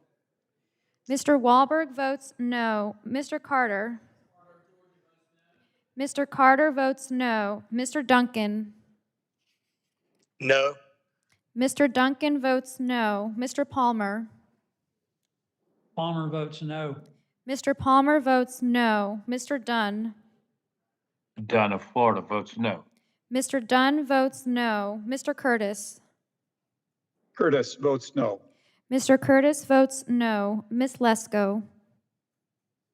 Mr. Wahlberg votes no. Mr. Carter. Mr. Carter votes no. Mr. Duncan. No. Mr. Duncan votes no. Mr. Palmer. Palmer votes no. Mr. Palmer votes no. Mr. Dunn. Dunn of Florida votes no. Mr. Dunn votes no. Mr. Curtis. Curtis votes no. Mr. Curtis votes no. Ms. Lesko.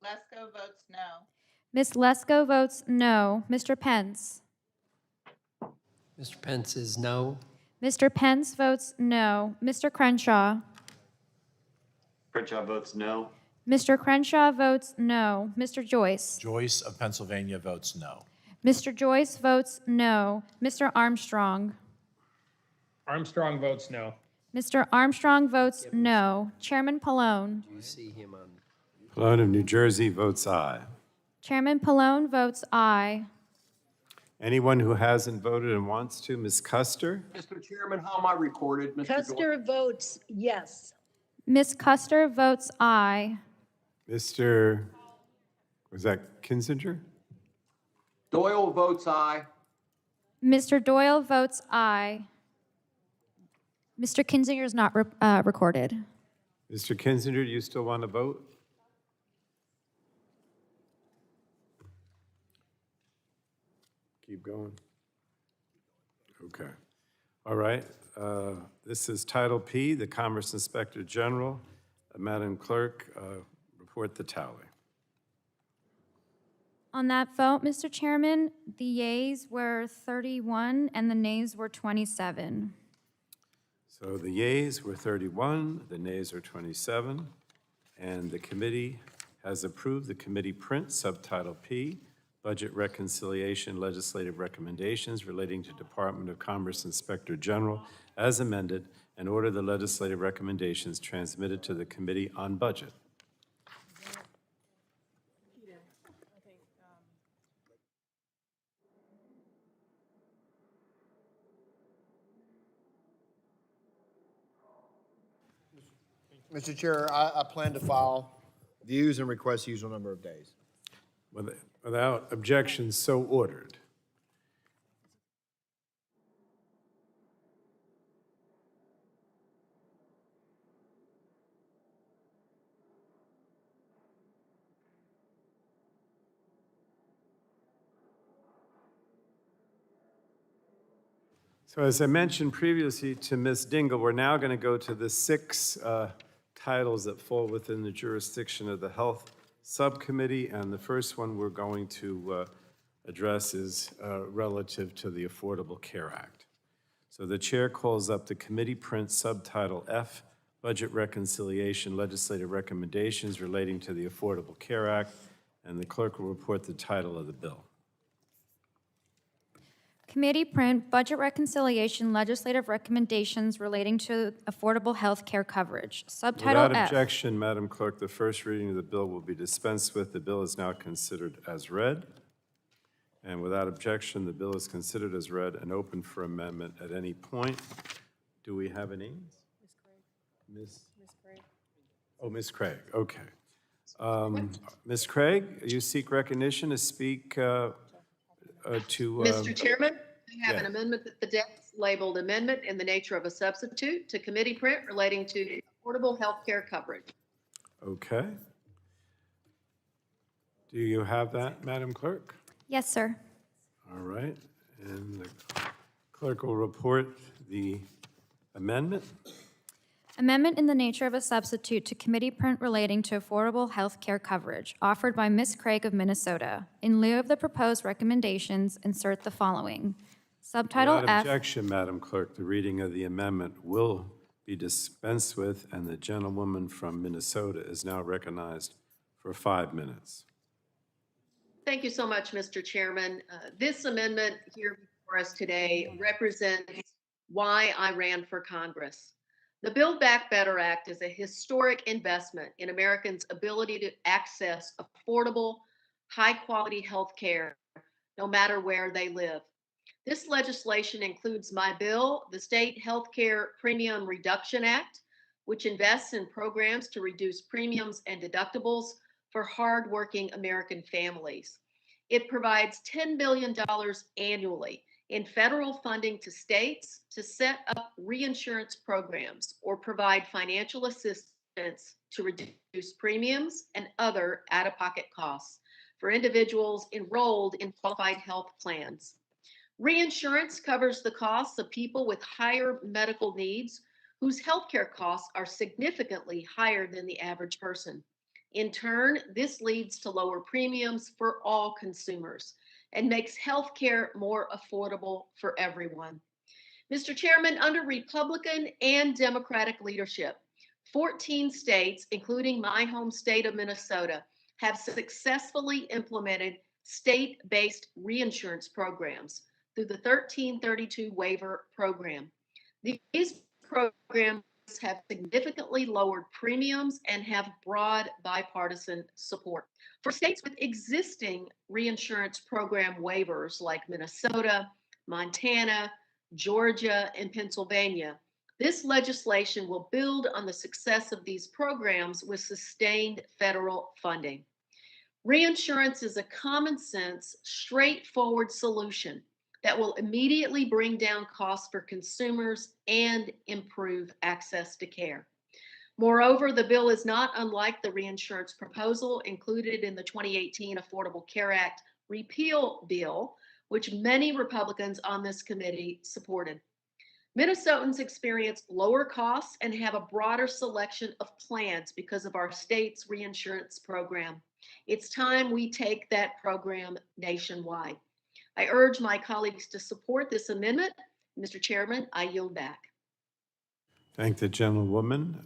Lesko votes no. Ms. Lesko votes no. Mr. Pence. Mr. Pence is no. Mr. Pence votes no. Mr. Crenshaw. Crenshaw votes no. Mr. Crenshaw votes no. Mr. Joyce. Joyce of Pennsylvania votes no. Mr. Joyce votes no. Mr. Armstrong. Armstrong votes no. Mr. Armstrong votes no. Chairman Pallone. Do you see him on? Pallone of New Jersey votes aye. Chairman Pallone votes aye. Anyone who hasn't voted and wants to, Ms. Custer? Mr. Chairman, how am I recorded? Mr. Custer votes yes. Ms. Custer votes aye. Mr. Was that Kinzinger? Doyle votes aye. Mr. Doyle votes aye. Mr. Kinzinger is not recorded. Mr. Kinzinger, do you still want to vote? Keep going. Okay. All right. This is Title P, the Commerce Inspector General. Madam Clerk, report the tally. On that vote, Mr. Chairman, the yeas were 31 and the nays were 27. So the yeas were 31, the nays are 27, and the committee has approved the committee print, Subtitle P, Budget Reconciliation Legislative Recommendations relating to Department of Commerce Inspector General as amended, and order the legislative recommendations transmitted to the Committee on Budget. Mr. Chair, I plan to file views and request usual number of days. Without objection, so ordered. So as I mentioned previously to Ms. Dingell, we're now going to go to the 6 titles that fall within the jurisdiction of the Health Subcommittee, and the first one we're going to address is relative to the Affordable Care Act. So the chair calls up the committee print Subtitle F, Budget Reconciliation Legislative Recommendations relating to the Affordable Care Act, and the clerk will report the title of the bill. Committee print Budget Reconciliation Legislative Recommendations relating to affordable health care coverage. Subtitle Without F. objection, Madam Clerk, the first reading of the bill will be dispensed with. The bill is now considered as read. And without objection, the bill is considered as read and open for amendment at any point. Do we have a name? Ms. Craig. Oh, Ms. Craig, okay. Ms. Craig, you seek recognition to speak to... Mr. Chairman, I have yeah. an amendment that the desk labeled amendment in the nature of a substitute to committee print relating to affordable health care coverage. Okay. Do you have that, Madam Clerk? Yes, sir. All right. And the clerk will report the amendment. Amendment in the nature of a substitute to committee print relating to affordable health care coverage, offered by Ms. Craig of Minnesota. In lieu of the proposed recommendations, insert the following. Subtitle Without F. objection, Madam Clerk, the reading of the amendment will be dispensed with, and the gentlewoman from Minnesota is now recognized for 5 minutes. Thank you so much, Mr. Chairman. This amendment here before us today represents why I ran for Congress. The Build Back Better Act is a historic investment in Americans' ability to access affordable, high-quality health care, no matter where they live. This legislation includes my bill, the State Healthcare Premium Reduction Act, which invests in programs to reduce premiums and deductibles for hardworking American families. It provides $10 billion annually in federal funding to states to set up reinsurance programs or provide financial assistance to reduce premiums and other out-of-pocket costs for individuals enrolled in qualified health plans. Reinsurance covers the costs of people with higher medical needs whose healthcare costs are significantly higher than the average person. In turn, this leads to lower premiums for all consumers and makes healthcare more affordable for everyone. Mr. Chairman, under Republican and Democratic leadership, 14 states, including my home state of Minnesota, have successfully implemented state-based reinsurance programs through the 1332 waiver program. These programs have significantly lowered premiums and have broad bipartisan support. For states with existing reinsurance program waivers like Minnesota, Montana, Georgia, and Pennsylvania, this legislation will build on the success of these programs with sustained federal funding. Reinsurance is a common sense, straightforward solution that will immediately bring down costs for consumers and improve access to care. Moreover, the bill is not unlike the reinsurance proposal included in the 2018 Affordable Care Act repeal bill, which many Republicans on this committee supported. Minnesotans experience lower costs and have a broader selection of plans because of our state's reinsurance program. It's time we take that program nationwide. I urge my colleagues to support this amendment. Mr. Chairman, I yield back. Thank the gentlewoman.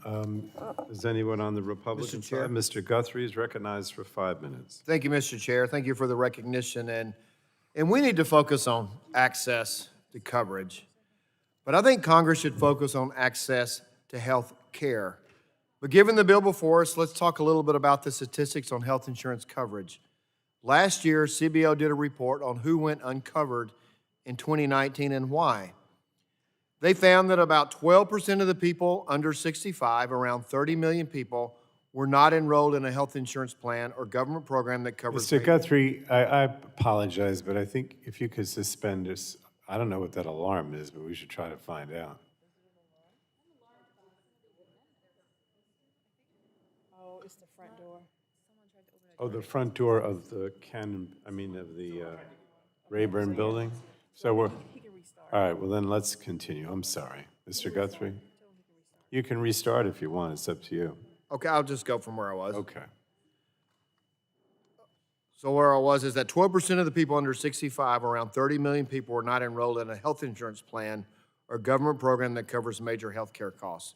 Is anyone on the Republican Chair. side? Mr. Guthrie is recognized for 5 minutes. Thank you, Mr. Chair. Thank you for the recognition. And we need to focus on access to coverage. But I think Congress should focus on access to health care. But given the bill before us, let's talk a little bit about the statistics on health insurance coverage. Last year, CBO did a report on who went uncovered in 2019 and why. They found that about 12% of the people under 65, around 30 million people, were not enrolled in a health insurance plan or government program that covers. Mr. Guthrie, I apologize, but I think if you could suspend this, I don't know what that alarm is, but we should try to find out. Oh, it's the front door. Oh, the front door of the Rayburn building? So we're, all right, well then let's continue. I'm sorry. Mr. Guthrie? You can restart if you want, it's up to you. Okay, I'll just go from where I was. Okay. So where I was is that 12% of the people under 65, around 30 million people, were not enrolled in a health insurance plan or government program that covers major health care costs.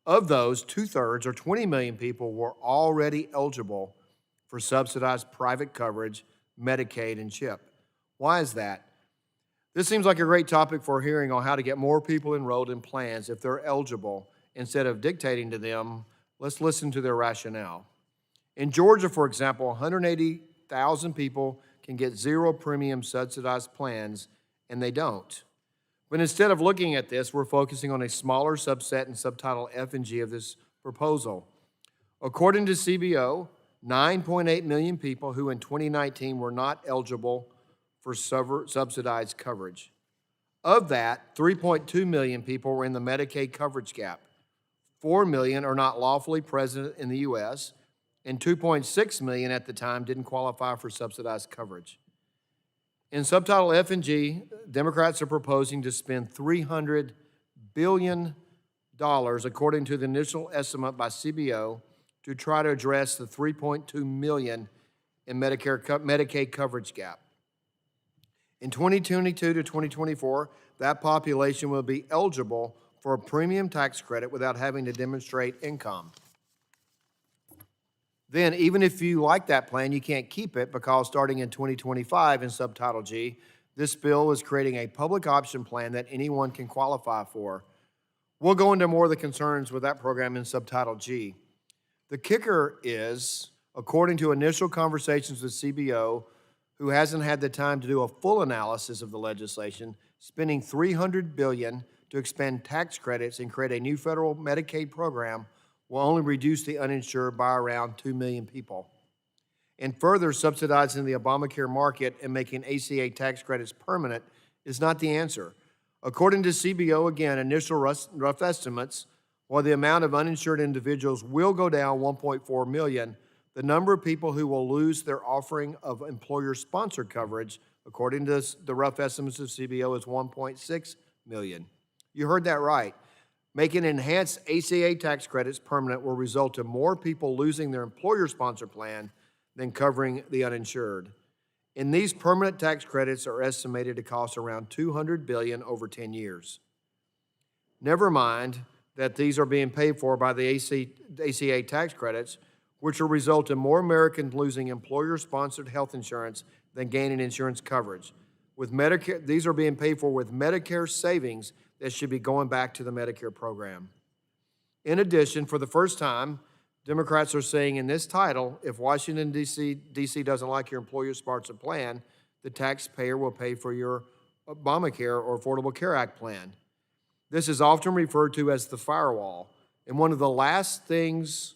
Of those, 2/3 or 20 million people were already eligible for subsidized private coverage, Medicaid, and CHIP. Why is that? This seems like a great topic for a hearing on how to get more people enrolled in plans if they're eligible. Instead of dictating to them, let's listen to their rationale. In Georgia, for example, 180,000 people can get zero premium subsidized plans, and they don't. But instead of looking at this, we're focusing on a smaller subset in subtitle F and G of this proposal. According to CBO, 9.8 million people who in 2019 were not eligible for subsidized coverage. Of that, 3.2 million people were in the Medicaid coverage gap. 4 million are not lawfully present in the U.S., and 2.6 million at the time didn't qualify for subsidized coverage. In subtitle F and G, Democrats are proposing to spend $300 billion, according to the initial estimate by CBO, to try to address the 3.2 million in Medicaid coverage gap. In 2022 to 2024, that population will be eligible for a premium tax credit without having to demonstrate income. Then, even if you like that plan, you can't keep it because starting in 2025 in Subtitle G, this bill is creating a public option plan that anyone can qualify for. We'll go into more of the concerns with that program in Subtitle G. The kicker is, according to initial conversations with CBO, who hasn't had the time to do a full analysis of the legislation, spending $300 billion to expand tax credits and create a new federal Medicaid program will only reduce the uninsured by around 2 million people. And further, subsidizing the Obamacare market and making ACA tax credits permanent is not the answer. According to CBO, again, initial rough estimates, while the amount of uninsured individuals will go down 1.4 million, the number of people who will lose their offering of employer-sponsored coverage, according to the rough estimates of CBO, is 1.6 million. You heard that right. Making enhanced ACA tax credits permanent will result in more people losing their employer-sponsored plan than covering the uninsured. And these permanent tax credits are estimated to cost around $200 billion over 10 years. Never mind that these are being paid for by the ACA tax credits, which will result in more Americans losing employer-sponsored health insurance than gaining insurance coverage. With Medicare, these are being paid for with Medicare savings that should be going back to the Medicare program. In addition, for the first time, Democrats are saying in this title, if Washington, D.C. doesn't like your employer-sponsored plan, the taxpayer will pay for your Obamacare or Affordable Care Act plan. This is often referred to as the firewall, and one of the last things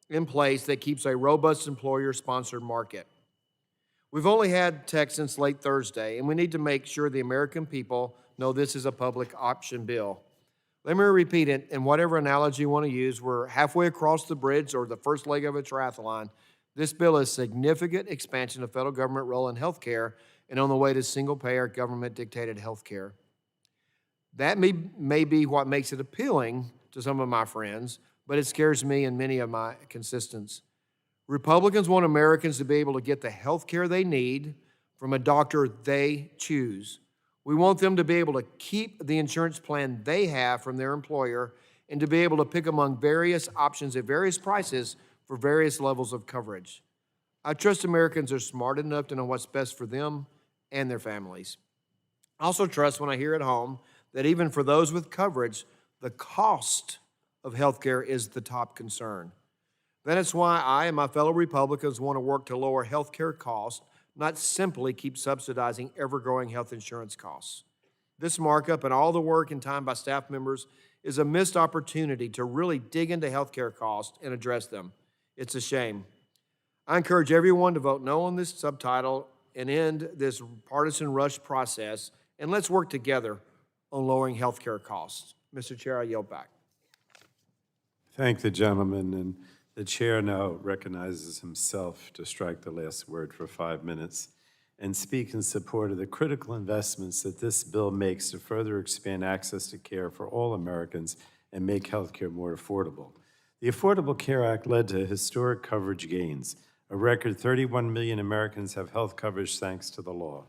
in place that keeps a robust employer-sponsored market. We've only had tech since late Thursday, and we need to make sure the American people know this is a public option bill. Let me repeat it, and whatever analogy you want to use, we're halfway across the bridge or the first leg of a triathlon. This bill is a significant expansion of federal government role in health care and on the way to single-payer, government-dictated health care. That may be what makes it appealing to some of my friends, but it scares me and many of my consistents. Republicans want Americans to be able to get the health care they need from a doctor they choose. We want them to be able to keep the insurance plan they have from their employer and to be able to pick among various options at various prices for various levels of coverage. I trust Americans are smart enough to know what's best for them and their families. I also trust when I hear at home that even for those with coverage, the cost of health care is the top concern. That is why I and my fellow Republicans want to work to lower health care costs, not simply keep subsidizing ever-growing health insurance costs. This markup and all the work and time by staff members is a missed opportunity to really dig into health care costs and address them. It's a shame. I encourage everyone to vote no on this subtitle and end this partisan rush process, and let's work together on lowering health care costs. Mr. Chair, I yield back. Thank the gentleman, and the chair now recognizes himself to strike the last word for 5 minutes and speak in support of the critical investments that this bill makes to further expand access to care for all Americans and make health care more affordable. The Affordable Care Act led to historic coverage gains. A record 31 million Americans have health coverage thanks to the law.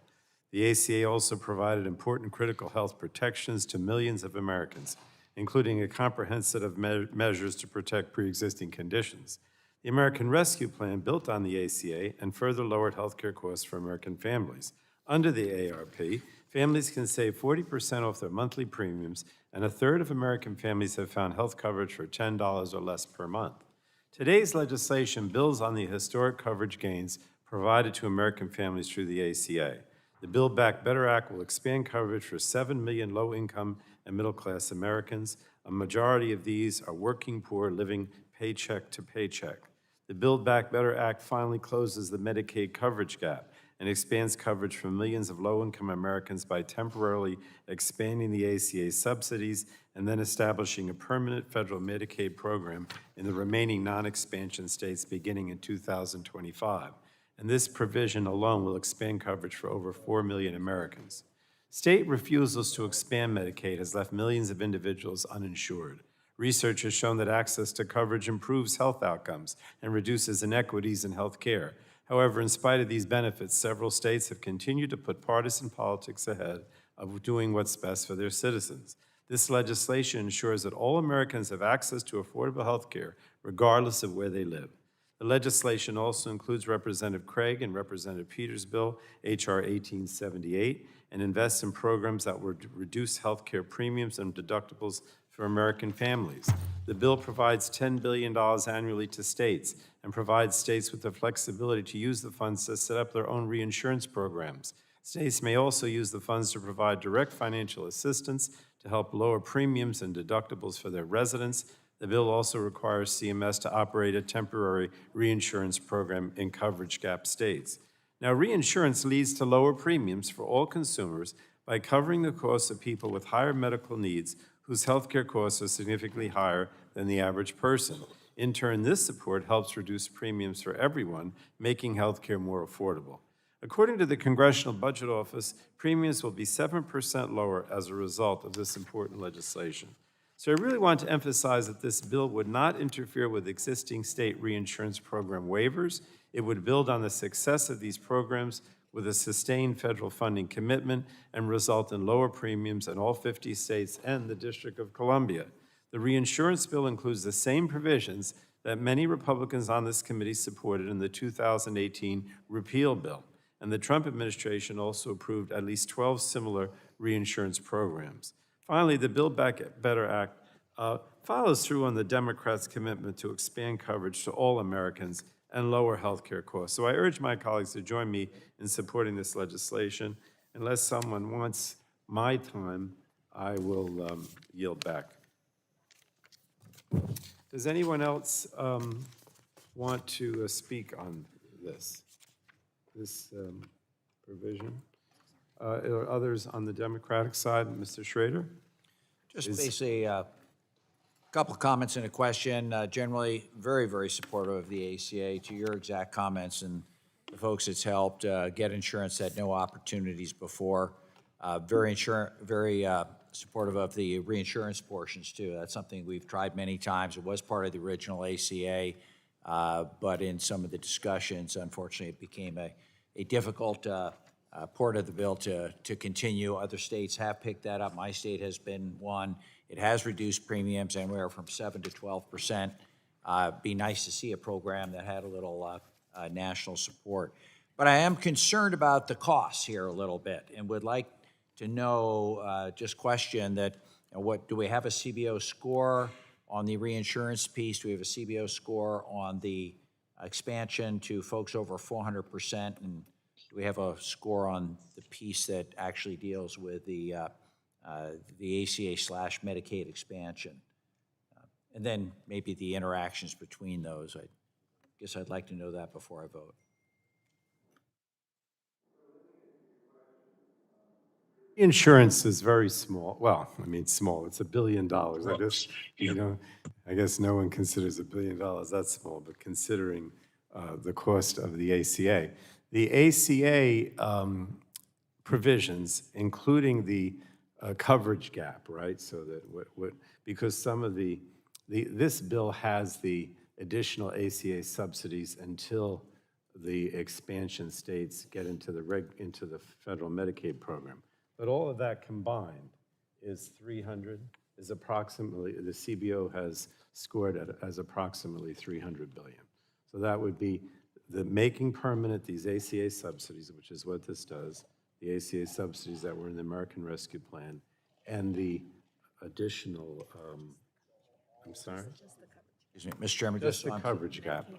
The ACA also provided important critical health protections to millions of Americans, including a comprehensive set of measures to protect pre-existing conditions. The American Rescue Plan built on the ACA and further lowered healthcare costs for American families. Under the ARP, families can save 40% off their monthly premiums, and a third of American families have found health coverage for $10 or less per month. Today's legislation builds on the historic coverage gains provided to American families through the ACA. The Build Back Better Act will expand coverage for 7 million low-income and middle-class Americans. A majority of these are working poor living paycheck to paycheck. The Build Back Better Act finally closes the Medicaid coverage gap and expands coverage for millions of low-income Americans by temporarily expanding the ACA subsidies and then establishing a permanent federal Medicaid program in the remaining non-expansion states beginning in 2025. And this provision alone will expand coverage for over 4 million Americans. State refusals to expand Medicaid has left millions of individuals uninsured. Research has shown that access to coverage improves health outcomes and reduces inequities in health care. However, in spite of these benefits, several states have continued to put partisan politics ahead of doing what's best for their citizens. This legislation ensures that all Americans have access to affordable health care, regardless of where they live. The legislation also includes Representative Craig and Representative Peters' bill, H.R. 1878, and invests in programs that would reduce health care premiums and deductibles for American families. The bill provides $10 billion annually to states and provides states with the flexibility to use the funds to set up their own reinsurance programs. States may also use the funds to provide direct financial assistance to help lower premiums and deductibles for their residents. The bill also requires CMS to operate a temporary reinsurance program in coverage gap states. Now, reinsurance leads to lower premiums for all consumers by covering the costs of people with higher medical needs whose healthcare costs are significantly higher than the average person. In turn, this support helps reduce premiums for everyone, making healthcare more affordable. According to the Congressional Budget Office, premiums will be 7% lower as a result of this important legislation. So I really want to emphasize that this bill would not interfere with existing state reinsurance program waivers. It would build on the success of these programs with a sustained federal funding commitment and result in lower premiums in all 50 states and the District of Columbia. The reinsurance bill includes the same provisions that many Republicans on this committee supported in the 2018 repeal bill. And the Trump administration also approved at least 12 similar reinsurance programs. Finally, the Build Back Better Act follows through on the Democrats' commitment to expand coverage to all Americans and lower health care costs. So I urge my colleagues to join me in supporting this legislation. Unless someone wants my time, I will yield back. Does anyone else want to speak on this provision? Are others on the Democratic side? Mr. Schrader? Just basically a couple of comments and a question. Generally, very, very supportive of the ACA. To your exact comments, and the folks it's helped get insurance that no opportunities before. Very supportive of the reinsurance portions too. That's something we've tried many times. It was part of the original ACA, but in some of the discussions, unfortunately, it became a difficult part of the bill to continue. Other states have picked that up. My state has been one. It has reduced premiums anywhere from 7 to 12%. Be nice to see a program that had a little national support. But I am concerned about the costs here a little bit and would like to know, just question that, what, do we have a CBO score on the reinsurance piece? Do we have a CBO score on the expansion to folks over 400%? And do we have a score on the piece that actually deals with the ACA/Medicaid expansion? And then maybe the interactions between those. I guess I'd like to know that before I vote. Insurance is very small. Well, I mean, small. It's $1 billion. I guess no one considers $1 billion that small, but considering the cost of the ACA. The ACA provisions, including the coverage gap, right? So that because some of this bill has the additional ACA subsidies until the expansion states get into the federal Medicaid program. But all of that combined is 300, is approximately, the CBO has scored as approximately $300 billion. So that would be the making permanent these ACA subsidies, which is what this does, the ACA subsidies that were in the American Rescue Plan, and the additional, I'm sorry? Excuse me, Mr. Chairman, Just the coverage gap,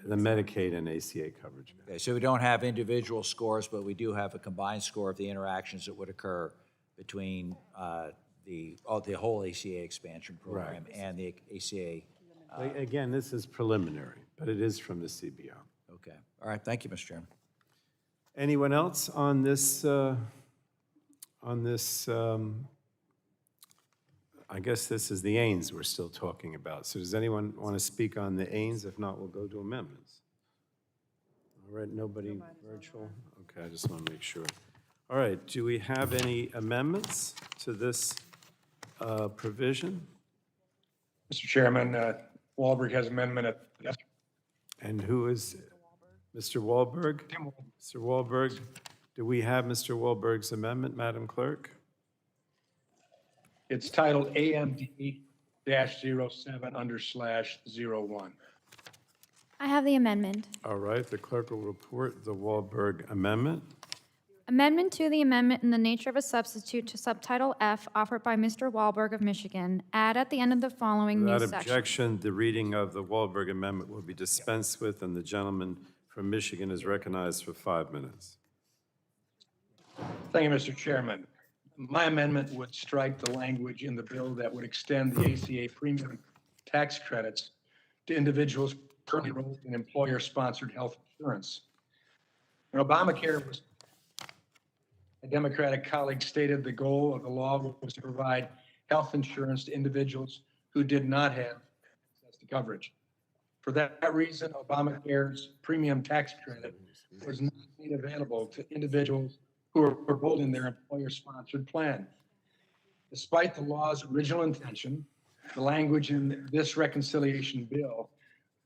the Medicaid and ACA coverage gap. Okay, so we don't have individual scores, but we do have a combined score of the interactions that would occur between the whole ACA expansion program and the ACA. Again, this is preliminary, but it is from the CBO. Okay. All right. Thank you, Mr. Chairman. Anyone else on this? I guess this is the AINS we're still talking about. So does anyone want to speak on the AINS? If not, we'll go to amendments. All right, nobody virtual? Okay, I just want to make sure. All right, do we have any amendments to this provision? Mr. Chairman, Wahlberg has amendment at the desk. And who is Mr. Wahlberg? Mr. Wahlberg, do we have Mr. Wahlberg's amendment, Madam Clerk? It's titled AMD-07/01. I have the amendment. All right, the clerk will report the Wahlberg amendment. Amendment to the amendment in the nature of a substitute to Subtitle F offered by Mr. Wahlberg of Michigan. Add at the end of the following new Without section. objection, the reading of the Wahlberg amendment will be dispensed with, and the gentleman from Michigan is recognized for 5 minutes. Thank you, Mr. Chairman. My amendment would strike the language in the bill that would extend the ACA premium tax credits to individuals currently enrolled in employer-sponsored health insurance. When Obamacare was, a Democratic colleague stated the goal of the law was to provide health insurance to individuals who did not have access to coverage. For that reason, Obamacare's premium tax credit was not made available to individuals who were enrolled in their employer-sponsored plan. Despite the law's original intention, the language in this reconciliation bill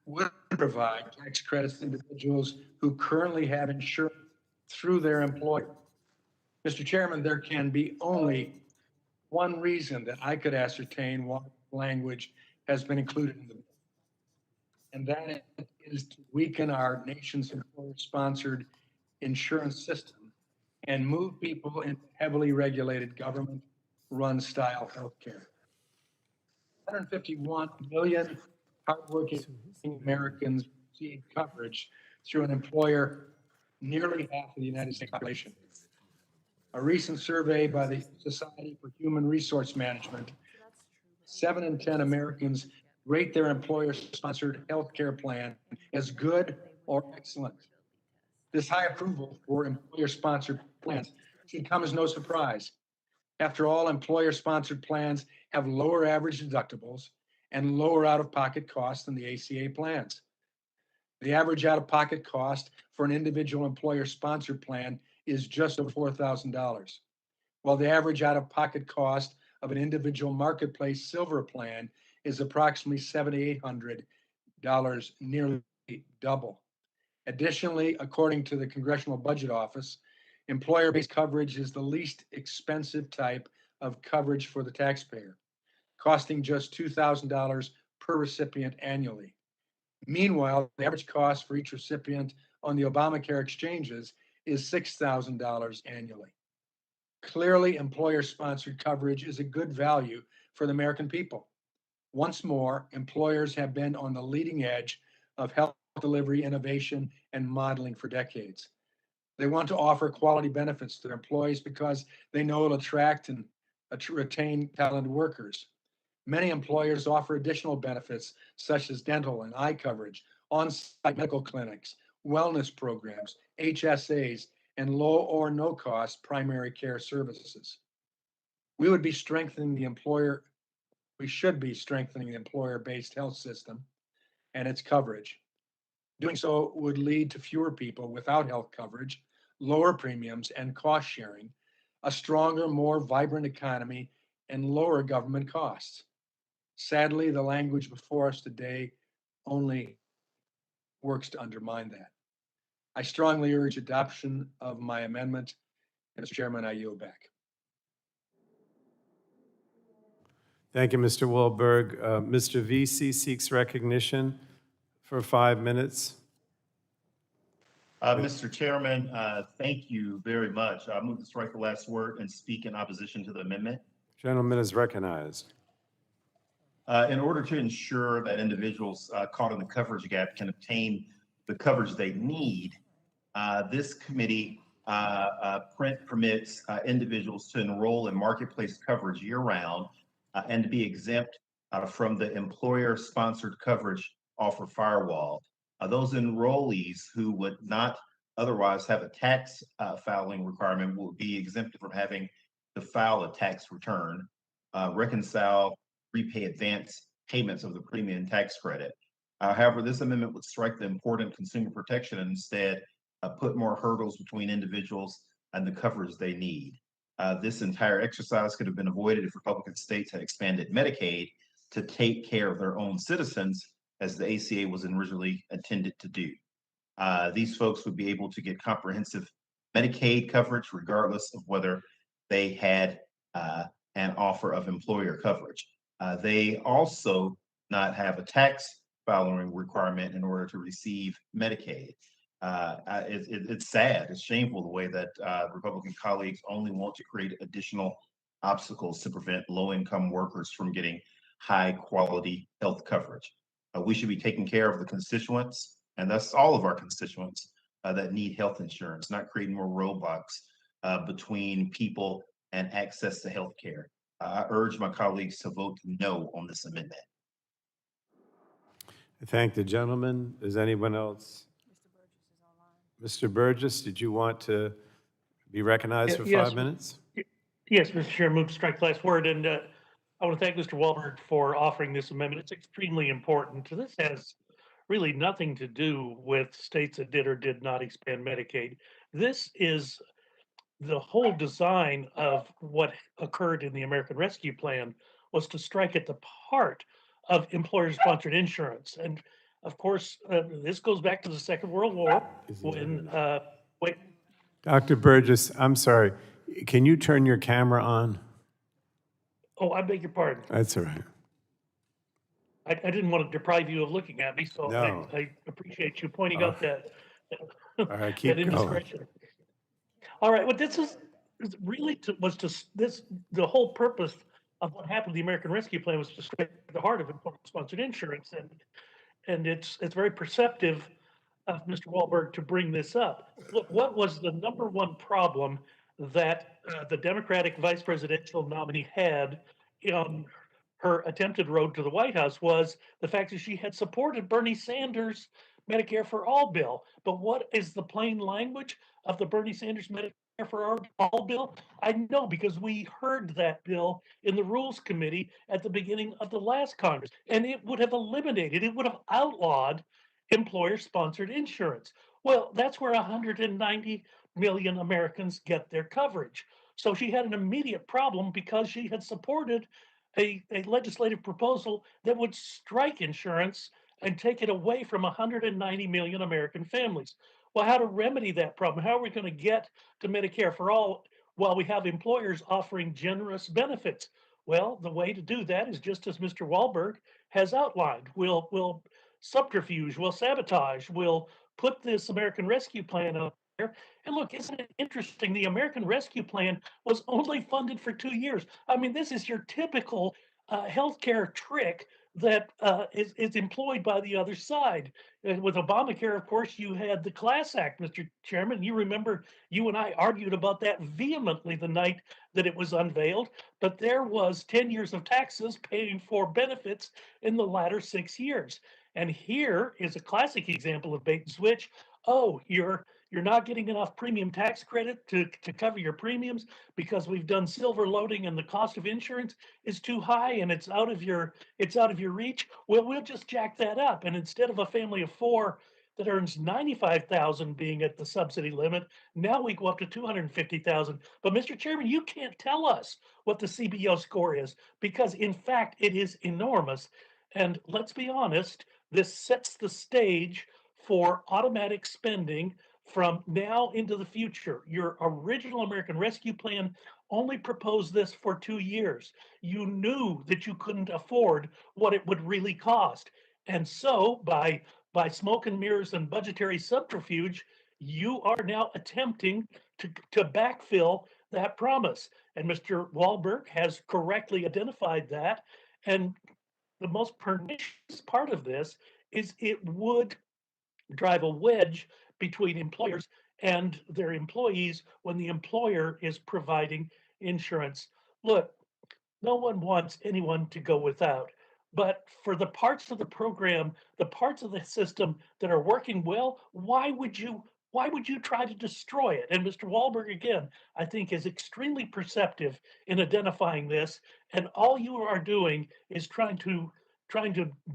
would provide tax credits to individuals who currently have insurance through their employer. Mr. Chairman, there can be only one reason that I could ascertain why language has been included in the bill, and that is to weaken our nation's employer-sponsored insurance system and move people into heavily regulated government-run style healthcare. 151 million hardworking Americans receive coverage through an employer, nearly half of the United States population. A recent survey by the Society for Human Resource Management, 7 in 10 Americans rate their employer-sponsored healthcare plan as good or excellent. This high approval for employer-sponsored plans should come as no surprise. After all, employer-sponsored plans have lower average deductibles and lower out-of-pocket costs than the ACA plans. The average out-of-pocket cost for an individual employer-sponsored plan is just over $4,000, while the average out-of-pocket cost of an individual marketplace silver plan is approximately $7,800, nearly double. Additionally, according to the Congressional Budget Office, employer-based coverage is the least expensive type of coverage for the taxpayer, costing just $2,000 per recipient annually. Meanwhile, the average cost for each recipient on the Obamacare exchanges is $6,000 annually. Clearly, employer-sponsored coverage is a good value for the American people. Once more, employers have been on the leading edge of health delivery, innovation, and modeling for decades. They want to offer quality benefits to their employees because they know it'll attract and retain talented workers. Many employers offer additional benefits such as dental and eye coverage, on-site medical clinics, wellness programs, HSAs, and low or no cost primary care services. We should be strengthening the employer-based health system and its coverage. Doing so would lead to fewer people without health coverage, lower premiums and cost sharing, a stronger, more vibrant economy, and lower government costs. Sadly, the language before us today only works to undermine that. I strongly urge adoption of my amendment. Mr. Chairman, I yield back. Thank you, Mr. Wahlberg. Mr. VC seeks recognition for 5 minutes. Mr. Chairman, thank you very much. I move to strike the last word and speak in opposition to the amendment. Gentleman is recognized. In order to ensure that individuals caught in the coverage gap can obtain the coverage they need, this committee permits individuals to enroll in marketplace coverage year-round and to be exempt from the employer-sponsored coverage offer firewall. Those enrollees who would not otherwise have a tax filing requirement will be exempted from having to file a tax return, reconcile, repay advance payments of the premium tax credit. However, this amendment would strike the important consumer protection and instead put more hurdles between individuals and the coverage they need. This entire exercise could have been avoided if Republican states had expanded Medicaid to take care of their own citizens, as the ACA was originally intended to do. These folks would be able to get comprehensive Medicaid coverage regardless of whether they had an offer of employer coverage. They also not have a tax filing requirement in order to receive Medicaid. It's sad, it's shameful the way that Republican colleagues only want to create additional obstacles to prevent low-income workers from getting high-quality health coverage. We should be taking care of the constituents, and that's all of our constituents that need health insurance, not creating more roadblocks between people and access to health care. I urge my colleagues to vote no on this amendment. I thank the gentleman. Is anyone else? Mr. Burgess, did you want to be recognized for 5 minutes? Yes, Mr. Chair, move to strike the last word. And I want to thank Mr. Wahlberg for offering this amendment. It's extremely important. This has really nothing to do with states that did or did not expand Medicaid. This is the whole design of what occurred in the American Rescue Plan was to strike at the heart of employer-sponsored insurance. And of course, this goes back to the Second World War when, Dr. Burgess, I'm sorry. Can you turn your camera on? Oh, I beg your pardon. That's all right. I didn't want to deprive you of looking at me, so No. I appreciate you pointing out that, All right, keep that indiscretion. All right, well, this is really the whole purpose of what happened to the American Rescue Plan was to strike at the heart of employer-sponsored insurance, and it's very perceptive of Mr. Wahlberg to bring this up. Look, what was the number one problem that the Democratic vice presidential nominee had on her attempted road to the White House was the fact that she had supported Bernie Sanders' Medicare for All bill. But what is the plain language of the Bernie Sanders Medicare for All bill? I know, because we heard that bill in the Rules Committee at the beginning of the last Congress, and it would have eliminated, it would have outlawed employer-sponsored insurance. Well, that's where 190 million Americans get their coverage. So she had an immediate problem because she had supported a legislative proposal that would strike insurance and take it away from 190 million American families. Well, how to remedy that problem? How are we going to get to Medicare for all while we have employers offering generous benefits? Well, the way to do that is just as Mr. Wahlberg has outlined. We'll subterfuge, we'll sabotage, we'll put this American Rescue Plan out there. And look, isn't it interesting? The American Rescue Plan was only funded for 2 years. I mean, this is your typical healthcare trick that is employed by the other side. And with Obamacare, of course, you had the Class Act, Mr. Chairman. You remember you and I argued about that vehemently the night that it was unveiled, but there was 10 years of taxes paying for benefits in the latter 6 years. And here is a classic example of bait and switch. Oh, you're not getting enough premium tax credit to cover your premiums because we've done silver loading and the cost of insurance is too high and it's out of your reach. Well, we'll just jack that up. And instead of a family of 4 that earns 95,000 being at the subsidy limit, now we go up to 250,000. But Mr. Chairman, you can't tell us what the CBO score is because in fact it is enormous. And let's be honest, this sets the stage for automatic spending from now into the future. Your original American Rescue Plan only proposed this for 2 years. You knew that you couldn't afford what it would really cost. And so by smoke and mirrors and budgetary subterfuge, you are now attempting to backfill that promise. And Mr. Wahlberg has correctly identified that. And the most pernicious part of this is it would drive a wedge between employers and their employees when the employer is providing insurance. Look, no one wants anyone to go without. But for the parts of the program, the parts of the system that are working well, why would you try to destroy it? And Mr. Wahlberg, again, I think is extremely perceptive in identifying this. And all you are doing is trying to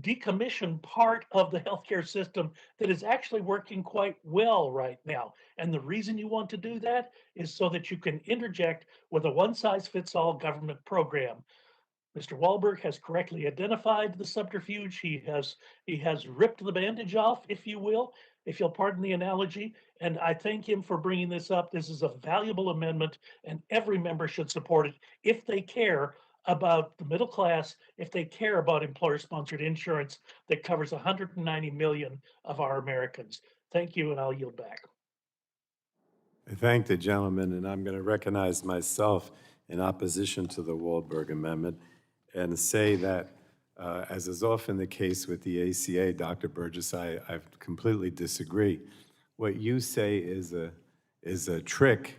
decommission part of the healthcare system that is actually working quite well right now. And the reason you want to do that is so that you can interject with a one-size-fits-all government program. Mr. Wahlberg has correctly identified the subterfuge. He has ripped the bandage off, if you will, if you'll pardon the analogy. And I thank him for bringing this up. This is a valuable amendment, and every member should support it if they care about the middle class, if they care about employer-sponsored insurance that covers 190 million of our Americans. Thank you, and I'll yield back. I thank the gentleman, and I'm going to recognize myself in opposition to the Wahlberg Amendment and say that, as is often the case with the ACA, Dr. Burgess, I completely disagree. What you say is a trick,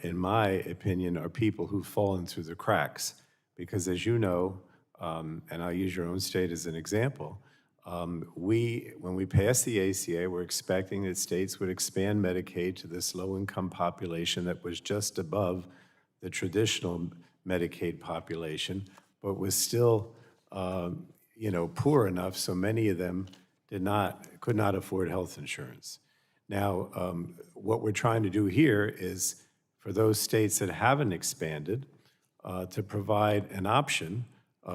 in my opinion, are people who've fallen through the cracks. Because as you know, and I'll use your own state as an example, when we passed the ACA, we're expecting that states would expand Medicaid to this low-income population that was just above the traditional Medicaid population, but was still, poor enough so many of them could not afford health insurance. Now, what we're trying to do here is for those states that haven't expanded, to provide an option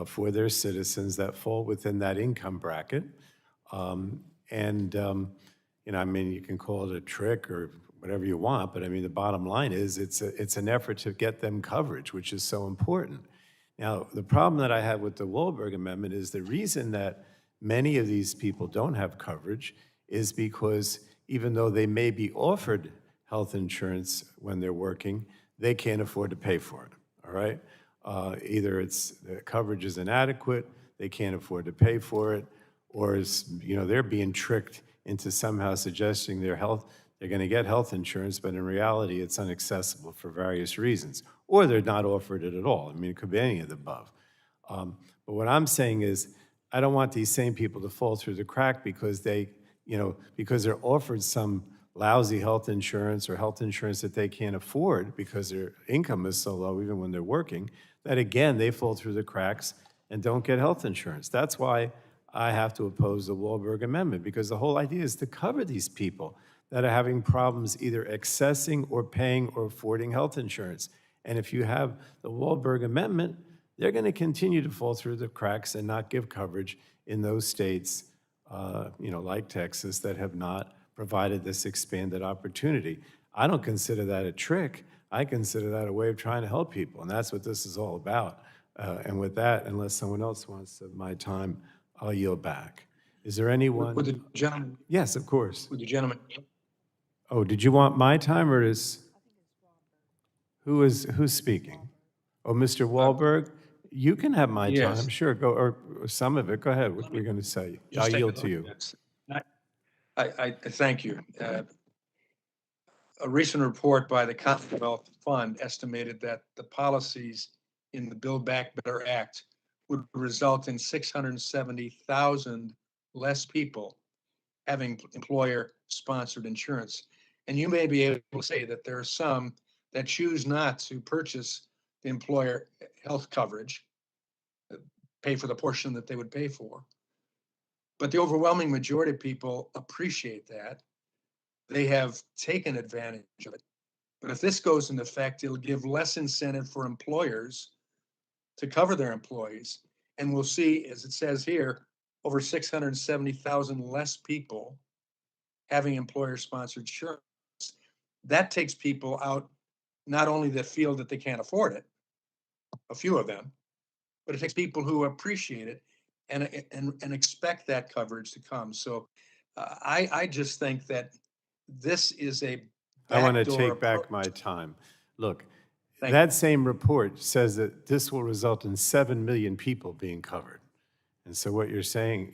for their citizens that fall within that income bracket. You can call it a trick or whatever you want, but I mean, the bottom line is it's an effort to get them coverage, which is so important. Now, the problem that I have with the Wahlberg Amendment is the reason that many of these people don't have coverage is because even though they may be offered health insurance when they're working, they can't afford to pay for it. All right? Either the coverage is inadequate, they can't afford to pay for it, or they're being tricked into somehow suggesting they're going to get health insurance, but in reality it's inaccessible for various reasons, or they're not offered it at all. I mean, it could be any of the above. But what I'm saying is, I don't want these same people to fall through the crack because they're offered some lousy health insurance or health insurance that they can't afford because their income is so low even when they're working, that again, they fall through the cracks and don't get health insurance. That's why I have to oppose the Wahlberg Amendment, because the whole idea is to cover these people that are having problems either accessing or paying or affording health insurance. And if you have the Wahlberg Amendment, they're going to continue to fall through the cracks and not give coverage in those states, like Texas, that have not provided this expanded opportunity. I don't consider that a trick. I consider that a way of trying to help people, and that's what this is all about. And with that, unless someone else wants my time, I'll yield back. Is there anyone? Would the gentleman, Yes, of course. would the gentleman, Oh, did you want my time, or who's speaking? Oh, Mr. Wahlberg? You can have my Yes. time, sure, go, or some of it, go ahead, what were you going to say? I'll yield to you. I thank you. A recent report by the Commonwealth Fund estimated that the policies in the Build Back Better Act would result in 670,000 less people having employer-sponsored insurance. And you may be able to say that there are some that choose not to purchase the employer health coverage, pay for the portion that they would pay for. But the overwhelming majority of people appreciate that. They have taken advantage of it. But if this goes into effect, it'll give less incentive for employers to cover their employees. And we'll see, as it says here, over 670,000 less people having employer-sponsored insurance. That takes people out, not only that feel that they can't afford it, a few of them, but it takes people who appreciate it and expect that coverage to come. So I just think that this is a I want to backdoor take back approach. my time. Look, Thank that same report says that this will result in 7 million people being covered. And so what you're saying,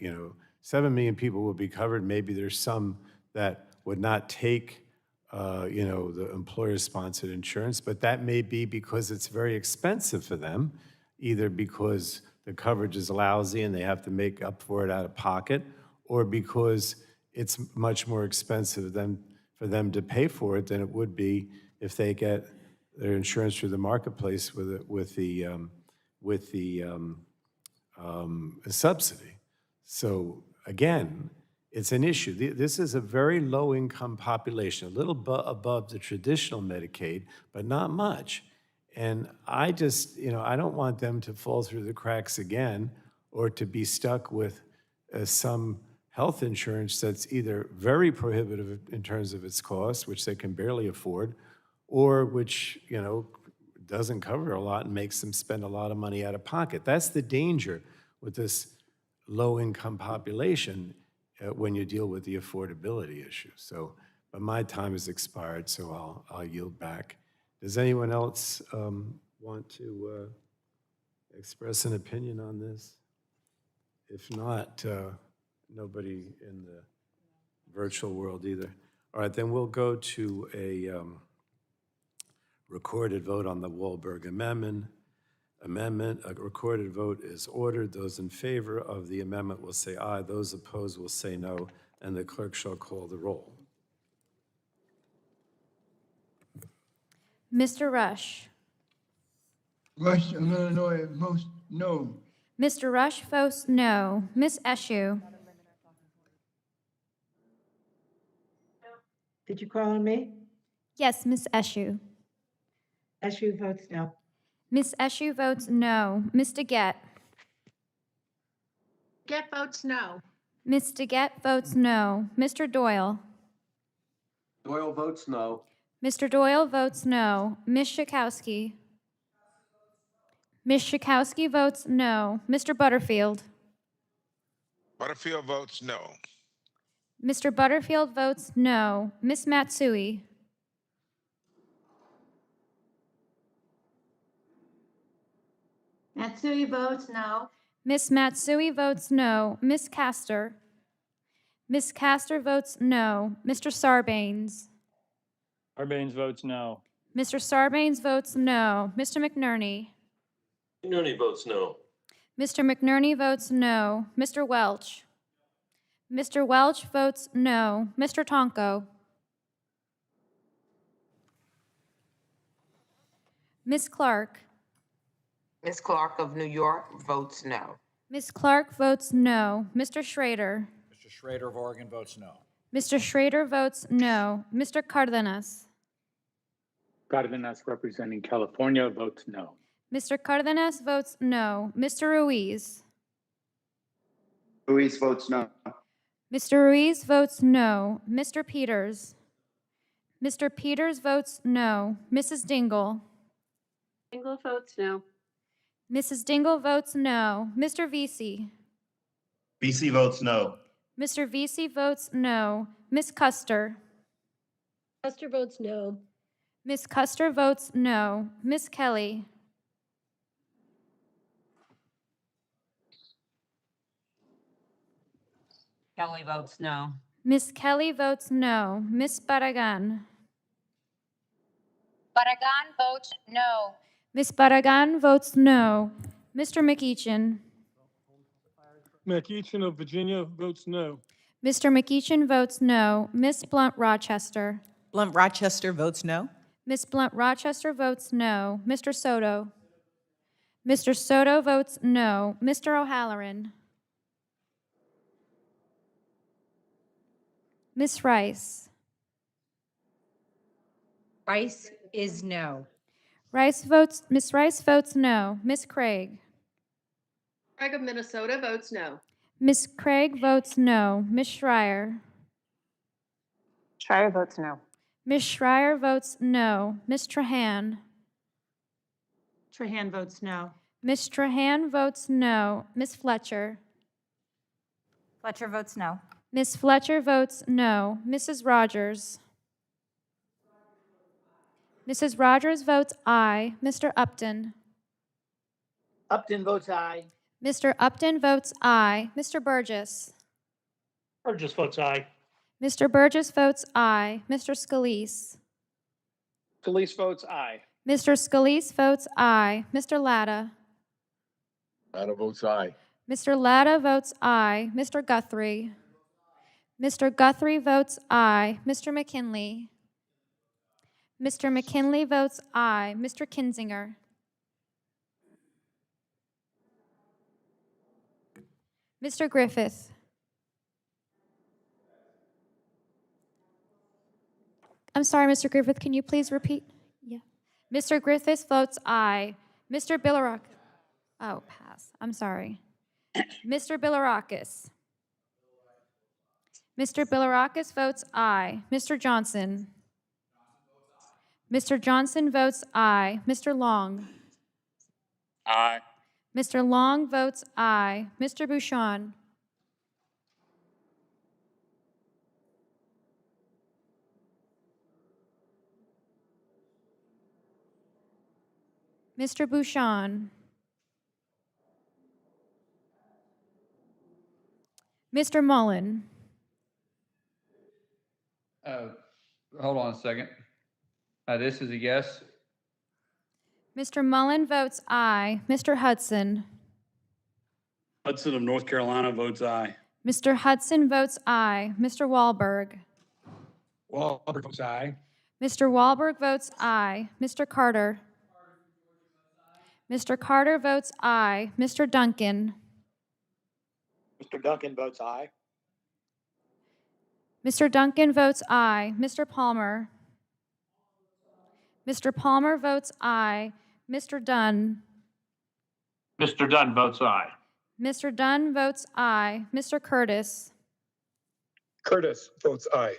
7 million people will be covered. Maybe there's some that would not take, the employer-sponsored insurance, but that may be because it's very expensive for them, either because the coverage is lousy and they have to make up for it out of pocket, or because it's much more expensive for them to pay for it than it would be if they get their insurance through the marketplace with the subsidy. So again, it's an issue. This is a very low-income population, a little above the traditional Medicaid, but not much. And I just, I don't want them to fall through the cracks again, or to be stuck with some health insurance that's either very prohibitive in terms of its cost, which they can barely afford, or which, doesn't cover a lot and makes them spend a lot of money out of pocket. That's the danger with this low-income population when you deal with the affordability issue. So, but my time has expired, so I'll yield back. Does anyone else want to express an opinion on this? If not, nobody in the virtual world either. All right, then we'll go to a recorded vote on the Wahlberg Amendment. A recorded vote is ordered. Those in favor of the amendment will say aye. Those opposed will say no, and the clerk shall call the roll. Mr. Rush. Rush of Illinois votes no. Mr. Rush votes no. Ms. Eshoo. Did you call on me? Yes, Ms. Eshoo. Eshoo votes no. Ms. Eshoo votes no. Ms. DeGette. Get votes no. Ms. DeGette votes no. Mr. Doyle. Doyle votes no. Mr. Doyle votes no. Ms. Schakowsky. Ms. Schakowsky votes no. Mr. Butterfield. Butterfield votes no. Mr. Butterfield votes no. Ms. Matsui. Matsui votes no. Ms. Matsui votes no. Ms. Castor. Ms. Castor votes no. Mr. Sarbanes. Sarbanes votes no. Mr. Sarbanes votes no. Mr. McNerney. McNerney votes no. Mr. McNerney votes no. Mr. Welch. Mr. Welch votes no. Mr. Tonko. Ms. Clark. Ms. Clark of New York votes no. Ms. Clark votes no. Mr. Schrader. Mr. Schrader of Oregon votes no. Mr. Schrader votes no. Mr. Cardenas. Cardenas representing California votes no. Mr. Cardenas votes no. Mr. Ruiz. Ruiz votes no. Mr. Ruiz votes no. Mr. Peters. Mr. Peters votes no. Mrs. Dingell. Dingell votes no. Mrs. Dingell votes no. Mr. Vesey. BC votes no. Mr. Vesey votes no. Ms. Custer. Custer votes no. Ms. Custer votes no. Ms. Kelly. Kelly votes no. Ms. Kelly votes no. Ms. Barragan. Barragan votes no. Ms. Barragan votes no. Mr. McEachin. McEachin of Virginia votes no. Mr. McEachin votes no. Ms. Blunt Rochester. Blunt Rochester votes no. Ms. Blunt Rochester votes no. Mr. Soto. Mr. Soto votes no. Mr. O'Halloran. Ms. Rice. Rice is no. Ms. Rice votes no. Ms. Craig. Craig of Minnesota votes no. Ms. Craig votes no. Ms. Schreier. Schreier votes no. Ms. Schreier votes no. Ms. Trahan. Trahan votes no. Ms. Trahan votes no. Ms. Fletcher. Fletcher votes no. Ms. Fletcher votes no. Mrs. Rogers. Mrs. Rogers votes aye. Mr. Upton. Upton votes aye. Mr. Upton votes aye. Mr. Burgess. Burgess votes aye. Mr. Burgess votes aye. Mr. Scalise. Scalise votes aye. Mr. Scalise votes aye. Mr. Latta. Latta votes aye. Mr. Latta votes aye. Mr. Guthrie. Mr. Guthrie votes aye. Mr. McKinley. Mr. McKinley votes aye. Mr. Kinzinger. Mr. Griffith. I'm sorry, Mr. Griffith, can you please repeat? Yeah. Mr. Griffith votes aye. Mr. Billarock. Oh, pass. I'm sorry. Mr. Billarakis. Mr. Billarakis votes aye. Mr. Johnson. Mr. Johnson votes aye. Mr. Long. Aye. Mr. Long votes aye. Mr. Bouchon. Mr. Bouchon. Mr. Mullen. Hold on a second. This is a yes. Mr. Mullen votes aye. Mr. Hudson. Hudson of North Carolina votes aye. Mr. Hudson votes aye. Mr. Wahlberg. Wahlberg votes aye. Mr. Wahlberg votes aye. Mr. Carter. Mr. Carter votes aye. Mr. Duncan. Mr. Duncan votes aye. Mr. Duncan votes aye. Mr. Palmer. Mr. Palmer votes aye. Mr. Dunn. Mr. Dunn votes aye. Mr. Dunn votes aye. Mr. Curtis. Curtis votes aye.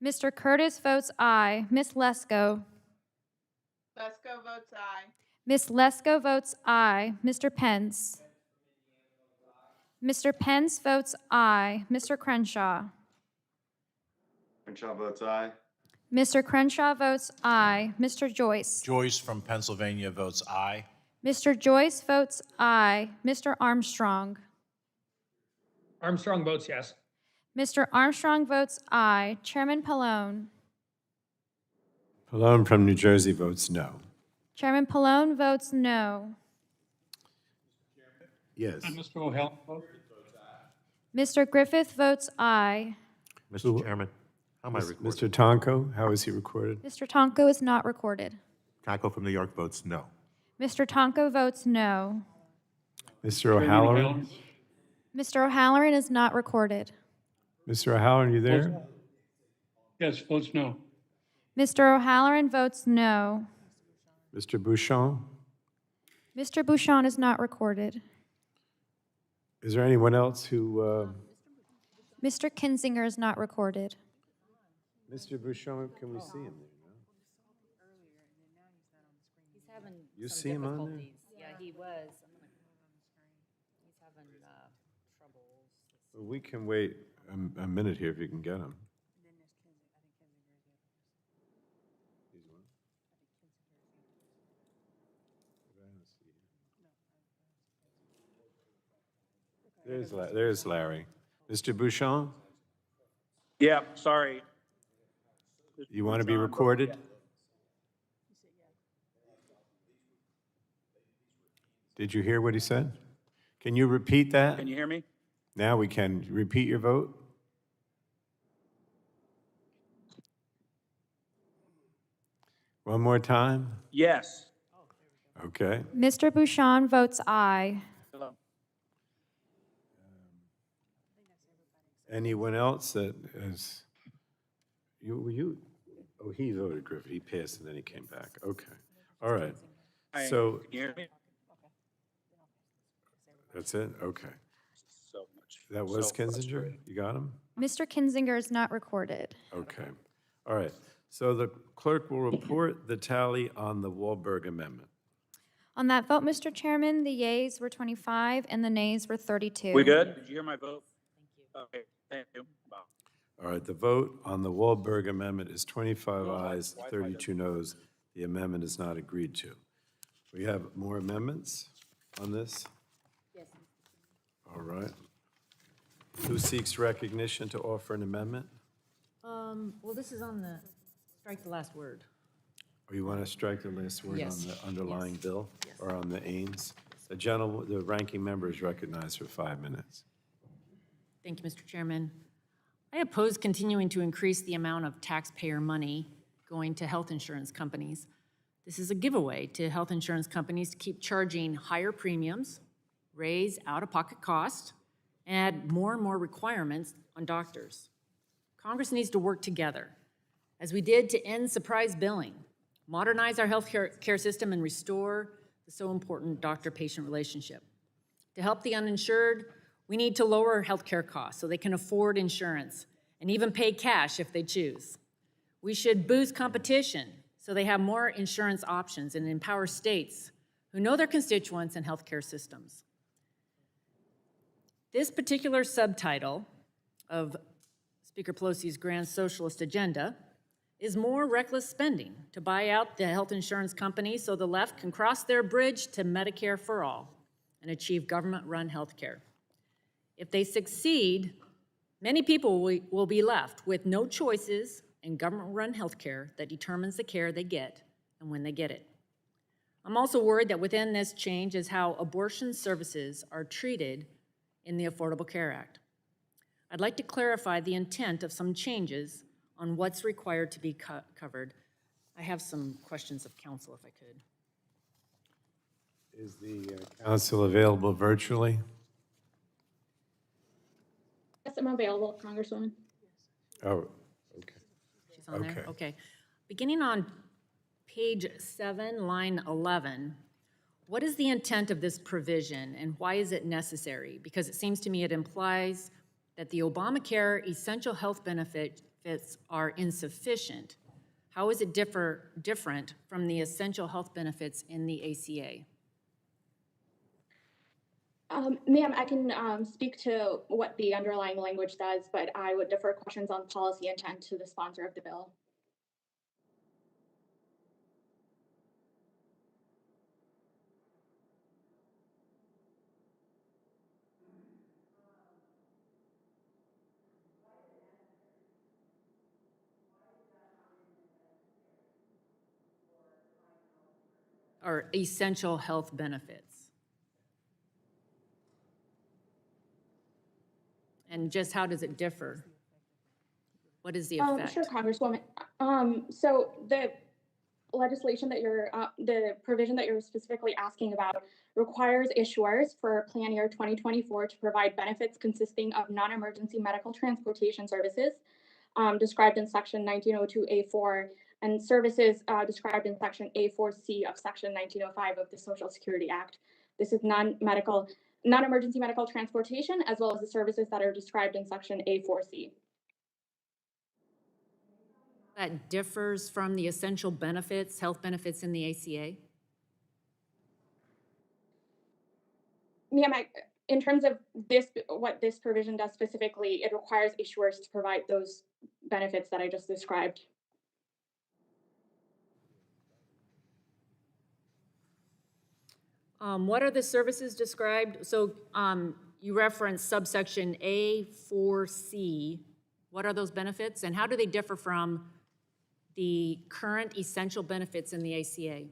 Mr. Curtis votes aye. Miss Lesko. Lesko votes aye. Miss Lesko votes aye. Mr. Pence. Mr. Pence votes aye. Mr. Crenshaw. Crenshaw votes aye. Mr. Crenshaw votes aye. Mr. Joyce. Joyce from Pennsylvania votes aye. Mr. Joyce votes aye. Mr. Armstrong. Armstrong votes yes. Mr. Armstrong votes aye. Chairman Pallone. Pallone from New Jersey votes no. Chairman Pallone votes no. Yes. Mr. O'Halloran votes Mr. Griffith votes aye. Mr. Chairman, how am I recorded? Mr. Tonko, how is he recorded? Mr. Tonko is not recorded. Taco from New York votes no. Mr. Tonko votes no. Mr. O'Halloran? Mr. O'Halloran is not recorded. Mr. O'Halloran, you there? Yes, votes no. Mr. O'Halloran votes no. Mr. Bouchon? Mr. Bouchon is not recorded. Is there anyone else who, Mr. Kinzinger is not recorded. Mr. Bouchon, can we see him there? He's having You some see him on there? difficulties. Yeah, he was. He's having troubles. Well, we can wait a minute here if you can get him. There's Larry. Mr. Bouchon, Yeah, sorry. you want to be recorded? Did you hear what he said? Can you repeat that? Can you hear me? Now we can. Repeat your vote. One more time. Yes. Okay. Mr. Bouchon votes aye. Hello. Anyone else that is, oh, he voted Griffith. He passed and then he came back. Okay. All right. Hi, So can you hear me? that's it? Okay. So much. That was So Kinzinger? frustrating. You got him? Mr. Kinzinger is not recorded. Okay. All right. So the clerk will report the tally on the Wahlberg amendment. On that vote, Mr. Chairman, the yeas were 25 and the nays were 32. We good? Did you hear my vote? Okay, thank you. Bye. All right, the vote on the Wahlberg amendment is 25 ayes, 32 noes. The amendment is not agreed to. We have more amendments on this? Yes. All right. Who seeks recognition to offer an amendment? Well, this is on the, strike the last word. Or you want to strike the last word Yes. on the underlying Yes. bill? Yes. Or on the Ains? The ranking member is recognized for 5 minutes. Thank you, Mr. Chairman. I oppose continuing to increase the amount of taxpayer money going to health insurance companies. This is a giveaway to health insurance companies to keep charging higher premiums, raise out-of-pocket costs, and add more and more requirements on doctors. Congress needs to work together, as we did to end surprise billing, modernize our health care system, and restore the so important doctor-patient relationship. To help the uninsured, we need to lower healthcare costs so they can afford insurance and even pay cash if they choose. We should boost competition so they have more insurance options and empower states who know their constituents and healthcare systems. This particular subtitle of Speaker Pelosi's grand socialist agenda is more reckless spending to buy out the health insurance companies so the left can cross their bridge to Medicare for all and achieve government-run health care. If they succeed, many people will be left with no choices in government-run health care that determines the care they get and when they get it. I'm also worried that within this change is how abortion services are treated in the Affordable Care Act. I'd like to clarify the intent of some changes on what's required to be covered. I have some questions of council, if I could. Is the council available virtually? Yes, I'm available, Congresswoman. Oh, okay. She's on there? Okay. Beginning on page 7, line 11, what is the intent of this provision and why is it necessary? Because it seems to me it implies that the Obamacare essential health benefits are insufficient. How is it different from the essential health benefits in the ACA? Ma'am, I can speak to what the underlying language says, but I would defer questions on policy intent to the sponsor of the bill. Or essential health benefits? And just how does it differ? What is the effect? Sure, Congresswoman. So the legislation that the provision that you're specifically asking about requires issuers for plan year 2024 to provide benefits consisting of non-emergency medical transportation services described in section 1902A4 and services described in section A4C of section 1905 of the Social Security Act. This is non-emergency medical transportation, as well as the services that are described in section A4C. That differs from the essential benefits, health benefits in the ACA? Ma'am, in terms of what this provision does specifically, it requires issuers to provide those benefits that I just described. What are the services described? So you referenced subsection A4C. What are those benefits and how do they differ from the current essential benefits in the ACA?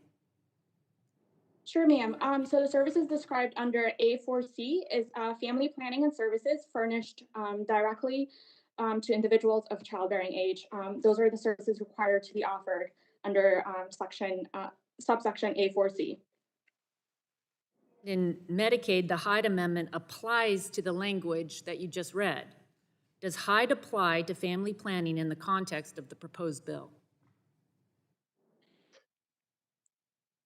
Sure, ma'am. So the services described under A4C is family planning and services furnished directly to individuals of childbearing age. Those are the services required to be offered under subsection A4C. In Medicaid, the Hyde Amendment applies to the language that you just read. Does Hyde apply to family planning in the context of the proposed bill?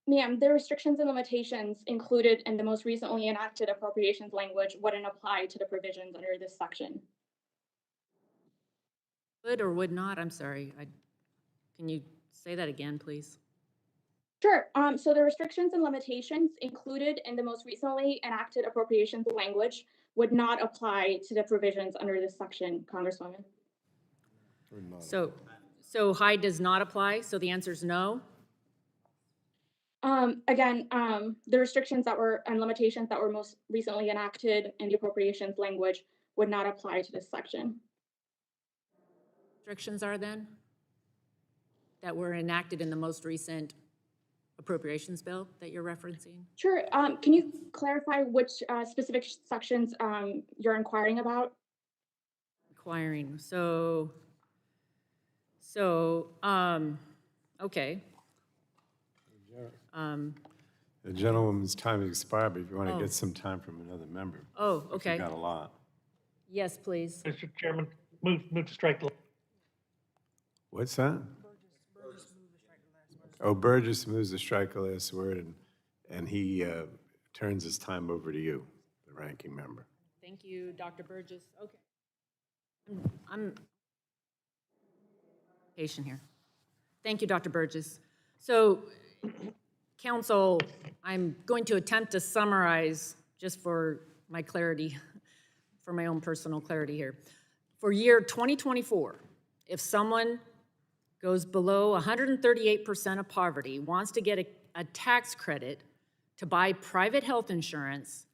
Ma'am, the restrictions and limitations included in the most recently enacted appropriations language wouldn't apply to the provisions under this section. Would or would not? I'm sorry. Can you say that again, please? Sure. So the restrictions and limitations included in the most recently enacted appropriations language would not apply to the provisions under this section, Congresswoman. So Hyde does not apply, so the answer is no? Again, the restrictions and limitations that were most recently enacted in the appropriations language would not apply to this section. Restrictions are then that were enacted in the most recent appropriations bill that you're referencing? Sure. Can you clarify which specific sections you're inquiring about? Inquiring. Okay. The gentlewoman's time has expired, but if you want to get some time from another member. Oh, okay. You got a lot. Yes, please. Mr. Chairman, move to strike the. What's that? Oh, Burgess moves to strike the last word, and he turns his time over to you, the ranking member. Thank you, Dr. Burgess. Okay. I'm patient here. Thank you, Dr. Burgess. So, Council, I'm going to attempt to summarize just for my clarity, for my own personal clarity here. For year 2024, if someone goes below 138% of poverty, wants to get a tax credit to buy private health insurance,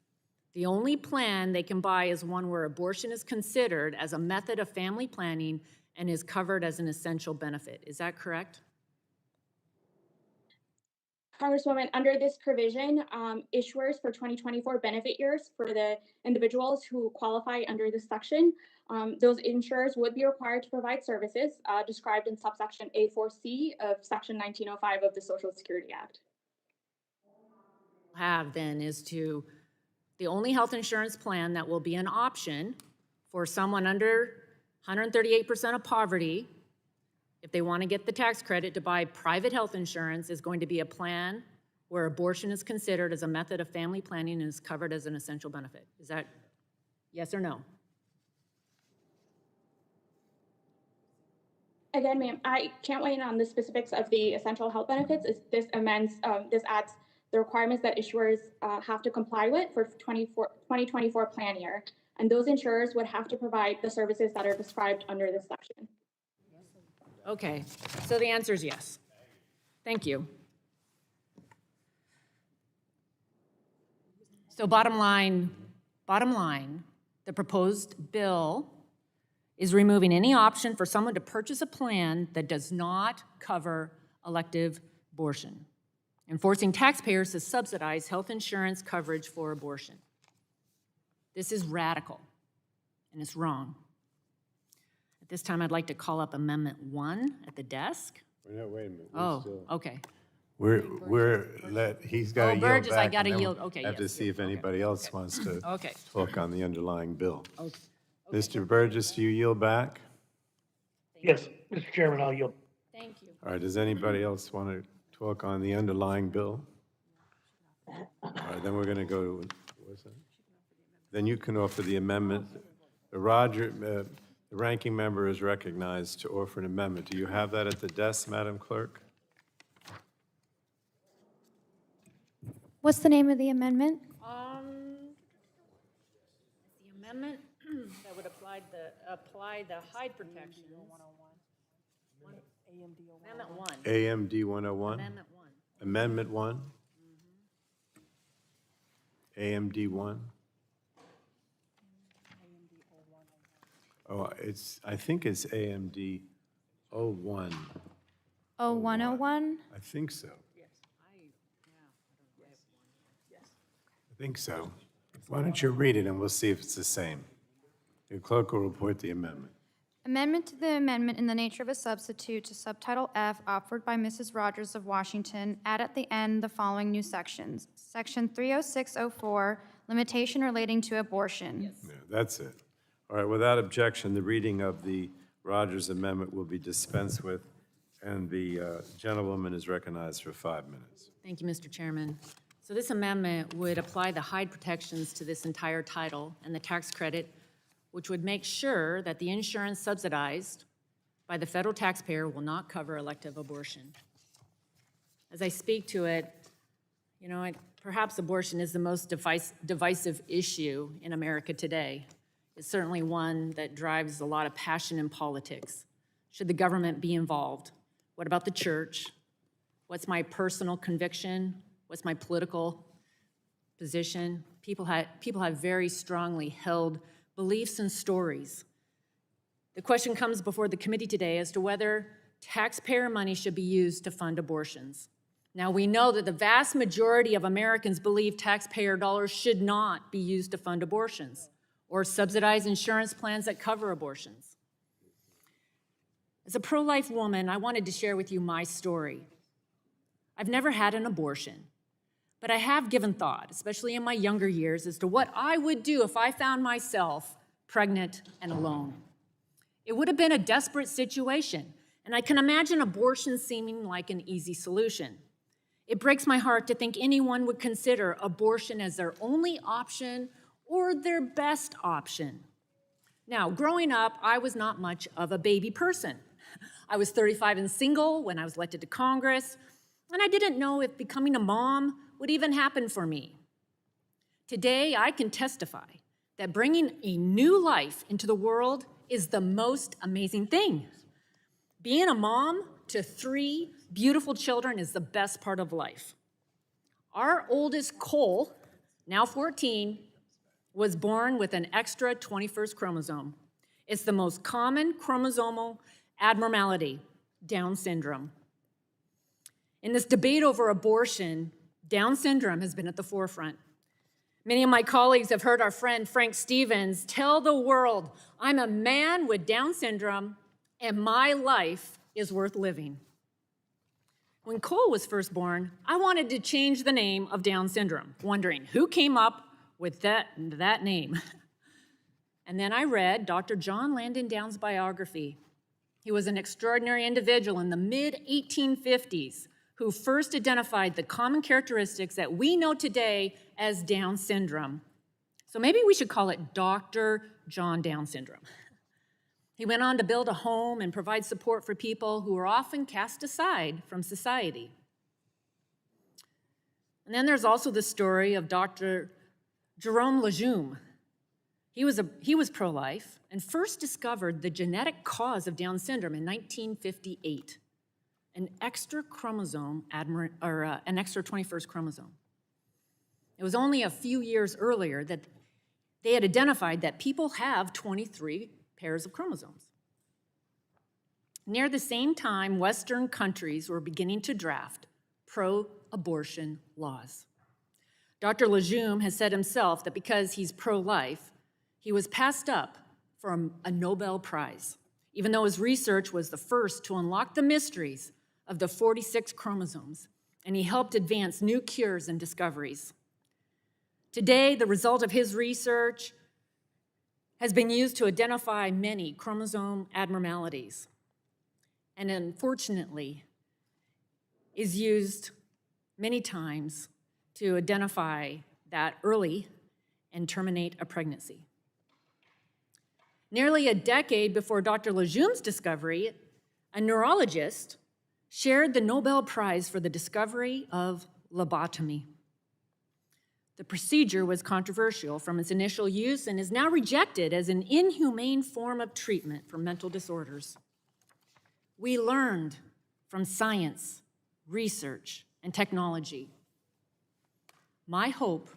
the only plan they can buy is one where abortion is considered as a method of family planning and is covered as an essential benefit. Is that correct? Congresswoman, under this provision, issuers for 2024 benefit years for the individuals who qualify under this section, those insurers would be required to provide services described in subsection A4C of section 1905 of the Social Security Act. Have then is to the only health insurance plan that will be an option for someone under 138% of poverty, if they want to get the tax credit to buy private health insurance, is going to be a plan where abortion is considered as a method of family planning and is covered as an essential benefit. Is that yes or no? Again, ma'am, I can't weigh in on the specifics of the essential health benefits. This adds the requirements that issuers have to comply with for 2024 plan year. And those insurers would have to provide the services that are described under this section. Okay, so the answer is yes. Thank you. So bottom line, the proposed bill is removing any option for someone to purchase a plan that does not cover elective abortion and forcing taxpayers to subsidize health insurance coverage for abortion. This is radical and it's wrong. At this time, I'd like to call up Amendment 1 at the desk. No, wait a minute. Oh, okay. He's got to yield Burgess, I back, gotta and then yield. we'll Okay, have to yes, see if anybody else wants to Okay. talk on the underlying bill. Okay. Mr. Burgess, do you yield back? Yes, Mr. Chairman, I'll yield. Thank you. All right, does anybody else want to talk on the underlying bill? All right, then we're going to go to, what's that? Then you can offer the amendment. The ranking member is recognized to offer an amendment. Do you have that at the desk, Madam Clerk? What's the name of the amendment? The amendment that would apply the hide protection. Amendment 1. AMD 101? Amendment 1. Amendment 1? AMD 1? Oh, I think it's AMD 01. Oh, 101? I think so. I think so. Why don't you read it and we'll see if it's the same. The clerk will report the amendment. Amendment to the amendment in the nature of a substitute to Subtitle F offered by Mrs. Rogers of Washington. Add at the end the following new sections. Section 30604, limitation relating to abortion. Yeah, that's it. All right, without objection, the reading of the Rogers Amendment will be dispensed with, and the gentlewoman is recognized for 5 minutes. Thank you, Mr. Chairman. So this amendment would apply the hide protections to this entire title and the tax credit, which would make sure that the insurance subsidized by the federal taxpayer will not cover elective abortion. As I speak to it, perhaps abortion is the most divisive issue in America today. It's certainly one that drives a lot of passion in politics. Should the government be involved? What about the church? What's my personal conviction? What's my political position? People have very strongly held beliefs and stories. The question comes before the committee today as to whether taxpayer money should be used to fund abortions. Now, we know that the vast majority of Americans believe taxpayer dollars should not be used to fund abortions or subsidize insurance plans that cover abortions. As a pro-life woman, I wanted to share with you my story. I've never had an abortion, but I have given thought, especially in my younger years, as to what I would do if I found myself pregnant and alone. It would have been a desperate situation, and I can imagine abortion seeming like an easy solution. It breaks my heart to think anyone would consider abortion as their only option or their best option. Now, growing up, I was not much of a baby person. I was 35 and single when I was elected to Congress, and I didn't know if becoming a mom would even happen for me. Today, I can testify that bringing a new life into the world is the most amazing thing. Being a mom to 3 beautiful children is the best part of life. Our oldest, Cole, now 14, was born with an extra 21st chromosome. It's the most common chromosomal abnormality, Down syndrome. In this debate over abortion, Down syndrome has been at the forefront. Many of my colleagues have heard our friend Frank Stevens tell the world, "I'm a man with Down syndrome, and my life is worth living." When Cole was first born, I wanted to change the name of Down syndrome, wondering who came up with that name. And then I read Dr. John Landon Down's biography. He was an extraordinary individual in the mid-1850s who first identified the common characteristics that we know today as Down syndrome. So maybe we should call it Dr. John Down syndrome. He went on to build a home and provide support for people who are often cast aside from society. And then there's also the story of Dr. Jerome Lejeune. He was pro-life and first discovered the genetic cause of Down syndrome in 1958, an extra chromosome, an extra 21st chromosome. It was only a few years earlier that they had identified that people have 23 pairs of chromosomes. Near the same time, Western countries were beginning to draft pro-abortion laws. Dr. Lejeune has said himself that because he's pro-life, he was passed up for a Nobel Prize, even though his research was the first to unlock the mysteries of the 46 chromosomes, and he helped advance new cures and discoveries. Today, the result of his research has been used to identify many chromosome abnormalities, and unfortunately, is used many times to identify that early and terminate a pregnancy. Nearly a decade before Dr. Lejeune's discovery, a neurologist shared the Nobel Prize for the discovery of lobotomy. The procedure was controversial from its initial use and is now rejected as an inhumane form of treatment for mental disorders. We learned from science, research, and technology. My hope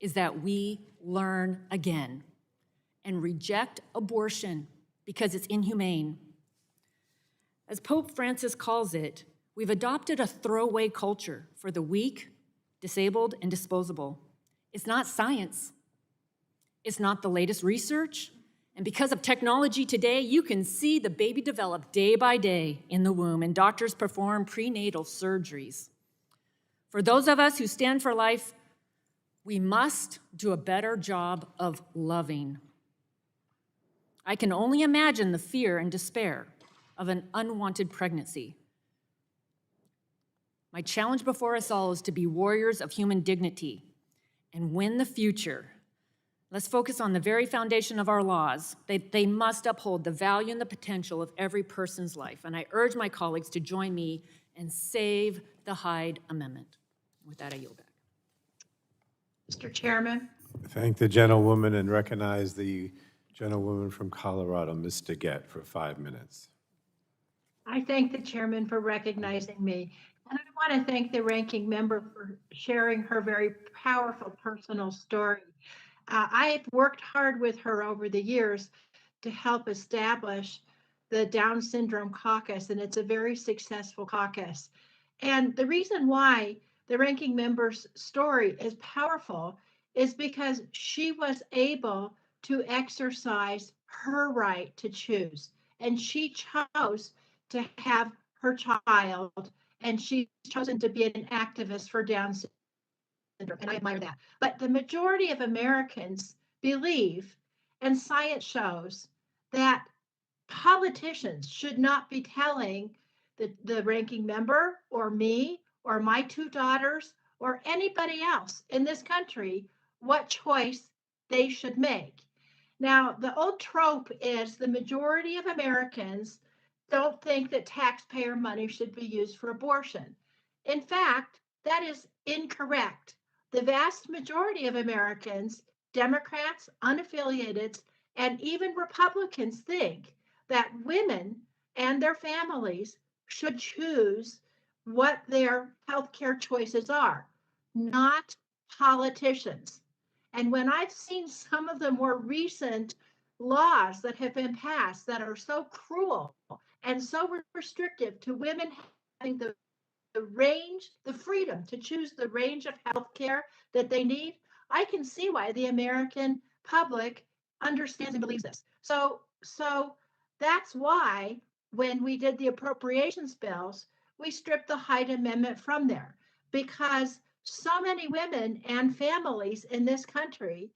is that we learn again and reject abortion because it's inhumane. As Pope Francis calls it, we've adopted a throwaway culture for the weak, disabled, and disposable. It's not science. It's not the latest research. And because of technology today, you can see the baby develop day by day in the womb, and doctors perform prenatal surgeries. For those of us who stand for life, we must do a better job of loving. I can only imagine the fear and despair of an unwanted pregnancy. My challenge before us all is to be warriors of human dignity and win the future. Let's focus on the very foundation of our laws. They must uphold the value and the potential of every person's life. And I urge my colleagues to join me and save the Hyde Amendment. With that, I yield back. Mr. Chairman. Thank the gentlewoman and recognize the gentlewoman from Colorado, Ms. DeGette, for 5 minutes. I thank the chairman for recognizing me. And I want to thank the ranking member for sharing her very powerful personal story. I've worked hard with her over the years to help establish the Down Syndrome Caucus, and it's a very successful caucus. And the reason why the ranking member's story is powerful is because she was able to exercise her right to choose. And she chose to have her child, and she's chosen to be an activist for Down syndrome, and I admire that. But the majority of Americans believe, and science shows, that politicians should not be telling the ranking member or me or my 2 daughters or anybody else in this country what choice they should make. Now, the old trope is the majority of Americans don't think that taxpayer money should be used for abortion. In fact, that is incorrect. The vast majority of Americans, Democrats, unaffiliated, and even Republicans think that women and their families should choose what their healthcare choices are, not politicians. And when I've seen some of the more recent laws that have been passed that are so cruel and so restrictive to women having the range, the freedom to choose the range of health care that they need, I can see why the American public understands and believes this. So that's why when we did the appropriations bills, we stripped the Hyde Amendment from there, because so many women and families in this country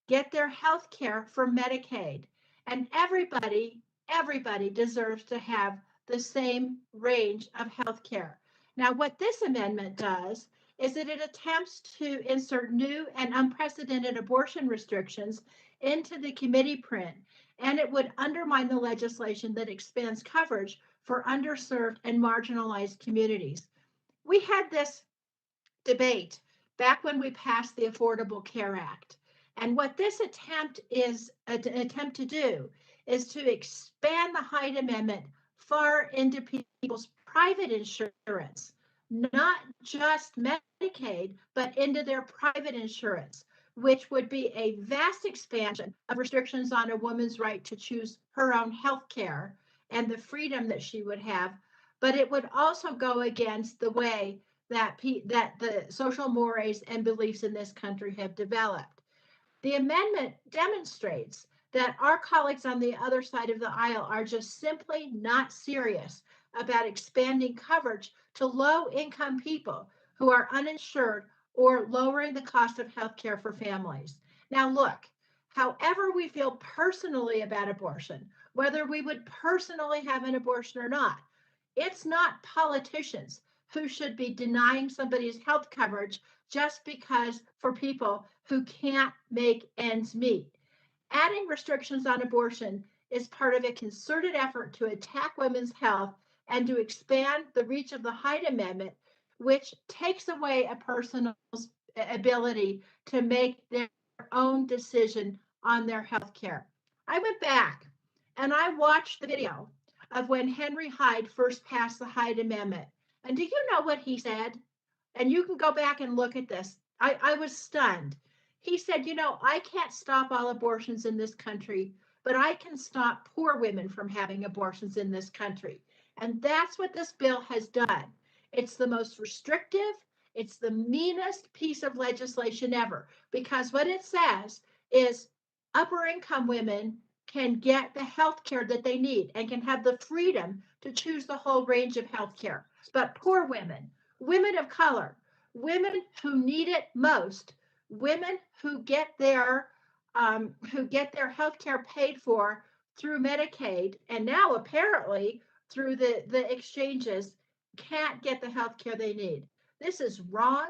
get their health care from Medicaid, and everybody deserves to have the same range of health care. Now, what this amendment does is that it attempts to insert new and unprecedented abortion restrictions into the committee print, and it would undermine the legislation that expands coverage for underserved and marginalized communities. We had this debate back when we passed the Affordable Care Act. And what this attempt is an attempt to do is to expand the Hyde Amendment far into people's private insurance, not just Medicaid, but into their private insurance, which would be a vast expansion of restrictions on a woman's right to choose her own health care and the freedom that she would have. But it would also go against the way that the social mores and beliefs in this country have developed. The amendment demonstrates that our colleagues on the other side of the aisle are just simply not serious about expanding coverage to low-income people who are uninsured or lowering the cost of health care for families. Now, look, however we feel personally about abortion, whether we would personally have an abortion or not, it's not politicians who should be denying somebody's health coverage just because for people who can't make ends meet. Adding restrictions on abortion is part of a concerted effort to attack women's health and to expand the reach of the Hyde Amendment, which takes away a person's ability to make their own decision on their health care. I went back and I watched the video of when Henry Hyde first passed the Hyde Amendment. And do you know what he said? And you can go back and look at this. I was stunned. He said, you know, I can't stop all abortions in this country, but I can stop poor women from having abortions in this country. And that's what this bill has done. It's the most restrictive, it's the meanest piece of legislation ever, because what it says is upper income women can get the health care that they need and can have the freedom to choose the whole range of health care. But poor women, women of color, women who need it most, women who get their health care paid for through Medicaid and now apparently through the exchanges, can't get the health care they need. This is wrong,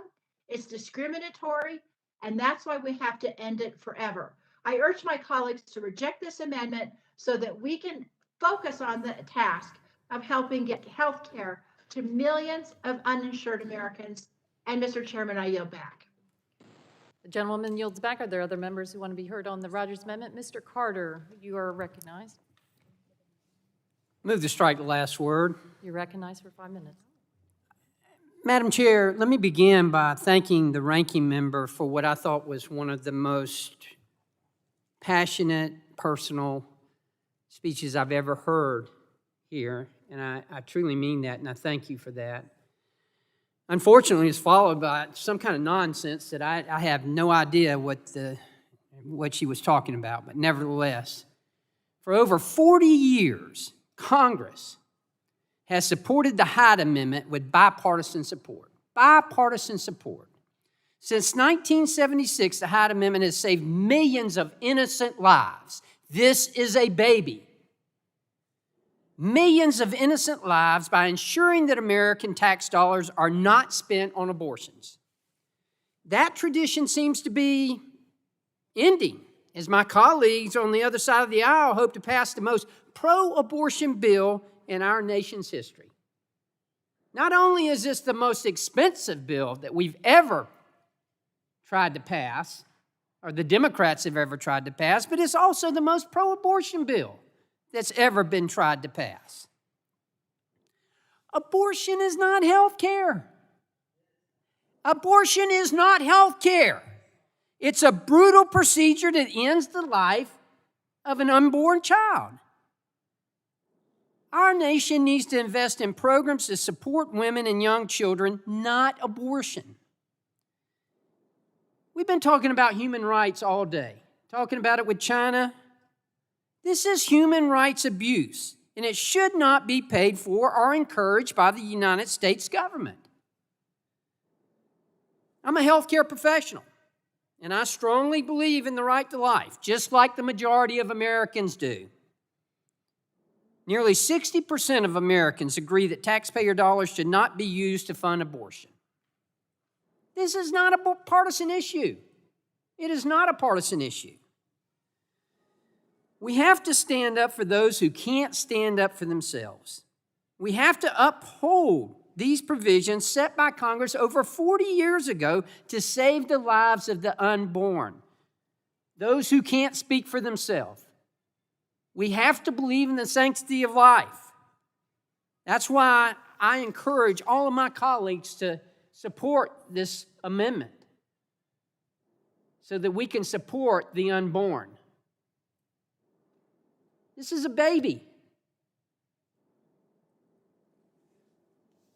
it's discriminatory, and that's why we have to end it forever. I urge my colleagues to reject this amendment so that we can focus on the task of helping get health care to millions of uninsured Americans. And Mr. Chairman, I yield back. The gentleman yields back. Are there other members who want to be heard on the Rogers Amendment? Mr. Carter, you are recognized. Move to strike the last word. You're recognized for 5 minutes. Madam Chair, let me begin by thanking the ranking member for what I thought was one of the most passionate, personal speeches I've ever heard here, and I truly mean that, and I thank you for that. Unfortunately, it's followed by some kind of nonsense that I have no idea what she was talking about, but nevertheless, for over 40 years, Congress has supported the Hyde Amendment with bipartisan support. Bipartisan support. Since 1976, the Hyde Amendment has saved millions of innocent lives. This is a baby. Millions of innocent lives by ensuring that American tax dollars are not spent on abortions. That tradition seems to be ending as my colleagues on the other side of the aisle hope to pass the most pro-abortion bill in our nation's history. Not only is this the most expensive bill that we've ever tried to pass, or the Democrats have ever tried to pass, but it's also the most pro-abortion bill that's ever been tried to pass. Abortion is not health care. Abortion is not health care. It's a brutal procedure that ends the life of an unborn child. Our nation needs to invest in programs to support women and young children, not abortion. We've been talking about human rights all day, talking about it with China. This is human rights abuse, and it should not be paid for or encouraged by the United States government. I'm a healthcare professional, and I strongly believe in the right to life, just like the majority of Americans do. Nearly 60% of Americans agree that taxpayer dollars should not be used to fund abortion. This is not a partisan issue. It is not a partisan issue. We have to stand up for those who can't stand up for themselves. We have to uphold these provisions set by Congress over 40 years ago to save the lives of the unborn, those who can't speak for themselves. We have to believe in the sanctity of life. That's why I encourage all of my colleagues to support this amendment so that we can support the unborn. This is a baby.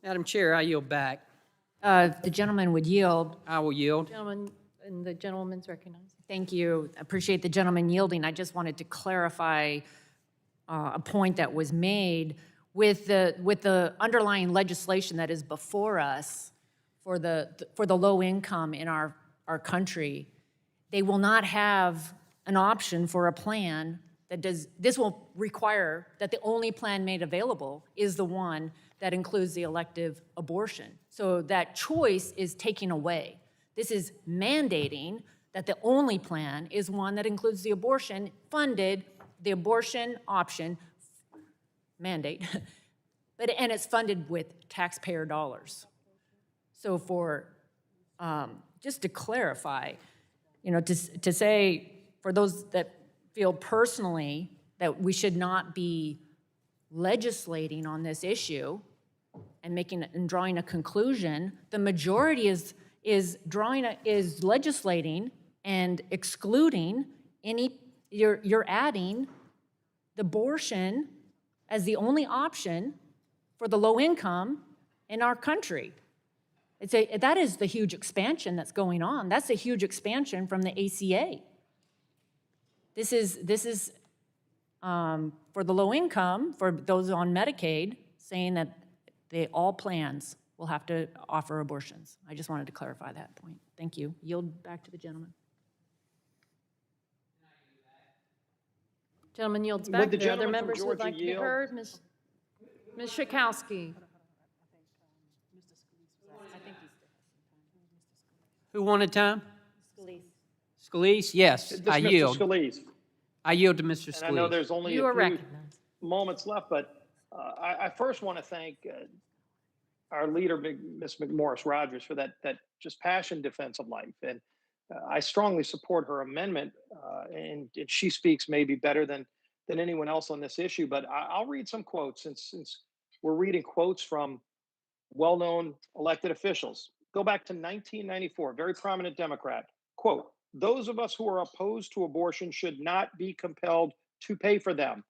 Madam Chair, I yield back. The gentleman would yield. I will yield. Gentleman, and the gentleman's recognized. Thank you. Appreciate the gentleman yielding. I just wanted to clarify a point that was made. with the underlying legislation that is before us for the low income in our country, they will not have an option for a plan that does, this will require that the only plan made available is the one that includes the elective abortion. So that choice is taken away. This is mandating that the only plan is one that includes the abortion funded, the abortion option mandate, and it's funded with taxpayer dollars. So for, just to clarify, to say, for those that feel personally that we should not be legislating on this issue and drawing a conclusion, the majority is legislating and excluding any, you're adding the abortion as the only option for the low income in our country. That is the huge expansion that's going on. That's a huge expansion from the ACA. This is for the low income, for those on Medicaid, saying that all plans will have to offer abortions. I just wanted to clarify that point. Thank you. Yield back to the gentleman. Gentleman yields Would back. the There are other gentleman from members who would Georgia like to be yield? heard. Ms. Schakowsky. Who wanted time? Scalise. Scalise, yes, This I Mr. yield. Scalise. I yield to Mr. And I know Scalise. there's only You a are few recognized. moments left, but I first want to thank our leader, Ms. McMorris Rogers, for that just passionate defense of life. And I strongly support her amendment, and she speaks maybe better than anyone else on this issue. But I'll read some quotes since we're reading quotes from well-known elected officials. Go back to 1994, very prominent Democrat. Quote, "Those of us who are opposed to abortion should not be compelled to pay for them."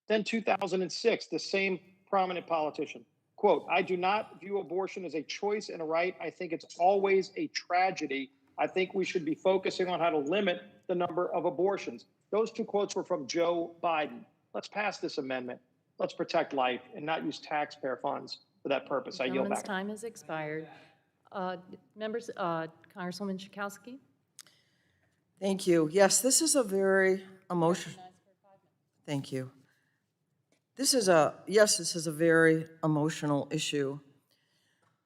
Then 2006, the same prominent politician. Quote, "I do not view abortion as a choice and a right. I think it's always a tragedy. I think we should be focusing on how to limit the number of abortions." Those two quotes were from Joe Biden. Let's pass this amendment. Let's protect life and not use taxpayer funds for that purpose. I yield Gentleman's back. time has expired. Members, Congresswoman Schakowsky. Thank you. Yes, this is a very emotional. Thank you. This is a very emotional issue.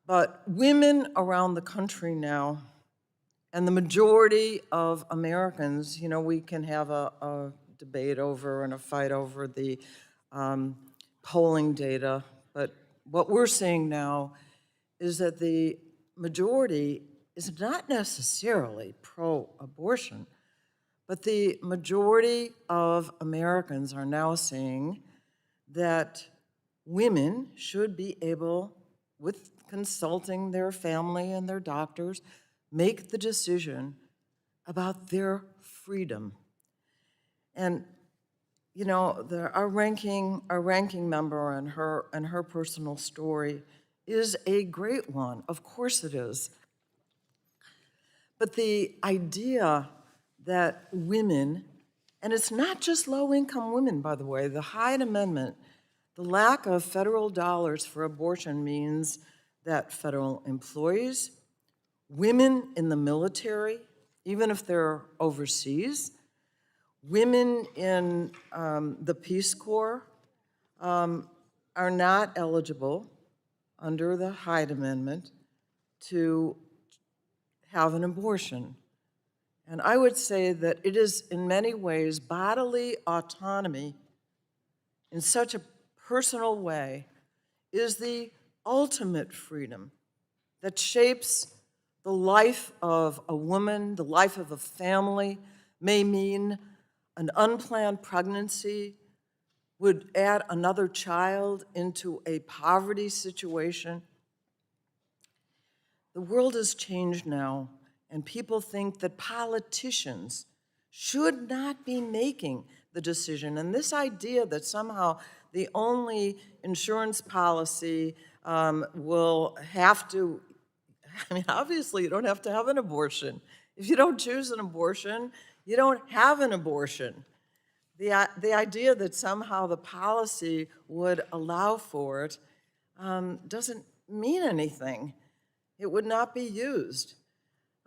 But women around the country now, and the majority of Americans, we can have a debate over and a fight over the polling data, but what we're seeing now is that the majority is not necessarily pro-abortion, but the majority of Americans are now saying that women should be able, with consulting their family and their doctors, make the decision about their freedom. And our ranking member and her personal story is a great one. Of course it is. But the idea that women, and it's not just low-income women, by the way, the Hyde Amendment, the lack of federal dollars for abortion means that federal employees, women in the military, even if they're overseas, women in the Peace Corps are not eligible under the Hyde Amendment to have an abortion. And I would say that it is in many ways bodily autonomy in such a personal way is the ultimate freedom that shapes the life of a woman, the life of a family, may mean an unplanned pregnancy would add another child into a poverty situation. The world has changed now, and people think that politicians should not be making the decision. And this idea that somehow the only insurance policy will have to, obviously you don't have to have an abortion. If you don't choose an abortion, you don't have an abortion. The idea that somehow the policy would allow for it doesn't mean anything. It would not be used.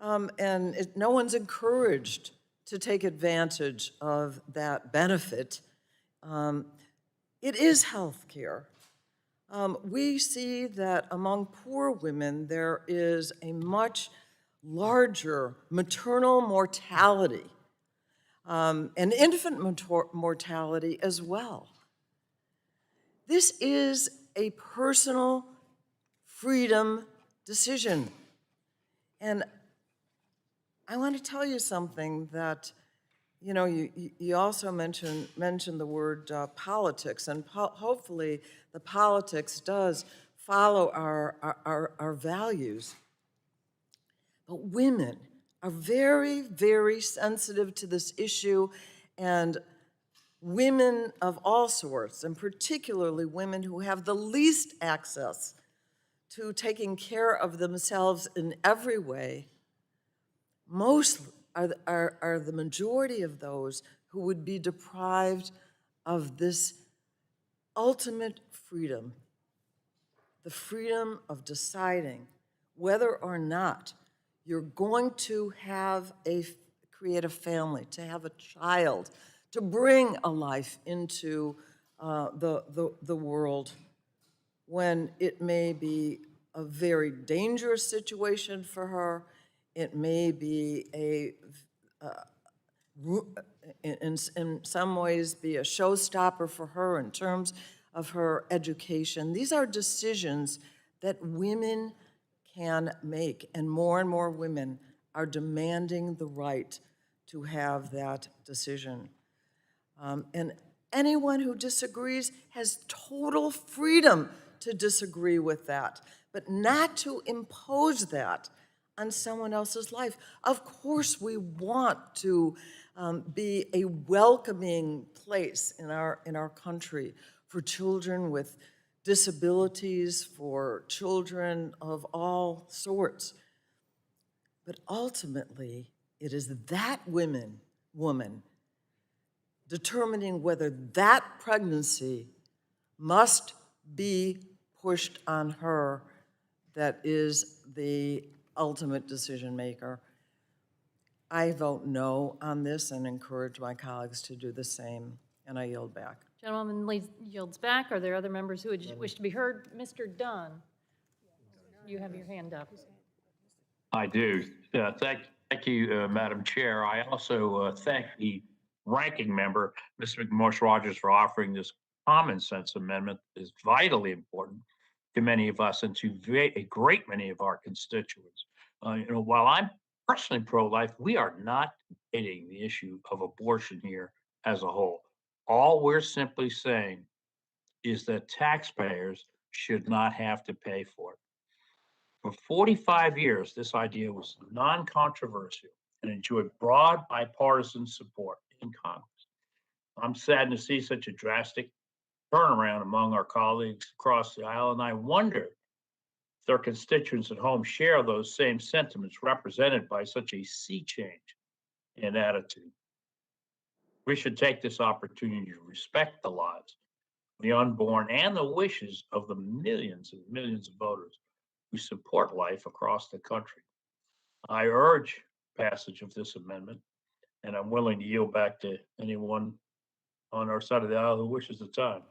No one's encouraged to take advantage of that benefit. It is health care. We see that among poor women, there is a much larger maternal mortality and infant mortality as well. This is a personal freedom decision. And I want to tell you something that, you also mentioned the word politics, and hopefully the politics does follow our values. But women are very, very sensitive to this issue, and women of all sorts, and particularly women who have the least access to taking care of themselves in every way, most are the majority of those who would be deprived of this ultimate freedom, the freedom of deciding whether or not you're going to create a family, to have a child, to bring a life into the world, when it may be a very dangerous situation for her. It may be in some ways be a showstopper for her in terms of her education. These are decisions that women can make, and more women are demanding the right to have that decision. And anyone who disagrees has total freedom to disagree with that, but not to impose that on someone else's life. Of course, we want to be a welcoming place in our country for children with disabilities, for children of all sorts. But ultimately, it is that woman determining whether that pregnancy must be pushed on her that is the ultimate decision maker. I vote no on this and encourage my colleagues to do the same, and I yield back. Gentleman yields back. Are there other members who would wish to be heard? Mr. Dunn, you have your hand up. I do. Thank you, Madam Chair. I also thank the ranking member, Ms. McMorris-Rodgers, for offering this common sense amendment that is vitally important to many of us and to a great many of our constituents. While I'm personally pro-life, we are not debating the issue of abortion here as a whole. All we're simply saying is that taxpayers should not have to pay for it. For 45 years, this idea was non-controversial and enjoyed broad bipartisan support in Congress. I'm saddened to see such a drastic turnaround among our colleagues across the aisle, and I wonder if their constituents at home share those same sentiments represented by such a sea change in attitude. We should take this opportunity to respect the lives of the unborn and the wishes of the millions and millions of voters who support life across the country. I urge passage of this amendment, and I'm willing to yield back to anyone on our side of the aisle who wishes the time.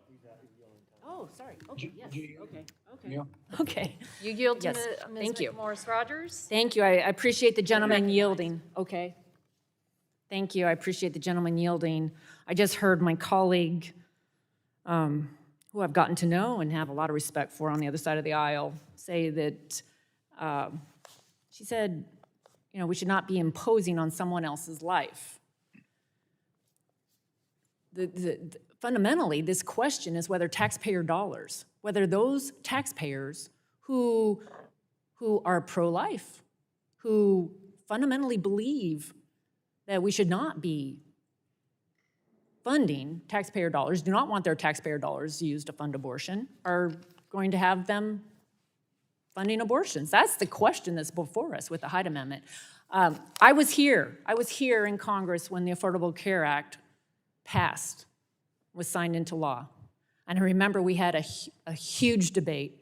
Oh, sorry. Okay, yes. Okay. Yeah. Okay. You yield to Yes, Ms. thank you. McMorris-Rodgers? Thank you. I appreciate the gentleman yielding. Okay. Thank you. I appreciate the gentleman yielding. I just heard my colleague, who I've gotten to know and have a lot of respect for on the other side of the aisle, say that she said, we should not be imposing on someone else's life. Fundamentally, this question is whether taxpayer dollars, whether those taxpayers who are pro-life, who fundamentally believe that we should not be funding taxpayer dollars, do not want their taxpayer dollars used to fund abortion, are going to have them funding abortions. That's the question that's before us with the Hyde Amendment. I was here in Congress when the Affordable Care Act passed, was signed into law. And I remember we had a huge debate.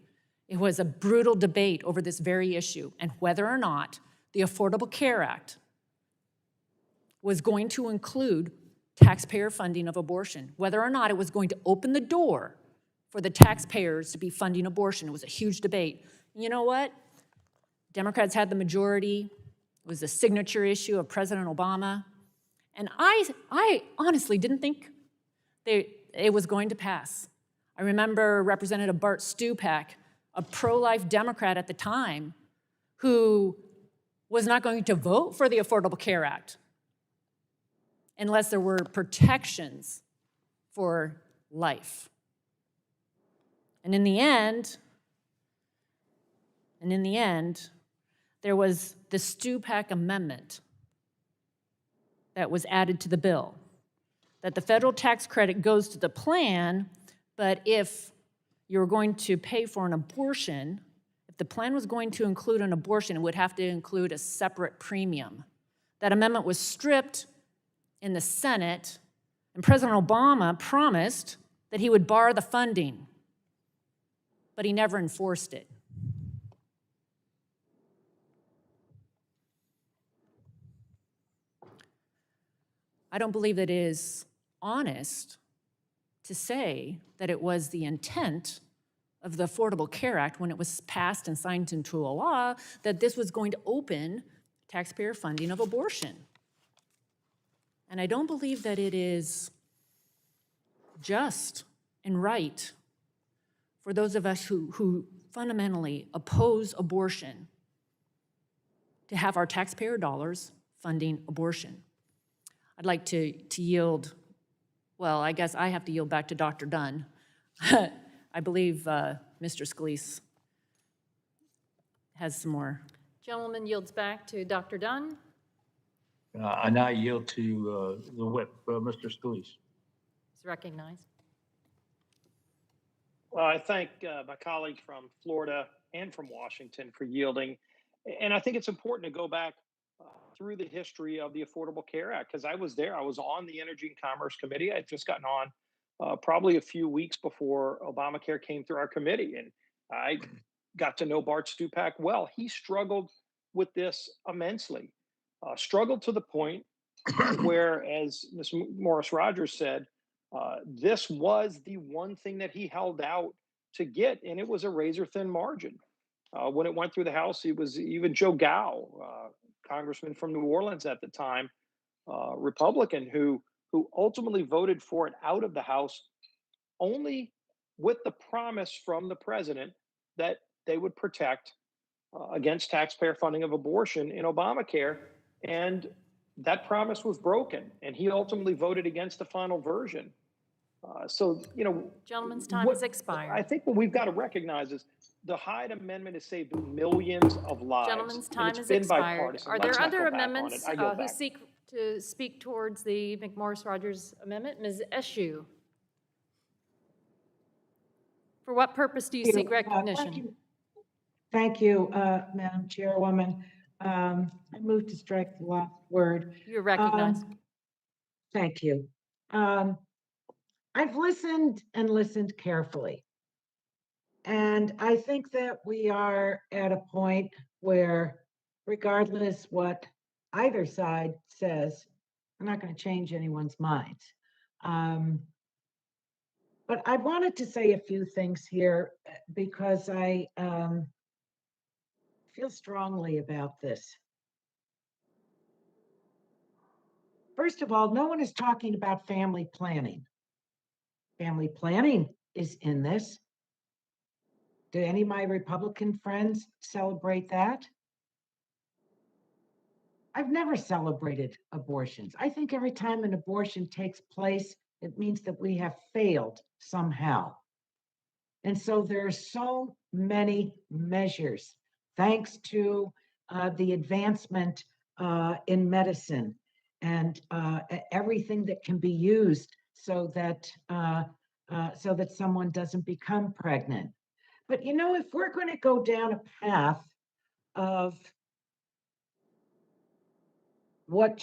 It was a brutal debate over this very issue and whether or not the Affordable Care Act was going to include taxpayer funding of abortion, whether or not it was going to open the door for the taxpayers to be funding abortion. It was a huge debate. You know what? Democrats had the majority. It was a signature issue of President Obama. And I honestly didn't think it was going to pass. I remember Representative Bart Stupak, a pro-life Democrat at the time, who was not going to vote for the Affordable Care Act unless there were protections for life. And in the end, there was the Stupak Amendment that was added to the bill, that the federal tax credit goes to the plan, but if you're going to pay for an abortion, if the plan was going to include an abortion, it would have to include a separate premium. That amendment was stripped in the Senate, and President Obama promised that he would bar the funding, but he never enforced it. I don't believe that it is honest to say that it was the intent of the Affordable Care Act when it was passed and signed into a law that this was going to open taxpayer funding of abortion. And I don't believe that it is just and right for those of us who fundamentally oppose abortion to have our taxpayer dollars funding abortion. I'd like to yield, well, I guess I have to yield back to Dr. Dunn. I believe Mr. Scalise has some more. Gentleman yields back to Dr. Dunn. I now yield to the whip, Mr. Scalise. Is recognized. Well, I thank my colleague from Florida and from Washington for yielding. And I think it's important to go back through the history of the Affordable Care Act, because I was there. I was on the Energy and Commerce Committee. I had just gotten on probably a few weeks before Obamacare came through our committee. And I got to know Bart Stupak well. He struggled with this immensely, struggled to the point where, as Ms. Morris Rogers said, this was the one thing that he held out to get, and it was a razor-thin margin. When it went through the House, it was even Joe Gow, congressman from New Orleans at the time, Republican, who ultimately voted for it out of the House, only with the promise from the president that they would protect against taxpayer funding of abortion in Obamacare. And that promise was broken, and he ultimately voted against the final version. So, you know, Gentleman's time has expired. I think what we've got to recognize is the Hyde Amendment has saved millions of lives. Gentleman's time has been expired. bipartisan. Are Let's there not other go back on amendments it. I go who back. seek to speak towards the McMorris-Rogers amendment? Ms. Eschew. For what purpose do you seek recognition? Thank you, Madam Chairwoman. I move to strike the last word. You're recognized. Thank you. I've listened and listened carefully. And I think that we are at a point where, regardless what either side says, I'm not going to change anyone's minds. But I wanted to say a few things here because I feel strongly about this. First of all, no one is talking about family planning. Family planning is in this. Do any of my Republican friends celebrate that? I've never celebrated abortions. I think every time an abortion takes place, it means that we have failed somehow. And so there are so many measures, thanks to the advancement in medicine and everything that can be used so that someone doesn't become pregnant. But you know, if we're going to go down a path of what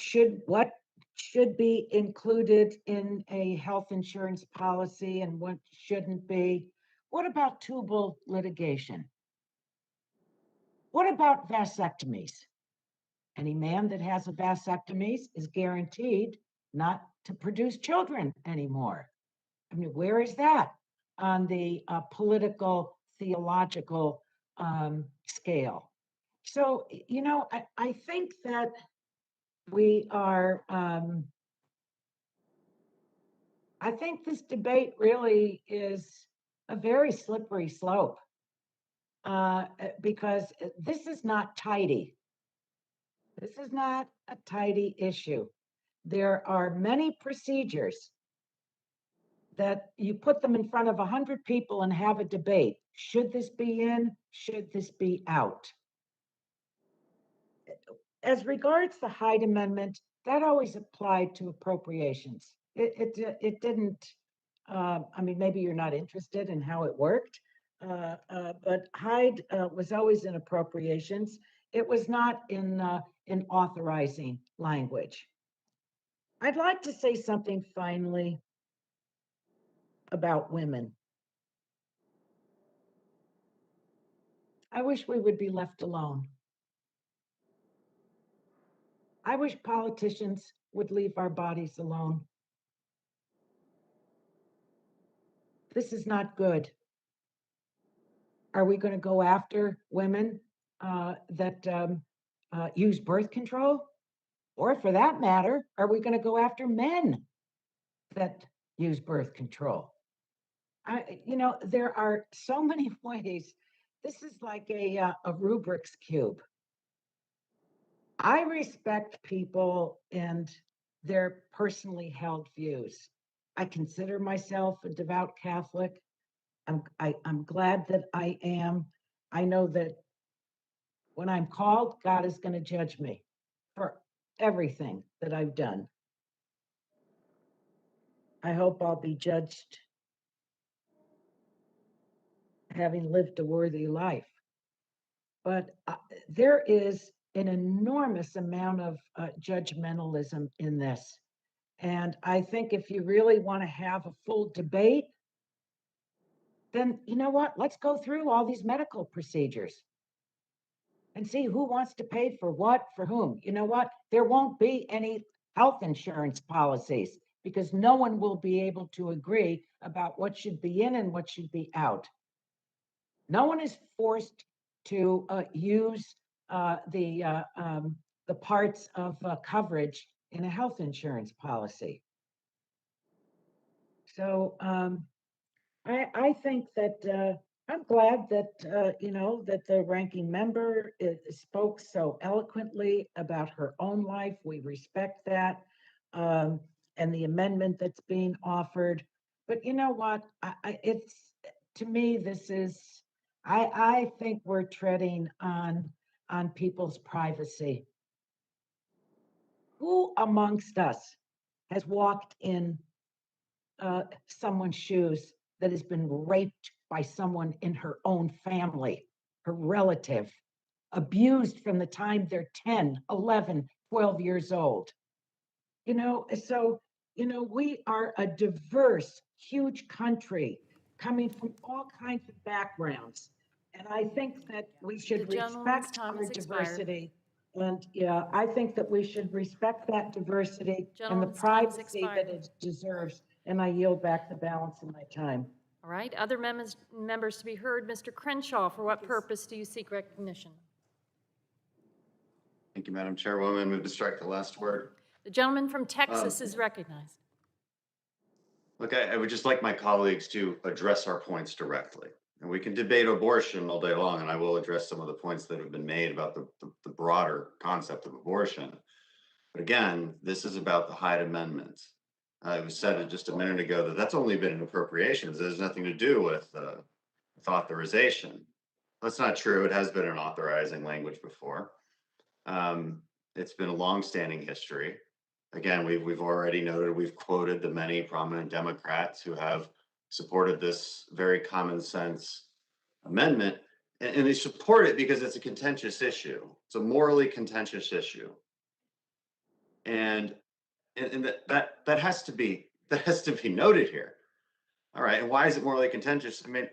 should be included in a health insurance policy and what shouldn't be. What about tubal litigation? What about vasectomies? Any man that has a vasectomy is guaranteed not to produce children anymore. I mean, where is that on the political, theological scale? So, you know, I think that we are, I think this debate really is a very slippery slope because this is not tidy. This is not a tidy issue. There are many procedures that you put them in front of 100 people and have a debate. Should this be in? Should this be out? As regards the Hyde Amendment, that always applied to appropriations. It didn't, I mean, maybe you're not interested in how it worked, but Hyde was always in appropriations. It was not in authorizing language. I'd like to say something finally about women. I wish we would be left alone. I wish politicians would leave our bodies alone. This is not good. Are we going to go after women that use birth control? Or for that matter, are we going to go after men that use birth control? You know, there are so many ways. This is like a Rubik's Cube. I respect people and their personally held views. I consider myself a devout Catholic. I'm glad that I am. I know that when I'm called, God is going to judge me for everything that I've done. I hope I'll be judged having lived a worthy life. But there is an enormous amount of judgmentalism in this. And I think if you really want to have a full debate, then you know what? Let's go through all these medical procedures and see who wants to pay for what, for whom. You know what? There won't be any health insurance policies because no one will be able to agree about what should be in and what should be out. No one is forced to use the parts of coverage in a health insurance policy. So I think that I'm glad that you know that the ranking member spoke so eloquently about her own life. We respect that and the amendment that's being offered. But you know what? It's to me this is I think we're treading on people's privacy. Who amongst us has walked in someone's shoes that has been raped by someone in her own family, her relative, abused from the time they're 10, 11, 12 years old? You know, so, you know, we are a diverse, huge country coming from all kinds of backgrounds. And I think that we should The gentleman's respect time our has expired. diversity. And yeah, I think that we should respect that diversity and the Gentleman's time has privacy that expired. it deserves. And I yield back the balance of my time. All right, other members to be heard. Mr. Crenshaw, for what purpose do you seek recognition? Thank you, Madam Chairwoman. Move to strike the last word. The gentleman from Texas is recognized. Look, I would just like my colleagues to address our points directly. And we can debate abortion all day long, and I will address some of the points that have been made about the broader concept of abortion. But again, this is about the Hyde Amendment. It was said just a minute ago that that's only been in appropriations. It has nothing to do with authorization. That's not true. It has been in authorizing language before. It's been a longstanding history. Again, we've already noted, we've quoted the many prominent Democrats who have supported this very common sense amendment, and they support it because it's a contentious issue. It's a morally contentious issue. And And that has to be noted here. All right, and why is it morally contentious? I mean,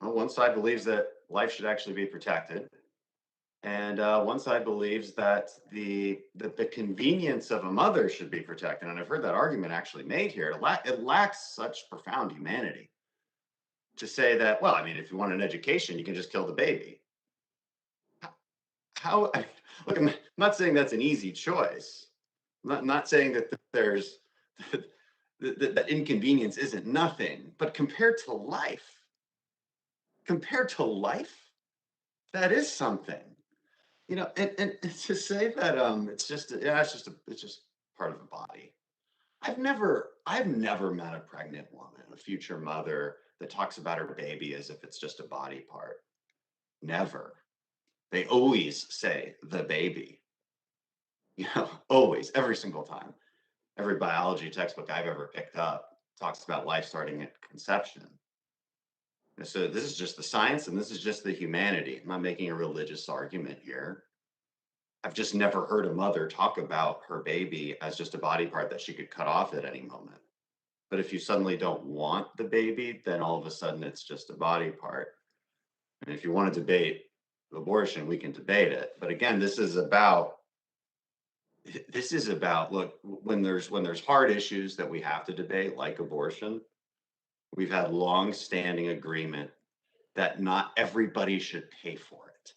well, one side believes that life should actually be protected, and one side believes that the convenience of a mother should be protected. And I've heard that argument actually made here. It lacks such profound humanity to say that, well, I mean, if you want an education, you can just kill the baby. How? Look, I'm not saying that's an easy choice. I'm not saying that there's that inconvenience isn't nothing, but compared to life, that is something. You know, and to say that it's just part of the body. I've never met a pregnant woman, a future mother, that talks about her baby as if it's just a body part. Never. They always say the baby. You know, always, every single time. Every biology textbook I've ever picked up talks about life starting at conception. And so this is just the science, and this is just the humanity. I'm not making a religious argument here. I've just never heard a mother talk about her baby as just a body part that she could cut off at any moment. But if you suddenly don't want the baby, then all of a sudden it's just a body part. And if you want to debate abortion, we can debate it. But again, this is about, look, when there's hard issues that we have to debate, like abortion, we've had long-standing agreement that not everybody should pay for it.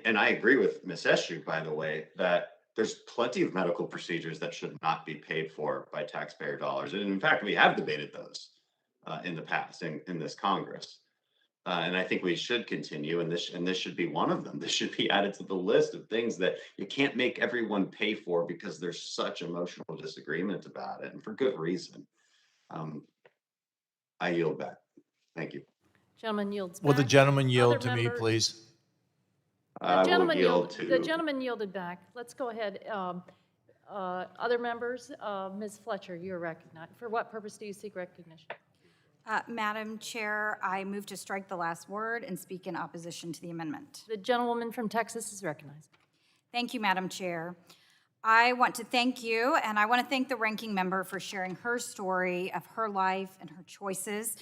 And I agree with Ms. Eshu, by the way, that there's plenty of medical procedures that should not be paid for by taxpayer dollars. And in fact, we have debated those in the past in this Congress. And I think we should continue, and this should be one of them. This should be added to the list of things that you can't make everyone pay for because there's such emotional disagreement about it, and for good reason. I yield back. Thank you. Gentleman yields back. Will the gentleman yield Other to me, members? please? I will yield to. The gentleman yielded back. Let's go ahead. Other members, Ms. Fletcher, you're recognized. For what purpose do you seek recognition? Madam Chair, I move to strike the last word and speak in opposition to the amendment. The gentlewoman from Texas is recognized. Thank you, Madam Chair. I want to thank you, and I want to thank the ranking member for sharing her story of her life and her choices.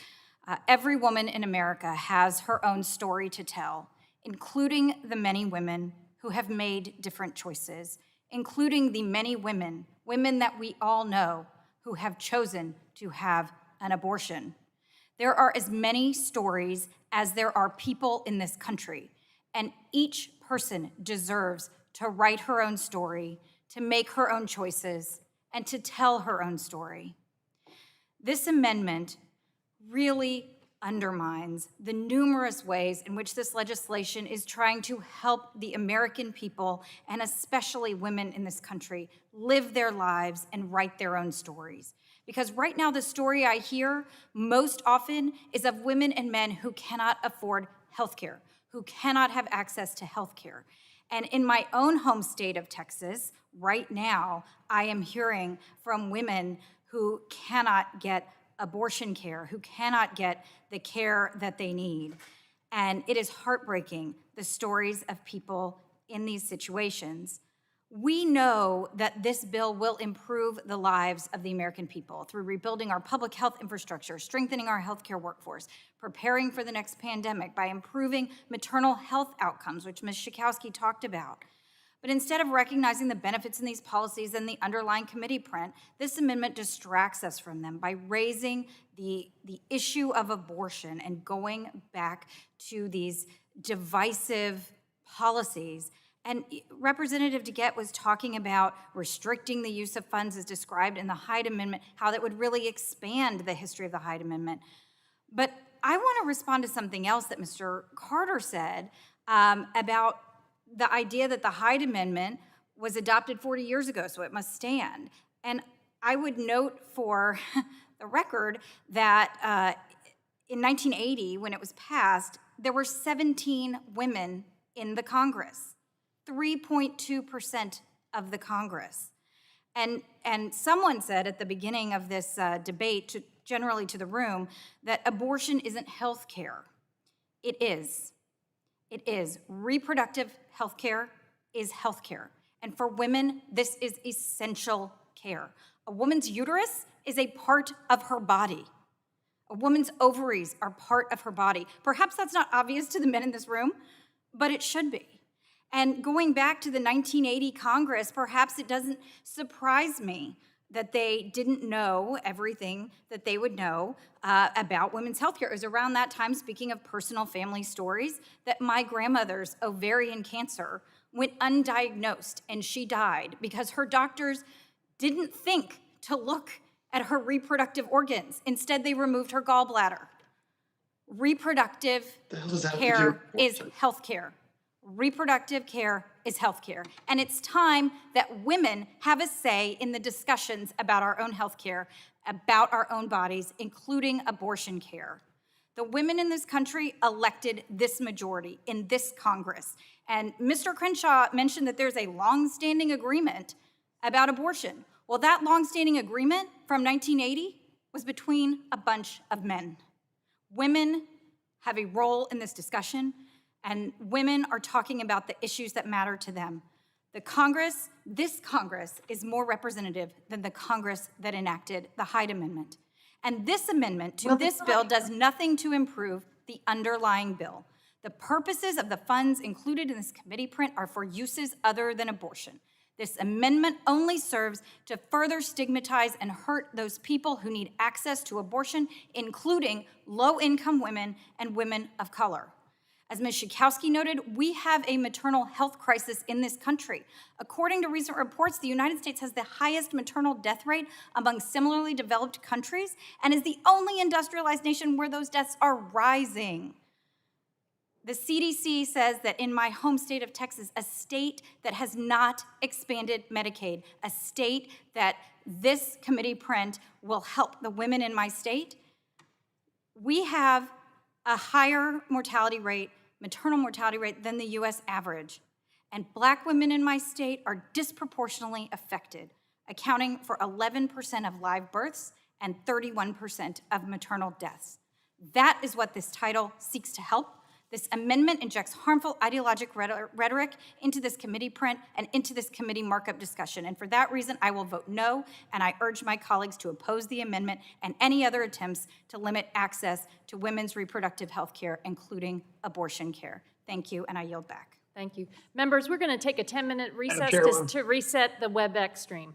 Every woman in America has her own story to tell, including the many women who have made different choices, including the many women that we all know who have chosen to have an abortion. There are as many stories as there are people in this country, and each person deserves to write her own story, to make her own choices, and to tell her own story. This amendment really undermines the numerous ways in which this legislation is trying to help the American people, and especially women in this country, live their lives and write their own stories. Because right now, the story I hear most often is of women and men who cannot afford health care, who cannot have access to health care. And in my own home state of Texas, right now, I am hearing from women who cannot get abortion care, who cannot get the care that they need. And it is heartbreaking, the stories of people in these situations. We know that this bill will improve the lives of the American people through rebuilding our public health infrastructure, strengthening our healthcare workforce, preparing for the next pandemic by improving maternal health outcomes, which Ms. Schakowsky talked about. But instead of recognizing the benefits in these policies and the underlying committee print, this amendment distracts us from them by raising the issue of abortion and going back to these divisive policies. And Representative DeGette was talking about restricting the use of funds as described in the Hyde Amendment, how that would really expand the history of the Hyde Amendment. But I want to respond to something else that Mr. Carter said about the idea that the Hyde Amendment was adopted 40 years ago, so it must stand. And I would note for the record that in 1980, when it was passed, there were 17 women in the Congress, 3.2% of the Congress. And someone said at the beginning of this debate, generally to the room, that abortion isn't health care. It is. It is. Reproductive health care is health care. And for women, this is essential care. A woman's uterus is a part of her body. A woman's ovaries are part of her body. Perhaps that's not obvious to the men in this room, but it should be. And going back to the 1980 Congress, perhaps it doesn't surprise me that they didn't know everything that they would know about women's health care. It was around that time, speaking of personal family stories, that my grandmother's ovarian cancer went undiagnosed and she died because her doctors didn't think to look at her reproductive organs. Instead, they removed her gallbladder. Reproductive care is health care. Reproductive care is health care. And it's time that women have a say in the discussions about our own health care, about our own bodies, including abortion care. The women in this country elected this majority in this Congress. And Mr. Crenshaw mentioned that there's a longstanding agreement about abortion. Well, that longstanding agreement from 1980 was between a bunch of men. Women have a role in this discussion, and women are talking about the issues that matter to them. This Congress is more representative than the Congress that enacted the Hyde Amendment. And this amendment to this bill does nothing to improve the underlying bill. The purposes of the funds included in this committee print are for uses other than abortion. This amendment only serves to further stigmatize and hurt those people who need access to abortion, including low-income women and women of color. As Ms. Schakowsky noted, we have a maternal health crisis in this country. According to recent reports, the United States has the highest maternal death rate among similarly developed countries and is the only industrialized nation where those deaths are rising. The CDC says that in my home state of Texas, a state that has not expanded Medicaid, a state that this committee print will help the women in my state, we have a higher mortality rate, maternal mortality rate than the US average. And Black women in my state are disproportionately affected, accounting for 11% of live births and 31% of maternal deaths. That is what this title seeks to help. This amendment injects harmful ideological rhetoric into this committee print and into this committee markup discussion. And for that reason, I will vote no, and I urge my colleagues to oppose the amendment and any other attempts to limit access to women's reproductive health care, including abortion care. Thank you, and I yield back. Thank you. Members, we're going to take a 10-minute recess to reset the WebEx stream.